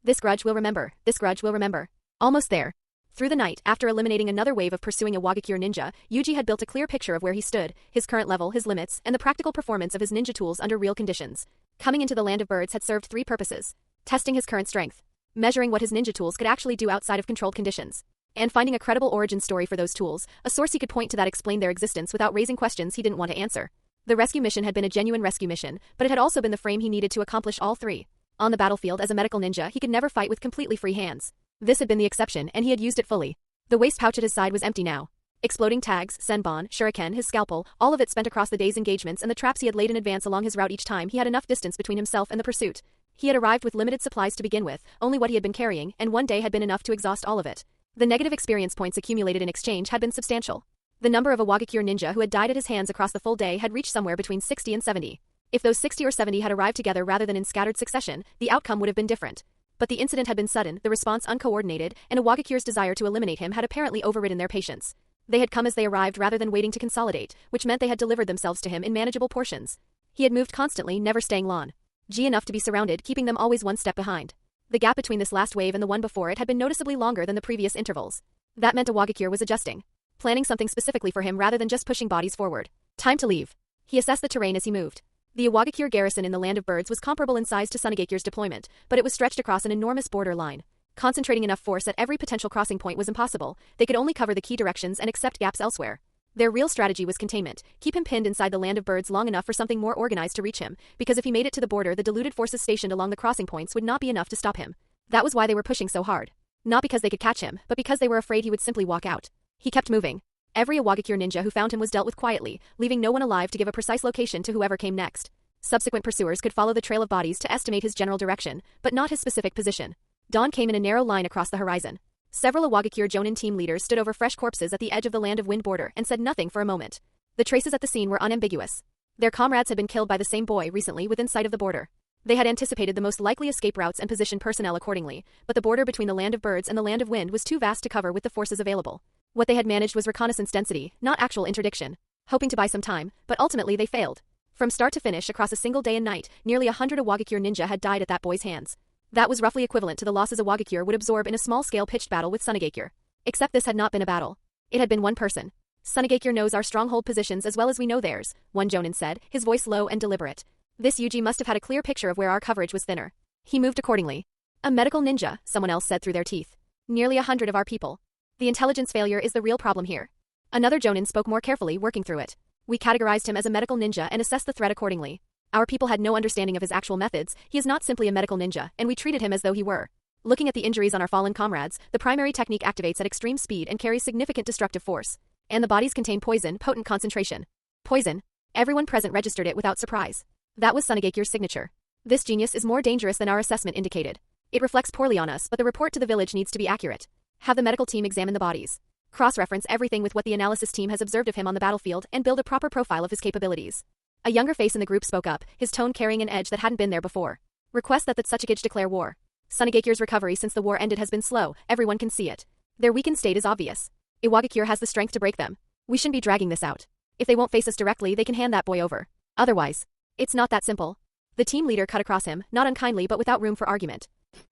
This grudge will remember. This grudge will remember. Almost there. Through the night, after eliminating another wave of pursuing Iwagakure ninja, Yuji had built a clear picture of where he stood, his current level, his limits, and the practical performance of his ninja tools under real conditions. Coming into the Land of Birds had served 3 purposes: testing his current strength, measuring what his ninja tools could actually do outside of controlled conditions, and finding a credible origin story for those tools, a source he could point to that explained their existence without raising questions he didn't want to answer. The rescue mission had been a genuine rescue mission, but it had also been the frame he needed to accomplish all 3. On the battlefield as a medical ninja, he could never fight with completely free hands. This had been the exception, and he had used it fully. The waist pouch at his side was empty now. Exploding tags, senbon, shuriken, his scalpel, all of it spent across the day's engagements and the traps he had laid in advance along his route. Each time he had enough distance between himself and the pursuit. He had arrived with limited supplies to begin with, only what he had been carrying, and one day had been enough to exhaust all of it. The negative experience points accumulated in exchange had been substantial. The number of Iwagakure ninja who had died at his hands across the full day had reached somewhere between 60 and 70. If those 60 or 70 had arrived together rather than in scattered succession, the outcome would have been different. But the incident had been sudden, the response uncoordinated, and Iwagakure's desire to eliminate him had apparently overridden their patience. They had come as they arrived rather than waiting to consolidate, which meant they had delivered themselves to him in manageable portions. He had moved constantly, never staying long. Enough to be surrounded, keeping them always one step behind. The gap between this last wave and the one before it had been noticeably longer than the previous intervals. That meant Iwagakure was adjusting, planning something specifically for him rather than just pushing bodies forward. Time to leave. He assessed the terrain as he moved. The Iwagakure garrison in the Land of Birds was comparable in size to Sunagakure's deployment, but it was stretched across an enormous border line. Concentrating enough force at every potential crossing point was impossible. They could only cover the key directions and accept gaps elsewhere. Their real strategy was containment, keep him pinned inside the Land of Birds long enough for something more organized to reach him, because if he made it to the border, the diluted forces stationed along the crossing points would not be enough to stop him. That was why they were pushing so hard. Not because they could catch him, but because they were afraid he would simply walk out. He kept moving. Every Iwagakure ninja who found him was dealt with quietly, leaving no one alive to give a precise location to whoever came next. Subsequent pursuers could follow the trail of bodies to estimate his general direction, but not his specific position. Dawn came in a narrow line across the horizon. Several Iwagakure Jonin team leaders stood over fresh corpses at the edge of the Land of Wind border and said nothing for a moment. The traces at the scene were unambiguous. Their comrades had been killed by the same boy recently within sight of the border. They had anticipated the most likely escape routes and positioned personnel accordingly, but the border between the Land of Birds and the Land of Wind was too vast to cover with the forces available. What they had managed was reconnaissance density, not actual interdiction. Hoping to buy some time, but ultimately they failed. From start to finish across a single day and night, nearly 100 Iwagakure ninja had died at that boy's hands. That was roughly equivalent to the losses Iwagakure would absorb in a small-scale pitched battle with Sunagakure. Except this had not been a battle. It had been one person. Sunagakure knows our stronghold positions as well as we know theirs, one Jonin said, his voice low and deliberate. This Yuji must have had a clear picture of where our coverage was thinner. He moved accordingly. A medical ninja, someone else said through their teeth. Nearly 100 of our people. The intelligence failure is the real problem here. Another Jonin spoke more carefully, working through it. We categorized him as a medical ninja and assessed the threat accordingly. Our people had no understanding of his actual methods. He is not simply a medical ninja, and we treated him as though he were. Looking at the injuries on our fallen comrades, the primary technique activates at extreme speed and carries significant destructive force. And the bodies contain poison, potent concentration. Poison. Everyone present registered it without surprise. That was Sunagakure's signature. This genius is more dangerous than our assessment indicated. It reflects poorly on us, but the report to the village needs to be accurate. Have the medical team examine the bodies. Cross-reference everything with what the analysis team has observed of him on the battlefield and build a proper profile of his capabilities. A younger face in the group spoke up, his tone carrying an edge that hadn't been there before. Request that the Kazekage declare war. Sunagakure's recovery since the war ended has been slow, everyone can see it. Their weakened state is obvious. Iwagakure has the strength to break them. We shouldn't be dragging this out. If they won't face us directly, they can hand that boy over. Otherwise, it's not that simple. The team leader cut across him, not unkindly but without room for argument.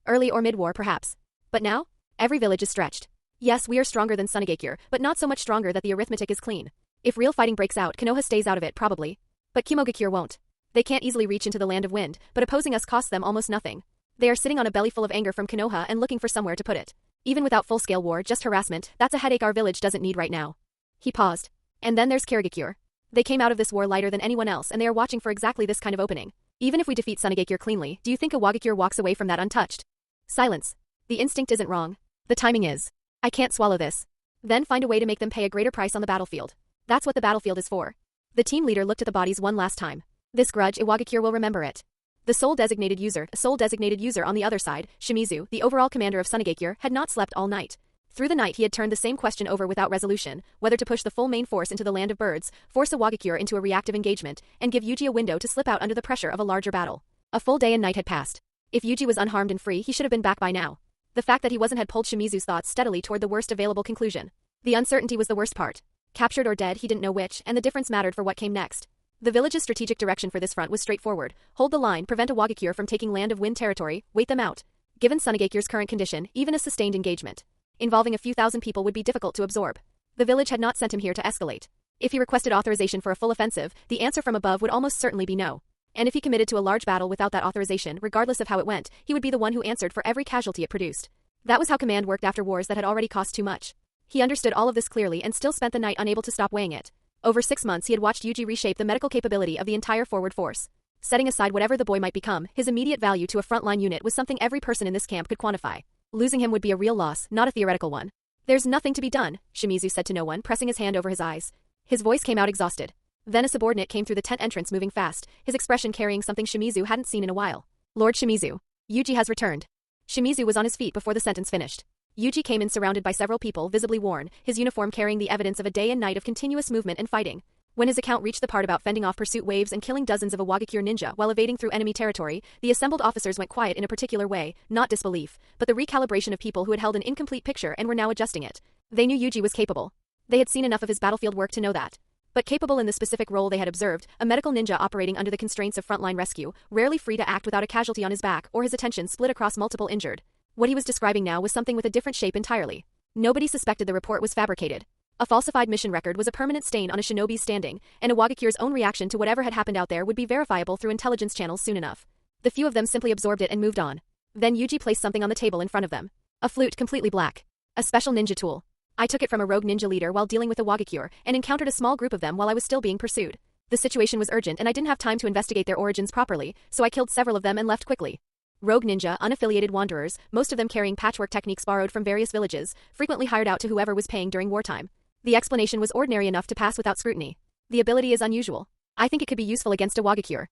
Early or mid-war perhaps. But now? Every village is stretched. Yes, we are stronger than Sunagakure, but not so much stronger that the arithmetic is clean. If real fighting breaks out, Konoha stays out of it probably. But Kimogakure won't. They can't easily reach into the Land of Wind, but opposing us costs them almost nothing. They are sitting on a belly full of anger from Konoha and looking for somewhere to put it. Even without full-scale war, just harassment, that's a headache our village doesn't need right now. He paused. And then there's Kirigakure. They came out of this war lighter than anyone else and they are watching for exactly this kind of opening. Even if we defeat Sunagakure cleanly, do you think Iwagakure walks away from that untouched? Silence. The instinct isn't wrong. The timing is. I can't swallow this. Then find a way to make them pay a greater price on the battlefield. That's what the battlefield is for. The team leader looked at the bodies one last time. This grudge, Iwagakure will remember it. The sole designated user on the other side, Shimizu, the overall commander of Sunagakure, had not slept all night. Through the night he had turned the same question over without resolution, whether to push the full main force into the Land of Birds, force Iwagakure into a reactive engagement, and give Yuji a window to slip out under the pressure of a larger battle. A full day and night had passed. If Yuji was unharmed and free, he should have been back by now. The fact that he wasn't had pulled Shimizu's thoughts steadily toward the worst available conclusion. The uncertainty was the worst part. Captured or dead, he didn't know which, and the difference mattered for what came next. The village's strategic direction for this front was straightforward. Hold the line, prevent Iwagakure from taking Land of Wind territory, wait them out. Given Sunagakure's current condition, even a sustained engagement. Involving a few thousand people would be difficult to absorb. The village had not sent him here to escalate. If he requested authorization for a full offensive, the answer from above would almost certainly be no. And if he committed to a large battle without that authorization, regardless of how it went, he would be the one who answered for every casualty it produced. That was how command worked after wars that had already cost too much. He understood all of this clearly and still spent the night unable to stop weighing it. Over 6 months he had watched Yuji reshape the medical capability of the entire forward force. Setting aside whatever the boy might become, his immediate value to a frontline unit was something every person in this camp could quantify. Losing him would be a real loss, not a theoretical one. There's nothing to be done, Shimizu said to no one, pressing his hand over his eyes. His voice came out exhausted. Then a subordinate came through the tent entrance moving fast, his expression carrying something Shimizu hadn't seen in a while. Lord Shimizu. Yuji has returned. Shimizu was on his feet before the sentence finished. Yuji came in surrounded by several people visibly worn, his uniform carrying the evidence of a day and night of continuous movement and fighting. When his account reached the part about fending off pursuit waves and killing dozens of Awagakure ninja while evading through enemy territory, the assembled officers went quiet in a particular way, not disbelief, but the recalibration of people who had held an incomplete picture and were now adjusting it. They knew Yuji was capable. They had seen enough of his battlefield work to know that. But capable in the specific role they had observed, a medical ninja operating under the constraints of frontline rescue, rarely free to act without a casualty on his back or his attention split across multiple injured. What he was describing now was something with a different shape entirely. Nobody suspected the report was fabricated. A falsified mission record was a permanent stain on a shinobi's standing, and Awagakure's own reaction to whatever had happened out there would be verifiable through intelligence channels soon enough. The few of them simply absorbed it and moved on. Then Yuji placed something on the table in front of them. A flute completely black. A special ninja tool. I took it from a rogue ninja leader while dealing with Awagakure, and encountered a small group of them while I was still being pursued. The situation was urgent and I didn't have time to investigate their origins properly, so I killed several of them and left quickly. Rogue ninja, unaffiliated wanderers, most of them carrying patchwork techniques borrowed from various villages, frequently hired out to whoever was paying during wartime. The explanation was ordinary enough to pass without scrutiny. The ability is unusual. I think it could be useful against Awagakure.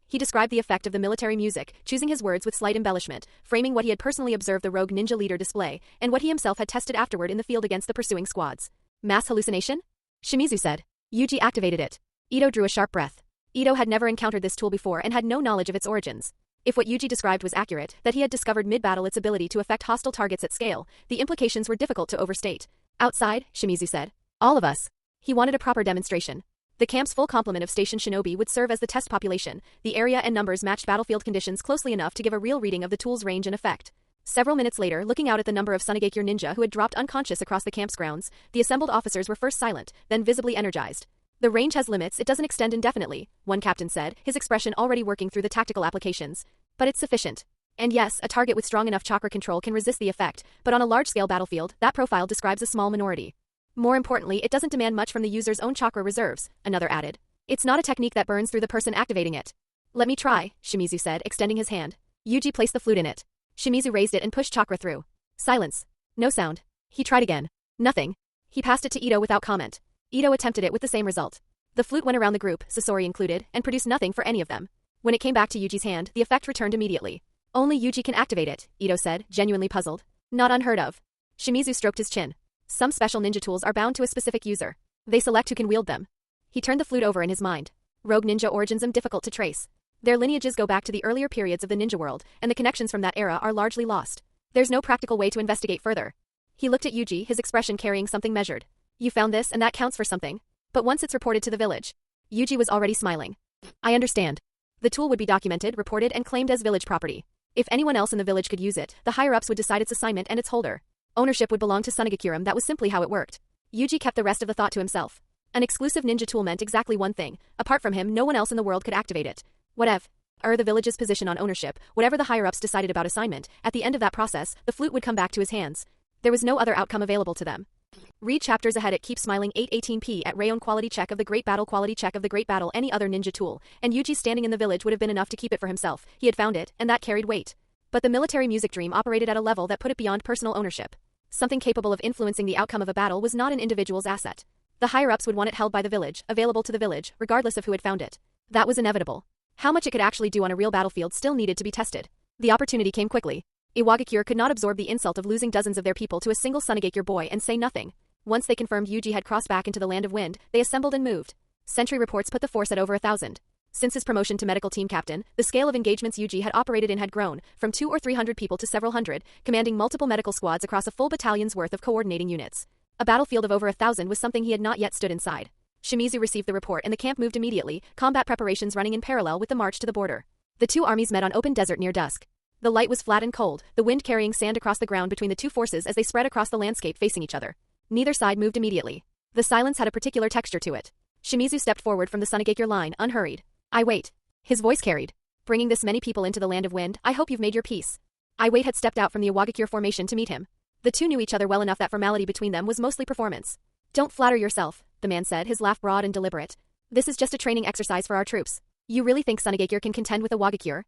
He described the effect of the military music, choosing his words with slight embellishment, framing what he had personally observed the rogue ninja leader display, and what he himself had tested afterward in the field against the pursuing squads. Mass hallucination? Shimizu said. Yuji activated it. Ito drew a sharp breath. Ito had never encountered this tool before and had no knowledge of its origins. If what Yuji described was accurate, that he had discovered mid-battle its ability to affect hostile targets at scale, the implications were difficult to overstate. Outside, Shimizu said. All of us. He wanted a proper demonstration. The camp's full complement of station shinobi would serve as the test population. The area and numbers matched battlefield conditions closely enough to give a real reading of the tool's range and effect. Several minutes later, looking out at the number of Sunagakure ninja who had dropped unconscious across the camp's grounds, the assembled officers were first silent, then visibly energized. The range has limits, it doesn't extend indefinitely, one captain said, his expression already working through the tactical applications. But it's sufficient. And yes, a target with strong enough chakra control can resist the effect, but on a large-scale battlefield, that profile describes a small minority. More importantly, it doesn't demand much from the user's own chakra reserves, another added. It's not a technique that burns through the person activating it. Let me try, Shimizu said, extending his hand. Yuji placed the flute in it. Shimizu raised it and pushed chakra through. Silence. No sound. He tried again. Nothing. He passed it to Ito without comment. Ito attempted it with the same result. The flute went around the group, Sasori included, and produced nothing for any of them. When it came back to Yuji's hand, the effect returned immediately. Only Yuji can activate it, Ito said, genuinely puzzled. Not unheard of. Shimizu stroked his chin. Some special ninja tools are bound to a specific user. They select who can wield them. He turned the flute over in his mind. Rogue ninja origins are difficult to trace. Their lineages go back to the earlier periods of the ninja world, and the connections from that era are largely lost. There's no practical way to investigate further. He looked at Yuji, his expression carrying something measured. You found this and that counts for something. But once it's reported to the village. Yuji was already smiling. I understand. The tool would be documented, reported, and claimed as village property. If anyone else in the village could use it, the higher-ups would decide its assignment and its holder. Ownership would belong to Sunagakure. That was simply how it worked. Yuji kept the rest of the thought to himself. An exclusive ninja tool meant exactly one thing. Apart from him, no one else in the world could activate it. Whatever the village's position on ownership, whatever the higher-ups decided about assignment, at the end of that process, the flute would come back to his hands. There was no other outcome available to them. Read chapters ahead at Keep Smiling 818p at Rayon quality check of the Great Battle quality check of the Great Battle any other ninja tool, and Yuji standing in the village would have been enough to keep it for himself. He had found it, and that carried weight. But the military music dream operated at a level that put it beyond personal ownership. Something capable of influencing the outcome of a battle was not an individual's asset. The higher-ups would want it held by the village, available to the village, regardless of who had found it. That was inevitable. How much it could actually do on a real battlefield still needed to be tested. The opportunity came quickly. Iwagakure could not absorb the insult of losing dozens of their people to a single Sunagakure boy and say nothing. Once they confirmed Yuji had crossed back into the land of wind, they assembled and moved. Sentry reports put the force at over 1,000. Since his promotion to medical team captain, the scale of engagements Yuji had operated in had grown, from 200 or 300 people to several hundred, commanding multiple medical squads across a full battalion's worth of coordinating units. A battlefield of over 1,000 was something he had not yet stood inside. Shimizu received the report and the camp moved immediately, combat preparations running in parallel with the march to the border. The two armies met on open desert near dusk. The light was flat and cold, the wind carrying sand across the ground between the two forces as they spread across the landscape facing each other. Neither side moved immediately. The silence had a particular texture to it. Shimizu stepped forward from the Sunagakure line, unhurried. I wait. His voice carried. Bringing this many people into the land of wind, I hope you've made your peace. I wait had stepped out from the Iwagakure formation to meet him. The two knew each other well enough that formality between them was mostly performance. Don't flatter yourself, the man said, his laugh broad and deliberate. This is just a training exercise for our troops. You really think Sunagakure can contend with Iwagakure?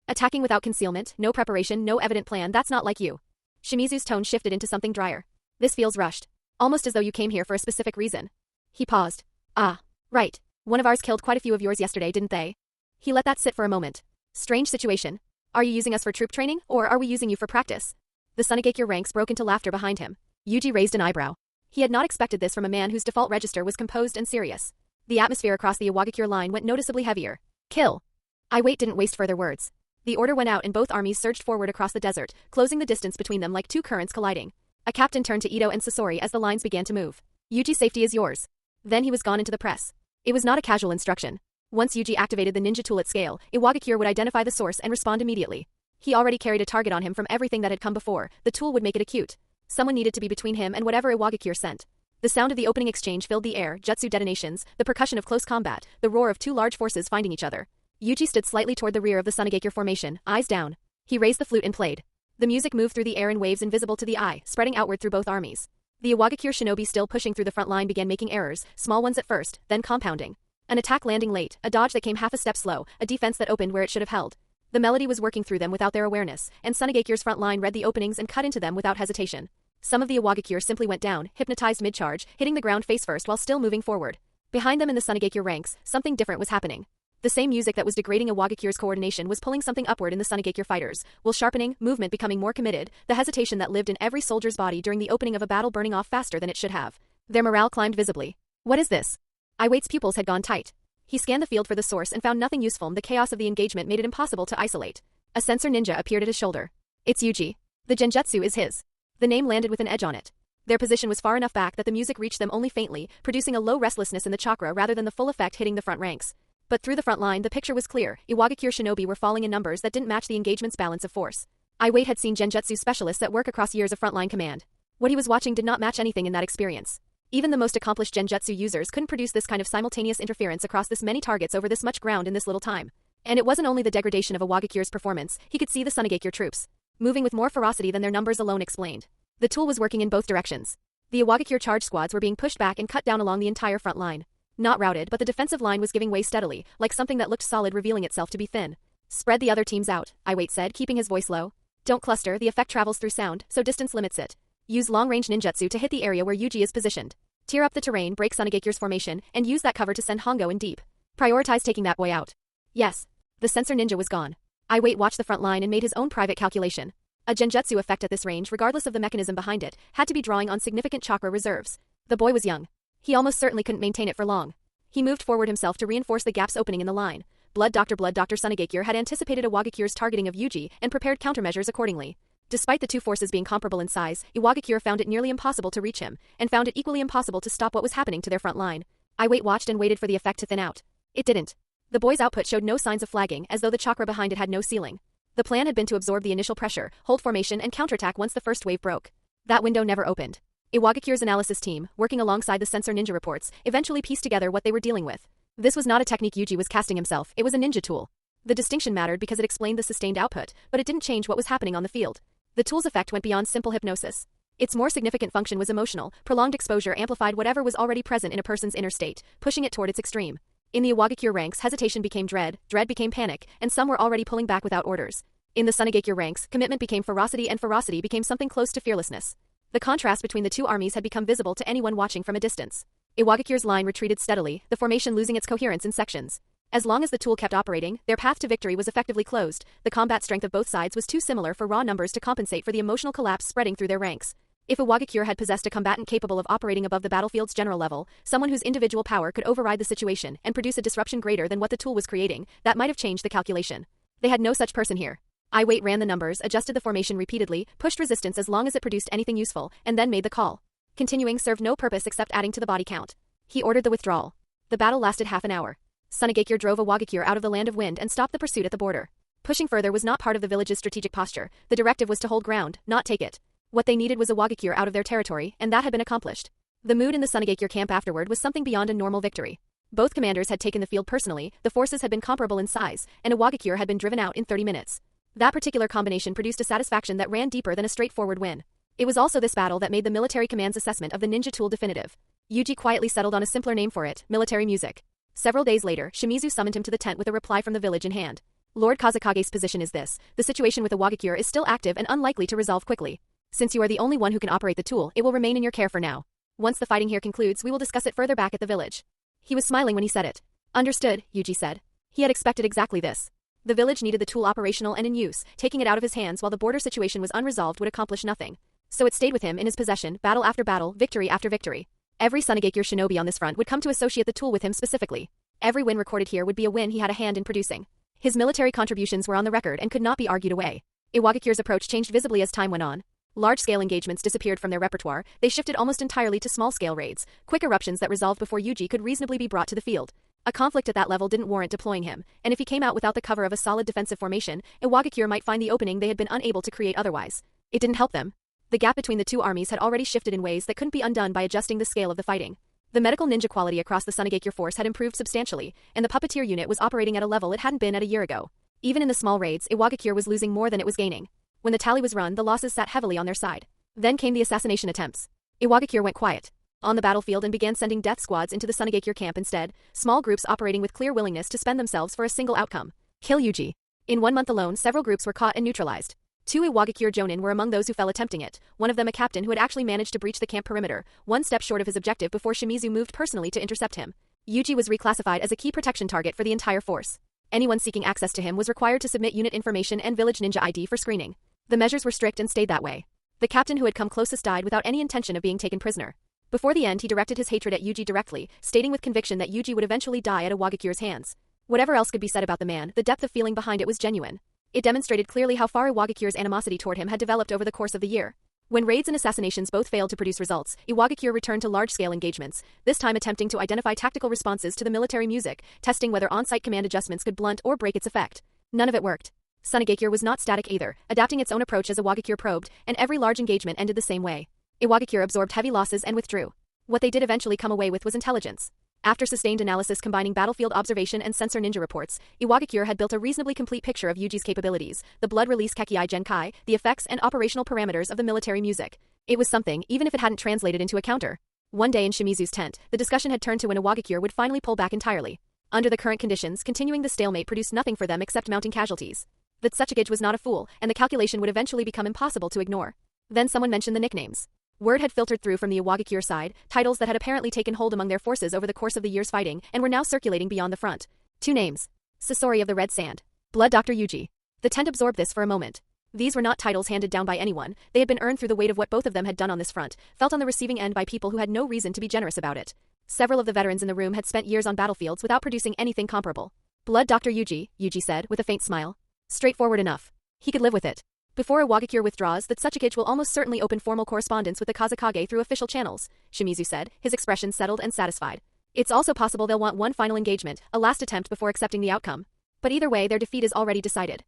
Attacking without concealment, no preparation, no evident plan, that's not like you. Shimizu's tone shifted into something drier. This feels rushed. Almost as though you came here for a specific reason. He paused. Ah, right. One of ours killed quite a few of yours yesterday, didn't they? He let that sit for a moment. Strange situation. Are you using us for troop training, or are we using you for practice? The Sunagakure ranks broke into laughter behind him. Yuji raised an eyebrow. He had not expected this from a man whose default register was composed and serious. The atmosphere across the Iwagakure line went noticeably heavier. Kill. I wait didn't waste further words. The order went out and both armies surged forward across the desert, closing the distance between them like two currents colliding. A captain turned to Ito and Sasori as the lines began to move. Yuji's safety is yours. Then he was gone into the press. It was not a casual instruction. Once Yuji activated the ninja tool at scale, Iwagakure would identify the source and respond immediately. He already carried a target on him from everything that had come before. The tool would make it acute. Someone needed to be between him and whatever Iwagakure sent. The sound of the opening exchange filled the air, jutsu detonations, the percussion of close combat, the roar of two large forces finding each other. Yuji stood slightly toward the rear of the Sunagakure formation, eyes down. He raised the flute and played. The music moved through the air in waves invisible to the eye, spreading outward through both armies. The Iwagakure shinobi still pushing through the front line began making errors, small ones at first, then compounding. An attack landing late, a dodge that came half a step slow, a defense that opened where it should have held. The melody was working through them without their awareness, and Sunagakure's front line read the openings and cut into them without hesitation. Some of the Iwagakure simply went down, hypnotized mid-charge, hitting the ground face first while still moving forward. Behind them in the Sunagakure ranks, something different was happening. The same music that was degrading Iwagakure's coordination was pulling something upward in the Sunagakure fighters, while sharpening, movement becoming more committed, the hesitation that lived in every soldier's body during the opening of a battle burning off faster than it should have. Their morale climbed visibly. What is this? Iwait's pupils had gone tight. He scanned the field for the source and found nothing useful. The chaos of the engagement made it impossible to isolate. A sensor ninja appeared at his shoulder. It's Yuji. The genjutsu is his. The name landed with an edge on it. Their position was far enough back that the music reached them only faintly, producing a low restlessness in the chakra rather than the full effect hitting the front ranks. But through the front line the picture was clear. Iwagakure shinobi were falling in numbers that didn't match the engagement's balance of force. Iwait had seen genjutsu specialists that work across years of frontline command. What he was watching did not match anything in that experience. Even the most accomplished genjutsu users couldn't produce this kind of simultaneous interference across this many targets over this much ground in this little time. And it wasn't only the degradation of Iwagakure's performance, he could see the Sunagakure troops moving with more ferocity than their numbers alone explained. The tool was working in both directions. The Iwagakure charge squads were being pushed back and cut down along the entire front line. Not routed, but the defensive line was giving way steadily, like something that looked solid revealing itself to be thin. Spread the other teams out, Iwait said, keeping his voice low. Don't cluster, the effect travels through sound, so distance limits it. Use long-range ninjutsu to hit the area where Yuji is positioned. Tear up the terrain, break Sunagakure's formation, and use that cover to send Hongo in deep. Prioritize taking that boy out. Yes. The sensor ninja was gone. Iwait watched the front line and made his own private calculation. A genjutsu effect at this range, regardless of the mechanism behind it, had to be drawing on significant chakra reserves. The boy was young. He almost certainly couldn't maintain it for long. He moved forward himself to reinforce the gaps opening in the line. Blood Doctor Sunagakure had anticipated Iwagakure's targeting of Yuji and prepared countermeasures accordingly. Despite the two forces being comparable in size, Iwagakure found it nearly impossible to reach him, and found it equally impossible to stop what was happening to their front line. Iwait watched and waited for the effect to thin out. It didn't. The boy's output showed no signs of flagging, as though the chakra behind it had no ceiling. The plan had been to absorb the initial pressure, hold formation and counterattack once the first wave broke. That window never opened. Iwagakure's analysis team, working alongside the sensor ninja reports, eventually pieced together what they were dealing with. This was not a technique Yuji was casting himself, it was a ninja tool. The distinction mattered because it explained the sustained output, but it didn't change what was happening on the field. The tool's effect went beyond simple hypnosis. Its more significant function was emotional. Prolonged exposure amplified whatever was already present in a person's inner state, pushing it toward its extreme. In the Iwagakure ranks, hesitation became dread became panic, and some were already pulling back without orders. In the Sunagakure ranks, commitment became ferocity and ferocity became something close to fearlessness. The contrast between the two armies had become visible to anyone watching from a distance. Iwagakure's line retreated steadily, the formation losing its coherence in sections. As long as the tool kept operating, their path to victory was effectively closed. The combat strength of both sides was too similar for raw numbers to compensate for the emotional collapse spreading through their ranks. If Iwagakure had possessed a combatant capable of operating above the battlefield's general level, someone whose individual power could override the situation and produce a disruption greater than what the tool was creating, that might have changed the calculation. They had no such person here. Iwait ran the numbers, adjusted the formation repeatedly, pushed resistance as long as it produced anything useful, and then made the call. Continuing served no purpose except adding to the body count. He ordered the withdrawal. The battle lasted half an hour. Sunagakure drove Iwagakure out of the land of wind and stopped the pursuit at the border. Pushing further was not part of the village's strategic posture. The directive was to hold ground, not take it. What they needed was a Wagakure out of their territory, and that had been accomplished. The mood in the Sunagakure camp afterward was something beyond a normal victory. Both commanders had taken the field personally, the forces had been comparable in size, and a Wagakure had been driven out in 30 minutes. That particular combination produced a satisfaction that ran deeper than a straightforward win. It was also this battle that made the military command's assessment of the ninja tool definitive. Yuji quietly settled on a simpler name for it, military music. Several days later, Shimizu summoned him to the tent with a reply from the village in hand. Lord Kazekage's position is this: the situation with the Wagakure is still active and unlikely to resolve quickly. Since you are the only one who can operate the tool, it will remain in your care for now. Once the fighting here concludes, we will discuss it further back at the village. He was smiling when he said it. Understood, Yuji said. He had expected exactly this. The village needed the tool operational and in use. Taking it out of his hands while the border situation was unresolved would accomplish nothing. So it stayed with him in his possession, battle after battle, victory after victory. Every Sunagakure shinobi on this front would come to associate the tool with him specifically. Every win recorded here would be a win he had a hand in producing. His military contributions were on the record and could not be argued away. Iwagakure's approach changed visibly as time went on. Large-scale engagements disappeared from their repertoire, they shifted almost entirely to small-scale raids, quick eruptions that resolved before Yuji could reasonably be brought to the field. A conflict at that level didn't warrant deploying him, and if he came out without the cover of a solid defensive formation, Iwagakure might find the opening they had been unable to create otherwise. It didn't help them. The gap between the two armies had already shifted in ways that couldn't be undone by adjusting the scale of the fighting. The medical ninja quality across the Sunagakure force had improved substantially, and the puppeteer unit was operating at a level it hadn't been at a year ago. Even in the small raids, Iwagakure was losing more than it was gaining. When the tally was run, the losses sat heavily on their side. Then came the assassination attempts. Iwagakure went quiet on the battlefield and began sending death squads into the Sunagakure camp instead, small groups operating with clear willingness to spend themselves for a single outcome: kill Yuji. In 1 month alone, several groups were caught and neutralized. 2 Iwagakure jonin were among those who fell attempting it, one of them a captain who had actually managed to breach the camp perimeter, 1 step short of his objective before Shimizu moved personally to intercept him. Yuji was reclassified as a key protection target for the entire force. Anyone seeking access to him was required to submit unit information and village ninja ID for screening. The measures were strict and stayed that way. The captain who had come closest died without any intention of being taken prisoner. Before the end, he directed his hatred at Yuji directly, stating with conviction that Yuji would eventually die at a Wagakure's hands. Whatever else could be said about the man, the depth of feeling behind it was genuine. It demonstrated clearly how far Iwagakure's animosity toward him had developed over the course of the year. When raids and assassinations both failed to produce results, Iwagakure returned to large-scale engagements, this time attempting to identify tactical responses to the military music, testing whether on-site command adjustments could blunt or break its effect. None of it worked. Sunagakure was not static either, adapting its own approach as Iwagakure probed, and every large engagement ended the same way. Iwagakure absorbed heavy losses and withdrew. What they did eventually come away with was intelligence. After sustained analysis combining battlefield observation and sensor ninja reports, Iwagakure had built a reasonably complete picture of Yuji's capabilities, the blood release Kekei Genkai, the effects and operational parameters of the military music. It was something, even if it hadn't translated into a counter. One day in Shimizu's tent, the discussion had turned to when Iwagakure would finally pull back entirely. Under the current conditions, continuing the stalemate produced nothing for them except mounting casualties. That Kazekage was not a fool, and the calculation would eventually become impossible to ignore. Then someone mentioned the nicknames. Word had filtered through from the Iwagakure side, titles that had apparently taken hold among their forces over the course of the year's fighting, and were now circulating beyond the front. 2 names. Sasori of the Red Sand. Blood Dr. Yuji. The tent absorbed this for a moment. These were not titles handed down by anyone, they had been earned through the weight of what both of them had done on this front, felt on the receiving end by people who had no reason to be generous about it. Several of the veterans in the room had spent years on battlefields without producing anything comparable. Blood Dr. Yuji, Yuji said, with a faint smile. Straightforward enough. He could live with it. Before Iwagakure withdraws, the Kazekage will almost certainly open formal correspondence with the Kazekage through official channels, Shimizu said, his expression settled and satisfied. It's also possible they'll want one final engagement, a last attempt before accepting the outcome. But either way, their defeat is already decided.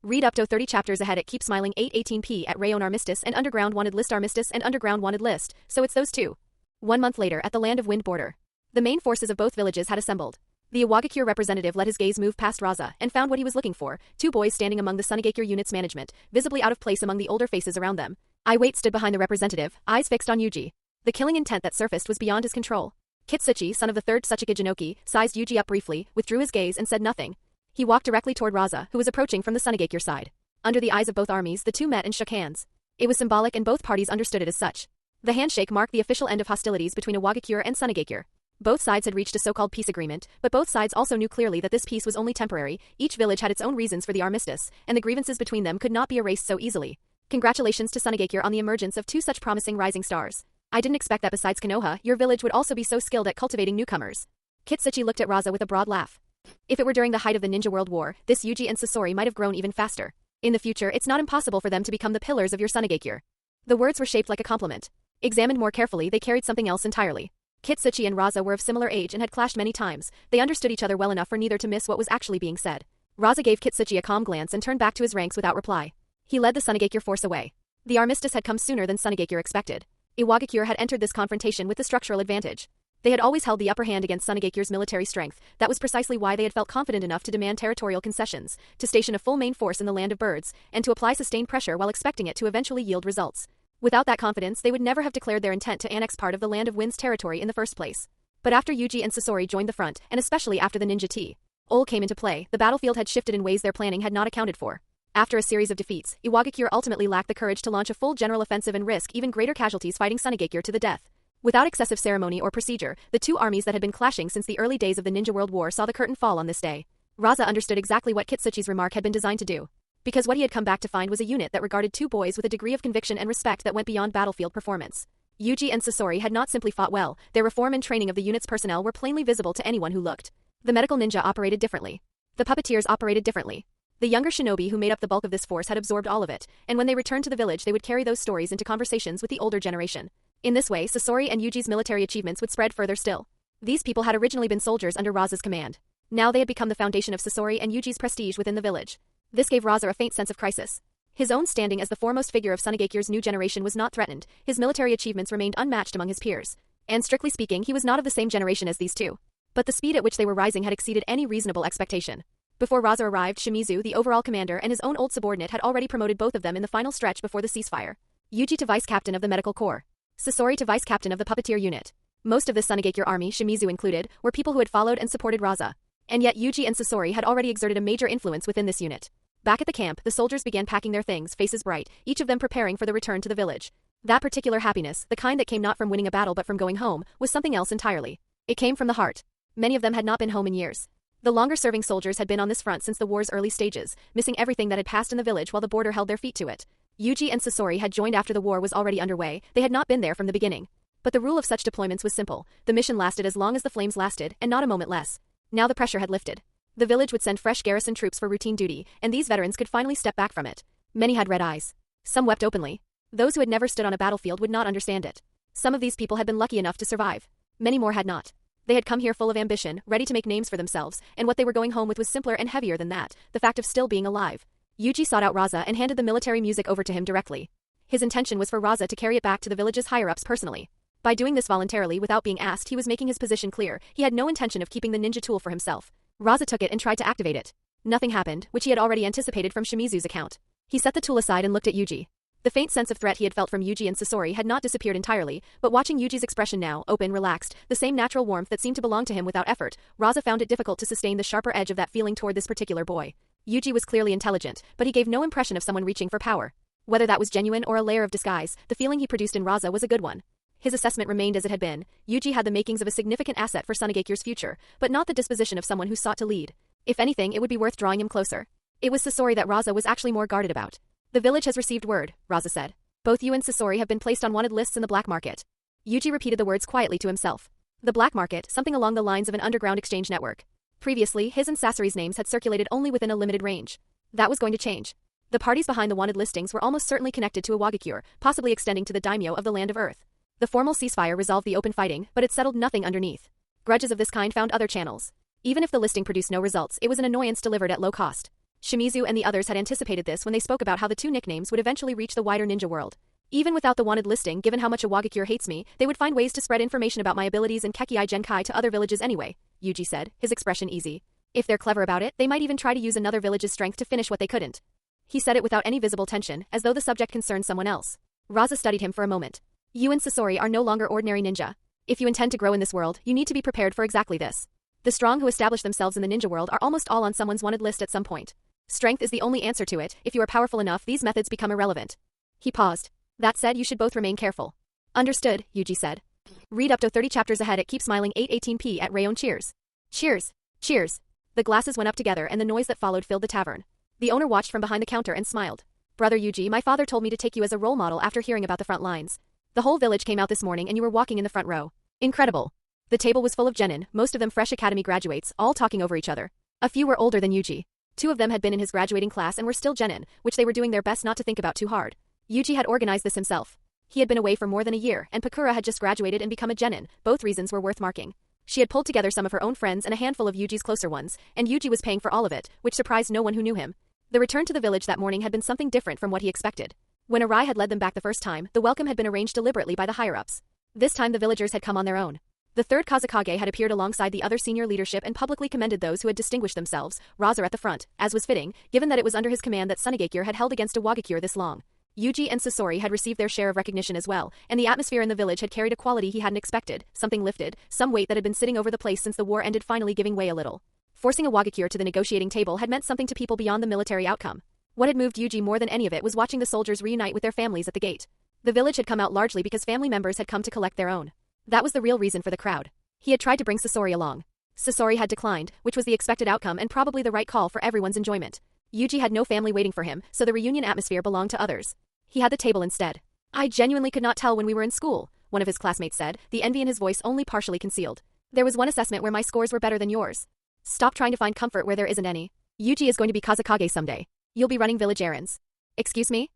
Read up to 30 chapters ahead at Keep Smiling 818p at Rayon Armistice and Underground Wanted List Armistice and Underground Wanted List, so it's those two. 1 month later, at the Land of Wind border. The main forces of both villages had assembled. The Iwagakure representative let his gaze move past Raza and found what he was looking for, 2 boys standing among the Sunagakure unit's management, visibly out of place among the older faces around them. Iwate stood behind the representative, eyes fixed on Yuji. The killing intent that surfaced was beyond his control. Kitsuchi, son of the 3rd Kazekage Inoki, sized Yuji up briefly, withdrew his gaze and said nothing. He walked directly toward Raza, who was approaching from the Sunagakure side. Under the eyes of both armies, the two met and shook hands. It was symbolic and both parties understood it as such. The handshake marked the official end of hostilities between Iwagakure and Sunagakure. Both sides had reached a so-called peace agreement, but both sides also knew clearly that this peace was only temporary. Each village had its own reasons for the armistice, and the grievances between them could not be erased so easily. Congratulations to Sunagakure on the emergence of 2 such promising rising stars. I didn't expect that besides Konoha, your village would also be so skilled at cultivating newcomers. Kitsuchi looked at Raza with a broad laugh. If it were during the height of the Ninja World War, this Yuji and Sasori might have grown even faster. In the future, it's not impossible for them to become the pillars of your Sunagakure. The words were shaped like a compliment. Examined more carefully, they carried something else entirely. Kitsuchi and Raza were of similar age and had clashed many times. They understood each other well enough for neither to miss what was actually being said. Raza gave Kitsuchi a calm glance and turned back to his ranks without reply. He led the Sunagakure force away. The armistice had come sooner than Sunagakure expected. Iwagakure had entered this confrontation with the structural advantage. They had always held the upper hand against Sunagakure's military strength. That was precisely why they had felt confident enough to demand territorial concessions, to station a full main force in the land of birds, and to apply sustained pressure while expecting it to eventually yield results. Without that confidence, they would never have declared their intent to annex part of the land of wind's territory in the first place. But after Yuji and Sasori joined the front, and especially after the ninja tea Ol came into play, the battlefield had shifted in ways their planning had not accounted for. After a series of defeats, Iwagakure ultimately lacked the courage to launch a full general offensive and risk even greater casualties fighting Sunagakure to the death. Without excessive ceremony or procedure, the two armies that had been clashing since the early days of the Ninja World War saw the curtain fall on this day. Raza understood exactly what Kitsuchi's remark had been designed to do. Because what he had come back to find was a unit that regarded two boys with a degree of conviction and respect that went beyond battlefield performance. Yuji and Sasori had not simply fought well, their reform and training of the unit's personnel were plainly visible to anyone who looked. The medical ninja operated differently. The puppeteers operated differently. The younger shinobi who made up the bulk of this force had absorbed all of it, and when they returned to the village they would carry those stories into conversations with the older generation. In this way, Sasori and Yuji's military achievements would spread further still. These people had originally been soldiers under Raza's command. Now they had become the foundation of Sasori and Yuji's prestige within the village. This gave Raza a faint sense of crisis. His own standing as the foremost figure of Sunagakure's new generation was not threatened, his military achievements remained unmatched among his peers. And strictly speaking, he was not of the same generation as these two. But the speed at which they were rising had exceeded any reasonable expectation. Before Raza arrived, Shimizu, the overall commander, and his own old subordinate had already promoted both of them in the final stretch before the ceasefire. Yuji to vice captain of the medical corps. Sasori to vice captain of the puppeteer unit. Most of the Sunagakure army, Shimizu included, were people who had followed and supported Raza. And yet Yuji and Sasori had already exerted a major influence within this unit. Back at the camp, the soldiers began packing their things, faces bright, each of them preparing for the return to the village. That particular happiness, the kind that came not from winning a battle but from going home, was something else entirely. It came from the heart. Many of them had not been home in years. The longer-serving soldiers had been on this front since the war's early stages, missing everything that had passed in the village while the border held their feet to it. Yuji and Sasori had joined after the war was already underway, they had not been there from the beginning. But the rule of such deployments was simple, the mission lasted as long as the flames lasted, and not a moment less. Now the pressure had lifted. The village would send fresh garrison troops for routine duty, and these veterans could finally step back from it. Many had red eyes. Some wept openly. Those who had never stood on a battlefield would not understand it. Some of these people had been lucky enough to survive. Many more had not. They had come here full of ambition, ready to make names for themselves, and what they were going home with was simpler and heavier than that, the fact of still being alive. Yuji sought out Raza and handed the military music over to him directly. His intention was for Raza to carry it back to the village's higher-ups personally. By doing this voluntarily without being asked, he was making his position clear. He had no intention of keeping the ninja tool for himself. Raza took it and tried to activate it. Nothing happened, which he had already anticipated from Shimizu's account. He set the tool aside and looked at Yuji. The faint sense of threat he had felt from Yuji and Sasori had not disappeared entirely, but watching Yuji's expression now, open, relaxed, the same natural warmth that seemed to belong to him without effort, Raza found it difficult to sustain the sharper edge of that feeling toward this particular boy. Yuji was clearly intelligent, but he gave no impression of someone reaching for power. Whether that was genuine or a layer of disguise, the feeling he produced in Raza was a good one. His assessment remained as it had been. Yuji had the makings of a significant asset for Sunagakure's future, but not the disposition of someone who sought to lead. If anything, it would be worth drawing him closer. It was Sasori that Raza was actually more guarded about. The village has received word, Raza said. Both you and Sasori have been placed on wanted lists in the black market. Yuji repeated the words quietly to himself. The black market, something along the lines of an underground exchange network. Previously, his and Sasori's names had circulated only within a limited range. That was going to change. The parties behind the wanted listings were almost certainly connected to Iwagakure, possibly extending to the Daimyo of the land of Earth. The formal ceasefire resolved the open fighting, but it settled nothing underneath. Grudges of this kind found other channels. Even if the listing produced no results, it was an annoyance delivered at low cost. Shimizu and the others had anticipated this when they spoke about how the two nicknames would eventually reach the wider ninja world. Even without the wanted listing, given how much Iwagakure hates me, they would find ways to spread information about my abilities and Kekei Genkai to other villages anyway, Yuji said, his expression easy. If they're clever about it, they might even try to use another village's strength to finish what they couldn't. He said it without any visible tension, as though the subject concerned someone else. Raza studied him for a moment. You and Sasori are no longer ordinary ninja. If you intend to grow in this world, you need to be prepared for exactly this. The strong who establish themselves in the ninja world are almost all on someone's wanted list at some point. Strength is the only answer to it. If you are powerful enough, these methods become irrelevant. He paused. That said, you should both remain careful. Understood, Yuji said. Read up to 30 chapters ahead at Keep Smiling 818p at Rayon. Cheers. Cheers. Cheers. The glasses went up together and the noise that followed filled the tavern. The owner watched from behind the counter and smiled. Brother Yuji, my father told me to take you as a role model after hearing about the front lines. The whole village came out this morning and you were walking in the front row. Incredible. The table was full of genin, most of them fresh academy graduates, all talking over each other. A few were older than Yuji. 2 of them had been in his graduating class and were still genin, which they were doing their best not to think about too hard. Yuji had organized this himself. He had been away for more than a year, and Pakura had just graduated and become a genin. Both reasons were worth marking. She had pulled together some of her own friends and a handful of Yuji's closer ones, and Yuji was paying for all of it, which surprised no one who knew him. The return to the village that morning had been something different from what he expected. When Arai had led them back the first time, the welcome had been arranged deliberately by the higher-ups. This time the villagers had come on their own. The third Kazekage had appeared alongside the other senior leadership and publicly commended those who had distinguished themselves, Raza at the front, as was fitting, given that it was under his command that Sunagakure had held against a Wagakure this long. Yuji and Sasori had received their share of recognition as well, and the atmosphere in the village had carried a quality he hadn't expected, something lifted, some weight that had been sitting over the place since the war ended finally giving way a little. Forcing a Wagakure to the negotiating table had meant something to people beyond the military outcome. What had moved Yuji more than any of it was watching the soldiers reunite with their families at the gate. The village had come out largely because family members had come to collect their own. That was the real reason for the crowd. He had tried to bring Sasori along. Sasori had declined, which was the expected outcome and probably the right call for everyone's enjoyment. Yuji had no family waiting for him, so the reunion atmosphere belonged to others. He had the table instead. I genuinely could not tell when we were in school, one of his classmates said, the envy in his voice only partially concealed. There was one assessment where my scores were better than yours. Stop trying to find comfort where there isn't any. Yuji is going to be Kazekage someday. You'll be running village errands. Excuse me?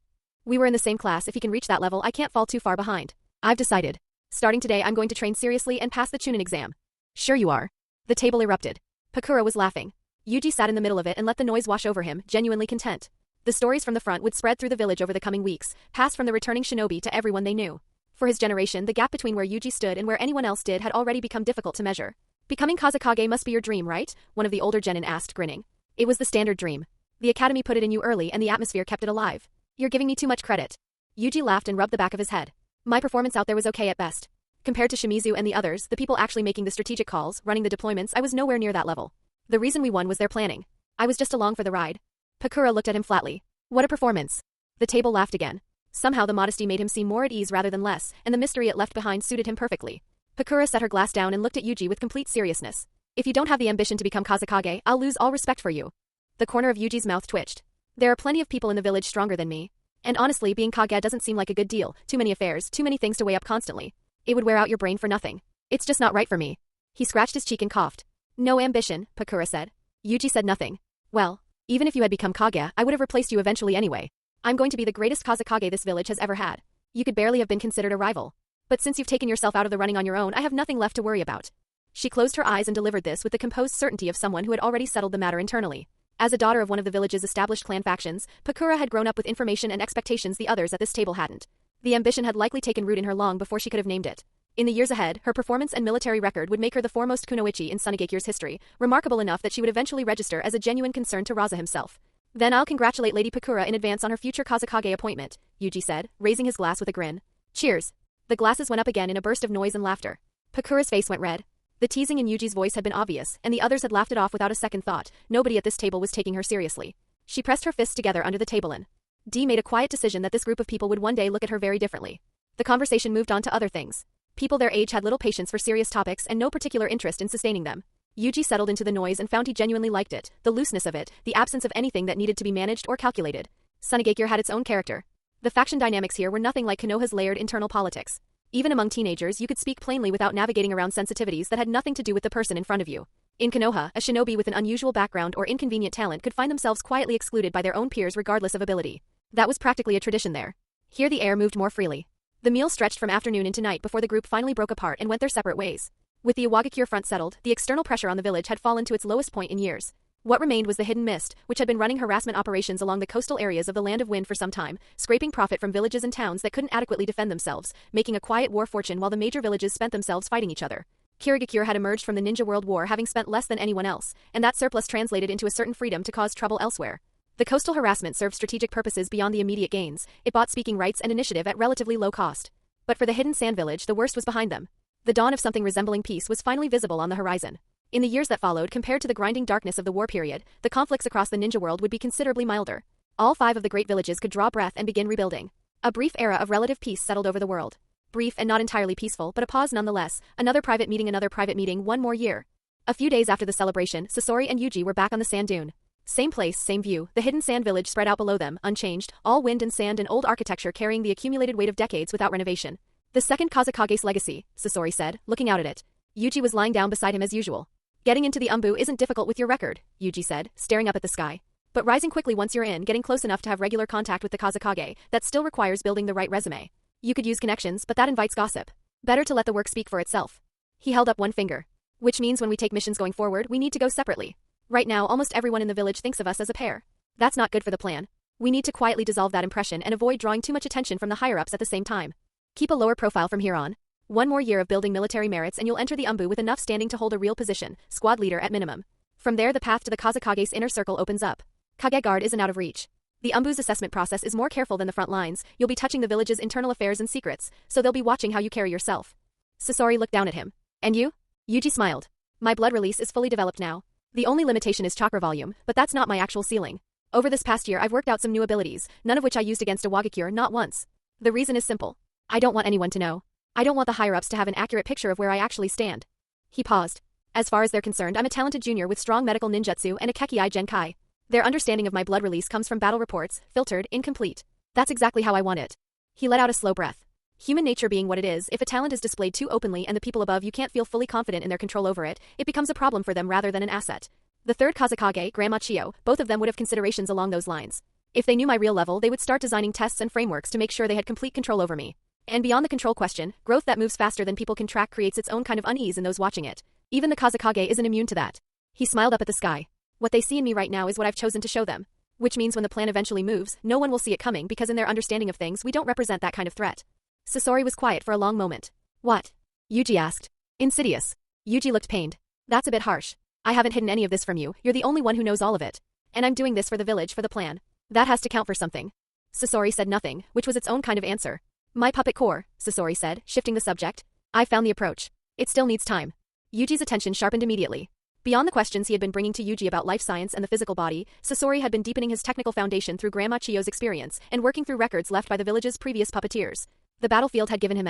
We were in the same class. If he can reach that level, I can't fall too far behind. I've decided. Starting today, I'm going to train seriously and pass the Chunin exam. Sure you are. The table erupted. Pakura was laughing. Yuji sat in the middle of it and let the noise wash over him, genuinely content. The stories from the front would spread through the village over the coming weeks, pass from the returning shinobi to everyone they knew. For his generation, the gap between where Yuji stood and where anyone else did had already become difficult to measure. Becoming Kazekage must be your dream, right? One of the older genin asked, grinning. It was the standard dream. The academy put it in you early and the atmosphere kept it alive. You're giving me too much credit. Yuji laughed and rubbed the back of his head. My performance out there was okay at best. Compared to Shimizu and the others, the people actually making the strategic calls, running the deployments, I was nowhere near that level. The reason we won was their planning. I was just along for the ride. Pakura looked at him flatly. What a performance. The table laughed again. Somehow the modesty made him seem more at ease rather than less, and the mystery it left behind suited him perfectly. Pakura set her glass down and looked at Yuji with complete seriousness. If you don't have the ambition to become Kazekage, I'll lose all respect for you. The corner of Yuji's mouth twitched. There are plenty of people in the village stronger than me. And honestly, being Kage doesn't seem like a good deal. Too many affairs, too many things to weigh up constantly. It would wear out your brain for nothing. It's just not right for me. He scratched his cheek and coughed. No ambition, Pakura said. Yuji said nothing. Well, even if you had become Kage, I would have replaced you eventually anyway. I'm going to be the greatest Kazekage this village has ever had. You could barely have been considered a rival. But since you've taken yourself out of the running on your own, I have nothing left to worry about. She closed her eyes and delivered this with the composed certainty of someone who had already settled the matter internally. As a daughter of one of the village's established clan factions, Pakura had grown up with information and expectations the others at this table hadn't. The ambition had likely taken root in her long before she could have named it. In the years ahead, her performance and military record would make her the foremost kunoichi in Sunagakure's history, remarkable enough that she would eventually register as a genuine concern to Raza himself. Then I'll congratulate Lady Pakura in advance on her future Kazekage appointment, Yuji said, raising his glass with a grin. Cheers. The glasses went up again in a burst of noise and laughter. Pakura's face went red. The teasing in Yuji's voice had been obvious, and the others had laughed it off without a second thought. Nobody at this table was taking her seriously. She pressed her fists together under the table and made a quiet decision that this group of people would one day look at her very differently. The conversation moved on to other things. People their age had little patience for serious topics and no particular interest in sustaining them. Yuji settled into the noise and found he genuinely liked it, the looseness of it, the absence of anything that needed to be managed or calculated. Sunagakure had its own character. The faction dynamics here were nothing like Konoha's layered internal politics. Even among teenagers, you could speak plainly without navigating around sensitivities that had nothing to do with the person in front of you. In Konoha, a shinobi with an unusual background or inconvenient talent could find themselves quietly excluded by their own peers regardless of ability. That was practically a tradition there. Here the air moved more freely. The meal stretched from afternoon into night before the group finally broke apart and went their separate ways. With the Iwagakure front settled, the external pressure on the village had fallen to its lowest point in years. What remained was the hidden mist, which had been running harassment operations along the coastal areas of the Land of Wind for some time, scraping profit from villages and towns that couldn't adequately defend themselves, making a quiet war fortune while the major villages spent themselves fighting each other. Kirigakure had emerged from the Ninja World War having spent less than anyone else, and that surplus translated into a certain freedom to cause trouble elsewhere. The coastal harassment served strategic purposes beyond the immediate gains. It bought speaking rights and initiative at relatively low cost. But for the hidden sand village, the worst was behind them. The dawn of something resembling peace was finally visible on the horizon. In the years that followed, compared to the grinding darkness of the war period, the conflicts across the ninja world would be considerably milder. All 5 of the great villages could draw breath and begin rebuilding. A brief era of relative peace settled over the world. Brief and not entirely peaceful, but a pause nonetheless. Another private meeting, one more year. A few days after the celebration, Sasori and Yuji were back on the sand dune. Same place, same view, the hidden sand village spread out below them, unchanged, all wind and sand and old architecture carrying the accumulated weight of decades without renovation. The second Kazekage's legacy, Sasori said, looking out at it. Yuji was lying down beside him as usual. Getting into the Umbu isn't difficult with your record, Yuji said, staring up at the sky. But rising quickly once you're in, getting close enough to have regular contact with the Kazekage, that still requires building the right resume. You could use connections, but that invites gossip. Better to let the work speak for itself. He held up one finger. Which means when we take missions going forward, we need to go separately. Right now, almost everyone in the village thinks of us as a pair. That's not good for the plan. We need to quietly dissolve that impression and avoid drawing too much attention from the higher-ups at the same time. Keep a lower profile from here on. One more year of building military merits and you'll enter the Umbu with enough standing to hold a real position, squad leader at minimum. From there the path to the Kazekage's inner circle opens up. Kage Guard isn't out of reach. The Umbu's assessment process is more careful than the front lines, you'll be touching the village's internal affairs and secrets, so they'll be watching how you carry yourself. Sasori looked down at him. And you? Yuji smiled. My blood release is fully developed now. The only limitation is chakra volume, but that's not my actual ceiling. Over this past year I've worked out some new abilities, none of which I used against a Wagakure, not once. The reason is simple. I don't want anyone to know. I don't want the higher-ups to have an accurate picture of where I actually stand. He paused. As far as they're concerned, I'm a talented junior with strong medical ninjutsu and a Kekei Genkai. Their understanding of my blood release comes from battle reports, filtered, incomplete. That's exactly how I want it. He let out a slow breath. Human nature being what it is, if a talent is displayed too openly and the people above you can't feel fully confident in their control over it, it becomes a problem for them rather than an asset. The third Kazekage, Grandma Chio, both of them would have considerations along those lines. If they knew my real level, they would start designing tests and frameworks to make sure they had complete control over me. And beyond the control question, growth that moves faster than people can track creates its own kind of unease in those watching it. Even the Kazekage isn't immune to that. He smiled up at the sky. What they see in me right now is what I've chosen to show them. Which means when the plan eventually moves, no one will see it coming because in their understanding of things we don't represent that kind of threat. Sasori was quiet for a long moment. What? Yuji asked. Insidious. Yuji looked pained. That's a bit harsh. I haven't hidden any of this from you, you're the only one who knows all of it. And I'm doing this for the village, for the plan. That has to count for something. Sasori said nothing, which was its own kind of answer. My puppet core, Sasori said, shifting the subject. I found the approach. It still needs time. Yuji's attention sharpened immediately. Beyond the questions he had been bringing to Yuji about life science and the physical body, Sasori had been deepening his technical foundation through Grandma Chio's experience and working through records left by the village's previous puppeteers. The battlefield had given him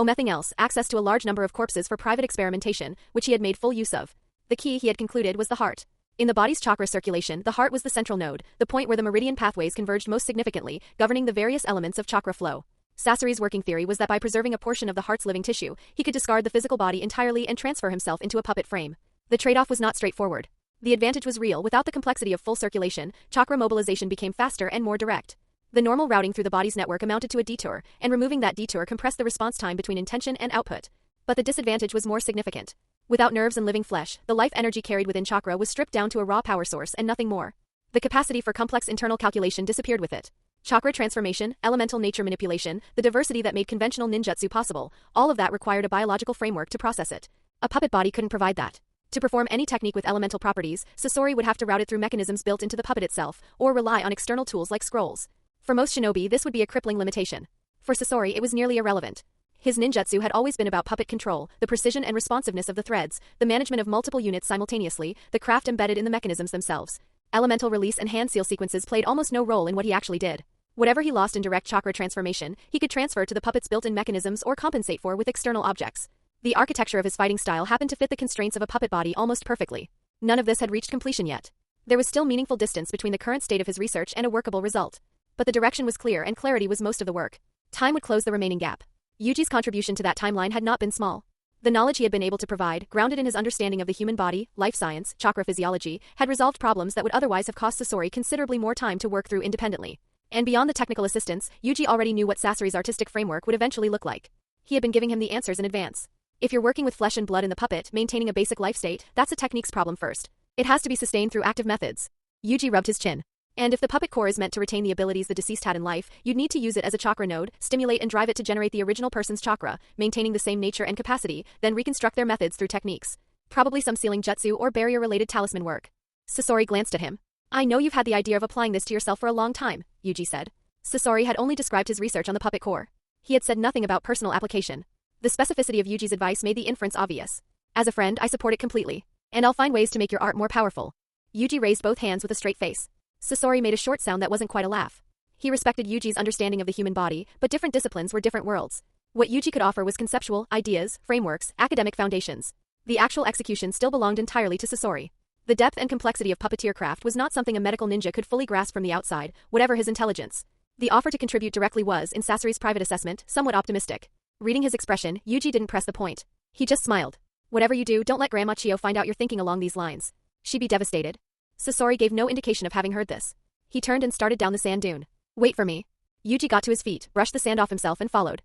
nothing else, access to a large number of corpses for private experimentation, which he had made full use of. The key, he had concluded, was the heart. In the body's chakra circulation, the heart was the central node, the point where the meridian pathways converged most significantly, governing the various elements of chakra flow. Sasori's working theory was that by preserving a portion of the heart's living tissue, he could discard the physical body entirely and transfer himself into a puppet frame. The trade-off was not straightforward. The advantage was real. Without the complexity of full circulation, chakra mobilization became faster and more direct. The normal routing through the body's network amounted to a detour, and removing that detour compressed the response time between intention and output. But the disadvantage was more significant. Without nerves and living flesh, the life energy carried within chakra was stripped down to a raw power source and nothing more. The capacity for complex internal calculation disappeared with it. Chakra transformation, elemental nature manipulation, the diversity that made conventional ninjutsu possible, all of that required a biological framework to process it. A puppet body couldn't provide that. To perform any technique with elemental properties, Sasori would have to route it through mechanisms built into the puppet itself, or rely on external tools like scrolls. For most shinobi, this would be a crippling limitation. For Sasori, it was nearly irrelevant. His ninjutsu had always been about puppet control, the precision and responsiveness of the threads, the management of multiple units simultaneously, the craft embedded in the mechanisms themselves. Elemental release and hand seal sequences played almost no role in what he actually did. Whatever he lost in direct chakra transformation, he could transfer to the puppet's built-in mechanisms or compensate for with external objects. The architecture of his fighting style happened to fit the constraints of a puppet body almost perfectly. None of this had reached completion yet. There was still meaningful distance between the current state of his research and a workable result. But the direction was clear and clarity was most of the work. Time would close the remaining gap. Yuji's contribution to that timeline had not been small. The knowledge he had been able to provide, grounded in his understanding of the human body, life science, chakra physiology, had resolved problems that would otherwise have cost Sasori considerably more time to work through independently. And beyond the technical assistance, Yuji already knew what Sasori's artistic framework would eventually look like. He had been giving him the answers in advance. If you're working with flesh and blood in the puppet, maintaining a basic life state, that's a technique's problem first. It has to be sustained through active methods. Yuji rubbed his chin. And if the puppet core is meant to retain the abilities the deceased had in life, you'd need to use it as a chakra node, stimulate and drive it to generate the original person's chakra, maintaining the same nature and capacity, then reconstruct their methods through techniques. Probably some sealing jutsu or barrier-related talisman work. Sasori glanced at him. I know you've had the idea of applying this to yourself for a long time, Yuji said. Sasori had only described his research on the puppet core. He had said nothing about personal application. The specificity of Yuji's advice made the inference obvious. As a friend, I support it completely. And I'll find ways to make your art more powerful. Yuji raised both hands with a straight face. Sasori made a short sound that wasn't quite a laugh. He respected Yuji's understanding of the human body, but different disciplines were different worlds. What Yuji could offer was conceptual, ideas, frameworks, academic foundations. The actual execution still belonged entirely to Sasori. The depth and complexity of puppeteer craft was not something a medical ninja could fully grasp from the outside, whatever his intelligence. The offer to contribute directly was, in Sasori's private assessment, somewhat optimistic. Reading his expression, Yuji didn't press the point. He just smiled. Whatever you do, don't let Grandma Chio find out you're thinking along these lines. She'd be devastated. Sasori gave no indication of having heard this. He turned and started down the sand dune. Wait for me. Yuji got to his feet, brushed the sand off himself and followed.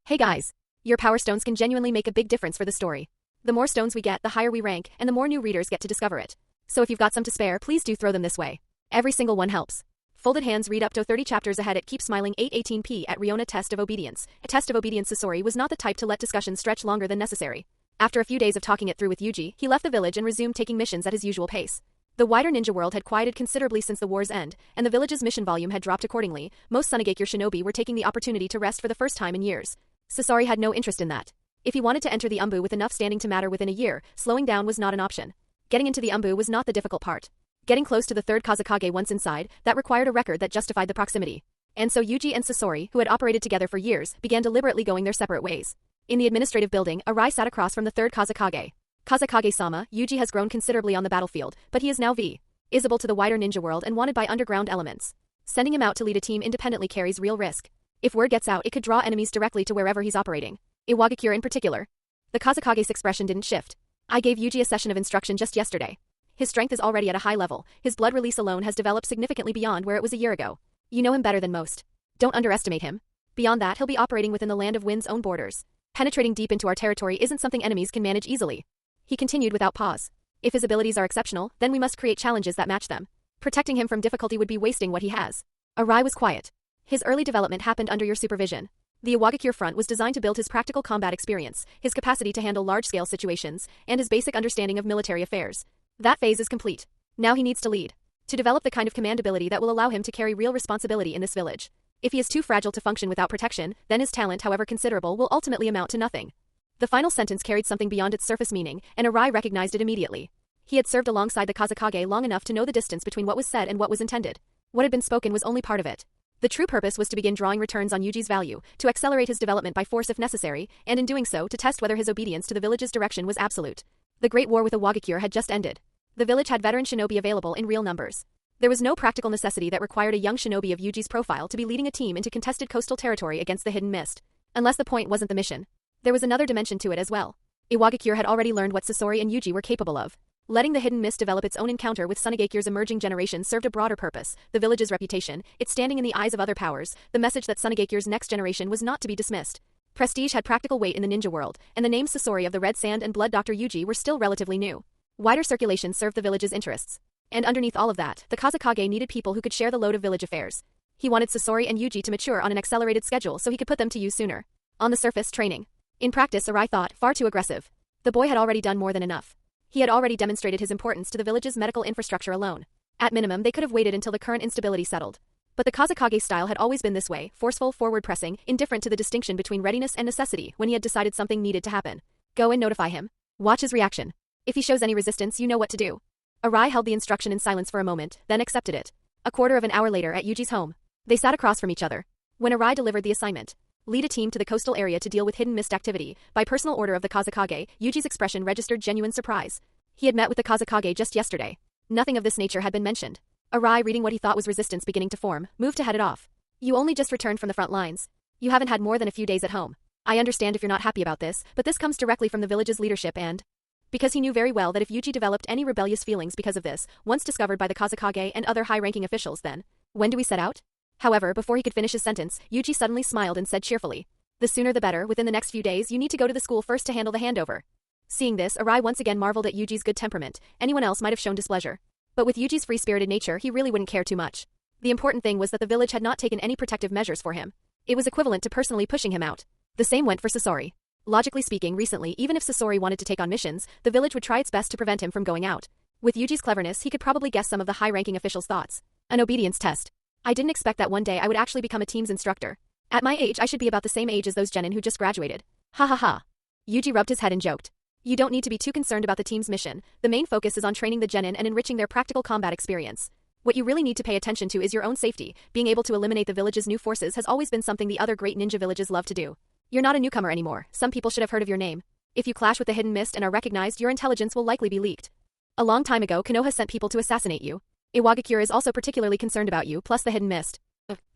Hey guys. Your power stones can genuinely make a big difference for the story. The more stones we get, the higher we rank, and the more new readers get to discover it. So if you've got some to spare, please do throw them this way. Every single one helps. Folded hands read up to 30 chapters ahead at Keep Smiling 818p at Riona Test of Obedience. A test of obedience. Sasori was not the type to let discussion stretch longer than necessary. After a few days of talking it through with Yuji, he left the village and resumed taking missions at his usual pace. The wider ninja world had quieted considerably since the war's end, and the village's mission volume had dropped accordingly. Most Sunagakure shinobi were taking the opportunity to rest for the first time in years. Sasori had no interest in that. If he wanted to enter the Umbu with enough standing to matter within a year, slowing down was not an option. Getting into the Umbu was not the difficult part. Getting close to the third Kazekage once inside, that required a record that justified the proximity. And so Yuji and Sasori, who had operated together for years, began deliberately going their separate ways. In the administrative building, Arai sat across from the third Kazekage. Kazekage-sama, Yuji has grown considerably on the battlefield, but he is now visible to the wider ninja world and wanted by underground elements. Sending him out to lead a team independently carries real risk. If word gets out, it could draw enemies directly to wherever he's operating. Iwagakure in particular. The Kazekage's expression didn't shift. I gave Yuji a session of instruction just yesterday. His strength is already at a high level. His blood release alone has developed significantly beyond where it was a year ago. You know him better than most. Don't underestimate him. Beyond that, he'll be operating within the Land of Wind's own borders. Penetrating deep into our territory isn't something enemies can manage easily. He continued without pause. If his abilities are exceptional, then we must create challenges that match them. Protecting him from difficulty would be wasting what he has. Arai was quiet. His early development happened under your supervision. The Iwagakure front was designed to build his practical combat experience, his capacity to handle large-scale situations, and his basic understanding of military affairs. That phase is complete. Now he needs to lead. To develop the kind of command ability that will allow him to carry real responsibility in this village. If he is too fragile to function without protection, then his talent, however considerable, will ultimately amount to nothing. The final sentence carried something beyond its surface meaning, and Arai recognized it immediately. He had served alongside the Kazekage long enough to know the distance between what was said and what was intended. What had been spoken was only part of it. The true purpose was to begin drawing returns on Yuji's value, to accelerate his development by force if necessary, and in doing so, to test whether his obedience to the village's direction was absolute. The Great War with Iwagakure had just ended. The village had veteran shinobi available in real numbers. There was no practical necessity that required a young shinobi of Yuji's profile to be leading a team into contested coastal territory against the Hidden Mist. Unless the point wasn't the mission. There was another dimension to it as well. Iwagakure had already learned what Sasori and Yuji were capable of. Letting the Hidden Mist develop its own encounter with Sunagakure's emerging generation served a broader purpose, the village's reputation, its standing in the eyes of other powers, the message that Sunagakure's next generation was not to be dismissed. Prestige had practical weight in the ninja world, and the names Sasori of the Red Sand and Blood Dr. Yuji were still relatively new. Wider circulation served the village's interests. And underneath all of that, the Kazekage needed people who could share the load of village affairs. He wanted Sasori and Yuji to mature on an accelerated schedule so he could put them to use sooner. On the surface, training. In practice, Arai thought, far too aggressive. The boy had already done more than enough. He had already demonstrated his importance to the village's medical infrastructure alone. At minimum, they could have waited until the current instability settled. But the Kazekage style had always been this way, forceful, forward-pressing, indifferent to the distinction between readiness and necessity when he had decided something needed to happen. Go and notify him. Watch his reaction. If he shows any resistance, you know what to do. Arai held the instruction in silence for a moment, then accepted it. A quarter of an hour later at Yuji's home. They sat across from each other. When Arai delivered the assignment, lead a team to the coastal area to deal with hidden mist activity, by personal order of the Kazekage, Yuji's expression registered genuine surprise. He had met with the Kazekage just yesterday. Nothing of this nature had been mentioned. Arai, reading what he thought was resistance beginning to form, moved to head it off. You only just returned from the front lines. You haven't had more than a few days at home. I understand if you're not happy about this, but this comes directly from the village's leadership and... Because he knew very well that if Yuji developed any rebellious feelings because of this, once discovered by the Kazekage and other high-ranking officials, then... When do we set out? However, before he could finish his sentence, Yuji suddenly smiled and said cheerfully, the sooner the better. Within the next few days you need to go to the school first to handle the handover. Seeing this, Arai once again marveled at Yuji's good temperament. Anyone else might have shown displeasure. But with Yuji's free-spirited nature, he really wouldn't care too much. The important thing was that the village had not taken any protective measures for him. It was equivalent to personally pushing him out. The same went for Sasori. Logically speaking, recently, even if Sasori wanted to take on missions, the village would try its best to prevent him from going out. With Yuji's cleverness, he could probably guess some of the high-ranking officials' thoughts. An obedience test. I didn't expect that one day I would actually become a team's instructor. At my age, I should be about the same age as those genin who just graduated. Ha ha ha. Yuji rubbed his head and joked. You don't need to be too concerned about the team's mission. The main focus is on training the genin and enriching their practical combat experience. What you really need to pay attention to is your own safety. Being able to eliminate the village's new forces has always been something the other great ninja villages love to do. You're not a newcomer anymore. Some people should have heard of your name. If you clash with the hidden mist and are recognized, your intelligence will likely be leaked. A long time ago, Konoha sent people to assassinate you. Iwagakure is also particularly concerned about you, plus the hidden mist.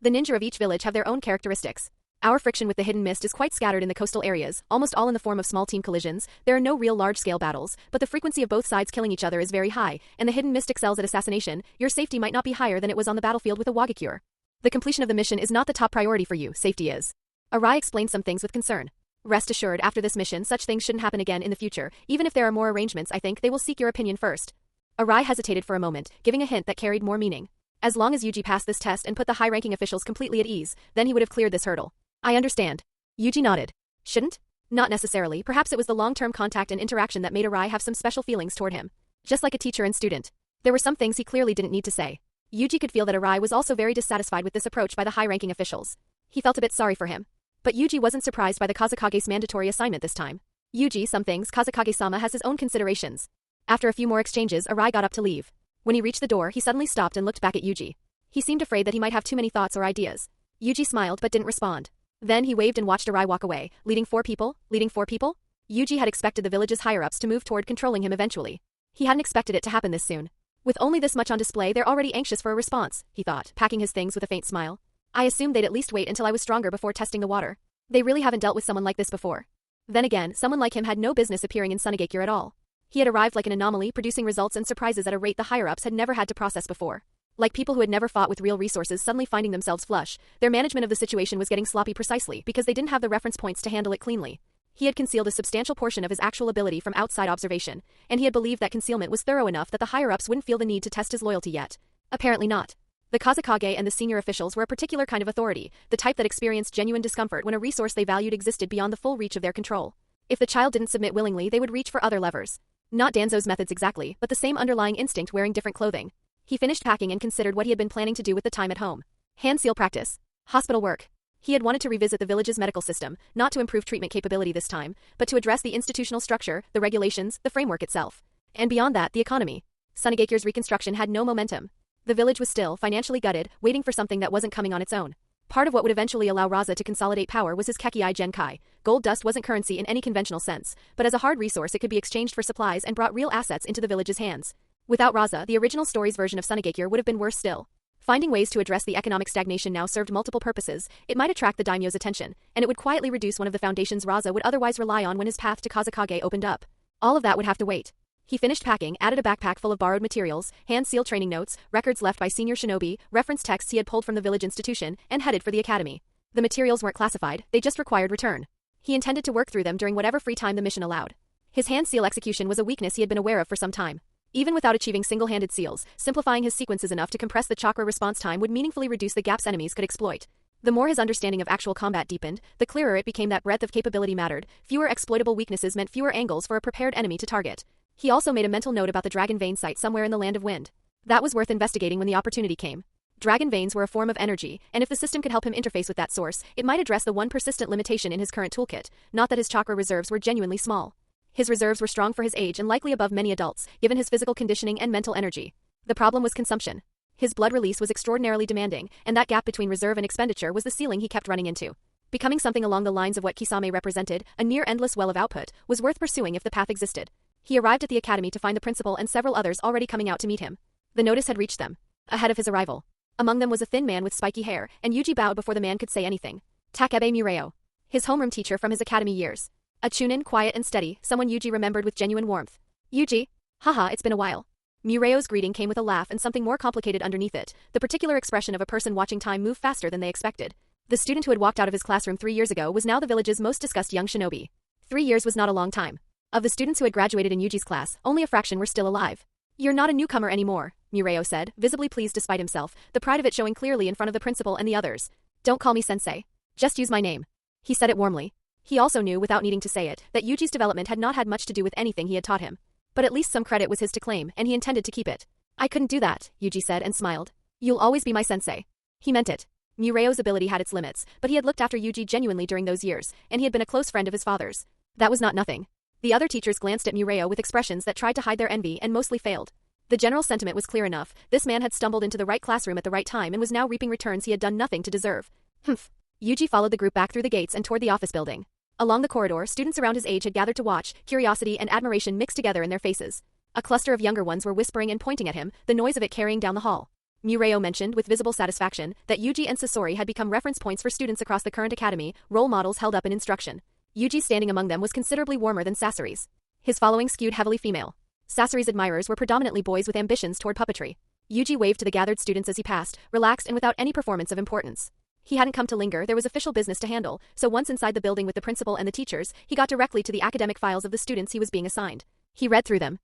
The ninja of each village have their own characteristics. Our friction with the hidden mist is quite scattered in the coastal areas, almost all in the form of small team collisions. There are no real large-scale battles, but the frequency of both sides killing each other is very high, and the hidden mist excels at assassination. Your safety might not be higher than it was on the battlefield with Iwagakure. The completion of the mission is not the top priority for you, safety is. Arai explained some things with concern. Rest assured, after this mission, such things shouldn't happen again in the future. Even if there are more arrangements, I think they will seek your opinion first. Arai hesitated for a moment, giving a hint that carried more meaning. As long as Yuji passed this test and put the high-ranking officials completely at ease, then he would have cleared this hurdle. I understand. Yuji nodded. Shouldn't? Not necessarily. Perhaps it was the long-term contact and interaction that made Arai have some special feelings toward him. Just like a teacher and student. There were some things he clearly didn't need to say. Yuji could feel that Arai was also very dissatisfied with this approach by the high-ranking officials. He felt a bit sorry for him. But Yuji wasn't surprised by the Kazekage's mandatory assignment this time. Yuji, some things, Kazekage-sama has his own considerations. After a few more exchanges, Arai got up to leave. When he reached the door, he suddenly stopped and looked back at Yuji. He seemed afraid that he might have too many thoughts or ideas. Yuji smiled but didn't respond. Then he waved and watched Arai walk away, leading 4 people? Yuji had expected the village's higher-ups to move toward controlling him eventually. He hadn't expected it to happen this soon. With only this much on display, they're already anxious for a response, he thought, packing his things with a faint smile. I assumed they'd at least wait until I was stronger before testing the water. They really haven't dealt with someone like this before. Then again, someone like him had no business appearing in Sunagakure at all. He had arrived like an anomaly, producing results and surprises at a rate the higher-ups had never had to process before. Like people who had never fought with real resources suddenly finding themselves flush, their management of the situation was getting sloppy precisely because they didn't have the reference points to handle it cleanly. He had concealed a substantial portion of his actual ability from outside observation, and he had believed that concealment was thorough enough that the higher-ups wouldn't feel the need to test his loyalty yet. Apparently not. The Kazekage and the senior officials were a particular kind of authority, the type that experienced genuine discomfort when a resource they valued existed beyond the full reach of their control. If the child didn't submit willingly, they would reach for other levers. Not Danzo's methods exactly, but the same underlying instinct wearing different clothing. He finished packing and considered what he had been planning to do with the time at home. Hand seal practice. Hospital work. He had wanted to revisit the village's medical system, not to improve treatment capability this time, but to address the institutional structure, the regulations, the framework itself. And beyond that, the economy. Sunagakure's reconstruction had no momentum. The village was still, financially gutted, waiting for something that wasn't coming on its own. Part of what would eventually allow Raza to consolidate power was his Kekei Genkai. Gold dust wasn't currency in any conventional sense, but as a hard resource it could be exchanged for supplies and brought real assets into the village's hands. Without Raza, the original story's version of Sunagakure would have been worse still. Finding ways to address the economic stagnation now served multiple purposes. It might attract the daimyo's attention, and it would quietly reduce one of the foundations Raza would otherwise rely on when his path to Kazekage opened up. All of that would have to wait. He finished packing, added a backpack full of borrowed materials, hand-sealed training notes, records left by senior shinobi, reference texts he had pulled from the village institution, and headed for the academy. The materials weren't classified, they just required return. He intended to work through them during whatever free time the mission allowed. His hand-seal execution was a weakness he had been aware of for some time. Even without achieving single-handed seals, simplifying his sequences enough to compress the chakra response time would meaningfully reduce the gaps enemies could exploit. The more his understanding of actual combat deepened, the clearer it became that breadth of capability mattered. Fewer exploitable weaknesses meant fewer angles for a prepared enemy to target. He also made a mental note about the Dragon Vein site somewhere in the Land of Wind. That was worth investigating when the opportunity came. Dragon veins were a form of energy, and if the system could help him interface with that source, it might address the one persistent limitation in his current toolkit, not that his chakra reserves were genuinely small. His reserves were strong for his age and likely above many adults, given his physical conditioning and mental energy. The problem was consumption. His blood release was extraordinarily demanding, and that gap between reserve and expenditure was the ceiling he kept running into. Becoming something along the lines of what Kisame represented, a near-endless well of output, was worth pursuing if the path existed. He arrived at the academy to find the principal and several others already coming out to meet him. The notice had reached them. Ahead of his arrival. Among them was a thin man with spiky hair, and Yuji bowed before the man could say anything. Takebe Mureo. His homeroom teacher from his academy years. A chunin, quiet and steady, someone Yuji remembered with genuine warmth. Yuji? Haha, it's been a while. Mureo's greeting came with a laugh and something more complicated underneath it, the particular expression of a person watching time move faster than they expected. The student who had walked out of his classroom 3 years ago was now the village's most discussed young shinobi. 3 years was not a long time. Of the students who had graduated in Yuji's class, only a fraction were still alive. You're not a newcomer anymore, Mureo said, visibly pleased despite himself, the pride of it showing clearly in front of the principal and the others. Don't call me sensei. Just use my name. He said it warmly. He also knew, without needing to say it, that Yuji's development had not had much to do with anything he had taught him. But at least some credit was his to claim, and he intended to keep it. I couldn't do that, Yuji said and smiled. You'll always be my sensei. He meant it. Mureo's ability had its limits, but he had looked after Yuji genuinely during those years, and he had been a close friend of his father's. That was not nothing. The other teachers glanced at Mureo with expressions that tried to hide their envy and mostly failed. The general sentiment was clear enough. This man had stumbled into the right classroom at the right time and was now reaping returns he had done nothing to deserve. Humph. Yuji followed the group back through the gates and toward the office building. Along the corridor, students around his age had gathered to watch, curiosity and admiration mixed together in their faces. A cluster of younger ones were whispering and pointing at him, the noise of it carrying down the hall. Mureo mentioned, with visible satisfaction, that Yuji and Sasori had become reference points for students across the current academy, role models held up in instruction. Yuji standing among them was considerably warmer than Sasori's. His following skewed heavily female. Sasori's admirers were predominantly boys with ambitions toward puppetry. Yuji waved to the gathered students as he passed, relaxed and without any performance of importance. He hadn't come to linger, there was official business to handle, so once inside the building with the principal and the teachers, he got directly to the academic files of the students he was being assigned. He read through them.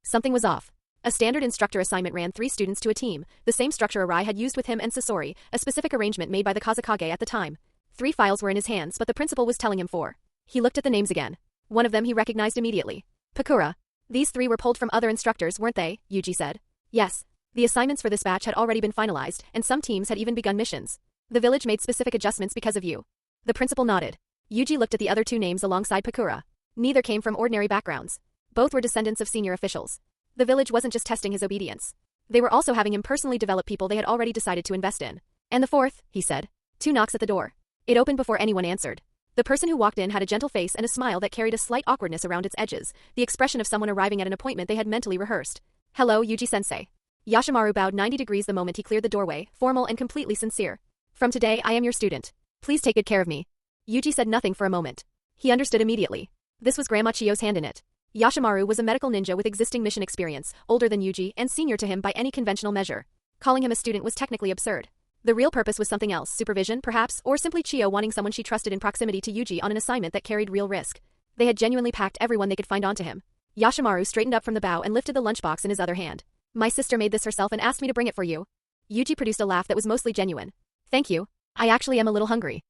Something was off. A standard instructor assignment ran 3 students to a team, the same structure Arai had used with him and Sasori, a specific arrangement made by the Kazekage at the time. 3 files were in his hands, but the principal was telling him 4. He looked at the names again. One of them he recognized immediately. Pakura. These 3 were pulled from other instructors, weren't they? Yuji said. Yes. The assignments for this batch had already been finalized, and some teams had even begun missions. The village made specific adjustments because of you. The principal nodded. Yuji looked at the other 2 names alongside Pakura. Neither came from ordinary backgrounds. Both were descendants of senior officials. The village wasn't just testing his obedience. They were also having him personally develop people they had already decided to invest in. And the 4th, he said. 2 knocks at the door. It opened before anyone answered. The person who walked in had a gentle face and a smile that carried a slight awkwardness around its edges, the expression of someone arriving at an appointment they had mentally rehearsed. Hello, Yuji-sensei. Yashimaru bowed 90 degrees the moment he cleared the doorway, formal and completely sincere. From today, I am your student. Please take good care of me. Yuji said nothing for a moment. He understood immediately. This was Grandma Chiyo's hand in it. Yashimaru was a medical ninja with existing mission experience, older than Yuji and senior to him by any conventional measure. Calling him a student was technically absurd. The real purpose was something else, supervision, perhaps, or simply Chiyo wanting someone she trusted in proximity to Yuji on an assignment that carried real risk. They had genuinely packed everyone they could find onto him. Yashimaru straightened up from the bow and lifted the lunchbox in his other hand. My sister made this herself and asked me to bring it for you. Yuji produced a laugh that was mostly genuine. Thank you. I actually am a little hungry.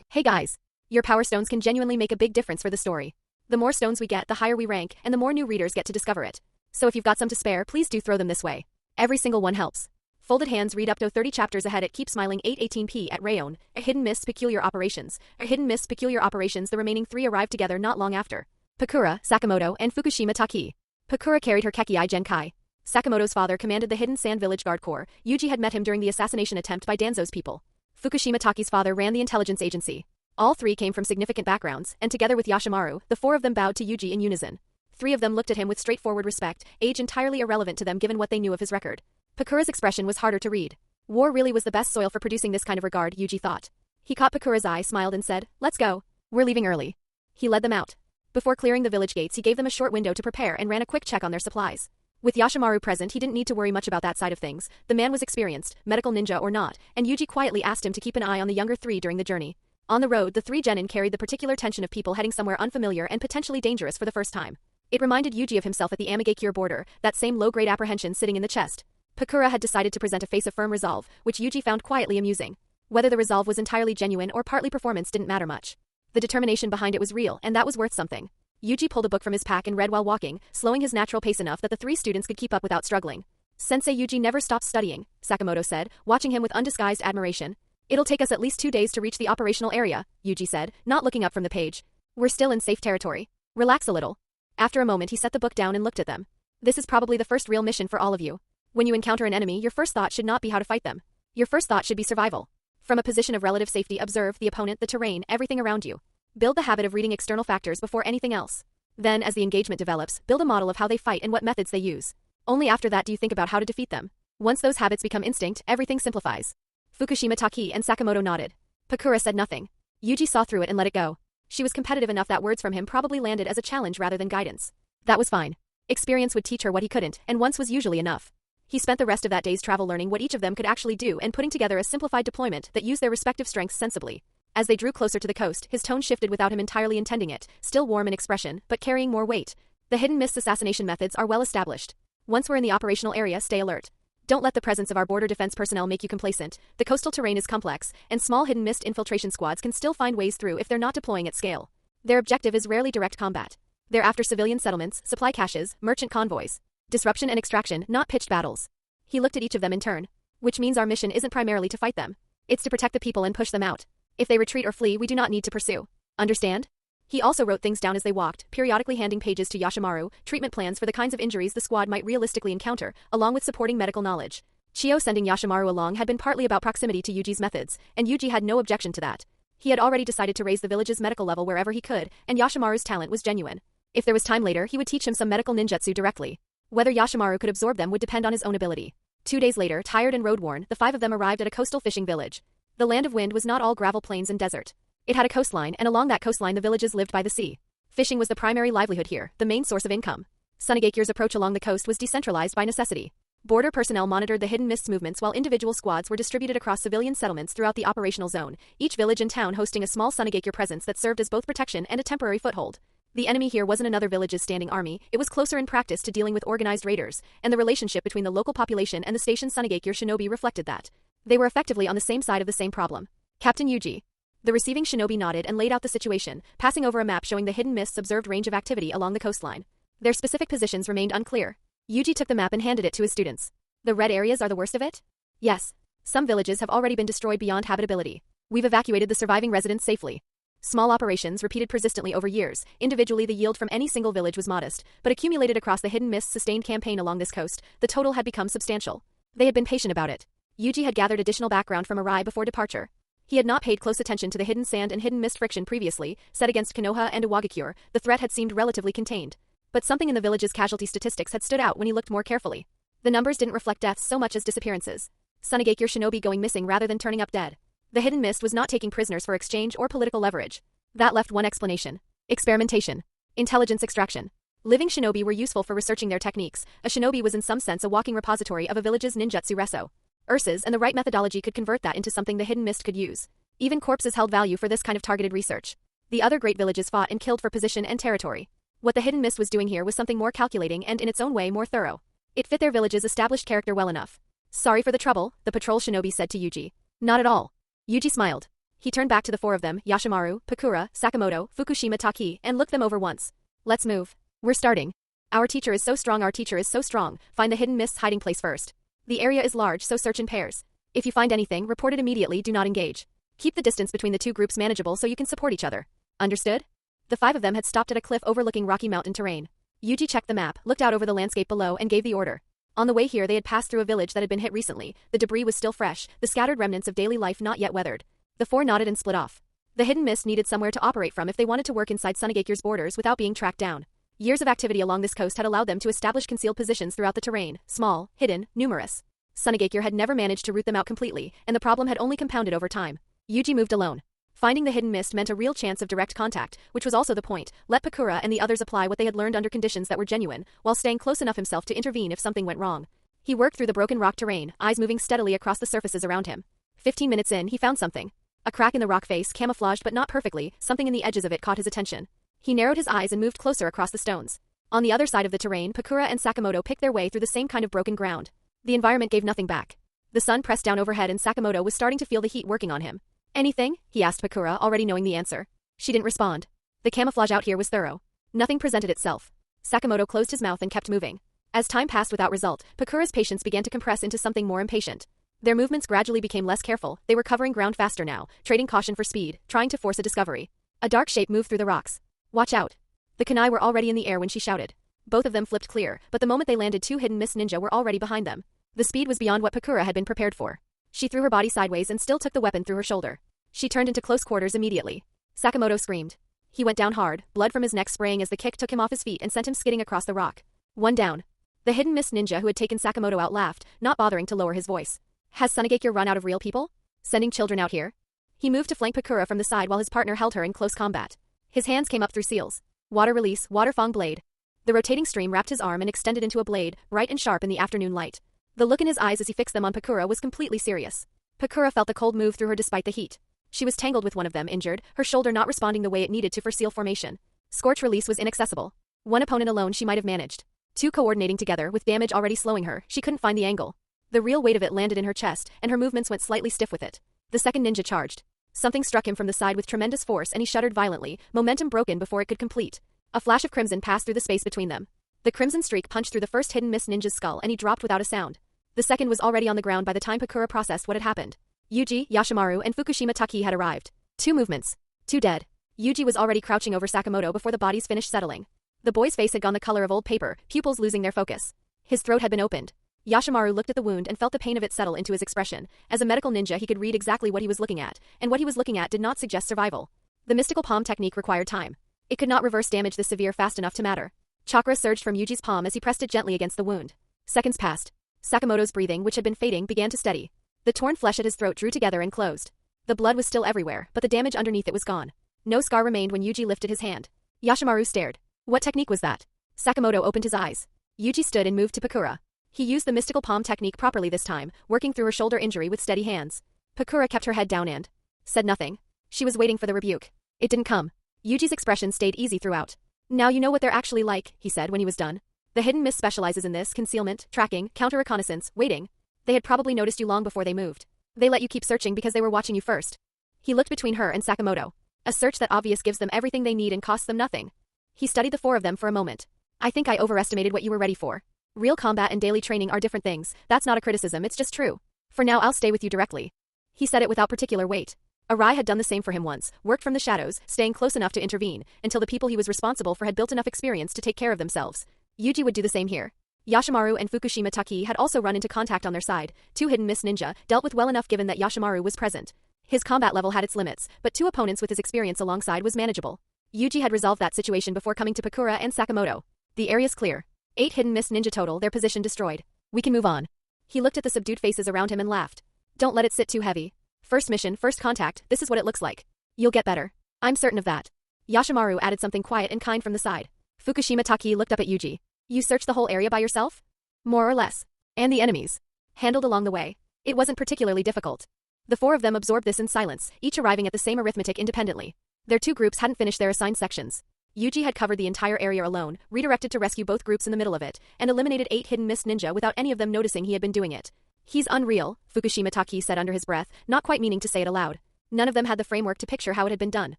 Hey guys. Your power stones can genuinely make a big difference for the story. The more stones we get, the higher we rank, and the more new readers get to discover it. So if you've got some to spare, please do throw them this way. Every single one helps. Folded hands read up to 30 chapters ahead at Keep Smiling 818p at Rayon, A Hidden Mist Peculiar Operations. A Hidden Mist Peculiar Operations. The remaining 3 arrived together not long after. Pakura, Sakamoto, and Fukushima Taki. Pakura carried her Kekiai Genkai. Sakamoto's father commanded the Hidden Sand Village Guard Corps. Yuji had met him during the assassination attempt by Danzo's people. Fukushima Taki's father ran the intelligence agency. All 3 came from significant backgrounds, and together with Yashimaru, the 4 of them bowed to Yuji in unison. 3 of them looked at him with straightforward respect, age entirely irrelevant to them given what they knew of his record. Pakura's expression was harder to read. War really was the best soil for producing this kind of regard, Yuji thought. He caught Pakura's eye, smiled and said, Let's go. We're leaving early. He led them out. Before clearing the village gates he gave them a short window to prepare and ran a quick check on their supplies. With Yashimaru present he didn't need to worry much about that side of things. The man was experienced, medical ninja or not, and Yuji quietly asked him to keep an eye on the younger 3 during the journey. On the road, the 3 genin carried the particular tension of people heading somewhere unfamiliar and potentially dangerous for the first time. It reminded Yuji of himself at the Amigakure border, that same low-grade apprehension sitting in the chest. Pakura had decided to present a face of firm resolve, which Yuji found quietly amusing. Whether the resolve was entirely genuine or partly performance didn't matter much. The determination behind it was real, and that was worth something. Yuji pulled a book from his pack and read while walking, slowing his natural pace enough that the 3 students could keep up without struggling. Sensei Yuji never stops studying, Sakamoto said, watching him with undisguised admiration. It'll take us at least 2 days to reach the operational area, Yuji said, not looking up from the page. We're still in safe territory. Relax a little. After a moment he set the book down and looked at them. This is probably the first real mission for all of you. When you encounter an enemy, your first thought should not be how to fight them. Your first thought should be survival. From a position of relative safety, observe the opponent, the terrain, everything around you. Build the habit of reading external factors before anything else. Then, as the engagement develops, build a model of how they fight and what methods they use. Only after that do you think about how to defeat them. Once those habits become instinct, everything simplifies. Fukushima Taki and Sakamoto nodded. Pakura said nothing. Yuji saw through it and let it go. She was competitive enough that words from him probably landed as a challenge rather than guidance. That was fine. Experience would teach her what he couldn't, and once was usually enough. He spent the rest of that day's travel learning what each of them could actually do and putting together a simplified deployment that used their respective strengths sensibly. As they drew closer to the coast, his tone shifted without him entirely intending it, still warm in expression, but carrying more weight. The hidden mist assassination methods are well established. Once we're in the operational area, stay alert. Don't let the presence of our border defense personnel make you complacent. The coastal terrain is complex, and small hidden mist infiltration squads can still find ways through if they're not deploying at scale. Their objective is rarely direct combat. They're after civilian settlements, supply caches, merchant convoys. Disruption and extraction, not pitched battles. He looked at each of them in turn. Which means our mission isn't primarily to fight them. It's to protect the people and push them out. If they retreat or flee, we do not need to pursue. Understand? He also wrote things down as they walked, periodically handing pages to Yashimaru, treatment plans for the kinds of injuries the squad might realistically encounter, along with supporting medical knowledge. Chiyo sending Yashimaru along had been partly about proximity to Yuji's methods, and Yuji had no objection to that. He had already decided to raise the village's medical level wherever he could, and Yashimaru's talent was genuine. If there was time later, he would teach him some medical ninjutsu directly. Whether Yashimaru could absorb them would depend on his own ability. 2 days later, tired and road-worn, the 5 of them arrived at a coastal fishing village. The land of wind was not all gravel plains and desert. It had a coastline, and along that coastline the villages lived by the sea. Fishing was the primary livelihood here, the main source of income. Sunagakure's approach along the coast was decentralized by necessity. Border personnel monitored the hidden mist's movements while individual squads were distributed across civilian settlements throughout the operational zone, each village and town hosting a small Sunagakure presence that served as both protection and a temporary foothold. The enemy here wasn't another village's standing army, it was closer in practice to dealing with organized raiders, and the relationship between the local population and the station's Sunagakure shinobi reflected that. They were effectively on the same side of the same problem. Captain Yuji. The receiving shinobi nodded and laid out the situation, passing over a map showing the hidden mist's observed range of activity along the coastline. Their specific positions remained unclear. Yuji took the map and handed it to his students. The red areas are the worst of it? Yes. Some villages have already been destroyed beyond habitability. We've evacuated the surviving residents safely. Small operations repeated persistently over years. Individually, the yield from any single village was modest, but accumulated across the hidden mist's sustained campaign along this coast, the total had become substantial. They had been patient about it. Yuji had gathered additional background from Arai before departure. He had not paid close attention to the hidden sand and hidden mist friction previously, set against Konoha and Iwagakure. The threat had seemed relatively contained. But something in the village's casualty statistics had stood out when he looked more carefully. The numbers didn't reflect deaths so much as disappearances. Sunagakure shinobi going missing rather than turning up dead. The hidden mist was not taking prisoners for exchange or political leverage. That left one explanation. Experimentation. Intelligence extraction. Living shinobi were useful for researching their techniques. A shinobi was in some sense a walking repository of a village's ninjutsu reso. Urses and the right methodology could convert that into something the hidden mist could use. Even corpses held value for this kind of targeted research. The other great villages fought and killed for position and territory. What the hidden mist was doing here was something more calculating and in its own way more thorough. It fit their village's established character well enough. Sorry for the trouble, the patrol shinobi said to Yuji. Not at all. Yuji smiled. He turned back to the four of them, Yashimaru, Pakura, Sakamoto, Fukushima Taki, and looked them over once. Let's move. We're starting. Our teacher is so strong. Find the hidden mist's hiding place first. The area is large, so search in pairs. If you find anything, report it immediately, do not engage. Keep the distance between the two groups manageable so you can support each other. Understood? The five of them had stopped at a cliff overlooking rocky mountain terrain. Yuji checked the map, looked out over the landscape below, and gave the order. On the way here they had passed through a village that had been hit recently. The debris was still fresh, the scattered remnants of daily life not yet weathered. The four nodded and split off. The hidden mist needed somewhere to operate from if they wanted to work inside Sunagakure's borders without being tracked down. Years of activity along this coast had allowed them to establish concealed positions throughout the terrain, small, hidden, numerous. Sunagakure had never managed to root them out completely, and the problem had only compounded over time. Yuji moved alone. Finding the hidden mist meant a real chance of direct contact, which was also the point. Let Pakura and the others apply what they had learned under conditions that were genuine, while staying close enough himself to intervene if something went wrong. He worked through the broken rock terrain, eyes moving steadily across the surfaces around him. 15 minutes in, he found something. A crack in the rock face, camouflaged but not perfectly, something in the edges of it caught his attention. He narrowed his eyes and moved closer across the stones. On the other side of the terrain, Pakura and Sakamoto picked their way through the same kind of broken ground. The environment gave nothing back. The sun pressed down overhead and Sakamoto was starting to feel the heat working on him. Anything? He asked Pakura, already knowing the answer. She didn't respond. The camouflage out here was thorough. Nothing presented itself. Sakamoto closed his mouth and kept moving. As time passed without result, Pakura's patience began to compress into something more impatient. Their movements gradually became less careful, they were covering ground faster now, trading caution for speed, trying to force a discovery. A dark shape moved through the rocks. Watch out. The kunai were already in the air when she shouted. Both of them flipped clear, but the moment they landed, two hidden mist ninja were already behind them. The speed was beyond what Pakura had been prepared for. She threw her body sideways and still took the weapon through her shoulder. She turned into close quarters immediately. Sakamoto screamed. He went down hard, blood from his neck spraying as the kick took him off his feet and sent him skidding across the rock. One down. The hidden mist ninja who had taken Sakamoto out laughed, not bothering to lower his voice. Has Sunagakure run out of real people? Sending children out here? He moved to flank Pakura from the side while his partner held her in close combat. His hands came up through seals. Water release, water fang blade. The rotating stream wrapped his arm and extended into a blade, bright and sharp in the afternoon light. The look in his eyes as he fixed them on Pakura was completely serious. Pakura felt the cold move through her despite the heat. She was tangled with one of them, injured, her shoulder not responding the way it needed to for seal formation. Scorch release was inaccessible. One opponent alone she might have managed. Two coordinating together, with damage already slowing her, she couldn't find the angle. The real weight of it landed in her chest, and her movements went slightly stiff with it. The second ninja charged. Something struck him from the side with tremendous force and he shuddered violently, momentum broken before it could complete. A flash of crimson passed through the space between them. The crimson streak punched through the first hidden mist ninja's skull and he dropped without a sound. The second was already on the ground by the time Pakura processed what had happened. Yuji, Yashimaru, and Fukushima Taki had arrived. 2 movements. 2 dead. Yuji was already crouching over Sakamoto before the bodies finished settling. The boy's face had gone the color of old paper, pupils losing their focus. His throat had been opened. Yashimaru looked at the wound and felt the pain of it settle into his expression. As a medical ninja he could read exactly what he was looking at, and what he was looking at did not suggest survival. The mystical palm technique required time. It could not reverse damage this severe fast enough to matter. Chakra surged from Yuji's palm as he pressed it gently against the wound. Seconds passed. Sakamoto's breathing, which had been fading, began to steady. The torn flesh at his throat drew together and closed. The blood was still everywhere, but the damage underneath it was gone. No scar remained when Yuji lifted his hand. Yashimaru stared. What technique was that? Sakamoto opened his eyes. Yuji stood and moved to Pakura. He used the mystical palm technique properly this time, working through her shoulder injury with steady hands. Pakura kept her head down and said nothing. She was waiting for the rebuke. It didn't come. Yuji's expression stayed easy throughout. Now you know what they're actually like, he said when he was done. The hidden mist specializes in this: concealment, tracking, counter-reconnaissance, waiting. They had probably noticed you long before they moved. They let you keep searching because they were watching you first. He looked between her and Sakamoto. A search that obvious gives them everything they need and costs them nothing. He studied the four of them for a moment. I think I overestimated what you were ready for. Real combat and daily training are different things. That's not a criticism, it's just true. For now I'll stay with you directly. He said it without particular weight. Arai had done the same for him once, worked from the shadows, staying close enough to intervene, until the people he was responsible for had built enough experience to take care of themselves. Yuji would do the same here. Yashimaru and Fukushima Taki had also run into contact on their side. Two hidden mist ninja, dealt with well enough given that Yashimaru was present. His combat level had its limits, but two opponents with his experience alongside was manageable. Yuji had resolved that situation before coming to Pakura and Sakamoto. The area's clear. 8 hidden mist ninja total, their position destroyed. We can move on. He looked at the subdued faces around him and laughed. Don't let it sit too heavy. First mission, first contact, this is what it looks like. You'll get better. I'm certain of that. Yashimaru added something quiet and kind from the side. Fukushima Taki looked up at Yuji. You searched the whole area by yourself? More or less. And the enemies. Handled along the way. It wasn't particularly difficult. The four of them absorbed this in silence, each arriving at the same arithmetic independently. Their two groups hadn't finished their assigned sections. Yuji had covered the entire area alone, redirected to rescue both groups in the middle of it, and eliminated 8 hidden mist ninja without any of them noticing he had been doing it. He's unreal, Fukushima Taki said under his breath, not quite meaning to say it aloud. None of them had the framework to picture how it had been done.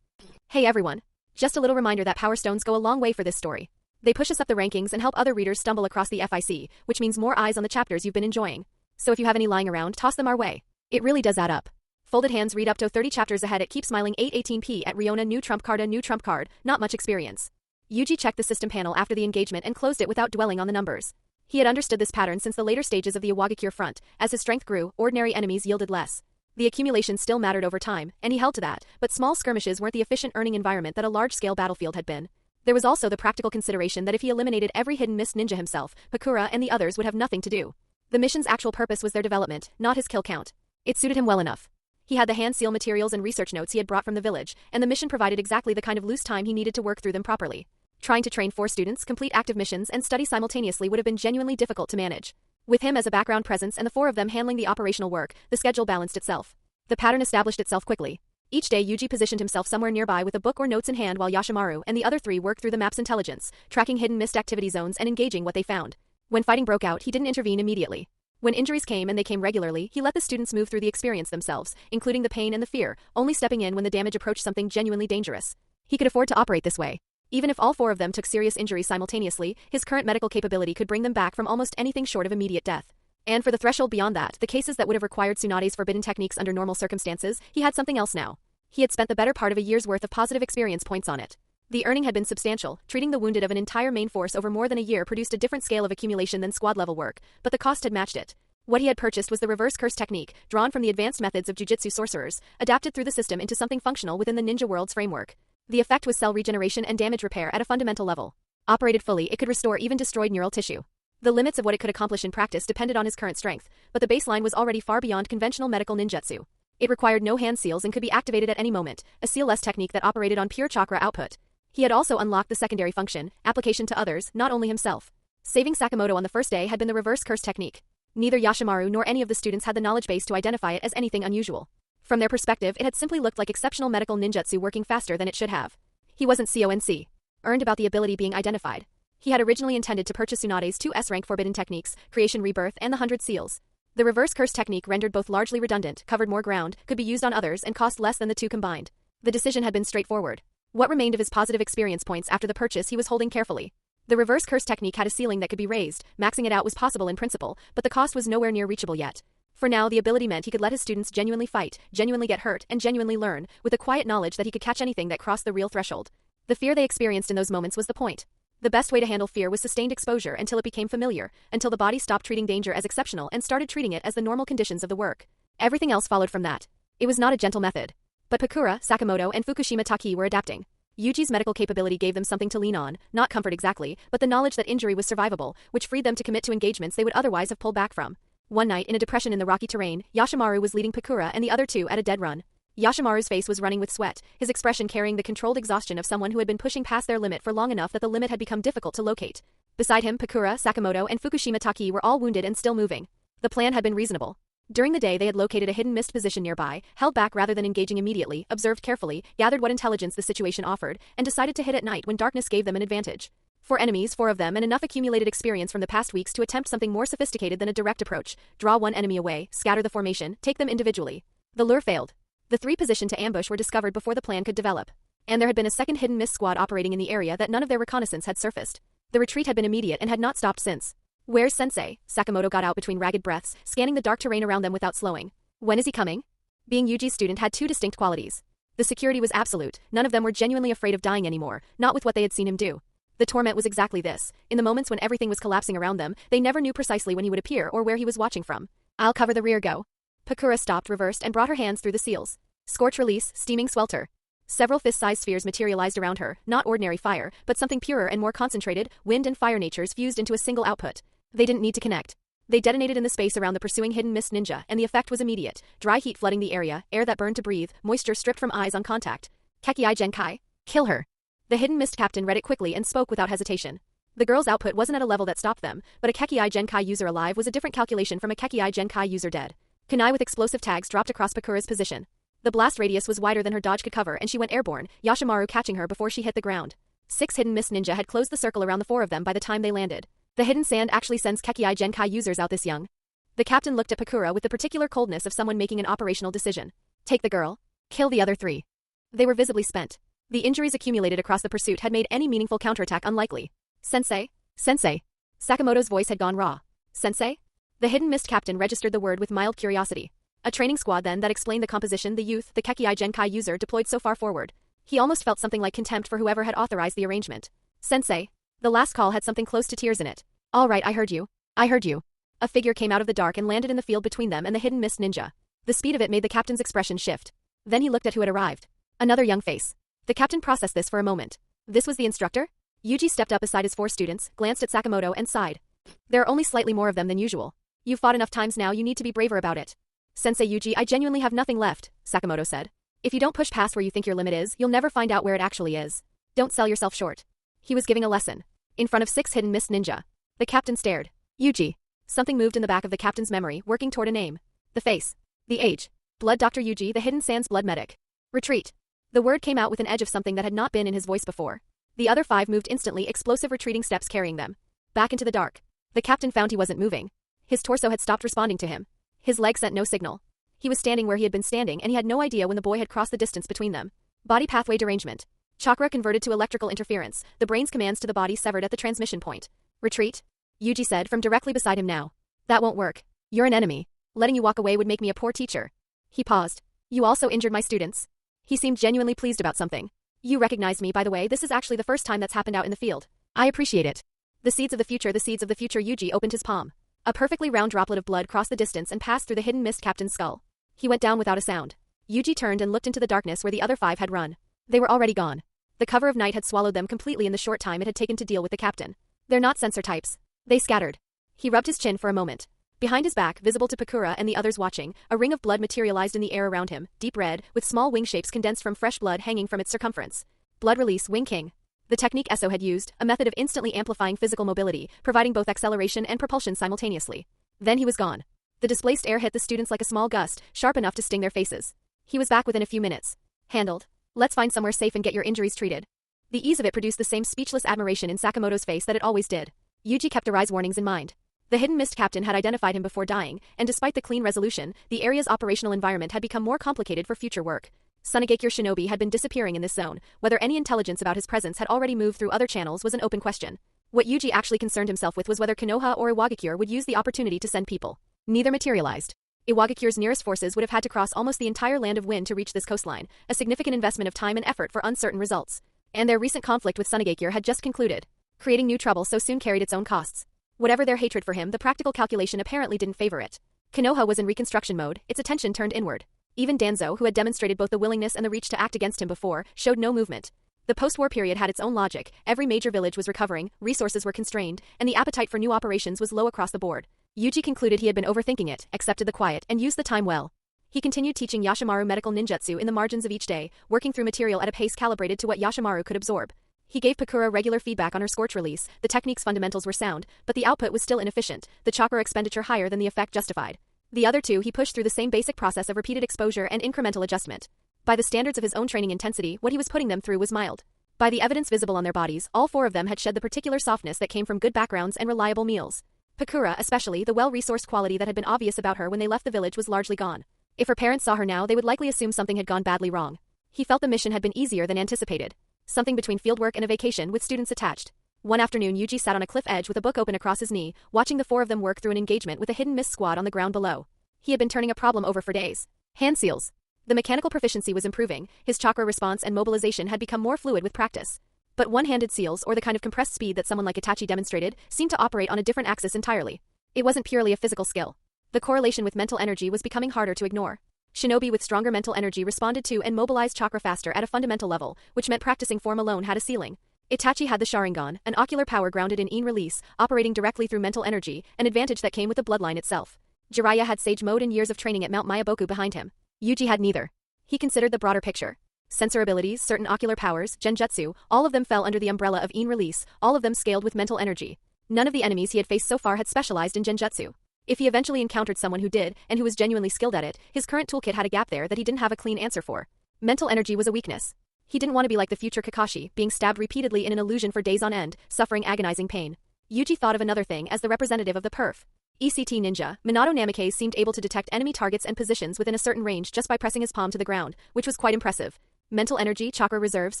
Hey everyone. Just a little reminder that Power Stones go a long way for this story. They push us up the rankings and help other readers stumble across the FIC, which means more eyes on the chapters you've been enjoying. So if you have any lying around, toss them our way. It really does add up. Folded hands read up to 30 chapters ahead at Keep Smiling 818p at Riona new trump card, not much experience. Yuji checked the system panel after the engagement and closed it without dwelling on the numbers. He had understood this pattern since the later stages of the Iwagakure front. As his strength grew, ordinary enemies yielded less. The accumulation still mattered over time, and he held to that, but small skirmishes weren't the efficient earning environment that a large-scale battlefield had been. There was also the practical consideration that if he eliminated every hidden mist ninja himself, Pakura and the others would have nothing to do. The mission's actual purpose was their development, not his kill count. It suited him well enough. He had the hand seal materials and research notes he had brought from the village, and the mission provided exactly the kind of loose time he needed to work through them properly. Trying to train 4 students, complete active missions, and study simultaneously would have been genuinely difficult to manage. With him as a background presence and the 4 of them handling the operational work, the schedule balanced itself. The pattern established itself quickly. Each day Yuji positioned himself somewhere nearby with a book or notes in hand while Yashimaru and the other 3 worked through the map's intelligence, tracking hidden mist activity zones and engaging what they found. When fighting broke out, he didn't intervene immediately. When injuries came, and they came regularly, he let the students move through the experience themselves, including the pain and the fear, only stepping in when the damage approached something genuinely dangerous. He could afford to operate this way. Even if all 4 of them took serious injuries simultaneously, his current medical capability could bring them back from almost anything short of immediate death. And for the threshold beyond that, the cases that would have required Tsunade's forbidden techniques under normal circumstances, he had something else now. He had spent the better part of a year's worth of positive experience points on it. The earning had been substantial. Treating the wounded of an entire main force over more than a year produced a different scale of accumulation than squad-level work, but the cost had matched it. What he had purchased was the reverse curse technique, drawn from the advanced methods of jujutsu sorcerers, adapted through the system into something functional within the ninja world's framework. The effect was cell regeneration and damage repair at a fundamental level. Operated fully, it could restore even destroyed neural tissue. The limits of what it could accomplish in practice depended on his current strength, but the baseline was already far beyond conventional medical ninjutsu. It required no hand seals and could be activated at any moment, a seal-less technique that operated on pure chakra output. He had also unlocked the secondary function, application to others, not only himself. Saving Sakamoto on the first day had been the reverse curse technique. Neither Yashimaru nor any of the students had the knowledge base to identify it as anything unusual. From their perspective, it had simply looked like exceptional medical ninjutsu working faster than it should have. He wasn't CONC. Earned about the ability being identified. He had originally intended to purchase Tsunade's 2 S-rank forbidden techniques, Creation Rebirth and the 100 Seals. The reverse curse technique rendered both largely redundant, covered more ground, could be used on others and cost less than the 2 combined. The decision had been straightforward. What remained of his positive experience points after the purchase he was holding carefully. The reverse curse technique had a ceiling that could be raised, maxing it out was possible in principle, but the cost was nowhere near reachable yet. For now, the ability meant he could let his students genuinely fight, genuinely get hurt, and genuinely learn, with a quiet knowledge that he could catch anything that crossed the real threshold. The fear they experienced in those moments was the point. The best way to handle fear was sustained exposure until it became familiar, until the body stopped treating danger as exceptional and started treating it as the normal conditions of the work. Everything else followed from that. It was not a gentle method. But Pakura, Sakamoto, and Fukushima Taki were adapting. Yuji's medical capability gave them something to lean on, not comfort exactly, but the knowledge that injury was survivable, which freed them to commit to engagements they would otherwise have pulled back from. One night, in a depression in the rocky terrain, Yashimaru was leading Pakura and the other 2 at a dead run. Yashimaru's face was running with sweat, his expression carrying the controlled exhaustion of someone who had been pushing past their limit for long enough that the limit had become difficult to locate. Beside him, Pakura, Sakamoto, and Fukushima Taki were all wounded and still moving. The plan had been reasonable. During the day they had located a hidden mist position nearby, held back rather than engaging immediately, observed carefully, gathered what intelligence the situation offered, and decided to hit at night when darkness gave them an advantage. 4 enemies, 4 of them, and enough accumulated experience from the past weeks to attempt something more sophisticated than a direct approach. Draw 1 enemy away, scatter the formation, take them individually. The lure failed. The 3 positioned to ambush were discovered before the plan could develop. And there had been a second hidden mist squad operating in the area that none of their reconnaissance had surfaced. The retreat had been immediate and had not stopped since. Where's Sensei? Sakamoto got out between ragged breaths, scanning the dark terrain around them without slowing. When is he coming? Being Yuji's student had 2 distinct qualities. The security was absolute, none of them were genuinely afraid of dying anymore, not with what they had seen him do. The torment was exactly this. In the moments when everything was collapsing around them, they never knew precisely when he would appear or where he was watching from. I'll cover the rear, go. Pakura stopped, reversed, and brought her hands through the seals. Scorch release, steaming swelter. Several fist-sized spheres materialized around her, not ordinary fire, but something purer and more concentrated, wind and fire natures fused into a single output. They didn't need to connect. They detonated in the space around the pursuing hidden mist ninja, and the effect was immediate. Dry heat flooding the area, air that burned to breathe, moisture stripped from eyes on contact. Kekii Genkai. Kill her. The hidden mist captain read it quickly and spoke without hesitation. The girl's output wasn't at a level that stopped them, but a Kekii Genkai user alive was a different calculation from a Kekii Genkai user dead. Kunai with explosive tags dropped across Pakura's position. The blast radius was wider than her dodge could cover and she went airborne, Yashimaru catching her before she hit the ground. 6 hidden mist ninja had closed the circle around the 4 of them by the time they landed. The hidden sand actually sends Kekii Genkai users out this young. The captain looked at Pakura with the particular coldness of someone making an operational decision. Take the girl. Kill the other 3. They were visibly spent. The injuries accumulated across the pursuit had made any meaningful counterattack unlikely. Sensei? Sensei? Sakamoto's voice had gone raw. Sensei? The hidden mist captain registered the word with mild curiosity. A training squad then that explained the composition the youth, the Kekii Genkai user, deployed so far forward. He almost felt something like contempt for whoever had authorized the arrangement. Sensei. The last call had something close to tears in it. All right, I heard you. I heard you. A figure came out of the dark and landed in the field between them and the hidden mist ninja. The speed of it made the captain's expression shift. Then he looked at who had arrived. Another young face. The captain processed this for a moment. This was the instructor? Yuji stepped up beside his 4 students, glanced at Sakamoto and sighed. There are only slightly more of them than usual. You've fought enough times now, you need to be braver about it. Sensei Yuji, I genuinely have nothing left, Sakamoto said. If you don't push past where you think your limit is, you'll never find out where it actually is. Don't sell yourself short. He was giving a lesson. In front of 6 hidden mist ninja. The captain stared. Yuji. Something moved in the back of the captain's memory, working toward a name. The face. The age. Blood Dr. Yuji, the hidden sands blood medic. Retreat. The word came out with an edge of something that had not been in his voice before. The other 5 moved instantly, explosive retreating steps carrying them. Back into the dark. The captain found he wasn't moving. His torso had stopped responding to him. His leg sent no signal. He was standing where he had been standing and he had no idea when the boy had crossed the distance between them. Body pathway derangement. Chakra converted to electrical interference, the brain's commands to the body severed at the transmission point. Retreat? Yuji said from directly beside him now. That won't work. You're an enemy. Letting you walk away would make me a poor teacher. He paused. You also injured my students. He seemed genuinely pleased about something. You recognized me, by the way, this is actually the first time that's happened out in the field. I appreciate it. The seeds of the future, Yuji opened his palm. A perfectly round droplet of blood crossed the distance and passed through the hidden mist captain's skull. He went down without a sound. Yuji turned and looked into the darkness where the other 5 had run. They were already gone. The cover of night had swallowed them completely in the short time it had taken to deal with the captain. They're not sensor types. They scattered. He rubbed his chin for a moment. Behind his back, visible to Pakura and the others watching, a ring of blood materialized in the air around him, deep red, with small wing shapes condensed from fresh blood hanging from its circumference. Blood release, Wing King. The technique Esso had used, a method of instantly amplifying physical mobility, providing both acceleration and propulsion simultaneously. Then he was gone. The displaced air hit the students like a small gust, sharp enough to sting their faces. He was back within a few minutes. Handled. Let's find somewhere safe and get your injuries treated. The ease of it produced the same speechless admiration in Sakamoto's face that it always did. Yuji kept Arai's warnings in mind. The hidden mist captain had identified him before dying, and despite the clean resolution, the area's operational environment had become more complicated for future work. Sunagakure Shinobi had been disappearing in this zone. Whether any intelligence about his presence had already moved through other channels was an open question. What Yuji actually concerned himself with was whether Konoha or Iwagakure would use the opportunity to send people. Neither materialized. Iwagakure's nearest forces would have had to cross almost the entire land of wind to reach this coastline, a significant investment of time and effort for uncertain results. And their recent conflict with Sunagakure had just concluded. Creating new trouble so soon carried its own costs. Whatever their hatred for him, the practical calculation apparently didn't favor it. Konoha was in reconstruction mode, its attention turned inward. Even Danzo, who had demonstrated both the willingness and the reach to act against him before, showed no movement. The post-war period had its own logic, every major village was recovering, resources were constrained, and the appetite for new operations was low across the board. Yuji concluded he had been overthinking it, accepted the quiet, and used the time well. He continued teaching Yashimaru medical ninjutsu in the margins of each day, working through material at a pace calibrated to what Yashimaru could absorb. He gave Pakura regular feedback on her scorch release. The technique's fundamentals were sound, but the output was still inefficient, the chakra expenditure higher than the effect justified. The other two he pushed through the same basic process of repeated exposure and incremental adjustment. By the standards of his own training intensity, what he was putting them through was mild. By the evidence visible on their bodies, all four of them had shed the particular softness that came from good backgrounds and reliable meals. Pakura, especially, the well-resourced quality that had been obvious about her when they left the village was largely gone. If her parents saw her now, they would likely assume something had gone badly wrong. He felt the mission had been easier than anticipated. Something between fieldwork and a vacation with students attached. One afternoon, Yuji sat on a cliff edge with a book open across his knee, watching the four of them work through an engagement with a hidden miss squad on the ground below. He had been turning a problem over for days. Hand seals. The mechanical proficiency was improving, his chakra response and mobilization had become more fluid with practice. But one-handed seals, or the kind of compressed speed that someone like Itachi demonstrated, seemed to operate on a different axis entirely. It wasn't purely a physical skill. The correlation with mental energy was becoming harder to ignore. Shinobi with stronger mental energy responded to and mobilized chakra faster at a fundamental level, which meant practicing form alone had a ceiling. Itachi had the Sharingan, an ocular power grounded in release, operating directly through mental energy, an advantage that came with the bloodline itself. Jiraiya had sage mode and years of training at Mount Mayaboku behind him. Yuji had neither. He considered the broader picture. Sensor abilities, certain ocular powers, genjutsu, all of them fell under the umbrella of release, all of them scaled with mental energy. None of the enemies he had faced so far had specialized in genjutsu. If he eventually encountered someone who did, and who was genuinely skilled at it, his current toolkit had a gap there that he didn't have a clean answer for. Mental energy was a weakness. He didn't want to be like the future Kakashi, being stabbed repeatedly in an illusion for days on end, suffering agonizing pain. Yuji thought of another thing as the representative of the perf. ECT ninja, Minato Namikaze seemed able to detect enemy targets and positions within a certain range just by pressing his palm to the ground, which was quite impressive. Mental energy, chakra reserves,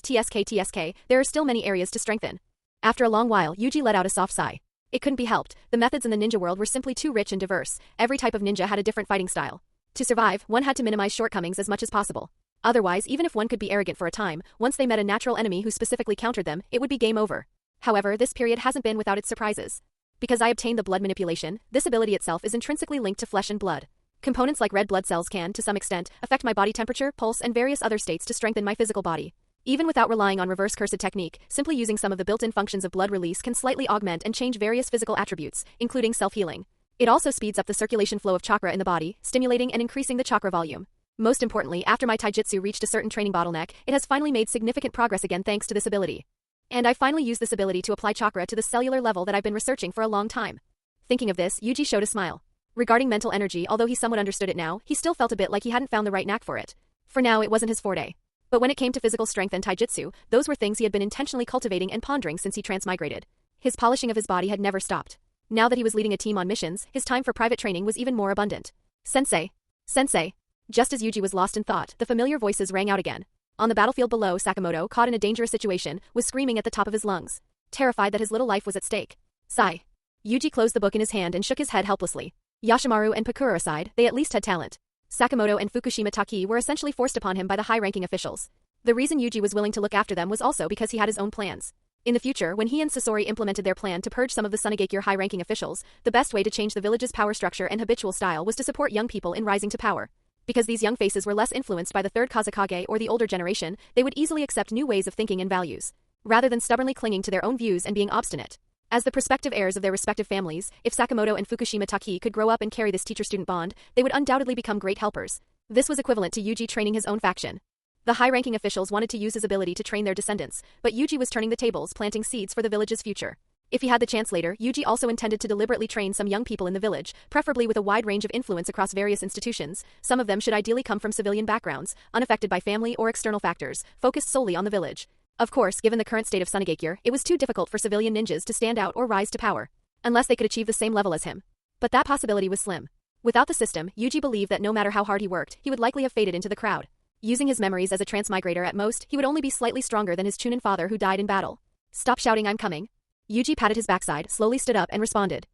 TSK, there are still many areas to strengthen. After a long while, Yuji let out a soft sigh. It couldn't be helped, the methods in the ninja world were simply too rich and diverse, every type of ninja had a different fighting style. To survive, one had to minimize shortcomings as much as possible. Otherwise, even if one could be arrogant for a time, once they met a natural enemy who specifically countered them, it would be game over. However, this period hasn't been without its surprises. Because I obtained the blood manipulation, this ability itself is intrinsically linked to flesh and blood. Components like red blood cells can, to some extent, affect my body temperature, pulse, and various other states to strengthen my physical body. Even without relying on reverse cursed technique, simply using some of the built-in functions of blood release can slightly augment and change various physical attributes, including self-healing. It also speeds up the circulation flow of chakra in the body, stimulating and increasing the chakra volume. Most importantly, after my taijutsu reached a certain training bottleneck, it has finally made significant progress again thanks to this ability. And I finally used this ability to apply chakra to the cellular level that I've been researching for a long time. Thinking of this, Yuji showed a smile. Regarding mental energy, although he somewhat understood it now, he still felt a bit like he hadn't found the right knack for it. For now, it wasn't his forte. But when it came to physical strength and taijutsu, those were things he had been intentionally cultivating and pondering since he transmigrated. His polishing of his body had never stopped. Now that he was leading a team on missions, his time for private training was even more abundant. Sensei! Sensei! Just as Yuji was lost in thought, the familiar voices rang out again. On the battlefield below, Sakamoto, caught in a dangerous situation, was screaming at the top of his lungs. Terrified that his little life was at stake. Sigh. Yuji closed the book in his hand and shook his head helplessly. Yashimaru and Pakura aside, they at least had talent. Sakamoto and Fukushima Taki were essentially forced upon him by the high-ranking officials. The reason Yuji was willing to look after them was also because he had his own plans. In the future, when he and Sasori implemented their plan to purge some of the Sunagakure high-ranking officials, the best way to change the village's power structure and habitual style was to support young people in rising to power. Because these young faces were less influenced by the third Kazekage or the older generation, they would easily accept new ways of thinking and values, rather than stubbornly clinging to their own views and being obstinate. As the prospective heirs of their respective families, if Sakamoto and Fukushima Taki could grow up and carry this teacher-student bond, they would undoubtedly become great helpers. This was equivalent to Yuji training his own faction. The high-ranking officials wanted to use his ability to train their descendants, but Yuji was turning the tables, planting seeds for the village's future. If he had the chance later, Yuji also intended to deliberately train some young people in the village, preferably with a wide range of influence across various institutions. Some of them should ideally come from civilian backgrounds, unaffected by family or external factors, focused solely on the village. Of course, given the current state of Sunagakure, it was too difficult for civilian ninjas to stand out or rise to power, unless they could achieve the same level as him. But that possibility was slim. Without the system, Yuji believed that no matter how hard he worked, he would likely have faded into the crowd. Using his memories as a transmigrator at most, he would only be slightly stronger than his Chunin father who died in battle. Stop shouting, I'm coming. Yuji patted his backside, slowly stood up and responded.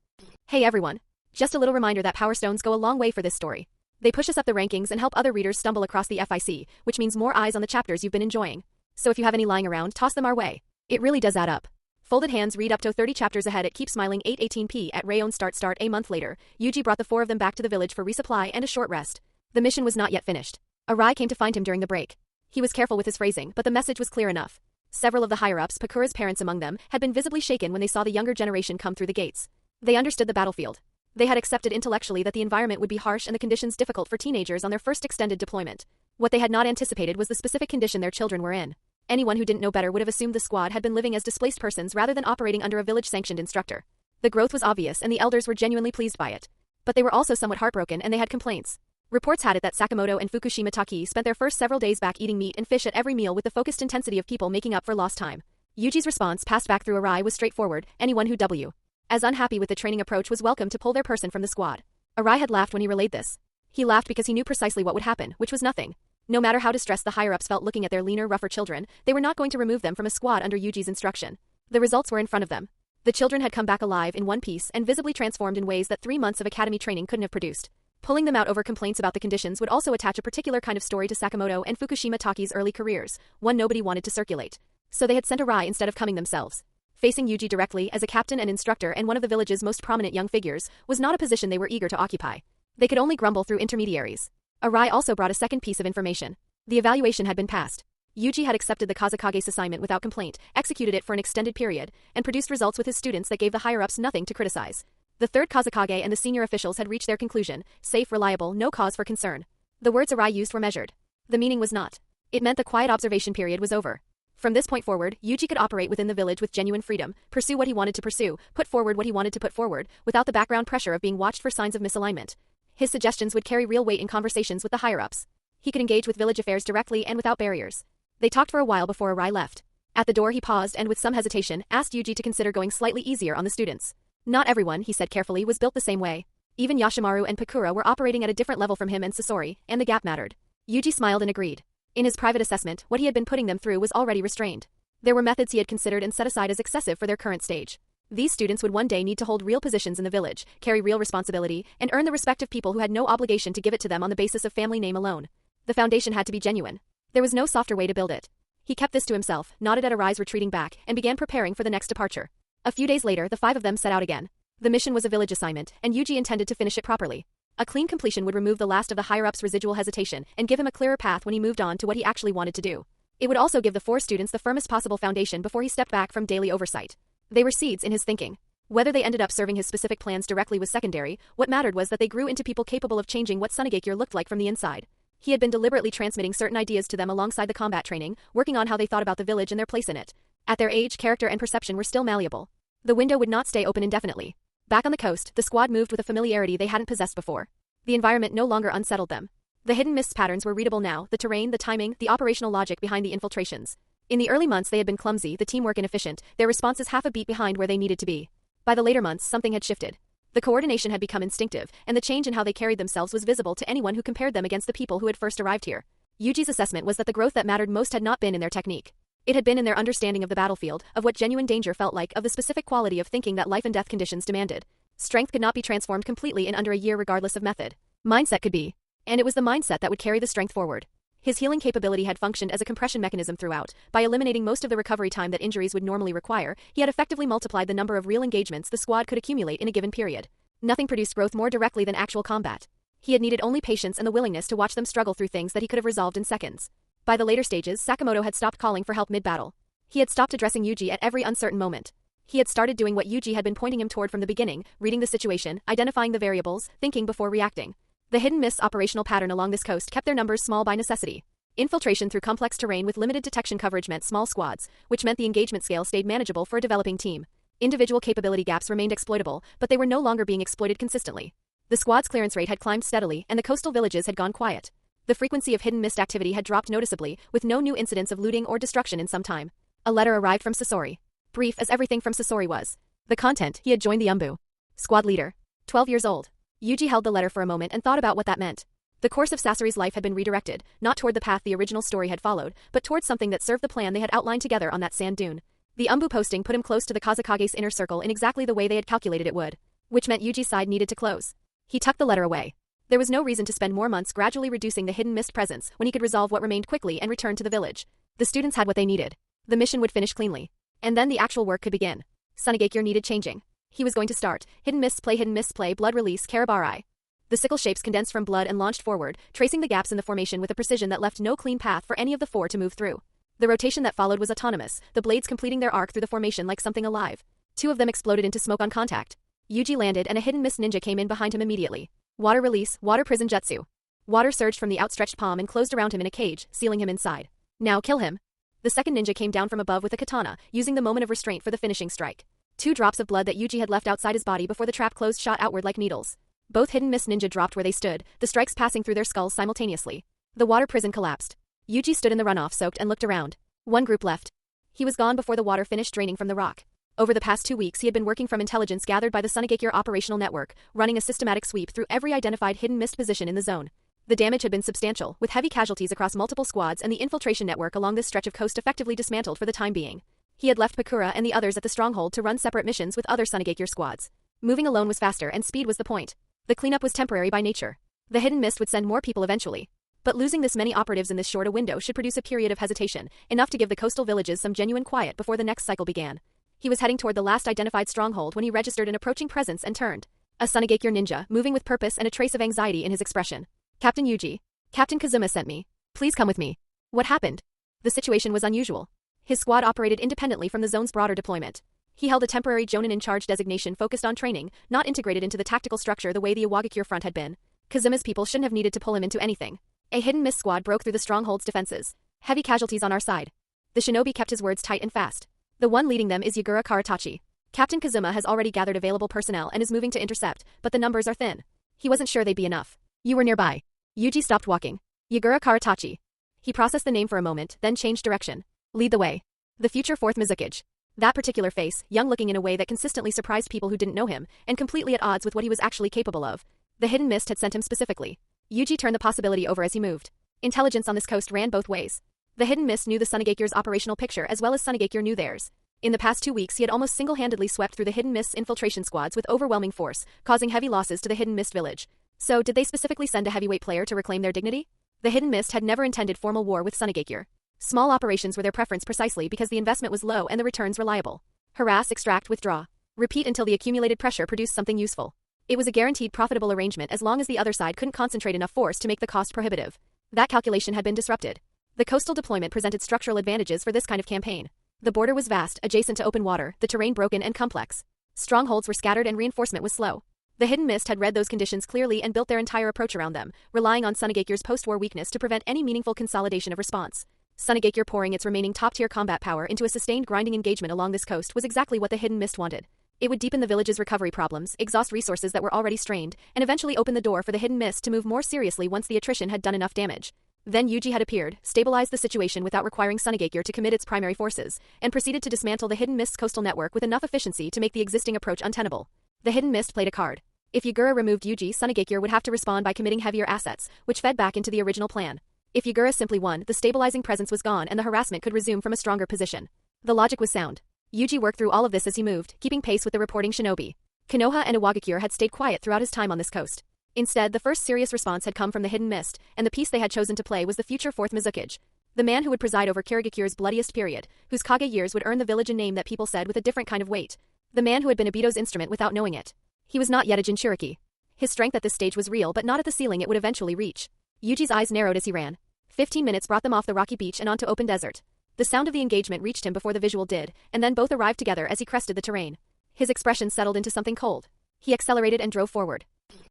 Hey everyone. Just a little reminder that power stones go a long way for this story. They push us up the rankings and help other readers stumble across the FIC, which means more eyes on the chapters you've been enjoying. So if you have any lying around, toss them our way. It really does add up. Folded hands read up to 30 chapters ahead at Keep Smiling 8:18 at Rayon Start. A month later, Yuji brought the four of them back to the village for resupply and a short rest. The mission was not yet finished. Arai came to find him during the break. He was careful with his phrasing, but the message was clear enough. Several of the higher-ups, Pakura's parents among them, had been visibly shaken when they saw the younger generation come through the gates. They understood the battlefield. They had accepted intellectually that the environment would be harsh and the conditions difficult for teenagers on their first extended deployment. What they had not anticipated was the specific condition their children were in. Anyone who didn't know better would have assumed the squad had been living as displaced persons rather than operating under a village-sanctioned instructor. The growth was obvious and the elders were genuinely pleased by it. But they were also somewhat heartbroken and they had complaints. Reports had it that Sakamoto and Fukushima Taki spent their first several days back eating meat and fish at every meal with the focused intensity of people making up for lost time. Yuji's response, passed back through Arai, was straightforward: anyone who as unhappy with the training approach was welcome to pull their person from the squad. Arai had laughed when he relayed this. He laughed because he knew precisely what would happen, which was nothing. No matter how distressed the higher-ups felt looking at their leaner, rougher children, they were not going to remove them from a squad under Yuji's instruction. The results were in front of them. The children had come back alive in one piece and visibly transformed in ways that 3 months of academy training couldn't have produced. Pulling them out over complaints about the conditions would also attach a particular kind of story to Sakamoto and Fukushima Taki's early careers, one nobody wanted to circulate. So they had sent Arai instead of coming themselves. Facing Yuji directly as a captain and instructor and one of the village's most prominent young figures was not a position they were eager to occupy. They could only grumble through intermediaries. Arai also brought a second piece of information. The evaluation had been passed. Yuji had accepted the Kazekage's assignment without complaint, executed it for an extended period, and produced results with his students that gave the higher-ups nothing to criticize. The third Kazekage and the senior officials had reached their conclusion: safe, reliable, no cause for concern. The words Arai used were measured. The meaning was not. It meant the quiet observation period was over. From this point forward, Yuji could operate within the village with genuine freedom, pursue what he wanted to pursue, put forward what he wanted to put forward, without the background pressure of being watched for signs of misalignment. His suggestions would carry real weight in conversations with the higher-ups. He could engage with village affairs directly and without barriers. They talked for a while before Arai left. At the door he paused and with some hesitation asked Yuji to consider going slightly easier on the students. Not everyone, he said carefully, was built the same way. Even Yashimaru and Pakura were operating at a different level from him and Sasori, and the gap mattered. Yuji smiled and agreed. In his private assessment, what he had been putting them through was already restrained. There were methods he had considered and set aside as excessive for their current stage. These students would one day need to hold real positions in the village, carry real responsibility, and earn the respect of people who had no obligation to give it to them on the basis of family name alone. The foundation had to be genuine. There was no softer way to build it. He kept this to himself, nodded at Arai's retreating back, and began preparing for the next departure. A few days later, the 5 of them set out again. The mission was a village assignment, and Yuji intended to finish it properly. A clean completion would remove the last of the higher-ups' residual hesitation and give him a clearer path when he moved on to what he actually wanted to do. It would also give the 4 students the firmest possible foundation before he stepped back from daily oversight. They were seeds in his thinking. Whether they ended up serving his specific plans directly was secondary. What mattered was that they grew into people capable of changing what Sunagakure looked like from the inside. He had been deliberately transmitting certain ideas to them alongside the combat training, working on how they thought about the village and their place in it. At their age, character and perception were still malleable. The window would not stay open indefinitely. Back on the coast, the squad moved with a familiarity they hadn't possessed before. The environment no longer unsettled them. The hidden mists patterns were readable now, the terrain, the timing, the operational logic behind the infiltrations. In the early months they had been clumsy, the teamwork inefficient, their responses half a beat behind where they needed to be. By the later months, something had shifted. The coordination had become instinctive, and the change in how they carried themselves was visible to anyone who compared them against the people who had first arrived here. Yuji's assessment was that the growth that mattered most had not been in their technique. It had been in their understanding of the battlefield, of what genuine danger felt like, of the specific quality of thinking that life and death conditions demanded. Strength could not be transformed completely in under a year regardless of method. Mindset could be. And it was the mindset that would carry the strength forward. His healing capability had functioned as a compression mechanism throughout. By eliminating most of the recovery time that injuries would normally require, he had effectively multiplied the number of real engagements the squad could accumulate in a given period. Nothing produced growth more directly than actual combat. He had needed only patience and the willingness to watch them struggle through things that he could have resolved in seconds. By the later stages, Sakamoto had stopped calling for help mid-battle. He had stopped addressing Yuji at every uncertain moment. He had started doing what Yuji had been pointing him toward from the beginning, reading the situation, identifying the variables, thinking before reacting. The hidden mists operational pattern along this coast kept their numbers small by necessity. Infiltration through complex terrain with limited detection coverage meant small squads, which meant the engagement scale stayed manageable for a developing team. Individual capability gaps remained exploitable, but they were no longer being exploited consistently. The squad's clearance rate had climbed steadily, and the coastal villages had gone quiet. The frequency of hidden mist activity had dropped noticeably, with no new incidents of looting or destruction in some time. A letter arrived from Sasori. Brief as everything from Sasori was. The content: he had joined the Umbu. Squad leader. 12 years old. Yuji held the letter for a moment and thought about what that meant. The course of Sasori's life had been redirected, not toward the path the original story had followed, but towards something that served the plan they had outlined together on that sand dune. The Umbu posting put him close to the Kazekage's inner circle in exactly the way they had calculated it would. Which meant Yuji's side needed to close. He tucked the letter away. There was no reason to spend more months gradually reducing the hidden mist presence when he could resolve what remained quickly and return to the village. The students had what they needed. The mission would finish cleanly. And then the actual work could begin. Sunagakure needed changing. He was going to start. Hidden mists play, blood release, Karabarai. The sickle shapes condensed from blood and launched forward, tracing the gaps in the formation with a precision that left no clean path for any of the 4 to move through. The rotation that followed was autonomous, the blades completing their arc through the formation like something alive. 2 of them exploded into smoke on contact. Yuji landed and a hidden mist ninja came in behind him immediately. Water release, water prison jutsu. Water surged from the outstretched palm and closed around him in a cage, sealing him inside. Now kill him. The second ninja came down from above with a katana, using the moment of restraint for the finishing strike. 2 drops of blood that Yuji had left outside his body before the trap closed shot outward like needles. Both hidden mist ninja dropped where they stood, the strikes passing through their skulls simultaneously. The water prison collapsed. Yuji stood in the runoff soaked and looked around. One group left. He was gone before the water finished draining from the rock. Over the past 2 weeks he had been working from intelligence gathered by the Sunagakure operational network, running a systematic sweep through every identified hidden mist position in the zone. The damage had been substantial, with heavy casualties across multiple squads and the infiltration network along this stretch of coast effectively dismantled for the time being. He had left Pakura and the others at the stronghold to run separate missions with other Sunagakure squads. Moving alone was faster and speed was the point. The cleanup was temporary by nature. The hidden mist would send more people eventually. But losing this many operatives in this short a window should produce a period of hesitation, enough to give the coastal villages some genuine quiet before the next cycle began. He was heading toward the last identified stronghold when he registered an approaching presence and turned. A Sunagakure ninja, moving with purpose and a trace of anxiety in his expression. Captain Yuji. Captain Kazuma sent me. Please come with me. What happened? The situation was unusual. His squad operated independently from the zone's broader deployment. He held a temporary Jonin in charge designation focused on training, not integrated into the tactical structure the way the Iwagakure front had been. Kazuma's people shouldn't have needed to pull him into anything. A hidden mist squad broke through the stronghold's defenses. Heavy casualties on our side. The shinobi kept his words tight and fast. The one leading them is Yagura Karatachi. Captain Kazuma has already gathered available personnel and is moving to intercept, but the numbers are thin. He wasn't sure they'd be enough. You were nearby. Yuji stopped walking. Yagura Karatachi. He processed the name for a moment, then changed direction. Lead the way. The future 4th Mizukage. That particular face, young-looking in a way that consistently surprised people who didn't know him, and completely at odds with what he was actually capable of. The hidden mist had sent him specifically. Yuji turned the possibility over as he moved. Intelligence on this coast ran both ways. The hidden mist knew the Sunagakure's operational picture as well as Sunagakure knew theirs. In the past 2 weeks he had almost single-handedly swept through the hidden mist's infiltration squads with overwhelming force, causing heavy losses to the hidden mist village. So did they specifically send a heavyweight player to reclaim their dignity? The hidden mist had never intended formal war with Sunagakure. Small operations were their preference precisely because the investment was low and the returns reliable. Harass, extract, withdraw. Repeat until the accumulated pressure produced something useful. It was a guaranteed profitable arrangement as long as the other side couldn't concentrate enough force to make the cost prohibitive. That calculation had been disrupted. The coastal deployment presented structural advantages for this kind of campaign. The border was vast, adjacent to open water, the terrain broken and complex. Strongholds were scattered and reinforcement was slow. The hidden mist had read those conditions clearly and built their entire approach around them, relying on Sunagakure's post-war weakness to prevent any meaningful consolidation of response. Sunagakure pouring its remaining top-tier combat power into a sustained grinding engagement along this coast was exactly what the hidden mist wanted. It would deepen the village's recovery problems, exhaust resources that were already strained, and eventually open the door for the hidden mist to move more seriously once the attrition had done enough damage. Then Yuji had appeared, stabilized the situation without requiring Sunagakure to commit its primary forces, and proceeded to dismantle the hidden mist's coastal network with enough efficiency to make the existing approach untenable. The hidden mist played a card. If Yagura removed Yuji, Sunagakure would have to respond by committing heavier assets, which fed back into the original plan. If Yagura simply won, the stabilizing presence was gone and the harassment could resume from a stronger position. The logic was sound. Yuji worked through all of this as he moved, keeping pace with the reporting shinobi. Konoha and Iwagakure had stayed quiet throughout his time on this coast. Instead, the first serious response had come from the hidden mist, and the piece they had chosen to play was the future 4th Mizukage. The man who would preside over Kirigakure's bloodiest period, whose Kage years would earn the village a name that people said with a different kind of weight. The man who had been Obito's instrument without knowing it. He was not yet a Jinchuriki. His strength at this stage was real but not at the ceiling it would eventually reach. Yuji's eyes narrowed as he ran. 15 minutes brought them off the rocky beach and onto open desert. The sound of the engagement reached him before the visual did, and then both arrived together as he crested the terrain. His expression settled into something cold. He accelerated and drove forward.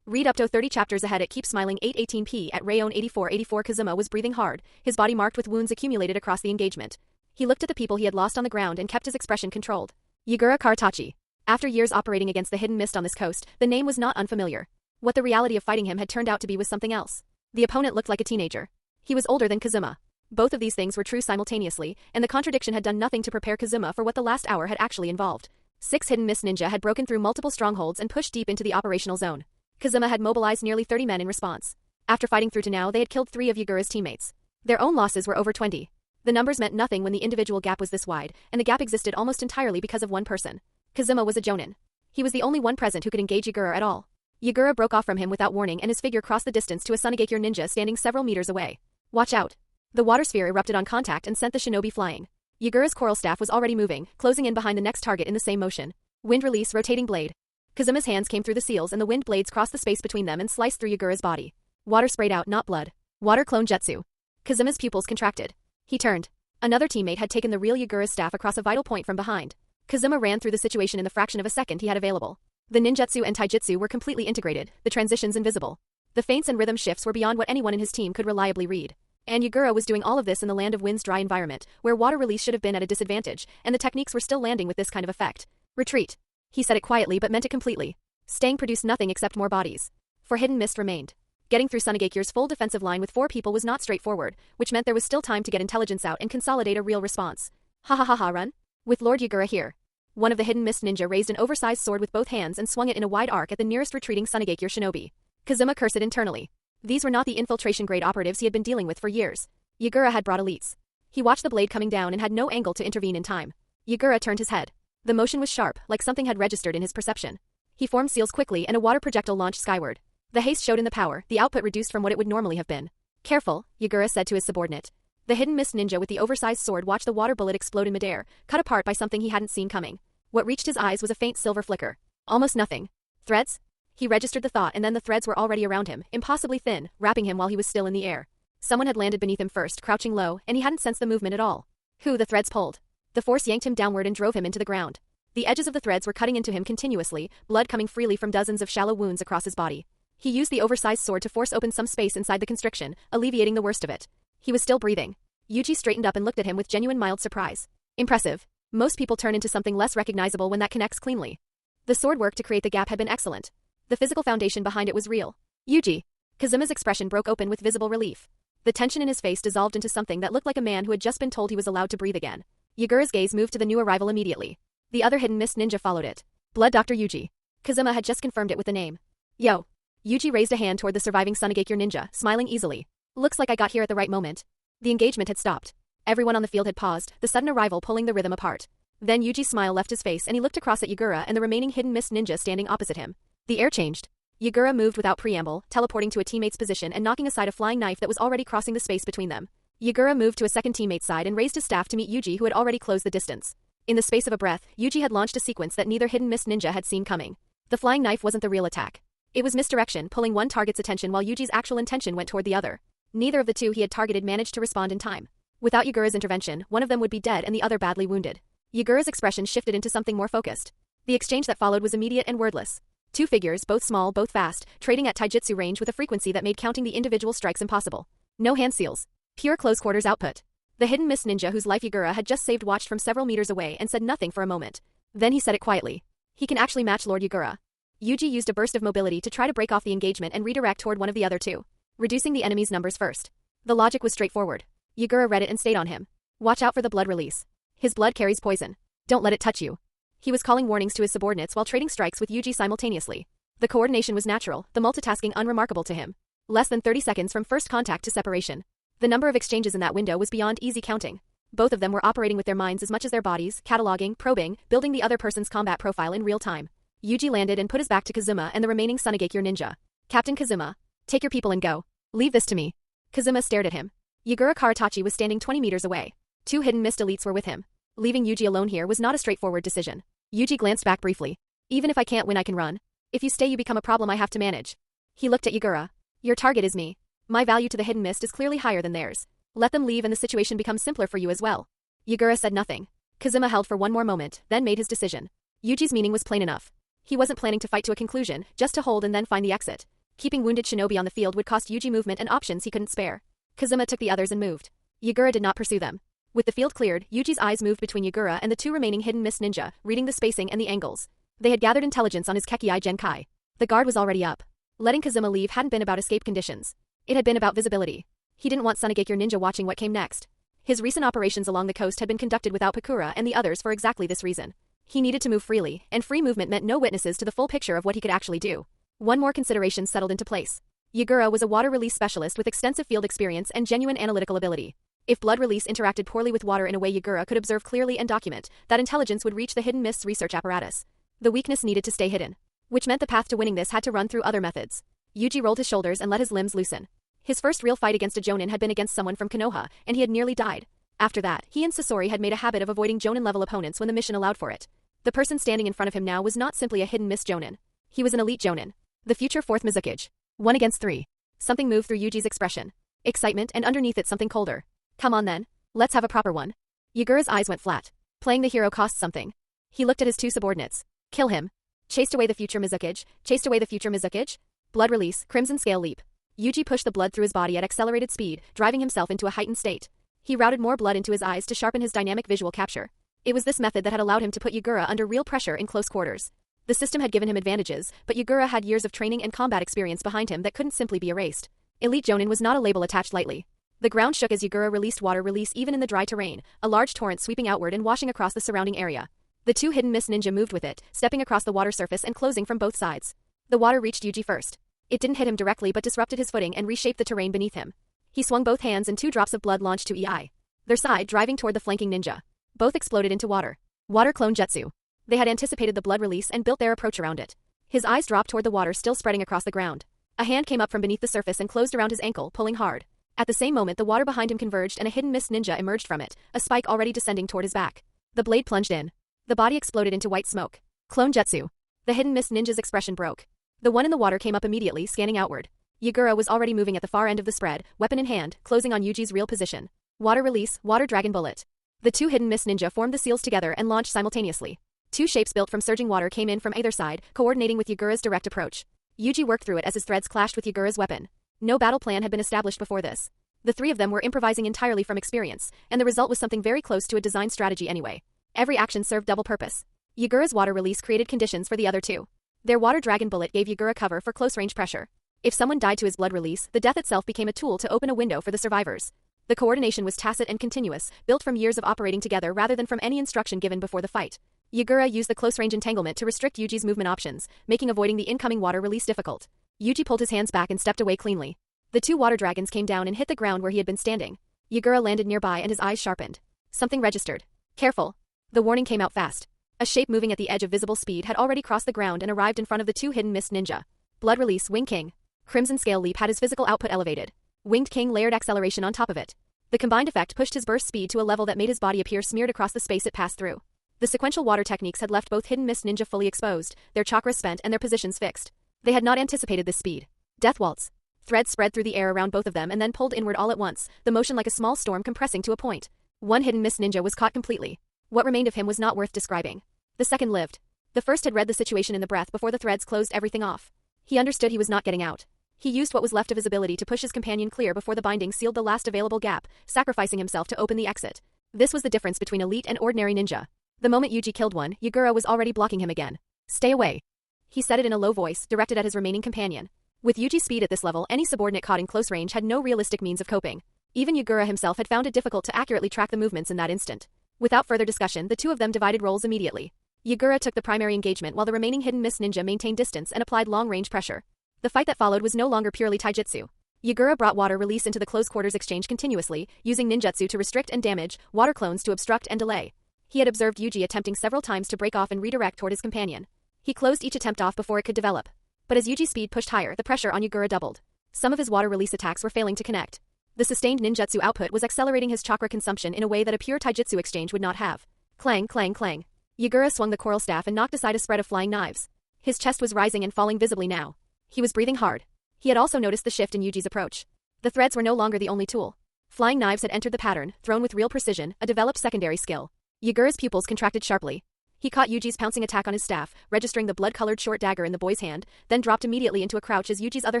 Read up to 30 chapters ahead at Keep Smiling 818p at Rayon 8484. Kazuma was breathing hard, his body marked with wounds accumulated across the engagement. He looked at the people he had lost on the ground and kept his expression controlled. Yagura Karatachi. After years operating against the hidden mist on this coast, the name was not unfamiliar. What the reality of fighting him had turned out to be was something else. The opponent looked like a teenager. He was older than Kazuma. Both of these things were true simultaneously, and the contradiction had done nothing to prepare Kazuma for what the last hour had actually involved. 6 hidden mist ninja had broken through multiple strongholds and pushed deep into the operational zone. Kazuma had mobilized nearly 30 men in response. After fighting through to now, they had killed 3 of Yagura's teammates. Their own losses were over 20. The numbers meant nothing when the individual gap was this wide, and the gap existed almost entirely because of one person. Kazuma was a jonin. He was the only one present who could engage Yagura at all. Yagura broke off from him without warning and his figure crossed the distance to a Sunagakure ninja standing several meters away. Watch out. The water sphere erupted on contact and sent the shinobi flying. Yagura's coral staff was already moving, closing in behind the next target in the same motion. Wind release, rotating blade. Kazuma's hands came through the seals and the wind blades crossed the space between them and sliced through Yagura's body. Water sprayed out, not blood. Water clone jutsu. Kazuma's pupils contracted. He turned. Another teammate had taken the real Yagura's staff across a vital point from behind. Kazuma ran through the situation in the fraction of a second he had available. The ninjutsu and taijutsu were completely integrated, the transitions invisible. The feints and rhythm shifts were beyond what anyone in his team could reliably read. And Yagura was doing all of this in the land of wind's dry environment, where water release should have been at a disadvantage, and the techniques were still landing with this kind of effect. Retreat. He said it quietly but meant it completely. Staying produced nothing except more bodies. For hidden mist remained. Getting through Sunagakure's full defensive line with 4 people was not straightforward, which meant there was still time to get intelligence out and consolidate a real response. Ha ha ha ha, run. With Lord Yagura here. One of the hidden mist ninja raised an oversized sword with both hands and swung it in a wide arc at the nearest retreating Sunagakure shinobi. Kazuma cursed internally. These were not the infiltration-grade operatives he had been dealing with for years. Yagura had brought elites. He watched the blade coming down and had no angle to intervene in time. Yagura turned his head. The motion was sharp, like something had registered in his perception. He formed seals quickly and a water projectile launched skyward. The haste showed in the power, the output reduced from what it would normally have been. Careful, Yagura said to his subordinate. The hidden mist ninja with the oversized sword watched the water bullet explode in midair, cut apart by something he hadn't seen coming. What reached his eyes was a faint silver flicker. Almost nothing. Threads? He registered the thought and then the threads were already around him, impossibly thin, wrapping him while he was still in the air. Someone had landed beneath him first, crouching low, and he hadn't sensed the movement at all. The threads pulled. The force yanked him downward and drove him into the ground. The edges of the threads were cutting into him continuously, blood coming freely from dozens of shallow wounds across his body. He used the oversized sword to force open some space inside the constriction, alleviating the worst of it. He was still breathing. Yuji straightened up and looked at him with genuine mild surprise. Impressive. Most people turn into something less recognizable when that connects cleanly. The sword work to create the gap had been excellent. The physical foundation behind it was real. Yuji. Kazuma's expression broke open with visible relief. The tension in his face dissolved into something that looked like a man who had just been told he was allowed to breathe again. Yagura's gaze moved to the new arrival immediately. The other hidden mist ninja followed it. Blood Dr. Yuji. Kazuma had just confirmed it with the name. Yo. Yuji raised a hand toward the surviving Sunagakure ninja, smiling easily. Looks like I got here at the right moment. The engagement had stopped. Everyone on the field had paused, the sudden arrival pulling the rhythm apart. Then Yuji's smile left his face and he looked across at Yagura and the remaining hidden mist ninja standing opposite him. The air changed. Yagura moved without preamble, teleporting to a teammate's position and knocking aside a flying knife that was already crossing the space between them. Yagura moved to a second teammate's side and raised his staff to meet Yuji, who had already closed the distance. In the space of a breath, Yuji had launched a sequence that neither hidden mist ninja had seen coming. The flying knife wasn't the real attack. It was misdirection, pulling one target's attention while Yuji's actual intention went toward the other. Neither of the two he had targeted managed to respond in time. Without Yagura's intervention, one of them would be dead and the other badly wounded. Yagura's expression shifted into something more focused. The exchange that followed was immediate and wordless. Two figures, both small, both fast, trading at taijutsu range with a frequency that made counting the individual strikes impossible. No hand seals. Pure close quarters output. The hidden mist ninja whose life Yagura had just saved watched from several meters away and said nothing for a moment. Then he said it quietly. He can actually match Lord Yagura. Yuji used a burst of mobility to try to break off the engagement and redirect toward one of the other two, reducing the enemy's numbers first. The logic was straightforward. Yagura read it and stayed on him. Watch out for the blood release. His blood carries poison. Don't let it touch you. He was calling warnings to his subordinates while trading strikes with Yuji simultaneously. The coordination was natural, the multitasking unremarkable to him. Less than 30 seconds from first contact to separation. The number of exchanges in that window was beyond easy counting. Both of them were operating with their minds as much as their bodies, cataloging, probing, building the other person's combat profile in real time. Yuji landed and put his back to Kazuma and the remaining Sunagakure ninja. Captain Kazuma. Take your people and go. Leave this to me. Kazuma stared at him. Yagura Karatachi was standing 20 meters away. Two hidden mist elites were with him. Leaving Yuji alone here was not a straightforward decision. Yuji glanced back briefly. Even if I can't win, I can run. If you stay, you become a problem I have to manage. He looked at Yagura. Your target is me. My value to the hidden mist is clearly higher than theirs. Let them leave and the situation becomes simpler for you as well. Yagura said nothing. Kazuma held for one more moment, then made his decision. Yuji's meaning was plain enough. He wasn't planning to fight to a conclusion, just to hold and then find the exit. Keeping wounded shinobi on the field would cost Yuji movement and options he couldn't spare. Kazuma took the others and moved. Yagura did not pursue them. With the field cleared, Yuji's eyes moved between Yagura and the two remaining hidden mist ninja, reading the spacing and the angles. They had gathered intelligence on his Kekii Genkai. The guard was already up. Letting Kazuma leave hadn't been about escape conditions. It had been about visibility. He didn't want Sunagakure ninja watching what came next. His recent operations along the coast had been conducted without Pakura and the others for exactly this reason. He needed to move freely, and free movement meant no witnesses to the full picture of what he could actually do. One more consideration settled into place. Yagura was a water release specialist with extensive field experience and genuine analytical ability. If blood release interacted poorly with water in a way Yagura could observe clearly and document, that intelligence would reach the hidden mist's research apparatus. The weakness needed to stay hidden, which meant the path to winning this had to run through other methods. Yuji rolled his shoulders and let his limbs loosen. His first real fight against a jonin had been against someone from Konoha, and he had nearly died. After that, he and Sasori had made a habit of avoiding jonin-level opponents when the mission allowed for it. The person standing in front of him now was not simply a hidden mist jonin. He was an elite jonin. The future fourth Mizukage. 1 against 3. Something moved through Yuji's expression. Excitement, and underneath it something colder. Come on then. Let's have a proper one. Yagura's eyes went flat. Playing the hero costs something. He looked at his two subordinates. Kill him. Chased away the future Mizukage, chased away the future Mizukage. Blood release, crimson scale leap. Yuji pushed the blood through his body at accelerated speed, driving himself into a heightened state. He routed more blood into his eyes to sharpen his dynamic visual capture. It was this method that had allowed him to put Yugura under real pressure in close quarters. The system had given him advantages, but Yugura had years of training and combat experience behind him that couldn't simply be erased. Elite Jonin was not a label attached lightly. The ground shook as Yugura released water release even in the dry terrain, a large torrent sweeping outward and washing across the surrounding area. The two hidden mist ninja moved with it, stepping across the water surface and closing from both sides. The water reached Yuji first. It didn't hit him directly but disrupted his footing and reshaped the terrain beneath him. He swung both hands and 2 drops of blood launched to EI. Their side driving toward the flanking ninja. Both exploded into water. Water clone jutsu. They had anticipated the blood release and built their approach around it. His eyes dropped toward the water still spreading across the ground. A hand came up from beneath the surface and closed around his ankle, pulling hard. At the same moment the water behind him converged and a hidden mist ninja emerged from it, a spike already descending toward his back. The blade plunged in. The body exploded into white smoke. Clone jutsu. The hidden mist ninja's expression broke. The one in the water came up immediately, scanning outward. Yugura was already moving at the far end of the spread, weapon in hand, closing on Yuji's real position. Water release, water dragon bullet. The two hidden mist ninja formed the seals together and launched simultaneously. 2 shapes built from surging water came in from either side, coordinating with Yugura's direct approach. Yuji worked through it as his threads clashed with Yugura's weapon. No battle plan had been established before this. The 3 of them were improvising entirely from experience, and the result was something very close to a design strategy anyway. Every action served double purpose. Yugura's water release created conditions for the other 2. Their water dragon bullet gave Yugura cover for close-range pressure. If someone died to his blood release, the death itself became a tool to open a window for the survivors. The coordination was tacit and continuous, built from years of operating together rather than from any instruction given before the fight. Yugura used the close-range entanglement to restrict Yuji's movement options, making avoiding the incoming water release difficult. Yuji pulled his hands back and stepped away cleanly. The 2 water dragons came down and hit the ground where he had been standing. Yugura landed nearby and his eyes sharpened. Something registered. Careful. The warning came out fast. A shape moving at the edge of visible speed had already crossed the ground and arrived in front of the 2 hidden mist ninja. Blood release, Wing King. Crimson Scale Leap had his physical output elevated. Winged King layered acceleration on top of it. The combined effect pushed his burst speed to a level that made his body appear smeared across the space it passed through. The sequential water techniques had left both hidden mist ninja fully exposed, their chakras spent and their positions fixed. They had not anticipated this speed. Death waltz. Threads spread through the air around both of them and then pulled inward all at once, the motion like a small storm compressing to a point. One hidden mist ninja was caught completely. What remained of him was not worth describing. The second lived. The first had read the situation in the breath before the threads closed everything off. He understood he was not getting out. He used what was left of his ability to push his companion clear before the binding sealed the last available gap, sacrificing himself to open the exit. This was the difference between elite and ordinary ninja. The moment Yuji killed one, Yugura was already blocking him again. Stay away. He said it in a low voice, directed at his remaining companion. With Yuji's speed at this level, any subordinate caught in close range had no realistic means of coping. Even Yugura himself had found it difficult to accurately track the movements in that instant. Without further discussion, the 2 of them divided roles immediately. Yugura took the primary engagement while the remaining hidden mist ninja maintained distance and applied long-range pressure. The fight that followed was no longer purely taijutsu. Yugura brought water release into the close quarters exchange continuously, using ninjutsu to restrict and damage, water clones to obstruct and delay. He had observed Yuji attempting several times to break off and redirect toward his companion. He closed each attempt off before it could develop. But as Yuji's speed pushed higher, the pressure on Yugura doubled. Some of his water release attacks were failing to connect. The sustained ninjutsu output was accelerating his chakra consumption in a way that a pure taijutsu exchange would not have. Clang, clang, clang. Yugura swung the coral staff and knocked aside a spread of flying knives. His chest was rising and falling visibly now. He was breathing hard. He had also noticed the shift in Yuji's approach. The threads were no longer the only tool. Flying knives had entered the pattern, thrown with real precision, a developed secondary skill. Yugura's pupils contracted sharply. He caught Yuji's pouncing attack on his staff, registering the blood-colored short dagger in the boy's hand, then dropped immediately into a crouch as Yuji's other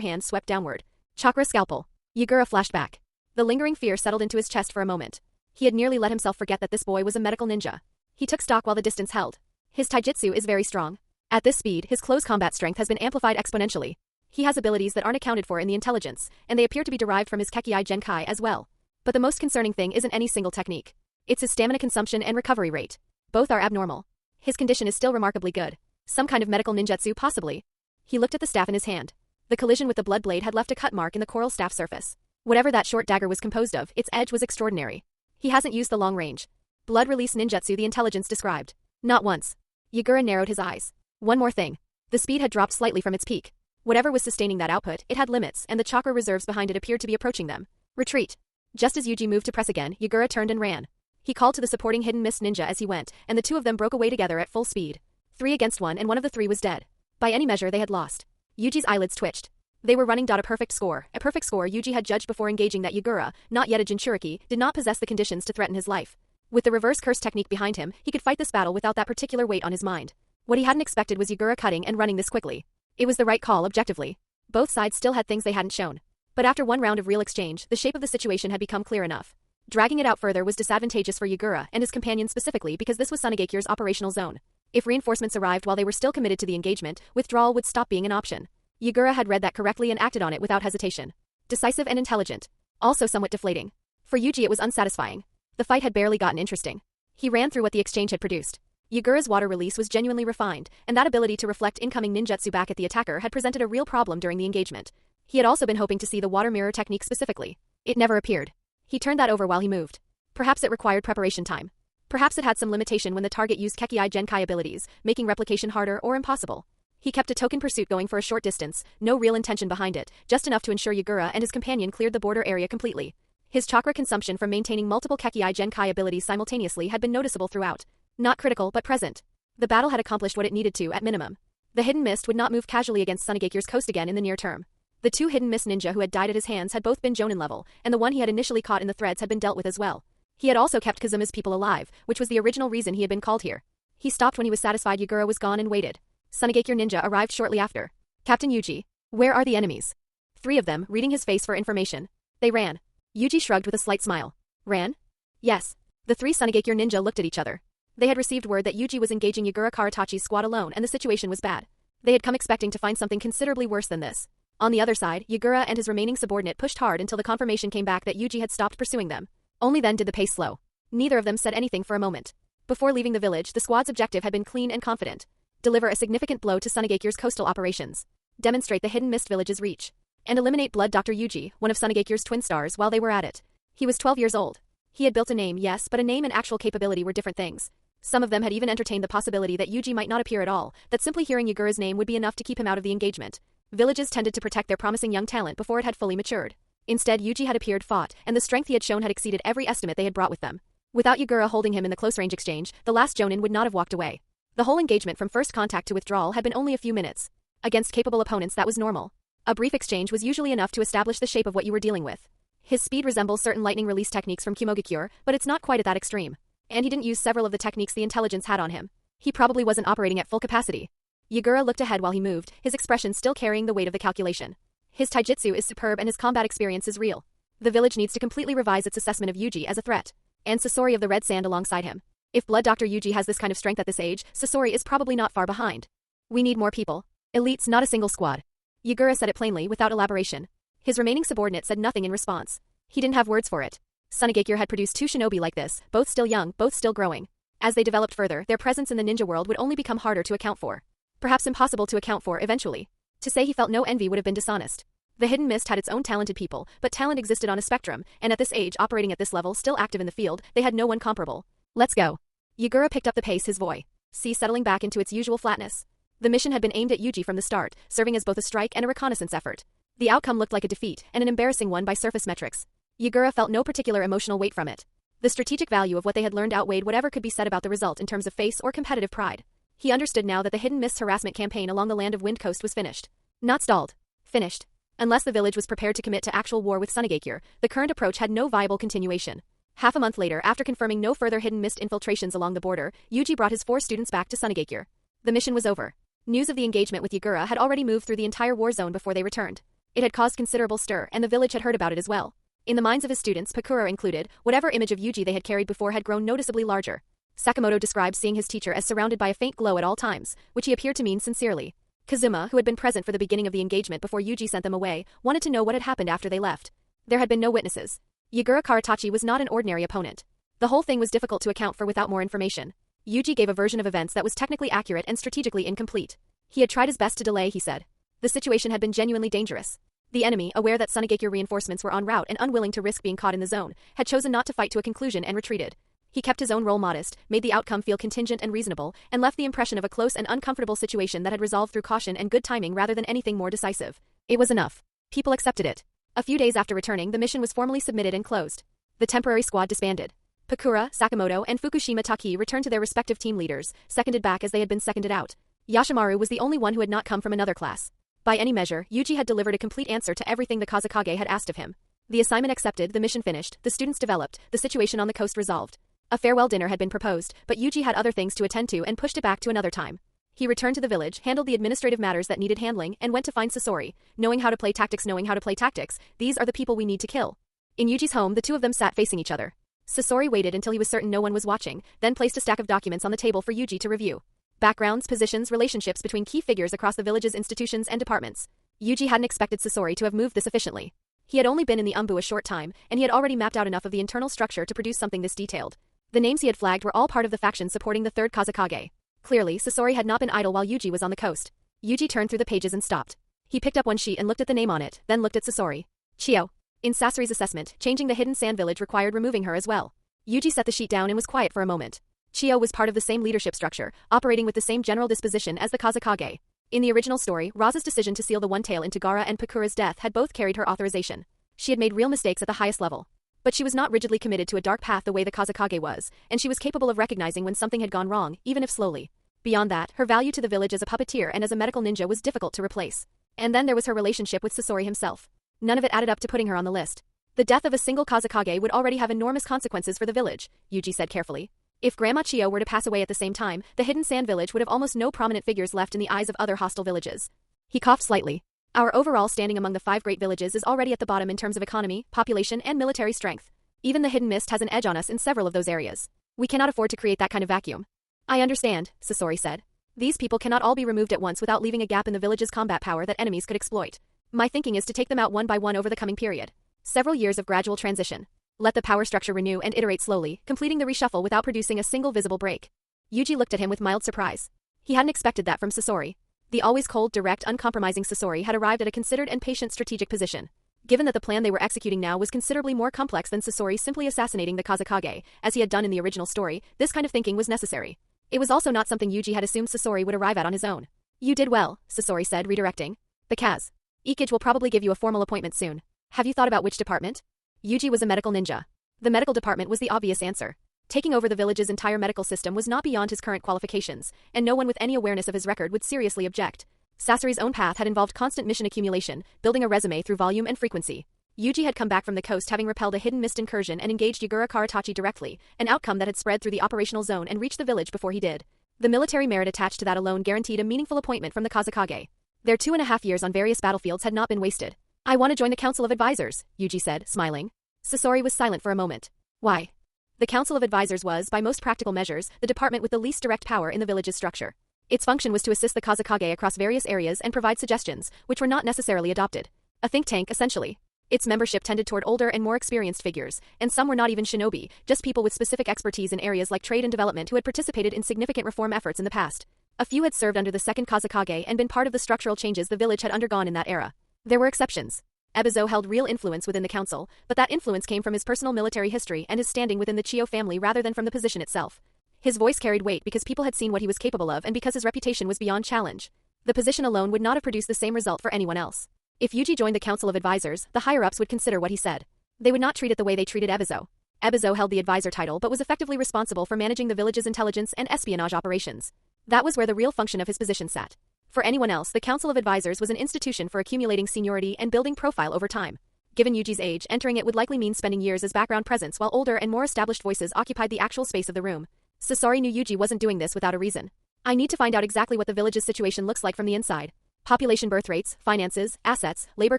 hand swept downward. Chakra scalpel. Yugura flashed back. The lingering fear settled into his chest for a moment. He had nearly let himself forget that this boy was a medical ninja. He took stock while the distance held. His taijutsu is very strong. At this speed, his close combat strength has been amplified exponentially. He has abilities that aren't accounted for in the intelligence, and they appear to be derived from his Kekkei Genkai as well. But the most concerning thing isn't any single technique. It's his stamina consumption and recovery rate. Both are abnormal. His condition is still remarkably good. Some kind of medical ninjutsu, possibly. He looked at the staff in his hand. The collision with the blood blade had left a cut mark in the coral staff surface. Whatever that short dagger was composed of, its edge was extraordinary. He hasn't used the long range. Blood release ninjutsu the intelligence described. Not once. Yugura narrowed his eyes. One more thing. The speed had dropped slightly from its peak. Whatever was sustaining that output, it had limits, and the chakra reserves behind it appeared to be approaching them. Retreat. Just as Yuji moved to press again, Yugura turned and ran. He called to the supporting hidden mist ninja as he went, and the 2 of them broke away together at full speed. 3 against 1, and one of the 3 was dead. By any measure, they had lost. Yuji's eyelids twitched. They were running a perfect score Yuji had judged before engaging that Yugura, not yet a Jinchuriki, did not possess the conditions to threaten his life. With the reverse curse technique behind him, he could fight this battle without that particular weight on his mind. What he hadn't expected was Yagura cutting and running this quickly. It was the right call objectively. Both sides still had things they hadn't shown. But after one round of real exchange, the shape of the situation had become clear enough. Dragging it out further was disadvantageous for Yagura and his companion specifically because this was Sunagakure's operational zone. If reinforcements arrived while they were still committed to the engagement, withdrawal would stop being an option. Yagura had read that correctly and acted on it without hesitation. Decisive and intelligent. Also somewhat deflating. For Yuji it was unsatisfying. The fight had barely gotten interesting. He ran through what the exchange had produced. Yagura's water release was genuinely refined, and that ability to reflect incoming ninjutsu back at the attacker had presented a real problem during the engagement. He had also been hoping to see the water mirror technique specifically. It never appeared. He turned that over while he moved. Perhaps it required preparation time. Perhaps it had some limitation when the target used Kekkai Genkai abilities, making replication harder or impossible. He kept a token pursuit going for a short distance, no real intention behind it, just enough to ensure Yagura and his companion cleared the border area completely. His chakra consumption from maintaining multiple Kekkai Genkai abilities simultaneously had been noticeable throughout. Not critical but present. The battle had accomplished what it needed to at minimum. The hidden mist would not move casually against Sunagakure's coast again in the near term. The two hidden mist ninja who had died at his hands had both been Jonin level, and the one he had initially caught in the threads had been dealt with as well. He had also kept Kazuma's people alive, which was the original reason he had been called here. He stopped when he was satisfied Yagura was gone and waited. Sunagakure ninja arrived shortly after. Captain Yuji. Where are the enemies? 3 of them, reading his face for information. They ran. Yuji shrugged with a slight smile. Ran? Yes. The 3 Sunagakure ninja looked at each other. They had received word that Yuji was engaging Yagura Karatachi's squad alone and the situation was bad. They had come expecting to find something considerably worse than this. On the other side, Yagura and his remaining subordinate pushed hard until the confirmation came back that Yuji had stopped pursuing them. Only then did the pace slow. Neither of them said anything for a moment. Before leaving the village, the squad's objective had been clean and confident. Deliver a significant blow to Sunagakure's coastal operations. Demonstrate the hidden mist village's reach. And eliminate Blood Dr. Yuji, one of Sunagakure's twin stars, while they were at it. He was 12 years old. He had built a name, yes, but a name and actual capability were different things. Some of them had even entertained the possibility that Yuji might not appear at all, that simply hearing Yagura's name would be enough to keep him out of the engagement. Villages tended to protect their promising young talent before it had fully matured. Instead, Yuji had appeared fought, and the strength he had shown had exceeded every estimate they had brought with them. Without Yagura holding him in the close-range exchange, the last Jonin would not have walked away. The whole engagement from first contact to withdrawal had been only a few minutes. Against capable opponents that was normal. A brief exchange was usually enough to establish the shape of what you were dealing with. His speed resembles certain lightning release techniques from Kimogakure, but it's not quite at that extreme. And he didn't use several of the techniques the intelligence had on him. He probably wasn't operating at full capacity. Yagura looked ahead while he moved, his expression still carrying the weight of the calculation. His taijutsu is superb and his combat experience is real. The village needs to completely revise its assessment of Yuji as a threat. And Sasori of the Red Sand alongside him. If Blood Dr. Yuji has this kind of strength at this age, Sasori is probably not far behind. We need more people. Elites, not a single squad. Yagura said it plainly, without elaboration. His remaining subordinate said nothing in response. He didn't have words for it. Sunagakure had produced 2 shinobi like this, both still young, both still growing. As they developed further, their presence in the ninja world would only become harder to account for. Perhaps impossible to account for eventually. To say he felt no envy would have been dishonest. The Hidden Mist had its own talented people, but talent existed on a spectrum, and at this age, operating at this level, still active in the field, they had no one comparable. Let's go. Yagura picked up the pace, his voice settling back into its usual flatness. The mission had been aimed at Yuji from the start, serving as both a strike and a reconnaissance effort. The outcome looked like a defeat, and an embarrassing one by surface metrics. Yagura felt no particular emotional weight from it. The strategic value of what they had learned outweighed whatever could be said about the result in terms of face or competitive pride. He understood now that the Hidden Mist's harassment campaign along the Land of Wind coast was finished. Not stalled. Finished. Unless the village was prepared to commit to actual war with Sunagakure, the current approach had no viable continuation. Half a month later, after confirming no further Hidden Mist infiltrations along the border, Yuji brought his 4 students back to Sunagakure. The mission was over. News of the engagement with Yagura had already moved through the entire war zone before they returned. It had caused considerable stir, and the village had heard about it as well. In the minds of his students, Pakura included, whatever image of Yuji they had carried before had grown noticeably larger. Sakamoto described seeing his teacher as surrounded by a faint glow at all times, which he appeared to mean sincerely. Kazuma, who had been present for the beginning of the engagement before Yuji sent them away, wanted to know what had happened after they left. There had been no witnesses. Yagura Karatachi was not an ordinary opponent. The whole thing was difficult to account for without more information. Yuji gave a version of events that was technically accurate and strategically incomplete. He had tried his best to delay, he said. The situation had been genuinely dangerous. The enemy, aware that Sunagakure reinforcements were en route and unwilling to risk being caught in the zone, had chosen not to fight to a conclusion and retreated. He kept his own role modest, made the outcome feel contingent and reasonable, and left the impression of a close and uncomfortable situation that had resolved through caution and good timing rather than anything more decisive. It was enough. People accepted it. A few days after returning, the mission was formally submitted and closed. The temporary squad disbanded. Pakura, Sakamoto, and Fukushima Taki returned to their respective team leaders, seconded back as they had been seconded out. Yashimaru was the only one who had not come from another class. By any measure, Yuji had delivered a complete answer to everything the Kazekage had asked of him. The assignment accepted, the mission finished, the students developed, the situation on the coast resolved. A farewell dinner had been proposed, but Yuji had other things to attend to and pushed it back to another time. He returned to the village, handled the administrative matters that needed handling, and went to find Sasori. Knowing how to play tactics, these are the people we need to kill. In Yuji's home, the two of them sat facing each other. Sasori waited until he was certain no one was watching, then placed a stack of documents on the table for Yuji to review. Backgrounds, positions, relationships between key figures across the village's institutions and departments. Yuji hadn't expected Sasori to have moved this efficiently. He had only been in the Umbu a short time, and he had already mapped out enough of the internal structure to produce something this detailed. The names he had flagged were all part of the faction supporting the third Kazekage. Clearly, Sasori had not been idle while Yuji was on the coast. Yuji turned through the pages and stopped. He picked up one sheet and looked at the name on it, then looked at Sasori. Chiyo. In Sasori's assessment, changing the hidden sand village required removing her as well. Yuji set the sheet down and was quiet for a moment. Chiyo was part of the same leadership structure, operating with the same general disposition as the Kazekage. In the original story, Raza's decision to seal the one tail into Gaara and Pakura's death had both carried her authorization. She had made real mistakes at the highest level. But she was not rigidly committed to a dark path the way the Kazekage was, and she was capable of recognizing when something had gone wrong, even if slowly. Beyond that, her value to the village as a puppeteer and as a medical ninja was difficult to replace. And then there was her relationship with Sasori himself. None of it added up to putting her on the list. The death of a single Kazekage would already have enormous consequences for the village, Yuji said carefully. If Grandma Chiyo were to pass away at the same time, the hidden sand village would have almost no prominent figures left in the eyes of other hostile villages. He coughed slightly. Our overall standing among the 5 great villages is already at the bottom in terms of economy, population, and military strength. Even the hidden mist has an edge on us in several of those areas. We cannot afford to create that kind of vacuum. I understand, Sasori said. These people cannot all be removed at once without leaving a gap in the village's combat power that enemies could exploit. My thinking is to take them out one by one over the coming period. Several years of gradual transition. Let the power structure renew and iterate slowly, completing the reshuffle without producing a single visible break. Yuji looked at him with mild surprise. He hadn't expected that from Sasori. The always cold, direct, uncompromising Sasori had arrived at a considered and patient strategic position. Given that the plan they were executing now was considerably more complex than Sasori simply assassinating the Kazekage, as he had done in the original story, this kind of thinking was necessary. It was also not something Yuji had assumed Sasori would arrive at on his own. You did well, Sasori said, redirecting. The Kazekage will probably give you a formal appointment soon. Have you thought about which department? Yuji was a medical ninja. The medical department was the obvious answer. Taking over the village's entire medical system was not beyond his current qualifications, and no one with any awareness of his record would seriously object. Sasori's own path had involved constant mission accumulation, building a resume through volume and frequency. Yuji had come back from the coast having repelled a hidden mist incursion and engaged Yagura Karatachi directly, an outcome that had spread through the operational zone and reached the village before he did. The military merit attached to that alone guaranteed a meaningful appointment from the Kazekage. Their 2.5 years on various battlefields had not been wasted. I want to join the Council of Advisors, Yuji said, smiling. Sasori was silent for a moment. Why? The Council of Advisors was, by most practical measures, the department with the least direct power in the village's structure. Its function was to assist the Kazekage across various areas and provide suggestions, which were not necessarily adopted. A think tank, essentially. Its membership tended toward older and more experienced figures, and some were not even shinobi, just people with specific expertise in areas like trade and development who had participated in significant reform efforts in the past. A few had served under the second Kazekage and been part of the structural changes the village had undergone in that era. There were exceptions. Ebizo held real influence within the council, but that influence came from his personal military history and his standing within the Chiyo family rather than from the position itself. His voice carried weight because people had seen what he was capable of and because his reputation was beyond challenge. The position alone would not have produced the same result for anyone else. If Yuji joined the Council of Advisors, the higher-ups would consider what he said. They would not treat it the way they treated Ebizo. Ebizo held the advisor title but was effectively responsible for managing the village's intelligence and espionage operations. That was where the real function of his position sat. For anyone else, the Council of Advisors was an institution for accumulating seniority and building profile over time. Given Yuji's age, entering it would likely mean spending years as background presence while older and more established voices occupied the actual space of the room. Sasori knew Yuji wasn't doing this without a reason. I need to find out exactly what the village's situation looks like from the inside. Population birth rates, finances, assets, labor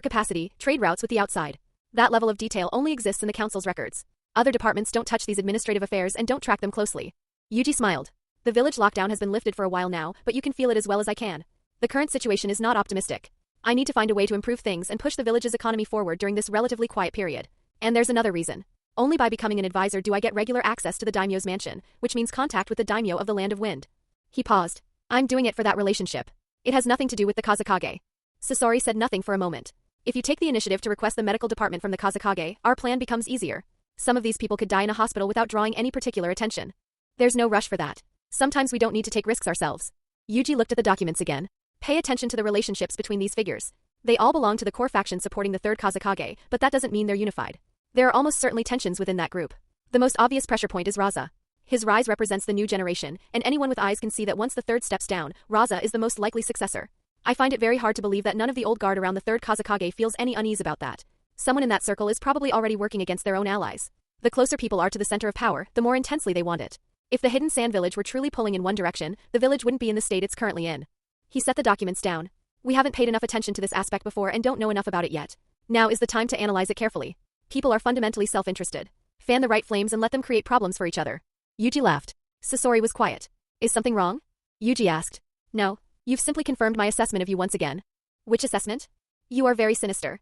capacity, trade routes with the outside. That level of detail only exists in the council's records. Other departments don't touch these administrative affairs and don't track them closely. Yuji smiled. The village lockdown has been lifted for a while now, but you can feel it as well as I can. The current situation is not optimistic. I need to find a way to improve things and push the village's economy forward during this relatively quiet period. And there's another reason. Only by becoming an advisor do I get regular access to the Daimyo's mansion, which means contact with the Daimyo of the Land of Wind. He paused. I'm doing it for that relationship. It has nothing to do with the Kazekage. Sasori said nothing for a moment. If you take the initiative to request the medical department from the Kazekage, our plan becomes easier. Some of these people could die in a hospital without drawing any particular attention. There's no rush for that. Sometimes we don't need to take risks ourselves. Yuji looked at the documents again. Pay attention to the relationships between these figures. They all belong to the core faction supporting the third Kazekage, but that doesn't mean they're unified. There are almost certainly tensions within that group. The most obvious pressure point is Raza. His rise represents the new generation, and anyone with eyes can see that once the third steps down, Raza is the most likely successor. I find it very hard to believe that none of the old guard around the third Kazekage feels any unease about that. Someone in that circle is probably already working against their own allies. The closer people are to the center of power, the more intensely they want it. If the hidden sand village were truly pulling in one direction, the village wouldn't be in the state it's currently in. He set the documents down. We haven't paid enough attention to this aspect before and don't know enough about it yet. Now is the time to analyze it carefully. People are fundamentally self-interested. Fan the right flames and let them create problems for each other. Yuji laughed. Sasori was quiet. Is something wrong? Yuji asked. No. You've simply confirmed my assessment of you once again. Which assessment? You are very sinister.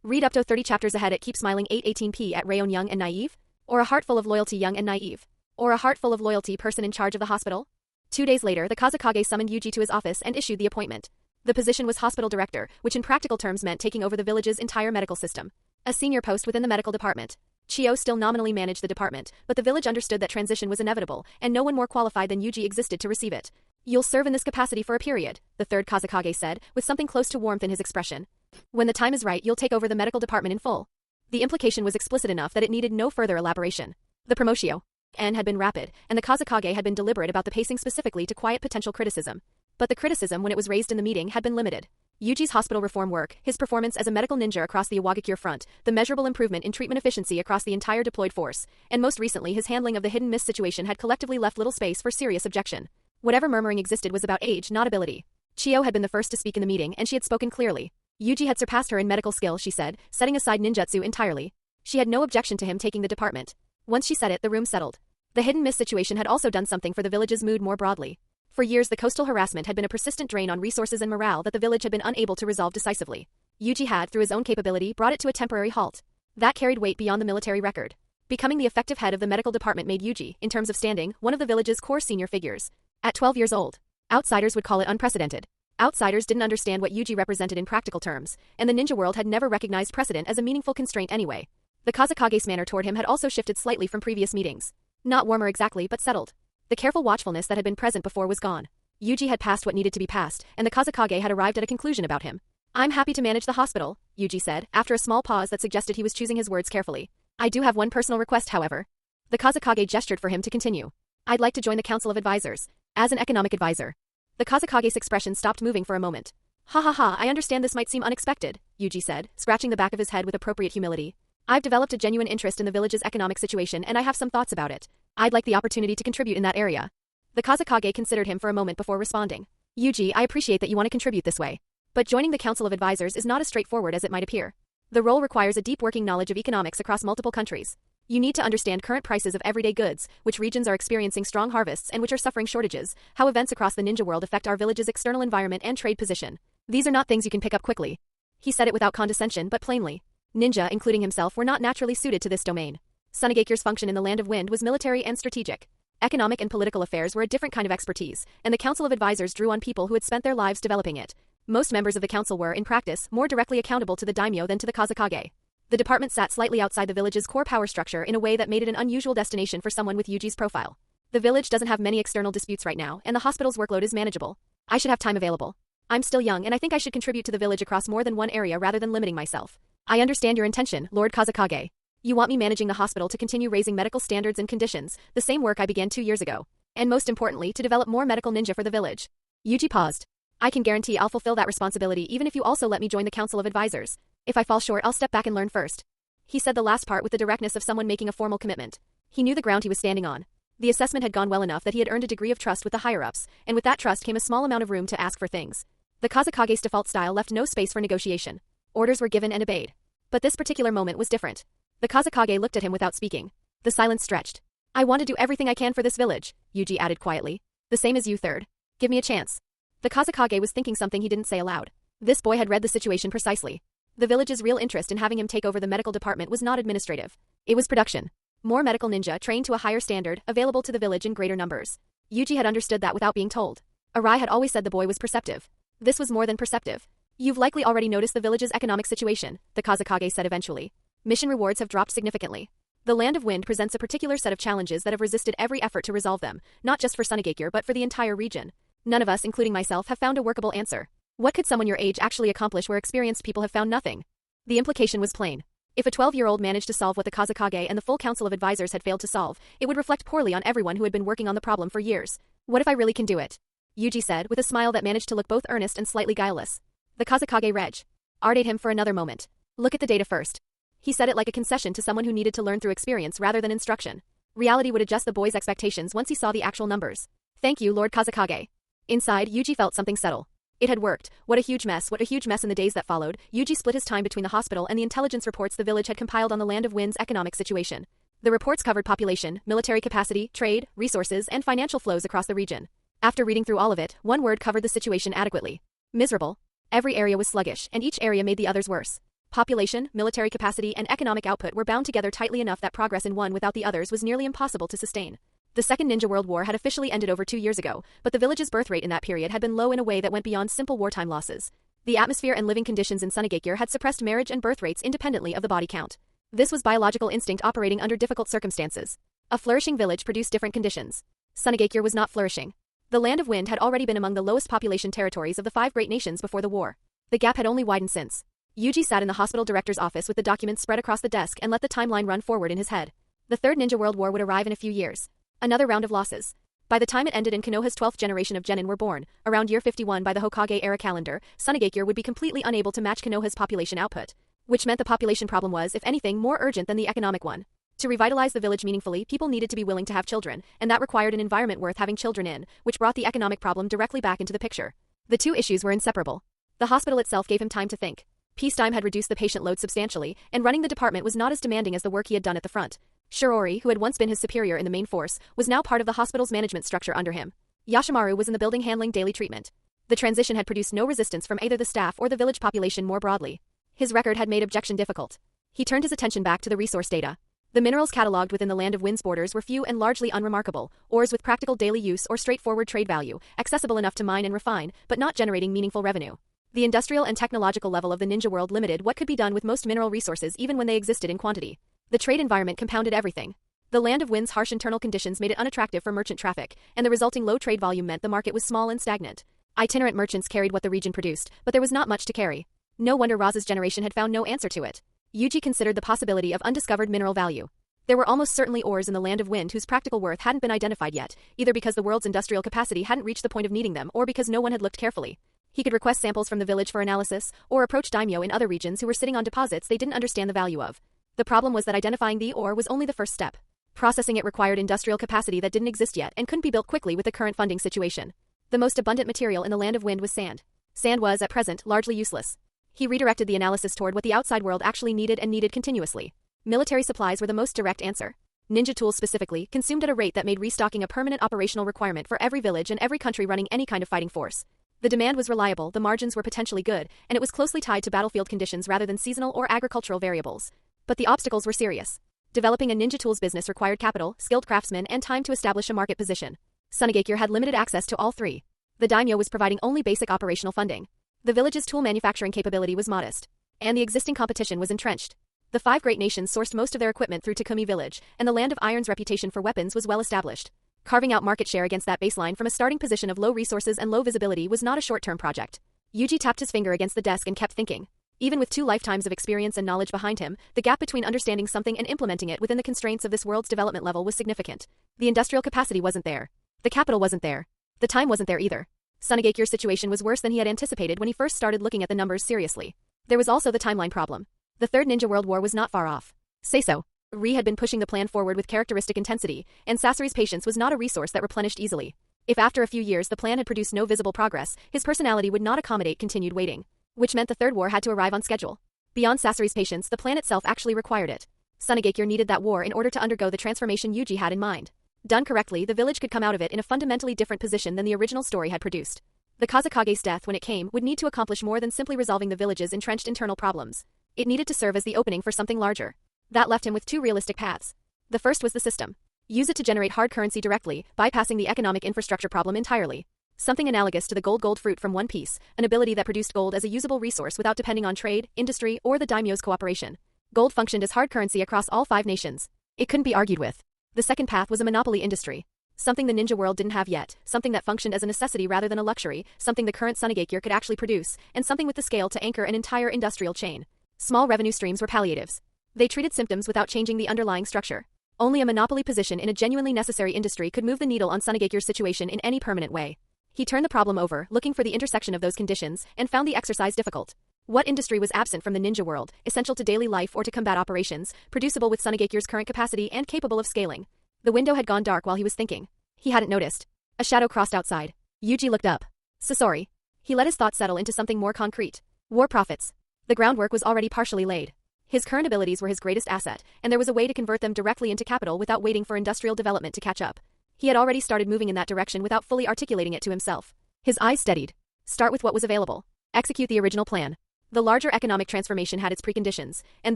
Read up to 30 chapters ahead at Keep Smiling 818p at Rayon Young and Naive? Or A Heart Full of Loyalty Young and Naive? Or A Heart Full of Loyalty Person in Charge of the Hospital? 2 days later, the Kazekage summoned Yuji to his office and issued the appointment. The position was hospital director, which in practical terms meant taking over the village's entire medical system. A senior post within the medical department. Chiyo still nominally managed the department, but the village understood that transition was inevitable, and no one more qualified than Yuji existed to receive it. You'll serve in this capacity for a period, the third Kazekage said, with something close to warmth in his expression. When the time is right, you'll take over the medical department in full. The implication was explicit enough that it needed no further elaboration. The promotio had been rapid, and the Kazekage had been deliberate about the pacing specifically to quiet potential criticism. But the criticism, when it was raised in the meeting, had been limited. Yuji's hospital reform work, his performance as a medical ninja across the Iwagakure front, the measurable improvement in treatment efficiency across the entire deployed force, and most recently his handling of the hidden miss situation had collectively left little space for serious objection. Whatever murmuring existed was about age, not ability. Chiyo had been the first to speak in the meeting, and she had spoken clearly. Yuji had surpassed her in medical skill, she said, setting aside ninjutsu entirely. She had no objection to him taking the department. Once she said it, the room settled. The hidden miss situation had also done something for the village's mood more broadly. For years, the coastal harassment had been a persistent drain on resources and morale that the village had been unable to resolve decisively. Yuji had, through his own capability, brought it to a temporary halt. That carried weight beyond the military record. Becoming the effective head of the medical department made Yuji, in terms of standing, one of the village's core senior figures. At 12 years old, outsiders would call it unprecedented. Outsiders didn't understand what Yuji represented in practical terms, and the ninja world had never recognized precedent as a meaningful constraint anyway. The Kazekage's manner toward him had also shifted slightly from previous meetings. Not warmer exactly, but settled. The careful watchfulness that had been present before was gone. Yuji had passed what needed to be passed, and the Kazekage had arrived at a conclusion about him. I'm happy to manage the hospital, Yuji said, after a small pause that suggested he was choosing his words carefully. I do have one personal request, however. The Kazekage gestured for him to continue. I'd like to join the Council of Advisors. As an economic advisor. The Kazekage's expression stopped moving for a moment. Ha ha ha, I understand this might seem unexpected, Yuji said, scratching the back of his head with appropriate humility. I've developed a genuine interest in the village's economic situation and I have some thoughts about it. I'd like the opportunity to contribute in that area. The Kazekage considered him for a moment before responding. Yuji, I appreciate that you want to contribute this way. But joining the Council of Advisors is not as straightforward as it might appear. The role requires a deep working knowledge of economics across multiple countries. You need to understand current prices of everyday goods, which regions are experiencing strong harvests and which are suffering shortages, how events across the ninja world affect our village's external environment and trade position. These are not things you can pick up quickly. He said it without condescension but plainly. Ninja, including himself, were not naturally suited to this domain. Sunagakure's function in the Land of Wind was military and strategic. Economic and political affairs were a different kind of expertise, and the Council of Advisors drew on people who had spent their lives developing it. Most members of the council were, in practice, more directly accountable to the Daimyo than to the Kazekage. The department sat slightly outside the village's core power structure in a way that made it an unusual destination for someone with Yuji's profile. The village doesn't have many external disputes right now, and the hospital's workload is manageable. I should have time available. I'm still young, and I think I should contribute to the village across more than one area rather than limiting myself. I understand your intention, Lord Kazekage. You want me managing the hospital to continue raising medical standards and conditions, the same work I began 2 years ago. And most importantly, to develop more medical ninja for the village. Yuji paused. I can guarantee I'll fulfill that responsibility even if you also let me join the Council of Advisors. If I fall short, I'll step back and learn first. He said the last part with the directness of someone making a formal commitment. He knew the ground he was standing on. The assessment had gone well enough that he had earned a degree of trust with the higher-ups, and with that trust came a small amount of room to ask for things. The Kazekage's default style left no space for negotiation. Orders were given and obeyed. But this particular moment was different. The Kazekage looked at him without speaking. The silence stretched. I want to do everything I can for this village, Yuji added quietly. The same as you, third. Give me a chance. The Kazekage was thinking something he didn't say aloud. This boy had read the situation precisely. The village's real interest in having him take over the medical department was not administrative. It was production. More medical ninja trained to a higher standard, available to the village in greater numbers. Yuji had understood that without being told. Arai had always said the boy was perceptive. This was more than perceptive. You've likely already noticed the village's economic situation, the Kazekage said eventually. Mission rewards have dropped significantly. The Land of Wind presents a particular set of challenges that have resisted every effort to resolve them, not just for Sunagakure but for the entire region. None of us, including myself, have found a workable answer. What could someone your age actually accomplish where experienced people have found nothing? The implication was plain. If a 12-year-old managed to solve what the Kazekage and the full Council of Advisors had failed to solve, it would reflect poorly on everyone who had been working on the problem for years. What if I really can do it? Yuji said, with a smile that managed to look both earnest and slightly guileless. The Kazekage arrayed him for another moment. Look at the data first. He said it like a concession to someone who needed to learn through experience rather than instruction. Reality would adjust the boy's expectations once he saw the actual numbers. Thank you, Lord Kazekage. Inside, Yuji felt something settle. It had worked. What a huge mess in the days that followed. Yuji split his time between the hospital and the intelligence reports the village had compiled on the Land of Wind's economic situation. The reports covered population, military capacity, trade, resources, and financial flows across the region. After reading through all of it, one word covered the situation adequately. Miserable. Every area was sluggish, and each area made the others worse. Population, military capacity, and economic output were bound together tightly enough that progress in one without the others was nearly impossible to sustain. The Second Ninja World War had officially ended over 2 years ago, but the village's birth rate in that period had been low in a way that went beyond simple wartime losses. The atmosphere and living conditions in Sunagakure had suppressed marriage and birth rates independently of the body count. This was biological instinct operating under difficult circumstances. A flourishing village produced different conditions. Sunagakure was not flourishing. The Land of Wind had already been among the lowest population territories of the 5 great nations before the war. The gap had only widened since. Yuji sat in the hospital director's office with the documents spread across the desk and let the timeline run forward in his head. The Third Ninja World War would arrive in a few years. Another round of losses. By the time it ended and Konoha's 12th generation of genin were born, around year 51 by the Hokage era calendar, Sunagakure would be completely unable to match Konoha's population output. Which meant the population problem was, if anything, more urgent than the economic one. To revitalize the village meaningfully, people needed to be willing to have children, and that required an environment worth having children in, which brought the economic problem directly back into the picture. The two issues were inseparable. The hospital itself gave him time to think. Peacetime had reduced the patient load substantially, and running the department was not as demanding as the work he had done at the front. Shirori, who had once been his superior in the main force, was now part of the hospital's management structure under him. Yashimaru was in the building handling daily treatment. The transition had produced no resistance from either the staff or the village population more broadly. His record had made objection difficult. He turned his attention back to the resource data. The minerals catalogued within the Land of Wind's borders were few and largely unremarkable, ores with practical daily use or straightforward trade value, accessible enough to mine and refine, but not generating meaningful revenue. The industrial and technological level of the ninja world limited what could be done with most mineral resources even when they existed in quantity. The trade environment compounded everything. The Land of Wind's harsh internal conditions made it unattractive for merchant traffic, and the resulting low trade volume meant the market was small and stagnant. Itinerant merchants carried what the region produced, but there was not much to carry. No wonder Raza's generation had found no answer to it. Yuji considered the possibility of undiscovered mineral value. There were almost certainly ores in the Land of Wind whose practical worth hadn't been identified yet, either because the world's industrial capacity hadn't reached the point of needing them or because no one had looked carefully. He could request samples from the village for analysis, or approach Daimyo in other regions who were sitting on deposits they didn't understand the value of. The problem was that identifying the ore was only the first step. Processing it required industrial capacity that didn't exist yet and couldn't be built quickly with the current funding situation. The most abundant material in the Land of Wind was sand. Sand was, at present, largely useless. He redirected the analysis toward what the outside world actually needed and needed continuously. Military supplies were the most direct answer. Ninja tools specifically, consumed at a rate that made restocking a permanent operational requirement for every village and every country running any kind of fighting force. The demand was reliable, the margins were potentially good, and it was closely tied to battlefield conditions rather than seasonal or agricultural variables. But the obstacles were serious. Developing a ninja tools business required capital, skilled craftsmen, and time to establish a market position. Sunagakure had limited access to all three. The daimyo was providing only basic operational funding. The village's tool manufacturing capability was modest. And the existing competition was entrenched. The 5 great nations sourced most of their equipment through Takumi village, and the Land of Iron's reputation for weapons was well established. Carving out market share against that baseline from a starting position of low resources and low visibility was not a short-term project. Yuji tapped his finger against the desk and kept thinking. Even with 2 lifetimes of experience and knowledge behind him, the gap between understanding something and implementing it within the constraints of this world's development level was significant. The industrial capacity wasn't there. The capital wasn't there. The time wasn't there either. Sunagakure's situation was worse than he had anticipated when he first started looking at the numbers seriously. There was also the timeline problem. The Third Ninja World War was not far off. Say so. Ri had been pushing the plan forward with characteristic intensity, and Sasori's patience was not a resource that replenished easily. If after a few years the plan had produced no visible progress, his personality would not accommodate continued waiting. Which meant the Third War had to arrive on schedule. Beyond Sasori's patience, the plan itself actually required it. Sunagakure needed that war in order to undergo the transformation Yuji had in mind. Done correctly, the village could come out of it in a fundamentally different position than the original story had produced. The Kazekage's death, when it came, would need to accomplish more than simply resolving the village's entrenched internal problems. It needed to serve as the opening for something larger. That left him with 2 realistic paths. The first was the system. Use it to generate hard currency directly, bypassing the economic infrastructure problem entirely. Something analogous to the gold fruit from One Piece, an ability that produced gold as a usable resource without depending on trade, industry, or the daimyo's cooperation. Gold functioned as hard currency across all 5 nations. It couldn't be argued with. The second path was a monopoly industry. Something the ninja world didn't have yet, something that functioned as a necessity rather than a luxury, something the current Sunagakure could actually produce, and something with the scale to anchor an entire industrial chain. Small revenue streams were palliatives. They treated symptoms without changing the underlying structure. Only a monopoly position in a genuinely necessary industry could move the needle on Sunagakure's situation in any permanent way. He turned the problem over, looking for the intersection of those conditions, and found the exercise difficult. What industry was absent from the ninja world, essential to daily life or to combat operations, producible with Sunagakure's current capacity and capable of scaling? The window had gone dark while he was thinking. He hadn't noticed. A shadow crossed outside. Yuji looked up. Sasori. He let his thoughts settle into something more concrete. War profits. The groundwork was already partially laid. His current abilities were his greatest asset, and there was a way to convert them directly into capital without waiting for industrial development to catch up. He had already started moving in that direction without fully articulating it to himself. His eyes steadied. Start with what was available. Execute the original plan. The larger economic transformation had its preconditions, and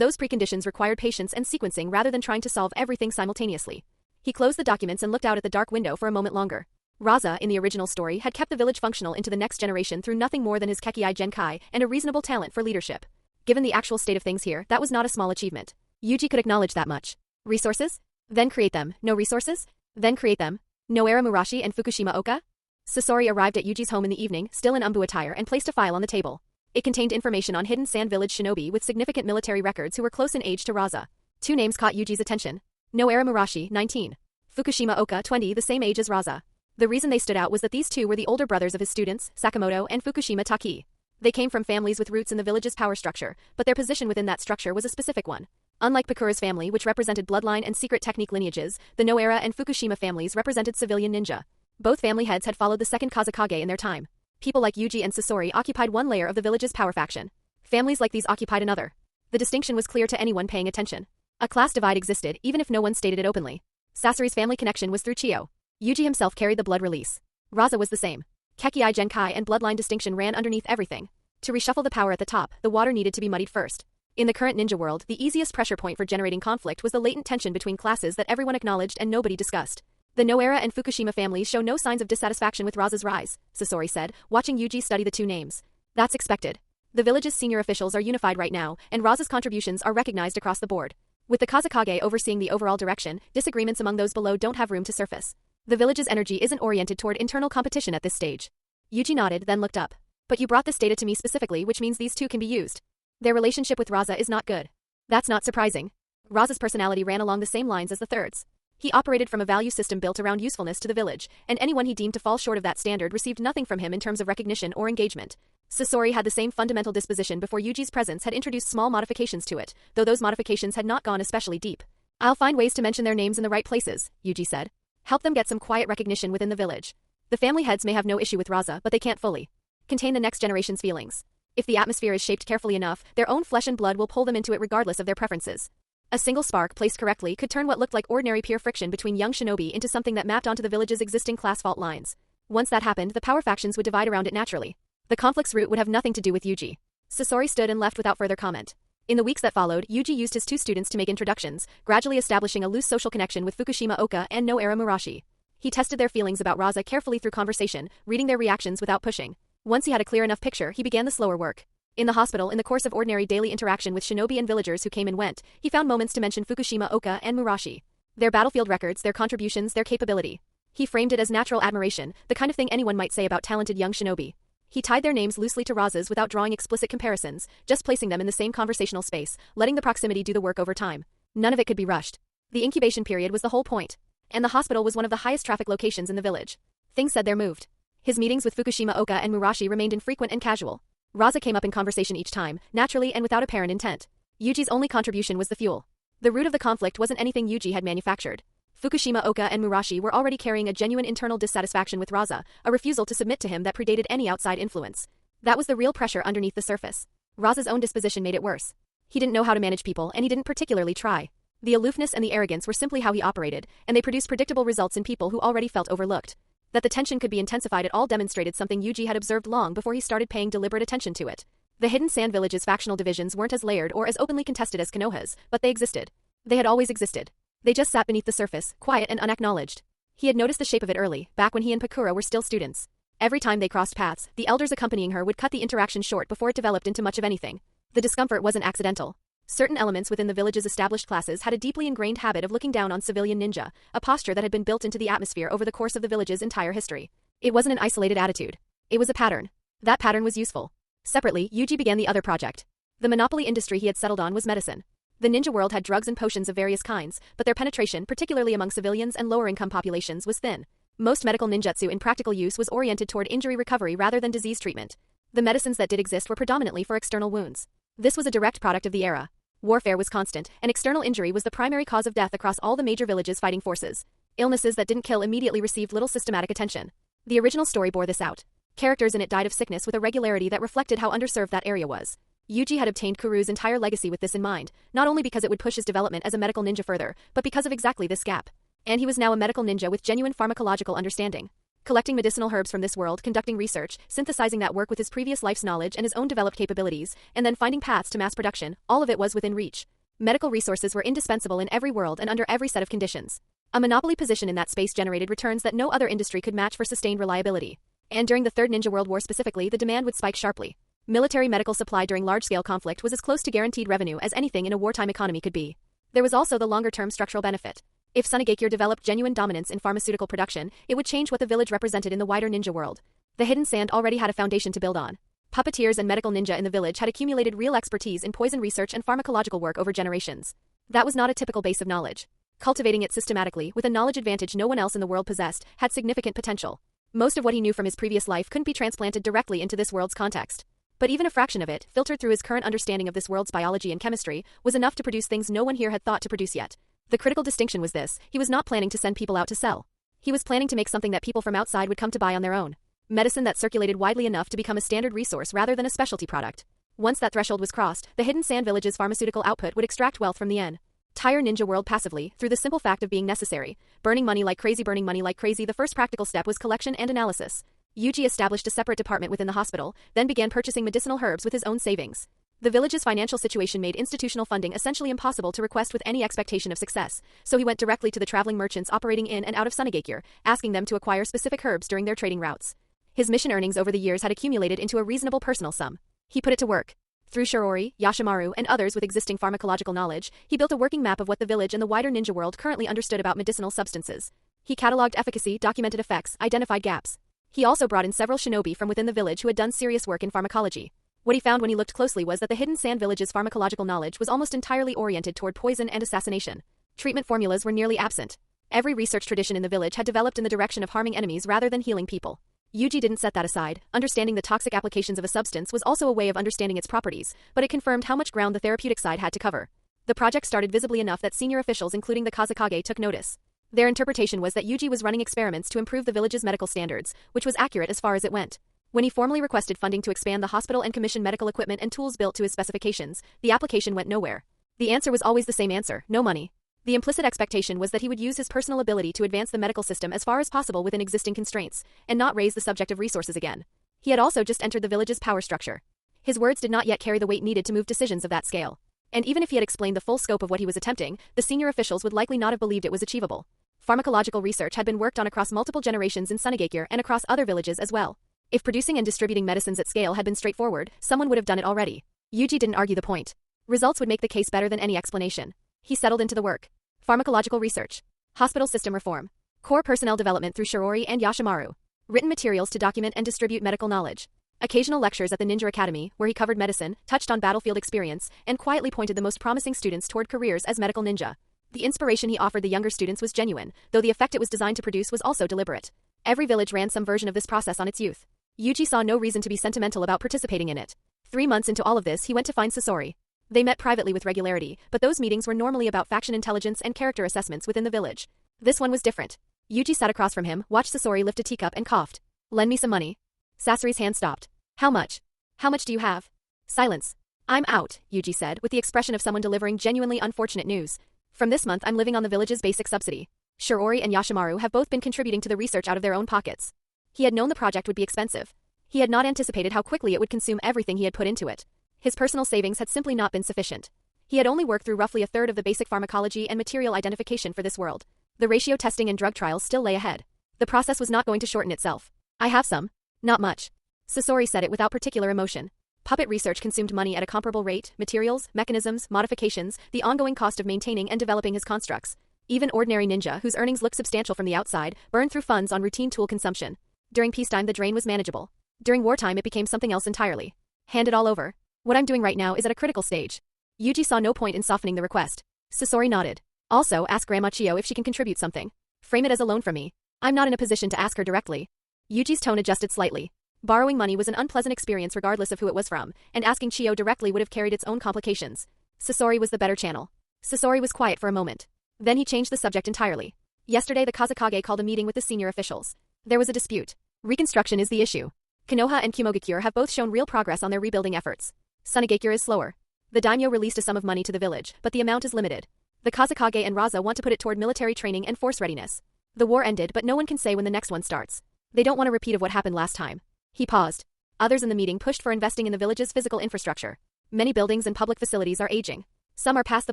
those preconditions required patience and sequencing rather than trying to solve everything simultaneously. He closed the documents and looked out at the dark window for a moment longer. Raza, in the original story, had kept the village functional into the next generation through nothing more than his Kekei Genkai and a reasonable talent for leadership. Given the actual state of things here, that was not a small achievement. Yuji could acknowledge that much. Resources? Then create them. No resources? Then create them. Noera Murashi and Fukushima Oka? Sasori arrived at Yuji's home in the evening, still in umbu attire, and placed a file on the table. It contained information on hidden sand village shinobi with significant military records who were close in age to Raza. Two names caught Yuji's attention. Noera Murashi, 19. Fukushima Oka, 20, the same age as Raza. The reason they stood out was that these two were the older brothers of his students, Sakamoto and Fukushima Taki. They came from families with roots in the village's power structure, but their position within that structure was a specific one. Unlike Pakura's family, which represented bloodline and secret technique lineages, the Noera and Fukushima families represented civilian ninja. Both family heads had followed the second Kazekage in their time. People like Yuji and Sasori occupied one layer of the village's power faction. Families like these occupied another. The distinction was clear to anyone paying attention. A class divide existed, even if no one stated it openly. Sasori's family connection was through Chiyo. Yuji himself carried the blood release. Raza was the same. Kekei Genkai and bloodline distinction ran underneath everything. To reshuffle the power at the top, the water needed to be muddied first. In the current ninja world, the easiest pressure point for generating conflict was the latent tension between classes that everyone acknowledged and nobody discussed. The Noera and Fukushima families show no signs of dissatisfaction with Raza's rise, Sasori said, watching Yuji study the two names. That's expected. The village's senior officials are unified right now, and Raza's contributions are recognized across the board. With the Kazekage overseeing the overall direction, disagreements among those below don't have room to surface. The village's energy isn't oriented toward internal competition at this stage. Yuji nodded, then looked up. But you brought this data to me specifically, which means these two can be used. Their relationship with Raza is not good. That's not surprising. Raza's personality ran along the same lines as the third's. He operated from a value system built around usefulness to the village, and anyone he deemed to fall short of that standard received nothing from him in terms of recognition or engagement. Sasori had the same fundamental disposition before Yuji's presence had introduced small modifications to it, though those modifications had not gone especially deep. I'll find ways to mention their names in the right places, Yuji said. Help them get some quiet recognition within the village. The family heads may have no issue with Raza, but they can't fully contain the next generation's feelings. If the atmosphere is shaped carefully enough, their own flesh and blood will pull them into it regardless of their preferences. A single spark placed correctly could turn what looked like ordinary peer friction between young shinobi into something that mapped onto the village's existing class fault lines. Once that happened, the power factions would divide around it naturally. The conflict's root would have nothing to do with Yuji. Sasori stood and left without further comment. In the weeks that followed, Yuji used his two students to make introductions, gradually establishing a loose social connection with Fukushima Oka and Noera Murashi. He tested their feelings about Raza carefully through conversation, reading their reactions without pushing. Once he had a clear enough picture, he began the slower work. In the hospital, in the course of ordinary daily interaction with shinobi and villagers who came and went, he found moments to mention Fukushima Oka and Murashi. Their battlefield records, their contributions, their capability. He framed it as natural admiration, the kind of thing anyone might say about talented young shinobi. He tied their names loosely to Raza's without drawing explicit comparisons, just placing them in the same conversational space, letting the proximity do the work over time. None of it could be rushed. The incubation period was the whole point. And the hospital was one of the highest traffic locations in the village. Things said they're moved. His meetings with Fukushima Oka and Murashi remained infrequent and casual. Raza came up in conversation each time, naturally and without apparent intent. Yuji's only contribution was the fuel. The root of the conflict wasn't anything Yuji had manufactured. Fukushima Oka and Murashi were already carrying a genuine internal dissatisfaction with Raza, a refusal to submit to him that predated any outside influence. That was the real pressure underneath the surface. Raza's own disposition made it worse. He didn't know how to manage people, and he didn't particularly try. The aloofness and the arrogance were simply how he operated, and they produced predictable results in people who already felt overlooked. That the tension could be intensified at all demonstrated something Yuji had observed long before he started paying deliberate attention to it. The hidden sand village's factional divisions weren't as layered or as openly contested as Konoha's, but they existed. They had always existed. They just sat beneath the surface, quiet and unacknowledged. He had noticed the shape of it early, back when he and Pakura were still students. Every time they crossed paths, the elders accompanying her would cut the interaction short before it developed into much of anything. The discomfort wasn't accidental. Certain elements within the village's established classes had a deeply ingrained habit of looking down on civilian ninja, a posture that had been built into the atmosphere over the course of the village's entire history. It wasn't an isolated attitude. It was a pattern. That pattern was useful. Separately, Yuji began the other project. The monopoly industry he had settled on was medicine. The ninja world had drugs and potions of various kinds, but their penetration, particularly among civilians and lower-income populations, was thin. Most medical ninjutsu in practical use was oriented toward injury recovery rather than disease treatment. The medicines that did exist were predominantly for external wounds. This was a direct product of the era. Warfare was constant, and external injury was the primary cause of death across all the major villages' fighting forces. Illnesses that didn't kill immediately received little systematic attention. The original story bore this out. Characters in it died of sickness with a regularity that reflected how underserved that area was. Yuji had obtained Kuru's entire legacy with this in mind, not only because it would push his development as a medical ninja further, but because of exactly this gap. And he was now a medical ninja with genuine pharmacological understanding. Collecting medicinal herbs from this world, conducting research, synthesizing that work with his previous life's knowledge and his own developed capabilities, and then finding paths to mass production, all of it was within reach. Medical resources were indispensable in every world and under every set of conditions. A monopoly position in that space generated returns that no other industry could match for sustained reliability. And during the Third Ninja World War specifically, the demand would spike sharply. Military medical supply during large-scale conflict was as close to guaranteed revenue as anything in a wartime economy could be. There was also the longer-term structural benefit. If Sunagakure developed genuine dominance in pharmaceutical production, it would change what the village represented in the wider ninja world. The hidden sand already had a foundation to build on. Puppeteers and medical ninja in the village had accumulated real expertise in poison research and pharmacological work over generations. That was not a typical base of knowledge. Cultivating it systematically, with a knowledge advantage no one else in the world possessed, had significant potential. Most of what he knew from his previous life couldn't be transplanted directly into this world's context. But even a fraction of it, filtered through his current understanding of this world's biology and chemistry, was enough to produce things no one here had thought to produce yet. The critical distinction was this: he was not planning to send people out to sell. He was planning to make something that people from outside would come to buy on their own. Medicine that circulated widely enough to become a standard resource rather than a specialty product. Once that threshold was crossed, the Hidden Sand Village's pharmaceutical output would extract wealth from the entire ninja world passively, through the simple fact of being necessary. Burning money like crazy. The first practical step was collection and analysis. Yuji established a separate department within the hospital, then began purchasing medicinal herbs with his own savings. The village's financial situation made institutional funding essentially impossible to request with any expectation of success, so he went directly to the traveling merchants operating in and out of Sunagakure, asking them to acquire specific herbs during their trading routes. His mission earnings over the years had accumulated into a reasonable personal sum. He put it to work. Through Shirori, Yashimaru, and others with existing pharmacological knowledge, he built a working map of what the village and the wider ninja world currently understood about medicinal substances. He cataloged efficacy, documented effects, identified gaps. He also brought in several shinobi from within the village who had done serious work in pharmacology. What he found when he looked closely was that the Hidden Sand Village's pharmacological knowledge was almost entirely oriented toward poison and assassination. Treatment formulas were nearly absent. Every research tradition in the village had developed in the direction of harming enemies rather than healing people. Yuji didn't set that aside. Understanding the toxic applications of a substance was also a way of understanding its properties, but it confirmed how much ground the therapeutic side had to cover. The project started visibly enough that senior officials including the Kazekage took notice. Their interpretation was that Yuji was running experiments to improve the village's medical standards, which was accurate as far as it went. When he formally requested funding to expand the hospital and commission medical equipment and tools built to his specifications, the application went nowhere. The answer was always the same answer: no money. The implicit expectation was that he would use his personal ability to advance the medical system as far as possible within existing constraints, and not raise the subject of resources again. He had also just entered the village's power structure. His words did not yet carry the weight needed to move decisions of that scale. And even if he had explained the full scope of what he was attempting, the senior officials would likely not have believed it was achievable. Pharmacological research had been worked on across multiple generations in Sunagakure and across other villages as well. If producing and distributing medicines at scale had been straightforward, someone would have done it already. Yuji didn't argue the point. Results would make the case better than any explanation. He settled into the work. Pharmacological research. Hospital system reform. Core personnel development through Shirori and Yashimaru. Written materials to document and distribute medical knowledge. Occasional lectures at the Ninja Academy, where he covered medicine, touched on battlefield experience, and quietly pointed the most promising students toward careers as medical ninja. The inspiration he offered the younger students was genuine, though the effect it was designed to produce was also deliberate. Every village ran some version of this process on its youth. Yuji saw no reason to be sentimental about participating in it. 3 months into all of this, he went to find Sasori. They met privately with regularity, but those meetings were normally about faction intelligence and character assessments within the village. This one was different. Yuji sat across from him, watched Sasori lift a teacup and coughed. "Lend me some money." Sasori's hand stopped. "How much? How much do you have?" Silence. "I'm out," Yuji said, with the expression of someone delivering genuinely unfortunate news. "From this month I'm living on the village's basic subsidy." Shirori and Yashimaru have both been contributing to the research out of their own pockets. He had known the project would be expensive. He had not anticipated how quickly it would consume everything he had put into it. His personal savings had simply not been sufficient. He had only worked through roughly a third of the basic pharmacology and material identification for this world. The ratio testing and drug trials still lay ahead. The process was not going to shorten itself. "I have some. Not much." Sasori said it without particular emotion. Puppet research consumed money at a comparable rate: materials, mechanisms, modifications, the ongoing cost of maintaining and developing his constructs. Even ordinary ninja, whose earnings looked substantial from the outside, burned through funds on routine tool consumption. During peacetime the drain was manageable. During wartime it became something else entirely. "Hand it all over. What I'm doing right now is at a critical stage." Yuji saw no point in softening the request. Sasori nodded. "Also, ask Grandma Chio if she can contribute something. Frame it as a loan from me. I'm not in a position to ask her directly." Yuji's tone adjusted slightly. Borrowing money was an unpleasant experience regardless of who it was from, and asking Chio directly would have carried its own complications. Sasori was the better channel. Sasori was quiet for a moment. Then he changed the subject entirely. Yesterday the Kazekage called a meeting with the senior officials. There was a dispute. Reconstruction is the issue. Konoha and Kumogakure have both shown real progress on their rebuilding efforts. Sunagakure is slower. The Daimyo released a sum of money to the village, but the amount is limited. The Kazekage and Raza want to put it toward military training and force readiness. The war ended, but no one can say when the next one starts. They don't want a repeat of what happened last time. He paused. Others in the meeting pushed for investing in the village's physical infrastructure. Many buildings and public facilities are aging. Some are past the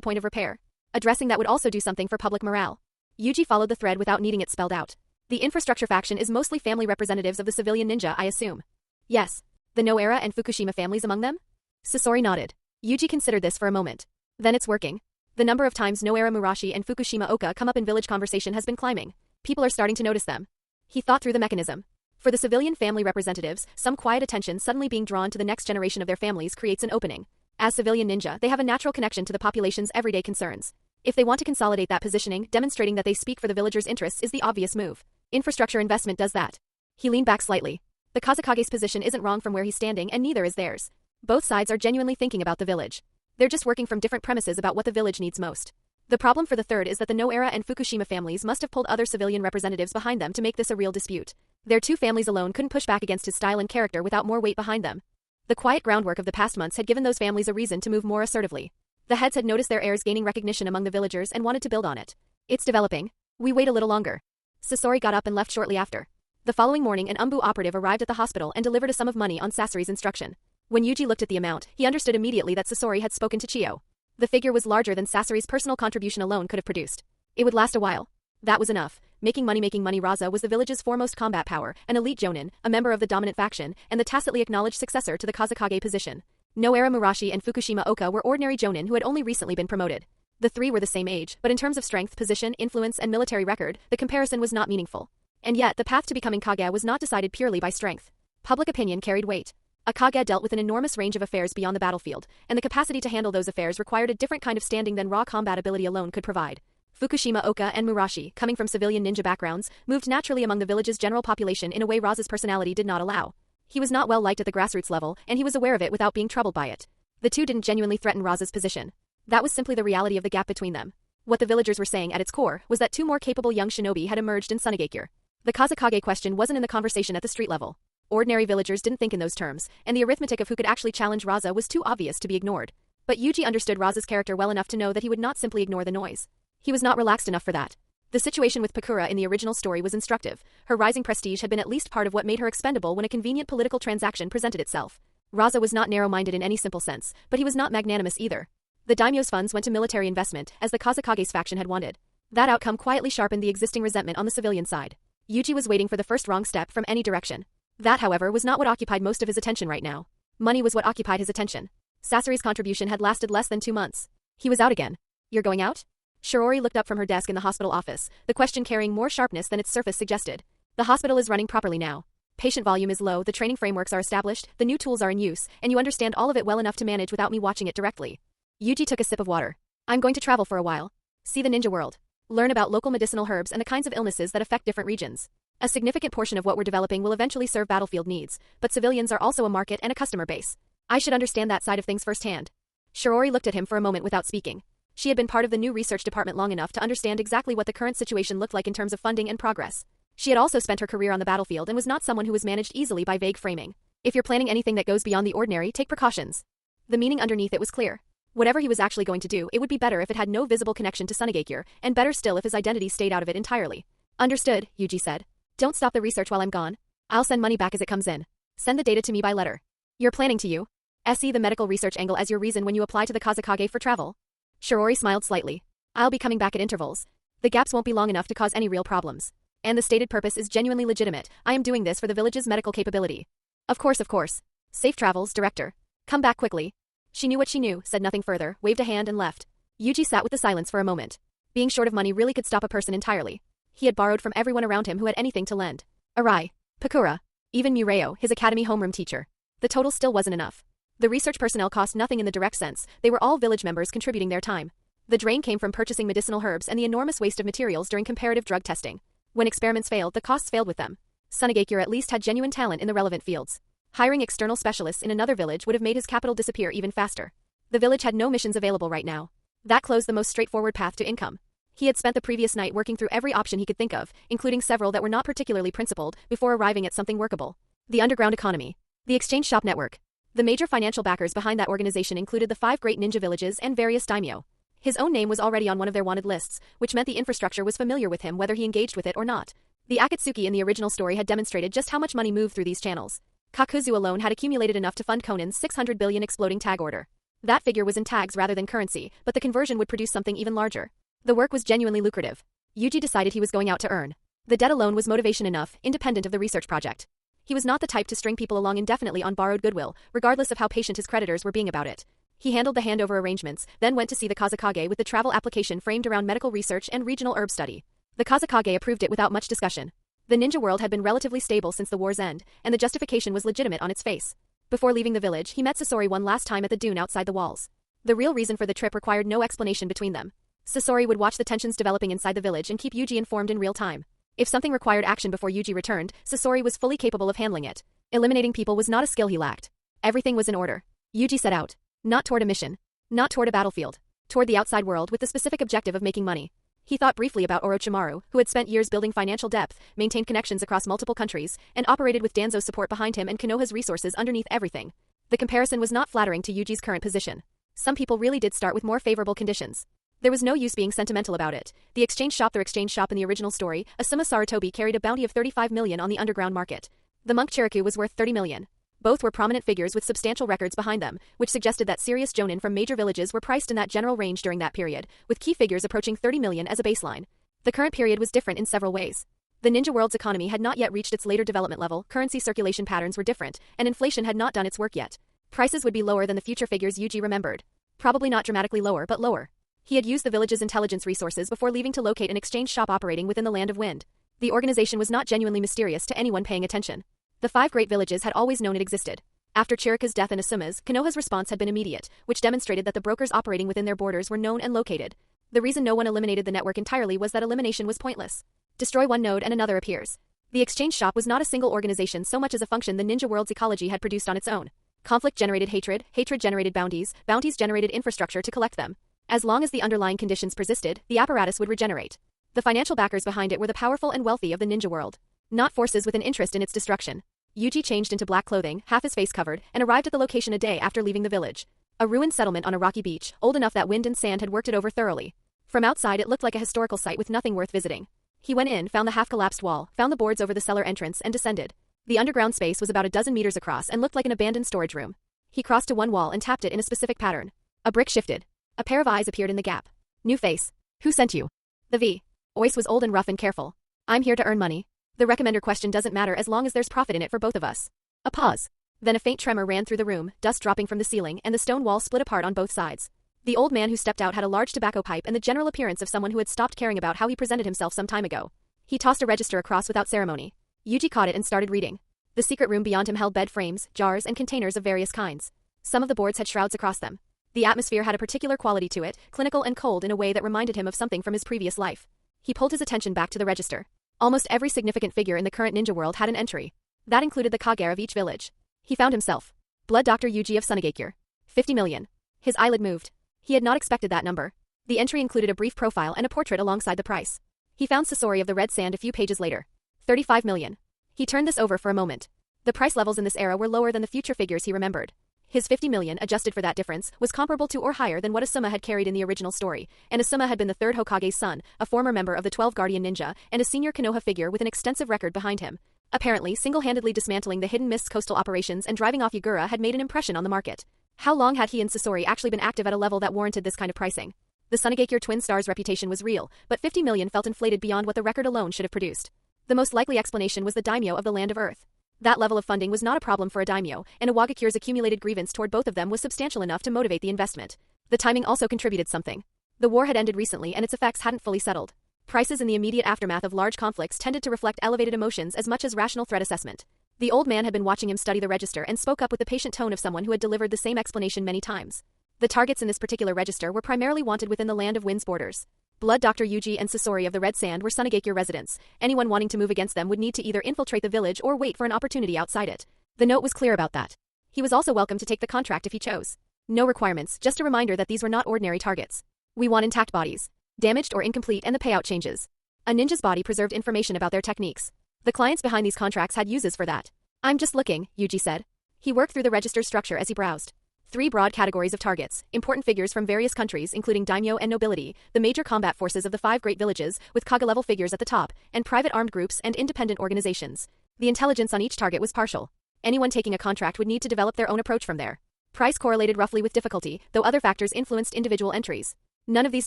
point of repair. Addressing that would also do something for public morale. Yuji followed the thread without needing it spelled out. The infrastructure faction is mostly family representatives of the civilian ninja, I assume. Yes. The No-era and Fukushima families among them? Sasori nodded. Yuji considered this for a moment. Then it's working. The number of times No-era Murashi and Fukushima Oka come up in village conversation has been climbing. People are starting to notice them. He thought through the mechanism. For the civilian family representatives, some quiet attention suddenly being drawn to the next generation of their families creates an opening. As civilian ninja, they have a natural connection to the population's everyday concerns. If they want to consolidate that positioning, demonstrating that they speak for the villagers' interests is the obvious move. Infrastructure investment does that. He leaned back slightly. The Kazekage's position isn't wrong from where he's standing, and neither is theirs. Both sides are genuinely thinking about the village. They're just working from different premises about what the village needs most. The problem for the third is that the No-era and Fukushima families must have pulled other civilian representatives behind them to make this a real dispute. Their two families alone couldn't push back against his style and character without more weight behind them. The quiet groundwork of the past months had given those families a reason to move more assertively. The heads had noticed their heirs gaining recognition among the villagers and wanted to build on it. It's developing. We wait a little longer. Sasori got up and left shortly after. The following morning an Umbu operative arrived at the hospital and delivered a sum of money on Sasori's instruction. When Yuji looked at the amount, he understood immediately that Sasori had spoken to Chiyo. The figure was larger than Sasori's personal contribution alone could have produced. It would last a while. That was enough. Making money Raza was the village's foremost combat power, an elite jonin, a member of the dominant faction, and the tacitly acknowledged successor to the Kazekage position. No-era Murashi and Fukushima Oka were ordinary jonin who had only recently been promoted. The three were the same age, but in terms of strength, position, influence, and military record, the comparison was not meaningful. And yet, the path to becoming Kage was not decided purely by strength. Public opinion carried weight. A Kage dealt with an enormous range of affairs beyond the battlefield, and the capacity to handle those affairs required a different kind of standing than raw combat ability alone could provide. Fukushima Oka and Murashi, coming from civilian ninja backgrounds, moved naturally among the village's general population in a way Raza's personality did not allow. He was not well liked at the grassroots level, and he was aware of it without being troubled by it. The two didn't genuinely threaten Raza's position. That was simply the reality of the gap between them. What the villagers were saying at its core was that two more capable young shinobi had emerged in Sunagakure. The Kazekage question wasn't in the conversation at the street level. Ordinary villagers didn't think in those terms, and the arithmetic of who could actually challenge Raza was too obvious to be ignored. But Yuji understood Raza's character well enough to know that he would not simply ignore the noise. He was not relaxed enough for that. The situation with Pakura in the original story was instructive. Her rising prestige had been at least part of what made her expendable when a convenient political transaction presented itself. Raza was not narrow-minded in any simple sense, but he was not magnanimous either. The Daimyo's funds went to military investment, as the Kazekage's faction had wanted. That outcome quietly sharpened the existing resentment on the civilian side. Yuji was waiting for the first wrong step from any direction. That, however, was not what occupied most of his attention right now. Money was what occupied his attention. Sasori's contribution had lasted less than 2 months. He was out again. You're going out? Shirori looked up from her desk in the hospital office, the question carrying more sharpness than its surface suggested. The hospital is running properly now. Patient volume is low, the training frameworks are established, the new tools are in use, and you understand all of it well enough to manage without me watching it directly. Yuji took a sip of water. I'm going to travel for a while. See the ninja world. Learn about local medicinal herbs and the kinds of illnesses that affect different regions. A significant portion of what we're developing will eventually serve battlefield needs, but civilians are also a market and a customer base. I should understand that side of things firsthand. Shirori looked at him for a moment without speaking. She had been part of the new research department long enough to understand exactly what the current situation looked like in terms of funding and progress. She had also spent her career on the battlefield and was not someone who was managed easily by vague framing. If you're planning anything that goes beyond the ordinary, take precautions. The meaning underneath it was clear. Whatever he was actually going to do, it would be better if it had no visible connection to Sunagakure, and better still if his identity stayed out of it entirely. Understood, Yuji said. Don't stop the research while I'm gone. I'll send money back as it comes in. Send the data to me by letter. You're planning to see the medical research angle as your reason when you apply to the Kazekage for travel? Shirori smiled slightly. I'll be coming back at intervals. The gaps won't be long enough to cause any real problems. And the stated purpose is genuinely legitimate. I am doing this for the village's medical capability. Of course. Safe travels, Director. Come back quickly. She knew what she knew, said nothing further, waved a hand and left. Yuji sat with the silence for a moment. Being short of money really could stop a person entirely. He had borrowed from everyone around him who had anything to lend. Arai, Pakura, even Mureo, his academy homeroom teacher. The total still wasn't enough. The research personnel cost nothing in the direct sense, they were all village members contributing their time. The drain came from purchasing medicinal herbs and the enormous waste of materials during comparative drug testing. When experiments failed, the costs failed with them. Sunagakure at least had genuine talent in the relevant fields. Hiring external specialists in another village would have made his capital disappear even faster. The village had no missions available right now. That closed the most straightforward path to income. He had spent the previous night working through every option he could think of, including several that were not particularly principled, before arriving at something workable. The underground economy. The exchange shop network. The major financial backers behind that organization included the 5 great ninja villages and various daimyo. His own name was already on one of their wanted lists, which meant the infrastructure was familiar with him whether he engaged with it or not. The Akatsuki in the original story had demonstrated just how much money moved through these channels. Kakuzu alone had accumulated enough to fund Conan's 600 billion exploding tag order. That figure was in tags rather than currency, but the conversion would produce something even larger. The work was genuinely lucrative. Yuji decided he was going out to earn. The debt alone was motivation enough, independent of the research project. He was not the type to string people along indefinitely on borrowed goodwill, regardless of how patient his creditors were being about it. He handled the handover arrangements, then went to see the Kazekage with the travel application framed around medical research and regional herb study. The Kazekage approved it without much discussion. The ninja world had been relatively stable since the war's end, and the justification was legitimate on its face. Before leaving the village, he met Sasori one last time at the dune outside the walls. The real reason for the trip required no explanation between them. Sasori would watch the tensions developing inside the village and keep Yuji informed in real time. If something required action before Yuji returned, Sasori was fully capable of handling it. Eliminating people was not a skill he lacked. Everything was in order. Yuji set out. Not toward a mission. Not toward a battlefield. Toward the outside world with the specific objective of making money. He thought briefly about Orochimaru, who had spent years building financial depth, maintained connections across multiple countries, and operated with Danzo's support behind him and Konoha's resources underneath everything. The comparison was not flattering to Yuji's current position. Some people really did start with more favorable conditions. There was no use being sentimental about it. The exchange shop in the original story, Asuma Sarutobi carried a bounty of 35 million on the underground market. The monk Chiriku was worth 30 million. Both were prominent figures with substantial records behind them, which suggested that serious jonin from major villages were priced in that general range during that period, with key figures approaching 30 million as a baseline. The current period was different in several ways. The ninja world's economy had not yet reached its later development level, currency circulation patterns were different, and inflation had not done its work yet. Prices would be lower than the future figures Yuji remembered. Probably not dramatically lower, but lower. He had used the village's intelligence resources before leaving to locate an exchange shop operating within the Land of Wind. The organization was not genuinely mysterious to anyone paying attention. The 5 great villages had always known it existed. After Chirika's death and Asuma's, Konoha's response had been immediate, which demonstrated that the brokers operating within their borders were known and located. The reason no one eliminated the network entirely was that elimination was pointless. Destroy one node and another appears. The exchange shop was not a single organization so much as a function the ninja world's ecology had produced on its own. Conflict generated hatred, hatred generated bounties, bounties generated infrastructure to collect them. As long as the underlying conditions persisted, the apparatus would regenerate. The financial backers behind it were the powerful and wealthy of the ninja world, not forces with an interest in its destruction. Yuji changed into black clothing, half his face covered, and arrived at the location a day after leaving the village. A ruined settlement on a rocky beach, old enough that wind and sand had worked it over thoroughly. From outside it looked like a historical site with nothing worth visiting. He went in, found the half-collapsed wall, found the boards over the cellar entrance, and descended. The underground space was about a dozen meters across and looked like an abandoned storage room. He crossed to one wall and tapped it in a specific pattern. A brick shifted. A pair of eyes appeared in the gap. New face. Who sent you? The voice was old and rough and careful. I'm here to earn money. The recommender question doesn't matter as long as there's profit in it for both of us. A pause. Then a faint tremor ran through the room, dust dropping from the ceiling, and the stone wall split apart on both sides. The old man who stepped out had a large tobacco pipe and the general appearance of someone who had stopped caring about how he presented himself some time ago. He tossed a register across without ceremony. Yuji caught it and started reading. The secret room beyond him held bed frames, jars, and containers of various kinds. Some of the boards had shrouds across them. The atmosphere had a particular quality to it, clinical and cold in a way that reminded him of something from his previous life. He pulled his attention back to the register. Almost every significant figure in the current ninja world had an entry. That included the kage of each village. He found himself. Blood Dr. Yuji of Sunagakure. 50 million. His eyelid moved. He had not expected that number. The entry included a brief profile and a portrait alongside the price. He found Sasori of the Red Sand a few pages later. 35 million. He turned this over for a moment. The price levels in this era were lower than the future figures he remembered. His 50 million, adjusted for that difference, was comparable to or higher than what Asuma had carried in the original story, and Asuma had been the 3rd Hokage's son, a former member of the 12 Guardian Ninja, and a senior Konoha figure with an extensive record behind him. Apparently, single-handedly dismantling the Hidden Mists coastal operations and driving off Yagura had made an impression on the market. How long had he and Sasori actually been active at a level that warranted this kind of pricing? The Sunagakure twin stars' reputation was real, but 50 million felt inflated beyond what the record alone should have produced. The most likely explanation was the daimyo of the Land of Earth. That level of funding was not a problem for a daimyo, and Iwagakure's accumulated grievance toward both of them was substantial enough to motivate the investment. The timing also contributed something. The war had ended recently and its effects hadn't fully settled. Prices in the immediate aftermath of large conflicts tended to reflect elevated emotions as much as rational threat assessment. The old man had been watching him study the register and spoke up with the patient tone of someone who had delivered the same explanation many times. The targets in this particular register were primarily wanted within the Land of Wind's borders. Blood Dr. Yuji and Sasori of the Red Sand were Sunagakure residents. Anyone wanting to move against them would need to either infiltrate the village or wait for an opportunity outside it. The note was clear about that. He was also welcome to take the contract if he chose. No requirements, just a reminder that these were not ordinary targets. We want intact bodies. damaged or incomplete, and the payout changes. A ninja's body preserved information about their techniques. The clients behind these contracts had uses for that. I'm just looking, Yuji said. He worked through the register structure as he browsed. 3 broad categories of targets, important figures from various countries including daimyo and nobility, the major combat forces of the 5 great villages with Kage-level figures at the top, and private armed groups and independent organizations. The intelligence on each target was partial. Anyone taking a contract would need to develop their own approach from there. Price correlated roughly with difficulty, though other factors influenced individual entries. None of these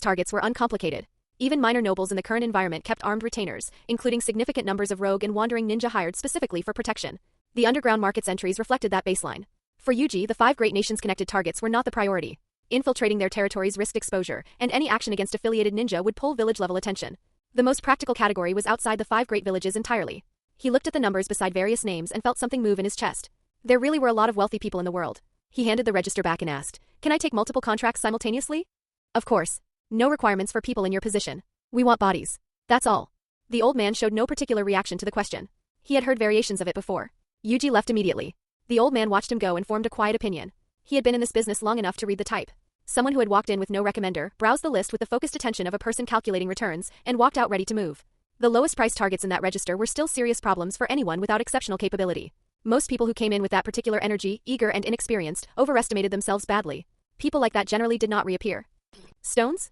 targets were uncomplicated. Even minor nobles in the current environment kept armed retainers, including significant numbers of rogue and wandering ninja hired specifically for protection. The underground market's entries reflected that baseline. For Yuji, the 5 great nations-connected targets were not the priority. Infiltrating their territories risked exposure, and any action against affiliated ninja would pull village-level attention. The most practical category was outside the 5 great villages entirely. He looked at the numbers beside various names and felt something move in his chest. There really were a lot of wealthy people in the world. He handed the register back and asked, "Can I take multiple contracts simultaneously?" "Of course. No requirements for people in your position. We want bodies. That's all." The old man showed no particular reaction to the question. He had heard variations of it before. Yuji left immediately. The old man watched him go and formed a quiet opinion. He had been in this business long enough to read the type. Someone who had walked in with no recommender, browsed the list with the focused attention of a person calculating returns, and walked out ready to move. The lowest price targets in that register were still serious problems for anyone without exceptional capability. Most people who came in with that particular energy, eager and inexperienced, overestimated themselves badly. People like that generally did not reappear. Stones?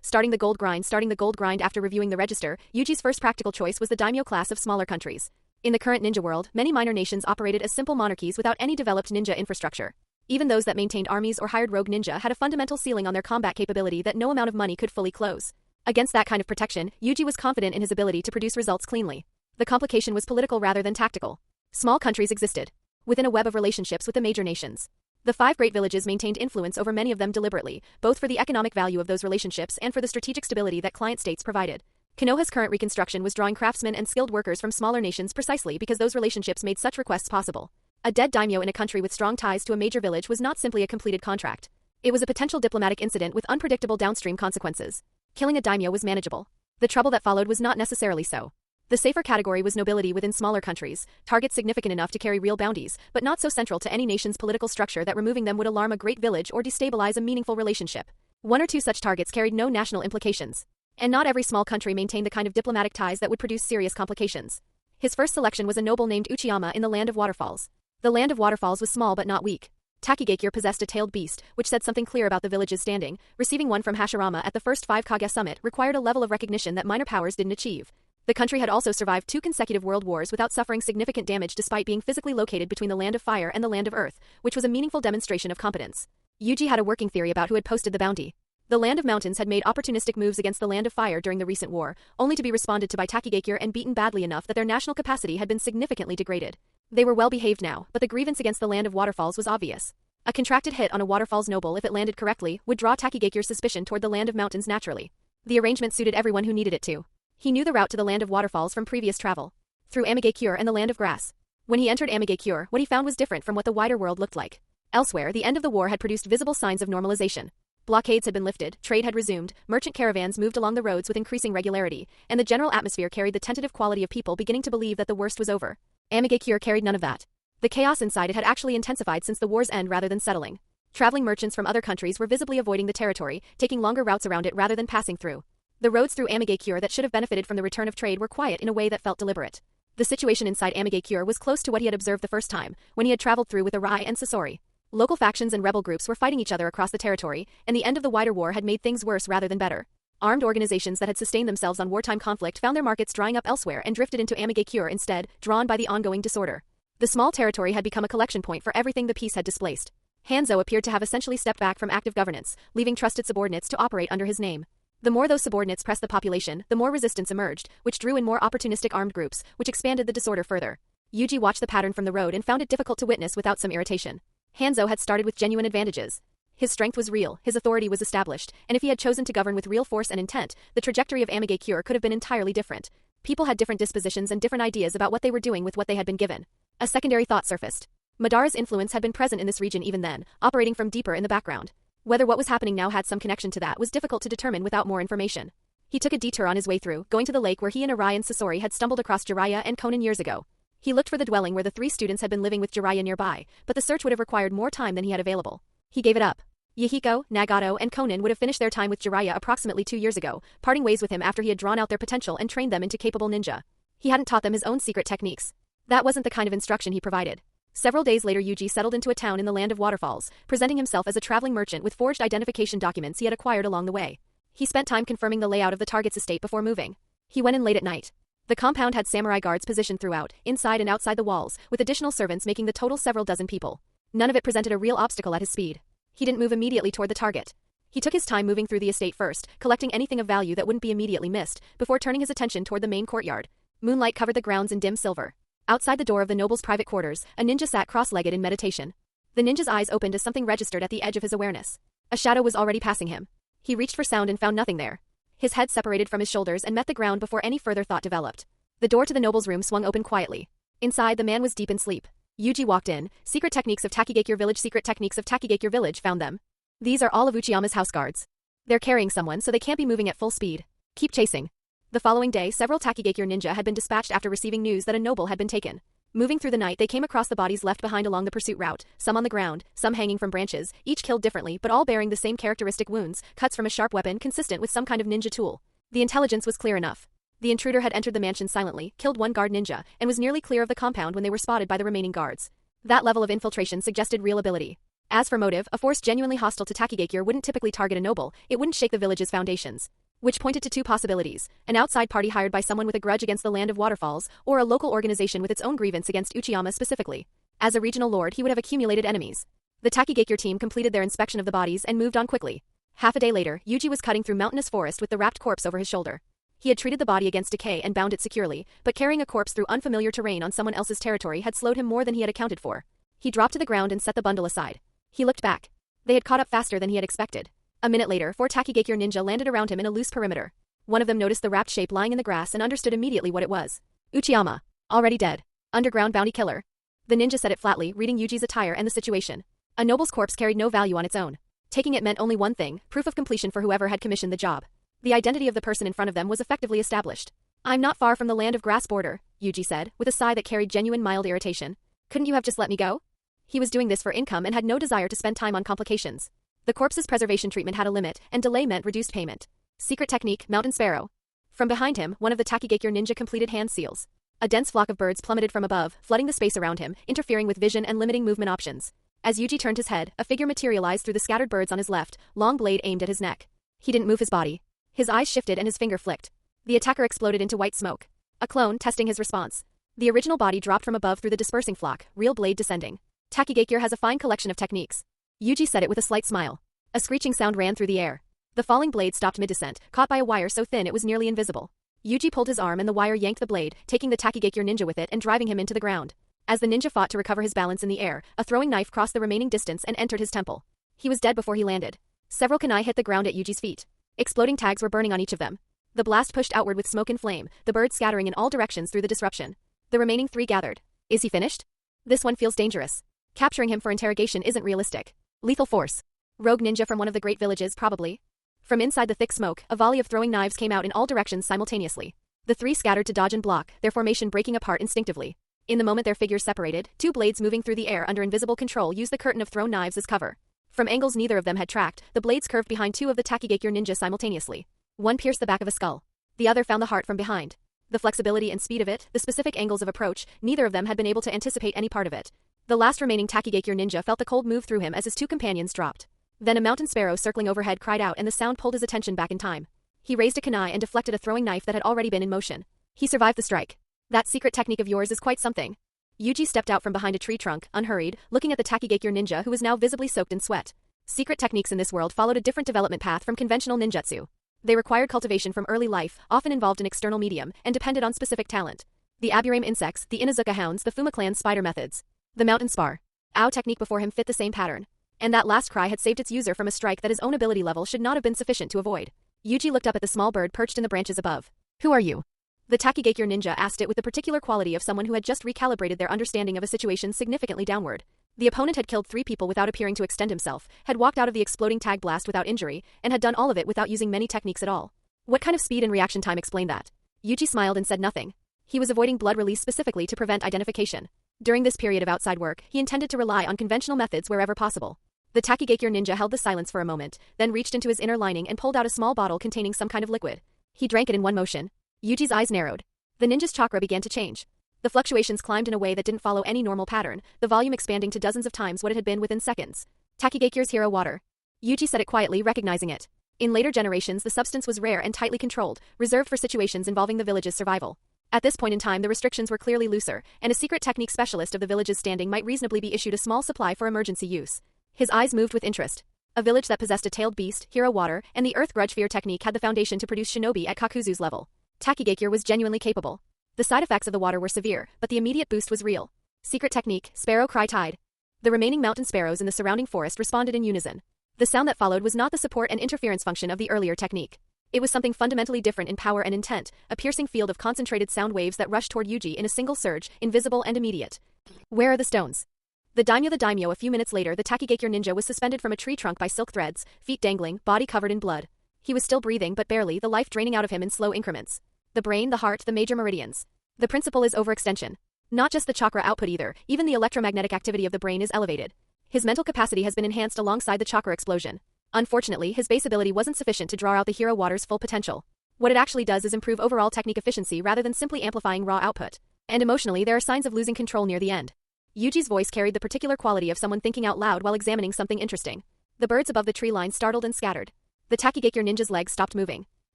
Starting the gold grind after reviewing the register, Yuji's first practical choice was the daimyo class of smaller countries. In the current ninja world, many minor nations operated as simple monarchies without any developed ninja infrastructure. Even those that maintained armies or hired rogue ninja had a fundamental ceiling on their combat capability that no amount of money could fully close. Against that kind of protection, Yuji was confident in his ability to produce results cleanly. The complication was political rather than tactical. Small countries existed, within a web of relationships with the major nations. The 5 great villages maintained influence over many of them deliberately, both for the economic value of those relationships and for the strategic stability that client states provided. Konoha's current reconstruction was drawing craftsmen and skilled workers from smaller nations precisely because those relationships made such requests possible. A dead daimyo in a country with strong ties to a major village was not simply a completed contract. It was a potential diplomatic incident with unpredictable downstream consequences. Killing a daimyo was manageable. The trouble that followed was not necessarily so. The safer category was nobility within smaller countries, targets significant enough to carry real bounties, but not so central to any nation's political structure that removing them would alarm a great village or destabilize a meaningful relationship. 1 or 2 such targets carried no national implications. And not every small country maintained the kind of diplomatic ties that would produce serious complications. His first selection was a noble named Uchiyama in the Land of Waterfalls. The Land of Waterfalls was small but not weak. Takigakure possessed a tailed beast, which said something clear about the village's standing. Receiving one from Hashirama at the first 5 Kage summit required a level of recognition that minor powers didn't achieve. The country had also survived 2 consecutive world wars without suffering significant damage despite being physically located between the Land of Fire and the Land of Earth, which was a meaningful demonstration of competence. Yuji had a working theory about who had posted the bounty. The Land of Mountains had made opportunistic moves against the Land of Fire during the recent war, only to be responded to by Takigakure and beaten badly enough that their national capacity had been significantly degraded. They were well behaved now, but the grievance against the Land of Waterfalls was obvious. A contracted hit on a Waterfalls noble, if it landed correctly, would draw Takigakure's suspicion toward the Land of Mountains naturally. The arrangement suited everyone who needed it to. He knew the route to the Land of Waterfalls from previous travel. Through Amigakure and the Land of Grass. When he entered Amigakure, what he found was different from what the wider world looked like. Elsewhere, the end of the war had produced visible signs of normalization. Blockades had been lifted, trade had resumed, merchant caravans moved along the roads with increasing regularity, and the general atmosphere carried the tentative quality of people beginning to believe that the worst was over. Amigakure carried none of that. The chaos inside it had actually intensified since the war's end rather than settling. Traveling merchants from other countries were visibly avoiding the territory, taking longer routes around it rather than passing through. The roads through Amigakure that should have benefited from the return of trade were quiet in a way that felt deliberate. The situation inside Amigakure was close to what he had observed the first time, when he had traveled through with Arai and Sasori. Local factions and rebel groups were fighting each other across the territory, and the end of the wider war had made things worse rather than better. Armed organizations that had sustained themselves on wartime conflict found their markets drying up elsewhere and drifted into Amigakure instead, drawn by the ongoing disorder. The small territory had become a collection point for everything the peace had displaced. Hanzo appeared to have essentially stepped back from active governance, leaving trusted subordinates to operate under his name. The more those subordinates pressed the population, the more resistance emerged, which drew in more opportunistic armed groups, which expanded the disorder further. Yuji watched the pattern from the road and found it difficult to witness without some irritation. Hanzo had started with genuine advantages. His strength was real, his authority was established, and if he had chosen to govern with real force and intent, the trajectory of Amigakure could have been entirely different. People had different dispositions and different ideas about what they were doing with what they had been given. A secondary thought surfaced. Madara's influence had been present in this region even then, operating from deeper in the background. Whether what was happening now had some connection to that was difficult to determine without more information. He took a detour on his way through, going to the lake where he and Arai and Sasori had stumbled across Jiraiya and Konan years ago. He looked for the dwelling where the 3 students had been living with Jiraiya nearby, but the search would have required more time than he had available. He gave it up. Yahiko, Nagato, and Konan would have finished their time with Jiraiya approximately 2 years ago, parting ways with him after he had drawn out their potential and trained them into capable ninja. He hadn't taught them his own secret techniques. That wasn't the kind of instruction he provided. Several days later, Yuji settled into a town in the land of waterfalls, presenting himself as a traveling merchant with forged identification documents he had acquired along the way. He spent time confirming the layout of the target's estate before moving. He went in late at night. The compound had samurai guards positioned throughout, inside and outside the walls, with additional servants making the total several dozen people. None of it presented a real obstacle at his speed. He didn't move immediately toward the target. He took his time moving through the estate first, collecting anything of value that wouldn't be immediately missed, before turning his attention toward the main courtyard. Moonlight covered the grounds in dim silver. Outside the door of the noble's private quarters, a ninja sat cross-legged in meditation. The ninja's eyes opened as something registered at the edge of his awareness. A shadow was already passing him. He reached for sound and found nothing there. His head separated from his shoulders and met the ground before any further thought developed. The door to the noble's room swung open quietly. Inside, the man was deep in sleep. Yuji walked in. Secret techniques of Takigakure Village. Secret techniques of Takigakure Village found them. These are all of Uchiyama's house guards. They're carrying someone, so they can't be moving at full speed. Keep chasing. The following day, several Takigakure ninja had been dispatched after receiving news that a noble had been taken. Moving through the night, they came across the bodies left behind along the pursuit route, some on the ground, some hanging from branches, each killed differently but all bearing the same characteristic wounds, cuts from a sharp weapon consistent with some kind of ninja tool. The intelligence was clear enough. The intruder had entered the mansion silently, killed one guard ninja, and was nearly clear of the compound when they were spotted by the remaining guards. That level of infiltration suggested real ability. As for motive, a force genuinely hostile to Takigakure wouldn't typically target a noble, it wouldn't shake the village's foundations. Which pointed to two possibilities: an outside party hired by someone with a grudge against the land of waterfalls, or a local organization with its own grievance against Uchiyama specifically. As a regional lord, he would have accumulated enemies. The Takigakure team completed their inspection of the bodies and moved on quickly. Half a day later, Yuji was cutting through mountainous forest with the wrapped corpse over his shoulder. He had treated the body against decay and bound it securely, but carrying a corpse through unfamiliar terrain on someone else's territory had slowed him more than he had accounted for. He dropped to the ground and set the bundle aside. He looked back. They had caught up faster than he had expected. A minute later, 4 Takigakure ninja landed around him in a loose perimeter. One of them noticed the wrapped shape lying in the grass and understood immediately what it was. Uchiyama. Already dead. Underground bounty killer. The ninja said it flatly, reading Yuji's attire and the situation. A noble's corpse carried no value on its own. Taking it meant only one thing: proof of completion for whoever had commissioned the job. The identity of the person in front of them was effectively established. "I'm not far from the land of grass border," Yuji said, with a sigh that carried genuine mild irritation. "Couldn't you have just let me go?" He was doing this for income and had no desire to spend time on complications. The corpse's preservation treatment had a limit, and delay meant reduced payment. Secret technique, Mountain Sparrow. From behind him, one of the Takigakure ninja completed hand seals. A dense flock of birds plummeted from above, flooding the space around him, interfering with vision and limiting movement options. As Yuji turned his head, a figure materialized through the scattered birds on his left, long blade aimed at his neck. He didn't move his body. His eyes shifted and his finger flicked. The attacker exploded into white smoke. A clone, testing his response. The original body dropped from above through the dispersing flock, real blade descending. Takigakure has a fine collection of techniques. Yuji said it with a slight smile. A screeching sound ran through the air. The falling blade stopped mid-descent, caught by a wire so thin it was nearly invisible. Yuji pulled his arm and the wire yanked the blade, taking the Takigakure ninja with it and driving him into the ground. As the ninja fought to recover his balance in the air, a throwing knife crossed the remaining distance and entered his temple. He was dead before he landed. Several kunai hit the ground at Yuji's feet. Exploding tags were burning on each of them. The blast pushed outward with smoke and flame, the birds scattering in all directions through the disruption. The remaining 3 gathered. Is he finished? This one feels dangerous. Capturing him for interrogation isn't realistic. Lethal force. Rogue ninja from one of the great villages, probably. From inside the thick smoke, a volley of throwing knives came out in all directions simultaneously. The 3 scattered to dodge and block, their formation breaking apart instinctively. In the moment their figures separated, 2 blades moving through the air under invisible control used the curtain of thrown knives as cover. From angles neither of them had tracked, the blades curved behind 2 of the Takigakure ninja simultaneously. One pierced the back of a skull. The other found the heart from behind. The flexibility and speed of it, the specific angles of approach, neither of them had been able to anticipate any part of it. The last remaining Takigakure ninja felt the cold move through him as his 2 companions dropped. Then a mountain sparrow circling overhead cried out and the sound pulled his attention back in time. He raised a kunai and deflected a throwing knife that had already been in motion. He survived the strike. That secret technique of yours is quite something. Yuji stepped out from behind a tree trunk, unhurried, looking at the Takigakure ninja who was now visibly soaked in sweat. Secret techniques in this world followed a different development path from conventional ninjutsu. They required cultivation from early life, often involved an external medium, and depended on specific talent. The Aburame insects, the Inazuka hounds, the Fuma clan spider methods. The mountain spar. Ow technique before him fit the same pattern. And that last cry had saved its user from a strike that his own ability level should not have been sufficient to avoid. Yuji looked up at the small bird perched in the branches above. Who are you? The Takigakure ninja asked it with the particular quality of someone who had just recalibrated their understanding of a situation significantly downward. The opponent had killed 3 people without appearing to extend himself, had walked out of the exploding tag blast without injury, and had done all of it without using many techniques at all. What kind of speed and reaction time explained that? Yuji smiled and said nothing. He was avoiding blood release specifically to prevent identification. During this period of outside work, he intended to rely on conventional methods wherever possible. The Takigakure ninja held the silence for a moment, then reached into his inner lining and pulled out a small bottle containing some kind of liquid. He drank it in one motion. Yuji's eyes narrowed. The ninja's chakra began to change. The fluctuations climbed in a way that didn't follow any normal pattern, the volume expanding to dozens of times what it had been within seconds. Takigakure's hero water. Yuji said it quietly, recognizing it. In later generations, the substance was rare and tightly controlled, reserved for situations involving the village's survival. At this point in time, the restrictions were clearly looser, and a secret technique specialist of the village's standing might reasonably be issued a small supply for emergency use. His eyes moved with interest. A village that possessed a tailed beast, hero water, and the earth grudge fear technique had the foundation to produce shinobi at Kakuzu's level. Takigakure was genuinely capable. The side effects of the water were severe, but the immediate boost was real. Secret technique, sparrow cry tide. The remaining mountain sparrows in the surrounding forest responded in unison. The sound that followed was not the support and interference function of the earlier technique. It was something fundamentally different in power and intent, a piercing field of concentrated sound waves that rushed toward Yuji in a single surge, invisible and immediate. Where are the stones? The Daimyo. A few minutes later, the Takigakure ninja was suspended from a tree trunk by silk threads, feet dangling, body covered in blood. He was still breathing but barely, the life draining out of him in slow increments. The brain, the heart, the major meridians. The principle is overextension. Not just the chakra output either, even the electromagnetic activity of the brain is elevated. His mental capacity has been enhanced alongside the chakra explosion. Unfortunately, his base ability wasn't sufficient to draw out the hero water's full potential. What it actually does is improve overall technique efficiency rather than simply amplifying raw output. And emotionally, there are signs of losing control near the end. Yuji's voice carried the particular quality of someone thinking out loud while examining something interesting. The birds above the tree line startled and scattered. The Takigakure ninja's legs stopped moving.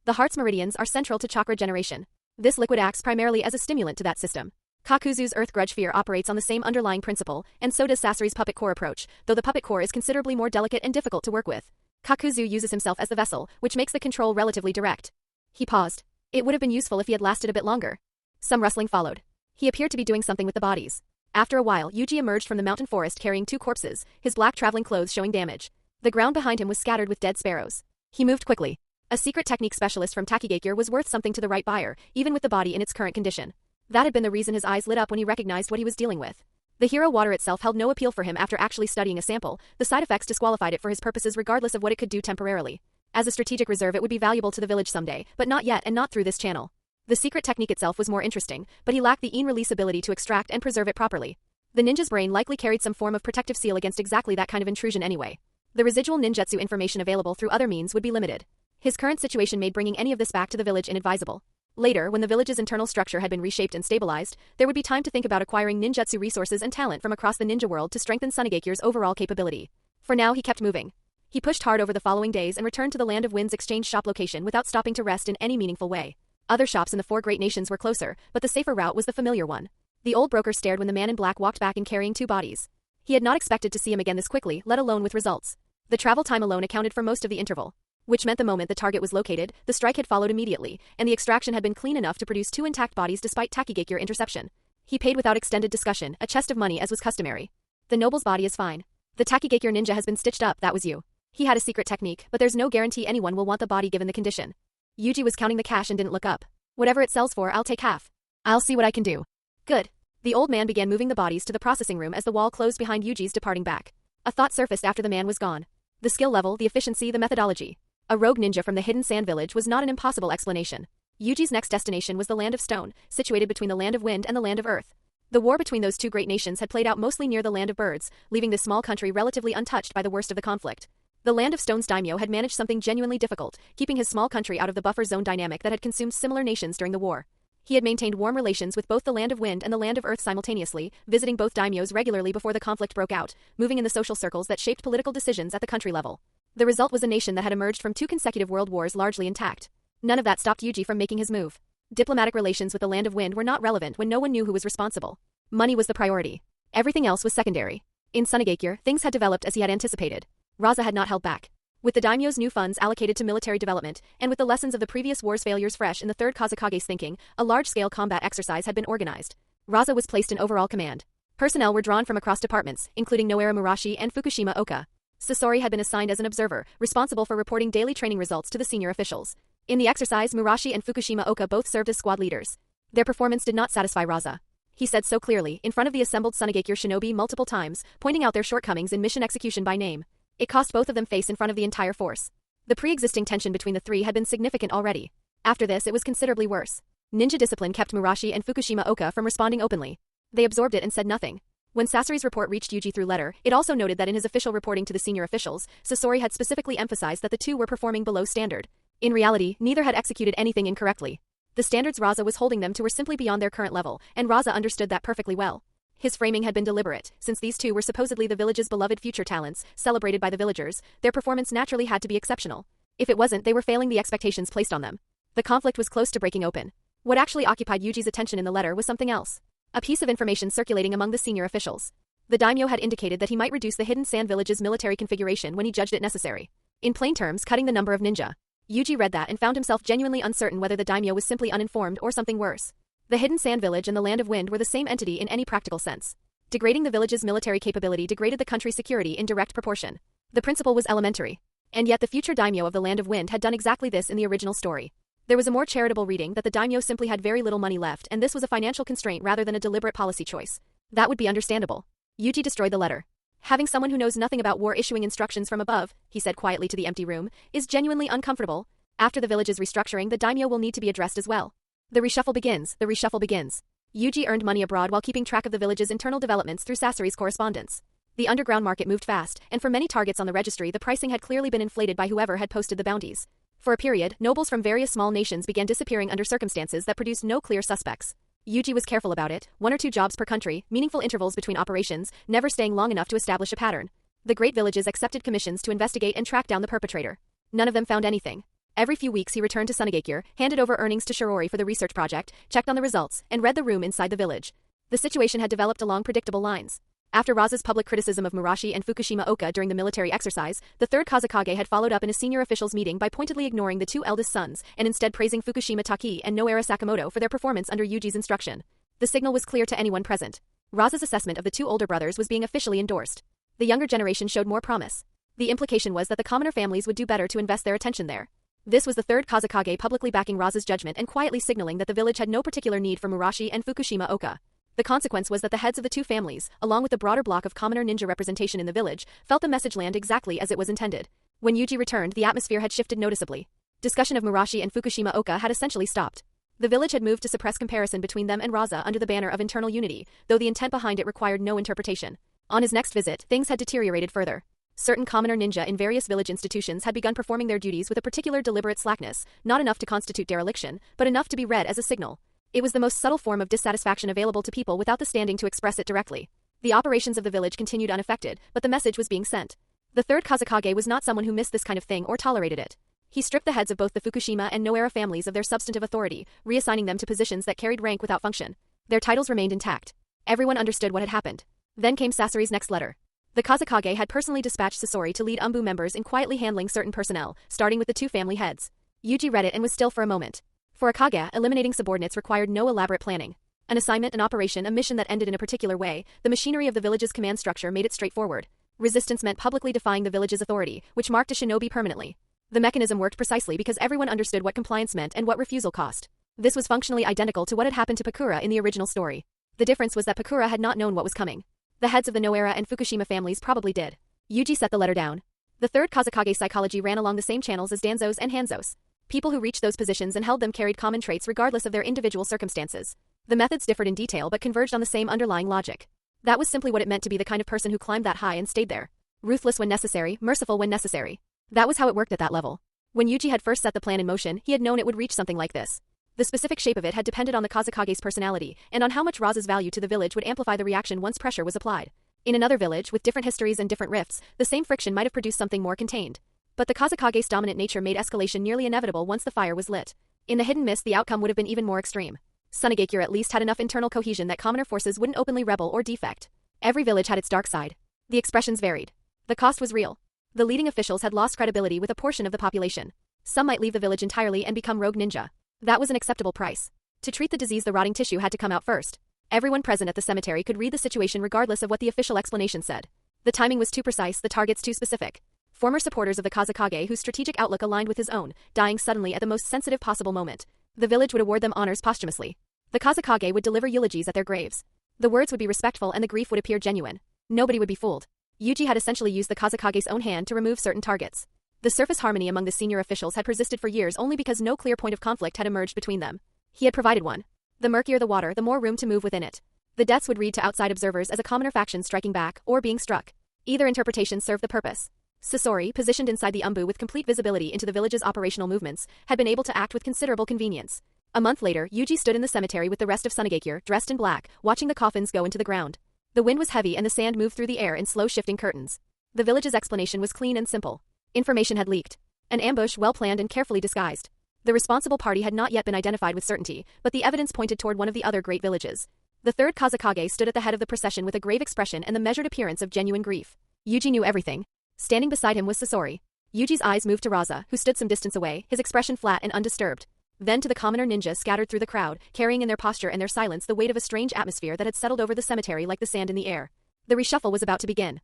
The heart's meridians are central to chakra generation. This liquid acts primarily as a stimulant to that system. Kakuzu's earth grudge fear operates on the same underlying principle, and so does Sasori's puppet core approach, though the puppet core is considerably more delicate and difficult to work with. Kakuzu uses himself as the vessel, which makes the control relatively direct. He paused. It would have been useful if he had lasted a bit longer. Some rustling followed. He appeared to be doing something with the bodies. After a while, Yuji emerged from the mountain forest carrying two corpses, his black traveling clothes showing damage. The ground behind him was scattered with dead sparrows. He moved quickly. A secret technique specialist from Takigakure was worth something to the right buyer, even with the body in its current condition. That had been the reason his eyes lit up when he recognized what he was dealing with. The hero water itself held no appeal for him after actually studying a sample. The side effects disqualified it for his purposes regardless of what it could do temporarily. As a strategic reserve, it would be valuable to the village someday, but not yet and not through this channel. The secret technique itself was more interesting, but he lacked the in-release ability to extract and preserve it properly. The ninja's brain likely carried some form of protective seal against exactly that kind of intrusion anyway. The residual ninjutsu information available through other means would be limited. His current situation made bringing any of this back to the village inadvisable. Later, when the village's internal structure had been reshaped and stabilized, there would be time to think about acquiring ninjutsu resources and talent from across the ninja world to strengthen Sunagakure's overall capability. For now, he kept moving. He pushed hard over the following days and returned to the Land of Wind's exchange shop location without stopping to rest in any meaningful way. Other shops in the four great nations were closer, but the safer route was the familiar one. The old broker stared when the man in black walked back and carrying two bodies. He had not expected to see him again this quickly, let alone with results. The travel time alone accounted for most of the interval. Which meant the moment the target was located, the strike had followed immediately, and the extraction had been clean enough to produce two intact bodies despite Takigakure interception. He paid without extended discussion, a chest of money as was customary. The noble's body is fine. The Takigakure ninja has been stitched up, that was you. He had a secret technique, but there's no guarantee anyone will want the body given the condition. Yuji was counting the cash and didn't look up. Whatever it sells for, I'll take half. I'll see what I can do. Good. The old man began moving the bodies to the processing room as the wall closed behind Yuji's departing back. A thought surfaced after the man was gone. The skill level, the efficiency, the methodology. A rogue ninja from the hidden sand village was not an impossible explanation. Yuji's next destination was the Land of Stone, situated between the Land of Wind and the Land of Earth. The war between those two great nations had played out mostly near the Land of Birds, leaving this small country relatively untouched by the worst of the conflict. The Land of Stone's Daimyo had managed something genuinely difficult, keeping his small country out of the buffer zone dynamic that had consumed similar nations during the war. He had maintained warm relations with both the Land of Wind and the Land of Earth simultaneously, visiting both daimyos regularly before the conflict broke out, moving in the social circles that shaped political decisions at the country level. The result was a nation that had emerged from two consecutive world wars largely intact. None of that stopped Yuji from making his move. Diplomatic relations with the Land of Wind were not relevant when no one knew who was responsible. Money was the priority. Everything else was secondary. In Sunagakure, things had developed as he had anticipated. Raza had not held back. With the daimyo's new funds allocated to military development, and with the lessons of the previous war's failures fresh in the third Kazekage's thinking, a large-scale combat exercise had been organized. Raza was placed in overall command. Personnel were drawn from across departments, including Noera Murashi and Fukushima Oka. Sasori had been assigned as an observer, responsible for reporting daily training results to the senior officials. In the exercise, Murashi and Fukushima Oka both served as squad leaders. Their performance did not satisfy Raza. He said so clearly, in front of the assembled Sunagakure shinobi multiple times, pointing out their shortcomings in mission execution by name. It cost both of them face in front of the entire force. The pre-existing tension between the three had been significant already. After this, it was considerably worse. Ninja discipline kept Murashi and Fukushima Oka from responding openly. They absorbed it and said nothing. When Sasori's report reached Yuji through letter, it also noted that in his official reporting to the senior officials, Sasori had specifically emphasized that the two were performing below standard. In reality, neither had executed anything incorrectly. The standards Raza was holding them to were simply beyond their current level, and Raza understood that perfectly well. His framing had been deliberate, since these two were supposedly the village's beloved future talents, celebrated by the villagers, their performance naturally had to be exceptional. If it wasn't, they were failing the expectations placed on them. The conflict was close to breaking open. What actually occupied Yuji's attention in the letter was something else. A piece of information circulating among the senior officials. The Daimyo had indicated that he might reduce the Hidden Sand Village's military configuration when he judged it necessary. In plain terms, cutting the number of ninja. Yuji read that and found himself genuinely uncertain whether the Daimyo was simply uninformed or something worse. The Hidden Sand Village and the Land of Wind were the same entity in any practical sense. Degrading the village's military capability degraded the country's security in direct proportion. The principle was elementary. And yet the future Daimyo of the Land of Wind had done exactly this in the original story. There was a more charitable reading that the Daimyo simply had very little money left, and this was a financial constraint rather than a deliberate policy choice. That would be understandable. Yuji destroyed the letter. Having someone who knows nothing about war issuing instructions from above, he said quietly to the empty room, is genuinely uncomfortable. After the village's restructuring, the Daimyo will need to be addressed as well. The reshuffle begins. Yuji earned money abroad while keeping track of the village's internal developments through Sasori's correspondence. The underground market moved fast, and for many targets on the registry the pricing had clearly been inflated by whoever had posted the bounties. For a period, nobles from various small nations began disappearing under circumstances that produced no clear suspects. Yuji was careful about it, 1 or 2 jobs per country, meaningful intervals between operations, never staying long enough to establish a pattern. The great villages accepted commissions to investigate and track down the perpetrator. None of them found anything. Every few weeks he returned to Sunagakure, handed over earnings to Shirori for the research project, checked on the results, and read the room inside the village. The situation had developed along predictable lines. After Raza's public criticism of Murashi and Fukushima Oka during the military exercise, the third Kazekage had followed up in a senior officials meeting by pointedly ignoring the 2 eldest sons and instead praising Fukushima Taki and Noera Sakamoto for their performance under Yuji's instruction. The signal was clear to anyone present. Raza's assessment of the 2 older brothers was being officially endorsed. The younger generation showed more promise. The implication was that the commoner families would do better to invest their attention there. This was the third Kazekage publicly backing Raza's judgment and quietly signaling that the village had no particular need for Murashi and Fukushima Oka. The consequence was that the heads of the 2 families, along with the broader block of commoner ninja representation in the village, felt the message land exactly as it was intended. When Yuji returned, the atmosphere had shifted noticeably. Discussion of Murashi and Fukushima Oka had essentially stopped. The village had moved to suppress comparison between them and Raza under the banner of internal unity, though the intent behind it required no interpretation. On his next visit, things had deteriorated further. Certain commoner ninja in various village institutions had begun performing their duties with a particular deliberate slackness, not enough to constitute dereliction, but enough to be read as a signal. It was the most subtle form of dissatisfaction available to people without the standing to express it directly. The operations of the village continued unaffected, but the message was being sent. The third Kazekage was not someone who missed this kind of thing or tolerated it. He stripped the heads of both the Fukushima and Noera families of their substantive authority, reassigning them to positions that carried rank without function. Their titles remained intact. Everyone understood what had happened. Then came Sasori's next letter. The Kazekage had personally dispatched Sasori to lead Umbu members in quietly handling certain personnel, starting with the 2 family heads. Yuji read it and was still for a moment. For a Kage, eliminating subordinates required no elaborate planning. An assignment, an operation, a mission that ended in a particular way, the machinery of the village's command structure made it straightforward. Resistance meant publicly defying the village's authority, which marked a shinobi permanently. The mechanism worked precisely because everyone understood what compliance meant and what refusal cost. This was functionally identical to what had happened to Pakura in the original story. The difference was that Pakura had not known what was coming. The heads of the Noera and Fukushima families probably did. Yuji set the letter down. The third Kazekage psychology ran along the same channels as Danzo's and Hanzo's. People who reached those positions and held them carried common traits regardless of their individual circumstances. The methods differed in detail but converged on the same underlying logic. That was simply what it meant to be the kind of person who climbed that high and stayed there. Ruthless when necessary, merciful when necessary. That was how it worked at that level. When Yuji had first set the plan in motion, he had known it would reach something like this. The specific shape of it had depended on the Kazekage's personality, and on how much Raza's value to the village would amplify the reaction once pressure was applied. In another village, with different histories and different rifts, the same friction might have produced something more contained. But the Kazekage's dominant nature made escalation nearly inevitable once the fire was lit. In the hidden mist, the outcome would have been even more extreme. Sunagakure at least had enough internal cohesion that commoner forces wouldn't openly rebel or defect. Every village had its dark side. The expressions varied. The cost was real. The leading officials had lost credibility with a portion of the population. Some might leave the village entirely and become rogue ninja. That was an acceptable price. To treat the disease, the rotting tissue had to come out first. Everyone present at the cemetery could read the situation regardless of what the official explanation said. The timing was too precise, the targets too specific. Former supporters of the Kazekage whose strategic outlook aligned with his own, dying suddenly at the most sensitive possible moment. The village would award them honors posthumously. The Kazekage would deliver eulogies at their graves. The words would be respectful and the grief would appear genuine. Nobody would be fooled. Yuji had essentially used the Kazekage's own hand to remove certain targets. The surface harmony among the senior officials had persisted for years only because no clear point of conflict had emerged between them. He had provided one. The murkier the water, the more room to move within it. The deaths would read to outside observers as a commoner faction striking back or being struck. Either interpretation served the purpose. Sasori, positioned inside the umbu with complete visibility into the village's operational movements, had been able to act with considerable convenience. A month later, Yuji stood in the cemetery with the rest of Sunagakure, dressed in black, watching the coffins go into the ground. The wind was heavy and the sand moved through the air in slow shifting curtains. The village's explanation was clean and simple. Information had leaked. An ambush well planned and carefully disguised. The responsible party had not yet been identified with certainty, but the evidence pointed toward one of the other great villages. The third Kazekage stood at the head of the procession with a grave expression and the measured appearance of genuine grief. Yuji knew everything. Standing beside him was Sasori. Yuji's eyes moved to Raza, who stood some distance away, his expression flat and undisturbed. Then to the commoner ninja scattered through the crowd, carrying in their posture and their silence the weight of a strange atmosphere that had settled over the cemetery like the sand in the air. The reshuffle was about to begin.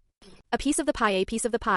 A piece of the pie,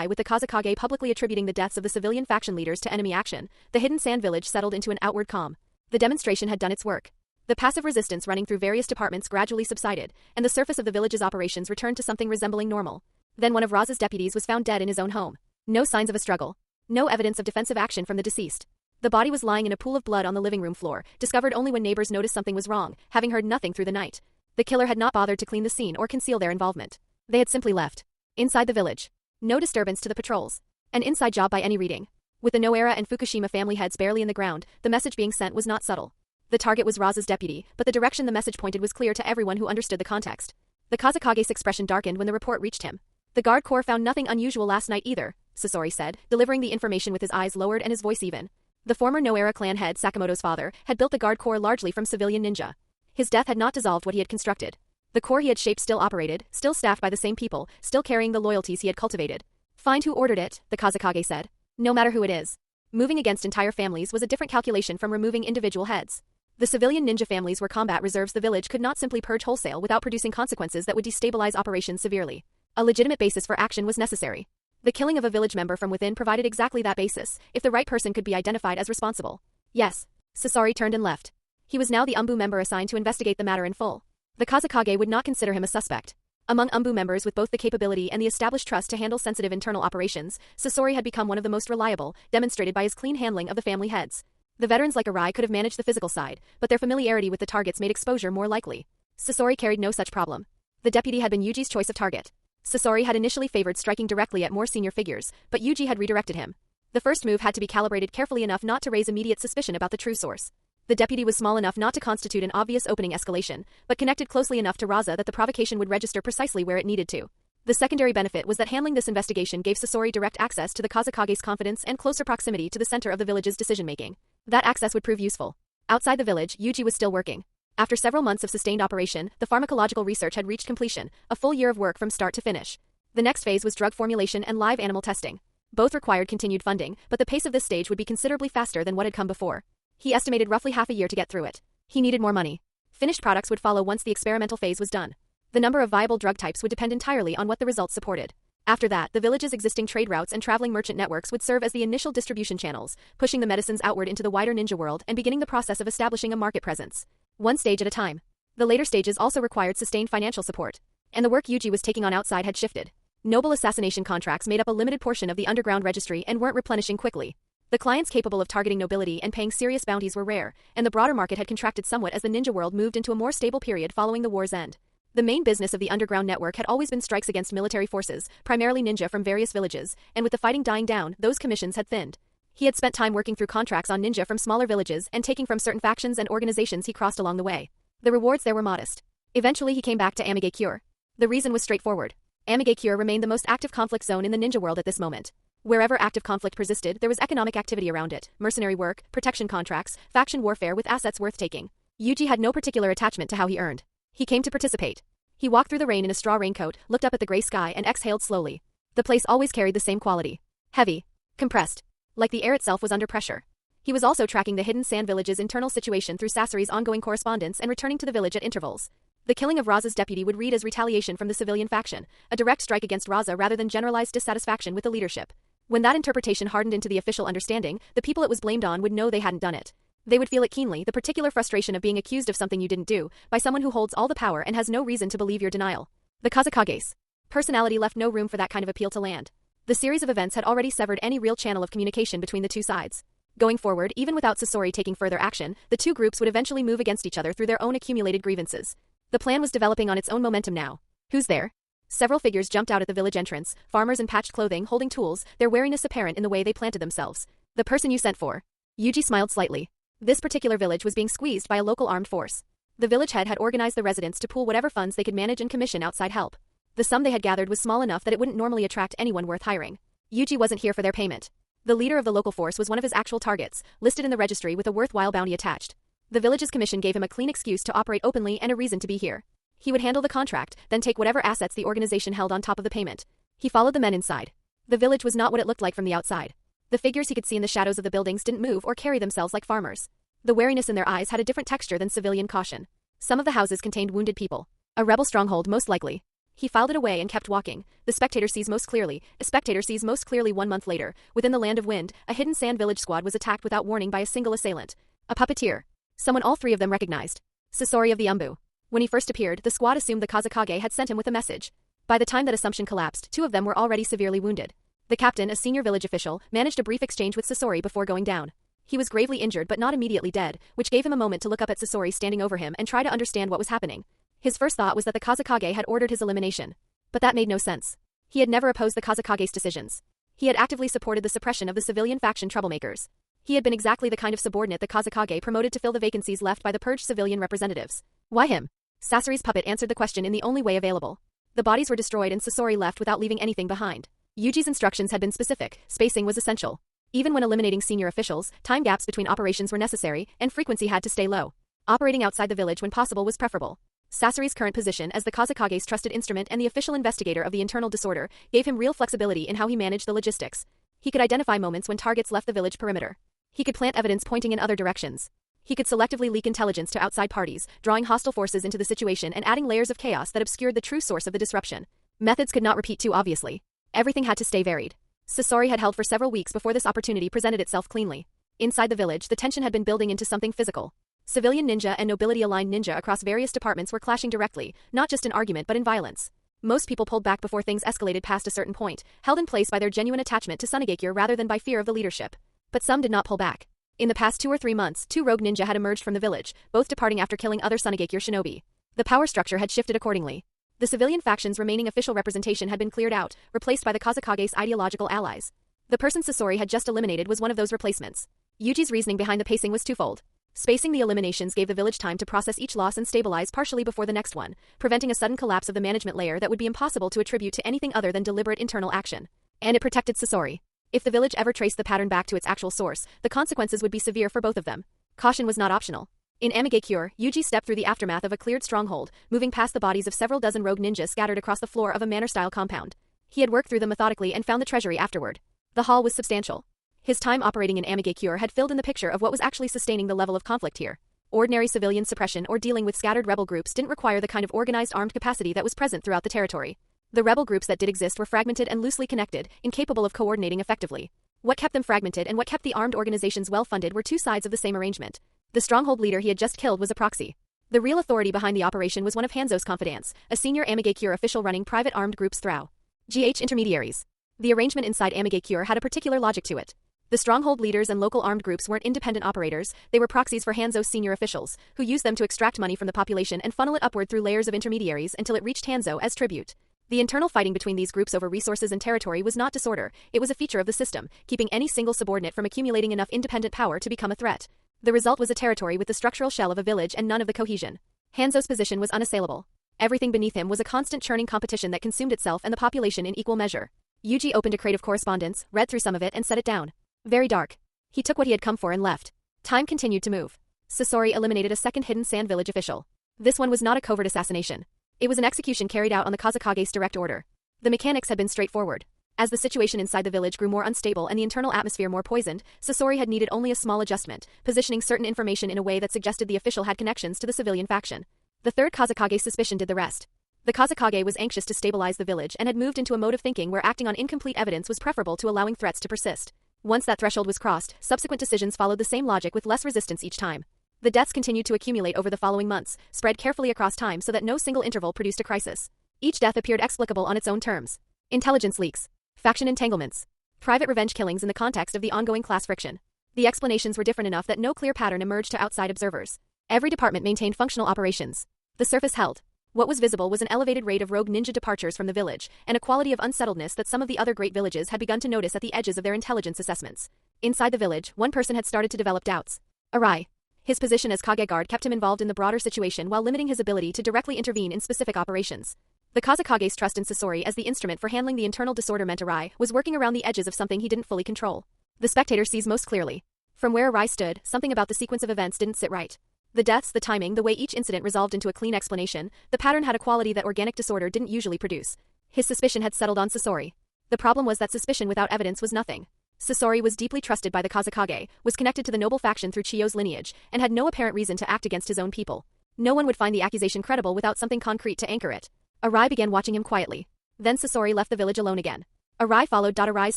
with the Kazekage publicly attributing the deaths of the civilian faction leaders to enemy action, the hidden sand village settled into an outward calm. The demonstration had done its work. The passive resistance running through various departments gradually subsided, and the surface of the village's operations returned to something resembling normal. Then one of Raza's deputies was found dead in his own home. No signs of a struggle. No evidence of defensive action from the deceased. The body was lying in a pool of blood on the living room floor, discovered only when neighbors noticed something was wrong, having heard nothing through the night. The killer had not bothered to clean the scene or conceal their involvement. They had simply left. Inside the village. No disturbance to the patrols. An inside job by any reading. With the Noera and Fukushima family heads barely in the ground, the message being sent was not subtle. The target was Raza's deputy, but the direction the message pointed was clear to everyone who understood the context. The Kazekage's expression darkened when the report reached him. The guard corps found nothing unusual last night either, Sasori said, delivering the information with his eyes lowered and his voice even. The former Noera clan head Sakamoto's father had built the guard corps largely from civilian ninja. His death had not dissolved what he had constructed. The corps he had shaped still operated, still staffed by the same people, still carrying the loyalties he had cultivated. Find who ordered it, the Kazekage said. No matter who it is. Moving against entire families was a different calculation from removing individual heads. The civilian ninja families were combat reserves. The village could not simply purge wholesale without producing consequences that would destabilize operations severely. A legitimate basis for action was necessary. The killing of a village member from within provided exactly that basis, if the right person could be identified as responsible. Yes. Sasori turned and left. He was now the umbu member assigned to investigate the matter in full. The Kazekage would not consider him a suspect. Among umbu members with both the capability and the established trust to handle sensitive internal operations, Sasori had become one of the most reliable, demonstrated by his clean handling of the family heads. The veterans like Arai could have managed the physical side, but their familiarity with the targets made exposure more likely. Sasori carried no such problem. The deputy had been Yuji's choice of target. Sasori had initially favored striking directly at more senior figures, but Yuji had redirected him. The first move had to be calibrated carefully enough not to raise immediate suspicion about the true source. The deputy was small enough not to constitute an obvious opening escalation, but connected closely enough to Raza that the provocation would register precisely where it needed to. The secondary benefit was that handling this investigation gave Sasori direct access to the Kazekage's confidence and closer proximity to the center of the village's decision-making. That access would prove useful. Outside the village, Yuji was still working. After several months of sustained operation, the pharmacological research had reached completion, a full year of work from start to finish. The next phase was drug formulation and live animal testing. Both required continued funding, but the pace of this stage would be considerably faster than what had come before. He estimated roughly half a year to get through it. He needed more money. Finished products would follow once the experimental phase was done. The number of viable drug types would depend entirely on what the results supported. After that, the village's existing trade routes and traveling merchant networks would serve as the initial distribution channels, pushing the medicines outward into the wider ninja world and beginning the process of establishing a market presence. One stage at a time. The later stages also required sustained financial support. And the work Yuji was taking on outside had shifted. Noble assassination contracts made up a limited portion of the underground registry and weren't replenishing quickly. The clients capable of targeting nobility and paying serious bounties were rare, and the broader market had contracted somewhat as the ninja world moved into a more stable period following the war's end. The main business of the underground network had always been strikes against military forces, primarily ninja from various villages, and with the fighting dying down, those commissions had thinned. He had spent time working through contracts on ninja from smaller villages and taking from certain factions and organizations he crossed along the way. The rewards there were modest. Eventually he came back to Amigakure. The reason was straightforward. Amigakure remained the most active conflict zone in the ninja world at this moment. Wherever active conflict persisted, there was economic activity around it, mercenary work, protection contracts, faction warfare with assets worth taking. Yuji had no particular attachment to how he earned. He came to participate. He walked through the rain in a straw raincoat, looked up at the gray sky and exhaled slowly. The place always carried the same quality. Heavy. Compressed. Like the air itself was under pressure. He was also tracking the hidden sand village's internal situation through Sasori's ongoing correspondence and returning to the village at intervals. The killing of Raza's deputy would read as retaliation from the civilian faction, a direct strike against Raza rather than generalized dissatisfaction with the leadership. When that interpretation hardened into the official understanding, the people it was blamed on would know they hadn't done it. They would feel it keenly, the particular frustration of being accused of something you didn't do, by someone who holds all the power and has no reason to believe your denial. The Kazekage's personality left no room for that kind of appeal to land. The series of events had already severed any real channel of communication between the two sides. Going forward, even without Sasori taking further action, the two groups would eventually move against each other through their own accumulated grievances. The plan was developing on its own momentum now. Who's there? Several figures jumped out at the village entrance, farmers in patched clothing holding tools, their wariness apparent in the way they planted themselves. The person you sent for. Yuji smiled slightly. This particular village was being squeezed by a local armed force. The village head had organized the residents to pool whatever funds they could manage and commission outside help. The sum they had gathered was small enough that it wouldn't normally attract anyone worth hiring. Yuji wasn't here for their payment. The leader of the local force was one of his actual targets, listed in the registry with a worthwhile bounty attached. The village's commission gave him a clean excuse to operate openly and a reason to be here. He would handle the contract, then take whatever assets the organization held on top of the payment. He followed the men inside. The village was not what it looked like from the outside. The figures he could see in the shadows of the buildings didn't move or carry themselves like farmers. The wariness in their eyes had a different texture than civilian caution. Some of the houses contained wounded people. A rebel stronghold most likely. He filed it away and kept walking. The spectator sees most clearly. A spectator sees most clearly 1 month later. Within the land of wind, a hidden sand village squad was attacked without warning by a single assailant. A puppeteer. Someone all three of them recognized. Sasori of the Umbu. When he first appeared, the squad assumed the Kazekage had sent him with a message. By the time that assumption collapsed, 2 of them were already severely wounded. The captain, a senior village official, managed a brief exchange with Sasori before going down. He was gravely injured but not immediately dead, which gave him a moment to look up at Sasori standing over him and try to understand what was happening. His first thought was that the Kazekage had ordered his elimination. But that made no sense. He had never opposed the Kazekage's decisions. He had actively supported the suppression of the civilian faction troublemakers. He had been exactly the kind of subordinate the Kazekage promoted to fill the vacancies left by the purged civilian representatives. Why him? Sasori's puppet answered the question in the only way available. The bodies were destroyed and Sasori left without leaving anything behind. Yuji's instructions had been specific, spacing was essential. Even when eliminating senior officials, time gaps between operations were necessary, and frequency had to stay low. Operating outside the village when possible was preferable. Sasori's current position as the Kazekage's trusted instrument and the official investigator of the internal disorder gave him real flexibility in how he managed the logistics. He could identify moments when targets left the village perimeter. He could plant evidence pointing in other directions. He could selectively leak intelligence to outside parties, drawing hostile forces into the situation and adding layers of chaos that obscured the true source of the disruption. Methods could not repeat too obviously. Everything had to stay varied. Sasori had held for several weeks before this opportunity presented itself cleanly. Inside the village, the tension had been building into something physical. Civilian ninja and nobility-aligned ninja across various departments were clashing directly, not just in argument but in violence. Most people pulled back before things escalated past a certain point, held in place by their genuine attachment to Sunagakure rather than by fear of the leadership. But some did not pull back. In the past 2 or 3 months, 2 rogue ninja had emerged from the village, both departing after killing other Sunagakure shinobi. The power structure had shifted accordingly. The civilian faction's remaining official representation had been cleared out, replaced by the Kazekage's ideological allies. The person Sasori had just eliminated was one of those replacements. Yuji's reasoning behind the pacing was twofold. Spacing the eliminations gave the village time to process each loss and stabilize partially before the next one, preventing a sudden collapse of the management layer that would be impossible to attribute to anything other than deliberate internal action. And it protected Sasori. If the village ever traced the pattern back to its actual source, the consequences would be severe for both of them. Caution was not optional. In Amigakure, Yuji stepped through the aftermath of a cleared stronghold, moving past the bodies of several dozen rogue ninjas scattered across the floor of a manor-style compound. He had worked through them methodically and found the treasury afterward. The haul was substantial. His time operating in Amigakure had filled in the picture of what was actually sustaining the level of conflict here. Ordinary civilian suppression or dealing with scattered rebel groups didn't require the kind of organized armed capacity that was present throughout the territory. The rebel groups that did exist were fragmented and loosely connected, incapable of coordinating effectively. What kept them fragmented and what kept the armed organizations well-funded were 2 sides of the same arrangement. The stronghold leader he had just killed was a proxy. The real authority behind the operation was one of Hanzo's confidants, a senior Amigakure official running private armed groups through intermediaries. The arrangement inside Amigakure had a particular logic to it. The stronghold leaders and local armed groups weren't independent operators, they were proxies for Hanzo's senior officials, who used them to extract money from the population and funnel it upward through layers of intermediaries until it reached Hanzo as tribute. The internal fighting between these groups over resources and territory was not disorder, it was a feature of the system, keeping any single subordinate from accumulating enough independent power to become a threat. The result was a territory with the structural shell of a village and none of the cohesion. Hanzo's position was unassailable. Everything beneath him was a constant churning competition that consumed itself and the population in equal measure. Yuji opened a crate of correspondence, read through some of it and set it down. Very dark. He took what he had come for and left. Time continued to move. Sasori eliminated a second hidden sand village official. This one was not a covert assassination. It was an execution carried out on the Kazekage's direct order. The mechanics had been straightforward. As the situation inside the village grew more unstable and the internal atmosphere more poisoned, Sasori had needed only a small adjustment, positioning certain information in a way that suggested the official had connections to the civilian faction. The third Kazekage's suspicion did the rest. The Kazekage was anxious to stabilize the village and had moved into a mode of thinking where acting on incomplete evidence was preferable to allowing threats to persist. Once that threshold was crossed, subsequent decisions followed the same logic with less resistance each time. The deaths continued to accumulate over the following months, spread carefully across time so that no single interval produced a crisis. Each death appeared explicable on its own terms. Intelligence leaks. Faction entanglements. Private revenge killings in the context of the ongoing class friction. The explanations were different enough that no clear pattern emerged to outside observers. Every department maintained functional operations. The surface held. What was visible was an elevated rate of rogue ninja departures from the village, and a quality of unsettledness that some of the other great villages had begun to notice at the edges of their intelligence assessments. Inside the village, one person had started to develop doubts. Arai. His position as Kage guard kept him involved in the broader situation while limiting his ability to directly intervene in specific operations. The Kazekage's trust in Sasori as the instrument for handling the internal disorder meant Arai was working around the edges of something he didn't fully control. The spectator sees most clearly. From where Arai stood, something about the sequence of events didn't sit right. The deaths, the timing, the way each incident resolved into a clean explanation, the pattern had a quality that organic disorder didn't usually produce. His suspicion had settled on Sasori. The problem was that suspicion without evidence was nothing. Sasori was deeply trusted by the Kazekage, was connected to the noble faction through Chiyo's lineage, and had no apparent reason to act against his own people. No one would find the accusation credible without something concrete to anchor it. Arai began watching him quietly. Then Sasori left the village alone again. Arai followed. Arai's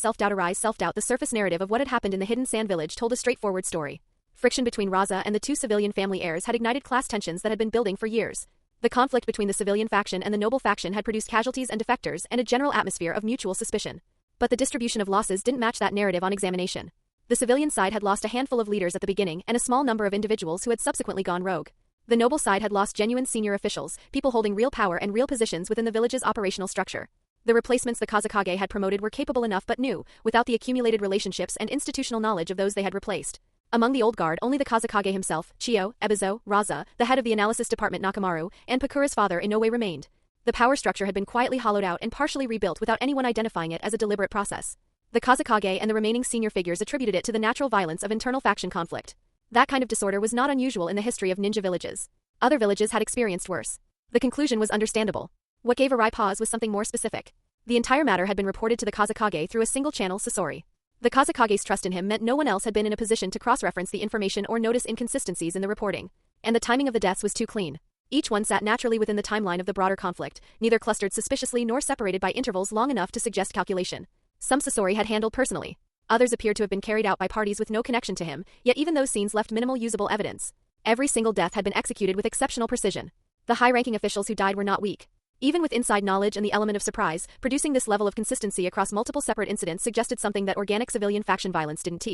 self-doubt. The surface narrative of what had happened in the hidden sand village told a straightforward story. Friction between Raza and the two civilian family heirs had ignited class tensions that had been building for years. The conflict between the civilian faction and the noble faction had produced casualties and defectors and a general atmosphere of mutual suspicion. But the distribution of losses didn't match that narrative on examination. The civilian side had lost a handful of leaders at the beginning and a small number of individuals who had subsequently gone rogue. The noble side had lost genuine senior officials, people holding real power and real positions within the village's operational structure. The replacements the Kazekage had promoted were capable enough but new, without the accumulated relationships and institutional knowledge of those they had replaced. Among the old guard, only the Kazekage himself, Chiyo, Ebizo, Raza, the head of the analysis department Nakamaru, and Pakura's father in no way remained. The power structure had been quietly hollowed out and partially rebuilt without anyone identifying it as a deliberate process. The Kazekage and the remaining senior figures attributed it to the natural violence of internal faction conflict. That kind of disorder was not unusual in the history of ninja villages. Other villages had experienced worse. The conclusion was understandable. What gave Arai pause was something more specific. The entire matter had been reported to the Kazekage through a single channel, Sasori. The Kazekage's trust in him meant no one else had been in a position to cross-reference the information or notice inconsistencies in the reporting. And the timing of the deaths was too clean. Each one sat naturally within the timeline of the broader conflict, neither clustered suspiciously nor separated by intervals long enough to suggest calculation. Some Sasori had handled personally. Others appeared to have been carried out by parties with no connection to him, yet even those scenes left minimal usable evidence. Every single death had been executed with exceptional precision. The high-ranking officials who died were not weak. Even with inside knowledge and the element of surprise, producing this level of consistency across multiple separate incidents suggested something that organic civilian faction violence didn't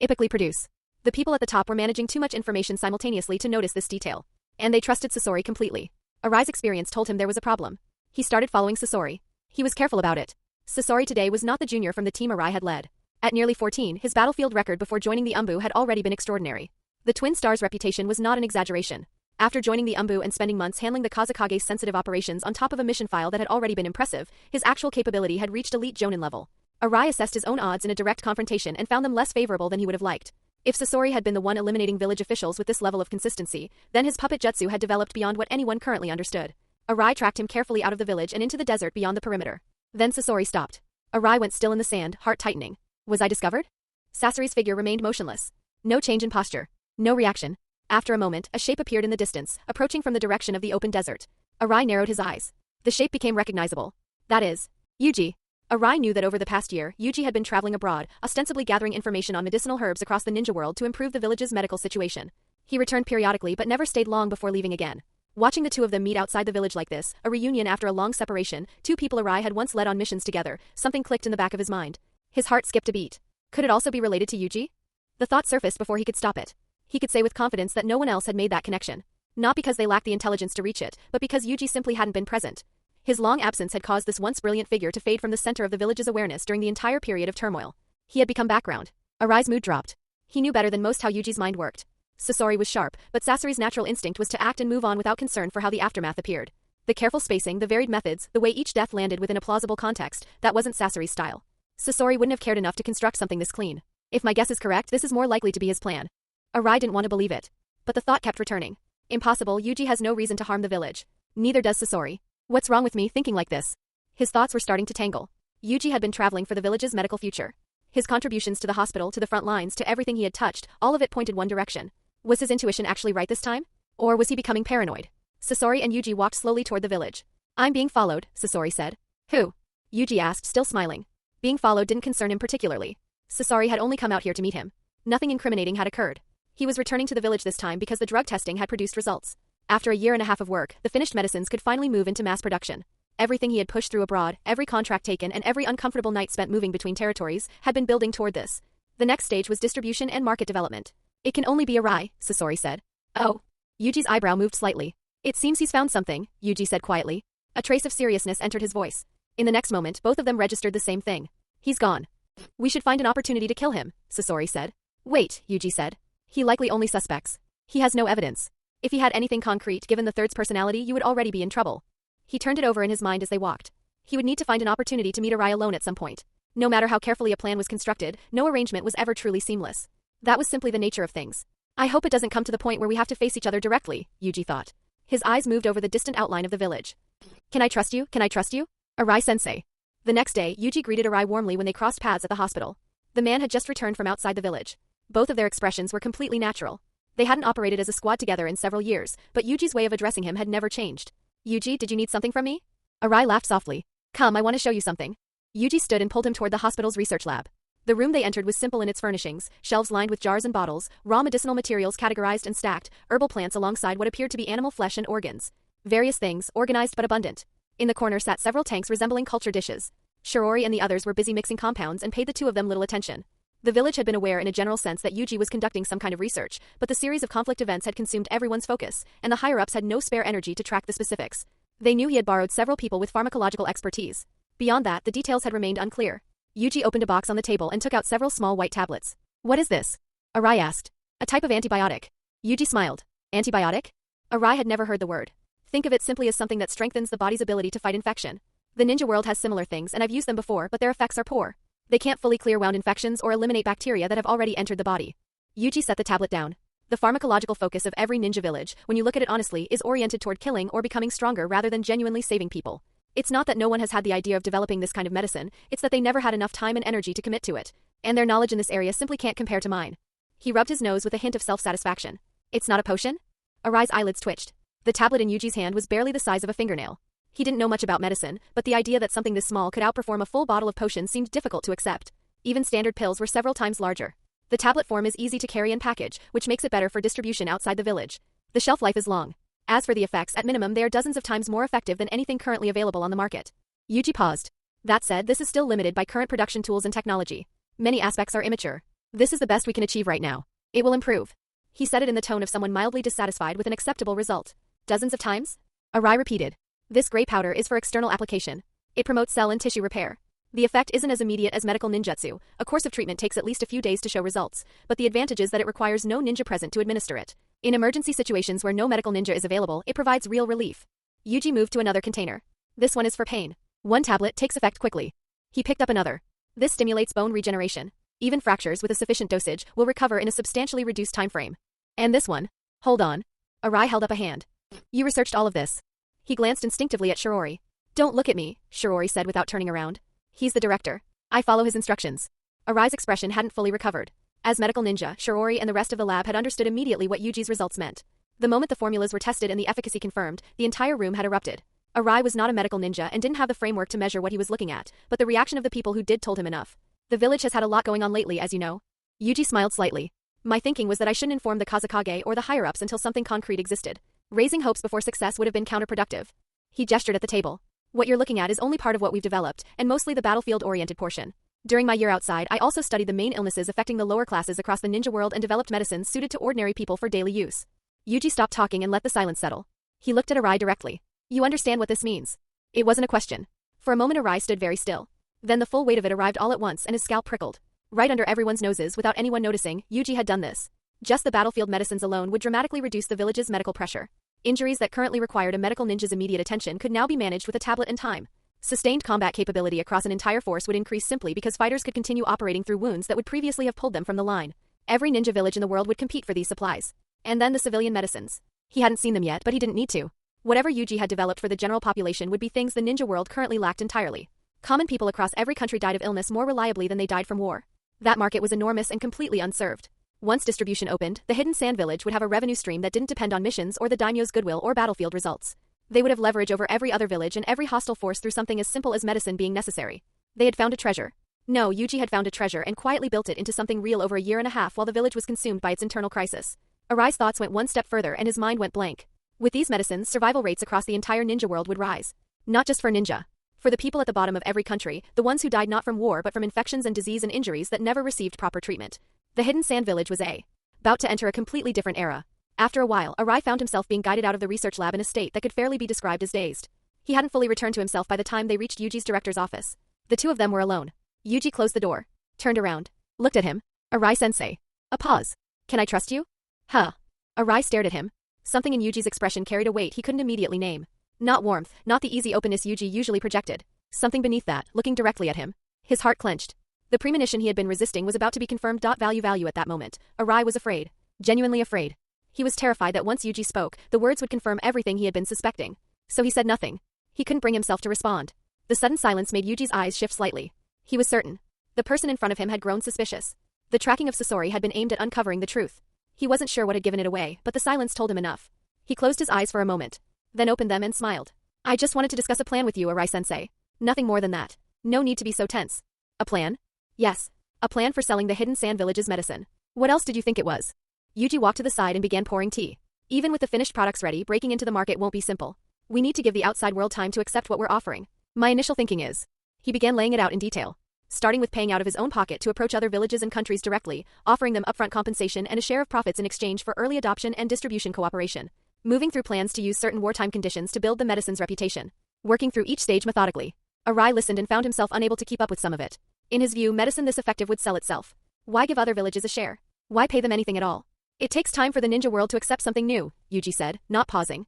typically produce. The people at the top were managing too much information simultaneously to notice this detail. And they trusted Sasori completely. Arai's experience told him there was a problem. He started following Sasori. He was careful about it. Sasori today was not the junior from the team Arai had led. At nearly 14, his battlefield record before joining the Umbu had already been extraordinary. The Twin Stars' reputation was not an exaggeration. After joining the Umbu and spending months handling the Kazekage's sensitive operations on top of a mission file that had already been impressive, his actual capability had reached elite Jonin level. Arai assessed his own odds in a direct confrontation and found them less favorable than he would have liked. If Sasori had been the one eliminating village officials with this level of consistency, then his puppet jutsu had developed beyond what anyone currently understood. Arai tracked him carefully out of the village and into the desert beyond the perimeter. Then Sasori stopped. Arai went still in the sand, heart tightening. Was I discovered? Sasori's figure remained motionless. No change in posture. No reaction. After a moment, a shape appeared in the distance, approaching from the direction of the open desert. Arai narrowed his eyes. The shape became recognizable. That is, Yuji. Arai knew that over the past year, Yuji had been traveling abroad, ostensibly gathering information on medicinal herbs across the ninja world to improve the village's medical situation. He returned periodically but never stayed long before leaving again. Watching the two of them meet outside the village like this, a reunion after a long separation, two people Arai had once led on missions together, something clicked in the back of his mind. His heart skipped a beat. Could it also be related to Yuji? The thought surfaced before he could stop it. He could say with confidence that no one else had made that connection. Not because they lacked the intelligence to reach it, but because Yuji simply hadn't been present. His long absence had caused this once brilliant figure to fade from the center of the village's awareness during the entire period of turmoil. He had become background. Arai's mood dropped. He knew better than most how Yuji's mind worked. Sasori was sharp, but Sasori's natural instinct was to act and move on without concern for how the aftermath appeared. The careful spacing, the varied methods, the way each death landed within a plausible context, that wasn't Sasori's style. Sasori wouldn't have cared enough to construct something this clean. If my guess is correct, this is more likely to be his plan. Arai didn't want to believe it. But the thought kept returning. Impossible, Yuji has no reason to harm the village. Neither does Sasori. What's wrong with me thinking like this? His thoughts were starting to tangle. Yuji had been traveling for the village's medical future. His contributions to the hospital, to the front lines, to everything he had touched, all of it pointed one direction. Was his intuition actually right this time? Or was he becoming paranoid? Sasori and Yuji walked slowly toward the village. I'm being followed, Sasori said. Who? Yuji asked, still smiling. Being followed didn't concern him particularly. Sasori had only come out here to meet him. Nothing incriminating had occurred. He was returning to the village this time because the drug testing had produced results. After a year and a half of work, the finished medicines could finally move into mass production. Everything he had pushed through abroad, every contract taken and every uncomfortable night spent moving between territories, had been building toward this. The next stage was distribution and market development. It can only be Arai, Sasori said. Oh. Yuji's eyebrow moved slightly. It seems he's found something, Yuji said quietly. A trace of seriousness entered his voice. In the next moment, both of them registered the same thing. He's gone. We should find an opportunity to kill him, Sasori said. Wait, Yuji said. He likely only suspects. He has no evidence. If he had anything concrete given the third's personality, you would already be in trouble. He turned it over in his mind as they walked. He would need to find an opportunity to meet Arai alone at some point. No matter how carefully a plan was constructed, no arrangement was ever truly seamless. That was simply the nature of things. I hope it doesn't come to the point where we have to face each other directly, Yuji thought. His eyes moved over the distant outline of the village. Can I trust you? Can I trust you? Arai-sensei. The next day, Yuji greeted Arai warmly when they crossed paths at the hospital. The man had just returned from outside the village. Both of their expressions were completely natural. They hadn't operated as a squad together in several years, but Yuji's way of addressing him had never changed. Yuji, did you need something from me? Arai laughed softly. Come, I want to show you something. Yuji stood and pulled him toward the hospital's research lab. The room they entered was simple in its furnishings, shelves lined with jars and bottles, raw medicinal materials categorized and stacked, herbal plants alongside what appeared to be animal flesh and organs. Various things, organized but abundant. In the corner sat several tanks resembling culture dishes. Shirori and the others were busy mixing compounds and paid the two of them little attention. The village had been aware in a general sense that Yuji was conducting some kind of research, but the series of conflict events had consumed everyone's focus, and the higher-ups had no spare energy to track the specifics. They knew he had borrowed several people with pharmacological expertise. Beyond that, the details had remained unclear. Yuji opened a box on the table and took out several small white tablets. What is this? Arai asked. A type of antibiotic. Yuji smiled. Antibiotic? Arai had never heard the word. Think of it simply as something that strengthens the body's ability to fight infection. The ninja world has similar things, and I've used them before, but their effects are poor. They can't fully clear wound infections or eliminate bacteria that have already entered the body. Yuji set the tablet down. The pharmacological focus of every ninja village, when you look at it honestly, is oriented toward killing or becoming stronger rather than genuinely saving people. It's not that no one has had the idea of developing this kind of medicine, it's that they never had enough time and energy to commit to it. And their knowledge in this area simply can't compare to mine. He rubbed his nose with a hint of self-satisfaction. It's not a potion? Arai's eyelids twitched. The tablet in Yuji's hand was barely the size of a fingernail. He didn't know much about medicine, but the idea that something this small could outperform a full bottle of potion seemed difficult to accept. Even standard pills were several times larger. The tablet form is easy to carry and package, which makes it better for distribution outside the village. The shelf life is long. As for the effects, at minimum they are dozens of times more effective than anything currently available on the market. Yuji paused. That said, this is still limited by current production tools and technology. Many aspects are immature. This is the best we can achieve right now. It will improve. He said it in the tone of someone mildly dissatisfied with an acceptable result. Dozens of times? Arai repeated. This gray powder is for external application. It promotes cell and tissue repair. The effect isn't as immediate as medical ninjutsu. A course of treatment takes at least a few days to show results, but the advantage is that it requires no ninja present to administer it. In emergency situations where no medical ninja is available, it provides real relief. Yuji moved to another container. This one is for pain. One tablet takes effect quickly. He picked up another. This stimulates bone regeneration. Even fractures with a sufficient dosage will recover in a substantially reduced time frame. And this one? Hold on. Arai held up a hand. You researched all of this. He glanced instinctively at Shirori. Don't look at me, Shirori said without turning around. He's the director. I follow his instructions. Arai's expression hadn't fully recovered. As medical ninja, Shirori and the rest of the lab had understood immediately what Yuji's results meant. The moment the formulas were tested and the efficacy confirmed, the entire room had erupted. Arai was not a medical ninja and didn't have the framework to measure what he was looking at, but the reaction of the people who did told him enough. The village has had a lot going on lately, as you know. Yuji smiled slightly. My thinking was that I shouldn't inform the Kazekage or the higher-ups until something concrete existed. Raising hopes before success would have been counterproductive. He gestured at the table. What you're looking at is only part of what we've developed, and mostly the battlefield-oriented portion. During my year outside, I also studied the main illnesses affecting the lower classes across the ninja world and developed medicines suited to ordinary people for daily use. Yuji stopped talking and let the silence settle. He looked at Arai directly. You understand what this means? It wasn't a question. For a moment Arai stood very still. Then the full weight of it arrived all at once and his scalp prickled. Right under everyone's noses, without anyone noticing, Yuji had done this. Just the battlefield medicines alone would dramatically reduce the village's medical pressure. Injuries that currently required a medical ninja's immediate attention could now be managed with a tablet and time. Sustained combat capability across an entire force would increase simply because fighters could continue operating through wounds that would previously have pulled them from the line. Every ninja village in the world would compete for these supplies. And then the civilian medicines. He hadn't seen them yet, but he didn't need to. Whatever Yuji had developed for the general population would be things the ninja world currently lacked entirely. Common people across every country died of illness more reliably than they died from war. That market was enormous and completely unserved. Once distribution opened, the hidden sand village would have a revenue stream that didn't depend on missions or the daimyo's goodwill or battlefield results. They would have leverage over every other village and every hostile force through something as simple as medicine being necessary. They had found a treasure. No, Yuji had found a treasure and quietly built it into something real over a year and a half while the village was consumed by its internal crisis. Arai's thoughts went one step further and his mind went blank. With these medicines, survival rates across the entire ninja world would rise. Not just for ninja. For the people at the bottom of every country, the ones who died not from war but from infections and disease and injuries that never received proper treatment. The hidden sand village was about to enter a completely different era. After a while, Arai found himself being guided out of the research lab in a state that could fairly be described as dazed. He hadn't fully returned to himself by the time they reached Yuji's director's office. The two of them were alone. Yuji closed the door, turned around, looked at him. Arai-sensei. A pause. Can I trust you? Huh. Arai stared at him. Something in Yuji's expression carried a weight he couldn't immediately name. Not warmth, not the easy openness Yuji usually projected. Something beneath that, looking directly at him. His heart clenched. The premonition he had been resisting was about to be confirmed. Value at that moment. Arai was afraid. Genuinely afraid. He was terrified that once Yuji spoke, the words would confirm everything he had been suspecting. So he said nothing. He couldn't bring himself to respond. The sudden silence made Yuji's eyes shift slightly. He was certain. The person in front of him had grown suspicious. The tracking of Sasori had been aimed at uncovering the truth. He wasn't sure what had given it away, but the silence told him enough. He closed his eyes for a moment, then opened them and smiled. I just wanted to discuss a plan with you, Arai-sensei. Nothing more than that. No need to be so tense. A plan? Yes. A plan for selling the hidden sand village's medicine. What else did you think it was? Yuji walked to the side and began pouring tea. Even with the finished products ready, breaking into the market won't be simple. We need to give the outside world time to accept what we're offering. My initial thinking is. He began laying it out in detail. Starting with paying out of his own pocket to approach other villages and countries directly, offering them upfront compensation and a share of profits in exchange for early adoption and distribution cooperation. Moving through plans to use certain wartime conditions to build the medicine's reputation. Working through each stage methodically. Arai listened and found himself unable to keep up with some of it. In his view, medicine this effective would sell itself. Why give other villages a share? Why pay them anything at all? It takes time for the ninja world to accept something new, Yuji said, not pausing.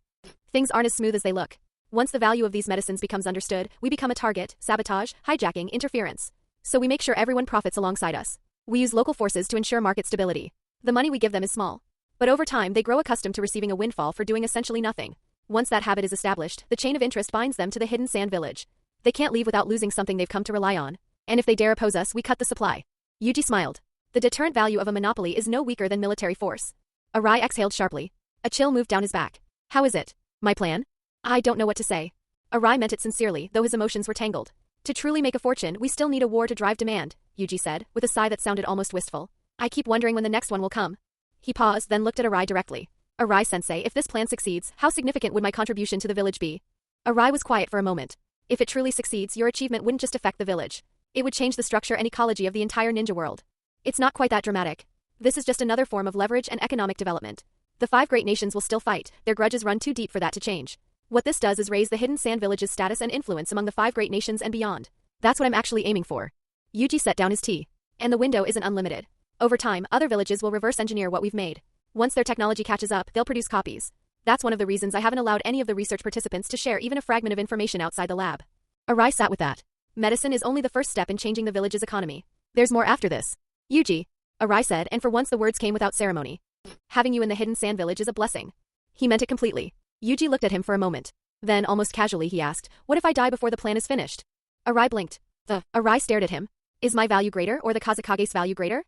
Things aren't as smooth as they look. Once the value of these medicines becomes understood, we become a target, sabotage, hijacking, interference. So we make sure everyone profits alongside us. We use local forces to ensure market stability. The money we give them is small. But over time they grow accustomed to receiving a windfall for doing essentially nothing. Once that habit is established, the chain of interest binds them to the hidden sand village. They can't leave without losing something they've come to rely on. And if they dare oppose us, we cut the supply. Yuji smiled. The deterrent value of a monopoly is no weaker than military force. Arai exhaled sharply. A chill moved down his back. How is it? My plan? I don't know what to say. Arai meant it sincerely, though his emotions were tangled. To truly make a fortune, we still need a war to drive demand, Yuji said, with a sigh that sounded almost wistful. I keep wondering when the next one will come. He paused, then looked at Arai directly. Arai-sensei, if this plan succeeds, how significant would my contribution to the village be? Arai was quiet for a moment. If it truly succeeds, your achievement wouldn't just affect the village. It would change the structure and ecology of the entire ninja world. It's not quite that dramatic. This is just another form of leverage and economic development. The 5 great nations will still fight, their grudges run too deep for that to change. What this does is raise the hidden sand village's status and influence among the 5 great nations and beyond. That's what I'm actually aiming for. Yuji set down his tea. And the window isn't unlimited. Over time, other villages will reverse engineer what we've made. Once their technology catches up, they'll produce copies. That's one of the reasons I haven't allowed any of the research participants to share even a fragment of information outside the lab. Arai sat with that. Medicine is only the first step in changing the village's economy. There's more after this. Yuji, Arai said, and for once the words came without ceremony. Having you in the hidden sand village is a blessing. He meant it completely. Yuji looked at him for a moment. Then, almost casually, he asked, what if I die before the plan is finished? Arai blinked. Arai stared at him. Is my value greater or the Kazekage's value greater?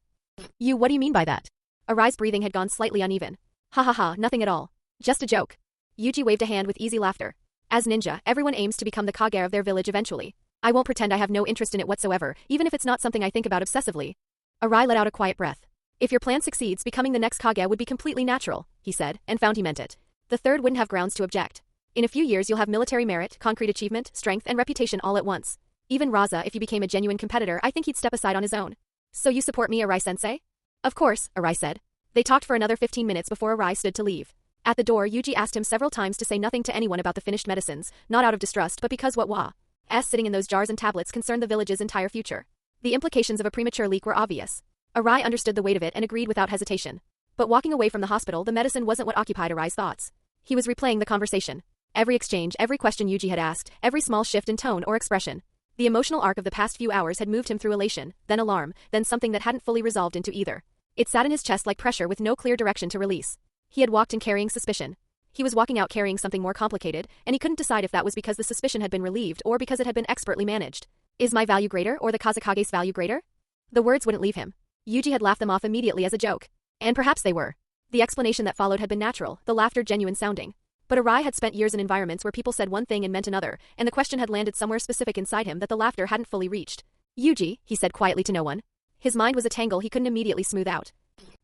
What do you mean by that? Arai's breathing had gone slightly uneven. Ha ha ha, nothing at all. Just a joke. Yuji waved a hand with easy laughter. As ninja, everyone aims to become the Kage of their village eventually. I won't pretend I have no interest in it whatsoever, even if it's not something I think about obsessively. Arai let out a quiet breath. If your plan succeeds, becoming the next Kage would be completely natural, he said, and found he meant it. The third wouldn't have grounds to object. In a few years you'll have military merit, concrete achievement, strength, and reputation all at once. Even Raza, if you became a genuine competitor, I think he'd step aside on his own. So you support me, Arai-sensei? Of course, Arai said. They talked for another 15 minutes before Arai stood to leave. At the door, Yuji asked him several times to say nothing to anyone about the finished medicines, not out of distrust but because what was sitting in those jars and tablets concerned the village's entire future. The implications of a premature leak were obvious. Arai understood the weight of it and agreed without hesitation. But walking away from the hospital, the medicine wasn't what occupied Arai's thoughts. He was replaying the conversation. Every exchange, every question Yuji had asked, every small shift in tone or expression. The emotional arc of the past few hours had moved him through elation, then alarm, then something that hadn't fully resolved into either. It sat in his chest like pressure with no clear direction to release. He had walked in carrying suspicion. He was walking out carrying something more complicated, and he couldn't decide if that was because the suspicion had been relieved or because it had been expertly managed. Is my value greater or the Kazekage's value greater? The words wouldn't leave him. Yuji had laughed them off immediately as a joke. And perhaps they were. The explanation that followed had been natural, the laughter genuine sounding. But Arai had spent years in environments where people said one thing and meant another, and the question had landed somewhere specific inside him that the laughter hadn't fully reached. Yuji, he said quietly to no one. His mind was a tangle he couldn't immediately smooth out.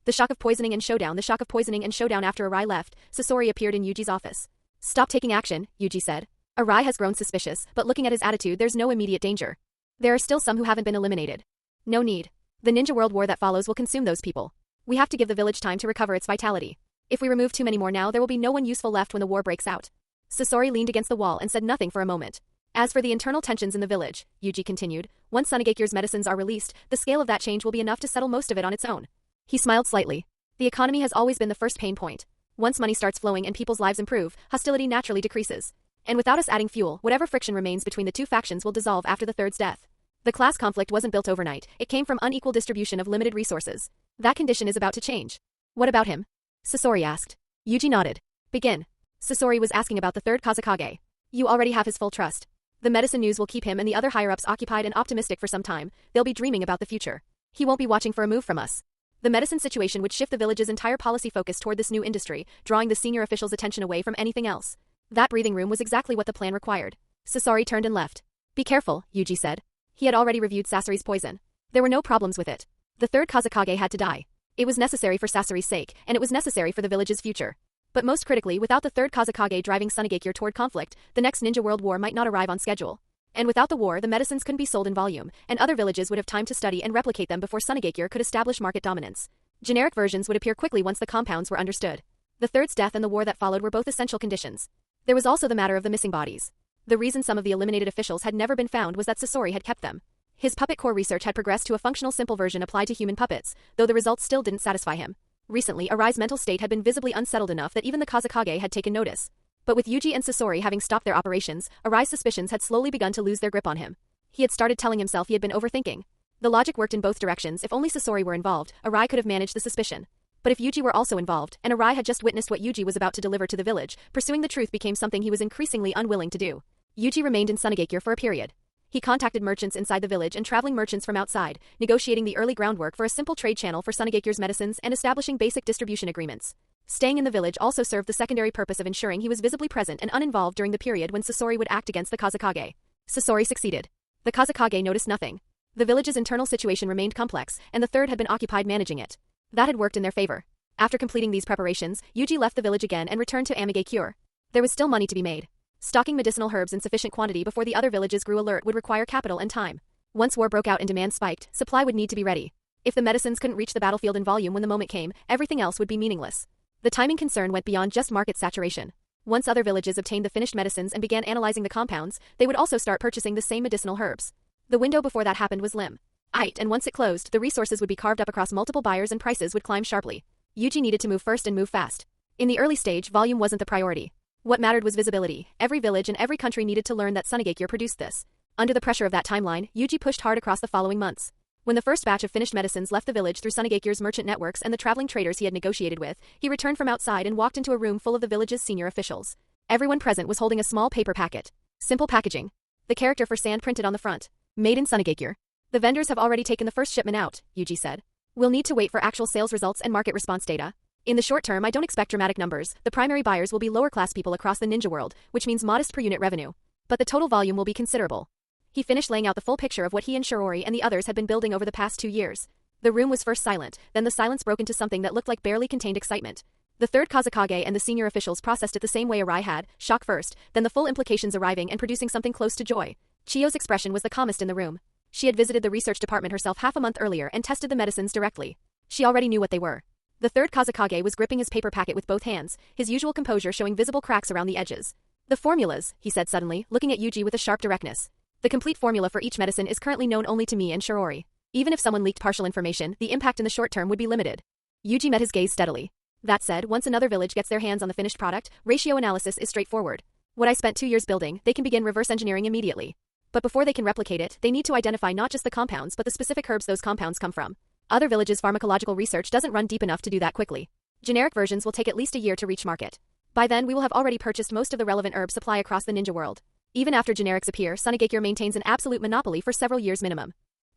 The shock of poisoning and showdown after Arai left, Sasori appeared in Yuji's office. Stop taking action, Yuji said. Arai has grown suspicious, but looking at his attitude there's no immediate danger. There are still some who haven't been eliminated. No need. The Ninja World War that follows will consume those people. We have to give the village time to recover its vitality. If we remove too many more now, there will be no one useful left when the war breaks out. Sasori leaned against the wall and said nothing for a moment. As for the internal tensions in the village, Yuji continued, once Sunagakure's medicines are released, the scale of that change will be enough to settle most of it on its own. He smiled slightly. The economy has always been the first pain point. Once money starts flowing and people's lives improve, hostility naturally decreases. And without us adding fuel, whatever friction remains between the two factions will dissolve after the third's death. The class conflict wasn't built overnight, it came from unequal distribution of limited resources. That condition is about to change. What about him? Sasori asked. Yuji nodded. Begin. Sasori was asking about the third Kazekage. You already have his full trust. The medicine news will keep him and the other higher-ups occupied and optimistic for some time. They'll be dreaming about the future. He won't be watching for a move from us. The medicine situation would shift the village's entire policy focus toward this new industry, drawing the senior officials' attention away from anything else. That breathing room was exactly what the plan required. Sasori turned and left. Be careful, Yuji said. He had already reviewed Sasori's poison. There were no problems with it. The third Kazekage had to die. It was necessary for Sasori's sake, and it was necessary for the village's future. But most critically, without the third Kazekage driving Sunagakure toward conflict, the next Ninja World War might not arrive on schedule. And without the war, the medicines couldn't be sold in volume, and other villages would have time to study and replicate them before Sunagakure could establish market dominance. Generic versions would appear quickly once the compounds were understood. The third's death and the war that followed were both essential conditions. There was also the matter of the missing bodies. The reason some of the eliminated officials had never been found was that Sasori had kept them. His puppet core research had progressed to a functional simple version applied to human puppets, though the results still didn't satisfy him. Recently, Arai's mental state had been visibly unsettled enough that even the Kazekage had taken notice. But with Yuji and Sasori having stopped their operations, Arai's suspicions had slowly begun to lose their grip on him. He had started telling himself he had been overthinking. The logic worked in both directions. If only Sasori were involved, Arai could have managed the suspicion. But if Yuji were also involved, and Arai had just witnessed what Yuji was about to deliver to the village, pursuing the truth became something he was increasingly unwilling to do. Yuji remained in Sunagakure for a period. He contacted merchants inside the village and traveling merchants from outside, negotiating the early groundwork for a simple trade channel for Sunagakure's medicines and establishing basic distribution agreements. Staying in the village also served the secondary purpose of ensuring he was visibly present and uninvolved during the period when Sasori would act against the Kazekage. Sasori succeeded. The Kazekage noticed nothing. The village's internal situation remained complex, and the third had been occupied managing it. That had worked in their favor. After completing these preparations, Yuji left the village again and returned to Amigakure. There was still money to be made. Stocking medicinal herbs in sufficient quantity before the other villages grew alert would require capital and time. Once war broke out and demand spiked, supply would need to be ready. If the medicines couldn't reach the battlefield in volume when the moment came, everything else would be meaningless. The timing concern went beyond just market saturation. Once other villages obtained the finished medicines and began analyzing the compounds, they would also start purchasing the same medicinal herbs. The window before that happened was limited, and once it closed, the resources would be carved up across multiple buyers and prices would climb sharply. Yuji needed to move first and move fast. In the early stage, volume wasn't the priority. What mattered was visibility. Every village and every country needed to learn that Sunagakure produced this. Under the pressure of that timeline, Yuji pushed hard across the following months. When the first batch of finished medicines left the village through Sunagakure's merchant networks and the traveling traders he had negotiated with, he returned from outside and walked into a room full of the village's senior officials. Everyone present was holding a small paper packet. Simple packaging. The character for sand printed on the front. Made in Sunagakure. The vendors have already taken the first shipment out, Yuji said. We'll need to wait for actual sales results and market response data. In the short term, I don't expect dramatic numbers. The primary buyers will be lower-class people across the ninja world, which means modest per-unit revenue. But the total volume will be considerable. He finished laying out the full picture of what he and Shirori and the others had been building over the past 2 years. The room was first silent, then the silence broke into something that looked like barely contained excitement. The third Kazekage and the senior officials processed it the same way Arai had, shock first, then the full implications arriving and producing something close to joy. Chiyo's expression was the calmest in the room. She had visited the research department herself half a month earlier and tested the medicines directly. She already knew what they were. The third Kazekage was gripping his paper packet with both hands, his usual composure showing visible cracks around the edges. The formulas, he said suddenly, looking at Yuji with a sharp directness. The complete formula for each medicine is currently known only to me and Shirori. Even if someone leaked partial information, the impact in the short term would be limited. Yuji met his gaze steadily. That said, once another village gets their hands on the finished product, ratio analysis is straightforward. What I spent 2 years building, they can begin reverse engineering immediately. But before they can replicate it, they need to identify not just the compounds but the specific herbs those compounds come from. Other villages' pharmacological research doesn't run deep enough to do that quickly. Generic versions will take at least a year to reach market. By then, we will have already purchased most of the relevant herb supply across the ninja world. Even after generics appear, Sunagakure maintains an absolute monopoly for several years minimum.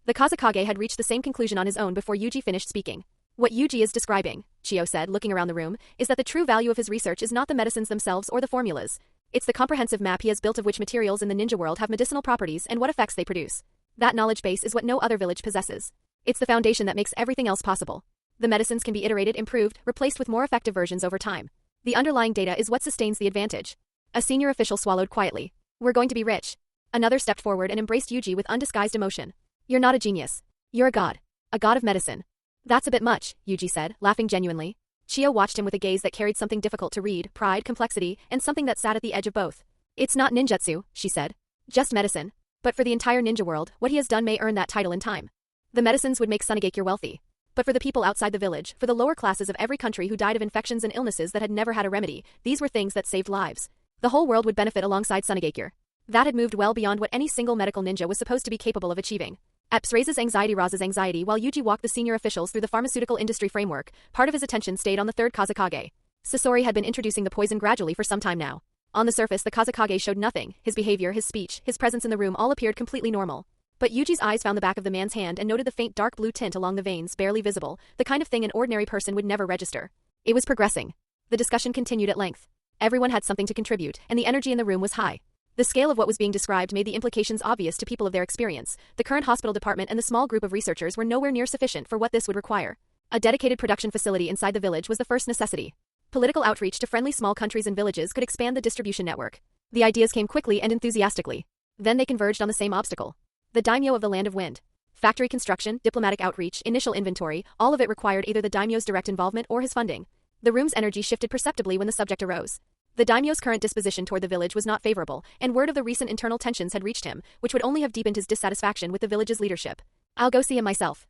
The Kazekage had reached the same conclusion on his own before Yuji finished speaking. What Yuji is describing, Chiyo said, looking around the room, is that the true value of his research is not the medicines themselves or the formulas. It's the comprehensive map he has built of which materials in the ninja world have medicinal properties and what effects they produce. That knowledge base is what no other village possesses. It's the foundation that makes everything else possible. The medicines can be iterated, improved, replaced with more effective versions over time. The underlying data is what sustains the advantage. A senior official swallowed quietly. We're going to be rich. Another stepped forward and embraced Yuji with undisguised emotion. You're not a genius. You're a god. A god of medicine. That's a bit much, Yuji said, laughing genuinely. Chiyo watched him with a gaze that carried something difficult to read, pride, complexity, and something that sat at the edge of both. It's not ninjutsu, she said. Just medicine. But for the entire ninja world, what he has done may earn that title in time. The medicines would make Sunagakure wealthy. But for the people outside the village, for the lower classes of every country who died of infections and illnesses that had never had a remedy, these were things that saved lives. The whole world would benefit alongside Sunagakure. That had moved well beyond what any single medical ninja was supposed to be capable of achieving. At Raza's anxiety while Yuji walked the senior officials through the pharmaceutical industry framework, part of his attention stayed on the third Kazekage. Sasori had been introducing the poison gradually for some time now. On the surface the Kazekage showed nothing, his behavior, his speech, his presence in the room all appeared completely normal. But Yuji's eyes found the back of the man's hand and noted the faint dark blue tint along the veins, barely visible, the kind of thing an ordinary person would never register. It was progressing. The discussion continued at length. Everyone had something to contribute, and the energy in the room was high. The scale of what was being described made the implications obvious to people of their experience. The current hospital department and the small group of researchers were nowhere near sufficient for what this would require. A dedicated production facility inside the village was the first necessity. Political outreach to friendly small countries and villages could expand the distribution network. The ideas came quickly and enthusiastically. Then they converged on the same obstacle. The Daimyo of the Land of Wind. Factory construction, diplomatic outreach, initial inventory, all of it required either the Daimyo's direct involvement or his funding. The room's energy shifted perceptibly when the subject arose. The Daimyo's current disposition toward the village was not favorable, and word of the recent internal tensions had reached him, which would only have deepened his dissatisfaction with the village's leadership. I'll go see him myself.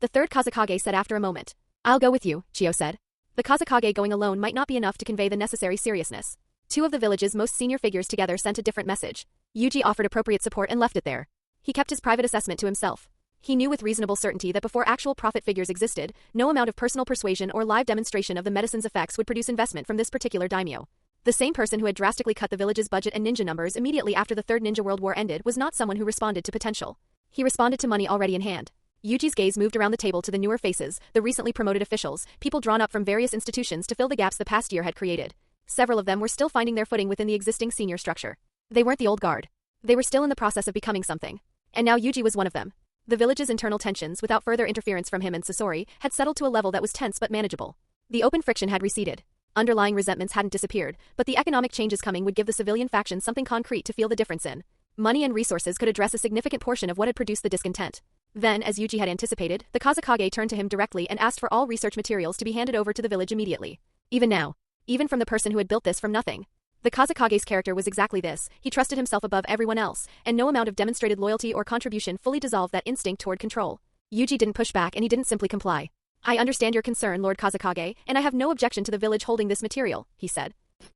The third Kazekage said after a moment. I'll go with you, Chiyo said. The Kazekage going alone might not be enough to convey the necessary seriousness. Two of the village's most senior figures together sent a different message. Yuji offered appropriate support and left it there. He kept his private assessment to himself. He knew with reasonable certainty that before actual profit figures existed, no amount of personal persuasion or live demonstration of the medicine's effects would produce investment from this particular daimyo. The same person who had drastically cut the village's budget and ninja numbers immediately after the Third Ninja World War ended was not someone who responded to potential. He responded to money already in hand. Yuji's gaze moved around the table to the newer faces, the recently promoted officials, people drawn up from various institutions to fill the gaps the past year had created. Several of them were still finding their footing within the existing senior structure. They weren't the old guard. They were still in the process of becoming something. And now Yuji was one of them. The village's internal tensions, without further interference from him and Sasori, had settled to a level that was tense but manageable. The open friction had receded. Underlying resentments hadn't disappeared, but the economic changes coming would give the civilian faction something concrete to feel the difference in. Money and resources could address a significant portion of what had produced the discontent. Then, as Yuji had anticipated, the Kazekage turned to him directly and asked for all research materials to be handed over to the village immediately. Even now. Even from the person who had built this from nothing. The Kazekage's character was exactly this. He trusted himself above everyone else, and no amount of demonstrated loyalty or contribution fully dissolved that instinct toward control. Yuji didn't push back and he didn't simply comply. I understand your concern, Lord Kazekage, and I have no objection to the village holding this material, he said.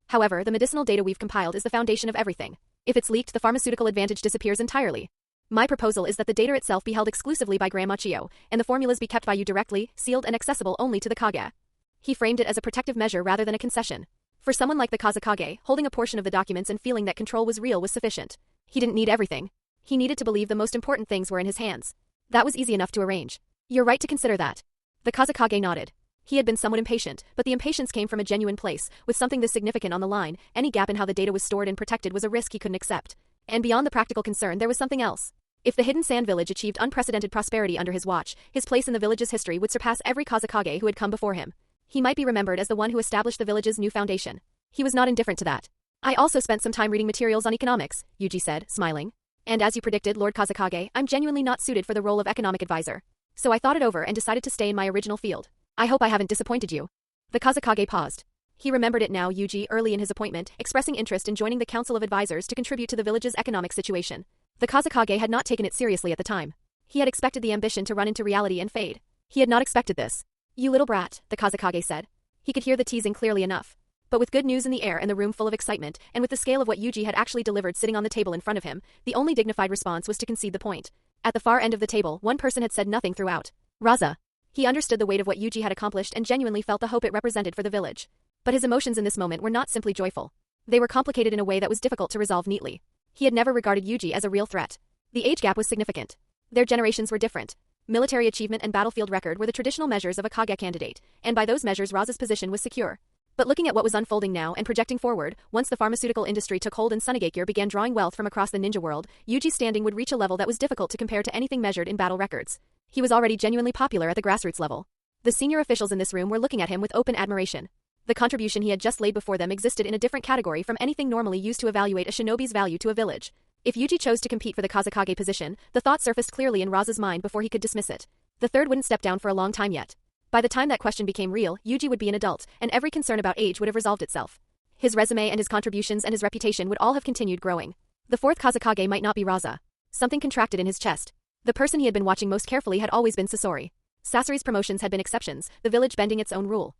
However, the medicinal data we've compiled is the foundation of everything. If it's leaked, the pharmaceutical advantage disappears entirely. My proposal is that the data itself be held exclusively by Grandma Chiyo, and the formulas be kept by you directly, sealed and accessible only to the Kage. He framed it as a protective measure rather than a concession. For someone like the Kazekage, holding a portion of the documents and feeling that control was real was sufficient. He didn't need everything. He needed to believe the most important things were in his hands. That was easy enough to arrange. You're right to consider that. The Kazekage nodded. He had been somewhat impatient, but the impatience came from a genuine place. With something this significant on the line, any gap in how the data was stored and protected was a risk he couldn't accept. And beyond the practical concern, there was something else. If the Hidden Sand Village achieved unprecedented prosperity under his watch, his place in the village's history would surpass every Kazekage who had come before him. He might be remembered as the one who established the village's new foundation. He was not indifferent to that. I also spent some time reading materials on economics, Yuji said, smiling. And as you predicted, Lord Kazekage, I'm genuinely not suited for the role of economic advisor. So I thought it over and decided to stay in my original field. I hope I haven't disappointed you. The Kazekage paused. He remembered it now. Yuji, early in his appointment, expressing interest in joining the Council of Advisors to contribute to the village's economic situation. The Kazekage had not taken it seriously at the time. He had expected the ambition to run into reality and fade. He had not expected this. You little brat, the Kazekage said. He could hear the teasing clearly enough. But with good news in the air and the room full of excitement, and with the scale of what Yuji had actually delivered sitting on the table in front of him, the only dignified response was to concede the point. At the far end of the table, one person had said nothing throughout. Raza. He understood the weight of what Yuji had accomplished and genuinely felt the hope it represented for the village. But his emotions in this moment were not simply joyful. They were complicated in a way that was difficult to resolve neatly. He had never regarded Yuji as a real threat. The age gap was significant. Their generations were different. Military achievement and battlefield record were the traditional measures of a Kage candidate, and by those measures Raza's position was secure. But looking at what was unfolding now and projecting forward, once the pharmaceutical industry took hold and Sunagakure began drawing wealth from across the ninja world, Yuji's standing would reach a level that was difficult to compare to anything measured in battle records. He was already genuinely popular at the grassroots level. The senior officials in this room were looking at him with open admiration. The contribution he had just laid before them existed in a different category from anything normally used to evaluate a shinobi's value to a village. If Yuji chose to compete for the Kazekage position, the thought surfaced clearly in Raza's mind before he could dismiss it. The third wouldn't step down for a long time yet. By the time that question became real, Yuji would be an adult, and every concern about age would have resolved itself. His resume and his contributions and his reputation would all have continued growing. The fourth Kazekage might not be Raza. Something contracted in his chest. The person he had been watching most carefully had always been Sasori. Sasori's promotions had been exceptions, the village bending its own rule.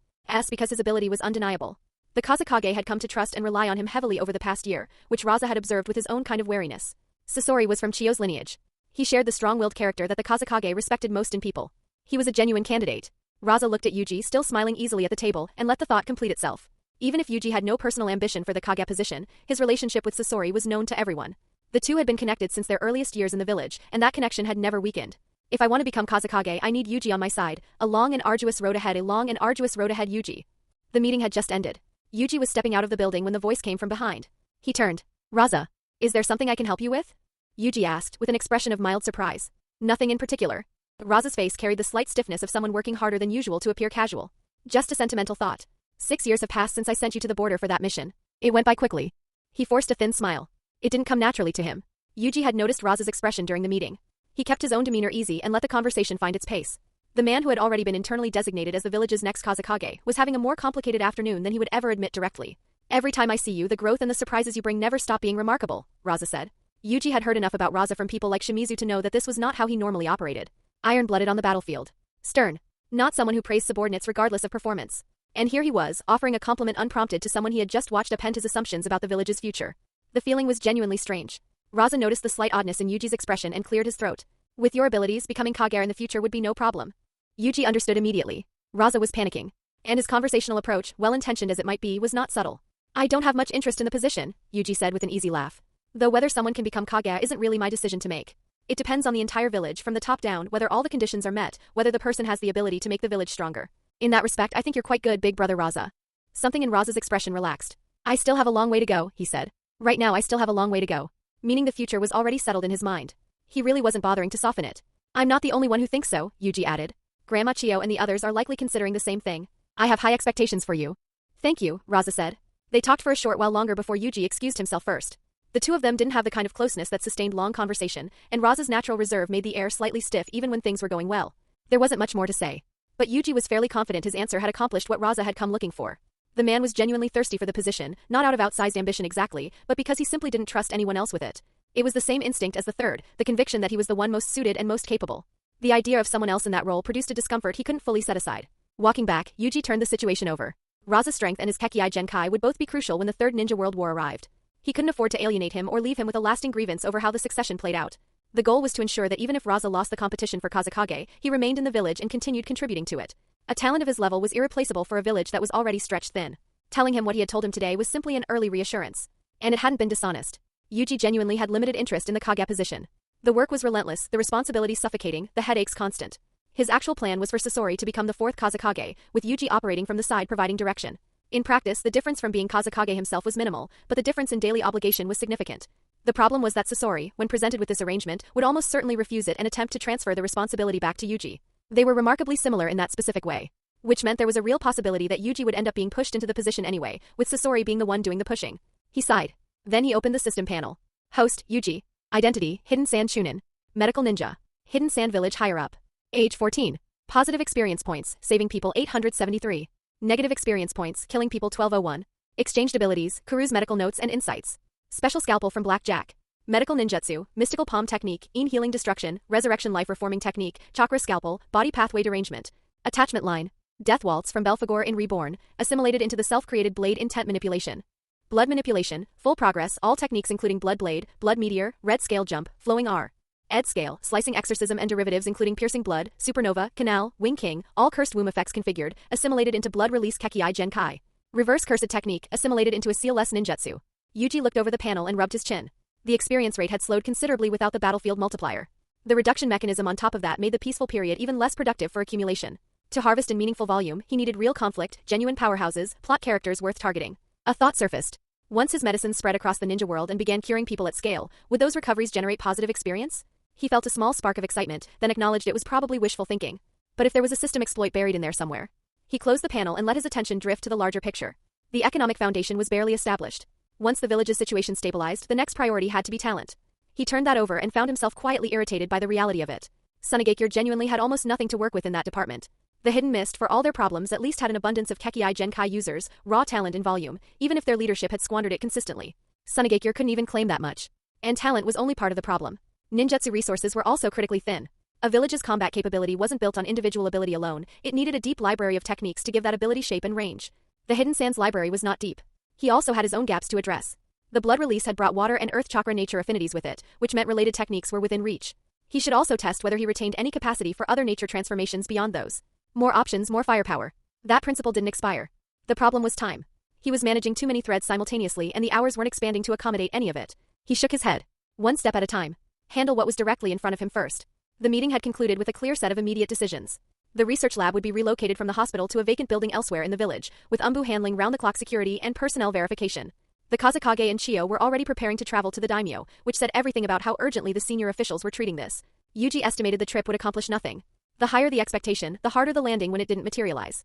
Because his ability was undeniable. The Kazekage had come to trust and rely on him heavily over the past year, which Raza had observed with his own kind of wariness. Sasori was from Chiyo's lineage. He shared the strong-willed character that the Kazekage respected most in people. He was a genuine candidate. Raza looked at Yuji, still smiling easily at the table, and let the thought complete itself. Even if Yuji had no personal ambition for the Kage position, his relationship with Sasori was known to everyone. The two had been connected since their earliest years in the village, and that connection had never weakened. If I want to become Kazekage, I need Yuji on my side. A long and arduous road ahead, Yuji. The meeting had just ended. Yuji was stepping out of the building when the voice came from behind. He turned. Raza. Is there something I can help you with? Yuji asked, with an expression of mild surprise. Nothing in particular. Raza's face carried the slight stiffness of someone working harder than usual to appear casual. Just a sentimental thought. 6 years have passed since I sent you to the border for that mission. It went by quickly. He forced a thin smile. It didn't come naturally to him. Yuji had noticed Raza's expression during the meeting. He kept his own demeanor easy and let the conversation find its pace. The man who had already been internally designated as the village's next Kazekage was having a more complicated afternoon than he would ever admit directly. Every time I see you, the growth and the surprises you bring never stop being remarkable, Raza said. Yuji had heard enough about Raza from people like Shimizu to know that this was not how he normally operated. Iron-blooded on the battlefield. Stern. Not someone who praised subordinates regardless of performance. And here he was, offering a compliment unprompted to someone he had just watched append his assumptions about the village's future. The feeling was genuinely strange. Raza noticed the slight oddness in Yuji's expression and cleared his throat. With your abilities, becoming Kage in the future would be no problem. Yuji understood immediately. Raza was panicking. And his conversational approach, well-intentioned as it might be, was not subtle. I don't have much interest in the position, Yuji said with an easy laugh. Though whether someone can become Kage isn't really my decision to make. It depends on the entire village, from the top down, whether all the conditions are met, whether the person has the ability to make the village stronger. In that respect, I think you're quite good, big brother Raza. Something in Raza's expression relaxed. I still have a long way to go, he said. Right now I still have a long way to go. Meaning the future was already settled in his mind. He really wasn't bothering to soften it. I'm not the only one who thinks so, Yuji added. Grandma Chiyo and the others are likely considering the same thing. I have high expectations for you. Thank you, Raza said. They talked for a short while longer before Yuji excused himself first. The two of them didn't have the kind of closeness that sustained long conversation, and Raza's natural reserve made the air slightly stiff even when things were going well. There wasn't much more to say. But Yuji was fairly confident his answer had accomplished what Raza had come looking for. The man was genuinely thirsty for the position, not out of outsized ambition exactly, but because he simply didn't trust anyone else with it. It was the same instinct as the third, the conviction that he was the one most suited and most capable. The idea of someone else in that role produced a discomfort he couldn't fully set aside. Walking back, Yuji turned the situation over. Raza's strength and his Kekkai Genkai would both be crucial when the Third Ninja World War arrived. He couldn't afford to alienate him or leave him with a lasting grievance over how the succession played out. The goal was to ensure that even if Raza lost the competition for Kazekage, he remained in the village and continued contributing to it. A talent of his level was irreplaceable for a village that was already stretched thin. Telling him what he had told him today was simply an early reassurance. And it hadn't been dishonest. Yuji genuinely had limited interest in the Kage position. The work was relentless, the responsibilities suffocating, the headaches constant. His actual plan was for Sasori to become the fourth Kazekage, with Yuji operating from the side providing direction. In practice, the difference from being Kazekage himself was minimal, but the difference in daily obligation was significant. The problem was that Sasori, when presented with this arrangement, would almost certainly refuse it and attempt to transfer the responsibility back to Yuji. They were remarkably similar in that specific way. Which meant there was a real possibility that Yuji would end up being pushed into the position anyway, with Sasori being the one doing the pushing. He sighed. Then he opened the system panel. Host, Yuji. Identity, Hidden Sand Chunin. Medical Ninja. Hidden Sand Village higher up. Age 14. Positive experience points, saving people 873. Negative experience points, killing people 1201. Exchanged abilities, Kuru's medical notes and insights. Special scalpel from Black Jack. Medical ninjutsu, mystical palm technique, Een healing destruction, resurrection life reforming technique, chakra scalpel, body pathway derangement. Attachment line. Death waltz from Belphegor in Reborn, assimilated into the self-created blade intent manipulation. Blood manipulation, full progress, all techniques including blood blade, blood meteor, red scale jump, flowing R. Ed scale, slicing exorcism and derivatives including piercing blood, supernova, canal, wing king, all cursed womb effects configured, assimilated into blood release Kekkai Genkai. Reverse cursed technique, assimilated into a seal-less ninjutsu. Yuji looked over the panel and rubbed his chin. The experience rate had slowed considerably without the battlefield multiplier. The reduction mechanism on top of that made the peaceful period even less productive for accumulation. To harvest in meaningful volume, he needed real conflict, genuine powerhouses, plot characters worth targeting. A thought surfaced. Once his medicine spread across the ninja world and began curing people at scale, would those recoveries generate positive experience? He felt a small spark of excitement, then acknowledged it was probably wishful thinking. But if there was a system exploit buried in there somewhere? He closed the panel and let his attention drift to the larger picture. The economic foundation was barely established. Once the village's situation stabilized, the next priority had to be talent. He turned that over and found himself quietly irritated by the reality of it. Sunagakure genuinely had almost nothing to work with in that department. The Hidden Mist, for all their problems, at least had an abundance of Kekkei Genkai users, raw talent and volume, even if their leadership had squandered it consistently. Sunagakure couldn't even claim that much. And talent was only part of the problem. Ninjutsu resources were also critically thin. A village's combat capability wasn't built on individual ability alone, it needed a deep library of techniques to give that ability shape and range. The Hidden Sands library was not deep. He also had his own gaps to address. The blood release had brought water and earth chakra nature affinities with it, which meant related techniques were within reach. He should also test whether he retained any capacity for other nature transformations beyond those. More options, more firepower. That principle didn't expire. The problem was time. He was managing too many threads simultaneously and the hours weren't expanding to accommodate any of it. He shook his head. One step at a time. Handle what was directly in front of him first. The meeting had concluded with a clear set of immediate decisions. The research lab would be relocated from the hospital to a vacant building elsewhere in the village, with Umbu handling round-the-clock security and personnel verification. The Kazekage and Chiyo were already preparing to travel to the Daimyo, which said everything about how urgently the senior officials were treating this. Yuji estimated the trip would accomplish nothing. The higher the expectation, the harder the landing when it didn't materialize.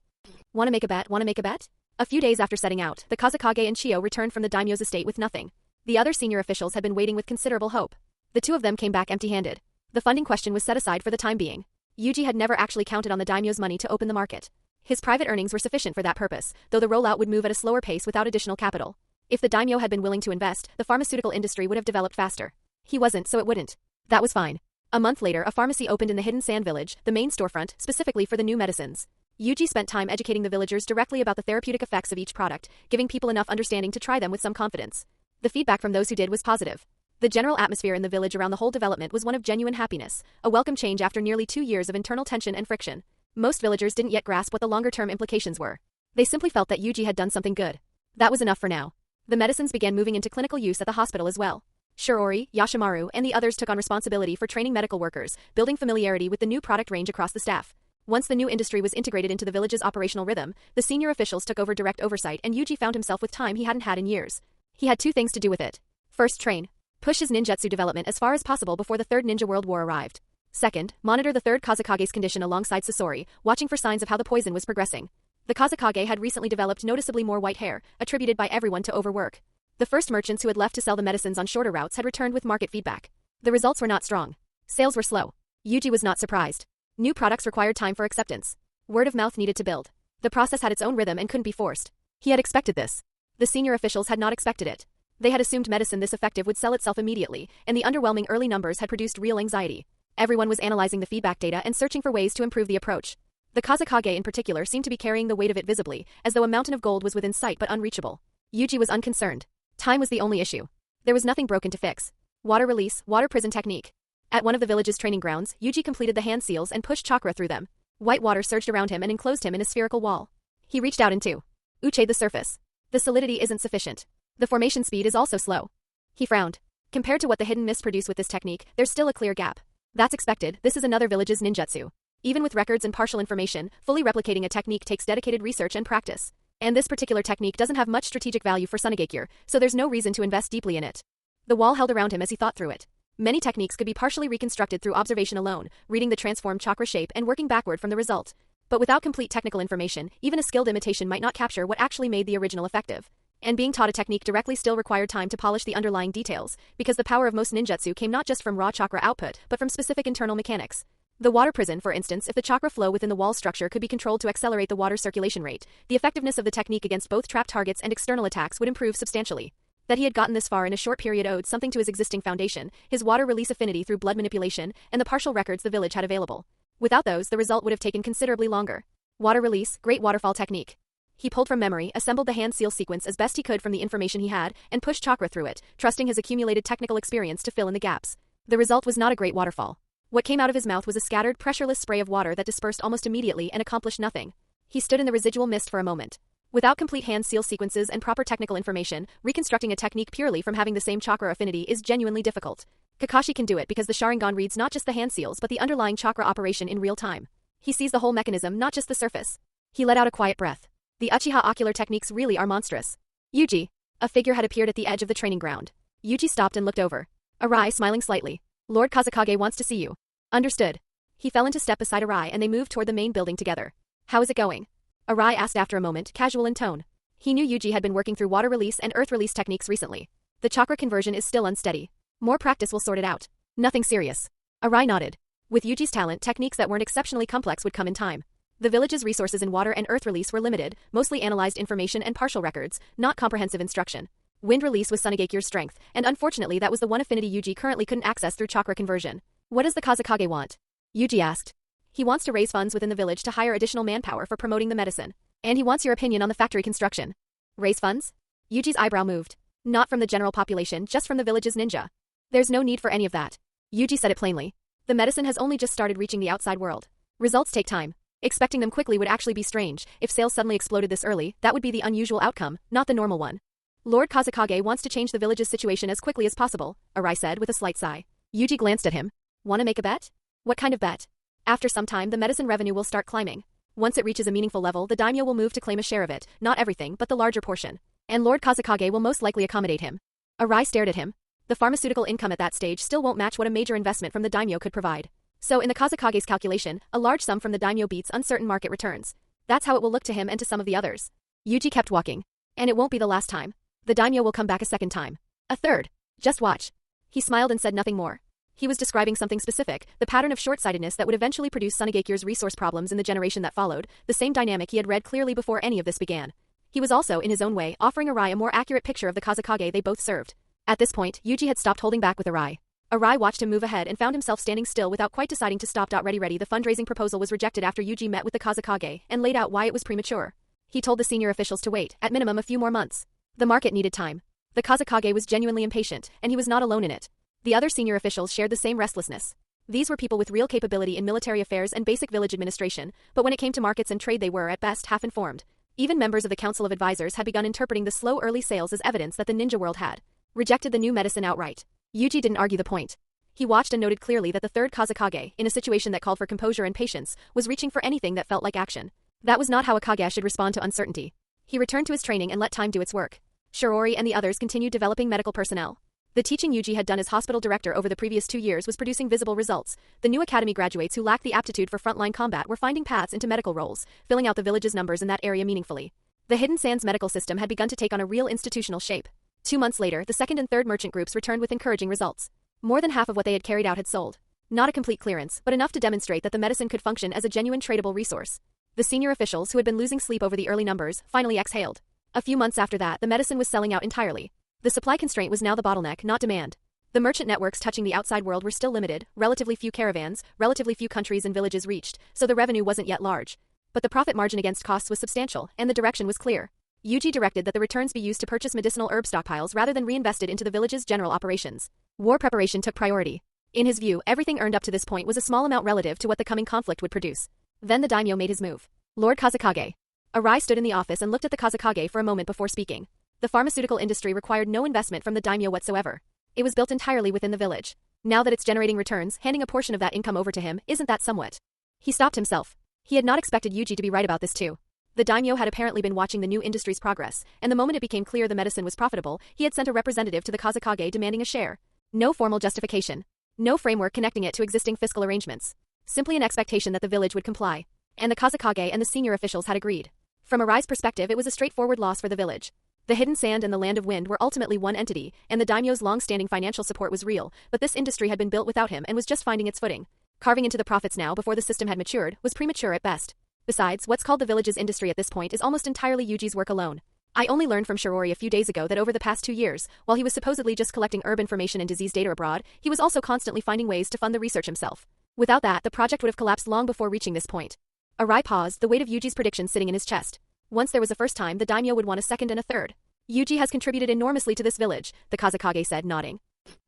Wanna make a bet? Wanna make a bet? A few days after setting out, the Kazekage and Chiyo returned from the Daimyo's estate with nothing. The other senior officials had been waiting with considerable hope. The two of them came back empty-handed. The funding question was set aside for the time being. Yuji had never actually counted on the Daimyo's money to open the market. His private earnings were sufficient for that purpose, though the rollout would move at a slower pace without additional capital. If the Daimyo had been willing to invest, the pharmaceutical industry would have developed faster. He wasn't, so it wouldn't. That was fine. A month later, a pharmacy opened in the Hidden Sand Village, the main storefront, specifically for the new medicines. Yuji spent time educating the villagers directly about the therapeutic effects of each product, giving people enough understanding to try them with some confidence. The feedback from those who did was positive. The general atmosphere in the village around the whole development was one of genuine happiness, a welcome change after nearly 2 years of internal tension and friction. Most villagers didn't yet grasp what the longer-term implications were. They simply felt that Yuji had done something good. That was enough for now. The medicines began moving into clinical use at the hospital as well. Shiroori, Yashimaru, and the others took on responsibility for training medical workers, building familiarity with the new product range across the staff. Once the new industry was integrated into the village's operational rhythm, the senior officials took over direct oversight and Yuji found himself with time he hadn't had in years. He had 2 things to do with it. First, train. Push his ninjutsu development as far as possible before the Third Ninja World War arrived. Second, monitor the third Kazekage's condition alongside Sasori, watching for signs of how the poison was progressing. The Kazekage had recently developed noticeably more white hair, attributed by everyone to overwork. The first merchants who had left to sell the medicines on shorter routes had returned with market feedback. The results were not strong. Sales were slow. Yuji was not surprised. New products required time for acceptance. Word of mouth needed to build. The process had its own rhythm and couldn't be forced. He had expected this. The senior officials had not expected it. They had assumed medicine this effective would sell itself immediately, and the underwhelming early numbers had produced real anxiety. Everyone was analyzing the feedback data and searching for ways to improve the approach. The Kazekage in particular seemed to be carrying the weight of it visibly, as though a mountain of gold was within sight but unreachable. Yuji was unconcerned. Time was the only issue. There was nothing broken to fix. Water release, water prison technique. At one of the village's training grounds, Yuji completed the hand seals and pushed chakra through them. White water surged around him and enclosed him in a spherical wall. He reached out into Uche the surface. The solidity isn't sufficient. The formation speed is also slow. He frowned. Compared to what the Hidden Mist produced with this technique, there's still a clear gap. That's expected, this is another village's ninjutsu. Even with records and partial information, fully replicating a technique takes dedicated research and practice. And this particular technique doesn't have much strategic value for Sunagakure, so there's no reason to invest deeply in it. The wall held around him as he thought through it. Many techniques could be partially reconstructed through observation alone, reading the transformed chakra shape and working backward from the result. But without complete technical information, even a skilled imitation might not capture what actually made the original effective. And being taught a technique directly still required time to polish the underlying details, because the power of most ninjutsu came not just from raw chakra output, but from specific internal mechanics. The water prison, for instance, if the chakra flow within the wall structure could be controlled to accelerate the water circulation rate, the effectiveness of the technique against both trapped targets and external attacks would improve substantially. That he had gotten this far in a short period owed something to his existing foundation, his water release affinity through blood manipulation, and the partial records the village had available. Without those, the result would have taken considerably longer. Water release, great waterfall technique. He pulled from memory, assembled the hand seal sequence as best he could from the information he had, and pushed chakra through it, trusting his accumulated technical experience to fill in the gaps. The result was not a great waterfall. What came out of his mouth was a scattered, pressureless spray of water that dispersed almost immediately and accomplished nothing. He stood in the residual mist for a moment. Without complete hand seal sequences and proper technical information, reconstructing a technique purely from having the same chakra affinity is genuinely difficult. Kakashi can do it because the Sharingan reads not just the hand seals but the underlying chakra operation in real time. He sees the whole mechanism, not just the surface. He let out a quiet breath. The Uchiha ocular techniques really are monstrous. Yuji. A figure had appeared at the edge of the training ground. Yuji stopped and looked over. Arai, smiling slightly. Lord Kazekage wants to see you. Understood. He fell into step beside Arai and they moved toward the main building together. How is it going? Arai asked after a moment, casual in tone. He knew Yuji had been working through water release and earth release techniques recently. The chakra conversion is still unsteady. More practice will sort it out. Nothing serious. Arai nodded. With Yuji's talent, techniques that weren't exceptionally complex would come in time. The village's resources in water and earth release were limited, mostly analyzed information and partial records, not comprehensive instruction. Wind release was Sunagakure's strength, and unfortunately that was the one affinity Yuji currently couldn't access through chakra conversion. What does the Kazekage want? Yuji asked. He wants to raise funds within the village to hire additional manpower for promoting the medicine. And he wants your opinion on the factory construction. Raise funds? Yuji's eyebrow moved. Not from the general population, just from the village's ninja. There's no need for any of that. Yuji said it plainly. The medicine has only just started reaching the outside world. Results take time. Expecting them quickly would actually be strange. If sales suddenly exploded this early, that would be the unusual outcome, not the normal one. Lord Kazekage wants to change the village's situation as quickly as possible, Arai said with a slight sigh. Yuji glanced at him. Wanna make a bet? What kind of bet? After some time, the medicine revenue will start climbing. Once it reaches a meaningful level, the daimyo will move to claim a share of it, not everything, but the larger portion. And Lord Kazekage will most likely accommodate him. Arai stared at him. The pharmaceutical income at that stage still won't match what a major investment from the daimyo could provide. So in the Kazekage's calculation, a large sum from the daimyo beats uncertain market returns. That's how it will look to him and to some of the others. Yuji kept walking. And it won't be the last time. The daimyo will come back a second time. A third. Just watch. He smiled and said nothing more. He was describing something specific, the pattern of short-sightedness that would eventually produce Sunagakure's resource problems in the generation that followed, the same dynamic he had read clearly before any of this began. He was also, in his own way, offering Arai a more accurate picture of the Kazekage they both served. At this point, Yuji had stopped holding back with Arai. Arai watched him move ahead and found himself standing still without quite deciding to stop. Ready. The fundraising proposal was rejected after Yuji met with the Kazekage and laid out why it was premature. He told the senior officials to wait, at minimum a few more months. The market needed time. The Kazekage was genuinely impatient, and he was not alone in it. The other senior officials shared the same restlessness. These were people with real capability in military affairs and basic village administration, but when it came to markets and trade they were, at best, half-informed. Even members of the Council of Advisors had begun interpreting the slow early sales as evidence that the ninja world had rejected the new medicine outright. Yuji didn't argue the point. He watched and noted clearly that the third Kazekage, in a situation that called for composure and patience, was reaching for anything that felt like action. That was not how a Kage should respond to uncertainty. He returned to his training and let time do its work. Shirori and the others continued developing medical personnel. The teaching Yuji had done as hospital director over the previous 2 years was producing visible results. The new academy graduates who lacked the aptitude for frontline combat were finding paths into medical roles, filling out the village's numbers in that area meaningfully. The Hidden Sands medical system had begun to take on a real institutional shape. 2 months later, the second and third merchant groups returned with encouraging results. More than half of what they had carried out had sold. Not a complete clearance, but enough to demonstrate that the medicine could function as a genuine tradable resource. The senior officials, who had been losing sleep over the early numbers, finally exhaled. A few months after that, the medicine was selling out entirely. The supply constraint was now the bottleneck, not demand. The merchant networks touching the outside world were still limited, relatively few caravans, relatively few countries and villages reached, so the revenue wasn't yet large. But the profit margin against costs was substantial, and the direction was clear. Yuji directed that the returns be used to purchase medicinal herb stockpiles rather than reinvested into the village's general operations. War preparation took priority. In his view, everything earned up to this point was a small amount relative to what the coming conflict would produce. Then the daimyo made his move. Lord Kazekage. Arai stood in the office and looked at the Kazekage for a moment before speaking. The pharmaceutical industry required no investment from the daimyo whatsoever. It was built entirely within the village. Now that it's generating returns, handing a portion of that income over to him, isn't that somewhat? He stopped himself. He had not expected Yuji to be right about this too. The daimyo had apparently been watching the new industry's progress, and the moment it became clear the medicine was profitable, he had sent a representative to the Kazekage demanding a share. No formal justification. No framework connecting it to existing fiscal arrangements. Simply an expectation that the village would comply. And the Kazekage and the senior officials had agreed. From Arai's perspective, it was a straightforward loss for the village. The Hidden Sand and the Land of Wind were ultimately one entity, and the daimyo's long-standing financial support was real, but this industry had been built without him and was just finding its footing. Carving into the profits now before the system had matured was premature at best. Besides, what's called the village's industry at this point is almost entirely Yuji's work alone. I only learned from Shirori a few days ago that over the past 2 years, while he was supposedly just collecting herb information and disease data abroad, he was also constantly finding ways to fund the research himself. Without that, the project would have collapsed long before reaching this point. Arai paused, the weight of Yuji's prediction sitting in his chest. Once there was a first time, the daimyo would want a second and a third. Yuji has contributed enormously to this village, the Kazekage said, nodding.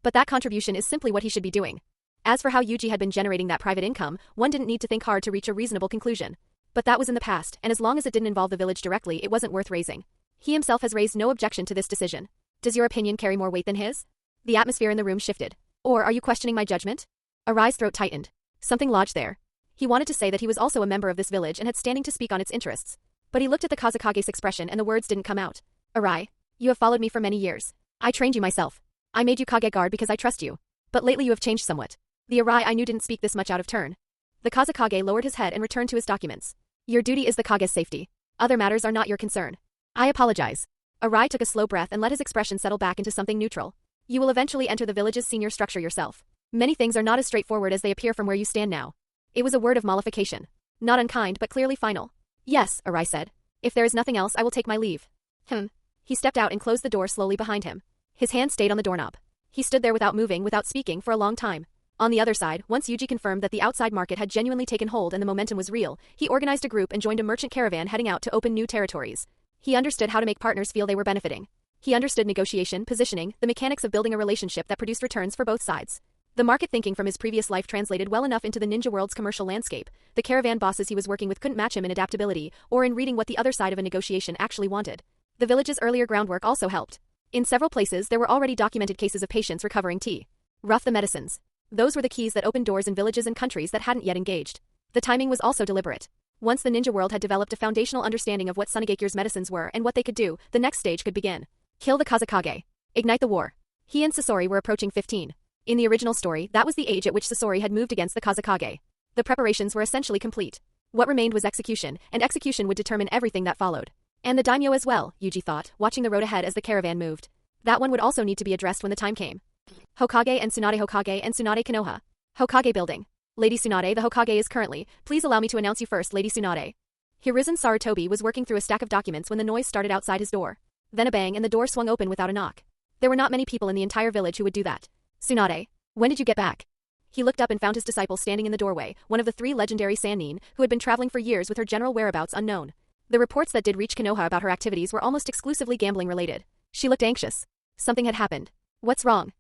But that contribution is simply what he should be doing. As for how Yuji had been generating that private income, one didn't need to think hard to reach a reasonable conclusion. But that was in the past, and as long as it didn't involve the village directly, it wasn't worth raising. He himself has raised no objection to this decision. Does your opinion carry more weight than his? The atmosphere in the room shifted. Or are you questioning my judgment? Arai's throat tightened. Something lodged there. He wanted to say that he was also a member of this village and had standing to speak on its interests. But he looked at the Kazekage's expression and the words didn't come out. Arai, you have followed me for many years. I trained you myself. I made you Kage guard because I trust you. But lately you have changed somewhat. The Arai I knew didn't speak this much out of turn. The Kazekage lowered his head and returned to his documents. Your duty is the Kage's safety. Other matters are not your concern. I apologize. Arai took a slow breath and let his expression settle back into something neutral. You will eventually enter the village's senior structure yourself. Many things are not as straightforward as they appear from where you stand now. It was a word of mollification. Not unkind but clearly final. Yes, Arai said. If there is nothing else I will take my leave. He stepped out and closed the door slowly behind him. His hand stayed on the doorknob. He stood there without moving, without speaking, for a long time. On the other side, once Yuji confirmed that the outside market had genuinely taken hold and the momentum was real, he organized a group and joined a merchant caravan heading out to open new territories. He understood how to make partners feel they were benefiting. He understood negotiation, positioning, the mechanics of building a relationship that produced returns for both sides. The market thinking from his previous life translated well enough into the ninja world's commercial landscape. The caravan bosses he was working with couldn't match him in adaptability or in reading what the other side of a negotiation actually wanted. The village's earlier groundwork also helped. In several places there were already documented cases of patients recovering rough the medicines. Those were the keys that opened doors in villages and countries that hadn't yet engaged. The timing was also deliberate. Once the ninja world had developed a foundational understanding of what Sunagakure's medicines were and what they could do, the next stage could begin. Kill the Kazekage. Ignite the war. He and Sasori were approaching 15. In the original story, that was the age at which Sasori had moved against the Kazekage. The preparations were essentially complete. What remained was execution, and execution would determine everything that followed. And the Daimyo as well, Yuji thought, watching the road ahead as the caravan moved. That one would also need to be addressed when the time came. Hokage and Tsunade Konoha. Hokage building. Lady Tsunade, the Hokage is currently, please allow me to announce you first, Lady Tsunade. Hiruzen Sarutobi was working through a stack of documents when the noise started outside his door. Then a bang and the door swung open without a knock. There were not many people in the entire village who would do that. Tsunade, when did you get back? He looked up and found his disciple standing in the doorway, one of the 3 legendary Sannin, who had been traveling for years with her general whereabouts unknown. The reports that did reach Konoha about her activities were almost exclusively gambling related. She looked anxious. Something had happened. What's wrong?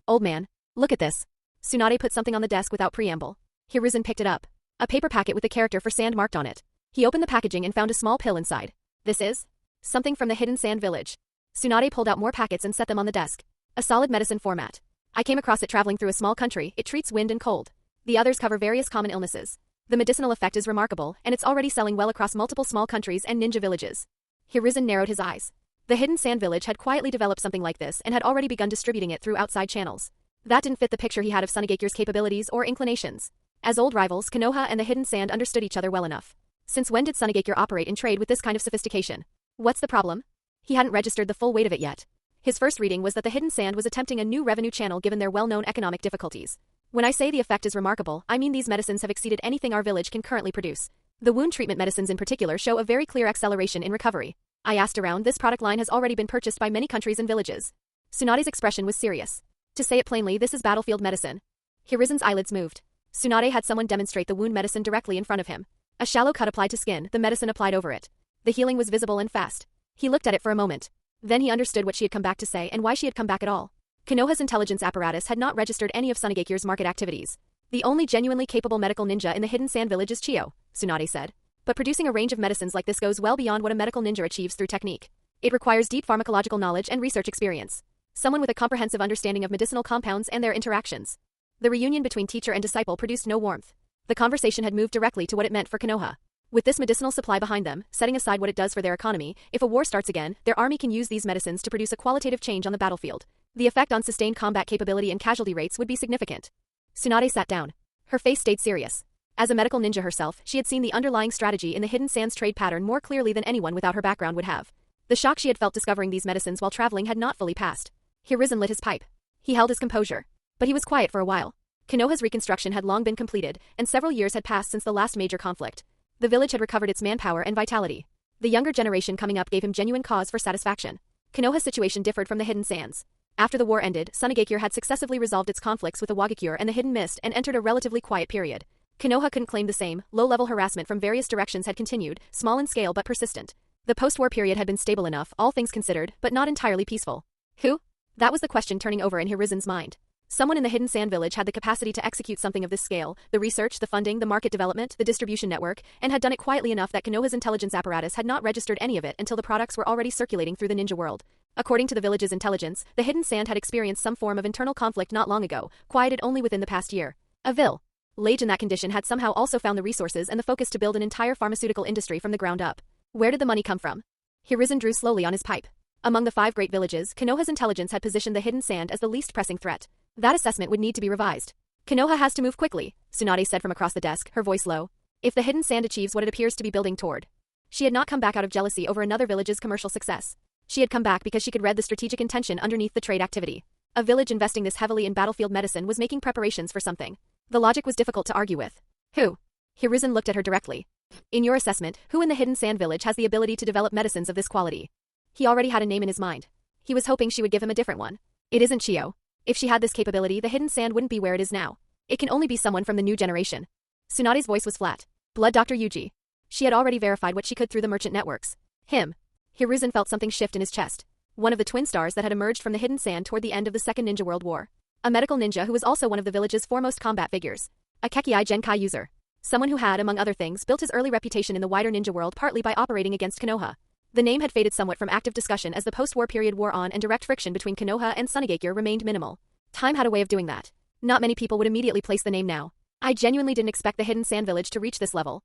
Old man, look at this. Tsunade put something on the desk without preamble. Hiruzen picked it up. A paper packet with the character for sand marked on it. He opened the packaging and found a small pill inside. This is something from the hidden sand village. Tsunade pulled out more packets and set them on the desk. A solid medicine format. I came across it traveling through a small country. It treats wind and cold. The others cover various common illnesses. The medicinal effect is remarkable, and it's already selling well across multiple small countries and ninja villages. Hiruzen narrowed his eyes. The hidden sand village had quietly developed something like this and had already begun distributing it through outside channels. That didn't fit the picture he had of Sunagakure's capabilities or inclinations. As old rivals, Konoha and the hidden sand understood each other well enough. Since when did Sunagakure operate in trade with this kind of sophistication? What's the problem? He hadn't registered the full weight of it yet. His first reading was that the hidden sand was attempting a new revenue channel given their well-known economic difficulties. When I say the effect is remarkable, I mean these medicines have exceeded anything our village can currently produce. The wound treatment medicines in particular show a very clear acceleration in recovery. I asked around, this product line has already been purchased by many countries and villages. Tsunade's expression was serious. To say it plainly, this is battlefield medicine. Hiruzen's eyelids moved. Tsunade had someone demonstrate the wound medicine directly in front of him. A shallow cut applied to skin, the medicine applied over it. The healing was visible and fast. He looked at it for a moment. Then he understood what she had come back to say and why she had come back at all. Konoha's intelligence apparatus had not registered any of Sunagakure's market activities. The only genuinely capable medical ninja in the hidden sand village is Chiyo, Tsunade said. But producing a range of medicines like this goes well beyond what a medical ninja achieves through technique. It requires deep pharmacological knowledge and research experience. Someone with a comprehensive understanding of medicinal compounds and their interactions. The reunion between teacher and disciple produced no warmth. The conversation had moved directly to what it meant for Konoha. With this medicinal supply behind them, setting aside what it does for their economy, if a war starts again, their army can use these medicines to produce a qualitative change on the battlefield. The effect on sustained combat capability and casualty rates would be significant. Tsunade sat down. Her face stayed serious. As a medical ninja herself, she had seen the underlying strategy in the hidden sands trade pattern more clearly than anyone without her background would have. The shock she had felt discovering these medicines while traveling had not fully passed. Hiruzen lit his pipe. He held his composure. But he was quiet for a while. Konoha's reconstruction had long been completed, and several years had passed since the last major conflict. The village had recovered its manpower and vitality. The younger generation coming up gave him genuine cause for satisfaction. Konoha's situation differed from the hidden sands. After the war ended, Sunagakure had successively resolved its conflicts with the Wagakure and the Hidden Mist and entered a relatively quiet period. Konoha couldn't claim the same. Low-level harassment from various directions had continued, small in scale but persistent. The post-war period had been stable enough, all things considered, but not entirely peaceful. Who? That was the question turning over in Hiruzen's mind. Someone in the hidden sand village had the capacity to execute something of this scale, the research, the funding, the market development, the distribution network, and had done it quietly enough that Konoha's intelligence apparatus had not registered any of it until the products were already circulating through the ninja world. According to the village's intelligence, the hidden sand had experienced some form of internal conflict not long ago, quieted only within the past year. A village in that condition had somehow also found the resources and the focus to build an entire pharmaceutical industry from the ground up. Where did the money come from? Hiruzen drew slowly on his pipe. Among the 5 great villages, Konoha's intelligence had positioned the hidden sand as the least pressing threat. That assessment would need to be revised. Konoha has to move quickly, Tsunade said from across the desk, her voice low. If the hidden sand achieves what it appears to be building toward. She had not come back out of jealousy over another village's commercial success. She had come back because she could read the strategic intention underneath the trade activity. A village investing this heavily in battlefield medicine was making preparations for something. The logic was difficult to argue with. Who? Hiruzen looked at her directly. In your assessment, who in the Hidden Sand Village has the ability to develop medicines of this quality? He already had a name in his mind. He was hoping she would give him a different one. It isn't Chio. If she had this capability, the Hidden Sand wouldn't be where it is now. It can only be someone from the new generation. Tsunade's voice was flat. Blood Dr. Yuji. She had already verified what she could through the merchant networks. Him. Hiruzen felt something shift in his chest. One of the twin stars that had emerged from the Hidden Sand toward the end of the Second Ninja World War. A medical ninja who was also one of the village's foremost combat figures. A Kekei Genkai user. Someone who had, among other things, built his early reputation in the wider ninja world partly by operating against Konoha. The name had faded somewhat from active discussion as the post-war period wore on and direct friction between Konoha and Sunagakure remained minimal. Time had a way of doing that. Not many people would immediately place the name now. I genuinely didn't expect the Hidden Sand Village to reach this level.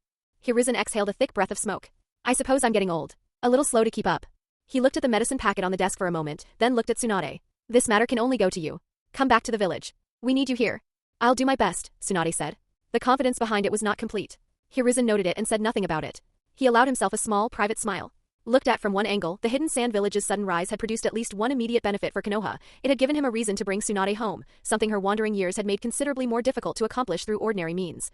Hiruzen exhaled a thick breath of smoke. I suppose I'm getting old. A little slow to keep up. He looked at the medicine packet on the desk for a moment, then looked at Tsunade. This matter can only go to you. Come back to the village. We need you here. I'll do my best, Tsunade said. The confidence behind it was not complete. Hiruzen noted it and said nothing about it. He allowed himself a small, private smile. Looked at from one angle, the Hidden Sand Village's sudden rise had produced at least one immediate benefit for Konoha. It had given him a reason to bring Tsunade home, something her wandering years had made considerably more difficult to accomplish through ordinary means.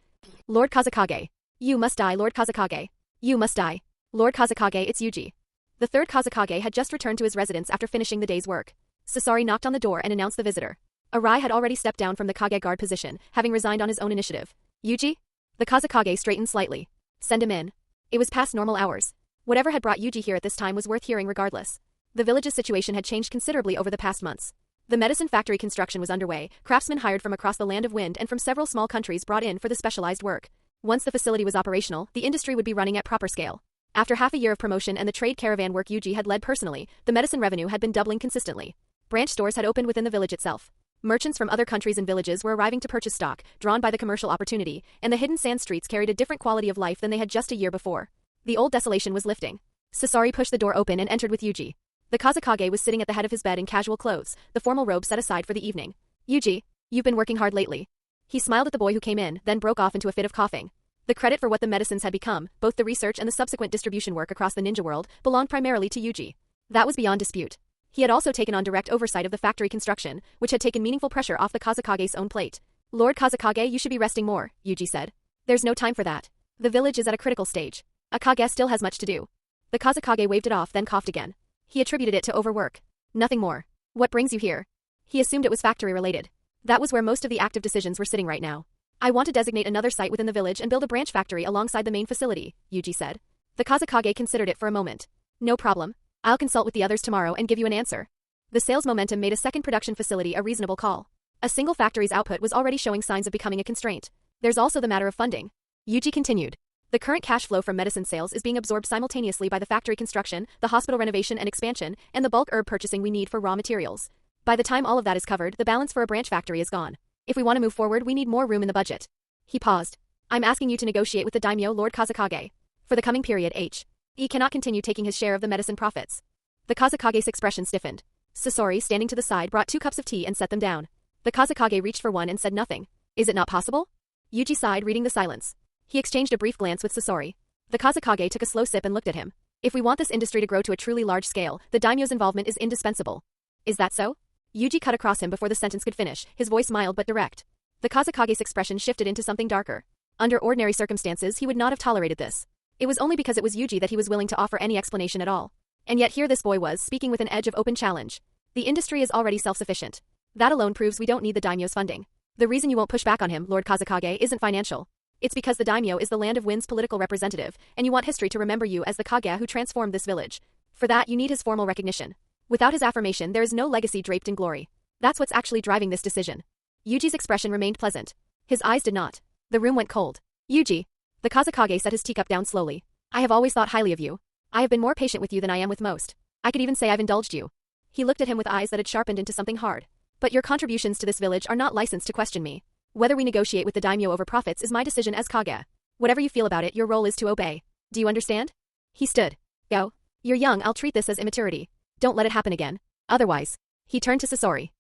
Lord Kazekage. You must die, Lord Kazekage. You must die. Lord Kazekage, it's Yuji. The third Kazekage had just returned to his residence after finishing the day's work. Sasori knocked on the door and announced the visitor. Arai had already stepped down from the Kage guard position, having resigned on his own initiative. Yuji? The Kazekage straightened slightly. Send him in. It was past normal hours. Whatever had brought Yuji here at this time was worth hearing regardless. The village's situation had changed considerably over the past months. The medicine factory construction was underway, craftsmen hired from across the land of wind and from several small countries brought in for the specialized work. Once the facility was operational, the industry would be running at proper scale. After half a year of promotion and the trade caravan work Yuji had led personally, the medicine revenue had been doubling consistently. Branch stores had opened within the village itself. Merchants from other countries and villages were arriving to purchase stock, drawn by the commercial opportunity, and the Hidden Sand streets carried a different quality of life than they had just a year before. The old desolation was lifting. Sasori pushed the door open and entered with Yuji. The Kazekage was sitting at the head of his bed in casual clothes, the formal robe set aside for the evening. Yuji, you've been working hard lately. He smiled at the boy who came in, then broke off into a fit of coughing. The credit for what the medicines had become, both the research and the subsequent distribution work across the ninja world, belonged primarily to Yuji. That was beyond dispute. He had also taken on direct oversight of the factory construction, which had taken meaningful pressure off the Kazekage's own plate. Lord Kazekage, you should be resting more, Yuji said. There's no time for that. The village is at a critical stage. A Kage still has much to do. The Kazekage waved it off, then coughed again. He attributed it to overwork. Nothing more. What brings you here? He assumed it was factory-related. That was where most of the active decisions were sitting right now. I want to designate another site within the village and build a branch factory alongside the main facility, Yuji said. The Kazekage considered it for a moment. No problem. I'll consult with the others tomorrow and give you an answer. The sales momentum made a second production facility a reasonable call. A single factory's output was already showing signs of becoming a constraint. There's also the matter of funding. Yuji continued. The current cash flow from medicine sales is being absorbed simultaneously by the factory construction, the hospital renovation and expansion, and the bulk herb purchasing we need for raw materials. By the time all of that is covered, the balance for a branch factory is gone. If we want to move forward, we need more room in the budget. He paused. I'm asking you to negotiate with the Daimyo, Lord Kazekage. For the coming period, He cannot continue taking his share of the medicine profits. The Kazekage's expression stiffened. Sasori, standing to the side, brought 2 cups of tea and set them down. The Kazekage reached for one and said nothing. Is it not possible? Yuji sighed, reading the silence. He exchanged a brief glance with Sasori. The Kazekage took a slow sip and looked at him. If we want this industry to grow to a truly large scale, the daimyo's involvement is indispensable. Is that so? Yuji cut across him before the sentence could finish, his voice mild but direct. The Kazekage's expression shifted into something darker. Under ordinary circumstances, he would not have tolerated this. It was only because it was Yuji that he was willing to offer any explanation at all. And yet here this boy was, speaking with an edge of open challenge. The industry is already self-sufficient. That alone proves we don't need the daimyo's funding. The reason you won't push back on him, Lord Kazekage, isn't financial. It's because the daimyo is the land of wind's political representative, and you want history to remember you as the Kage who transformed this village. For that, you need his formal recognition. Without his affirmation, there is no legacy draped in glory. That's what's actually driving this decision. Yuji's expression remained pleasant. His eyes did not. The room went cold. Yuji. The Kazekage set his teacup down slowly. I have always thought highly of you. I have been more patient with you than I am with most. I could even say I've indulged you. He looked at him with eyes that had sharpened into something hard. But your contributions to this village are not licensed to question me. Whether we negotiate with the daimyo over profits is my decision as Kage. Whatever you feel about it, your role is to obey. Do you understand? He stood. Go. You're young, I'll treat this as immaturity. Don't let it happen again. Otherwise. He turned to Sasori.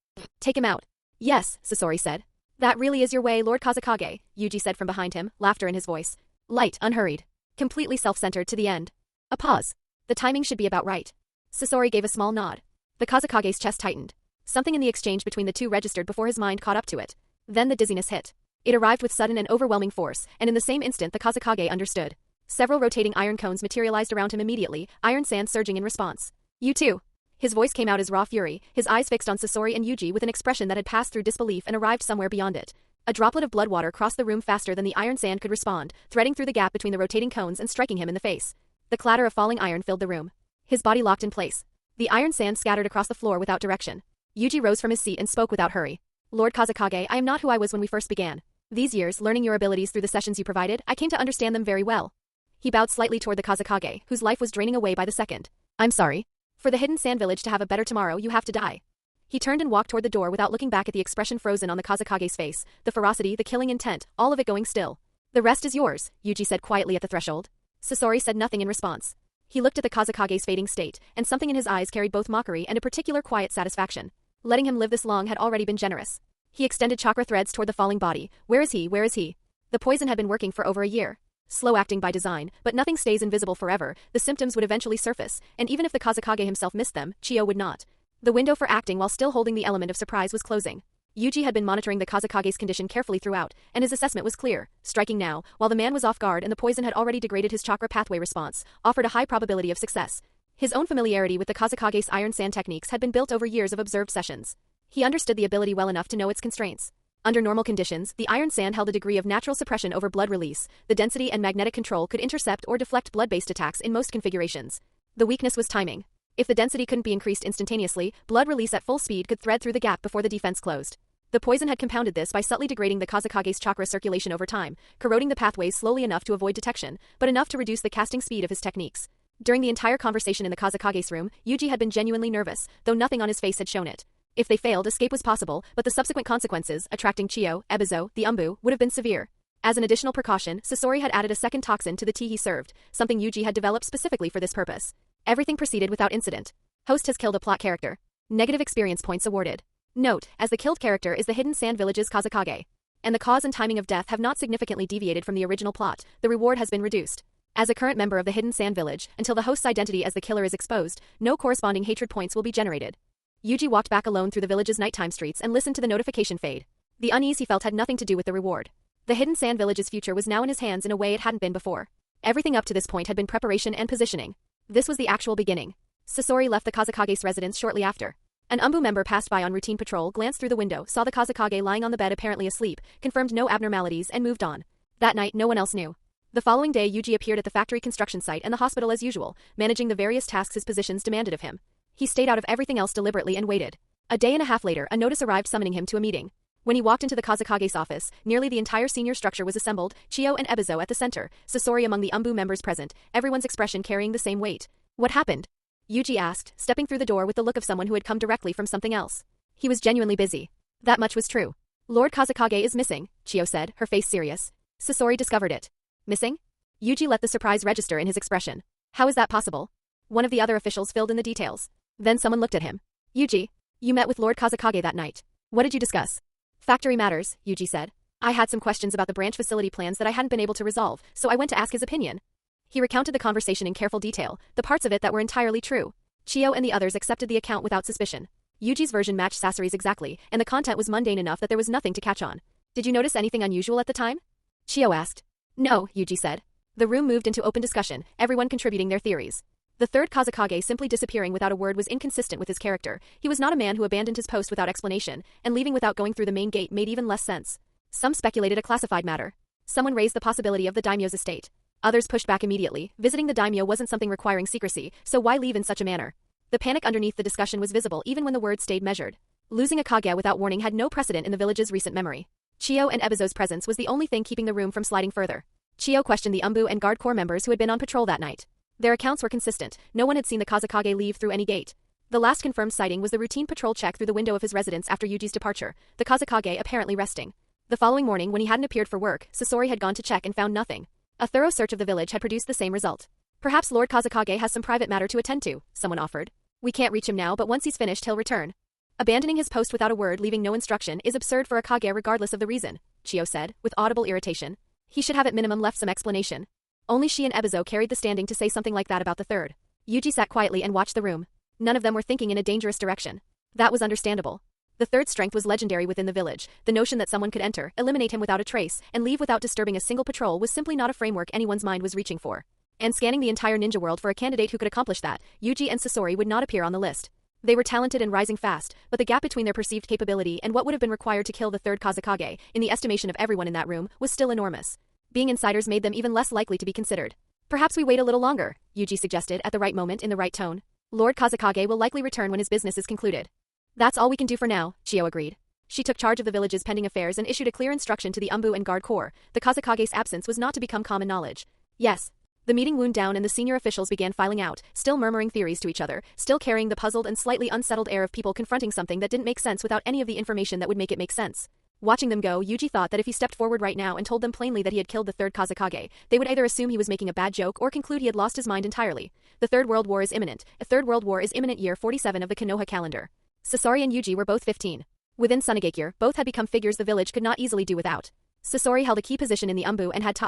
Take him out. Yes, Sasori said. That really is your way, Lord Kazekage, Yuji said from behind him, laughter in his voice. Light, unhurried. Completely self-centered to the end. A pause. The timing should be about right. Sasori gave a small nod. The Kazekage's chest tightened. Something in the exchange between the two registered before his mind caught up to it. Then the dizziness hit. It arrived with sudden and overwhelming force, and in the same instant the Kazekage understood. Several rotating iron cones materialized around him immediately, iron sand surging in response. You too. His voice came out as raw fury, his eyes fixed on Sasori and Yuji with an expression that had passed through disbelief and arrived somewhere beyond it. A droplet of blood water crossed the room faster than the iron sand could respond, threading through the gap between the rotating cones and striking him in the face. The clatter of falling iron filled the room. His body locked in place. The iron sand scattered across the floor without direction. Yuji rose from his seat and spoke without hurry. Lord Kazekage, I am not who I was when we first began. These years, learning your abilities through the sessions you provided, I came to understand them very well. He bowed slightly toward the Kazekage, whose life was draining away by the second. I'm sorry. For the hidden sand village to have a better tomorrow, you have to die. He turned and walked toward the door without looking back at the expression frozen on the Kazekage's face, the ferocity, the killing intent, all of it going still. The rest is yours, Yuji said quietly at the threshold. Sasori said nothing in response. He looked at the Kazekage's fading state, and something in his eyes carried both mockery and a particular quiet satisfaction. Letting him live this long had already been generous. He extended chakra threads toward the falling body. Where is he? Where is he? The poison had been working for over a year. Slow acting by design, but nothing stays invisible forever. The symptoms would eventually surface, and even if the Kazekage himself missed them, Chiyo would not. The window for acting while still holding the element of surprise was closing. Yuji had been monitoring the Kazekage's condition carefully throughout, and his assessment was clear. Striking now, while the man was off guard and the poison had already degraded his chakra pathway response, offered a high probability of success. His own familiarity with the Kazekage's iron sand techniques had been built over years of observed sessions. He understood the ability well enough to know its constraints. Under normal conditions, the iron sand held a degree of natural suppression over blood release. The density and magnetic control could intercept or deflect blood-based attacks in most configurations. The weakness was timing. If the density couldn't be increased instantaneously, blood release at full speed could thread through the gap before the defense closed. The poison had compounded this by subtly degrading the Kazekage's chakra circulation over time, corroding the pathways slowly enough to avoid detection, but enough to reduce the casting speed of his techniques. During the entire conversation in the Kazekage's room, Yuji had been genuinely nervous, though nothing on his face had shown it. If they failed, escape was possible, but the subsequent consequences, attracting Chiyo, Ebizo, the Umbu, would have been severe. As an additional precaution, Sasori had added a second toxin to the tea he served, something Yuji had developed specifically for this purpose. Everything proceeded without incident. Host has killed a plot character. Negative experience points awarded. Note, as the killed character is the Hidden Sand Village's Kazekage, and the cause and timing of death have not significantly deviated from the original plot, the reward has been reduced. As a current member of the Hidden Sand Village, until the host's identity as the killer is exposed, no corresponding hatred points will be generated. Yuji walked back alone through the village's nighttime streets and listened to the notification fade. The unease he felt had nothing to do with the reward. The Hidden Sand Village's future was now in his hands in a way it hadn't been before. Everything up to this point had been preparation and positioning. This was the actual beginning. Sasori left the Kazekage's residence shortly after. An Umbu member passed by on routine patrol, glanced through the window, saw the Kazekage lying on the bed apparently asleep, confirmed no abnormalities, and moved on. That night, no one else knew. The following day, Yuji appeared at the factory construction site and the hospital as usual, managing the various tasks his positions demanded of him. He stayed out of everything else deliberately and waited. A day and a half later, a notice arrived summoning him to a meeting. When he walked into the Kazekage's office, nearly the entire senior structure was assembled, Chiyo and Ebizo at the center, Sasori among the Umbu members present, everyone's expression carrying the same weight. What happened? Yuji asked, stepping through the door with the look of someone who had come directly from something else. He was genuinely busy. That much was true. Lord Kazekage is missing, Chiyo said, her face serious. Sasori discovered it. Missing? Yuji let the surprise register in his expression. How is that possible? One of the other officials filled in the details. Then someone looked at him. Yuji, you met with Lord Kazekage that night. What did you discuss? Factory matters, Yuji said. I had some questions about the branch facility plans that I hadn't been able to resolve, so I went to ask his opinion. He recounted the conversation in careful detail, the parts of it that were entirely true. Chiyo and the others accepted the account without suspicion. Yuji's version matched Sasori's exactly, and the content was mundane enough that there was nothing to catch on. Did you notice anything unusual at the time? Chiyo asked. No, Yuji said. The room moved into open discussion, everyone contributing their theories. The third Kazekage simply disappearing without a word was inconsistent with his character. He was not a man who abandoned his post without explanation, and leaving without going through the main gate made even less sense. Some speculated a classified matter. Someone raised the possibility of the Daimyo's estate. Others pushed back immediately. Visiting the Daimyo wasn't something requiring secrecy, so why leave in such a manner? The panic underneath the discussion was visible even when the words stayed measured. Losing a Kage without warning had no precedent in the village's recent memory. Chiyo and Ebizo's presence was the only thing keeping the room from sliding further. Chiyo questioned the Umbu and Guard Corps members who had been on patrol that night. Their accounts were consistent. No one had seen the Kazekage leave through any gate. The last confirmed sighting was the routine patrol check through the window of his residence after Yuji's departure, the Kazekage apparently resting. The following morning, when he hadn't appeared for work, Sasori had gone to check and found nothing. A thorough search of the village had produced the same result. Perhaps Lord Kazekage has some private matter to attend to, someone offered. We can't reach him now, but once he's finished he'll return. Abandoning his post without a word, leaving no instruction, is absurd for a Kage regardless of the reason, Chiyo said, with audible irritation. He should have at minimum left some explanation. Only she and Ebizo carried the standing to say something like that about the third. Yuji sat quietly and watched the room. None of them were thinking in a dangerous direction. That was understandable. The third strength was legendary within the village. The notion that someone could enter, eliminate him without a trace, and leave without disturbing a single patrol was simply not a framework anyone's mind was reaching for. And scanning the entire ninja world for a candidate who could accomplish that, Yuji and Sasori would not appear on the list. They were talented and rising fast, but the gap between their perceived capability and what would have been required to kill the third Kazekage, in the estimation of everyone in that room, was still enormous. Being insiders made them even less likely to be considered. Perhaps we wait a little longer, Yuji suggested at the right moment in the right tone. Lord Kazekage will likely return when his business is concluded. That's all we can do for now, Chiyo agreed. She took charge of the village's pending affairs and issued a clear instruction to the Umbu and Guard Corps. The Kazekage's absence was not to become common knowledge. Yes. The meeting wound down and the senior officials began filing out, still murmuring theories to each other, still carrying the puzzled and slightly unsettled air of people confronting something that didn't make sense without any of the information that would make it make sense. Watching them go, Yuji thought that if he stepped forward right now and told them plainly that he had killed the third Kazekage, they would either assume he was making a bad joke or conclude he had lost his mind entirely. The Third World War is imminent. A Third World War is imminent, year 47 of the Konoha calendar. Sasori and Yuji were both 15. Within Sunagakure, both had become figures the village could not easily do without. Sasori held a key position in the Umbu and had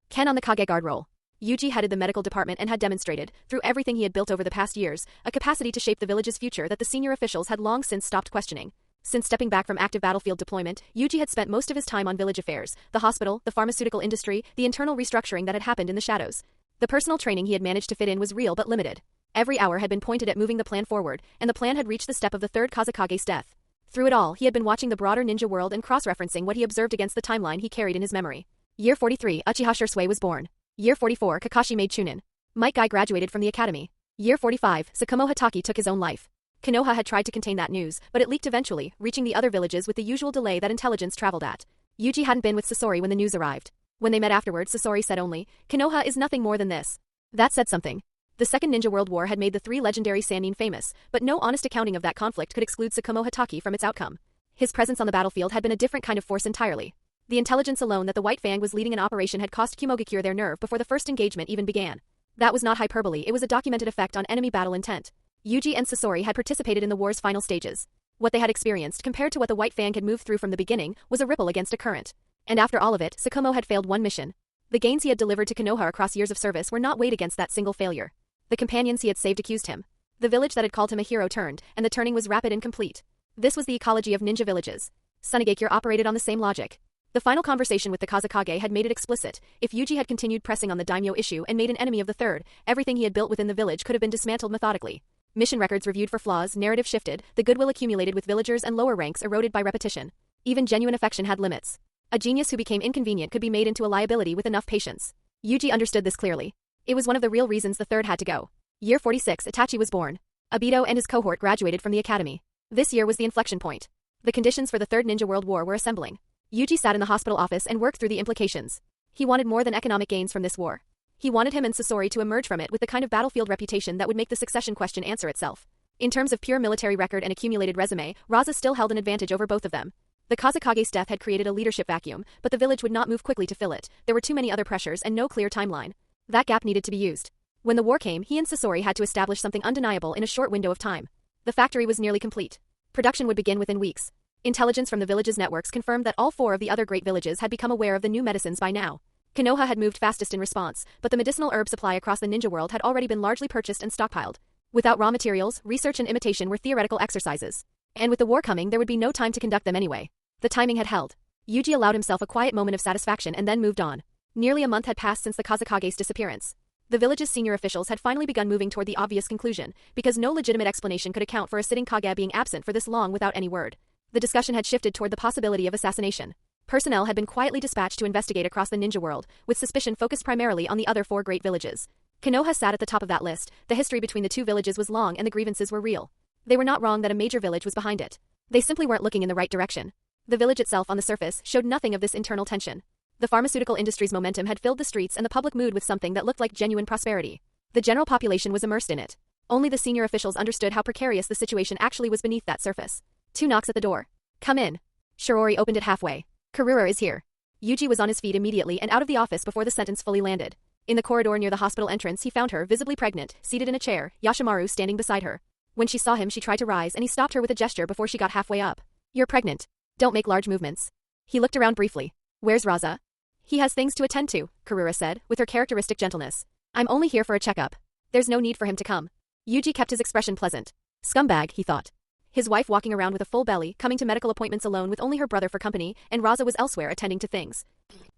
Ken on the Kage guard role. Yuji headed the medical department and had demonstrated, through everything he had built over the past years, a capacity to shape the village's future that the senior officials had long since stopped questioning. Since stepping back from active battlefield deployment, Yuji had spent most of his time on village affairs, the hospital, the pharmaceutical industry, the internal restructuring that had happened in the shadows. The personal training he had managed to fit in was real but limited. Every hour had been pointed at moving the plan forward, and the plan had reached the step of the third Kazekage's death. Through it all, he had been watching the broader ninja world and cross-referencing what he observed against the timeline he carried in his memory. Year 43, Uchiha Shursui was born. Year 44, Kakashi made Chunin. Might Guy graduated from the academy. Year 45, Sakumo Hatake took his own life. Konoha had tried to contain that news, but it leaked eventually, reaching the other villages with the usual delay that intelligence traveled at. Yuji hadn't been with Sasori when the news arrived. When they met afterwards, Sasori said only, "Konoha is nothing more than this." That said something. The Second Ninja World War had made the three legendary Sannin famous, but no honest accounting of that conflict could exclude Sakumo Hatake from its outcome. His presence on the battlefield had been a different kind of force entirely. The intelligence alone that the White Fang was leading an operation had cost Kumogakure their nerve before the first engagement even began. That was not hyperbole, it was a documented effect on enemy battle intent. Yuji and Sasori had participated in the war's final stages. What they had experienced, compared to what the White Fang had moved through from the beginning, was a ripple against a current. And after all of it, Sakumo had failed one mission. The gains he had delivered to Konoha across years of service were not weighed against that single failure. The companions he had saved accused him. The village that had called him a hero turned, and the turning was rapid and complete. This was the ecology of ninja villages. Sunagakure operated on the same logic. The final conversation with the Kazekage had made it explicit. If Yuji had continued pressing on the Daimyo issue and made an enemy of the third, everything he had built within the village could have been dismantled methodically. Mission records reviewed for flaws, narrative shifted, the goodwill accumulated with villagers and lower ranks eroded by repetition. Even genuine affection had limits. A genius who became inconvenient could be made into a liability with enough patience. Yuji understood this clearly. It was one of the real reasons the third had to go. Year 46, Itachi was born. Obito and his cohort graduated from the academy. This year was the inflection point. The conditions for the Third Ninja World War were assembling. Yuji sat in the hospital office and worked through the implications. He wanted more than economic gains from this war. He wanted him and Sasori to emerge from it with the kind of battlefield reputation that would make the succession question answer itself. In terms of pure military record and accumulated resume, Raza still held an advantage over both of them. The Kazekage's death had created a leadership vacuum, but the village would not move quickly to fill it. There were too many other pressures and no clear timeline. That gap needed to be used. When the war came, he and Sasori had to establish something undeniable in a short window of time. The factory was nearly complete. Production would begin within weeks. Intelligence from the village's networks confirmed that all four of the other great villages had become aware of the new medicines by now. Konoha had moved fastest in response, but the medicinal herb supply across the ninja world had already been largely purchased and stockpiled. Without raw materials, research and imitation were theoretical exercises. And with the war coming, there would be no time to conduct them anyway. The timing had held. Yuji allowed himself a quiet moment of satisfaction and then moved on. Nearly a month had passed since the Kazekage's disappearance. The village's senior officials had finally begun moving toward the obvious conclusion, because no legitimate explanation could account for a sitting Kage being absent for this long without any word. The discussion had shifted toward the possibility of assassination. Personnel had been quietly dispatched to investigate across the ninja world, with suspicion focused primarily on the other four great villages. Konoha sat at the top of that list. The history between the two villages was long and the grievances were real. They were not wrong that a major village was behind it. They simply weren't looking in the right direction. The village itself on the surface showed nothing of this internal tension. The pharmaceutical industry's momentum had filled the streets and the public mood with something that looked like genuine prosperity. The general population was immersed in it. Only the senior officials understood how precarious the situation actually was beneath that surface. 2 knocks at the door. "Come in." Shirori opened it halfway. "Karura is here." Yuji was on his feet immediately and out of the office before the sentence fully landed. In the corridor near the hospital entrance, he found her, visibly pregnant, seated in a chair, Yashimaru standing beside her. When she saw him, she tried to rise and he stopped her with a gesture before she got halfway up. "You're pregnant. Don't make large movements." He looked around briefly. "Where's Raza?" "He has things to attend to," Karura said, with her characteristic gentleness. "I'm only here for a checkup. There's no need for him to come." Yuji kept his expression pleasant. Scumbag, he thought. His wife walking around with a full belly, coming to medical appointments alone with only her brother for company, and Raza was elsewhere attending to things.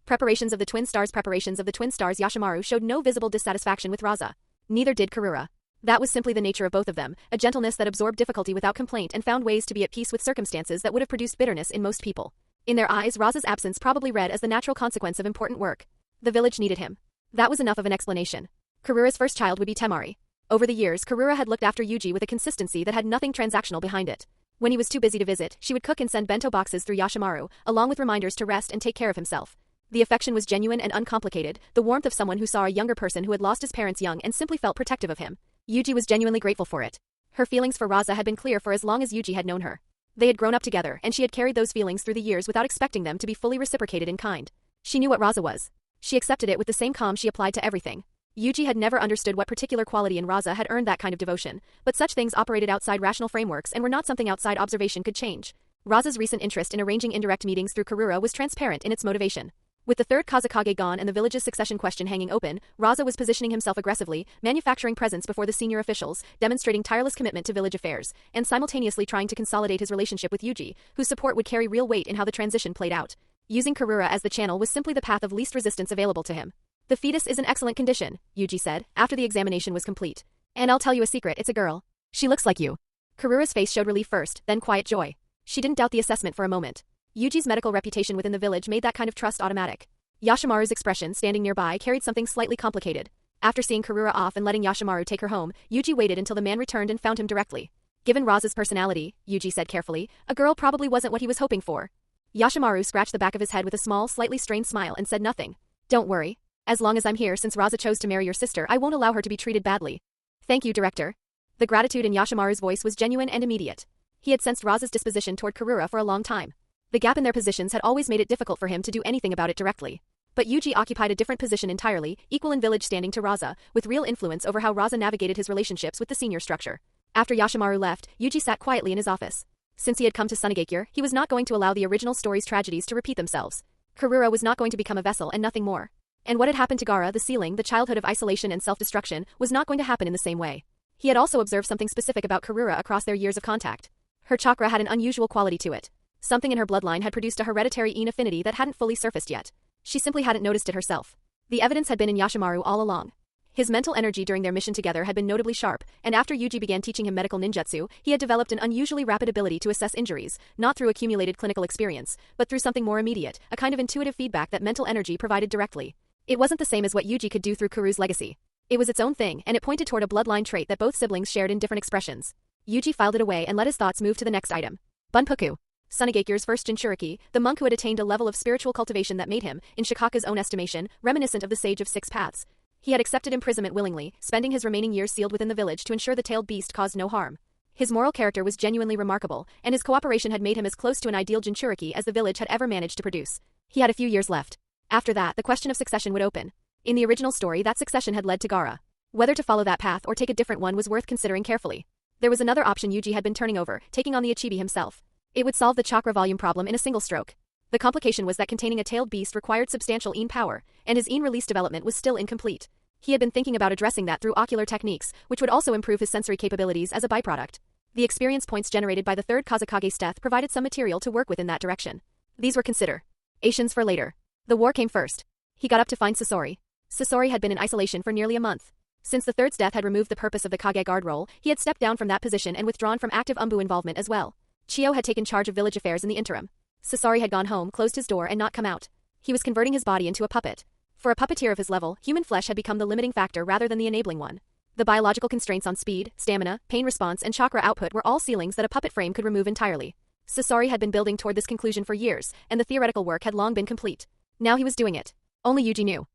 Preparations of the twin stars Yashimaru showed no visible dissatisfaction with Raza. Neither did Karura. That was simply the nature of both of them, a gentleness that absorbed difficulty without complaint and found ways to be at peace with circumstances that would have produced bitterness in most people. In their eyes, Raza's absence probably read as the natural consequence of important work. The village needed him. That was enough of an explanation. Karura's first child would be Temari. Over the years, Karura had looked after Yuji with a consistency that had nothing transactional behind it. When he was too busy to visit, she would cook and send bento boxes through Yashimaru, along with reminders to rest and take care of himself. The affection was genuine and uncomplicated, the warmth of someone who saw a younger person who had lost his parents young and simply felt protective of him. Yuji was genuinely grateful for it. Her feelings for Raza had been clear for as long as Yuji had known her. They had grown up together, and she had carried those feelings through the years without expecting them to be fully reciprocated in kind. She knew what Raza was. She accepted it with the same calm she applied to everything. Yuji had never understood what particular quality in Raza had earned that kind of devotion, but such things operated outside rational frameworks and were not something outside observation could change. Raza's recent interest in arranging indirect meetings through Karura was transparent in its motivation. With the third Kazekage gone and the village's succession question hanging open, Raza was positioning himself aggressively, manufacturing presence before the senior officials, demonstrating tireless commitment to village affairs, and simultaneously trying to consolidate his relationship with Yuji, whose support would carry real weight in how the transition played out. Using Karura as the channel was simply the path of least resistance available to him. The fetus is in excellent condition, Yuji said, after the examination was complete. And I'll tell you a secret, it's a girl. She looks like you. Karura's face showed relief first, then quiet joy. She didn't doubt the assessment for a moment. Yuji's medical reputation within the village made that kind of trust automatic. Yashimaru's expression, standing nearby, carried something slightly complicated. After seeing Karura off and letting Yashimaru take her home, Yuji waited until the man returned and found him directly. Given Raza's personality, Yuji said carefully, a girl probably wasn't what he was hoping for. Yashimaru scratched the back of his head with a small, slightly strained smile and said nothing. Don't worry. As long as I'm here, since Raza chose to marry your sister, I won't allow her to be treated badly. Thank you, Director. The gratitude in Yashimaru's voice was genuine and immediate. He had sensed Raza's disposition toward Karura for a long time. The gap in their positions had always made it difficult for him to do anything about it directly. But Yuji occupied a different position entirely, equal in village standing to Raza, with real influence over how Raza navigated his relationships with the senior structure. After Yashimaru left, Yuji sat quietly in his office. Since he had come to Sunagakure, he was not going to allow the original story's tragedies to repeat themselves. Karura was not going to become a vessel and nothing more. And what had happened to Gaara, the ceiling, the childhood of isolation and self-destruction, was not going to happen in the same way. He had also observed something specific about Karura across their years of contact. Her chakra had an unusual quality to it. Something in her bloodline had produced a hereditary Yin affinity that hadn't fully surfaced yet. She simply hadn't noticed it herself. The evidence had been in Yashimaru all along. His mental energy during their mission together had been notably sharp, and after Yuji began teaching him medical ninjutsu, he had developed an unusually rapid ability to assess injuries, not through accumulated clinical experience, but through something more immediate, a kind of intuitive feedback that mental energy provided directly. It wasn't the same as what Yuji could do through Kuru's legacy. It was its own thing, and it pointed toward a bloodline trait that both siblings shared in different expressions. Yuji filed it away and let his thoughts move to the next item. Bunpuku. Sunagakure's first Jinchuriki, the monk who had attained a level of spiritual cultivation that made him, in Shikaka's own estimation, reminiscent of the Sage of Six Paths. He had accepted imprisonment willingly, spending his remaining years sealed within the village to ensure the tailed beast caused no harm. His moral character was genuinely remarkable, and his cooperation had made him as close to an ideal Jinchuriki as the village had ever managed to produce. He had a few years left. After that, the question of succession would open. In the original story, that succession had led to Gaara. Whether to follow that path or take a different one was worth considering carefully. There was another option Yuji had been turning over, taking on the Ichibi himself. It would solve the chakra volume problem in a single stroke. The complication was that containing a tailed beast required substantial Yin power, and his Yin release development was still incomplete. He had been thinking about addressing that through ocular techniques, which would also improve his sensory capabilities as a byproduct. The experience points generated by the third Kazekage's death provided some material to work with in that direction. These were considerations for later. The war came first. He got up to find Sasori. Sasori had been in isolation for nearly a month. Since the third's death had removed the purpose of the Kage guard role, he had stepped down from that position and withdrawn from active Umbu involvement as well. Chio had taken charge of village affairs in the interim. Sasori had gone home, closed his door and not come out. He was converting his body into a puppet. For a puppeteer of his level, human flesh had become the limiting factor rather than the enabling one. The biological constraints on speed, stamina, pain response and chakra output were all ceilings that a puppet frame could remove entirely. Sasori had been building toward this conclusion for years, and the theoretical work had long been complete. Now he was doing it. Only Yuji knew.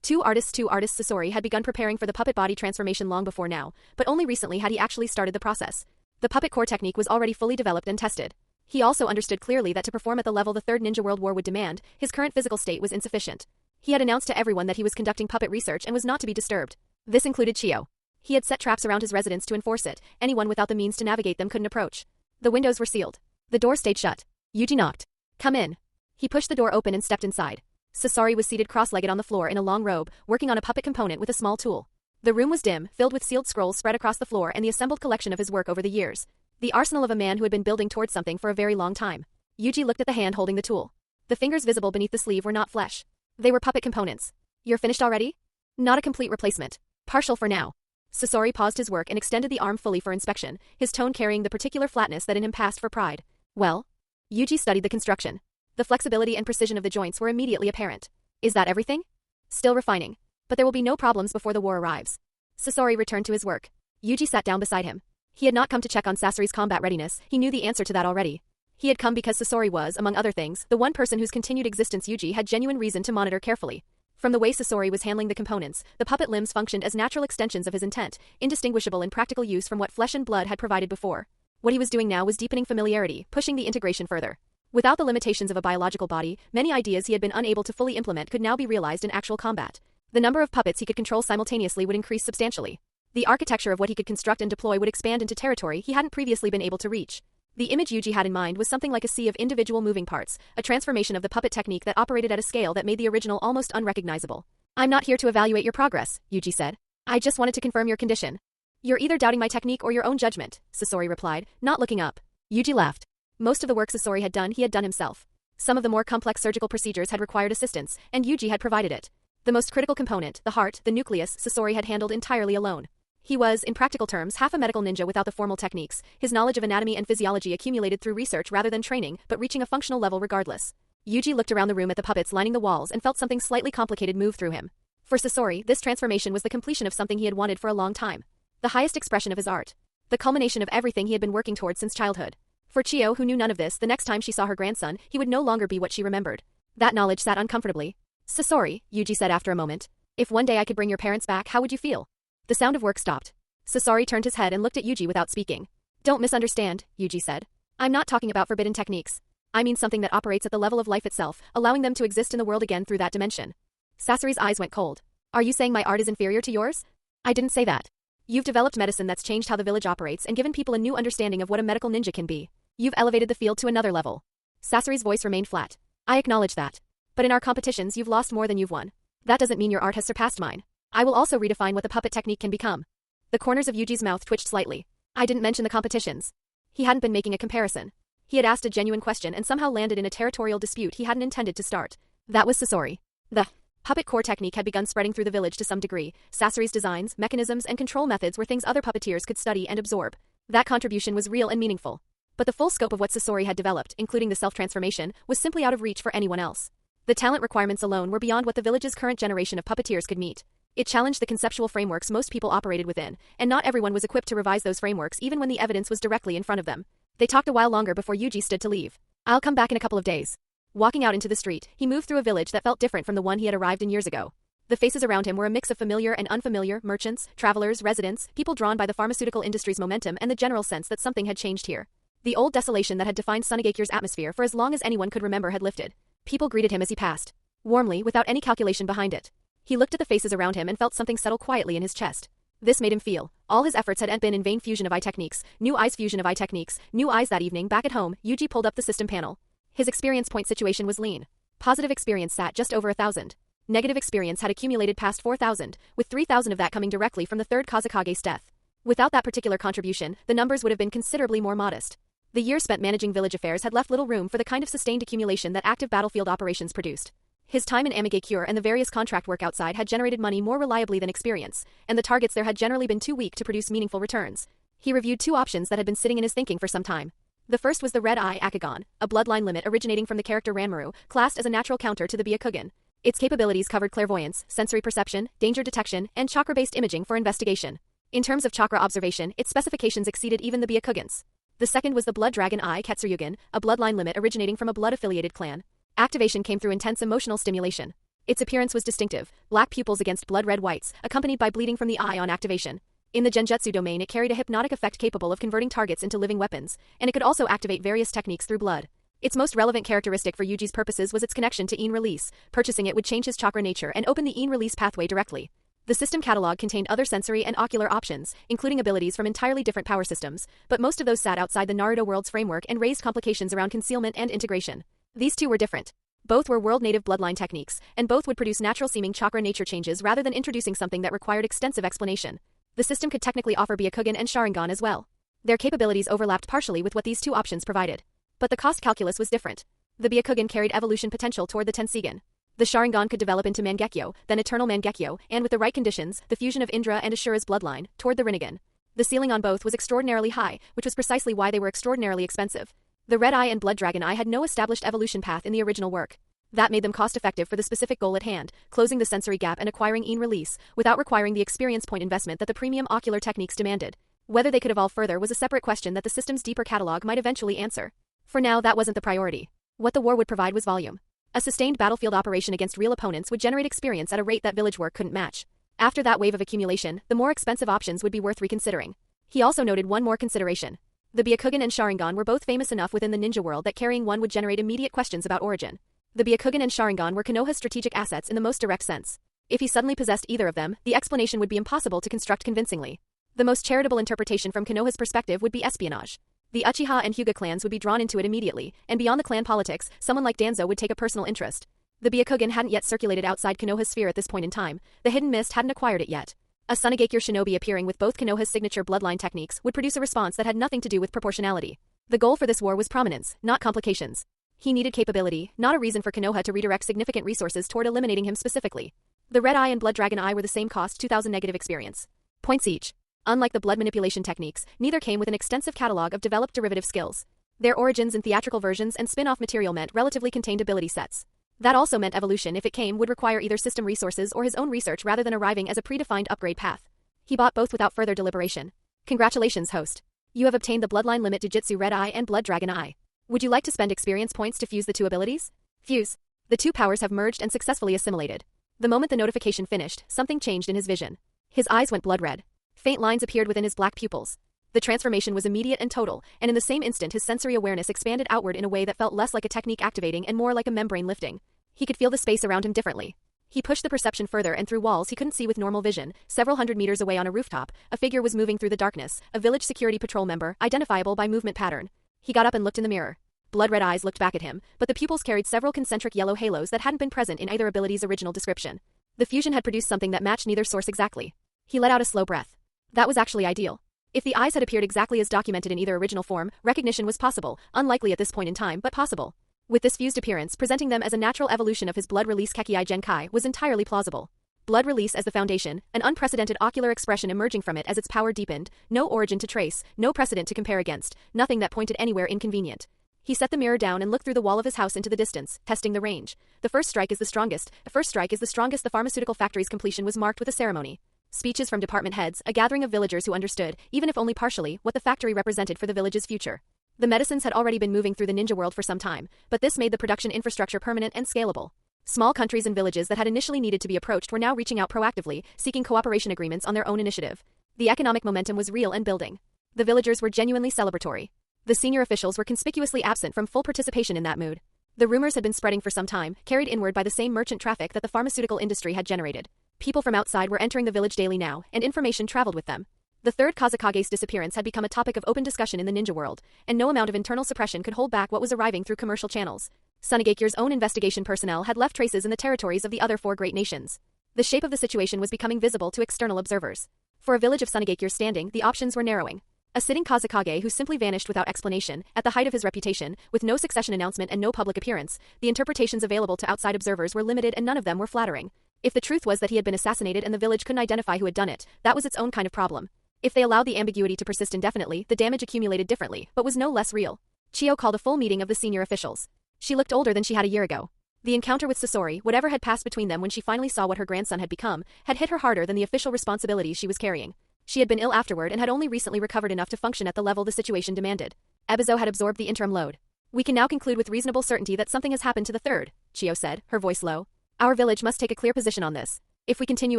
Two artists Sasori had begun preparing for the puppet body transformation long before now, but only recently had he actually started the process. The puppet core technique was already fully developed and tested. He also understood clearly that to perform at the level the Third Ninja World War would demand, his current physical state was insufficient. He had announced to everyone that he was conducting puppet research and was not to be disturbed. This included Chio. He had set traps around his residence to enforce it. Anyone without the means to navigate them couldn't approach. The windows were sealed. The door stayed shut. Yuji knocked. Come in. He pushed the door open and stepped inside. Sasori was seated cross-legged on the floor in a long robe, working on a puppet component with a small tool. The room was dim, filled with sealed scrolls spread across the floor and the assembled collection of his work over the years. The arsenal of a man who had been building towards something for a very long time. Yuji looked at the hand holding the tool. The fingers visible beneath the sleeve were not flesh. They were puppet components. You're finished already? Not a complete replacement. Partial for now. Sasori paused his work and extended the arm fully for inspection, his tone carrying the particular flatness that in him passed for pride. Well? Yuji studied the construction. The flexibility and precision of the joints were immediately apparent. Is that everything? Still refining. But there will be no problems before the war arrives. Sasori returned to his work. Yuji sat down beside him. He had not come to check on Sasori's combat readiness, he knew the answer to that already. He had come because Sasori was, among other things, the one person whose continued existence Yuji had genuine reason to monitor carefully. From the way Sasori was handling the components, the puppet limbs functioned as natural extensions of his intent, indistinguishable in practical use from what flesh and blood had provided before. What he was doing now was deepening familiarity, pushing the integration further. Without the limitations of a biological body, many ideas he had been unable to fully implement could now be realized in actual combat. The number of puppets he could control simultaneously would increase substantially. The architecture of what he could construct and deploy would expand into territory he hadn't previously been able to reach. The image Yuji had in mind was something like a sea of individual moving parts, a transformation of the puppet technique that operated at a scale that made the original almost unrecognizable. I'm not here to evaluate your progress, Yuji said. I just wanted to confirm your condition. You're either doubting my technique or your own judgment, Sasori replied, not looking up. Yuji laughed. Most of the work Sasori had done he had done himself. Some of the more complex surgical procedures had required assistance, and Yuji had provided it. The most critical component, the heart, the nucleus, Sasori had handled entirely alone. He was, in practical terms, half a medical ninja without the formal techniques, his knowledge of anatomy and physiology accumulated through research rather than training, but reaching a functional level regardless. Yuji looked around the room at the puppets lining the walls and felt something slightly complicated move through him. For Sasori, this transformation was the completion of something he had wanted for a long time. The highest expression of his art. The culmination of everything he had been working towards since childhood. For Chio, who knew none of this, the next time she saw her grandson, he would no longer be what she remembered. That knowledge sat uncomfortably. Sasori, Yuji said after a moment. If one day I could bring your parents back, how would you feel? The sound of work stopped. Sasori turned his head and looked at Yuji without speaking. Don't misunderstand, Yuji said. I'm not talking about forbidden techniques. I mean something that operates at the level of life itself, allowing them to exist in the world again through that dimension. Sasori's eyes went cold. Are you saying my art is inferior to yours? I didn't say that. You've developed medicine that's changed how the village operates and given people a new understanding of what a medical ninja can be. You've elevated the field to another level. Sasori's voice remained flat. I acknowledge that. But in our competitions you've lost more than you've won. That doesn't mean your art has surpassed mine. I will also redefine what the puppet technique can become. The corners of Yuji's mouth twitched slightly. I didn't mention the competitions. He hadn't been making a comparison. He had asked a genuine question and somehow landed in a territorial dispute he hadn't intended to start. That was Sasori. The puppet core technique had begun spreading through the village to some degree. Sasori's designs, mechanisms, and control methods were things other puppeteers could study and absorb. That contribution was real and meaningful. But the full scope of what Sasori had developed, including the self-transformation, was simply out of reach for anyone else. The talent requirements alone were beyond what the village's current generation of puppeteers could meet. It challenged the conceptual frameworks most people operated within, and not everyone was equipped to revise those frameworks even when the evidence was directly in front of them. They talked a while longer before Yuji stood to leave. I'll come back in a couple of days. Walking out into the street, he moved through a village that felt different from the one he had arrived in years ago. The faces around him were a mix of familiar and unfamiliar, merchants, travelers, residents, people drawn by the pharmaceutical industry's momentum and the general sense that something had changed here. The old desolation that had defined Sunagakure's atmosphere for as long as anyone could remember had lifted. People greeted him as he passed. Warmly, without any calculation behind it. He looked at the faces around him and felt something settle quietly in his chest. This made him feel. All his efforts hadn't been in vain. Fusion of eye techniques, new eyes fusion of eye techniques, new eyes. That evening, back at home, Yuji pulled up the system panel. His experience point situation was lean. Positive experience sat just over 1,000. Negative experience had accumulated past 4,000, with 3,000 of that coming directly from the third Kazekage's death. Without that particular contribution, the numbers would have been considerably more modest. The years spent managing village affairs had left little room for the kind of sustained accumulation that active battlefield operations produced. His time in Amigakure and the various contract work outside had generated money more reliably than experience, and the targets there had generally been too weak to produce meaningful returns. He reviewed two options that had been sitting in his thinking for some time. The first was the Red Eye Akagon, a bloodline limit originating from the character Ranmaru, classed as a natural counter to the Byakugan. Its capabilities covered clairvoyance, sensory perception, danger detection, and chakra-based imaging for investigation. In terms of chakra observation, its specifications exceeded even the Byakugans. The second was the Blood Dragon Eye Ketsuryugan, a bloodline limit originating from a blood-affiliated clan. Activation came through intense emotional stimulation. Its appearance was distinctive, black pupils against blood-red whites, accompanied by bleeding from the eye on activation. In the genjutsu domain, it carried a hypnotic effect capable of converting targets into living weapons, and it could also activate various techniques through blood. Its most relevant characteristic for Yuji's purposes was its connection to Yin release. Purchasing it would change his chakra nature and open the Yin release pathway directly. The system catalog contained other sensory and ocular options, including abilities from entirely different power systems, but most of those sat outside the Naruto world's framework and raised complications around concealment and integration. These two were different. Both were world-native bloodline techniques, and both would produce natural-seeming chakra nature changes rather than introducing something that required extensive explanation. The system could technically offer Byakugan and Sharingan as well. Their capabilities overlapped partially with what these two options provided. But the cost calculus was different. The Byakugan carried evolution potential toward the Tenseigan. The Sharingan could develop into Mangekyo, then Eternal Mangekyo, and with the right conditions, the fusion of Indra and Ashura's bloodline, toward the Rinnegan. The ceiling on both was extraordinarily high, which was precisely why they were extraordinarily expensive. The Red Eye and Blood Dragon Eye had no established evolution path in the original work. That made them cost-effective for the specific goal at hand, closing the sensory gap and acquiring Een release, without requiring the experience point investment that the premium ocular techniques demanded. Whether they could evolve further was a separate question that the system's deeper catalog might eventually answer. For now, that wasn't the priority. What the war would provide was volume. A sustained battlefield operation against real opponents would generate experience at a rate that village work couldn't match. After that wave of accumulation, the more expensive options would be worth reconsidering. He also noted one more consideration. The Byakugan and Sharingan were both famous enough within the ninja world that carrying one would generate immediate questions about origin. The Byakugan and Sharingan were Konoha's strategic assets in the most direct sense. If he suddenly possessed either of them, the explanation would be impossible to construct convincingly. The most charitable interpretation from Konoha's perspective would be espionage. The Uchiha and Hyuga clans would be drawn into it immediately, and beyond the clan politics, someone like Danzo would take a personal interest. The Byakugan hadn't yet circulated outside Konoha's sphere at this point in time. The hidden mist hadn't acquired it yet. A Sunagakure shinobi appearing with both Konoha's signature bloodline techniques would produce a response that had nothing to do with proportionality. The goal for this war was prominence, not complications. He needed capability, not a reason for Konoha to redirect significant resources toward eliminating him specifically. The Red Eye and Blood Dragon Eye were the same cost, 2,000 negative experience points each. Unlike the blood manipulation techniques, neither came with an extensive catalog of developed derivative skills. Their origins in theatrical versions and spin-off material meant relatively contained ability sets. That also meant evolution, if it came, would require either system resources or his own research rather than arriving as a predefined upgrade path. He bought both without further deliberation. Congratulations, host. You have obtained the Bloodline Limit Dojutsu Red Eye and Blood Dragon Eye. Would you like to spend experience points to fuse the two abilities? Fuse. The two powers have merged and successfully assimilated. The moment the notification finished, something changed in his vision. His eyes went blood red. Faint lines appeared within his black pupils. The transformation was immediate and total, and in the same instant his sensory awareness expanded outward in a way that felt less like a technique activating and more like a membrane lifting. He could feel the space around him differently. He pushed the perception further, and through walls he couldn't see with normal vision, several hundred meters away on a rooftop, a figure was moving through the darkness, a village security patrol member, identifiable by movement pattern. He got up and looked in the mirror. Blood-red eyes looked back at him, but the pupils carried several concentric yellow halos that hadn't been present in either ability's original description. The fusion had produced something that matched neither source exactly. He let out a slow breath. That was actually ideal. If the eyes had appeared exactly as documented in either original form, recognition was possible, unlikely at this point in time, but possible. With this fused appearance, presenting them as a natural evolution of his blood release Kekei Genkai was entirely plausible. Blood release as the foundation, an unprecedented ocular expression emerging from it as its power deepened, no origin to trace, no precedent to compare against, nothing that pointed anywhere inconvenient. He set the mirror down and looked through the wall of his house into the distance, testing the range. The first strike is the strongest. The pharmaceutical factory's completion was marked with a ceremony. Speeches from department heads, a gathering of villagers who understood, even if only partially, what the factory represented for the village's future. The medicines had already been moving through the ninja world for some time, but this made the production infrastructure permanent and scalable. Small countries and villages that had initially needed to be approached were now reaching out proactively, seeking cooperation agreements on their own initiative. The economic momentum was real and building. The villagers were genuinely celebratory. The senior officials were conspicuously absent from full participation in that mood. The rumors had been spreading for some time, carried inward by the same merchant traffic that the pharmaceutical industry had generated. People from outside were entering the village daily now, and information traveled with them. The third Kazekage's disappearance had become a topic of open discussion in the ninja world, and no amount of internal suppression could hold back what was arriving through commercial channels. Sunagakure's own investigation personnel had left traces in the territories of the other four great nations. The shape of the situation was becoming visible to external observers. For a village of Sunagakure standing, the options were narrowing. A sitting Kazekage who simply vanished without explanation, at the height of his reputation, with no succession announcement and no public appearance, the interpretations available to outside observers were limited and none of them were flattering. If the truth was that he had been assassinated and the village couldn't identify who had done it, that was its own kind of problem. If they allowed the ambiguity to persist indefinitely, the damage accumulated differently, but was no less real. Chiyo called a full meeting of the senior officials. She looked older than she had a year ago. The encounter with Sasori, whatever had passed between them when she finally saw what her grandson had become, had hit her harder than the official responsibilities she was carrying. She had been ill afterward and had only recently recovered enough to function at the level the situation demanded. Ebizo had absorbed the interim load. We can now conclude with reasonable certainty that something has happened to the third, Chiyo said, her voice low. Our village must take a clear position on this. If we continue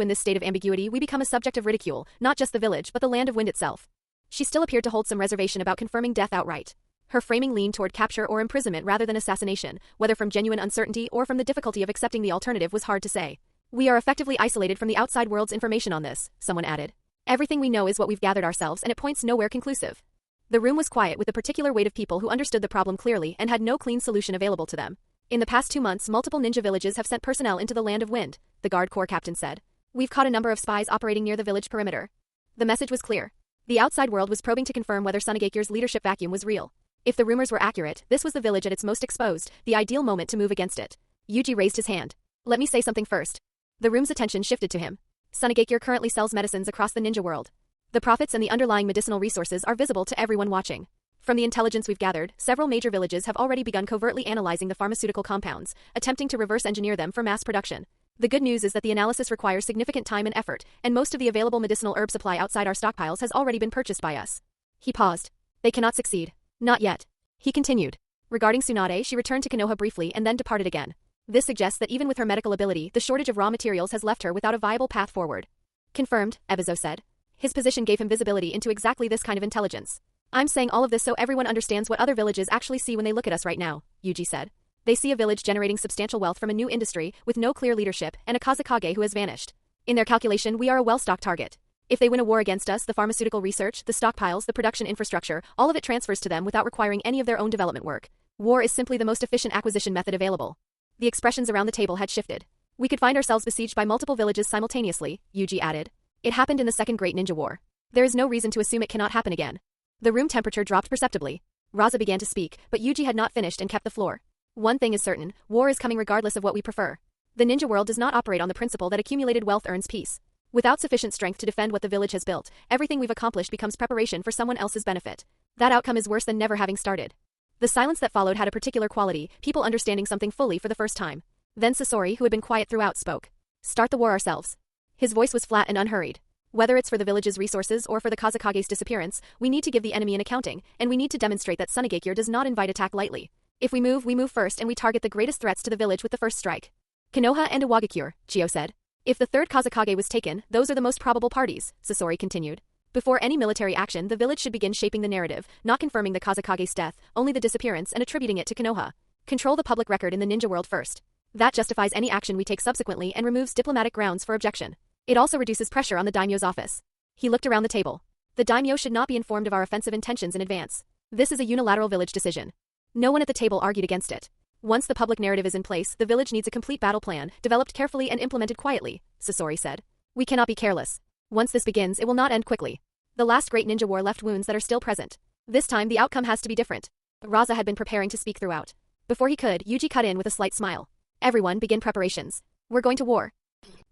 in this state of ambiguity, we become a subject of ridicule, not just the village but the land of wind itself. She still appeared to hold some reservation about confirming death outright. Her framing leaned toward capture or imprisonment rather than assassination, whether from genuine uncertainty or from the difficulty of accepting the alternative was hard to say. We are effectively isolated from the outside world's information on this, someone added. Everything we know is what we've gathered ourselves and it points nowhere conclusive. The room was quiet with the particular weight of people who understood the problem clearly and had no clean solution available to them. In the past 2 months, multiple ninja villages have sent personnel into the land of wind, the guard corps captain said. We've caught a number of spies operating near the village perimeter. The message was clear. The outside world was probing to confirm whether Sunagakure's leadership vacuum was real. If the rumors were accurate, this was the village at its most exposed, the ideal moment to move against it. Yuji raised his hand. Let me say something first. The room's attention shifted to him. Sunagakure currently sells medicines across the ninja world. The profits and the underlying medicinal resources are visible to everyone watching. From the intelligence we've gathered, several major villages have already begun covertly analyzing the pharmaceutical compounds, attempting to reverse engineer them for mass production. The good news is that the analysis requires significant time and effort, and most of the available medicinal herb supply outside our stockpiles has already been purchased by us. He paused. They cannot succeed. Not yet. He continued. Regarding Tsunade, she returned to Konoha briefly and then departed again. This suggests that even with her medical ability, the shortage of raw materials has left her without a viable path forward. Confirmed, Ebizo said. His position gave him visibility into exactly this kind of intelligence. I'm saying all of this so everyone understands what other villages actually see when they look at us right now, Yuji said. They see a village generating substantial wealth from a new industry, with no clear leadership, and a Kazekage who has vanished. In their calculation, we are a well-stocked target. If they win a war against us, the pharmaceutical research, the stockpiles, the production infrastructure, all of it transfers to them without requiring any of their own development work. War is simply the most efficient acquisition method available. The expressions around the table had shifted. We could find ourselves besieged by multiple villages simultaneously, Yuji added. It happened in the Second Great Ninja War. There is no reason to assume it cannot happen again. The room temperature dropped perceptibly. Raza began to speak, but Yuji had not finished and kept the floor. One thing is certain, war is coming regardless of what we prefer. The ninja world does not operate on the principle that accumulated wealth earns peace. Without sufficient strength to defend what the village has built, everything we've accomplished becomes preparation for someone else's benefit. That outcome is worse than never having started. The silence that followed had a particular quality, people understanding something fully for the first time. Then Sasori, who had been quiet throughout, spoke. Start the war ourselves. His voice was flat and unhurried. Whether it's for the village's resources or for the Kazekage's disappearance, we need to give the enemy an accounting, and we need to demonstrate that Sunagakure does not invite attack lightly. If we move first and we target the greatest threats to the village with the first strike. Konoha and Iwagakure, Chio said. If the third Kazekage was taken, those are the most probable parties, Sasori continued. Before any military action, the village should begin shaping the narrative, not confirming the Kazekage's death, only the disappearance and attributing it to Konoha. Control the public record in the ninja world first. That justifies any action we take subsequently and removes diplomatic grounds for objection. It also reduces pressure on the Daimyo's office. He looked around the table. The Daimyo should not be informed of our offensive intentions in advance. This is a unilateral village decision. No one at the table argued against it. Once the public narrative is in place, the village needs a complete battle plan, developed carefully and implemented quietly, Sasori said. We cannot be careless. Once this begins, it will not end quickly. The last great ninja war left wounds that are still present. This time, the outcome has to be different. Raza had been preparing to speak throughout. Before he could, Yuji cut in with a slight smile. Everyone, begin preparations. We're going to war.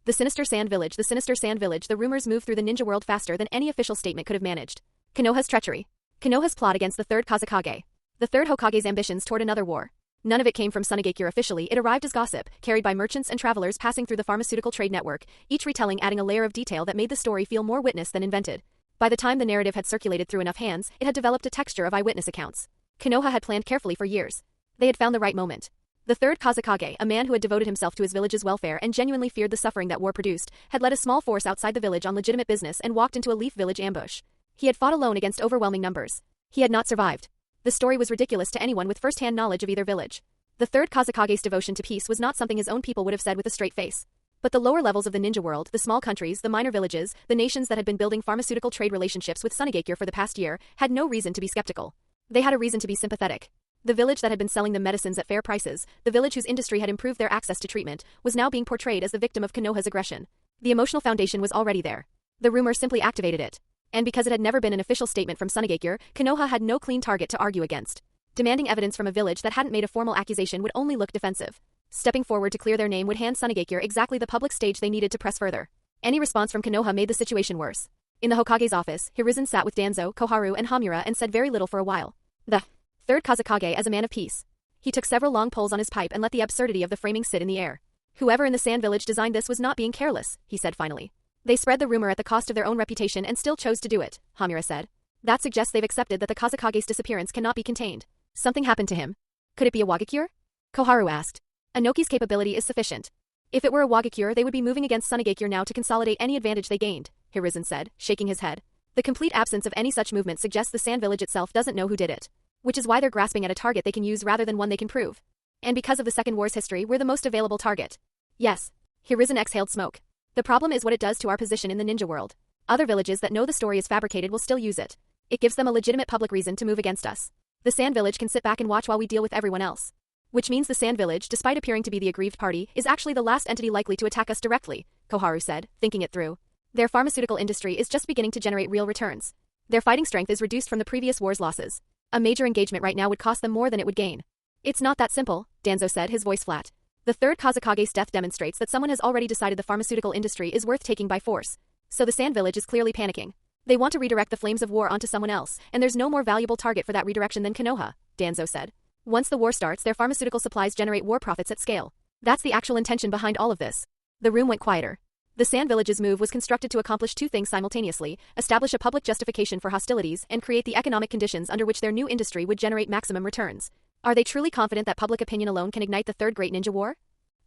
The sinister sand village, the rumors move through the ninja world faster than any official statement could have managed. Konoha's treachery. Konoha's plot against the third Kazekage. The third Hokage's ambitions toward another war. None of it came from Sunagakure officially, it arrived as gossip, carried by merchants and travelers passing through the pharmaceutical trade network, each retelling adding a layer of detail that made the story feel more witnessed than invented. By the time the narrative had circulated through enough hands, it had developed a texture of eyewitness accounts. Konoha had planned carefully for years. They had found the right moment. The third Kazekage, a man who had devoted himself to his village's welfare and genuinely feared the suffering that war produced, had led a small force outside the village on legitimate business and walked into a Leaf Village ambush. He had fought alone against overwhelming numbers. He had not survived. The story was ridiculous to anyone with first-hand knowledge of either village. The third Kazekage's devotion to peace was not something his own people would have said with a straight face. But the lower levels of the ninja world, the small countries, the minor villages, the nations that had been building pharmaceutical trade relationships with Sunagakure for the past year, had no reason to be skeptical. They had a reason to be sympathetic. The village that had been selling them medicines at fair prices, the village whose industry had improved their access to treatment, was now being portrayed as the victim of Konoha's aggression. The emotional foundation was already there. The rumor simply activated it. And because it had never been an official statement from Sunagakure, Konoha had no clean target to argue against. Demanding evidence from a village that hadn't made a formal accusation would only look defensive. Stepping forward to clear their name would hand Sunagakure exactly the public stage they needed to press further. Any response from Konoha made the situation worse. In the Hokage's office, Hiruzen sat with Danzo, Koharu and Hamura and said very little for a while. The third Kazekage as a man of peace. He took several long pulls on his pipe and let the absurdity of the framing sit in the air. Whoever in the Sand Village designed this was not being careless, he said finally. They spread the rumor at the cost of their own reputation and still chose to do it, Hamura said. That suggests they've accepted that the Kazekage's disappearance cannot be contained. Something happened to him. Could it be a Wagakure? Koharu asked. Anoki's capability is sufficient. If it were a Wagakure, they would be moving against Sunagakure now to consolidate any advantage they gained, Hiruzen said, shaking his head. The complete absence of any such movement suggests the Sand Village itself doesn't know who did it. Which is why they're grasping at a target they can use rather than one they can prove. And because of the Second War's history, we're the most available target. Yes. Hiruzen exhaled smoke. The problem is what it does to our position in the ninja world. Other villages that know the story is fabricated will still use it. It gives them a legitimate public reason to move against us. The Sand Village can sit back and watch while we deal with everyone else. Which means the Sand Village, despite appearing to be the aggrieved party, is actually the last entity likely to attack us directly, Koharu said, thinking it through. Their pharmaceutical industry is just beginning to generate real returns. Their fighting strength is reduced from the previous war's losses. A major engagement right now would cost them more than it would gain. It's not that simple, Danzo said, his voice flat. The third Kazekage's death demonstrates that someone has already decided the pharmaceutical industry is worth taking by force. So the Sand Village is clearly panicking. They want to redirect the flames of war onto someone else, and there's no more valuable target for that redirection than Konoha, Danzo said. Once the war starts, their pharmaceutical supplies generate war profits at scale. That's the actual intention behind all of this. The room went quieter. The Sand Village's move was constructed to accomplish two things simultaneously: establish a public justification for hostilities and create the economic conditions under which their new industry would generate maximum returns. Are they truly confident that public opinion alone can ignite the Third Great Ninja War?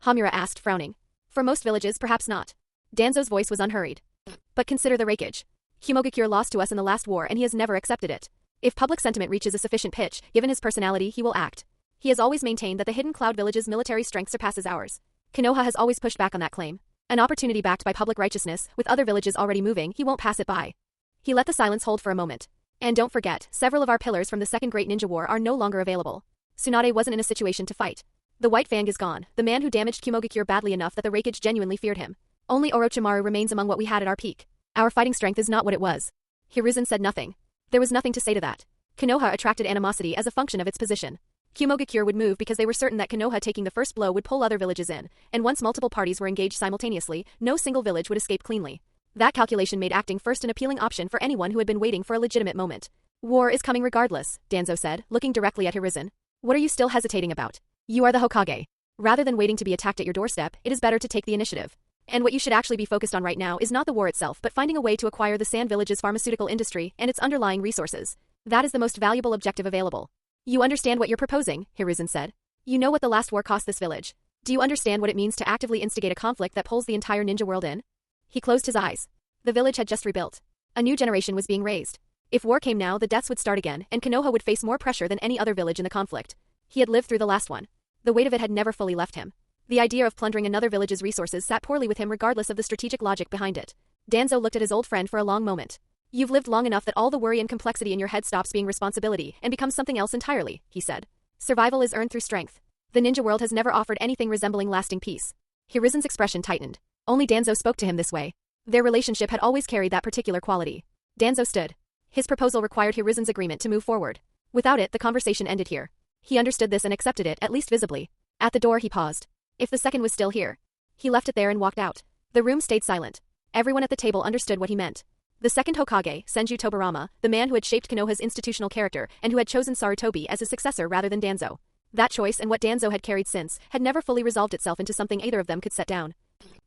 Hamura asked, frowning. For most villages, perhaps not. Danzo's voice was unhurried. But consider the rakeage. Sunagakure lost to us in the last war and he has never accepted it. If public sentiment reaches a sufficient pitch, given his personality, he will act. He has always maintained that the Hidden Cloud Village's military strength surpasses ours. Konoha has always pushed back on that claim. An opportunity backed by public righteousness, with other villages already moving, he won't pass it by. He let the silence hold for a moment. And don't forget, several of our pillars from the Second Great Ninja War are no longer available. Tsunade wasn't in a situation to fight. The White Fang is gone, the man who damaged Sunagakure badly enough that the rakeage genuinely feared him. Only Orochimaru remains among what we had at our peak. Our fighting strength is not what it was. Hiruzen said nothing. There was nothing to say to that. Konoha attracted animosity as a function of its position. Sunagakure would move because they were certain that Konoha taking the first blow would pull other villages in, and once multiple parties were engaged simultaneously, no single village would escape cleanly. That calculation made acting first an appealing option for anyone who had been waiting for a legitimate moment. War is coming regardless, Danzo said, looking directly at Hiruzen. What are you still hesitating about? You are the Hokage. Rather than waiting to be attacked at your doorstep, it is better to take the initiative. And what you should actually be focused on right now is not the war itself but finding a way to acquire the Sand Village's pharmaceutical industry and its underlying resources. That is the most valuable objective available. You understand what you're proposing, Hiruzen said. You know what the last war cost this village. Do you understand what it means to actively instigate a conflict that pulls the entire ninja world in? He closed his eyes. The village had just rebuilt. A new generation was being raised. If war came now, the deaths would start again, and Konoha would face more pressure than any other village in the conflict. He had lived through the last one. The weight of it had never fully left him. The idea of plundering another village's resources sat poorly with him regardless of the strategic logic behind it. Danzo looked at his old friend for a long moment. You've lived long enough that all the worry and complexity in your head stops being responsibility and becomes something else entirely, he said. Survival is earned through strength. The ninja world has never offered anything resembling lasting peace. Hiruzen's expression tightened. Only Danzo spoke to him this way. Their relationship had always carried that particular quality. Danzo stood. His proposal required Hiruzen's agreement to move forward. Without it, the conversation ended here. He understood this and accepted it, at least visibly. At the door he paused. If the second was still here. He left it there and walked out. The room stayed silent. Everyone at the table understood what he meant. The second Hokage, Senju Tobarama, the man who had shaped Konoha's institutional character and who had chosen Sarutobi as his successor rather than Danzo. That choice and what Danzo had carried since had never fully resolved itself into something either of them could set down.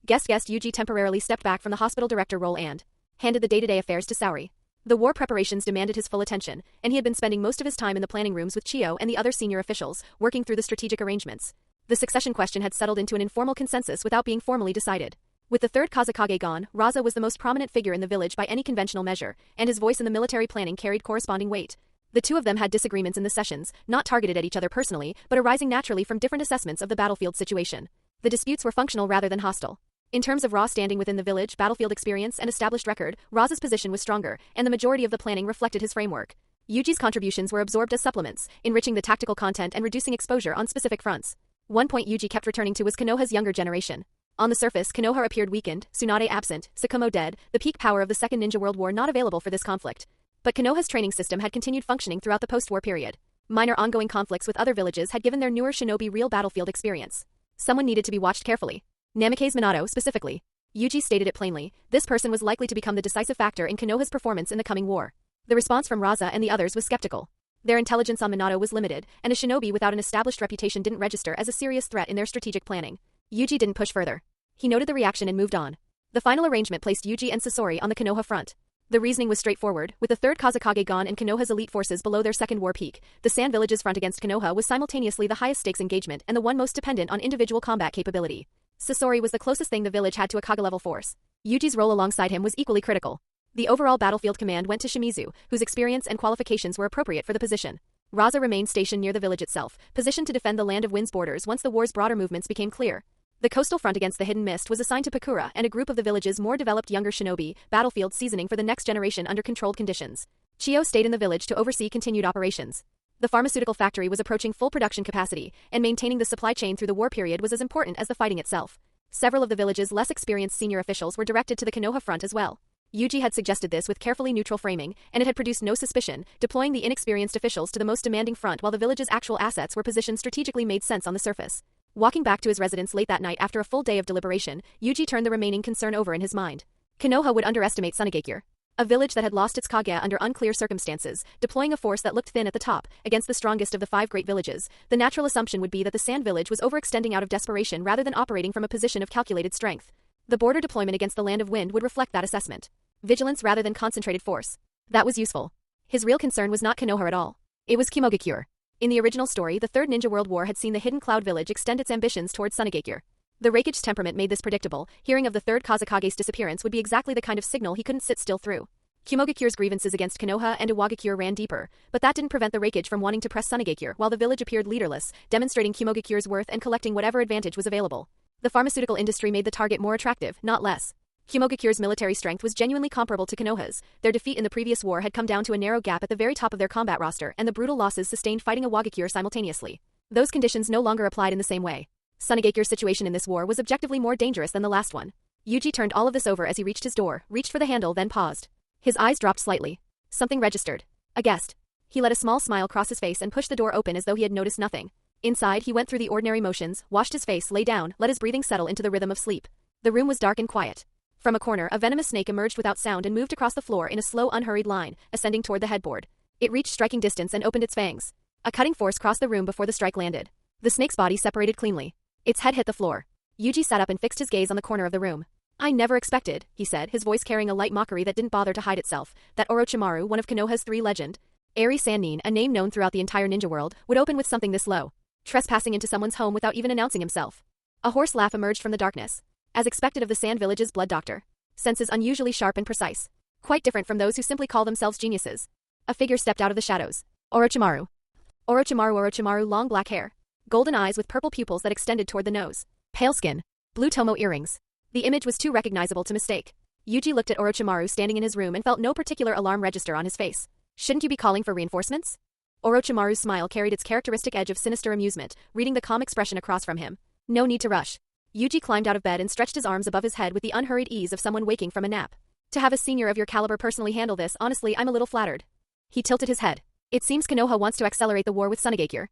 Guest Yuji temporarily stepped back from the hospital director role and handed the day-to-day affairs to Saori. The war preparations demanded his full attention, and he had been spending most of his time in the planning rooms with Chiyo and the other senior officials, working through the strategic arrangements. The succession question had settled into an informal consensus without being formally decided. With the third Kazekage gone, Raza was the most prominent figure in the village by any conventional measure, and his voice in the military planning carried corresponding weight. The two of them had disagreements in the sessions, not targeted at each other personally, but arising naturally from different assessments of the battlefield situation. The disputes were functional rather than hostile. In terms of raw standing within the village, battlefield experience, and established record, Raza's position was stronger, and the majority of the planning reflected his framework. Yuji's contributions were absorbed as supplements, enriching the tactical content and reducing exposure on specific fronts. One point Yuji kept returning to was Konoha's younger generation. On the surface, Konoha appeared weakened, Tsunade absent, Sakumo dead, the peak power of the Second Ninja World War not available for this conflict. But Konoha's training system had continued functioning throughout the post-war period. Minor ongoing conflicts with other villages had given their newer shinobi real battlefield experience. Someone needed to be watched carefully. Namikaze Minato, specifically. Yuji stated it plainly, this person was likely to become the decisive factor in Konoha's performance in the coming war. The response from Raza and the others was skeptical. Their intelligence on Minato was limited, and a shinobi without an established reputation didn't register as a serious threat in their strategic planning. Yuji didn't push further. He noted the reaction and moved on. The final arrangement placed Yuji and Sasori on the Konoha front. The reasoning was straightforward, with the third Kazekage gone and Konoha's elite forces below their second war peak. The Sand Village's front against Konoha was simultaneously the highest stakes engagement and the one most dependent on individual combat capability. Sasori was the closest thing the village had to a Kage-level force. Yuji's role alongside him was equally critical. The overall battlefield command went to Shimizu, whose experience and qualifications were appropriate for the position. Raza remained stationed near the village itself, positioned to defend the Land of Wind's borders once the war's broader movements became clear. The coastal front against the Hidden Mist was assigned to Pakura and a group of the village's more developed younger shinobi, battlefield seasoning for the next generation under controlled conditions. Chiyo stayed in the village to oversee continued operations. The pharmaceutical factory was approaching full production capacity, and maintaining the supply chain through the war period was as important as the fighting itself. Several of the village's less experienced senior officials were directed to the Konoha front as well. Yuji had suggested this with carefully neutral framing, and it had produced no suspicion, deploying the inexperienced officials to the most demanding front while the village's actual assets were positioned strategically made sense on the surface. Walking back to his residence late that night after a full day of deliberation, Yuji turned the remaining concern over in his mind. Konoha would underestimate Sunagakure. A village that had lost its Kage under unclear circumstances, deploying a force that looked thin at the top, against the strongest of the 5 great villages, the natural assumption would be that the Sand Village was overextending out of desperation rather than operating from a position of calculated strength. The border deployment against the Land of Wind would reflect that assessment. Vigilance rather than concentrated force. That was useful. His real concern was not Konoha at all. It was Kimogakure. In the original story, the Third Ninja World War had seen the hidden Cloud Village extend its ambitions towards Sunagakure. The Rakige's temperament made this predictable. Hearing of the third Kazekage's disappearance would be exactly the kind of signal he couldn't sit still through. Kimogakure's grievances against Konoha and Iwagakure ran deeper, but that didn't prevent the Rakige from wanting to press Sunagakure while the village appeared leaderless, demonstrating Kimogakure's worth and collecting whatever advantage was available. The pharmaceutical industry made the target more attractive, not less. Kimogakure's military strength was genuinely comparable to Konoha's. Their defeat in the previous war had come down to a narrow gap at the very top of their combat roster and the brutal losses sustained fighting Iwagakure simultaneously. Those conditions no longer applied in the same way. Sunagakure's situation in this war was objectively more dangerous than the last one. Yuji turned all of this over as he reached his door, reached for the handle, then paused. His eyes dropped slightly. Something registered. A guest. He let a small smile cross his face and pushed the door open as though he had noticed nothing. Inside, he went through the ordinary motions, washed his face, lay down, let his breathing settle into the rhythm of sleep. The room was dark and quiet. From a corner, a venomous snake emerged without sound and moved across the floor in a slow, unhurried line, ascending toward the headboard. It reached striking distance and opened its fangs. A cutting force crossed the room before the strike landed. The snake's body separated cleanly. Its head hit the floor. Yuji sat up and fixed his gaze on the corner of the room. I never expected, he said, his voice carrying a light mockery that didn't bother to hide itself, that Orochimaru, one of Konoha's 3 legend, Eri Sannin, a name known throughout the entire ninja world, would open with something this low. Trespassing into someone's home without even announcing himself. A hoarse laugh emerged from the darkness. As expected of the Sand Village's blood doctor. Senses unusually sharp and precise. Quite different from those who simply call themselves geniuses. A figure stepped out of the shadows. Orochimaru. Orochimaru, long black hair. Golden eyes with purple pupils that extended toward the nose. Pale skin. Blue tomo earrings. The image was too recognizable to mistake. Yuji looked at Orochimaru standing in his room and felt no particular alarm register on his face. Shouldn't you be calling for reinforcements? Orochimaru's smile carried its characteristic edge of sinister amusement, reading the calm expression across from him. No need to rush. Yuji climbed out of bed and stretched his arms above his head with the unhurried ease of someone waking from a nap. To have a senior of your caliber personally handle this, honestly, I'm a little flattered. He tilted his head. It seems Konoha wants to accelerate the war with Sunagakure.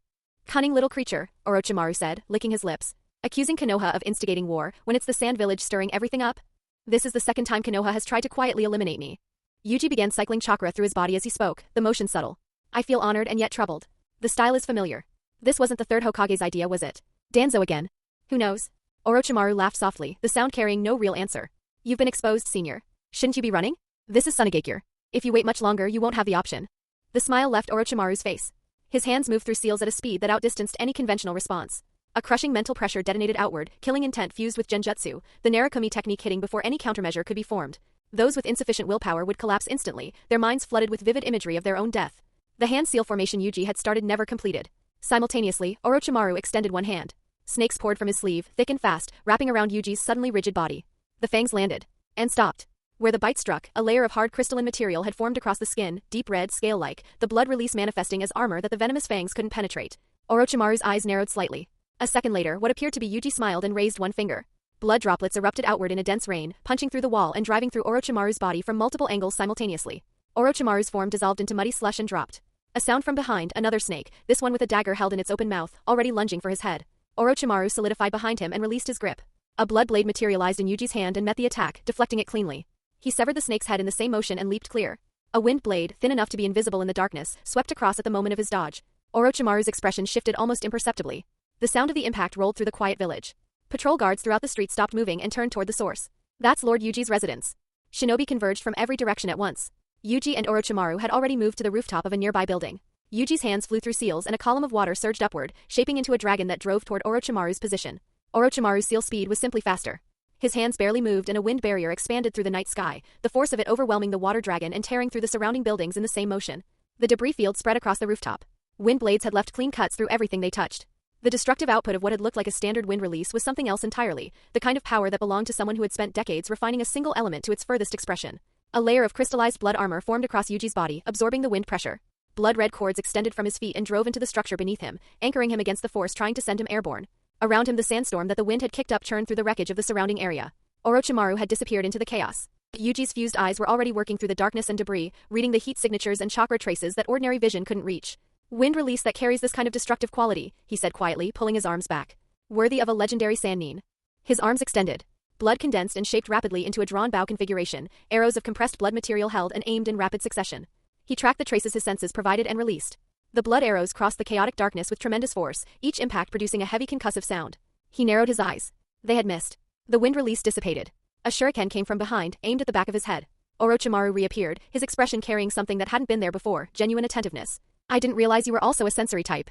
Cunning little creature, Orochimaru said, licking his lips. Accusing Konoha of instigating war, when it's the Sand Village stirring everything up? This is the second time Konoha has tried to quietly eliminate me. Yuji began cycling chakra through his body as he spoke, the motion subtle. I feel honored and yet troubled. The style is familiar. This wasn't the third Hokage's idea, was it? Danzo again. Who knows? Orochimaru laughed softly, the sound carrying no real answer. You've been exposed, senior. Shouldn't you be running? This is Sunagakure. If you wait much longer, you won't have the option. The smile left Orochimaru's face. His hands moved through seals at a speed that outdistanced any conventional response. A crushing mental pressure detonated outward, killing intent fused with genjutsu, the Naruto technique hitting before any countermeasure could be formed. Those with insufficient willpower would collapse instantly, their minds flooded with vivid imagery of their own death. The hand seal formation Yuji had started never completed. Simultaneously, Orochimaru extended one hand. Snakes poured from his sleeve, thick and fast, wrapping around Yuji's suddenly rigid body. The fangs landed. And stopped. Where the bite struck, a layer of hard crystalline material had formed across the skin, deep red, scale-like, the blood release manifesting as armor that the venomous fangs couldn't penetrate. Orochimaru's eyes narrowed slightly. A second later, what appeared to be Yuji smiled and raised one finger. Blood droplets erupted outward in a dense rain, punching through the wall and driving through Orochimaru's body from multiple angles simultaneously. Orochimaru's form dissolved into muddy slush and dropped. A sound from behind, another snake, this one with a dagger held in its open mouth, already lunging for his head. Orochimaru solidified behind him and released his grip. A blood blade materialized in Yuji's hand and met the attack, deflecting it cleanly. He severed the snake's head in the same motion and leaped clear. A wind blade, thin enough to be invisible in the darkness, swept across at the moment of his dodge. Orochimaru's expression shifted almost imperceptibly. The sound of the impact rolled through the quiet village. Patrol guards throughout the street stopped moving and turned toward the source. That's Lord Yuji's residence. Shinobi converged from every direction at once. Yuji and Orochimaru had already moved to the rooftop of a nearby building. Yuji's hands flew through seals and a column of water surged upward, shaping into a dragon that drove toward Orochimaru's position. Orochimaru's seal speed was simply faster. His hands barely moved and a wind barrier expanded through the night sky, the force of it overwhelming the water dragon and tearing through the surrounding buildings in the same motion. The debris field spread across the rooftop. Wind blades had left clean cuts through everything they touched. The destructive output of what had looked like a standard wind release was something else entirely, the kind of power that belonged to someone who had spent decades refining a single element to its furthest expression. A layer of crystallized blood armor formed across Yuji's body, absorbing the wind pressure. Blood-red cords extended from his feet and drove into the structure beneath him, anchoring him against the force trying to send him airborne. Around him the sandstorm that the wind had kicked up churned through the wreckage of the surrounding area. Orochimaru had disappeared into the chaos. Yuji's fused eyes were already working through the darkness and debris, reading the heat signatures and chakra traces that ordinary vision couldn't reach. Wind release that carries this kind of destructive quality, he said quietly, pulling his arms back. Worthy of a legendary Sannin. His arms extended. Blood condensed and shaped rapidly into a drawn bow configuration, arrows of compressed blood material held and aimed in rapid succession. He tracked the traces his senses provided and released. The blood arrows crossed the chaotic darkness with tremendous force, each impact producing a heavy concussive sound. He narrowed his eyes. They had missed. The wind release dissipated. A shuriken came from behind, aimed at the back of his head. Orochimaru reappeared, his expression carrying something that hadn't been there before, genuine attentiveness. I didn't realize you were also a sensory type.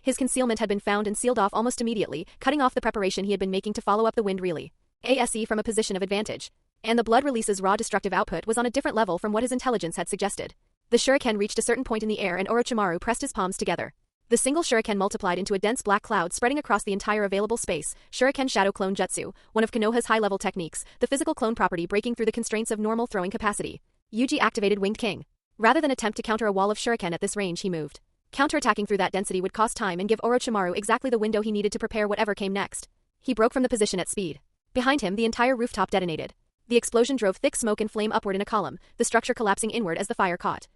His concealment had been found and sealed off almost immediately, cutting off the preparation he had been making to follow up the wind relay. ASE from a position of advantage. And the blood release's raw destructive output was on a different level from what his intelligence had suggested. The shuriken reached a certain point in the air and Orochimaru pressed his palms together. The single shuriken multiplied into a dense black cloud spreading across the entire available space. Shuriken Shadow Clone Jutsu, one of Konoha's high-level techniques, the physical clone property breaking through the constraints of normal throwing capacity. Yuji activated Winged King. Rather than attempt to counter a wall of shuriken at this range, he moved. Counterattacking through that density would cost time and give Orochimaru exactly the window he needed to prepare whatever came next. He broke from the position at speed. Behind him, the entire rooftop detonated. The explosion drove thick smoke and flame upward in a column, the structure collapsing inward as the fire caught.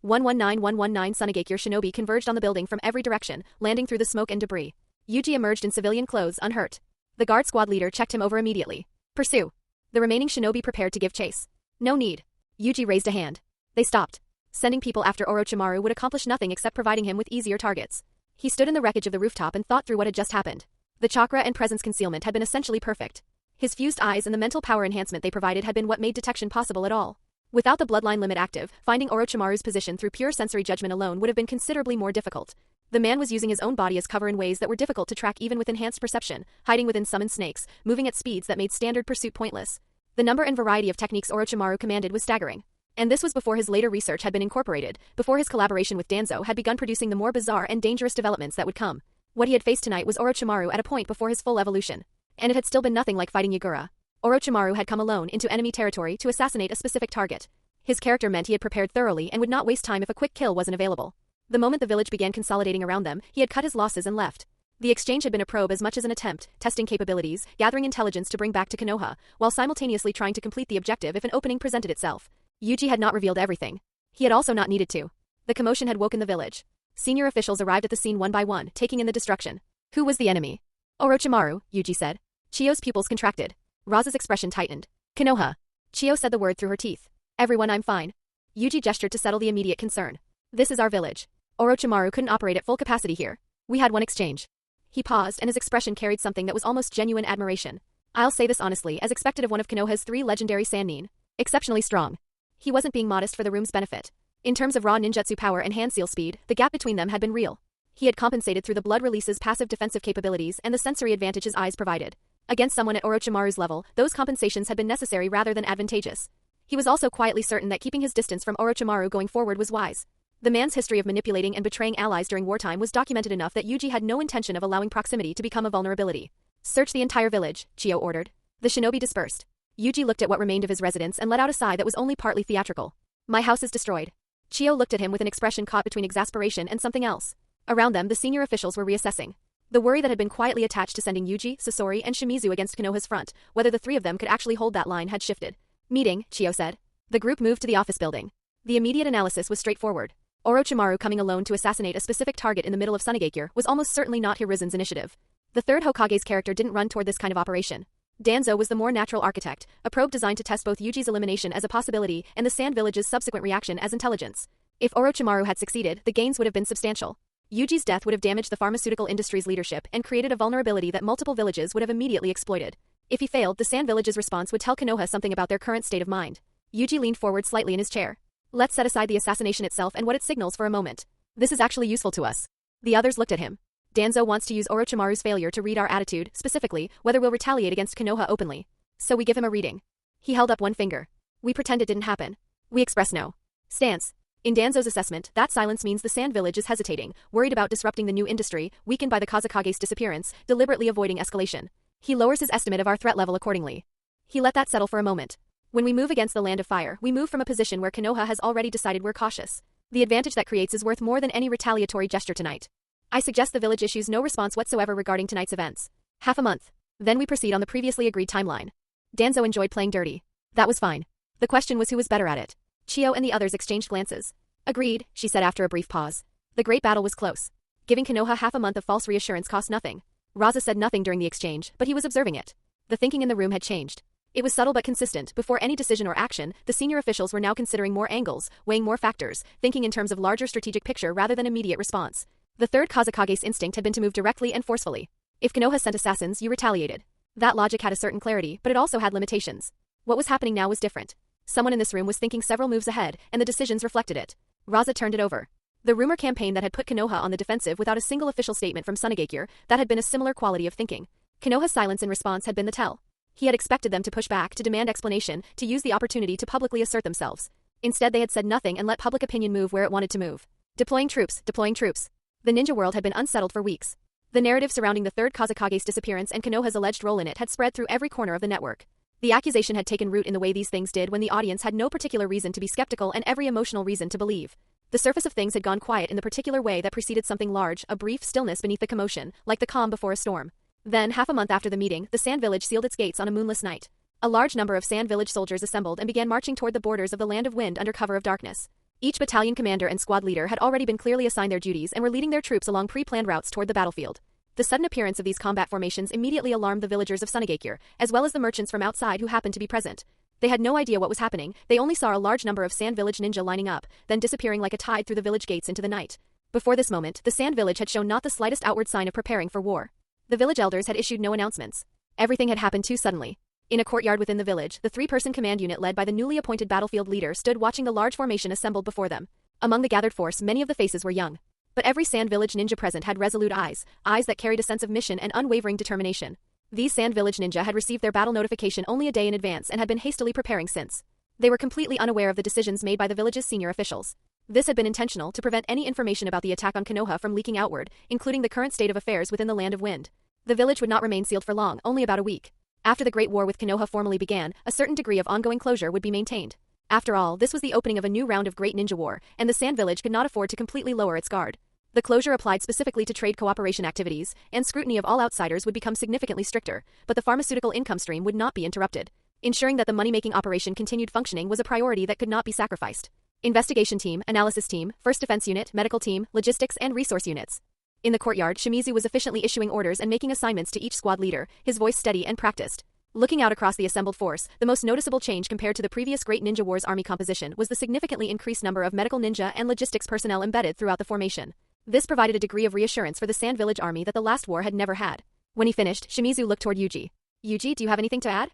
119119 Sunagakure shinobi converged on the building from every direction, landing through the smoke and debris. Yuji emerged in civilian clothes, unhurt. The guard squad leader checked him over immediately. Pursue. The remaining shinobi prepared to give chase. No need. Yuji raised a hand. They stopped. Sending people after Orochimaru would accomplish nothing except providing him with easier targets. He stood in the wreckage of the rooftop and thought through what had just happened. The chakra and presence concealment had been essentially perfect. His fused eyes and the mental power enhancement they provided had been what made detection possible at all. Without the bloodline limit active, finding Orochimaru's position through pure sensory judgment alone would have been considerably more difficult. The man was using his own body as cover in ways that were difficult to track even with enhanced perception, hiding within summoned snakes, moving at speeds that made standard pursuit pointless. The number and variety of techniques Orochimaru commanded was staggering. And this was before his later research had been incorporated, before his collaboration with Danzo had begun producing the more bizarre and dangerous developments that would come. What he had faced tonight was Orochimaru at a point before his full evolution. And it had still been nothing like fighting Yagura. Orochimaru had come alone into enemy territory to assassinate a specific target. His character meant he had prepared thoroughly and would not waste time if a quick kill wasn't available. The moment the village began consolidating around them, he had cut his losses and left. The exchange had been a probe as much as an attempt, testing capabilities, gathering intelligence to bring back to Konoha, while simultaneously trying to complete the objective if an opening presented itself. Yuji had not revealed everything. He had also not needed to. The commotion had woken the village. Senior officials arrived at the scene one by one, taking in the destruction. Who was the enemy? Orochimaru, Yuji said. Chiyo's pupils contracted. Raza's expression tightened. Konoha. Chiyo said the word through her teeth. Everyone, I'm fine. Yuji gestured to settle the immediate concern. This is our village. Orochimaru couldn't operate at full capacity here. We had one exchange. He paused and his expression carried something that was almost genuine admiration. I'll say this honestly, as expected of one of Konoha's 3 legendary Sannin. Exceptionally strong. He wasn't being modest for the room's benefit. In terms of raw ninjutsu power and hand seal speed, the gap between them had been real. He had compensated through the blood release's passive defensive capabilities and the sensory advantage his eyes provided. Against someone at Orochimaru's level, those compensations had been necessary rather than advantageous. He was also quietly certain that keeping his distance from Orochimaru going forward was wise. The man's history of manipulating and betraying allies during wartime was documented enough that Yuji had no intention of allowing proximity to become a vulnerability. Search the entire village, Chiyo ordered. The shinobi dispersed. Yuji looked at what remained of his residence and let out a sigh that was only partly theatrical. My house is destroyed. Chiyo looked at him with an expression caught between exasperation and something else. Around them, the senior officials were reassessing. The worry that had been quietly attached to sending Yuji, Sasori, and Shimizu against Konoha's front, whether the 3 of them could actually hold that line, had shifted. Meeting, Chiyo said. The group moved to the office building. The immediate analysis was straightforward. Orochimaru coming alone to assassinate a specific target in the middle of Sunagakure was almost certainly not Hirizen's initiative. The 3rd Hokage's character didn't run toward this kind of operation. Danzo was the more natural architect, a probe designed to test both Yuji's elimination as a possibility and the Sand Village's subsequent reaction as intelligence. If Orochimaru had succeeded, the gains would have been substantial. Yuji's death would have damaged the pharmaceutical industry's leadership and created a vulnerability that multiple villages would have immediately exploited. If he failed, the Sand Village's response would tell Konoha something about their current state of mind. Yuji leaned forward slightly in his chair. Let's set aside the assassination itself and what it signals for a moment. This is actually useful to us. The others looked at him. Danzo wants to use Orochimaru's failure to read our attitude, specifically, whether we'll retaliate against Konoha openly. So we give him a reading. He held up one finger. We pretend it didn't happen. We express no stance. In Danzo's assessment, that silence means the Sand Village is hesitating, worried about disrupting the new industry, weakened by the Kazekage's disappearance, deliberately avoiding escalation. He lowers his estimate of our threat level accordingly. He let that settle for a moment. When we move against the Land of Fire, we move from a position where Konoha has already decided we're cautious. The advantage that creates is worth more than any retaliatory gesture tonight. I suggest the village issues no response whatsoever regarding tonight's events. Half a month. Then we proceed on the previously agreed timeline. Danzo enjoyed playing dirty. That was fine. The question was who was better at it. Chio and the others exchanged glances. Agreed, she said after a brief pause. The great battle was close. Giving Konoha half a month of false reassurance cost nothing. Raza said nothing during the exchange, but he was observing it. The thinking in the room had changed. It was subtle but consistent. Before any decision or action, the senior officials were now considering more angles, weighing more factors, thinking in terms of larger strategic picture rather than immediate response. The third Kazekage's instinct had been to move directly and forcefully. If Konoha sent assassins, you retaliated. That logic had a certain clarity, but it also had limitations. What was happening now was different. Someone in this room was thinking several moves ahead, and the decisions reflected it. Raza turned it over. The rumor campaign that had put Konoha on the defensive without a single official statement from Sunagakure, that had been a similar quality of thinking. Konoha's silence in response had been the tell. He had expected them to push back, to demand explanation, to use the opportunity to publicly assert themselves. Instead they had said nothing and let public opinion move where it wanted to move. Deploying troops, deploying troops. The ninja world had been unsettled for weeks. The narrative surrounding the third Kazekage's disappearance and Konoha's alleged role in it had spread through every corner of the network. The accusation had taken root in the way these things did when the audience had no particular reason to be skeptical and every emotional reason to believe. The surface of things had gone quiet in the particular way that preceded something large, a brief stillness beneath the commotion, like the calm before a storm. Then, half a month after the meeting, the Sand Village sealed its gates on a moonless night. A large number of Sand Village soldiers assembled and began marching toward the borders of the Land of Wind under cover of darkness. Each battalion commander and squad leader had already been clearly assigned their duties and were leading their troops along pre-planned routes toward the battlefield. The sudden appearance of these combat formations immediately alarmed the villagers of Sunagakure, as well as the merchants from outside who happened to be present. They had no idea what was happening, they only saw a large number of Sand Village ninja lining up, then disappearing like a tide through the village gates into the night. Before this moment, the Sand Village had shown not the slightest outward sign of preparing for war. The village elders had issued no announcements. Everything had happened too suddenly. In a courtyard within the village, the three-person command unit led by the newly appointed battlefield leader stood watching the large formation assembled before them. Among the gathered force, many of the faces were young. But every Sand Village ninja present had resolute eyes, eyes that carried a sense of mission and unwavering determination. These Sand Village ninja had received their battle notification only a day in advance and had been hastily preparing since. They were completely unaware of the decisions made by the village's senior officials. This had been intentional to prevent any information about the attack on Konoha from leaking outward, including the current state of affairs within the Land of Wind. The village would not remain sealed for long, only about a week. After the Great War with Konoha formally began, a certain degree of ongoing closure would be maintained. After all, this was the opening of a new round of Great Ninja War, and the Sand Village could not afford to completely lower its guard. The closure applied specifically to trade cooperation activities, and scrutiny of all outsiders would become significantly stricter, but the pharmaceutical income stream would not be interrupted. Ensuring that the money-making operation continued functioning was a priority that could not be sacrificed. Investigation team, analysis team, first defense unit, medical team, logistics and resource units. In the courtyard, Shimizu was efficiently issuing orders and making assignments to each squad leader, his voice steady and practiced. Looking out across the assembled force, the most noticeable change compared to the previous Great Ninja War's army composition was the significantly increased number of medical ninja and logistics personnel embedded throughout the formation. This provided a degree of reassurance for the Sand Village army that the last war had never had. When he finished, Shimizu looked toward Yuji. Yuji, do you have anything to add?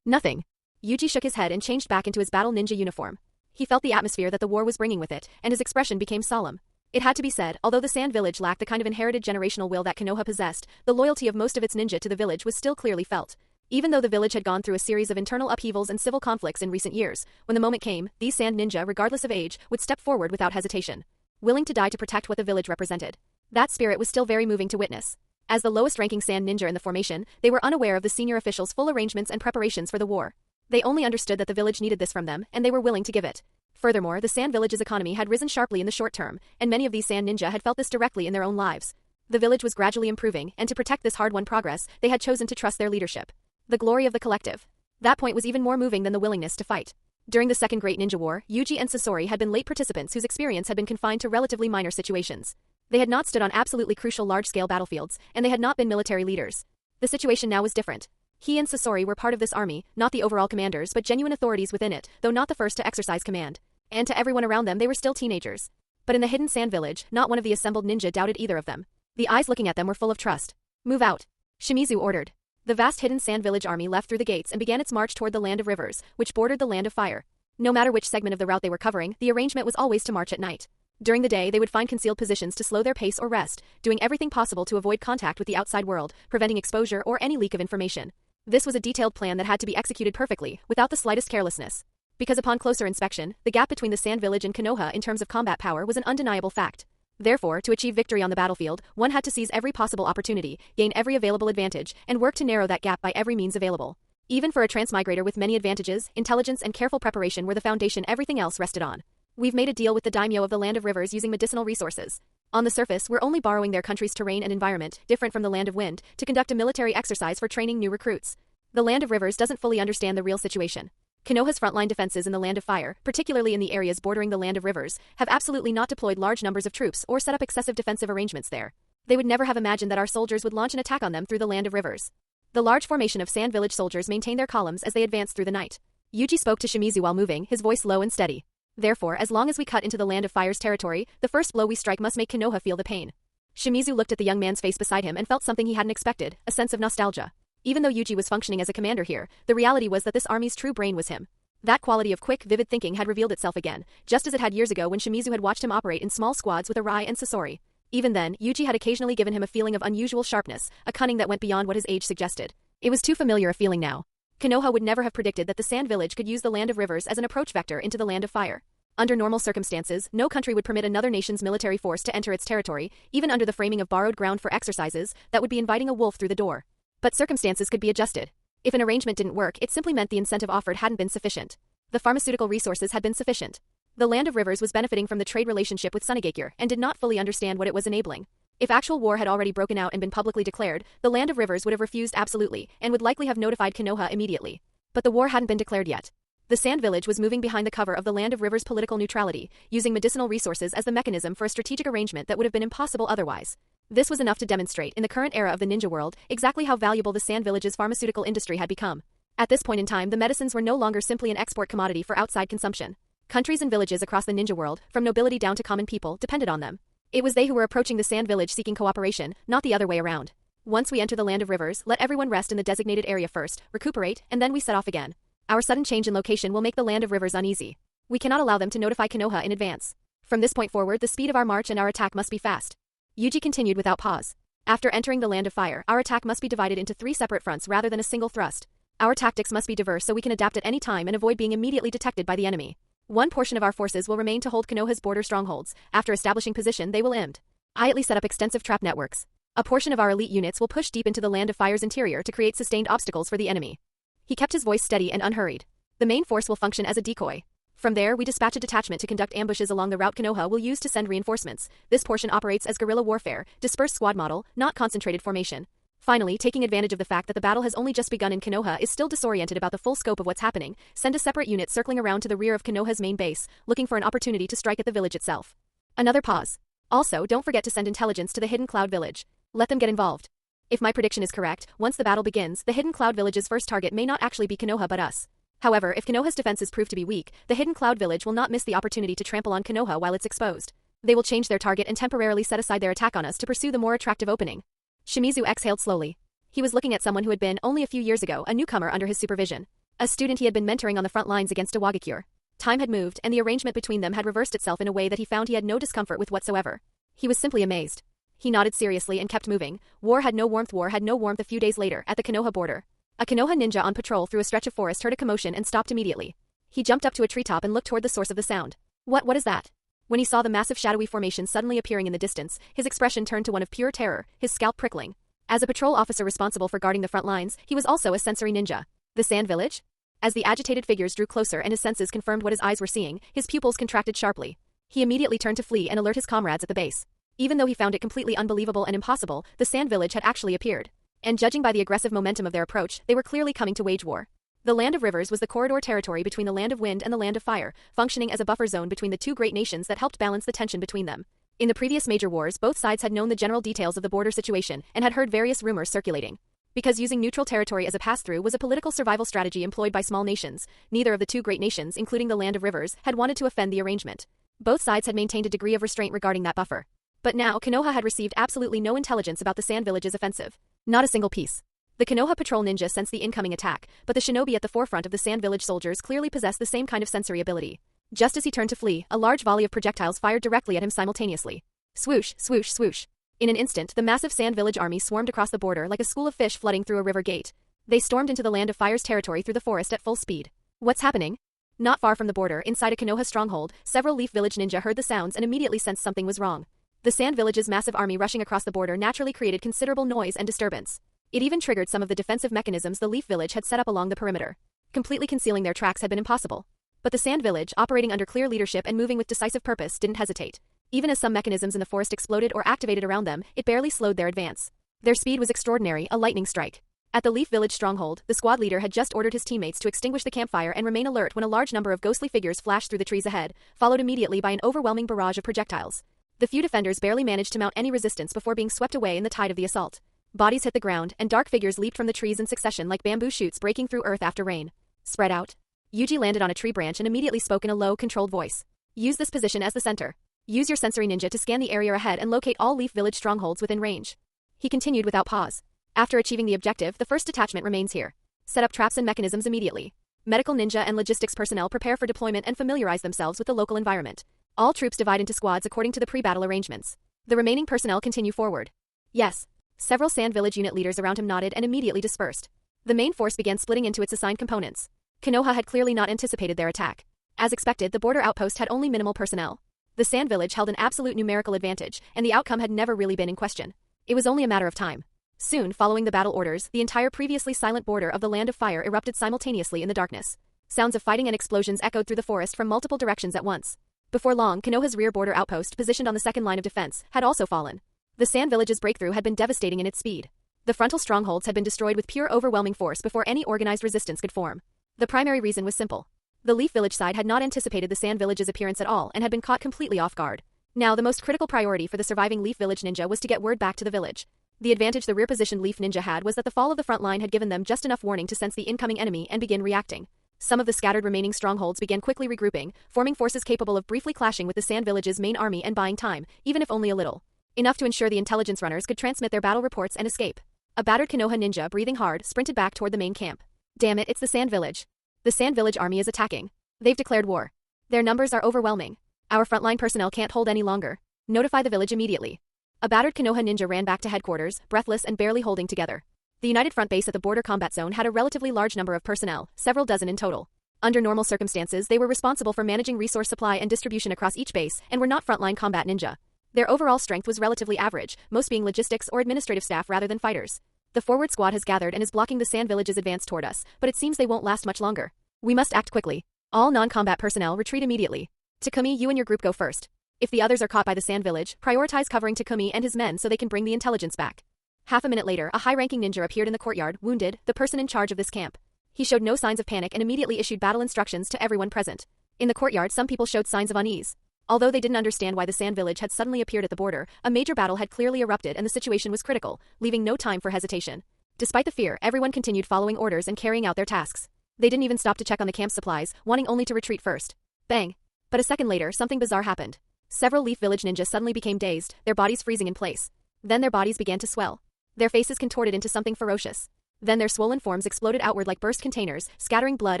Nothing. Yuji shook his head and changed back into his battle ninja uniform. He felt the atmosphere that the war was bringing with it, and his expression became solemn. It had to be said, although the Sand Village lacked the kind of inherited generational will that Konoha possessed, the loyalty of most of its ninja to the village was still clearly felt. Even though the village had gone through a series of internal upheavals and civil conflicts in recent years, when the moment came, these Sand ninja, regardless of age, would step forward without hesitation. Willing to die to protect what the village represented. That spirit was still very moving to witness. As the lowest-ranking Sand ninja in the formation, they were unaware of the senior officials' full arrangements and preparations for the war. They only understood that the village needed this from them, and they were willing to give it. Furthermore, the Sand Village's economy had risen sharply in the short term, and many of these Sand ninja had felt this directly in their own lives. The village was gradually improving, and to protect this hard-won progress, they had chosen to trust their leadership. The glory of the collective. That point was even more moving than the willingness to fight. During the Second Great Ninja War, Yuji and Sasori had been late participants whose experience had been confined to relatively minor situations. They had not stood on absolutely crucial large-scale battlefields, and they had not been military leaders. The situation now was different. He and Sasori were part of this army, not the overall commanders but genuine authorities within it, though not the first to exercise command. And to everyone around them they were still teenagers. But in the hidden Sand Village, not one of the assembled ninja doubted either of them. The eyes looking at them were full of trust. Move out. Shimizu ordered. The vast hidden Sand Village army left through the gates and began its march toward the Land of Rivers, which bordered the Land of Fire. No matter which segment of the route they were covering, the arrangement was always to march at night. During the day, they would find concealed positions to slow their pace or rest, doing everything possible to avoid contact with the outside world, preventing exposure or any leak of information. This was a detailed plan that had to be executed perfectly, without the slightest carelessness. Because upon closer inspection, the gap between the Sand Village and Konoha in terms of combat power was an undeniable fact. Therefore, to achieve victory on the battlefield, one had to seize every possible opportunity, gain every available advantage, and work to narrow that gap by every means available. Even for a transmigrator with many advantages, intelligence and careful preparation were the foundation everything else rested on. We've made a deal with the Daimyo of the Land of Rivers using medicinal resources. On the surface, we're only borrowing their country's terrain and environment, different from the Land of Wind, to conduct a military exercise for training new recruits. The Land of Rivers doesn't fully understand the real situation. Konoha's frontline defenses in the Land of Fire, particularly in the areas bordering the Land of Rivers, have absolutely not deployed large numbers of troops or set up excessive defensive arrangements there. They would never have imagined that our soldiers would launch an attack on them through the Land of Rivers. The large formation of sand village soldiers maintain their columns as they advance through the night. Yuji spoke to Shimizu while moving, his voice low and steady. Therefore, as long as we cut into the Land of Fire's territory, the first blow we strike must make Konoha feel the pain. Shimizu looked at the young man's face beside him and felt something he hadn't expected, a sense of nostalgia. Even though Yuji was functioning as a commander here, the reality was that this army's true brain was him. That quality of quick, vivid thinking had revealed itself again, just as it had years ago when Shimizu had watched him operate in small squads with Arai and Sasori. Even then, Yuji had occasionally given him a feeling of unusual sharpness, a cunning that went beyond what his age suggested. It was too familiar a feeling now. Konoha would never have predicted that the Sand Village could use the Land of Rivers as an approach vector into the Land of Fire. Under normal circumstances, no country would permit another nation's military force to enter its territory, even under the framing of borrowed ground for exercises, that would be inviting a wolf through the door. But circumstances could be adjusted. If an arrangement didn't work, it simply meant the incentive offered hadn't been sufficient. The pharmaceutical resources had been sufficient. The Land of Rivers was benefiting from the trade relationship with Sunagakure and did not fully understand what it was enabling. If actual war had already broken out and been publicly declared, the Land of Rivers would have refused absolutely and would likely have notified Konoha immediately. But the war hadn't been declared yet. The Sand Village was moving behind the cover of the Land of Rivers' political neutrality, using medicinal resources as the mechanism for a strategic arrangement that would have been impossible otherwise. This was enough to demonstrate, in the current era of the ninja world, exactly how valuable the Sand Village's pharmaceutical industry had become. At this point in time, the medicines were no longer simply an export commodity for outside consumption. Countries and villages across the ninja world, from nobility down to common people, depended on them. It was they who were approaching the Sand Village seeking cooperation, not the other way around. Once we enter the Land of Rivers, let everyone rest in the designated area first, recuperate, and then we set off again. Our sudden change in location will make the Land of Rivers uneasy. We cannot allow them to notify Konoha in advance. From this point forward, the speed of our march and our attack must be fast. Yuji continued without pause. After entering the Land of Fire, our attack must be divided into 3 separate fronts rather than a single thrust. Our tactics must be diverse so we can adapt at any time and avoid being immediately detected by the enemy. One portion of our forces will remain to hold Konoha's border strongholds. After establishing position, they will immediately set up extensive trap networks. A portion of our elite units will push deep into the Land of Fire's interior to create sustained obstacles for the enemy. He kept his voice steady and unhurried. The main force will function as a decoy. From there, we dispatch a detachment to conduct ambushes along the route Konoha will use to send reinforcements. This portion operates as guerrilla warfare, dispersed squad model, not concentrated formation. Finally, taking advantage of the fact that the battle has only just begun and Konoha is still disoriented about the full scope of what's happening, send a separate unit circling around to the rear of Konoha's main base, looking for an opportunity to strike at the village itself. Another pause. Also, don't forget to send intelligence to the Hidden Cloud Village. Let them get involved. If my prediction is correct, once the battle begins, the Hidden Cloud Village's first target may not actually be Konoha but us. However, if Konoha's defenses prove to be weak, the Hidden Cloud Village will not miss the opportunity to trample on Konoha while it's exposed. They will change their target and temporarily set aside their attack on us to pursue the more attractive opening. Shimizu exhaled slowly. He was looking at someone who had been, only a few years ago, a newcomer under his supervision. A student he had been mentoring on the front lines against Dojutsu. Time had moved, and the arrangement between them had reversed itself in a way that he found he had no discomfort with whatsoever. He was simply amazed. He nodded seriously and kept moving. War had no warmth a few days later, at the Konoha border. A Konoha ninja on patrol through a stretch of forest heard a commotion and stopped immediately. He jumped up to a treetop and looked toward the source of the sound. What is that? When he saw the massive shadowy formation suddenly appearing in the distance, his expression turned to one of pure terror, his scalp prickling. As a patrol officer responsible for guarding the front lines, he was also a sensory ninja. The Sand Village? As the agitated figures drew closer and his senses confirmed what his eyes were seeing, his pupils contracted sharply. He immediately turned to flee and alert his comrades at the base. Even though he found it completely unbelievable and impossible, the Sand Village had actually appeared. And judging by the aggressive momentum of their approach, they were clearly coming to wage war. The Land of Rivers was the corridor territory between the Land of Wind and the Land of Fire, functioning as a buffer zone between the two great nations that helped balance the tension between them. In the previous major wars, both sides had known the general details of the border situation and had heard various rumors circulating. Because using neutral territory as a pass-through was a political survival strategy employed by small nations, neither of the two great nations, including the Land of Rivers, had wanted to offend the arrangement. Both sides had maintained a degree of restraint regarding that buffer. But now, Konoha had received absolutely no intelligence about the Sand Village's offensive. Not a single piece. The Konoha patrol ninja sensed the incoming attack, but the shinobi at the forefront of the Sand Village soldiers clearly possessed the same kind of sensory ability. Just as he turned to flee, a large volley of projectiles fired directly at him simultaneously. Swoosh, swoosh, swoosh. In an instant, the massive Sand Village army swarmed across the border like a school of fish flooding through a river gate. They stormed into the Land of Fire's territory through the forest at full speed. What's happening? Not far from the border, inside a Konoha stronghold, several Leaf Village ninja heard the sounds and immediately sensed something was wrong. The Sand Village's massive army rushing across the border naturally created considerable noise and disturbance. It even triggered some of the defensive mechanisms the Leaf Village had set up along the perimeter. Completely concealing their tracks had been impossible. But the Sand Village, operating under clear leadership and moving with decisive purpose, didn't hesitate. Even as some mechanisms in the forest exploded or activated around them, it barely slowed their advance. Their speed was extraordinary, a lightning strike. At the Leaf Village stronghold, the squad leader had just ordered his teammates to extinguish the campfire and remain alert when a large number of ghostly figures flashed through the trees ahead, followed immediately by an overwhelming barrage of projectiles. The few defenders barely managed to mount any resistance before being swept away in the tide of the assault. Bodies hit the ground, and dark figures leaped from the trees in succession like bamboo shoots breaking through earth after rain. Spread out. Yuji landed on a tree branch and immediately spoke in a low, controlled voice. Use this position as the center. Use your sensory ninja to scan the area ahead and locate all Leaf Village strongholds within range. He continued without pause. After achieving the objective, the first detachment remains here. Set up traps and mechanisms immediately. Medical ninja and logistics personnel prepare for deployment and familiarize themselves with the local environment. All troops divide into squads according to the pre-battle arrangements. The remaining personnel continue forward. Yes. Several Sand Village unit leaders around him nodded and immediately dispersed. The main force began splitting into its assigned components. Konoha had clearly not anticipated their attack. As expected, the border outpost had only minimal personnel. The Sand Village held an absolute numerical advantage, and the outcome had never really been in question. It was only a matter of time. Soon, following the battle orders, the entire previously silent border of the Land of Fire erupted simultaneously in the darkness. Sounds of fighting and explosions echoed through the forest from multiple directions at once. Before long, Konoha's rear border outpost, positioned on the second line of defense, had also fallen. The Sand Village's breakthrough had been devastating in its speed. The frontal strongholds had been destroyed with pure overwhelming force before any organized resistance could form. The primary reason was simple. The Leaf Village side had not anticipated the Sand Village's appearance at all and had been caught completely off guard. Now, the most critical priority for the surviving Leaf Village ninja was to get word back to the village. The advantage the rear-positioned Leaf ninja had was that the fall of the front line had given them just enough warning to sense the incoming enemy and begin reacting. Some of the scattered remaining strongholds began quickly regrouping, forming forces capable of briefly clashing with the Sand Village's main army and buying time, even if only a little. Enough to ensure the intelligence runners could transmit their battle reports and escape. A battered Konoha ninja, breathing hard, sprinted back toward the main camp. Damn it, it's the Sand Village. The Sand Village army is attacking. They've declared war. Their numbers are overwhelming. Our frontline personnel can't hold any longer. Notify the village immediately. A battered Konoha ninja ran back to headquarters, breathless and barely holding together. The United Front base at the border combat zone had a relatively large number of personnel, several dozen in total. Under normal circumstances, they were responsible for managing resource supply and distribution across each base and were not frontline combat ninja. Their overall strength was relatively average, most being logistics or administrative staff rather than fighters. The forward squad has gathered and is blocking the Sand Village's advance toward us, but it seems they won't last much longer. We must act quickly. All non-combat personnel retreat immediately. Takumi, you and your group go first. If the others are caught by the Sand Village, prioritize covering Takumi and his men so they can bring the intelligence back. Half a minute later, a high-ranking ninja appeared in the courtyard, wounded, the person in charge of this camp. He showed no signs of panic and immediately issued battle instructions to everyone present. In the courtyard, some people showed signs of unease. Although they didn't understand why the Sand Village had suddenly appeared at the border, a major battle had clearly erupted and the situation was critical, leaving no time for hesitation. Despite the fear, everyone continued following orders and carrying out their tasks. They didn't even stop to check on the camp supplies, wanting only to retreat first. Bang! But a second later, something bizarre happened. Several Leaf Village ninjas suddenly became dazed, their bodies freezing in place. Then their bodies began to swell. Their faces contorted into something ferocious. Then their swollen forms exploded outward like burst containers, scattering blood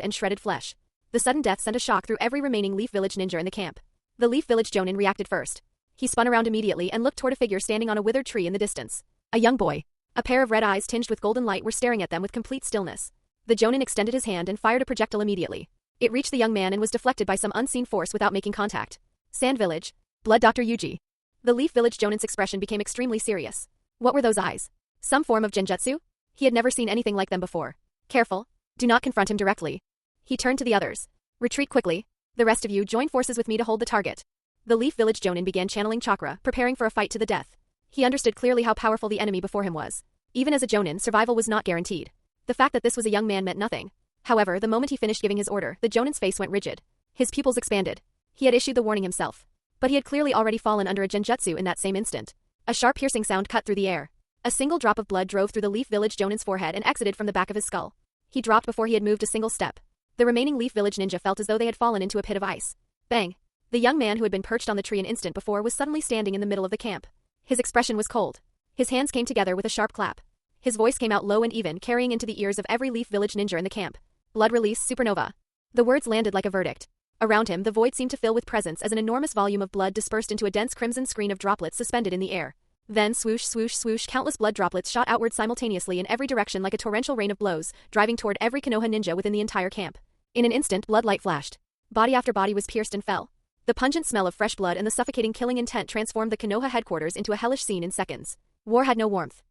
and shredded flesh. The sudden death sent a shock through every remaining Leaf Village ninja in the camp. The Leaf Village Jonin reacted first. He spun around immediately and looked toward a figure standing on a withered tree in the distance. A young boy. A pair of red eyes tinged with golden light were staring at them with complete stillness. The Jonin extended his hand and fired a projectile immediately. It reached the young man and was deflected by some unseen force without making contact. Sand Village. Blood Dr. Yuji. The Leaf Village Jonin's expression became extremely serious. What were those eyes? Some form of genjutsu? He had never seen anything like them before. Careful. Do not confront him directly. He turned to the others. Retreat quickly. The rest of you join forces with me to hold the target. The Leaf Village Jonin began channeling chakra, preparing for a fight to the death. He understood clearly how powerful the enemy before him was. Even as a Jonin, survival was not guaranteed. The fact that this was a young man meant nothing. However, the moment he finished giving his order, the Jonin's face went rigid. His pupils expanded. He had issued the warning himself. But he had clearly already fallen under a genjutsu in that same instant. A sharp piercing sound cut through the air. A single drop of blood drove through the Leaf Village Jonin's forehead and exited from the back of his skull. He dropped before he had moved a single step. The remaining Leaf Village ninja felt as though they had fallen into a pit of ice. Bang! The young man who had been perched on the tree an instant before was suddenly standing in the middle of the camp. His expression was cold. His hands came together with a sharp clap. His voice came out low and even, carrying into the ears of every Leaf Village ninja in the camp. Blood release supernova. The words landed like a verdict. Around him, the void seemed to fill with presence as an enormous volume of blood dispersed into a dense crimson screen of droplets suspended in the air. Then swoosh, swoosh, swoosh, countless blood droplets shot outward simultaneously in every direction like a torrential rain of blows, driving toward every Konoha ninja within the entire camp. In an instant, blood light flashed. Body after body was pierced and fell. The pungent smell of fresh blood and the suffocating killing intent transformed the Konoha headquarters into a hellish scene in seconds. War had no warmth.